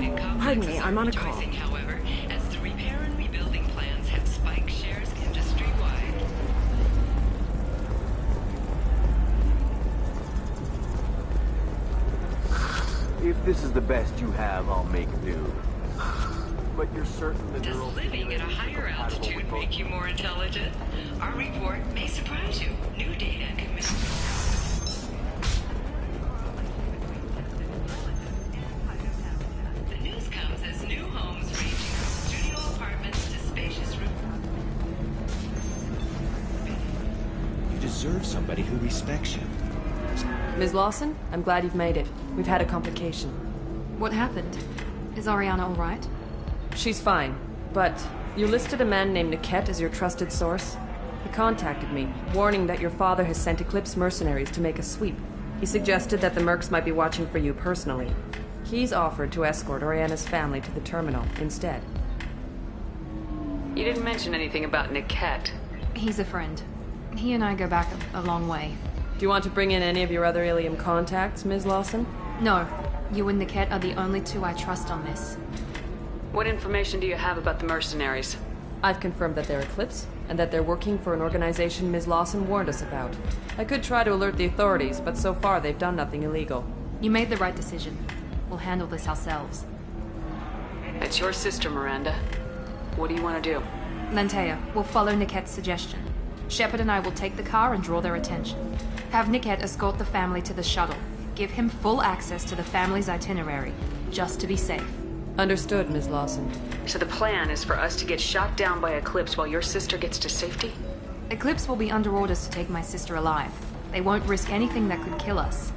relocated Pardon me, I'm on a call. rejoicing, however, as the repair and rebuilding plans have spiked shares industry-wide. If this is the best you have, I'll make do. But you're certain the Does neural living at a higher altitude make you more intelligent? Our report may surprise you. New data could make... The news comes as new homes ranging from studio apartments to spacious rooms. You deserve somebody who respects you. Ms. Lawson, I'm glad you've made it. We've had a complication. What happened? Is Oriana all right? She's fine, but you listed a man named Niket as your trusted source. He contacted me, warning that your father has sent Eclipse mercenaries to make a sweep. He suggested that the mercs might be watching for you personally. He's offered to escort Oriana's family to the terminal instead. You didn't mention anything about Niket. He's a friend. He and I go back a long way. Do you want to bring in any of your other Ilium contacts, Ms. Lawson? No. You and Niket are the only two I trust on this. What information do you have about the mercenaries? I've confirmed that they're Eclipse, and that they're working for an organization Ms. Lawson warned us about. I could try to alert the authorities, but so far they've done nothing illegal. You made the right decision. We'll handle this ourselves. It's your sister, Miranda. What do you want to do? Lantea, we'll follow Niket's suggestion. Shepard and I will take the car and draw their attention. Have Niket escort the family to the shuttle. Give him full access to the family's itinerary, just to be safe. Understood, Ms. Lawson. So the plan is for us to get shot down by Eclipse while your sister gets to safety? Eclipse will be under orders to take my sister alive. They won't risk anything that could kill us.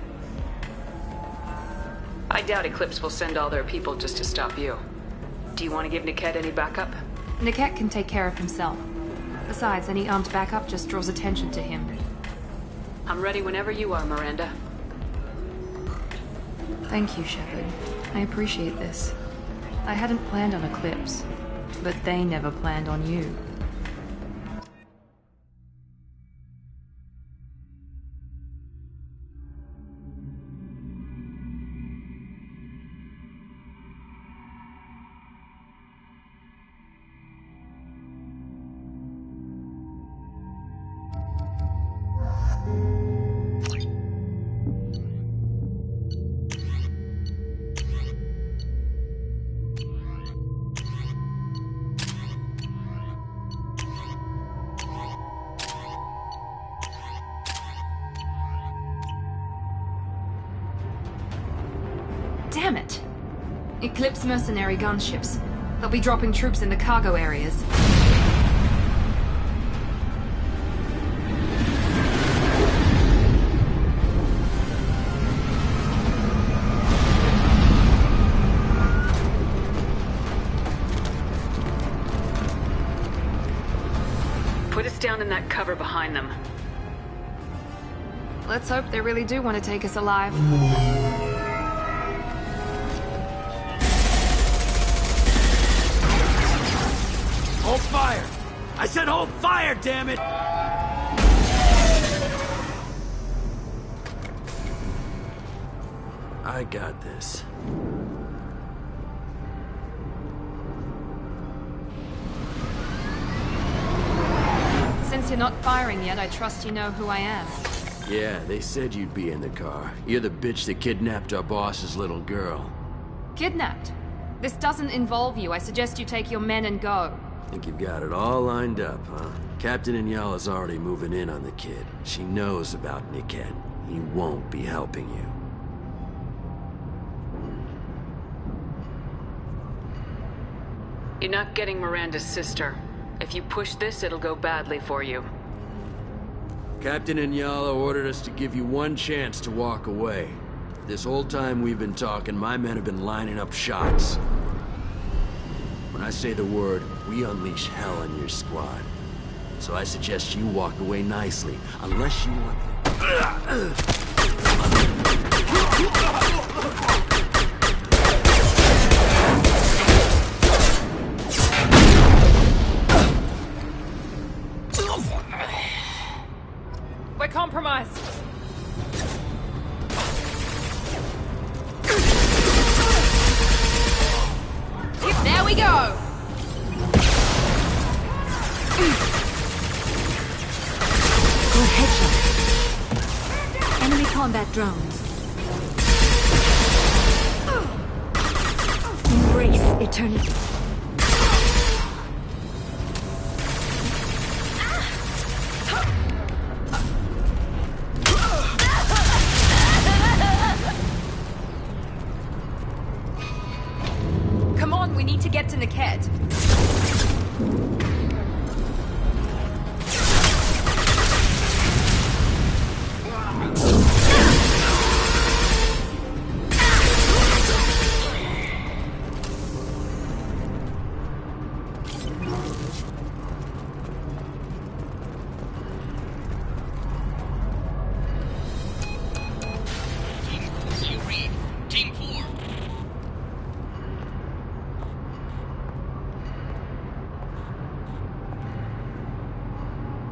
I doubt Eclipse will send all their people just to stop you. Do you want to give Niket any backup? Niket can take care of himself. Besides, any armed backup just draws attention to him. I'm ready whenever you are, Miranda. Thank you, Shepard. I appreciate this. I hadn't planned on Eclipse, but they never planned on you. Damn it! Eclipse mercenary gunships. They'll be dropping troops in the cargo areas. Put us down in that cover behind them. Let's hope they really do want to take us alive. Hold fire! I said hold fire, damn it! I got this. Since you're not firing yet, I trust you know who I am. Yeah, they said you'd be in the car. You're the bitch that kidnapped our boss's little girl. Kidnapped? This doesn't involve you. I suggest you take your men and go. Think you've got it all lined up, huh? Captain Inyala's already moving in on the kid. She knows about Niket. He won't be helping you. You're not getting Miranda's sister. If you push this, it'll go badly for you. Captain Inyala ordered us to give you one chance to walk away. This whole time we've been talking, my men have been lining up shots. When I say the word, we unleash hell on your squad. So I suggest you walk away nicely, unless you want... We're compromised. combat drone. Embrace eternity. Come on, we need to get to Niket.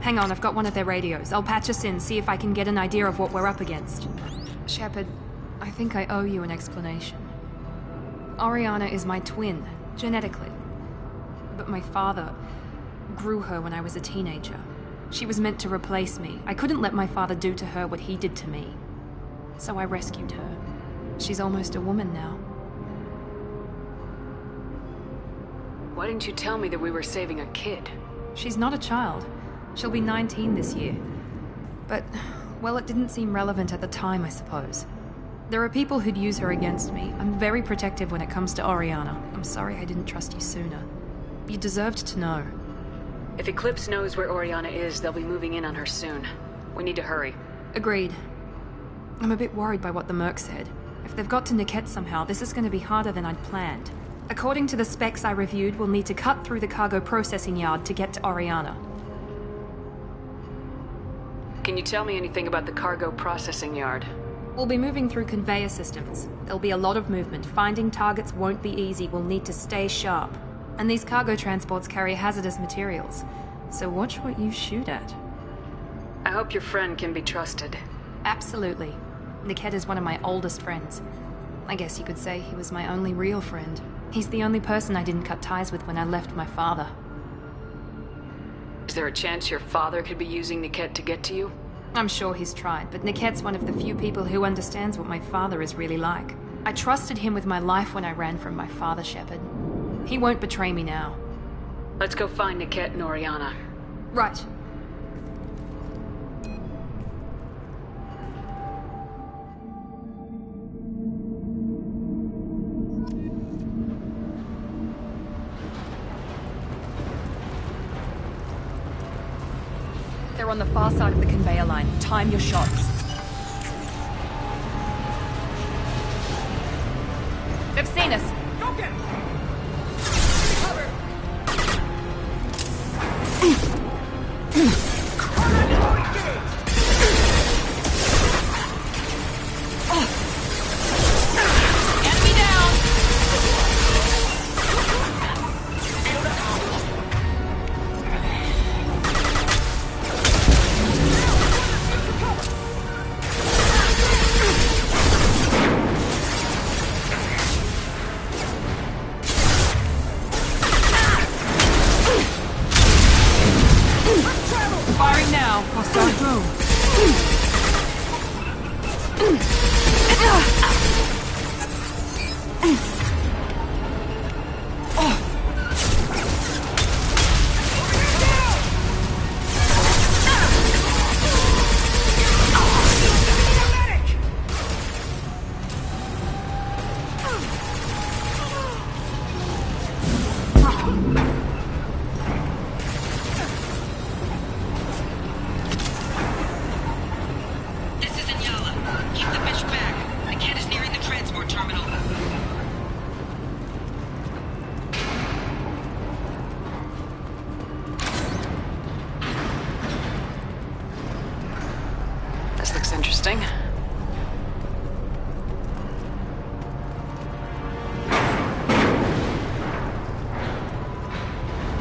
Hang on, I've got one of their radios. I'll patch us in, see if I can get an idea of what we're up against. Shepard, I think I owe you an explanation. Oriana is my twin, genetically. But my father grew her when I was a teenager. She was meant to replace me. I couldn't let my father do to her what he did to me. So I rescued her. She's almost a woman now. Why didn't you tell me that we were saving a kid? She's not a child. She'll be 19 this year. But, well, it didn't seem relevant at the time, I suppose. There are people who'd use her against me. I'm very protective when it comes to Oriana. I'm sorry I didn't trust you sooner. You deserved to know. If Eclipse knows where Oriana is, they'll be moving in on her soon. We need to hurry. Agreed. I'm a bit worried by what the Merc said. If they've got to Niket somehow, this is going to be harder than I'd planned. According to the specs I reviewed, we'll need to cut through the cargo processing yard to get to Oriana. Can you tell me anything about the cargo processing yard? We'll be moving through conveyor systems. There'll be a lot of movement. Finding targets won't be easy. We'll need to stay sharp. And these cargo transports carry hazardous materials. So watch what you shoot at. I hope your friend can be trusted. Absolutely. Niket is one of my oldest friends. I guess you could say he was my only real friend. He's the only person I didn't cut ties with when I left my father. Is there a chance your father could be using Niket to get to you? I'm sure he's tried, but Niket's one of the few people who understands what my father is really like. I trusted him with my life when I ran from my father, Shepard. He won't betray me now. Let's go find Niket and Oriana. Right. They're on the far side of the conveyor line. Time your shots. They've seen us. Go get them! Cover! Enemy down! Firing now. Hostile drone. This looks interesting.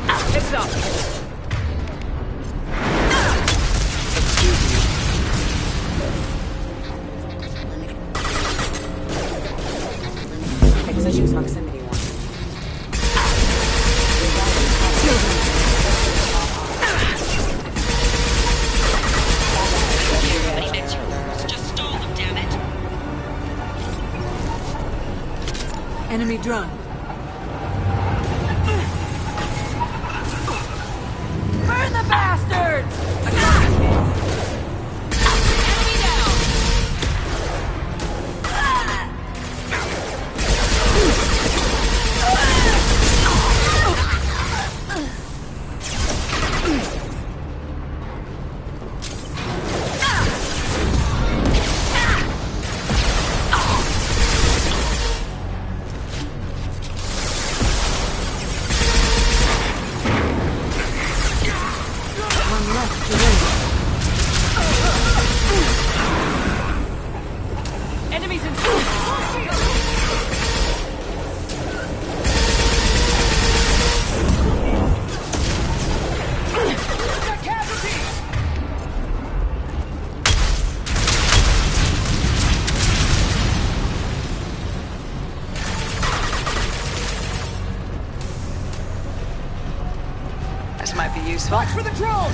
Heads up! Positions proximity one. Just stall them down. drone. Burn the bastards! Enemy down! Enemies in This might be useful. Watch for the drone!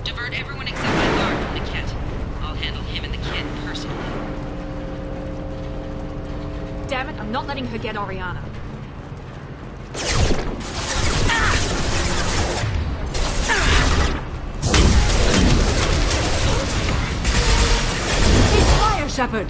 Divert everyone except my guard from the kit. I'll handle him and the kid personally. Damn it, I'm not letting her get Oriana. Cease fire, Shepard!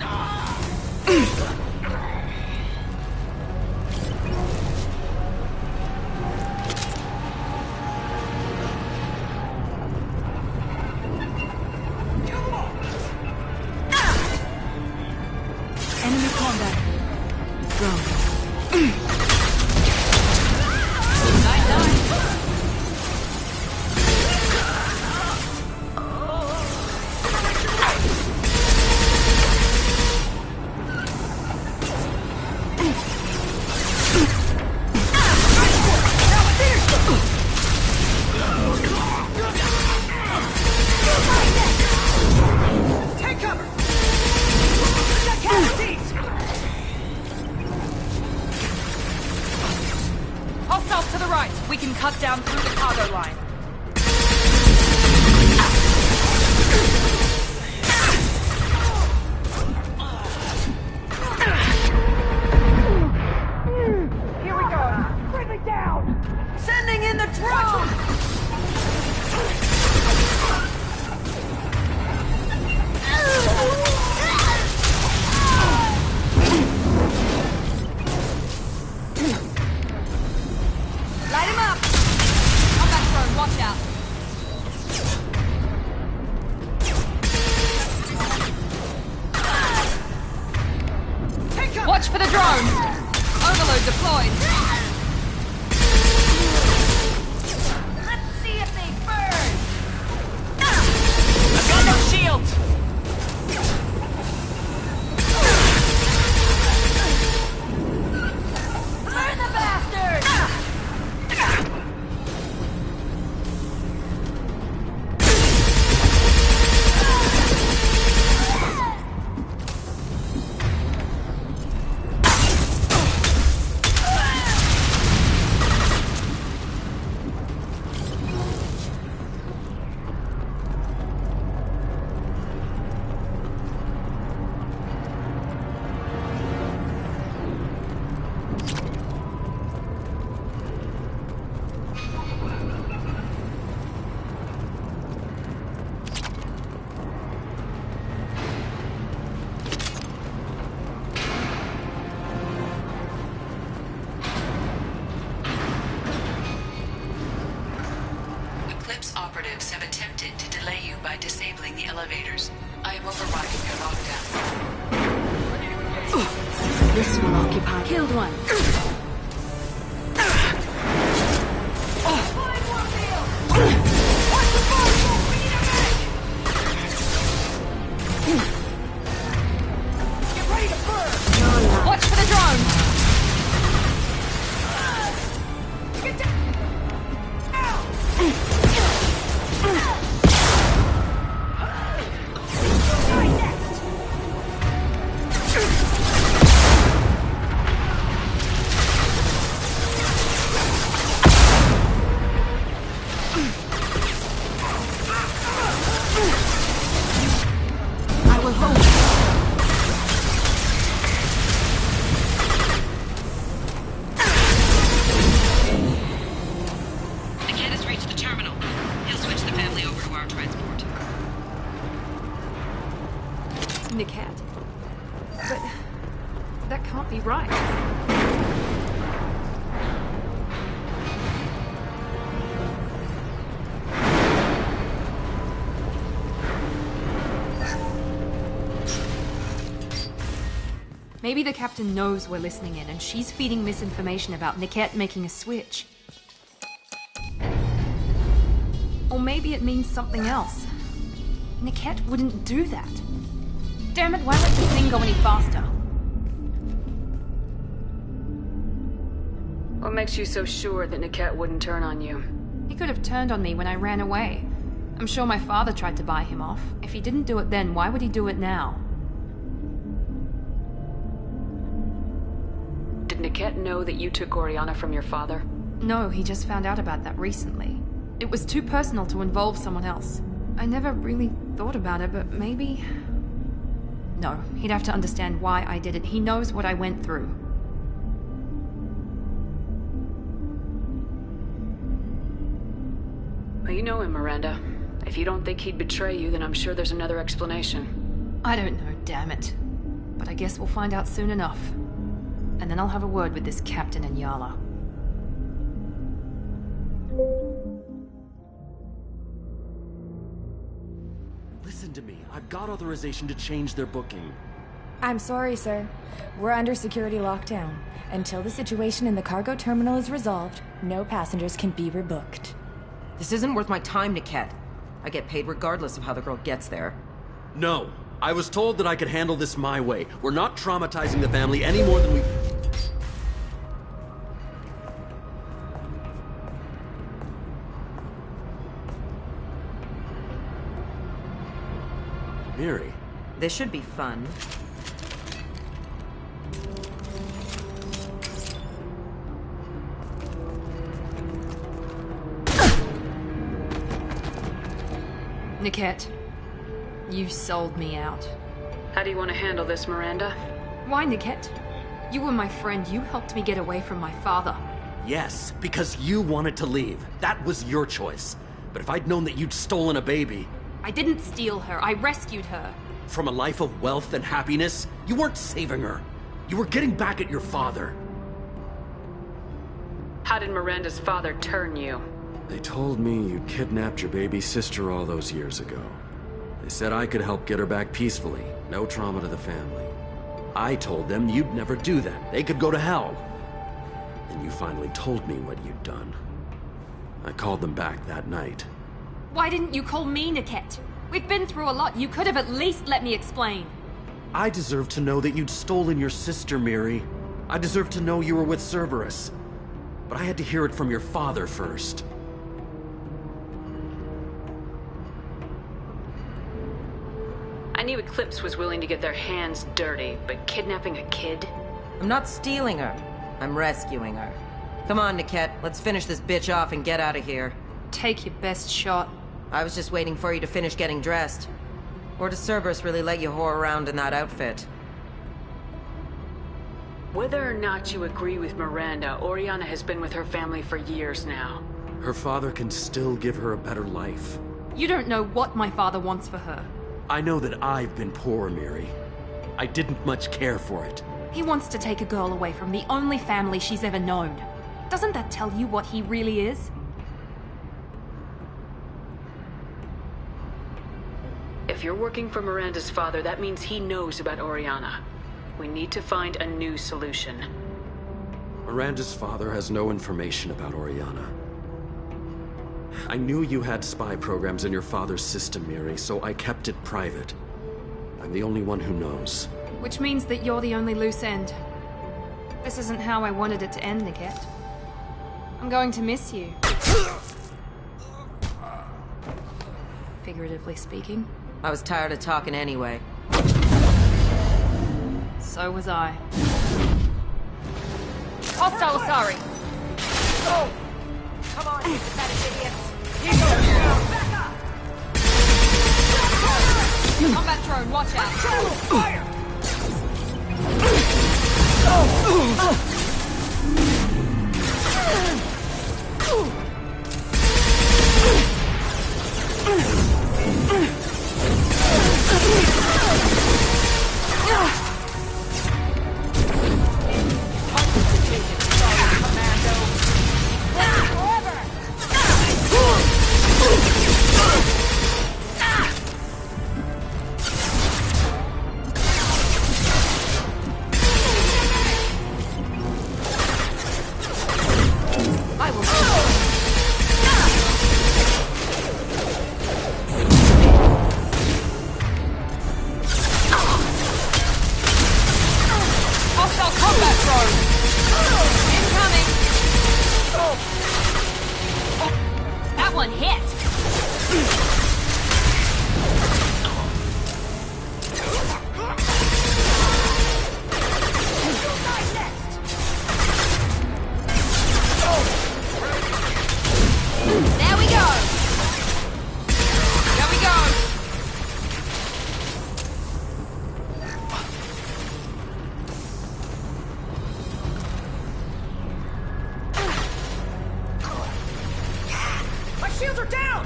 Enemy combat. Drone. Take cover! Hostiles to the right. We can cut down through the cargo line. Here we go. Bring me down. Sending in the drone. Light him up! Combat drone, watch out! Watch for the drone! Overload deployed! Let's see if they burn! I've got no shields! Burn the bastard! operatives have attempted to delay you by disabling the elevators. I am overriding their lockdown. This will occupy. Killed one. Watch the boat! We need a medic! not be right. Maybe the captain knows we're listening in, and she's feeding misinformation about Niket making a switch. Or maybe it means something else. Niket wouldn't do that. Damn it, why won't this thing go any faster? What makes you so sure that Niket wouldn't turn on you? He could have turned on me when I ran away. I'm sure my father tried to buy him off. If he didn't do it then, why would he do it now? Did Niket know that you took Oriana from your father? No, he just found out about that recently. It was too personal to involve someone else. I never really thought about it, but maybe... No, he'd have to understand why I did it. He knows what I went through. Well, you know him, Miranda. If you don't think he'd betray you, then I'm sure there's another explanation. I don't know, damn it. But I guess we'll find out soon enough. And then I'll have a word with this captain and Yala. Listen to me. I've got authorization to change their booking. I'm sorry, sir. We're under security lockdown. Until the situation in the cargo terminal is resolved, no passengers can be rebooked. This isn't worth my time, Niket. I get paid regardless of how the girl gets there. No. I was told that I could handle this my way. We're not traumatizing the family any more than we... Miri. This should be fun. Niket, you sold me out. How do you want to handle this, Miranda? Why, Niket? You were my friend. You helped me get away from my father. Yes, because you wanted to leave. That was your choice. But if I'd known that you'd stolen a baby... I didn't steal her. I rescued her. From a life of wealth and happiness, you weren't saving her. You were getting back at your father. How did Miranda's father turn you? They told me you kidnapped your baby sister all those years ago. They said I could help get her back peacefully. No trauma to the family. I told them you'd never do that. They could go to hell. And you finally told me what you'd done. I called them back that night. Why didn't you call me, Niket? We've been through a lot. You could have at least let me explain. I deserve to know that you'd stolen your sister, Miri. I deserve to know you were with Cerberus. But I had to hear it from your father first. I knew Eclipse was willing to get their hands dirty, but kidnapping a kid? I'm not stealing her. I'm rescuing her. Come on, Niket. Let's finish this bitch off and get out of here. Take your best shot. I was just waiting for you to finish getting dressed. Or does Cerberus really let you whore around in that outfit? Whether or not you agree with Miranda, Oriana has been with her family for years now. Her father can still give her a better life. You don't know what my father wants for her. I know that I've been poor, Miri. I didn't much care for it. He wants to take a girl away from the only family she's ever known. Doesn't that tell you what he really is? If you're working for Miranda's father, that means he knows about Oriana. We need to find a new solution. Miranda's father has no information about Oriana. I knew you had spy programs in your father's system, Miri, so I kept it private. I'm the only one who knows. Which means that you're the only loose end. This isn't how I wanted it to end, Niket. I'm going to miss you. Figuratively speaking. I was tired of talking anyway. So was I. Hostile Asari! Oh! Come on, you pathetic idiots! Back up! Combat drone, watch out! Fire! That one hit! There we go! There we go! My shields are down!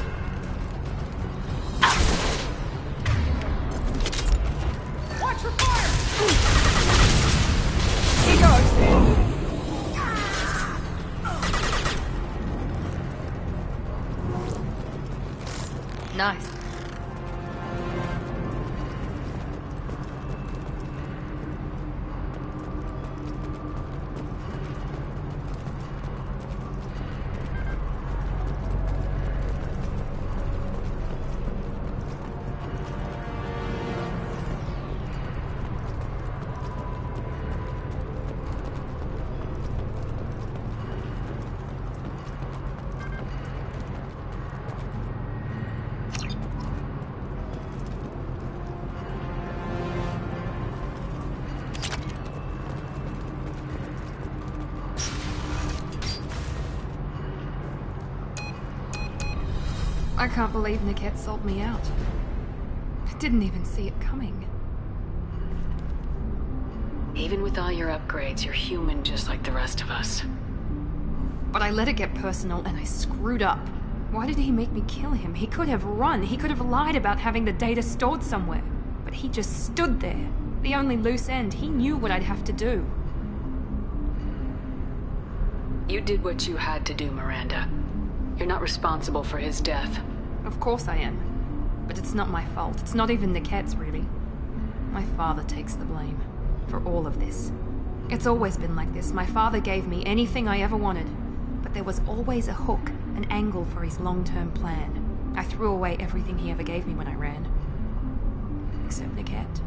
Watch for fire! Here goes! Nice. I can't believe Niket sold me out. I didn't even see it coming. Even with all your upgrades, you're human just like the rest of us. But I let it get personal and I screwed up. Why did he make me kill him? He could have run. He could have lied about having the data stored somewhere. But he just stood there. The only loose end. He knew what I'd have to do. You did what you had to do, Miranda. You're not responsible for his death. Of course I am. But it's not my fault. It's not even Niket's, really. My father takes the blame for all of this. It's always been like this. My father gave me anything I ever wanted. But there was always a hook, an angle for his long-term plan. I threw away everything he ever gave me when I ran. Except Niket.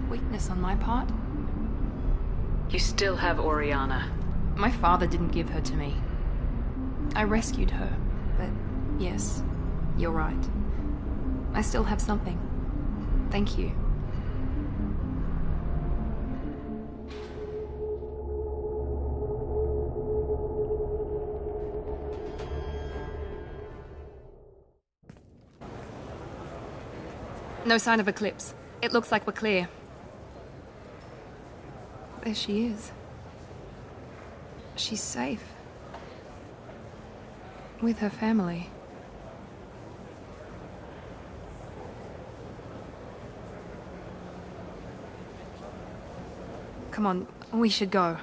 Weakness on my part? You still have Oriana. My father didn't give her to me. I rescued her, but yes, you're right. I still have something. Thank you. No sign of Eclipse. It looks like we're clear. There she is. She's safe. With her family. Come on, we should go.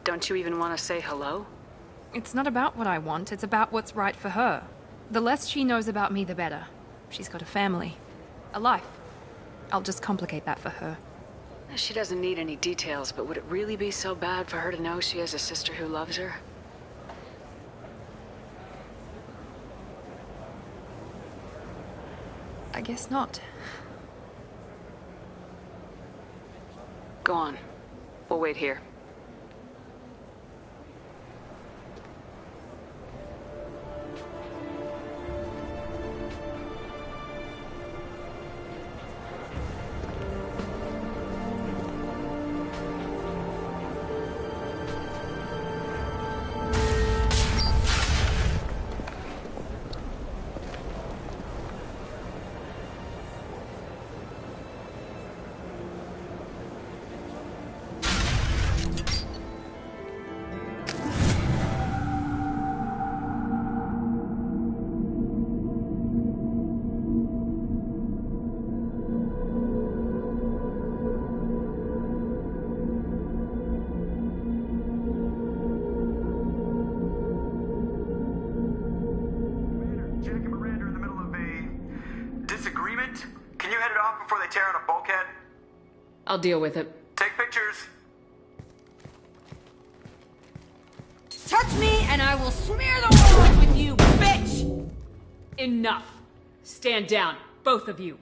Don't you even want to say hello? It's not about what I want, it's about what's right for her. The less she knows about me, the better. She's got a family. A life. I'll just complicate that for her. She doesn't need any details, but would it really be so bad for her to know she has a sister who loves her? I guess not. Go on. We'll wait here. I'll deal with it. Take pictures. Touch me and I will smear the walls with you, bitch! Enough. Stand down, both of you.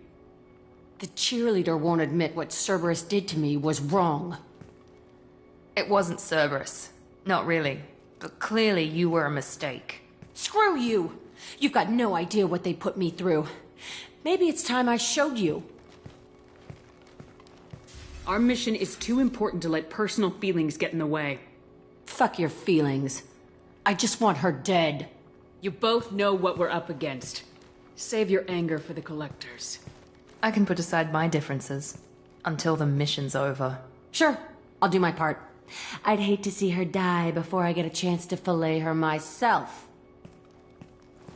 The cheerleader won't admit what Cerberus did to me was wrong. It wasn't Cerberus. Not really. But clearly you were a mistake. Screw you! You've got no idea what they put me through. Maybe it's time I showed you. Our mission is too important to let personal feelings get in the way. Fuck your feelings. I just want her dead. You both know what we're up against. Save your anger for the collectors. I can put aside my differences until the mission's over. Sure, I'll do my part. I'd hate to see her die before I get a chance to fillet her myself.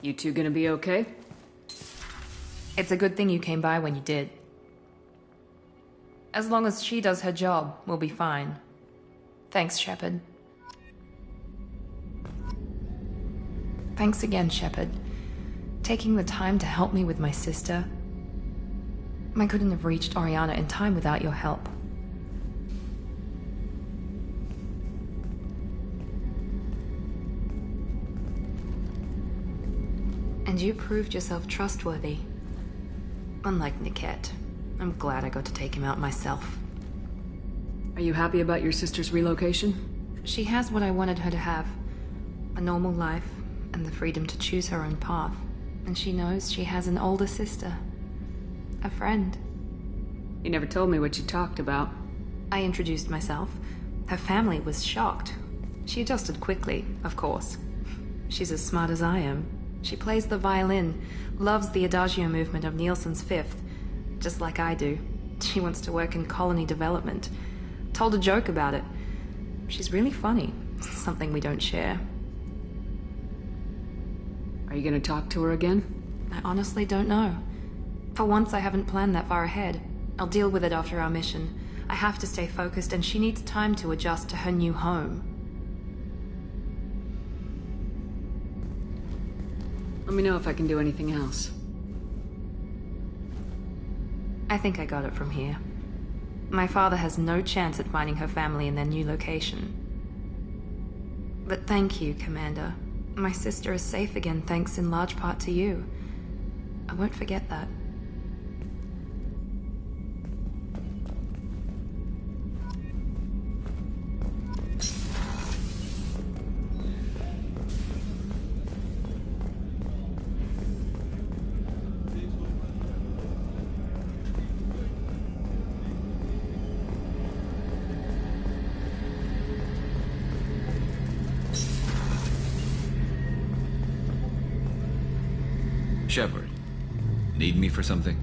You two gonna be okay? It's a good thing you came by when you did. As long as she does her job, we'll be fine. Thanks, Shepard. Thanks again, Shepard. Taking the time to help me with my sister. I couldn't have reached Oriana in time without your help. And you proved yourself trustworthy. Unlike Niket, I'm glad I got to take him out myself. Are you happy about your sister's relocation? She has what I wanted her to have. A normal life, and the freedom to choose her own path. And she knows she has an older sister. A friend. You never told me what you talked about. I introduced myself. Her family was shocked. She adjusted quickly, of course. She's as smart as I am. She plays the violin, loves the Adagio movement of Nielsen's Fifth, just like I do. She wants to work in colony development. Told a joke about it. She's really funny, something we don't share. Are you gonna talk to her again? I honestly don't know. For once, I haven't planned that far ahead. I'll deal with it after our mission. I have to stay focused, and she needs time to adjust to her new home. Let me know if I can do anything else. I think I got it from here. My father has no chance at finding her family in their new location. But thank you, Commander. My sister is safe again thanks in large part to you. I won't forget that. Shepard, need me for something?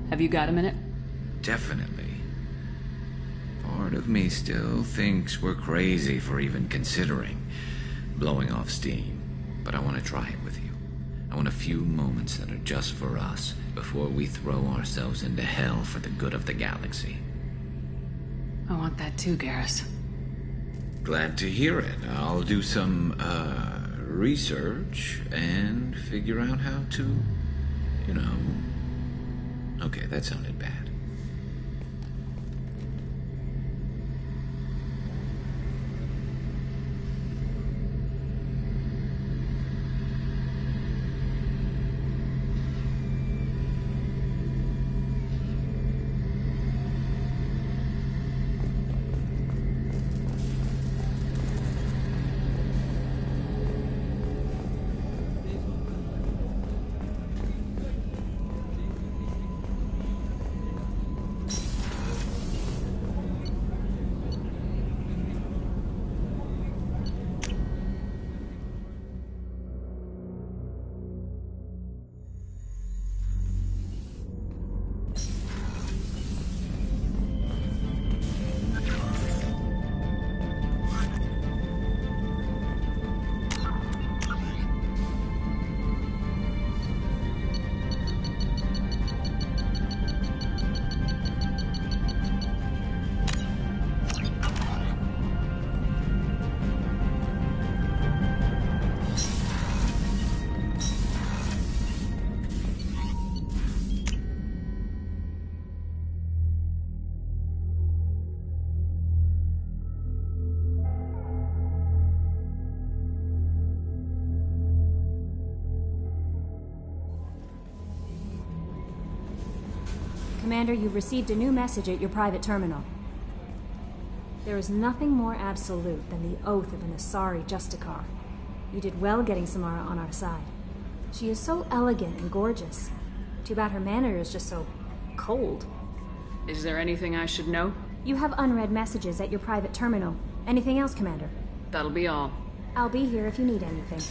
Have you got a minute? Definitely. Part of me still thinks we're crazy for even considering blowing off steam, but I want to try it with you. I want a few moments that are just for us before we throw ourselves into hell for the good of the galaxy. I want that too, Garrus. Glad to hear it. I'll do some, research and figure out how to, Okay, that sounded bad. Commander, you've received a new message at your private terminal. There is nothing more absolute than the oath of an Asari Justicar. You did well getting Samara on our side. She is so elegant and gorgeous. Too bad her manner is just so cold. Is there anything I should know? You have unread messages at your private terminal. Anything else, Commander? That'll be all. I'll be here if you need anything.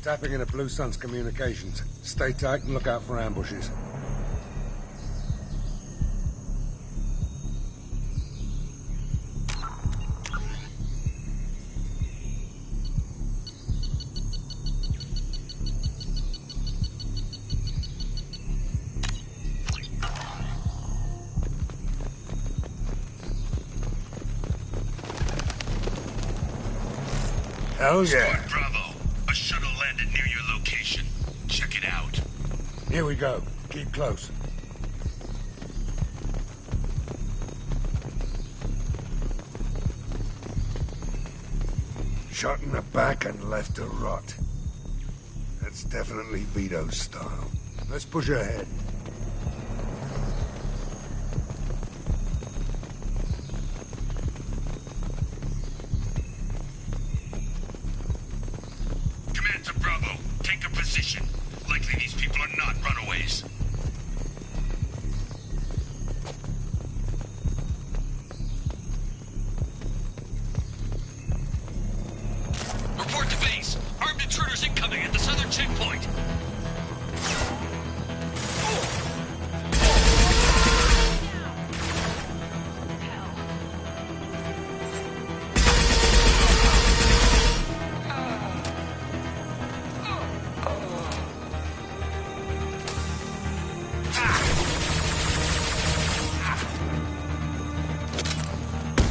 Tapping into Blue Sun's communications. Stay tight and look out for ambushes. Hell yeah. Squad Bravo. A shuttle landed near your location. Check it out. Here we go. Keep close. Shot in the back and left to rot. That's definitely Vito's style. Let's push ahead. Command to Bravo. Take a position. Likely these people are not runaways. Report to base. Armed intruders incoming at the southern checkpoint.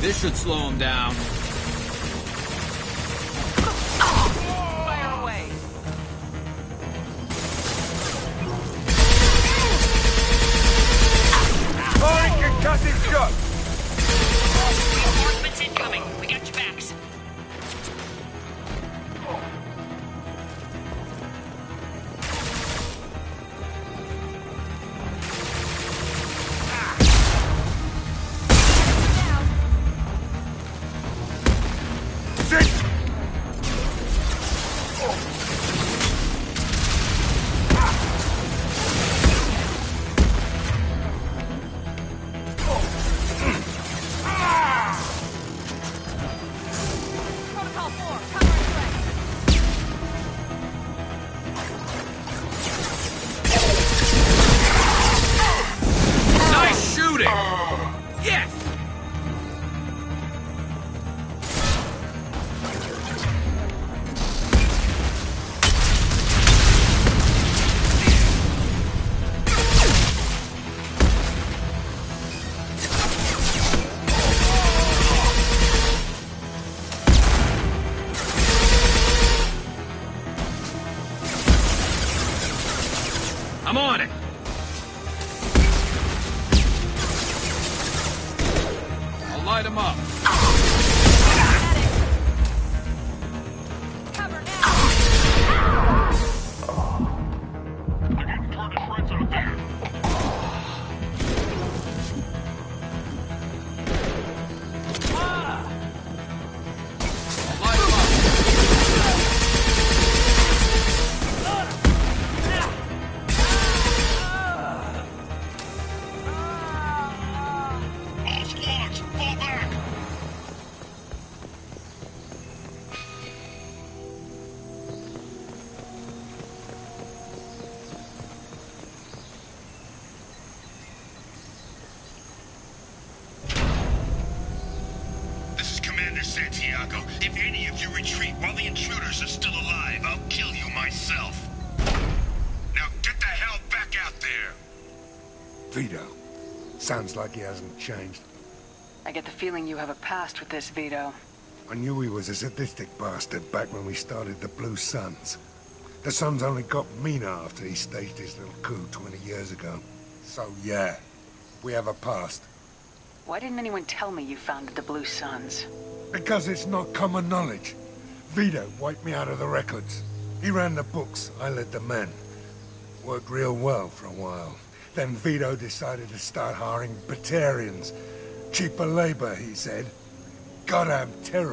This should slow him down. Fire away! Cutting shot! Reinforcements incoming. We got your backs. I'm on it! I'll light him up. Santiago, if any of you retreat while the intruders are still alive, I'll kill you myself. Now get the hell back out there! Vito. Sounds like he hasn't changed. I get the feeling you have a past with this, Vito. I knew he was a sadistic bastard back when we started the Blue Suns. The Suns only got meaner after he staged his little coup 20 years ago. So yeah, we have a past. Why didn't anyone tell me you founded the Blue Suns? Because it's not common knowledge. Vito wiped me out of the records. He ran the books, I led the men. Worked real well for a while. Then Vito decided to start hiring Batarians. Cheaper labor, he said. Goddamn terror.